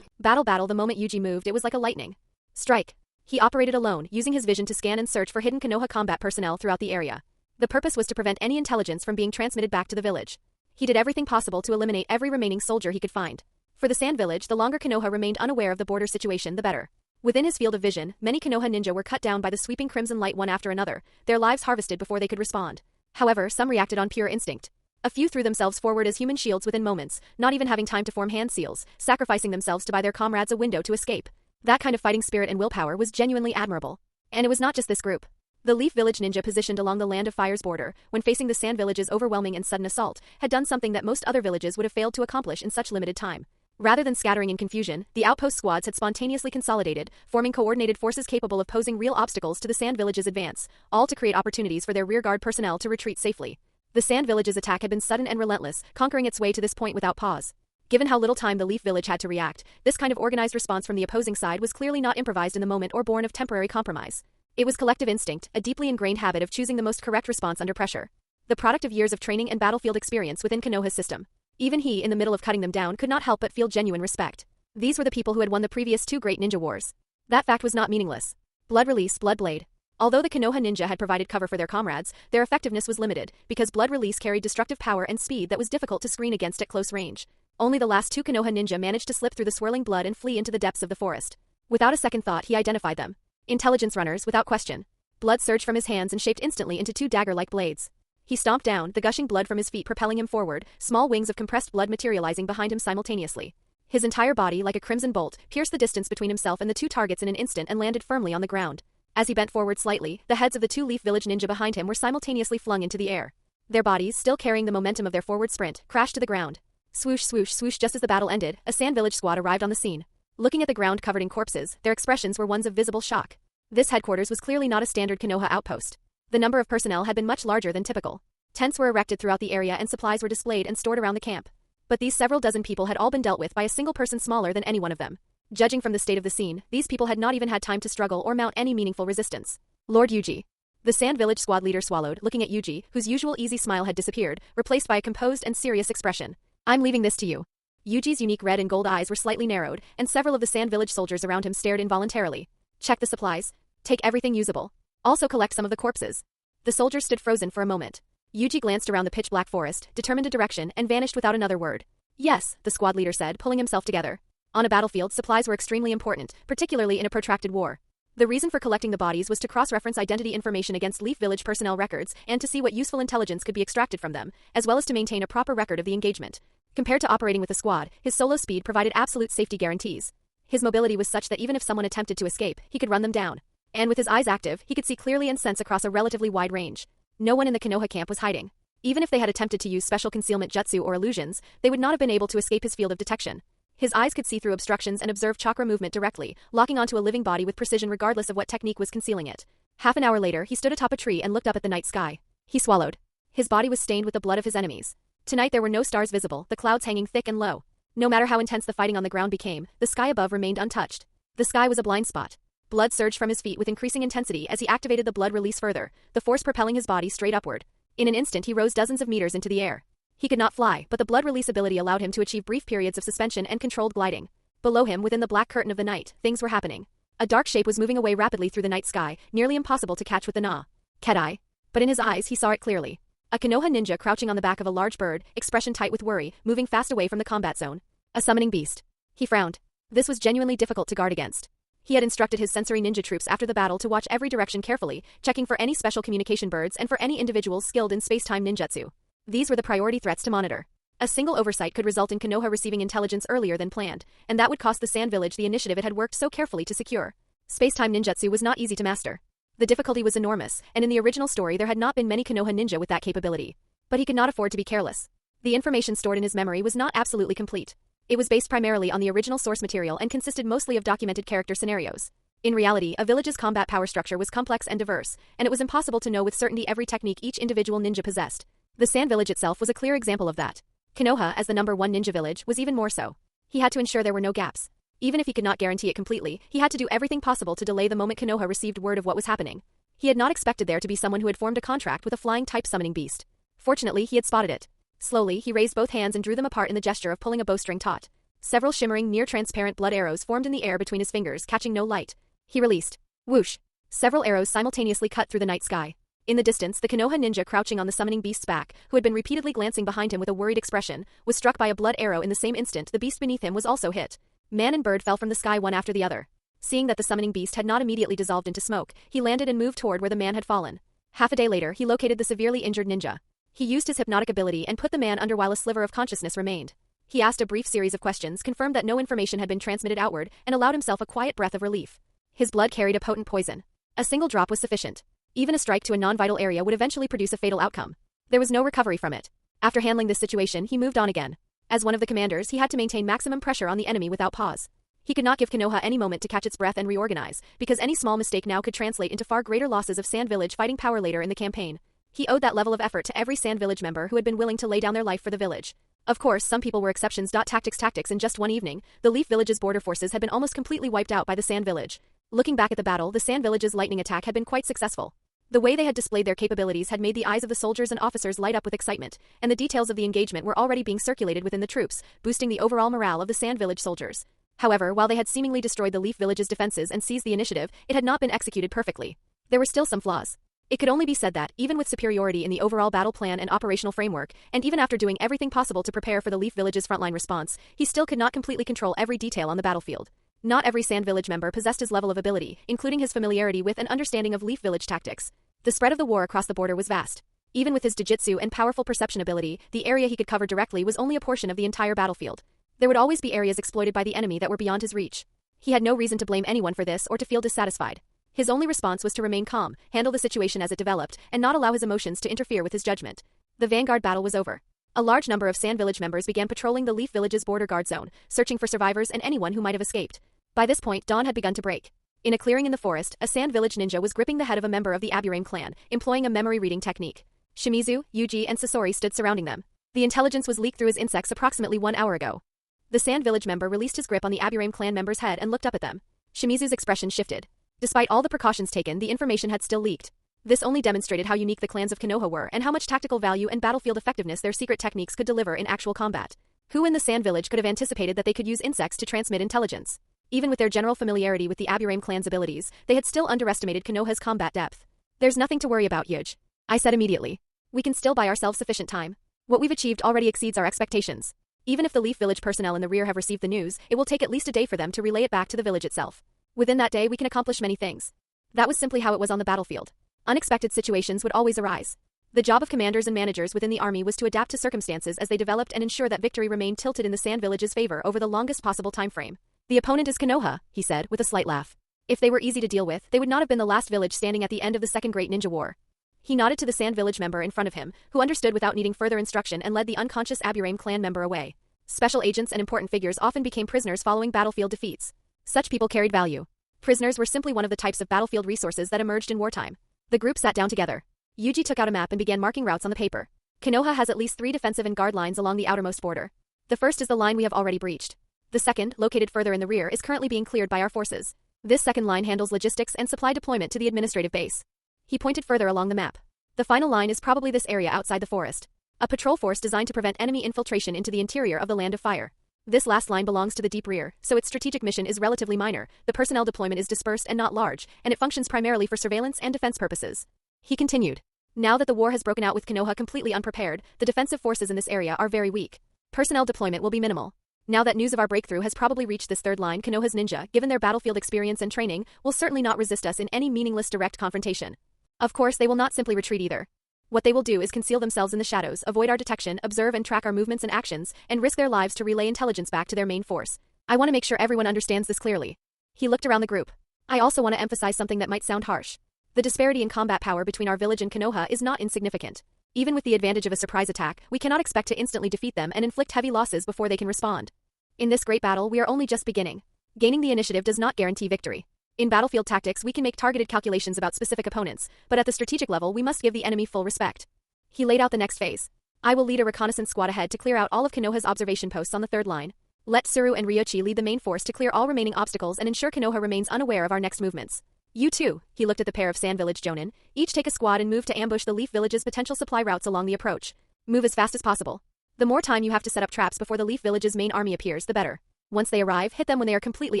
Battle, the moment Yuji moved, it was like a lightning strike. He operated alone, using his vision to scan and search for hidden Konoha combat personnel throughout the area. The purpose was to prevent any intelligence from being transmitted back to the village. He did everything possible to eliminate every remaining soldier he could find. For the Sand Village, the longer Konoha remained unaware of the border situation, the better. Within his field of vision, many Konoha ninja were cut down by the sweeping crimson light one after another, their lives harvested before they could respond. However, some reacted on pure instinct. A few threw themselves forward as human shields within moments, not even having time to form hand seals, sacrificing themselves to buy their comrades a window to escape. That kind of fighting spirit and willpower was genuinely admirable. And it was not just this group. The Leaf Village ninja positioned along the Land of Fire's border, when facing the Sand Village's overwhelming and sudden assault, had done something that most other villages would have failed to accomplish in such limited time. Rather than scattering in confusion, the outpost squads had spontaneously consolidated, forming coordinated forces capable of posing real obstacles to the Sand Village's advance, all to create opportunities for their rearguard personnel to retreat safely. The Sand Village's attack had been sudden and relentless, conquering its way to this point without pause. Given how little time the Leaf Village had to react, this kind of organized response from the opposing side was clearly not improvised in the moment or born of temporary compromise. It was collective instinct, a deeply ingrained habit of choosing the most correct response under pressure. The product of years of training and battlefield experience within Konoha's system. Even he, in the middle of cutting them down, could not help but feel genuine respect. These were the people who had won the previous 2 great ninja wars. That fact was not meaningless. Blood Release, Blood Blade. Although the Konoha ninja had provided cover for their comrades, their effectiveness was limited, because Blood Release carried destructive power and speed that was difficult to screen against at close range. Only the last 2 Konoha ninja managed to slip through the swirling blood and flee into the depths of the forest. Without a second thought, he identified them. Intelligence runners, without question. Blood surged from his hands and shaped instantly into 2 dagger-like blades. He stomped down, the gushing blood from his feet propelling him forward, small wings of compressed blood materializing behind him simultaneously. His entire body, like a crimson bolt, pierced the distance between himself and the 2 targets in an instant and landed firmly on the ground. As he bent forward slightly, the heads of the 2 Leaf Village ninja behind him were simultaneously flung into the air. Their bodies, still carrying the momentum of their forward sprint, crashed to the ground. Swoosh, swoosh, swoosh. Just as the battle ended, a Sand Village squad arrived on the scene. Looking at the ground covered in corpses, their expressions were ones of visible shock. This headquarters was clearly not a standard Konoha outpost. The number of personnel had been much larger than typical. Tents were erected throughout the area and supplies were displayed and stored around the camp. But these several dozen people had all been dealt with by a single person smaller than any one of them. Judging from the state of the scene, these people had not even had time to struggle or mount any meaningful resistance. Lord Yuji. The Sand Village squad leader swallowed, looking at Yuji, whose usual easy smile had disappeared, replaced by a composed and serious expression. I'm leaving this to you. Yuji's unique red and gold eyes were slightly narrowed, and several of the Sand Village soldiers around him stared involuntarily. Check the supplies. Take everything usable. Also collect some of the corpses. The soldiers stood frozen for a moment. Yuji glanced around the pitch-black forest, determined a direction, and vanished without another word. Yes, the squad leader said, pulling himself together. On a battlefield, supplies were extremely important, particularly in a protracted war. The reason for collecting the bodies was to cross-reference identity information against Leaf Village personnel records and to see what useful intelligence could be extracted from them, as well as to maintain a proper record of the engagement. Compared to operating with a squad, his solo speed provided absolute safety guarantees. His mobility was such that even if someone attempted to escape, he could run them down. And with his eyes active, he could see clearly and sense across a relatively wide range. No one in the Konoha camp was hiding. Even if they had attempted to use special concealment jutsu or illusions, they would not have been able to escape his field of detection. His eyes could see through obstructions and observe chakra movement directly, locking onto a living body with precision regardless of what technique was concealing it. Half an hour later, he stood atop a tree and looked up at the night sky. He swallowed. His body was stained with the blood of his enemies. Tonight there were no stars visible, the clouds hanging thick and low. No matter how intense the fighting on the ground became, the sky above remained untouched. The sky was a blind spot. Blood surged from his feet with increasing intensity as he activated the blood release further, the force propelling his body straight upward. In an instant he rose dozens of meters into the air. He could not fly, but the blood release ability allowed him to achieve brief periods of suspension and controlled gliding. Below him, within the black curtain of the night, things were happening. A dark shape was moving away rapidly through the night sky, nearly impossible to catch with the Kedai. But in his eyes he saw it clearly. A Konoha ninja crouching on the back of a large bird, expression tight with worry, moving fast away from the combat zone. A summoning beast. He frowned. This was genuinely difficult to guard against. He had instructed his sensory ninja troops after the battle to watch every direction carefully, checking for any special communication birds and for any individuals skilled in space-time ninjutsu. These were the priority threats to monitor. A single oversight could result in Konoha receiving intelligence earlier than planned, and that would cost the Sand Village the initiative it had worked so carefully to secure. Space-time ninjutsu was not easy to master. The difficulty was enormous, and in the original story there had not been many Konoha ninja with that capability. But he could not afford to be careless. The information stored in his memory was not absolutely complete. It was based primarily on the original source material and consisted mostly of documented character scenarios. In reality, a village's combat power structure was complex and diverse, and it was impossible to know with certainty every technique each individual ninja possessed. The Sand Village itself was a clear example of that. Konoha, as the #1 ninja village, was even more so. He had to ensure there were no gaps. Even if he could not guarantee it completely, he had to do everything possible to delay the moment Konoha received word of what was happening. He had not expected there to be someone who had formed a contract with a flying-type summoning beast. Fortunately, he had spotted it. Slowly, he raised both hands and drew them apart in the gesture of pulling a bowstring taut. Several shimmering, near-transparent blood arrows formed in the air between his fingers, catching no light. He released. Whoosh! Several arrows simultaneously cut through the night sky. In the distance, the Konoha ninja crouching on the summoning beast's back, who had been repeatedly glancing behind him with a worried expression, was struck by a blood arrow in the same instant the beast beneath him was also hit. Man and bird fell from the sky one after the other. Seeing that the summoning beast had not immediately dissolved into smoke, he landed and moved toward where the man had fallen. Half a day later, he located the severely injured ninja. He used his hypnotic ability and put the man under while a sliver of consciousness remained. He asked a brief series of questions, confirmed that no information had been transmitted outward, and allowed himself a quiet breath of relief. His blood carried a potent poison. A single drop was sufficient. Even a strike to a non-vital area would eventually produce a fatal outcome. There was no recovery from it. After handling this situation, he moved on again. As one of the commanders, he had to maintain maximum pressure on the enemy without pause. He could not give Konoha any moment to catch its breath and reorganize, because any small mistake now could translate into far greater losses of Sand Village fighting power later in the campaign. He owed that level of effort to every Sand Village member who had been willing to lay down their life for the village. Of course, some people were exceptions. Tactics in just one evening, the Leaf Village's border forces had been almost completely wiped out by the Sand Village. Looking back at the battle, the Sand Village's lightning attack had been quite successful. The way they had displayed their capabilities had made the eyes of the soldiers and officers light up with excitement, and the details of the engagement were already being circulated within the troops, boosting the overall morale of the Sand Village soldiers. However, while they had seemingly destroyed the Leaf Village's defenses and seized the initiative, it had not been executed perfectly. There were still some flaws. It could only be said that, even with superiority in the overall battle plan and operational framework, and even after doing everything possible to prepare for the Leaf Village's frontline response, he still could not completely control every detail on the battlefield. Not every Sand Village member possessed his level of ability, including his familiarity with and understanding of Leaf Village tactics. The spread of the war across the border was vast. Even with his Dojutsu and powerful perception ability, the area he could cover directly was only a portion of the entire battlefield. There would always be areas exploited by the enemy that were beyond his reach. He had no reason to blame anyone for this or to feel dissatisfied. His only response was to remain calm, handle the situation as it developed, and not allow his emotions to interfere with his judgment. The vanguard battle was over. A large number of Sand Village members began patrolling the Leaf Village's border guard zone, searching for survivors and anyone who might have escaped. By this point, dawn had begun to break. In a clearing in the forest, a Sand Village ninja was gripping the head of a member of the Aburame clan, employing a memory-reading technique. Shimizu, Yuji, and Sasori stood surrounding them. The intelligence was leaked through his insects approximately 1 hour ago. The Sand Village member released his grip on the Aburame clan member's head and looked up at them. Shimizu's expression shifted. Despite all the precautions taken, the information had still leaked. This only demonstrated how unique the clans of Konoha were and how much tactical value and battlefield effectiveness their secret techniques could deliver in actual combat. Who in the Sand Village could have anticipated that they could use insects to transmit intelligence? Even with their general familiarity with the Aburame clan's abilities, they had still underestimated Konoha's combat depth. There's nothing to worry about, Yuji, I said immediately. We can still buy ourselves sufficient time. What we've achieved already exceeds our expectations. Even if the Leaf Village personnel in the rear have received the news, it will take at least a day for them to relay it back to the village itself. Within that day, we can accomplish many things. That was simply how it was on the battlefield. Unexpected situations would always arise. The job of commanders and managers within the army was to adapt to circumstances as they developed and ensure that victory remained tilted in the Sand Village's favor over the longest possible time frame. The opponent is Konoha, he said, with a slight laugh. If they were easy to deal with, they would not have been the last village standing at the end of the Second Great Ninja War. He nodded to the Sand Village member in front of him, who understood without needing further instruction and led the unconscious Aburame clan member away. Special agents and important figures often became prisoners following battlefield defeats. Such people carried value. Prisoners were simply one of the types of battlefield resources that emerged in wartime. The group sat down together. Yuji took out a map and began marking routes on the paper. Konoha has at least 3 defensive and guard lines along the outermost border. The first is the line we have already breached. The second, located further in the rear, is currently being cleared by our forces. This second line handles logistics and supply deployment to the administrative base. He pointed further along the map. The final line is probably this area outside the forest. A patrol force designed to prevent enemy infiltration into the interior of the Land of Fire. This last line belongs to the deep rear, so its strategic mission is relatively minor. The personnel deployment is dispersed and not large, and it functions primarily for surveillance and defense purposes. He continued. Now that the war has broken out with Konoha completely unprepared, the defensive forces in this area are very weak. Personnel deployment will be minimal. Now that news of our breakthrough has probably reached this third line, Konoha's ninja, given their battlefield experience and training, will certainly not resist us in any meaningless direct confrontation. Of course, they will not simply retreat either. What they will do is conceal themselves in the shadows, avoid our detection, observe and track our movements and actions, and risk their lives to relay intelligence back to their main force. I want to make sure everyone understands this clearly. He looked around the group. I also want to emphasize something that might sound harsh. The disparity in combat power between our village and Konoha is not insignificant. Even with the advantage of a surprise attack, we cannot expect to instantly defeat them and inflict heavy losses before they can respond. In this great battle, we are only just beginning. Gaining the initiative does not guarantee victory. In battlefield tactics, we can make targeted calculations about specific opponents, but at the strategic level, we must give the enemy full respect. He laid out the next phase. I will lead a reconnaissance squad ahead to clear out all of Konoha's observation posts on the third line. Let Tsuru and Ryochi lead the main force to clear all remaining obstacles and ensure Konoha remains unaware of our next movements. You too, he looked at the pair of Sand Village Jonin, each take a squad and move to ambush the Leaf Village's potential supply routes along the approach. Move as fast as possible. The more time you have to set up traps before the Leaf Village's main army appears, the better. Once they arrive, hit them when they are completely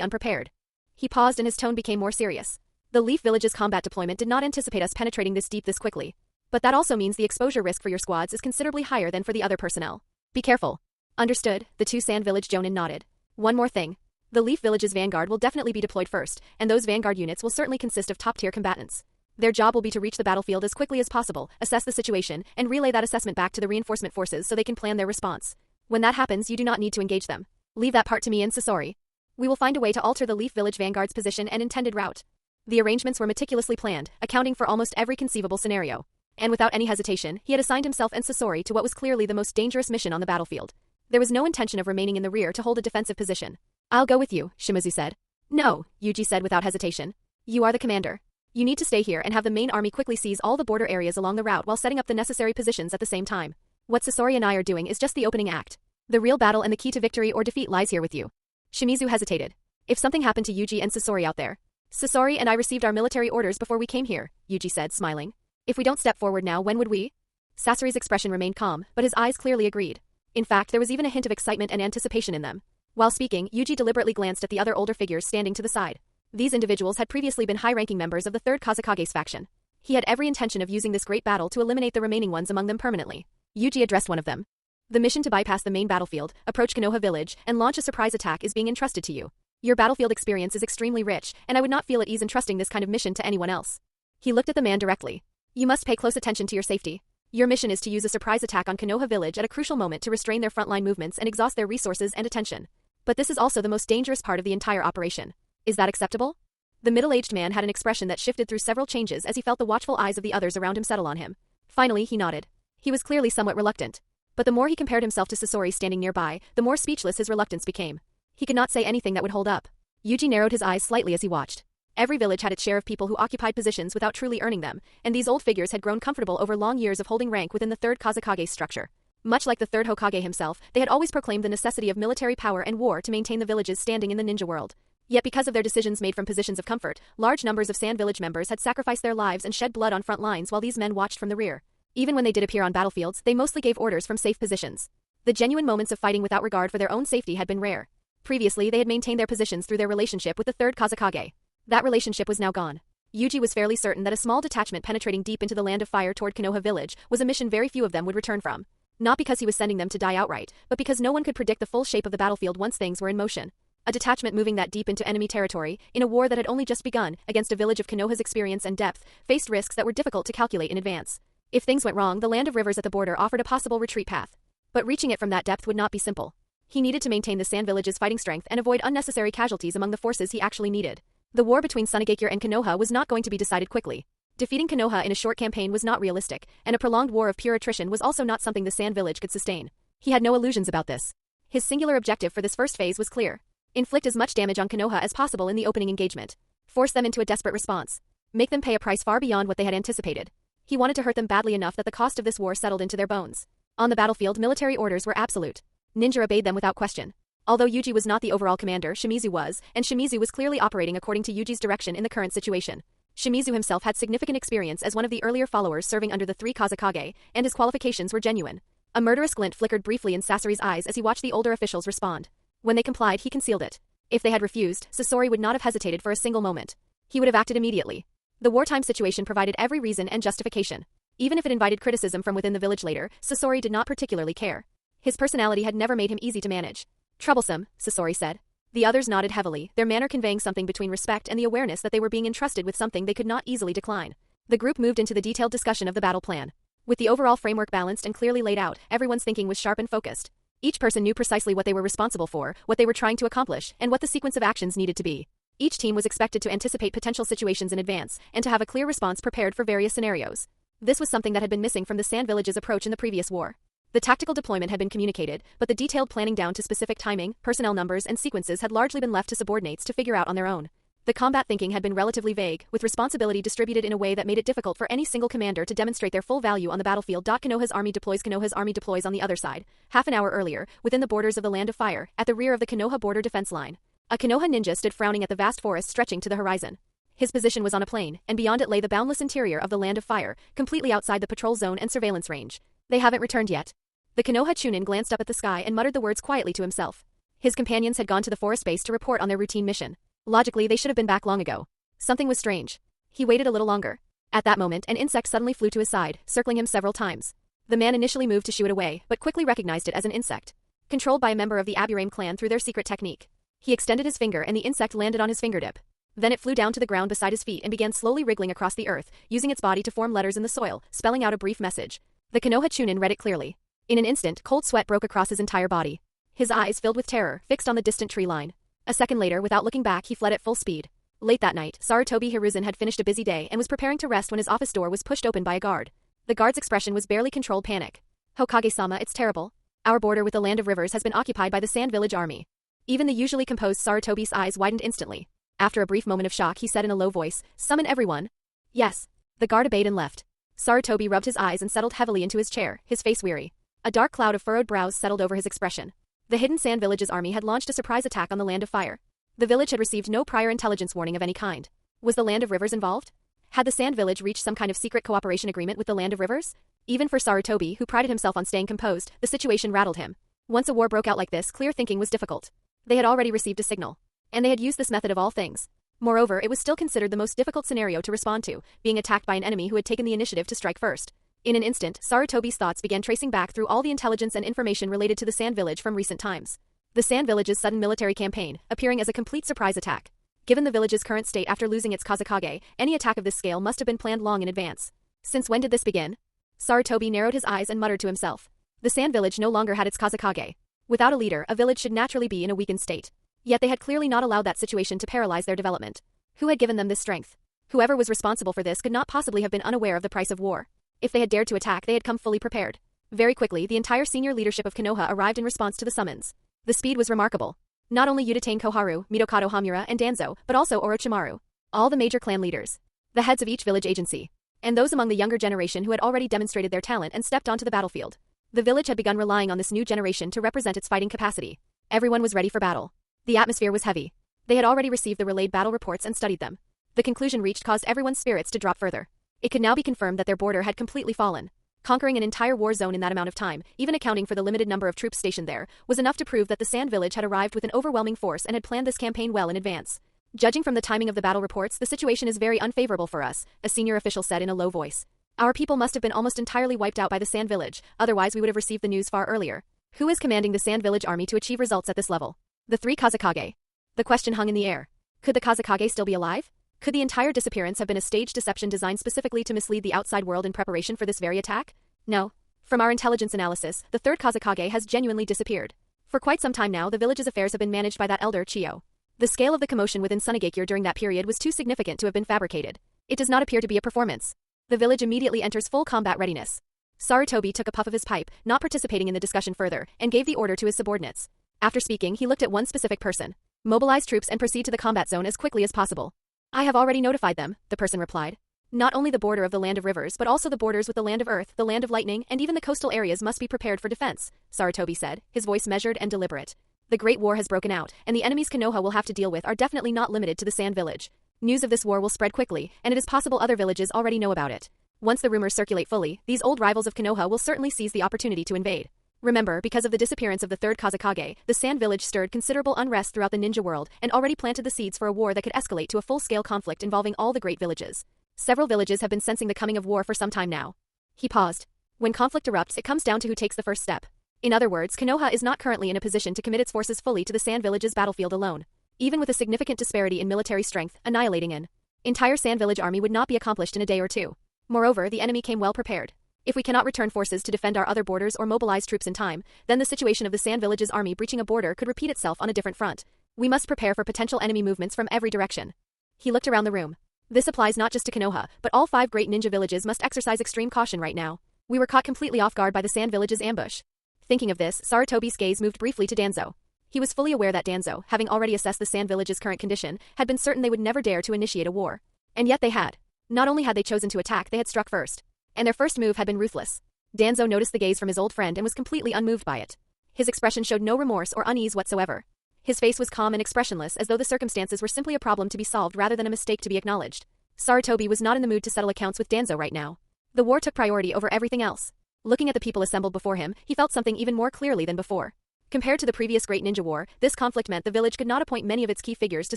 unprepared. He paused and his tone became more serious. The Leaf Village's combat deployment did not anticipate us penetrating this deep this quickly. But that also means the exposure risk for your squads is considerably higher than for the other personnel. Be careful. Understood, the 2 Sand Village Jonin nodded. One more thing. The Leaf Village's vanguard will definitely be deployed first, and those vanguard units will certainly consist of top-tier combatants. Their job will be to reach the battlefield as quickly as possible, assess the situation, and relay that assessment back to the reinforcement forces so they can plan their response. When that happens, you do not need to engage them. Leave that part to me and Sasori. We will find a way to alter the Leaf Village vanguard's position and intended route. The arrangements were meticulously planned, accounting for almost every conceivable scenario. And without any hesitation, he had assigned himself and Sasori to what was clearly the most dangerous mission on the battlefield. There was no intention of remaining in the rear to hold a defensive position. I'll go with you, Shimizu said. No, Yuji said without hesitation. You are the commander. You need to stay here and have the main army quickly seize all the border areas along the route while setting up the necessary positions at the same time. What Sasori and I are doing is just the opening act. The real battle and the key to victory or defeat lies here with you. Shimizu hesitated. If something happened to Yuji and Sasori out there. Sasori and I received our military orders before we came here, Yuji said, smiling. If we don't step forward now, when would we? Sasori's expression remained calm, but his eyes clearly agreed. In fact, there was even a hint of excitement and anticipation in them. While speaking, Yuji deliberately glanced at the other older figures standing to the side. These individuals had previously been high-ranking members of the 3rd Kazekage's faction. He had every intention of using this great battle to eliminate the remaining ones among them permanently. Yuji addressed one of them. The mission to bypass the main battlefield, approach Konoha village, and launch a surprise attack is being entrusted to you. Your battlefield experience is extremely rich, and I would not feel at ease entrusting this kind of mission to anyone else. He looked at the man directly. You must pay close attention to your safety. Your mission is to use a surprise attack on Konoha village at a crucial moment to restrain their frontline movements and exhaust their resources and attention. But this is also the most dangerous part of the entire operation. Is that acceptable? The middle-aged man had an expression that shifted through several changes as he felt the watchful eyes of the others around him settle on him. Finally, he nodded. He was clearly somewhat reluctant. But the more he compared himself to Sasori standing nearby, the more speechless his reluctance became. He could not say anything that would hold up. Yuji narrowed his eyes slightly as he watched. Every village had its share of people who occupied positions without truly earning them, and these old figures had grown comfortable over long years of holding rank within the 3rd Kazekage's structure. Much like the 3rd Hokage himself, they had always proclaimed the necessity of military power and war to maintain the village's standing in the ninja world. Yet because of their decisions made from positions of comfort, large numbers of Sand Village members had sacrificed their lives and shed blood on front lines while these men watched from the rear. Even when they did appear on battlefields, they mostly gave orders from safe positions. The genuine moments of fighting without regard for their own safety had been rare. Previously, they had maintained their positions through their relationship with the 3rd Kazekage. That relationship was now gone. Yuji was fairly certain that a small detachment penetrating deep into the land of fire toward Konoha village was a mission very few of them would return from. Not because he was sending them to die outright, but because no one could predict the full shape of the battlefield once things were in motion. A detachment moving that deep into enemy territory, in a war that had only just begun, against a village of Konoha's experience and depth, faced risks that were difficult to calculate in advance. If things went wrong, the land of rivers at the border offered a possible retreat path. But reaching it from that depth would not be simple. He needed to maintain the Sand Village's fighting strength and avoid unnecessary casualties among the forces he actually needed. The war between Sunagakure and Konoha was not going to be decided quickly. Defeating Konoha in a short campaign was not realistic, and a prolonged war of pure attrition was also not something the Sand Village could sustain. He had no illusions about this. His singular objective for this first phase was clear. Inflict as much damage on Konoha as possible in the opening engagement. Force them into a desperate response. Make them pay a price far beyond what they had anticipated. He wanted to hurt them badly enough that the cost of this war settled into their bones. On the battlefield, military orders were absolute. Ninja obeyed them without question. Although Yuji was not the overall commander, Shimizu was, and Shimizu was clearly operating according to Yuji's direction in the current situation. Shimizu himself had significant experience as one of the earlier followers serving under the 3 Kazekage, and his qualifications were genuine. A murderous glint flickered briefly in Sasori's eyes as he watched the older officials respond. When they complied, he concealed it. If they had refused, Sasori would not have hesitated for a single moment. He would have acted immediately. The wartime situation provided every reason and justification. Even if it invited criticism from within the village later, Sasori did not particularly care. His personality had never made him easy to manage. Troublesome, Sasori said. The others nodded heavily, their manner conveying something between respect and the awareness that they were being entrusted with something they could not easily decline. The group moved into the detailed discussion of the battle plan. With the overall framework balanced and clearly laid out, everyone's thinking was sharp and focused. Each person knew precisely what they were responsible for, what they were trying to accomplish, and what the sequence of actions needed to be. Each team was expected to anticipate potential situations in advance, and to have a clear response prepared for various scenarios. This was something that had been missing from the Sand Village's approach in the previous war. The tactical deployment had been communicated, but the detailed planning down to specific timing, personnel numbers, and sequences had largely been left to subordinates to figure out on their own. The combat thinking had been relatively vague, with responsibility distributed in a way that made it difficult for any single commander to demonstrate their full value on the battlefield. Konoha's army deploys on the other side. Half an hour earlier, within the borders of the Land of Fire, at the rear of the Konoha border defense line. A Konoha ninja stood frowning at the vast forest stretching to the horizon. His position was on a plain, and beyond it lay the boundless interior of the Land of Fire, completely outside the patrol zone and surveillance range. They haven't returned yet. The Konoha Chunin glanced up at the sky and muttered the words quietly to himself. His companions had gone to the forest base to report on their routine mission. Logically, they should have been back long ago. Something was strange. He waited a little longer. At that moment, an insect suddenly flew to his side, circling him several times. The man initially moved to shoo it away, but quickly recognized it as an insect. Controlled by a member of the Aburame clan through their secret technique. He extended his finger and the insect landed on his fingertip. Then it flew down to the ground beside his feet and began slowly wriggling across the earth, using its body to form letters in the soil, spelling out a brief message. The Konoha Chunin read it clearly. In an instant, cold sweat broke across his entire body. His eyes, filled with terror, fixed on the distant tree line. A second later, without looking back, he fled at full speed. Late that night, Sarutobi Hiruzen had finished a busy day and was preparing to rest when his office door was pushed open by a guard. The guard's expression was barely controlled panic. "Hokage-sama, it's terrible. Our border with the Land of Rivers has been occupied by the Sand Village army." Even the usually composed Sarutobi's eyes widened instantly. After a brief moment of shock, he said in a low voice, "Summon everyone." "Yes." The guard obeyed and left. Sarutobi rubbed his eyes and settled heavily into his chair, his face weary. A dark cloud of furrowed brows settled over his expression. The hidden Sand Village's army had launched a surprise attack on the Land of Fire. The village had received no prior intelligence warning of any kind. Was the Land of Rivers involved? Had the Sand Village reached some kind of secret cooperation agreement with the Land of Rivers? Even for Sarutobi, who prided himself on staying composed, the situation rattled him. Once a war broke out like this, clear thinking was difficult. They had already received a signal. And they had used this method of all things. Moreover, it was still considered the most difficult scenario to respond to, being attacked by an enemy who had taken the initiative to strike first. In an instant, Sarutobi's thoughts began tracing back through all the intelligence and information related to the Sand Village from recent times. The Sand Village's sudden military campaign, appearing as a complete surprise attack. Given the village's current state after losing its Kazekage, any attack of this scale must have been planned long in advance. Since when did this begin? Sarutobi narrowed his eyes and muttered to himself. The Sand Village no longer had its Kazekage. Without a leader, a village should naturally be in a weakened state. Yet they had clearly not allowed that situation to paralyze their development. Who had given them this strength? Whoever was responsible for this could not possibly have been unaware of the price of war. If they had dared to attack, they had come fully prepared. Very quickly, the entire senior leadership of Konoha arrived in response to the summons. The speed was remarkable. Not only Udatain Koharu, Mitokado Hamura, and Danzo, but also Orochimaru. All the major clan leaders. The heads of each village agency. And those among the younger generation who had already demonstrated their talent and stepped onto the battlefield. The village had begun relying on this new generation to represent its fighting capacity. Everyone was ready for battle. The atmosphere was heavy. They had already received the relayed battle reports and studied them. The conclusion reached caused everyone's spirits to drop further. It could now be confirmed that their border had completely fallen. Conquering an entire war zone in that amount of time, even accounting for the limited number of troops stationed there, was enough to prove that the Sand Village had arrived with an overwhelming force and had planned this campaign well in advance. "Judging from the timing of the battle reports, the situation is very unfavorable for us," a senior official said in a low voice. "Our people must have been almost entirely wiped out by the Sand Village, otherwise we would have received the news far earlier. Who is commanding the Sand Village army to achieve results at this level?" "The three Kazekage." The question hung in the air. Could the Kazekage still be alive? Could the entire disappearance have been a staged deception designed specifically to mislead the outside world in preparation for this very attack? No. From our intelligence analysis, the third Kazekage has genuinely disappeared. For quite some time now, the village's affairs have been managed by that elder Chiyo. The scale of the commotion within Sunagakure during that period was too significant to have been fabricated. It does not appear to be a performance. The village immediately enters full combat readiness. Sarutobi took a puff of his pipe, not participating in the discussion further, and gave the order to his subordinates. After speaking, he looked at one specific person. "Mobilize troops and proceed to the combat zone as quickly as possible." "I have already notified them," the person replied. "Not only the border of the Land of Rivers but also the borders with the Land of Earth, the Land of Lightning, and even the coastal areas must be prepared for defense," Sarutobi said, his voice measured and deliberate. "The Great War has broken out, and the enemies Konoha will have to deal with are definitely not limited to the Sand Village. News of this war will spread quickly, and it is possible other villages already know about it. Once the rumors circulate fully, these old rivals of Konoha will certainly seize the opportunity to invade." Remember, because of the disappearance of the third Kazekage, the Sand Village stirred considerable unrest throughout the ninja world and already planted the seeds for a war that could escalate to a full-scale conflict involving all the great villages. Several villages have been sensing the coming of war for some time now. He paused. When conflict erupts, it comes down to who takes the first step. In other words, Konoha is not currently in a position to commit its forces fully to the Sand Village's battlefield alone. Even with a significant disparity in military strength, annihilating an entire Sand Village army would not be accomplished in a day or two. Moreover, the enemy came well prepared. If we cannot return forces to defend our other borders or mobilize troops in time, then the situation of the Sand Village's army breaching a border could repeat itself on a different front. We must prepare for potential enemy movements from every direction. He looked around the room. This applies not just to Konoha, but all 5 great ninja villages must exercise extreme caution right now. We were caught completely off guard by the Sand Village's ambush. Thinking of this, Sarutobi's gaze moved briefly to Danzo. He was fully aware that Danzo, having already assessed the Sand Village's current condition, had been certain they would never dare to initiate a war. And yet they had. Not only had they chosen to attack, they had struck first. And their first move had been ruthless. Danzo noticed the gaze from his old friend and was completely unmoved by it. His expression showed no remorse or unease whatsoever. His face was calm and expressionless, as though the circumstances were simply a problem to be solved rather than a mistake to be acknowledged. Sarutobi was not in the mood to settle accounts with Danzo right now. The war took priority over everything else. Looking at the people assembled before him, he felt something even more clearly than before. Compared to the previous Great Ninja War, this conflict meant the village could not appoint many of its key figures to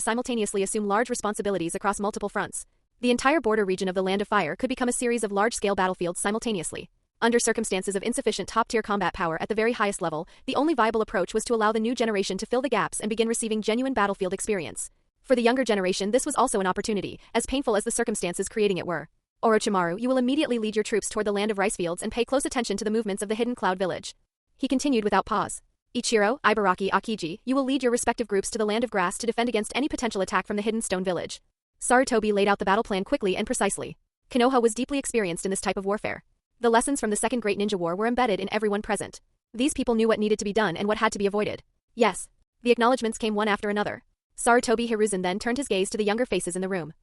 simultaneously assume large responsibilities across multiple fronts. The entire border region of the Land of Fire could become a series of large-scale battlefields simultaneously. Under circumstances of insufficient top-tier combat power at the very highest level, the only viable approach was to allow the new generation to fill the gaps and begin receiving genuine battlefield experience. For the younger generation, this was also an opportunity, as painful as the circumstances creating it were. Orochimaru, you will immediately lead your troops toward the land of rice fields and pay close attention to the movements of the hidden cloud village. He continued without pause. Ichiro, Ibaraki, Akiji, you will lead your respective groups to the land of grass to defend against any potential attack from the hidden stone village. Sarutobi laid out the battle plan quickly and precisely. Konoha was deeply experienced in this type of warfare. The lessons from the Second Great Ninja War were embedded in everyone present. These people knew what needed to be done and what had to be avoided. Yes. The acknowledgements came one after another. Sarutobi Hiruzen then turned his gaze to the younger faces in the room.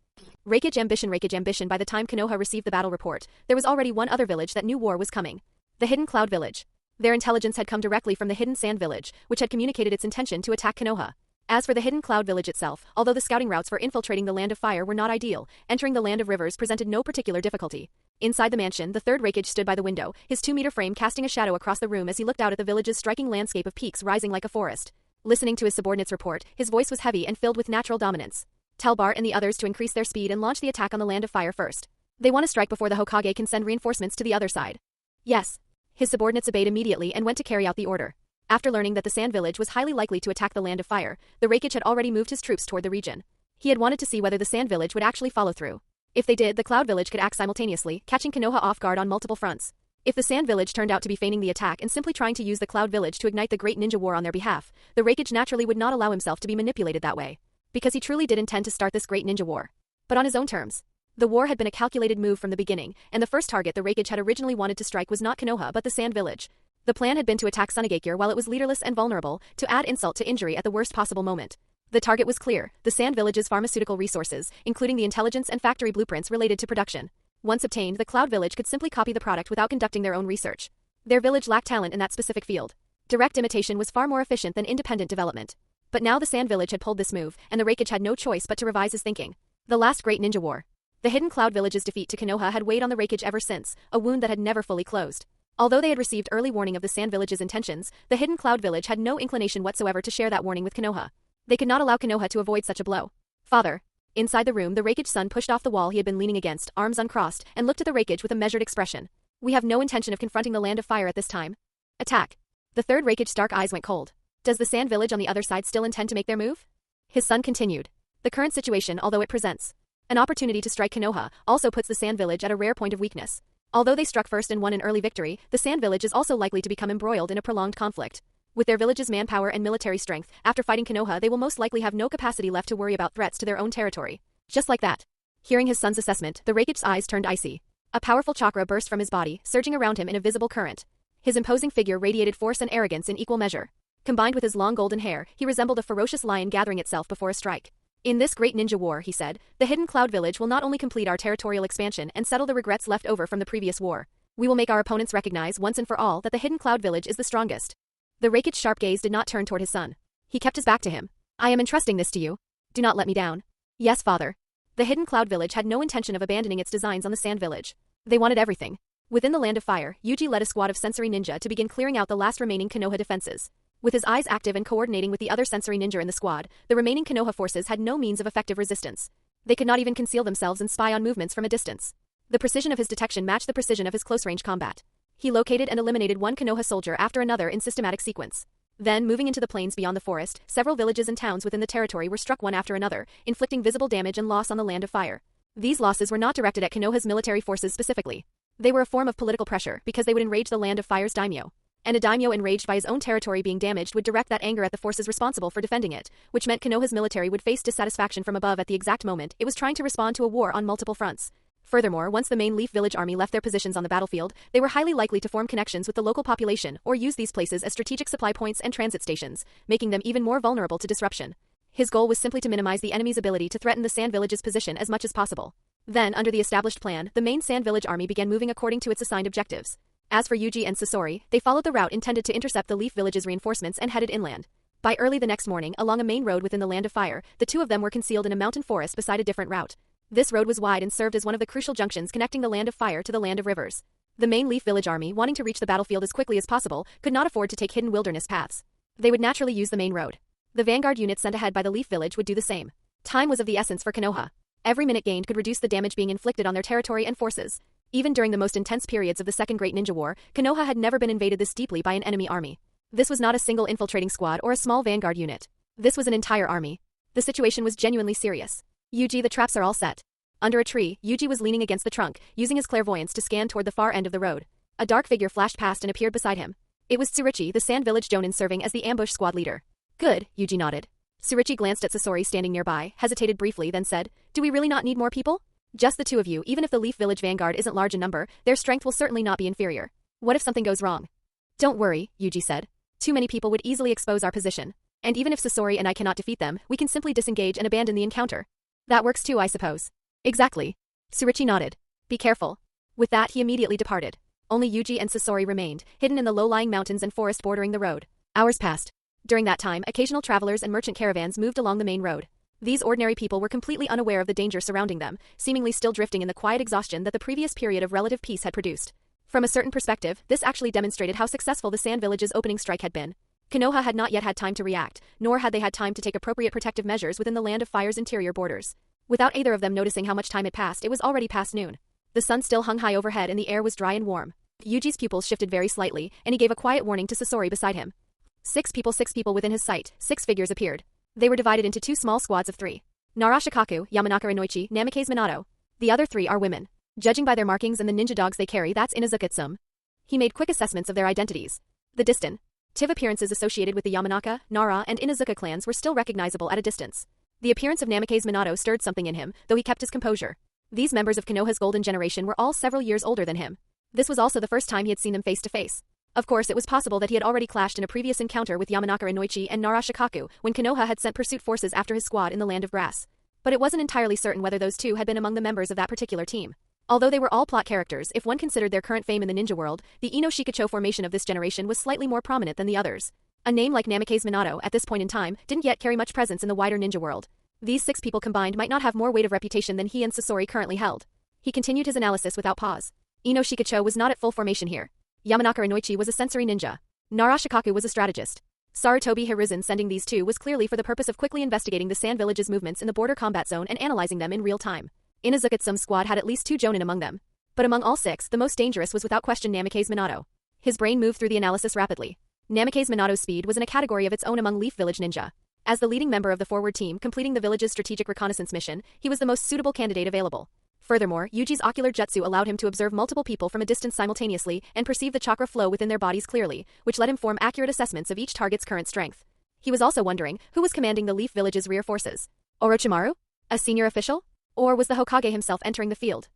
Raikage ambition. By the time Konoha received the battle report, there was already one other village that knew war was coming. The Hidden Cloud Village. Their intelligence had come directly from the Hidden Sand Village, which had communicated its intention to attack Konoha. As for the Hidden Cloud Village itself, although the scouting routes for infiltrating the Land of Fire were not ideal, entering the Land of Rivers presented no particular difficulty. Inside the mansion, the third Raikage stood by the window, his 2-meter frame casting a shadow across the room as he looked out at the village's striking landscape of peaks rising like a forest. Listening to his subordinate's report, his voice was heavy and filled with natural dominance. Tell Bart and the others to increase their speed and launch the attack on the Land of Fire first. They want to strike before the Hokage can send reinforcements to the other side. Yes. His subordinates obeyed immediately and went to carry out the order. After learning that the Sand Village was highly likely to attack the Land of Fire, the Raikage had already moved his troops toward the region. He had wanted to see whether the Sand Village would actually follow through. If they did, the Cloud Village could act simultaneously, catching Konoha off guard on multiple fronts. If the Sand Village turned out to be feigning the attack and simply trying to use the Cloud Village to ignite the Great Ninja War on their behalf, the Raikage naturally would not allow himself to be manipulated that way. Because he truly did intend to start this Great Ninja War. But on his own terms. The war had been a calculated move from the beginning, and the first target the Raikage had originally wanted to strike was not Konoha but the Sand Village. The plan had been to attack Sunagakure while it was leaderless and vulnerable, to add insult to injury at the worst possible moment. The target was clear, the Sand Village's pharmaceutical resources, including the intelligence and factory blueprints related to production. Once obtained, the Cloud Village could simply copy the product without conducting their own research. Their village lacked talent in that specific field. Direct imitation was far more efficient than independent development. But now the Sand Village had pulled this move, and the Raikage had no choice but to revise his thinking. The last Great Ninja War. The Hidden Cloud Village's defeat to Konoha had weighed on the Raikage ever since, a wound that had never fully closed. Although they had received early warning of the Sand Village's intentions, the Hidden Cloud Village had no inclination whatsoever to share that warning with Konoha. They could not allow Konoha to avoid such a blow. Father. Inside the room, the Raikage's son pushed off the wall he had been leaning against, arms uncrossed, and looked at the Raikage with a measured expression. We have no intention of confronting the Land of Fire at this time. Attack. The third Raikage's dark eyes went cold. Does the Sand Village on the other side still intend to make their move? His son continued. The current situation, although it presents an opportunity to strike Konoha, also puts the Sand Village at a rare point of weakness. Although they struck first and won an early victory, the Sand Village is also likely to become embroiled in a prolonged conflict. With their village's manpower and military strength, after fighting Konoha they will most likely have no capacity left to worry about threats to their own territory. Just like that. Hearing his son's assessment, the Raikage's eyes turned icy. A powerful chakra burst from his body, surging around him in a visible current. His imposing figure radiated force and arrogance in equal measure. Combined with his long golden hair, he resembled a ferocious lion gathering itself before a strike. In this Great Ninja War, he said, the Hidden Cloud Village will not only complete our territorial expansion and settle the regrets left over from the previous war. We will make our opponents recognize once and for all that the Hidden Cloud Village is the strongest. The Raikage's sharp gaze did not turn toward his son. He kept his back to him. I am entrusting this to you. Do not let me down. Yes, father. The Hidden Cloud Village had no intention of abandoning its designs on the Sand Village. They wanted everything. Within the Land of Fire, Yuji led a squad of sensory ninja to begin clearing out the last remaining Konoha defenses. With his eyes active and coordinating with the other sensory ninja in the squad, the remaining Konoha forces had no means of effective resistance. They could not even conceal themselves and spy on movements from a distance. The precision of his detection matched the precision of his close-range combat. He located and eliminated one Konoha soldier after another in systematic sequence. Then, moving into the plains beyond the forest, several villages and towns within the territory were struck one after another, inflicting visible damage and loss on the Land of Fire. These losses were not directed at Konoha's military forces specifically. They were a form of political pressure because they would enrage the Land of Fire's Daimyo. And a Daimyo enraged by his own territory being damaged would direct that anger at the forces responsible for defending it, which meant Konoha's military would face dissatisfaction from above at the exact moment it was trying to respond to a war on multiple fronts. Furthermore, once the main Leaf Village army left their positions on the battlefield, they were highly likely to form connections with the local population or use these places as strategic supply points and transit stations, making them even more vulnerable to disruption. His goal was simply to minimize the enemy's ability to threaten the Sand Village's position as much as possible. Then, under the established plan, the main Sand Village army began moving according to its assigned objectives. As for Yuji and Sasori, they followed the route intended to intercept the Leaf Village's reinforcements and headed inland. By early the next morning, along a main road within the Land of Fire, the two of them were concealed in a mountain forest beside a different route. This road was wide and served as one of the crucial junctions connecting the Land of Fire to the Land of Rivers. The main Leaf Village army, wanting to reach the battlefield as quickly as possible, could not afford to take hidden wilderness paths. They would naturally use the main road. The vanguard units sent ahead by the Leaf Village would do the same. Time was of the essence for Konoha. Every minute gained could reduce the damage being inflicted on their territory and forces. Even during the most intense periods of the Second Great Ninja War, Konoha had never been invaded this deeply by an enemy army. This was not a single infiltrating squad or a small vanguard unit. This was an entire army. The situation was genuinely serious. Yuji, the traps are all set. Under a tree, Yuji was leaning against the trunk, using his clairvoyance to scan toward the far end of the road. A dark figure flashed past and appeared beside him. It was Tsuruchi, the Sand Village Jonin, serving as the ambush squad leader. Good, Yuji nodded. Tsuruchi glanced at Sasori standing nearby, hesitated briefly, then said, "Do we really not need more people? Just the two of you. Even if the Leaf Village vanguard isn't large in number, their strength will certainly not be inferior. What if something goes wrong?" "Don't worry," Yuji said. "Too many people would easily expose our position. And even if Sasori and I cannot defeat them, we can simply disengage and abandon the encounter." "That works too, I suppose." "Exactly." Tsuruchi nodded. "Be careful." With that, he immediately departed. Only Yuji and Sasori remained, hidden in the low-lying mountains and forest bordering the road. Hours passed. During that time, occasional travelers and merchant caravans moved along the main road. These ordinary people were completely unaware of the danger surrounding them, seemingly still drifting in the quiet exhaustion that the previous period of relative peace had produced. From a certain perspective, this actually demonstrated how successful the Sand Village's opening strike had been. Konoha had not yet had time to react, nor had they had time to take appropriate protective measures within the Land of Fire's interior borders. Without either of them noticing how much time had passed, it was already past noon. The sun still hung high overhead and the air was dry and warm. Yuji's pupils shifted very slightly, and he gave a quiet warning to Sasori beside him. Six people within his sight. 6 figures appeared. They were divided into 2 small squads of 3. Narashikaku, Yamanaka Inoichi, Namikaze Minato. The other 3 are women. Judging by their markings and the ninja dogs they carry, that's Inazukatsume. He made quick assessments of their identities. The distinctive appearances associated with the Yamanaka, Nara, and Inazuka clans were still recognizable at a distance. The appearance of Namikaze Minato stirred something in him, though he kept his composure. These members of Konoha's golden generation were all several years older than him. This was also the first time he had seen them face to face. Of course, it was possible that he had already clashed in a previous encounter with Yamanaka Inoichi and Narashikaku when Konoha had sent pursuit forces after his squad in the Land of Grass. But it wasn't entirely certain whether those two had been among the members of that particular team. Although they were all plot characters, if one considered their current fame in the ninja world, the Ino Shikacho formation of this generation was slightly more prominent than the others. A name like Namikaze Minato, at this point in time, didn't yet carry much presence in the wider ninja world. These 6 people combined might not have more weight of reputation than he and Sasori currently held. He continued his analysis without pause. Ino Shikacho was not at full formation here. Yamanaka Inoichi was a sensory ninja. Narashikaku was a strategist. Sarutobi Hiruzen sending these 2 was clearly for the purpose of quickly investigating the Sand Village's movements in the border combat zone and analyzing them in real time. Inazukatsume's squad had at least 2 jonin among them. But among all 6, the most dangerous was without question Namikaze Minato. His brain moved through the analysis rapidly. Namikaze Minato's speed was in a category of its own among Leaf Village ninja. As the leading member of the forward team completing the village's strategic reconnaissance mission, he was the most suitable candidate available. Furthermore, Yuji's ocular jutsu allowed him to observe multiple people from a distance simultaneously and perceive the chakra flow within their bodies clearly, which let him form accurate assessments of each target's current strength. He was also wondering who was commanding the Leaf Village's rear forces. Orochimaru? A senior official? Or was the Hokage himself entering the field?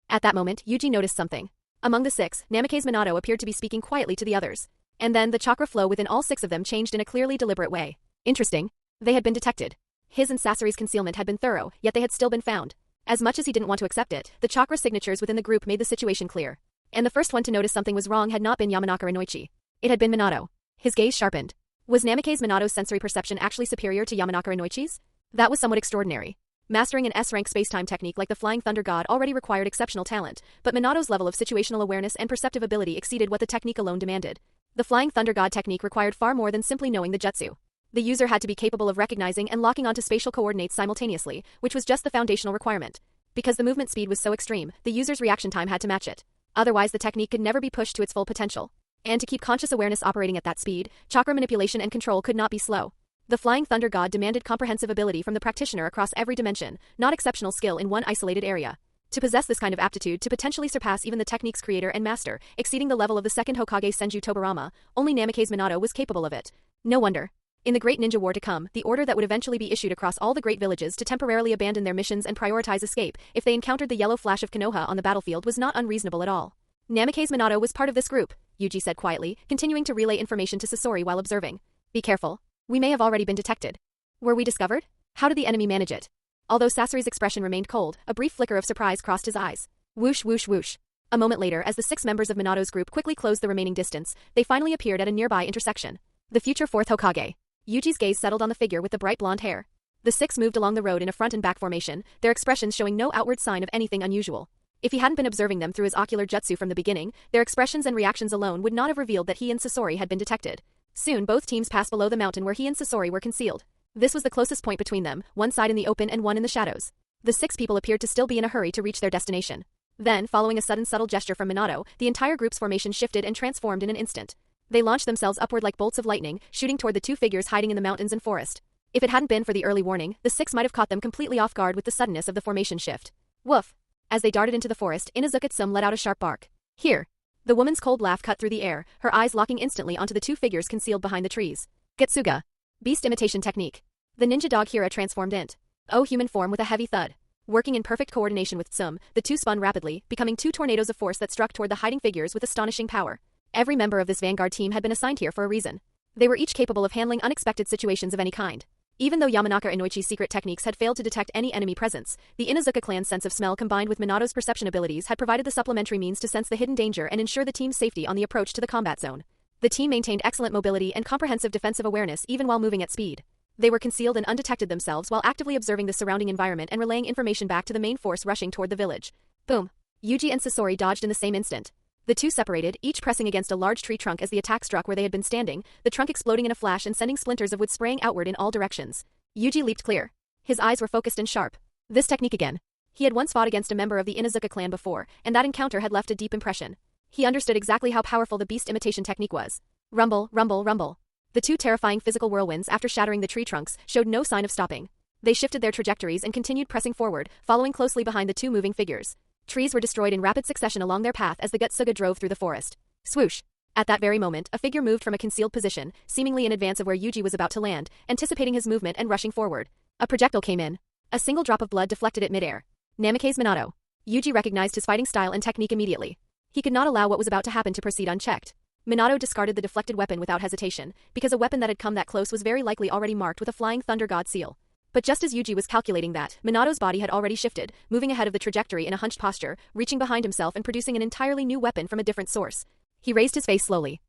At that moment, Yuji noticed something. Among the 6, Namikaze Minato appeared to be speaking quietly to the others. And then the chakra flow within all 6 of them changed in a clearly deliberate way. Interesting. They had been detected. His and Sasori's concealment had been thorough, yet they had still been found. As much as he didn't want to accept it, the chakra signatures within the group made the situation clear. And the first one to notice something was wrong had not been Yamanaka Inoichi. It had been Minato. His gaze sharpened. Was Namikaze Minato's sensory perception actually superior to Yamanaka Inoichi's? That was somewhat extraordinary. Mastering an S-rank spacetime technique like the Flying Thunder God already required exceptional talent, but Minato's level of situational awareness and perceptive ability exceeded what the technique alone demanded. The Flying Thunder God technique required far more than simply knowing the jutsu. The user had to be capable of recognizing and locking onto spatial coordinates simultaneously, which was just the foundational requirement. Because the movement speed was so extreme, the user's reaction time had to match it. Otherwise, the technique could never be pushed to its full potential. And to keep conscious awareness operating at that speed, chakra manipulation and control could not be slow. The Flying Thunder God demanded comprehensive ability from the practitioner across every dimension, not exceptional skill in one isolated area. To possess this kind of aptitude to potentially surpass even the technique's creator and master, exceeding the level of the second Hokage Senju Tobarama, only Namikaze Minato was capable of it. No wonder. In the Great Ninja War to come, the order that would eventually be issued across all the great villages to temporarily abandon their missions and prioritize escape if they encountered the yellow flash of Konoha on the battlefield was not unreasonable at all. Namikaze Minato was part of this group, Yuji said quietly, continuing to relay information to Sasori while observing. Be careful. We may have already been detected. Were we discovered? How did the enemy manage it? Although Sasori's expression remained cold, a brief flicker of surprise crossed his eyes. Whoosh whoosh whoosh. A moment later, as the 6 members of Minato's group quickly closed the remaining distance, they finally appeared at a nearby intersection. The future 4th Hokage. Yuji's gaze settled on the figure with the bright blonde hair. The 6 moved along the road in a front and back formation, their expressions showing no outward sign of anything unusual. If he hadn't been observing them through his ocular jutsu from the beginning, their expressions and reactions alone would not have revealed that he and Sasori had been detected. Soon both teams passed below the mountain where he and Sasori were concealed. This was the closest point between them, one side in the open and one in the shadows. The 6 people appeared to still be in a hurry to reach their destination. Then, following a sudden subtle gesture from Minato, the entire group's formation shifted and transformed in an instant. They launched themselves upward like bolts of lightning, shooting toward the two figures hiding in the mountains and forest. If it hadn't been for the early warning, the six might have caught them completely off guard with the suddenness of the formation shift. Woof! As they darted into the forest, Inazukatsu let out a sharp bark. Here! The woman's cold laugh cut through the air, her eyes locking instantly onto the two figures concealed behind the trees. Getsuga. Beast imitation technique. The ninja dog Hira transformed int. O human form with a heavy thud. Working in perfect coordination with Tsum, the two spun rapidly, becoming two tornadoes of force that struck toward the hiding figures with astonishing power. Every member of this vanguard team had been assigned here for a reason. They were each capable of handling unexpected situations of any kind. Even though Yamanaka Inoichi's secret techniques had failed to detect any enemy presence, the Inuzuka clan's sense of smell combined with Minato's perception abilities had provided the supplementary means to sense the hidden danger and ensure the team's safety on the approach to the combat zone. The team maintained excellent mobility and comprehensive defensive awareness even while moving at speed. They were concealed and undetected themselves while actively observing the surrounding environment and relaying information back to the main force rushing toward the village. Boom! Yuji and Sasori dodged in the same instant. The two separated, each pressing against a large tree trunk as the attack struck where they had been standing, the trunk exploding in a flash and sending splinters of wood spraying outward in all directions. Yuji leaped clear. His eyes were focused and sharp. This technique again. He had once fought against a member of the Inuzuka clan before, and that encounter had left a deep impression. He understood exactly how powerful the beast imitation technique was. Rumble, rumble, rumble. The two terrifying physical whirlwinds after shattering the tree trunks showed no sign of stopping. They shifted their trajectories and continued pressing forward, following closely behind the two moving figures. Trees were destroyed in rapid succession along their path as the Getsuga drove through the forest. Swoosh! At that very moment, a figure moved from a concealed position, seemingly in advance of where Yuji was about to land, anticipating his movement and rushing forward. A projectile came in. A single drop of blood deflected it midair. Namikaze Minato. Yuji recognized his fighting style and technique immediately. He could not allow what was about to happen to proceed unchecked. Minato discarded the deflected weapon without hesitation, because a weapon that had come that close was very likely already marked with a flying thunder god seal. But just as Yuji was calculating that, Minato's body had already shifted, moving ahead of the trajectory in a hunched posture, reaching behind himself and producing an entirely new weapon from a different source. He raised his face slowly.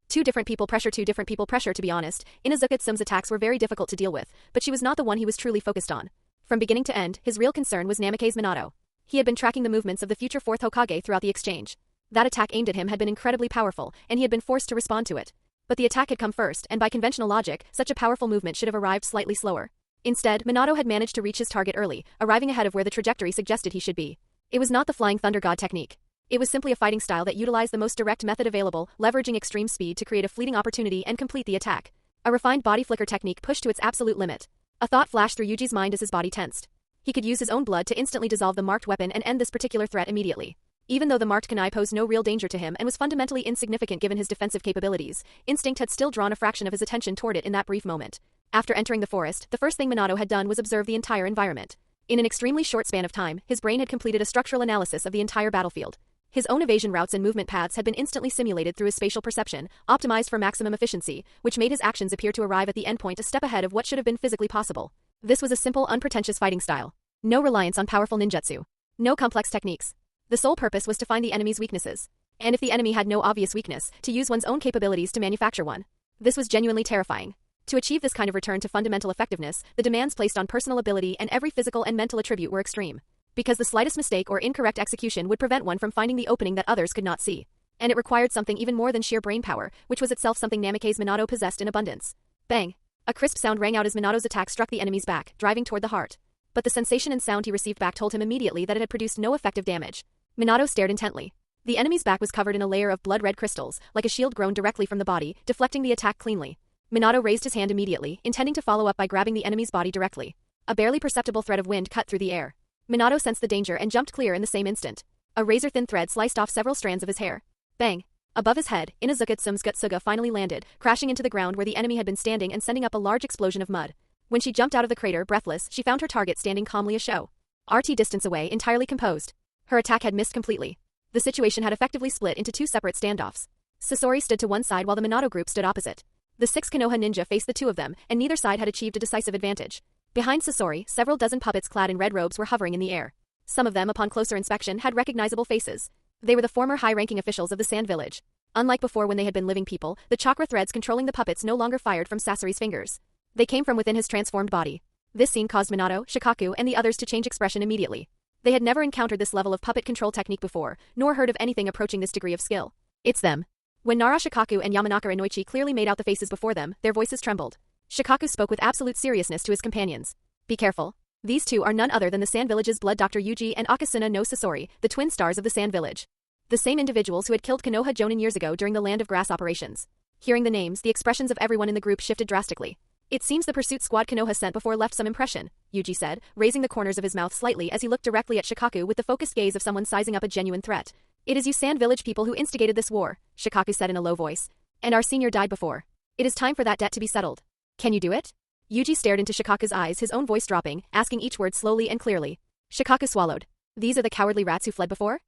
Two different people pressure, to be honest. Inazukatsu's attacks were very difficult to deal with, but she was not the one he was truly focused on. From beginning to end, his real concern was Namikaze Minato. He had been tracking the movements of the future fourth Hokage throughout the exchange. That attack aimed at him had been incredibly powerful, and he had been forced to respond to it. But the attack had come first, and by conventional logic, such a powerful movement should have arrived slightly slower. Instead, Minato had managed to reach his target early, arriving ahead of where the trajectory suggested he should be. It was not the flying thunder god technique. It was simply a fighting style that utilized the most direct method available, leveraging extreme speed to create a fleeting opportunity and complete the attack. A refined body flicker technique pushed to its absolute limit. A thought flashed through Yuji's mind as his body tensed. He could use his own blood to instantly dissolve the marked weapon and end this particular threat immediately. Even though the marked kunai posed no real danger to him and was fundamentally insignificant given his defensive capabilities, instinct had still drawn a fraction of his attention toward it in that brief moment. After entering the forest, the first thing Minato had done was observe the entire environment. In an extremely short span of time, his brain had completed a structural analysis of the entire battlefield. His own evasion routes and movement paths had been instantly simulated through his spatial perception, optimized for maximum efficiency, which made his actions appear to arrive at the endpoint a step ahead of what should have been physically possible. This was a simple, unpretentious fighting style. No reliance on powerful ninjutsu. No complex techniques. The sole purpose was to find the enemy's weaknesses. And if the enemy had no obvious weakness, to use one's own capabilities to manufacture one. This was genuinely terrifying. To achieve this kind of return to fundamental effectiveness, the demands placed on personal ability and every physical and mental attribute were extreme. Because the slightest mistake or incorrect execution would prevent one from finding the opening that others could not see. And it required something even more than sheer brain power, which was itself something Namikaze Minato possessed in abundance. Bang! A crisp sound rang out as Minato's attack struck the enemy's back, driving toward the heart. But the sensation and sound he received back told him immediately that it had produced no effective damage. Minato stared intently. The enemy's back was covered in a layer of blood-red crystals, like a shield grown directly from the body, deflecting the attack cleanly. Minato raised his hand immediately, intending to follow up by grabbing the enemy's body directly. A barely perceptible thread of wind cut through the air. Minato sensed the danger and jumped clear in the same instant. A razor-thin thread sliced off several strands of his hair. Bang! Above his head, Inazukatsu's Getsuga finally landed, crashing into the ground where the enemy had been standing and sending up a large explosion of mud. When she jumped out of the crater breathless, she found her target standing calmly a show. RT distance away, entirely composed. Her attack had missed completely. The situation had effectively split into two separate standoffs. Sasori stood to one side while the Minato group stood opposite. The 6 Konoha ninja faced the two of them, and neither side had achieved a decisive advantage. Behind Sasori, several dozen puppets clad in red robes were hovering in the air. Some of them, upon closer inspection, had recognizable faces. They were the former high-ranking officials of the Sand Village. Unlike before when they had been living people, the chakra threads controlling the puppets no longer fired from Sasori's fingers. They came from within his transformed body. This scene caused Minato, Shikaku, and the others to change expression immediately. They had never encountered this level of puppet control technique before, nor heard of anything approaching this degree of skill. It's them. When Nara Shikaku and Yamanaka Inoichi clearly made out the faces before them, their voices trembled. Shikaku spoke with absolute seriousness to his companions. Be careful. These two are none other than the Sand Village's blood doctor Yuji and Akasuna no Sasori, the twin stars of the Sand Village. The same individuals who had killed Konoha Jonin years ago during the Land of Grass operations. Hearing the names, the expressions of everyone in the group shifted drastically. It seems the pursuit squad Konoha sent before left some impression, Yuji said, raising the corners of his mouth slightly as he looked directly at Shikaku with the focused gaze of someone sizing up a genuine threat. It is you Sand Village people who instigated this war, Shikaku said in a low voice. And our senior died before. It is time for that debt to be settled. Can you do it? Yuji stared into Shikaku's eyes, his own voice dropping, asking each word slowly and clearly. Shikaku swallowed. These are the cowardly rats who fled before?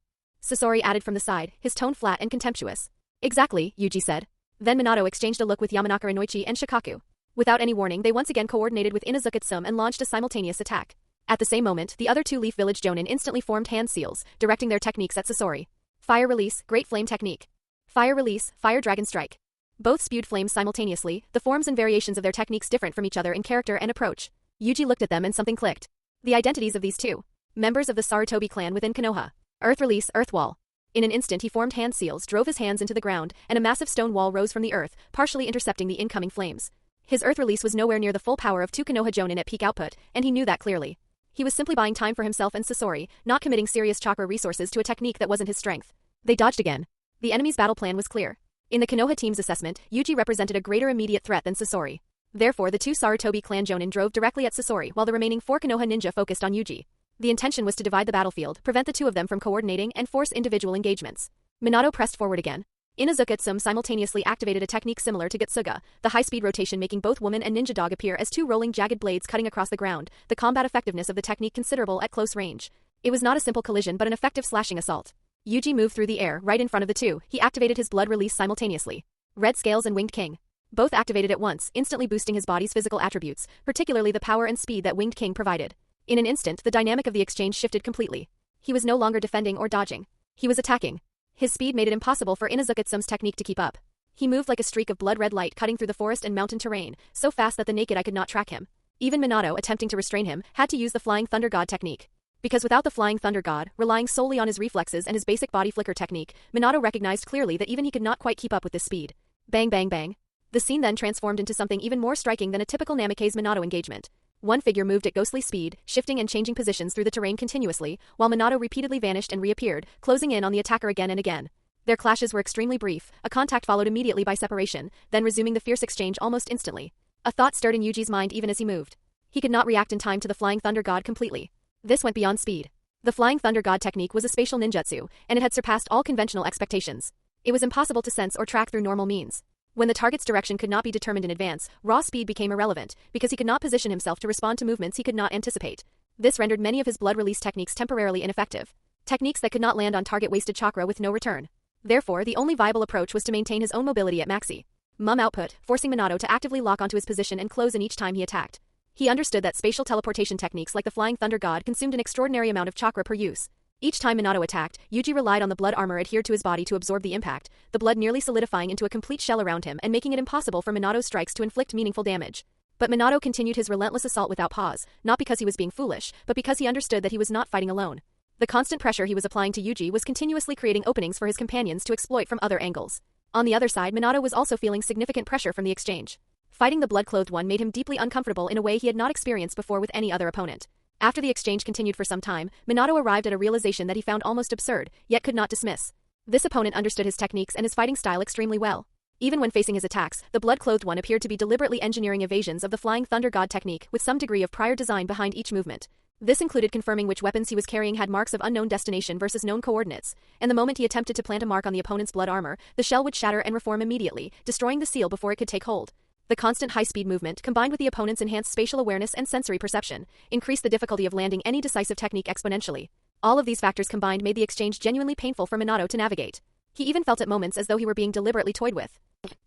Sasori added from the side, his tone flat and contemptuous. Exactly, Yuji said. Then Minato exchanged a look with Yamanaka Inoichi and Shikaku. Without any warning, they once again coordinated with Inazukatsume and launched a simultaneous attack. At the same moment, the other two Leaf Village Jonin instantly formed hand seals, directing their techniques at Sasori. Fire release, Great Flame Technique. Fire release, Fire Dragon Strike. Both spewed flames simultaneously, the forms and variations of their techniques different from each other in character and approach. Yuji looked at them and something clicked. The identities of these two. Members of the Sarutobi clan within Konoha. Earth release, Earth Wall. In an instant he formed hand seals, drove his hands into the ground, and a massive stone wall rose from the earth, partially intercepting the incoming flames. His earth release was nowhere near the full power of two Konoha Jonin at peak output, and he knew that clearly. He was simply buying time for himself and Sasori, not committing serious chakra resources to a technique that wasn't his strength. They dodged again. The enemy's battle plan was clear. In the Konoha team's assessment, Yuji represented a greater immediate threat than Sasori. Therefore the two Sarutobi clan Jonin drove directly at Sasori while the remaining four Konoha ninja focused on Yuji. The intention was to divide the battlefield, prevent the two of them from coordinating, and force individual engagements. Minato pressed forward again. Inazukatsume simultaneously activated a technique similar to Getsuga, the high-speed rotation making both woman and ninja dog appear as two rolling jagged blades cutting across the ground, the combat effectiveness of the technique considerable at close range. It was not a simple collision but an effective slashing assault. Yuji moved through the air, right in front of the two. He activated his blood release simultaneously. Red Scales and Winged King. Both activated at once, instantly boosting his body's physical attributes, particularly the power and speed that Winged King provided. In an instant, the dynamic of the exchange shifted completely. He was no longer defending or dodging. He was attacking. His speed made it impossible for Inazukatsume's technique to keep up. He moved like a streak of blood-red light cutting through the forest and mountain terrain, so fast that the naked eye could not track him. Even Minato, attempting to restrain him, had to use the Flying Thunder God technique. Because without the Flying Thunder God, relying solely on his reflexes and his basic body flicker technique, Minato recognized clearly that even he could not quite keep up with this speed. Bang bang bang. The scene then transformed into something even more striking than a typical Namikaze Minato engagement. One figure moved at ghostly speed, shifting and changing positions through the terrain continuously, while Minato repeatedly vanished and reappeared, closing in on the attacker again and again. Their clashes were extremely brief, a contact followed immediately by separation, then resuming the fierce exchange almost instantly. A thought stirred in Yuji's mind even as he moved. He could not react in time to the Flying Thunder God completely. This went beyond speed. The Flying Thunder God technique was a spatial ninjutsu, and it had surpassed all conventional expectations. It was impossible to sense or track through normal means. When the target's direction could not be determined in advance, raw speed became irrelevant, because he could not position himself to respond to movements he could not anticipate. This rendered many of his blood release techniques temporarily ineffective. Techniques that could not land on target wasted chakra with no return. Therefore, the only viable approach was to maintain his own mobility at maxi output, forcing Minato to actively lock onto his position and close in each time he attacked. He understood that spatial teleportation techniques like the Flying Thunder God consumed an extraordinary amount of chakra per use. Each time Minato attacked, Yuji relied on the blood armor adhered to his body to absorb the impact, the blood nearly solidifying into a complete shell around him and making it impossible for Minato's strikes to inflict meaningful damage. But Minato continued his relentless assault without pause, not because he was being foolish, but because he understood that he was not fighting alone. The constant pressure he was applying to Yuji was continuously creating openings for his companions to exploit from other angles. On the other side, Minato was also feeling significant pressure from the exchange. Fighting the blood-clothed one made him deeply uncomfortable in a way he had not experienced before with any other opponent. After the exchange continued for some time, Minato arrived at a realization that he found almost absurd, yet could not dismiss. This opponent understood his techniques and his fighting style extremely well. Even when facing his attacks, the blood-clothed one appeared to be deliberately engineering evasions of the Flying Thunder God technique with some degree of prior design behind each movement. This included confirming which weapons he was carrying had marks of unknown destination versus known coordinates, and the moment he attempted to plant a mark on the opponent's blood armor, the shell would shatter and reform immediately, destroying the seal before it could take hold. The constant high-speed movement, combined with the opponent's enhanced spatial awareness and sensory perception, increased the difficulty of landing any decisive technique exponentially. All of these factors combined made the exchange genuinely painful for Minato to navigate. He even felt at moments as though he were being deliberately toyed with.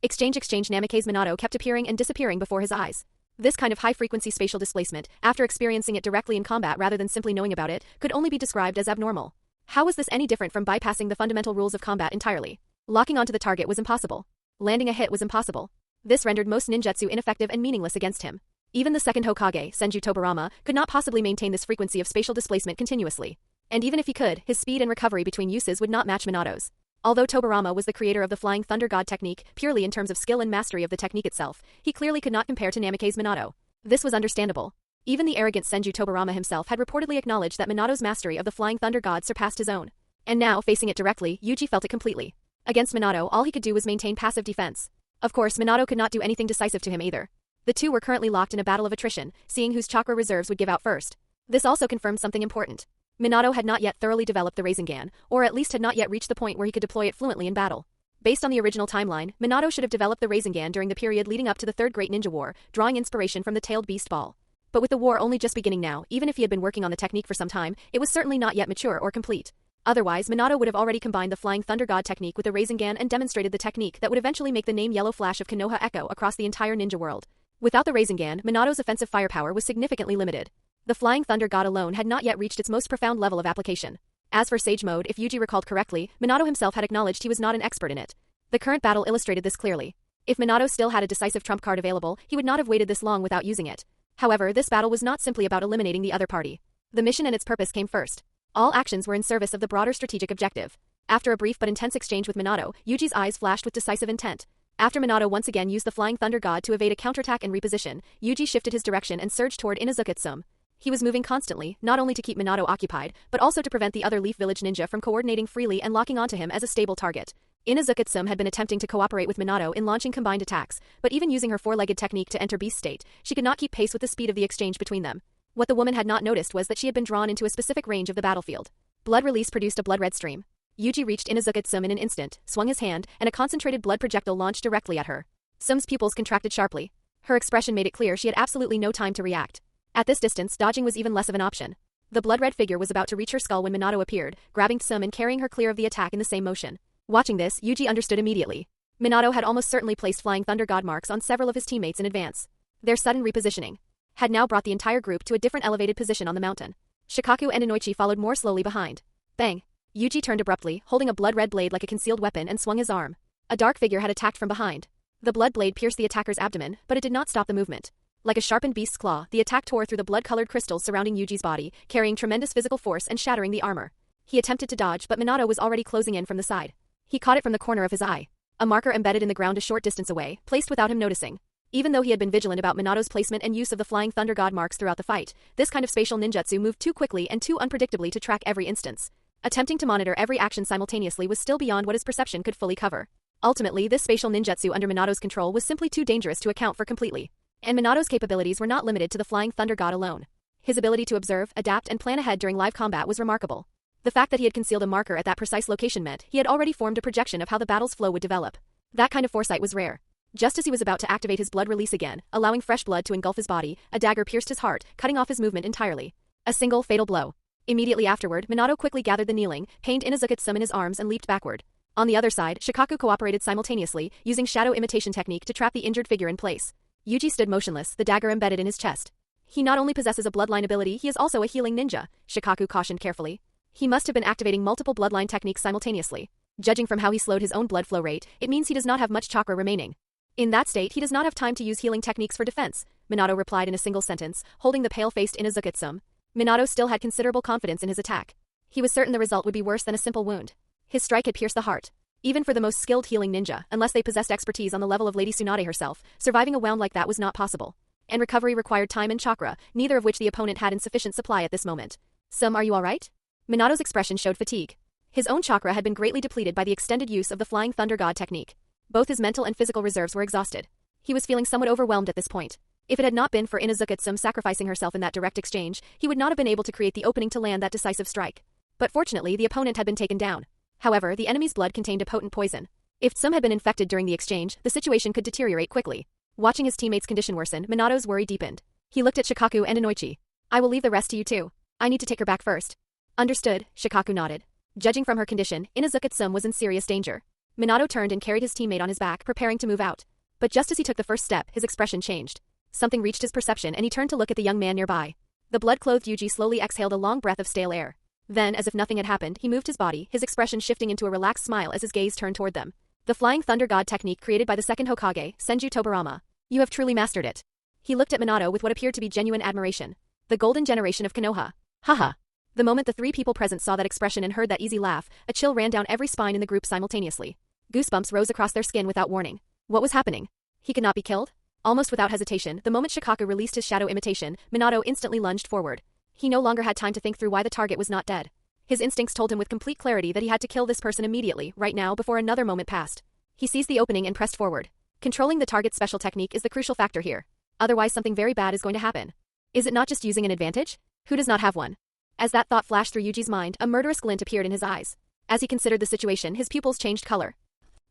Exchange Namikaze Minato kept appearing and disappearing before his eyes. This kind of high-frequency spatial displacement, after experiencing it directly in combat rather than simply knowing about it, could only be described as abnormal. How was this any different from bypassing the fundamental rules of combat entirely? Locking onto the target was impossible. Landing a hit was impossible. This rendered most ninjutsu ineffective and meaningless against him. Even the second Hokage, Senju Tobirama, could not possibly maintain this frequency of spatial displacement continuously. And even if he could, his speed and recovery between uses would not match Minato's. Although Tobirama was the creator of the Flying Thunder God technique, purely in terms of skill and mastery of the technique itself, he clearly could not compare to Namikaze Minato. This was understandable. Even the arrogant Senju Tobarama himself had reportedly acknowledged that Minato's mastery of the Flying Thunder God surpassed his own. And now, facing it directly, Yuji felt it completely. Against Minato, all he could do was maintain passive defense. Of course, Minato could not do anything decisive to him either. The two were currently locked in a battle of attrition, seeing whose chakra reserves would give out first. This also confirmed something important. Minato had not yet thoroughly developed the Rasengan, or at least had not yet reached the point where he could deploy it fluently in battle. Based on the original timeline, Minato should have developed the Rasengan during the period leading up to the Third Great Ninja War, drawing inspiration from the tailed beast ball. But with the war only just beginning now, even if he had been working on the technique for some time, it was certainly not yet mature or complete. Otherwise, Minato would have already combined the Flying Thunder God technique with the Rasengan and demonstrated the technique that would eventually make the name Yellow Flash of Konoha echo across the entire ninja world. Without the Rasengan, Minato's offensive firepower was significantly limited. The Flying Thunder God alone had not yet reached its most profound level of application. As for Sage Mode, if Yuji recalled correctly, Minato himself had acknowledged he was not an expert in it. The current battle illustrated this clearly. If Minato still had a decisive trump card available, he would not have waited this long without using it. However, this battle was not simply about eliminating the other party. The mission and its purpose came first. All actions were in service of the broader strategic objective. After a brief but intense exchange with Minato, Yuji's eyes flashed with decisive intent. After Minato once again used the Flying Thunder God to evade a counterattack and reposition, Yuji shifted his direction and surged toward Inazukitsum. He was moving constantly, not only to keep Minato occupied, but also to prevent the other Leaf Village ninja from coordinating freely and locking onto him as a stable target. Inazukitsum had been attempting to cooperate with Minato in launching combined attacks, but even using her four-legged technique to enter beast state, she could not keep pace with the speed of the exchange between them. What the woman had not noticed was that she had been drawn into a specific range of the battlefield. Blood release produced a blood-red stream. Yuji reached Inazukitsum in an instant, swung his hand, and a concentrated blood projectile launched directly at her. Sum's pupils contracted sharply. Her expression made it clear she had absolutely no time to react. At this distance, dodging was even less of an option. The blood-red figure was about to reach her skull when Minato appeared, grabbing Sum and carrying her clear of the attack in the same motion. Watching this, Yuji understood immediately. Minato had almost certainly placed Flying Thunder God marks on several of his teammates in advance. Their sudden repositioning had now brought the entire group to a different elevated position on the mountain. Shikaku and Inoichi followed more slowly behind. Bang! Yuji turned abruptly, holding a blood-red blade like a concealed weapon and swung his arm. A dark figure had attacked from behind. The blood blade pierced the attacker's abdomen, but it did not stop the movement. Like a sharpened beast's claw, the attack tore through the blood-colored crystals surrounding Yuji's body, carrying tremendous physical force and shattering the armor. He attempted to dodge, but Minato was already closing in from the side. He caught it from the corner of his eye. A marker embedded in the ground a short distance away, placed without him noticing. Even though he had been vigilant about Minato's placement and use of the Flying Thunder God marks throughout the fight, this kind of spatial ninjutsu moved too quickly and too unpredictably to track every instance. Attempting to monitor every action simultaneously was still beyond what his perception could fully cover. Ultimately, this spatial ninjutsu under Minato's control was simply too dangerous to account for completely. And Minato's capabilities were not limited to the Flying Thunder God alone. His ability to observe, adapt, and plan ahead during live combat was remarkable. The fact that he had concealed a marker at that precise location meant he had already formed a projection of how the battle's flow would develop. That kind of foresight was rare. Just as he was about to activate his blood release again, allowing fresh blood to engulf his body, a dagger pierced his heart, cutting off his movement entirely. A single, fatal blow. Immediately afterward, Minato quickly gathered the kneeling, pained Inazukitsum in his arms and leaped backward. On the other side, Shikaku cooperated simultaneously, using shadow imitation technique to trap the injured figure in place. Yuji stood motionless, the dagger embedded in his chest. He not only possesses a bloodline ability, he is also a healing ninja, Shikaku cautioned carefully. He must have been activating multiple bloodline techniques simultaneously. Judging from how he slowed his own blood flow rate, it means he does not have much chakra remaining. In that state, he does not have time to use healing techniques for defense, Minato replied in a single sentence, holding the pale-faced Inazukitsum. Minato still had considerable confidence in his attack. He was certain the result would be worse than a simple wound. His strike had pierced the heart. Even for the most skilled healing ninja, unless they possessed expertise on the level of Lady Tsunade herself, surviving a wound like that was not possible. And recovery required time and chakra, neither of which the opponent had in sufficient supply at this moment. Some, are you alright? Minato's expression showed fatigue. His own chakra had been greatly depleted by the extended use of the Flying Thunder God technique. Both his mental and physical reserves were exhausted. He was feeling somewhat overwhelmed at this point. If it had not been for Inazukitsum sacrificing herself in that direct exchange, he would not have been able to create the opening to land that decisive strike. But fortunately, the opponent had been taken down. However, the enemy's blood contained a potent poison. If Tsum had been infected during the exchange, the situation could deteriorate quickly. Watching his teammates' condition worsen, Minato's worry deepened. He looked at Shikaku and Inoichi. I will leave the rest to you two. I need to take her back first. Understood, Shikaku nodded. Judging from her condition, Inazukitsum was in serious danger. Minato turned and carried his teammate on his back, preparing to move out. But just as he took the first step, his expression changed. Something reached his perception and he turned to look at the young man nearby. The blood-clothed Yuji slowly exhaled a long breath of stale air. Then, as if nothing had happened, he moved his body, his expression shifting into a relaxed smile as his gaze turned toward them. The Flying Thunder God technique created by the second Hokage, Senju Tobarama. You have truly mastered it. He looked at Minato with what appeared to be genuine admiration. The golden generation of Konoha. Haha. The moment the three people present saw that expression and heard that easy laugh, a chill ran down every spine in the group simultaneously. Goosebumps rose across their skin without warning. What was happening? He could not be killed? Almost without hesitation, the moment Shikaku released his shadow imitation, Minato instantly lunged forward. He no longer had time to think through why the target was not dead. His instincts told him with complete clarity that he had to kill this person immediately, right now, before another moment passed. He seized the opening and pressed forward. Controlling the target's special technique is the crucial factor here. Otherwise something very bad is going to happen. Is it not just using an advantage? Who does not have one? As that thought flashed through Yuji's mind, a murderous glint appeared in his eyes. As he considered the situation, his pupils changed color.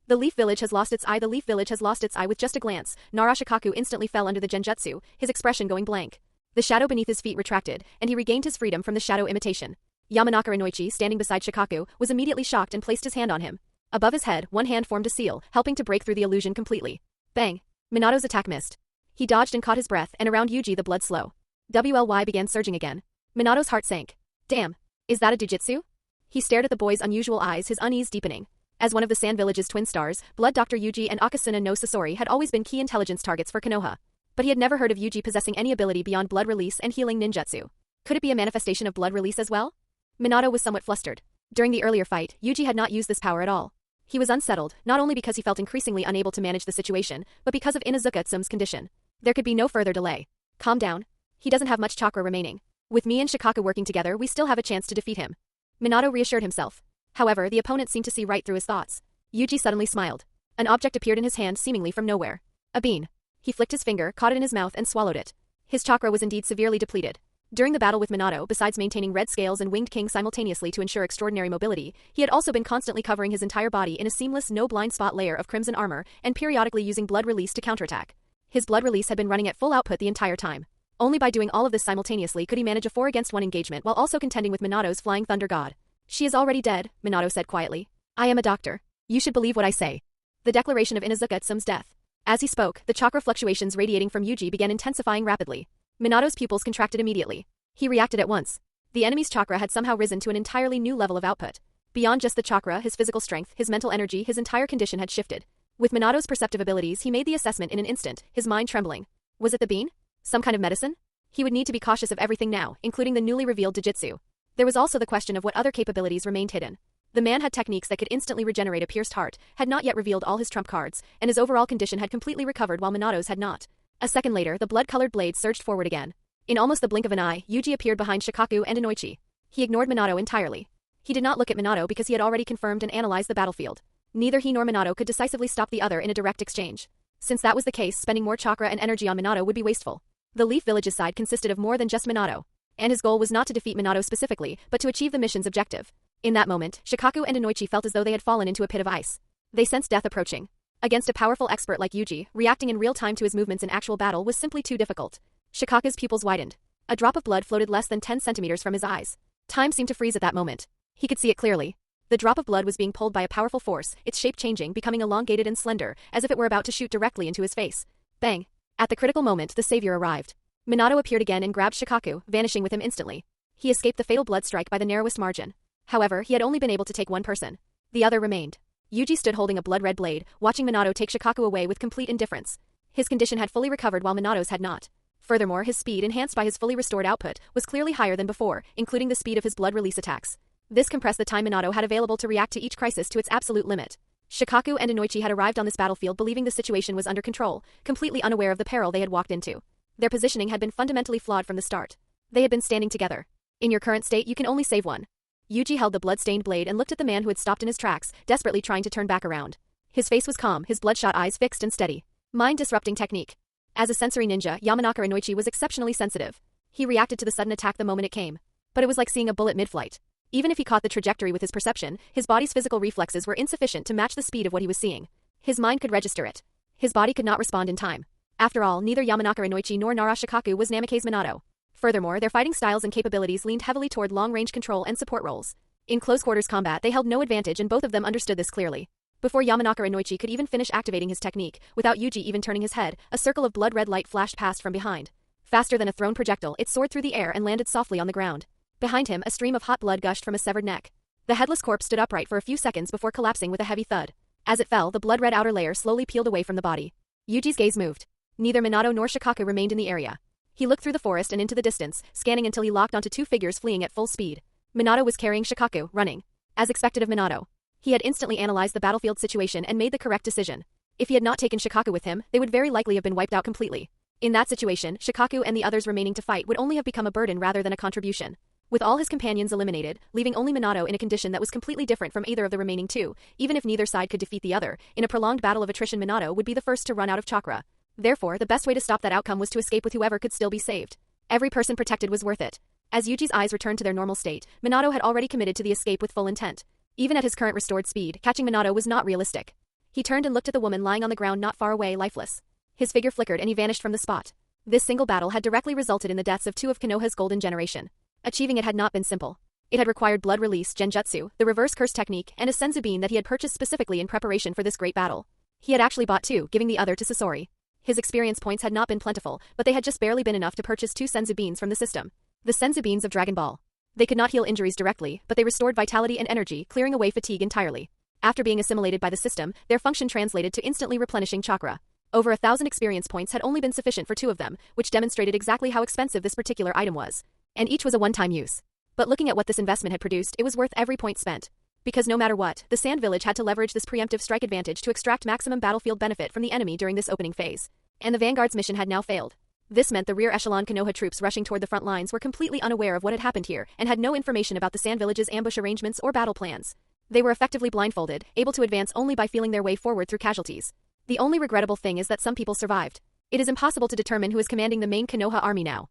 The Leaf Village has lost its eye. The Leaf Village has lost its eye. With just a glance, Shikaku instantly fell under the genjutsu, his expression going blank. The shadow beneath his feet retracted, and he regained his freedom from the shadow imitation. Yamanaka Inoichi, standing beside Shikaku, was immediately shocked and placed his hand on him. Above his head, one hand formed a seal, helping to break through the illusion completely. Bang! Minato's attack missed. He dodged and caught his breath, and around Yuji the blood slow. WLY began surging again. Minato's heart sank. Damn! Is that a Dojutsu? He stared at the boy's unusual eyes, his unease deepening. As one of the Sand Village's twin stars, Blood Dr. Yuji and Akasuna no Sasori had always been key intelligence targets for Konoha. But he had never heard of Yuji possessing any ability beyond blood release and healing ninjutsu. Could it be a manifestation of blood release as well? Minato was somewhat flustered. During the earlier fight, Yuji had not used this power at all. He was unsettled, not only because he felt increasingly unable to manage the situation, but because of Inazuka-tsume's condition. There could be no further delay. Calm down. He doesn't have much chakra remaining. With me and Shikaku working together, we still have a chance to defeat him. Minato reassured himself. However, the opponent seemed to see right through his thoughts. Yuji suddenly smiled. An object appeared in his hand seemingly from nowhere. A bean. He flicked his finger, caught it in his mouth and swallowed it. His chakra was indeed severely depleted. During the battle with Minato, besides maintaining Red Scales and Winged King simultaneously to ensure extraordinary mobility, he had also been constantly covering his entire body in a seamless no blind spot layer of crimson armor and periodically using blood release to counterattack. His blood release had been running at full output the entire time. Only by doing all of this simultaneously could he manage a 4-against-1 engagement while also contending with Minato's Flying Thunder God. She is already dead, Minato said quietly. I am a doctor. You should believe what I say. The declaration of Inazuka-tsume's death. As he spoke, the chakra fluctuations radiating from Yuji began intensifying rapidly. Minato's pupils contracted immediately. He reacted at once. The enemy's chakra had somehow risen to an entirely new level of output. Beyond just the chakra, his physical strength, his mental energy, his entire condition had shifted. With Minato's perceptive abilities, he made the assessment in an instant, his mind trembling. Was it the bean? Some kind of medicine? He would need to be cautious of everything now, including the newly revealed Dojutsu. There was also the question of what other capabilities remained hidden. The man had techniques that could instantly regenerate a pierced heart, had not yet revealed all his trump cards, and his overall condition had completely recovered while Minato's had not. A second later, the blood-colored blade surged forward again. In almost the blink of an eye, Yuji appeared behind Shikaku and Inoichi. He ignored Minato entirely. He did not look at Minato because he had already confirmed and analyzed the battlefield. Neither he nor Minato could decisively stop the other in a direct exchange. Since that was the case, spending more chakra and energy on Minato would be wasteful. The Leaf Village's side consisted of more than just Minato. And his goal was not to defeat Minato specifically, but to achieve the mission's objective. In that moment, Shikaku and Inoichi felt as though they had fallen into a pit of ice. They sensed death approaching. Against a powerful expert like Yuji, reacting in real time to his movements in actual battle was simply too difficult. Shikaku's pupils widened. A drop of blood floated less than 10 centimeters from his eyes. Time seemed to freeze at that moment. He could see it clearly. The drop of blood was being pulled by a powerful force, its shape changing, becoming elongated and slender, as if it were about to shoot directly into his face. Bang! At the critical moment, the savior arrived. Minato appeared again and grabbed Shikaku, vanishing with him instantly. He escaped the fatal blood strike by the narrowest margin. However, he had only been able to take one person. The other remained. Yuji stood holding a blood-red blade, watching Minato take Shikaku away with complete indifference. His condition had fully recovered while Minato's had not. Furthermore, his speed, enhanced by his fully restored output, was clearly higher than before, including the speed of his blood release attacks. This compressed the time Minato had available to react to each crisis to its absolute limit. Shikaku and Inoichi had arrived on this battlefield believing the situation was under control, completely unaware of the peril they had walked into. Their positioning had been fundamentally flawed from the start. They had been standing together. In your current state, you can only save one. Yuji held the blood-stained blade and looked at the man who had stopped in his tracks, desperately trying to turn back around. His face was calm, his bloodshot eyes fixed and steady. Mind-disrupting technique. As a sensory ninja, Yamanaka Inoichi was exceptionally sensitive. He reacted to the sudden attack the moment it came. But it was like seeing a bullet mid-flight. Even if he caught the trajectory with his perception, his body's physical reflexes were insufficient to match the speed of what he was seeing. His mind could register it. His body could not respond in time. After all, neither Yamanaka Inoichi nor Nara Shikaku was Namikaze Minato. Furthermore, their fighting styles and capabilities leaned heavily toward long-range control and support roles. In close-quarters combat, they held no advantage and both of them understood this clearly. Before Yamanaka Inoichi could even finish activating his technique, without Yuji even turning his head, a circle of blood-red light flashed past from behind. Faster than a thrown projectile, it soared through the air and landed softly on the ground. Behind him, a stream of hot blood gushed from a severed neck. The headless corpse stood upright for a few seconds before collapsing with a heavy thud. As it fell, the blood-red outer layer slowly peeled away from the body. Yuji's gaze moved. Neither Minato nor Shikaku remained in the area. He looked through the forest and into the distance, scanning until he locked onto two figures fleeing at full speed. Minato was carrying Shikaku, running. As expected of Minato. He had instantly analyzed the battlefield situation and made the correct decision. If he had not taken Shikaku with him, they would very likely have been wiped out completely. In that situation, Shikaku and the others remaining to fight would only have become a burden rather than a contribution. With all his companions eliminated, leaving only Minato in a condition that was completely different from either of the remaining two, even if neither side could defeat the other, in a prolonged battle of attrition Minato would be the first to run out of chakra. Therefore, the best way to stop that outcome was to escape with whoever could still be saved. Every person protected was worth it. As Yuji's eyes returned to their normal state, Minato had already committed to the escape with full intent. Even at his current restored speed, catching Minato was not realistic. He turned and looked at the woman lying on the ground not far away, lifeless. His figure flickered and he vanished from the spot. This single battle had directly resulted in the deaths of two of Konoha's golden generation. Achieving it had not been simple. It had required blood release, genjutsu, the reverse curse technique, and a senzu bean that he had purchased specifically in preparation for this great battle. He had actually bought two, giving the other to Sasori. His experience points had not been plentiful, but they had just barely been enough to purchase two senzu beans from the system. The senzu beans of Dragon Ball. They could not heal injuries directly, but they restored vitality and energy, clearing away fatigue entirely. After being assimilated by the system, their function translated to instantly replenishing chakra. Over 1,000 experience points had only been sufficient for two of them, which demonstrated exactly how expensive this particular item was. And each was a one-time use. But looking at what this investment had produced, it was worth every point spent. Because no matter what, the Sand Village had to leverage this preemptive strike advantage to extract maximum battlefield benefit from the enemy during this opening phase. And the Vanguard's mission had now failed. This meant the rear echelon Konoha troops rushing toward the front lines were completely unaware of what had happened here and had no information about the Sand Village's ambush arrangements or battle plans. They were effectively blindfolded, able to advance only by feeling their way forward through casualties. The only regrettable thing is that some people survived. It is impossible to determine who is commanding the main Konoha army now.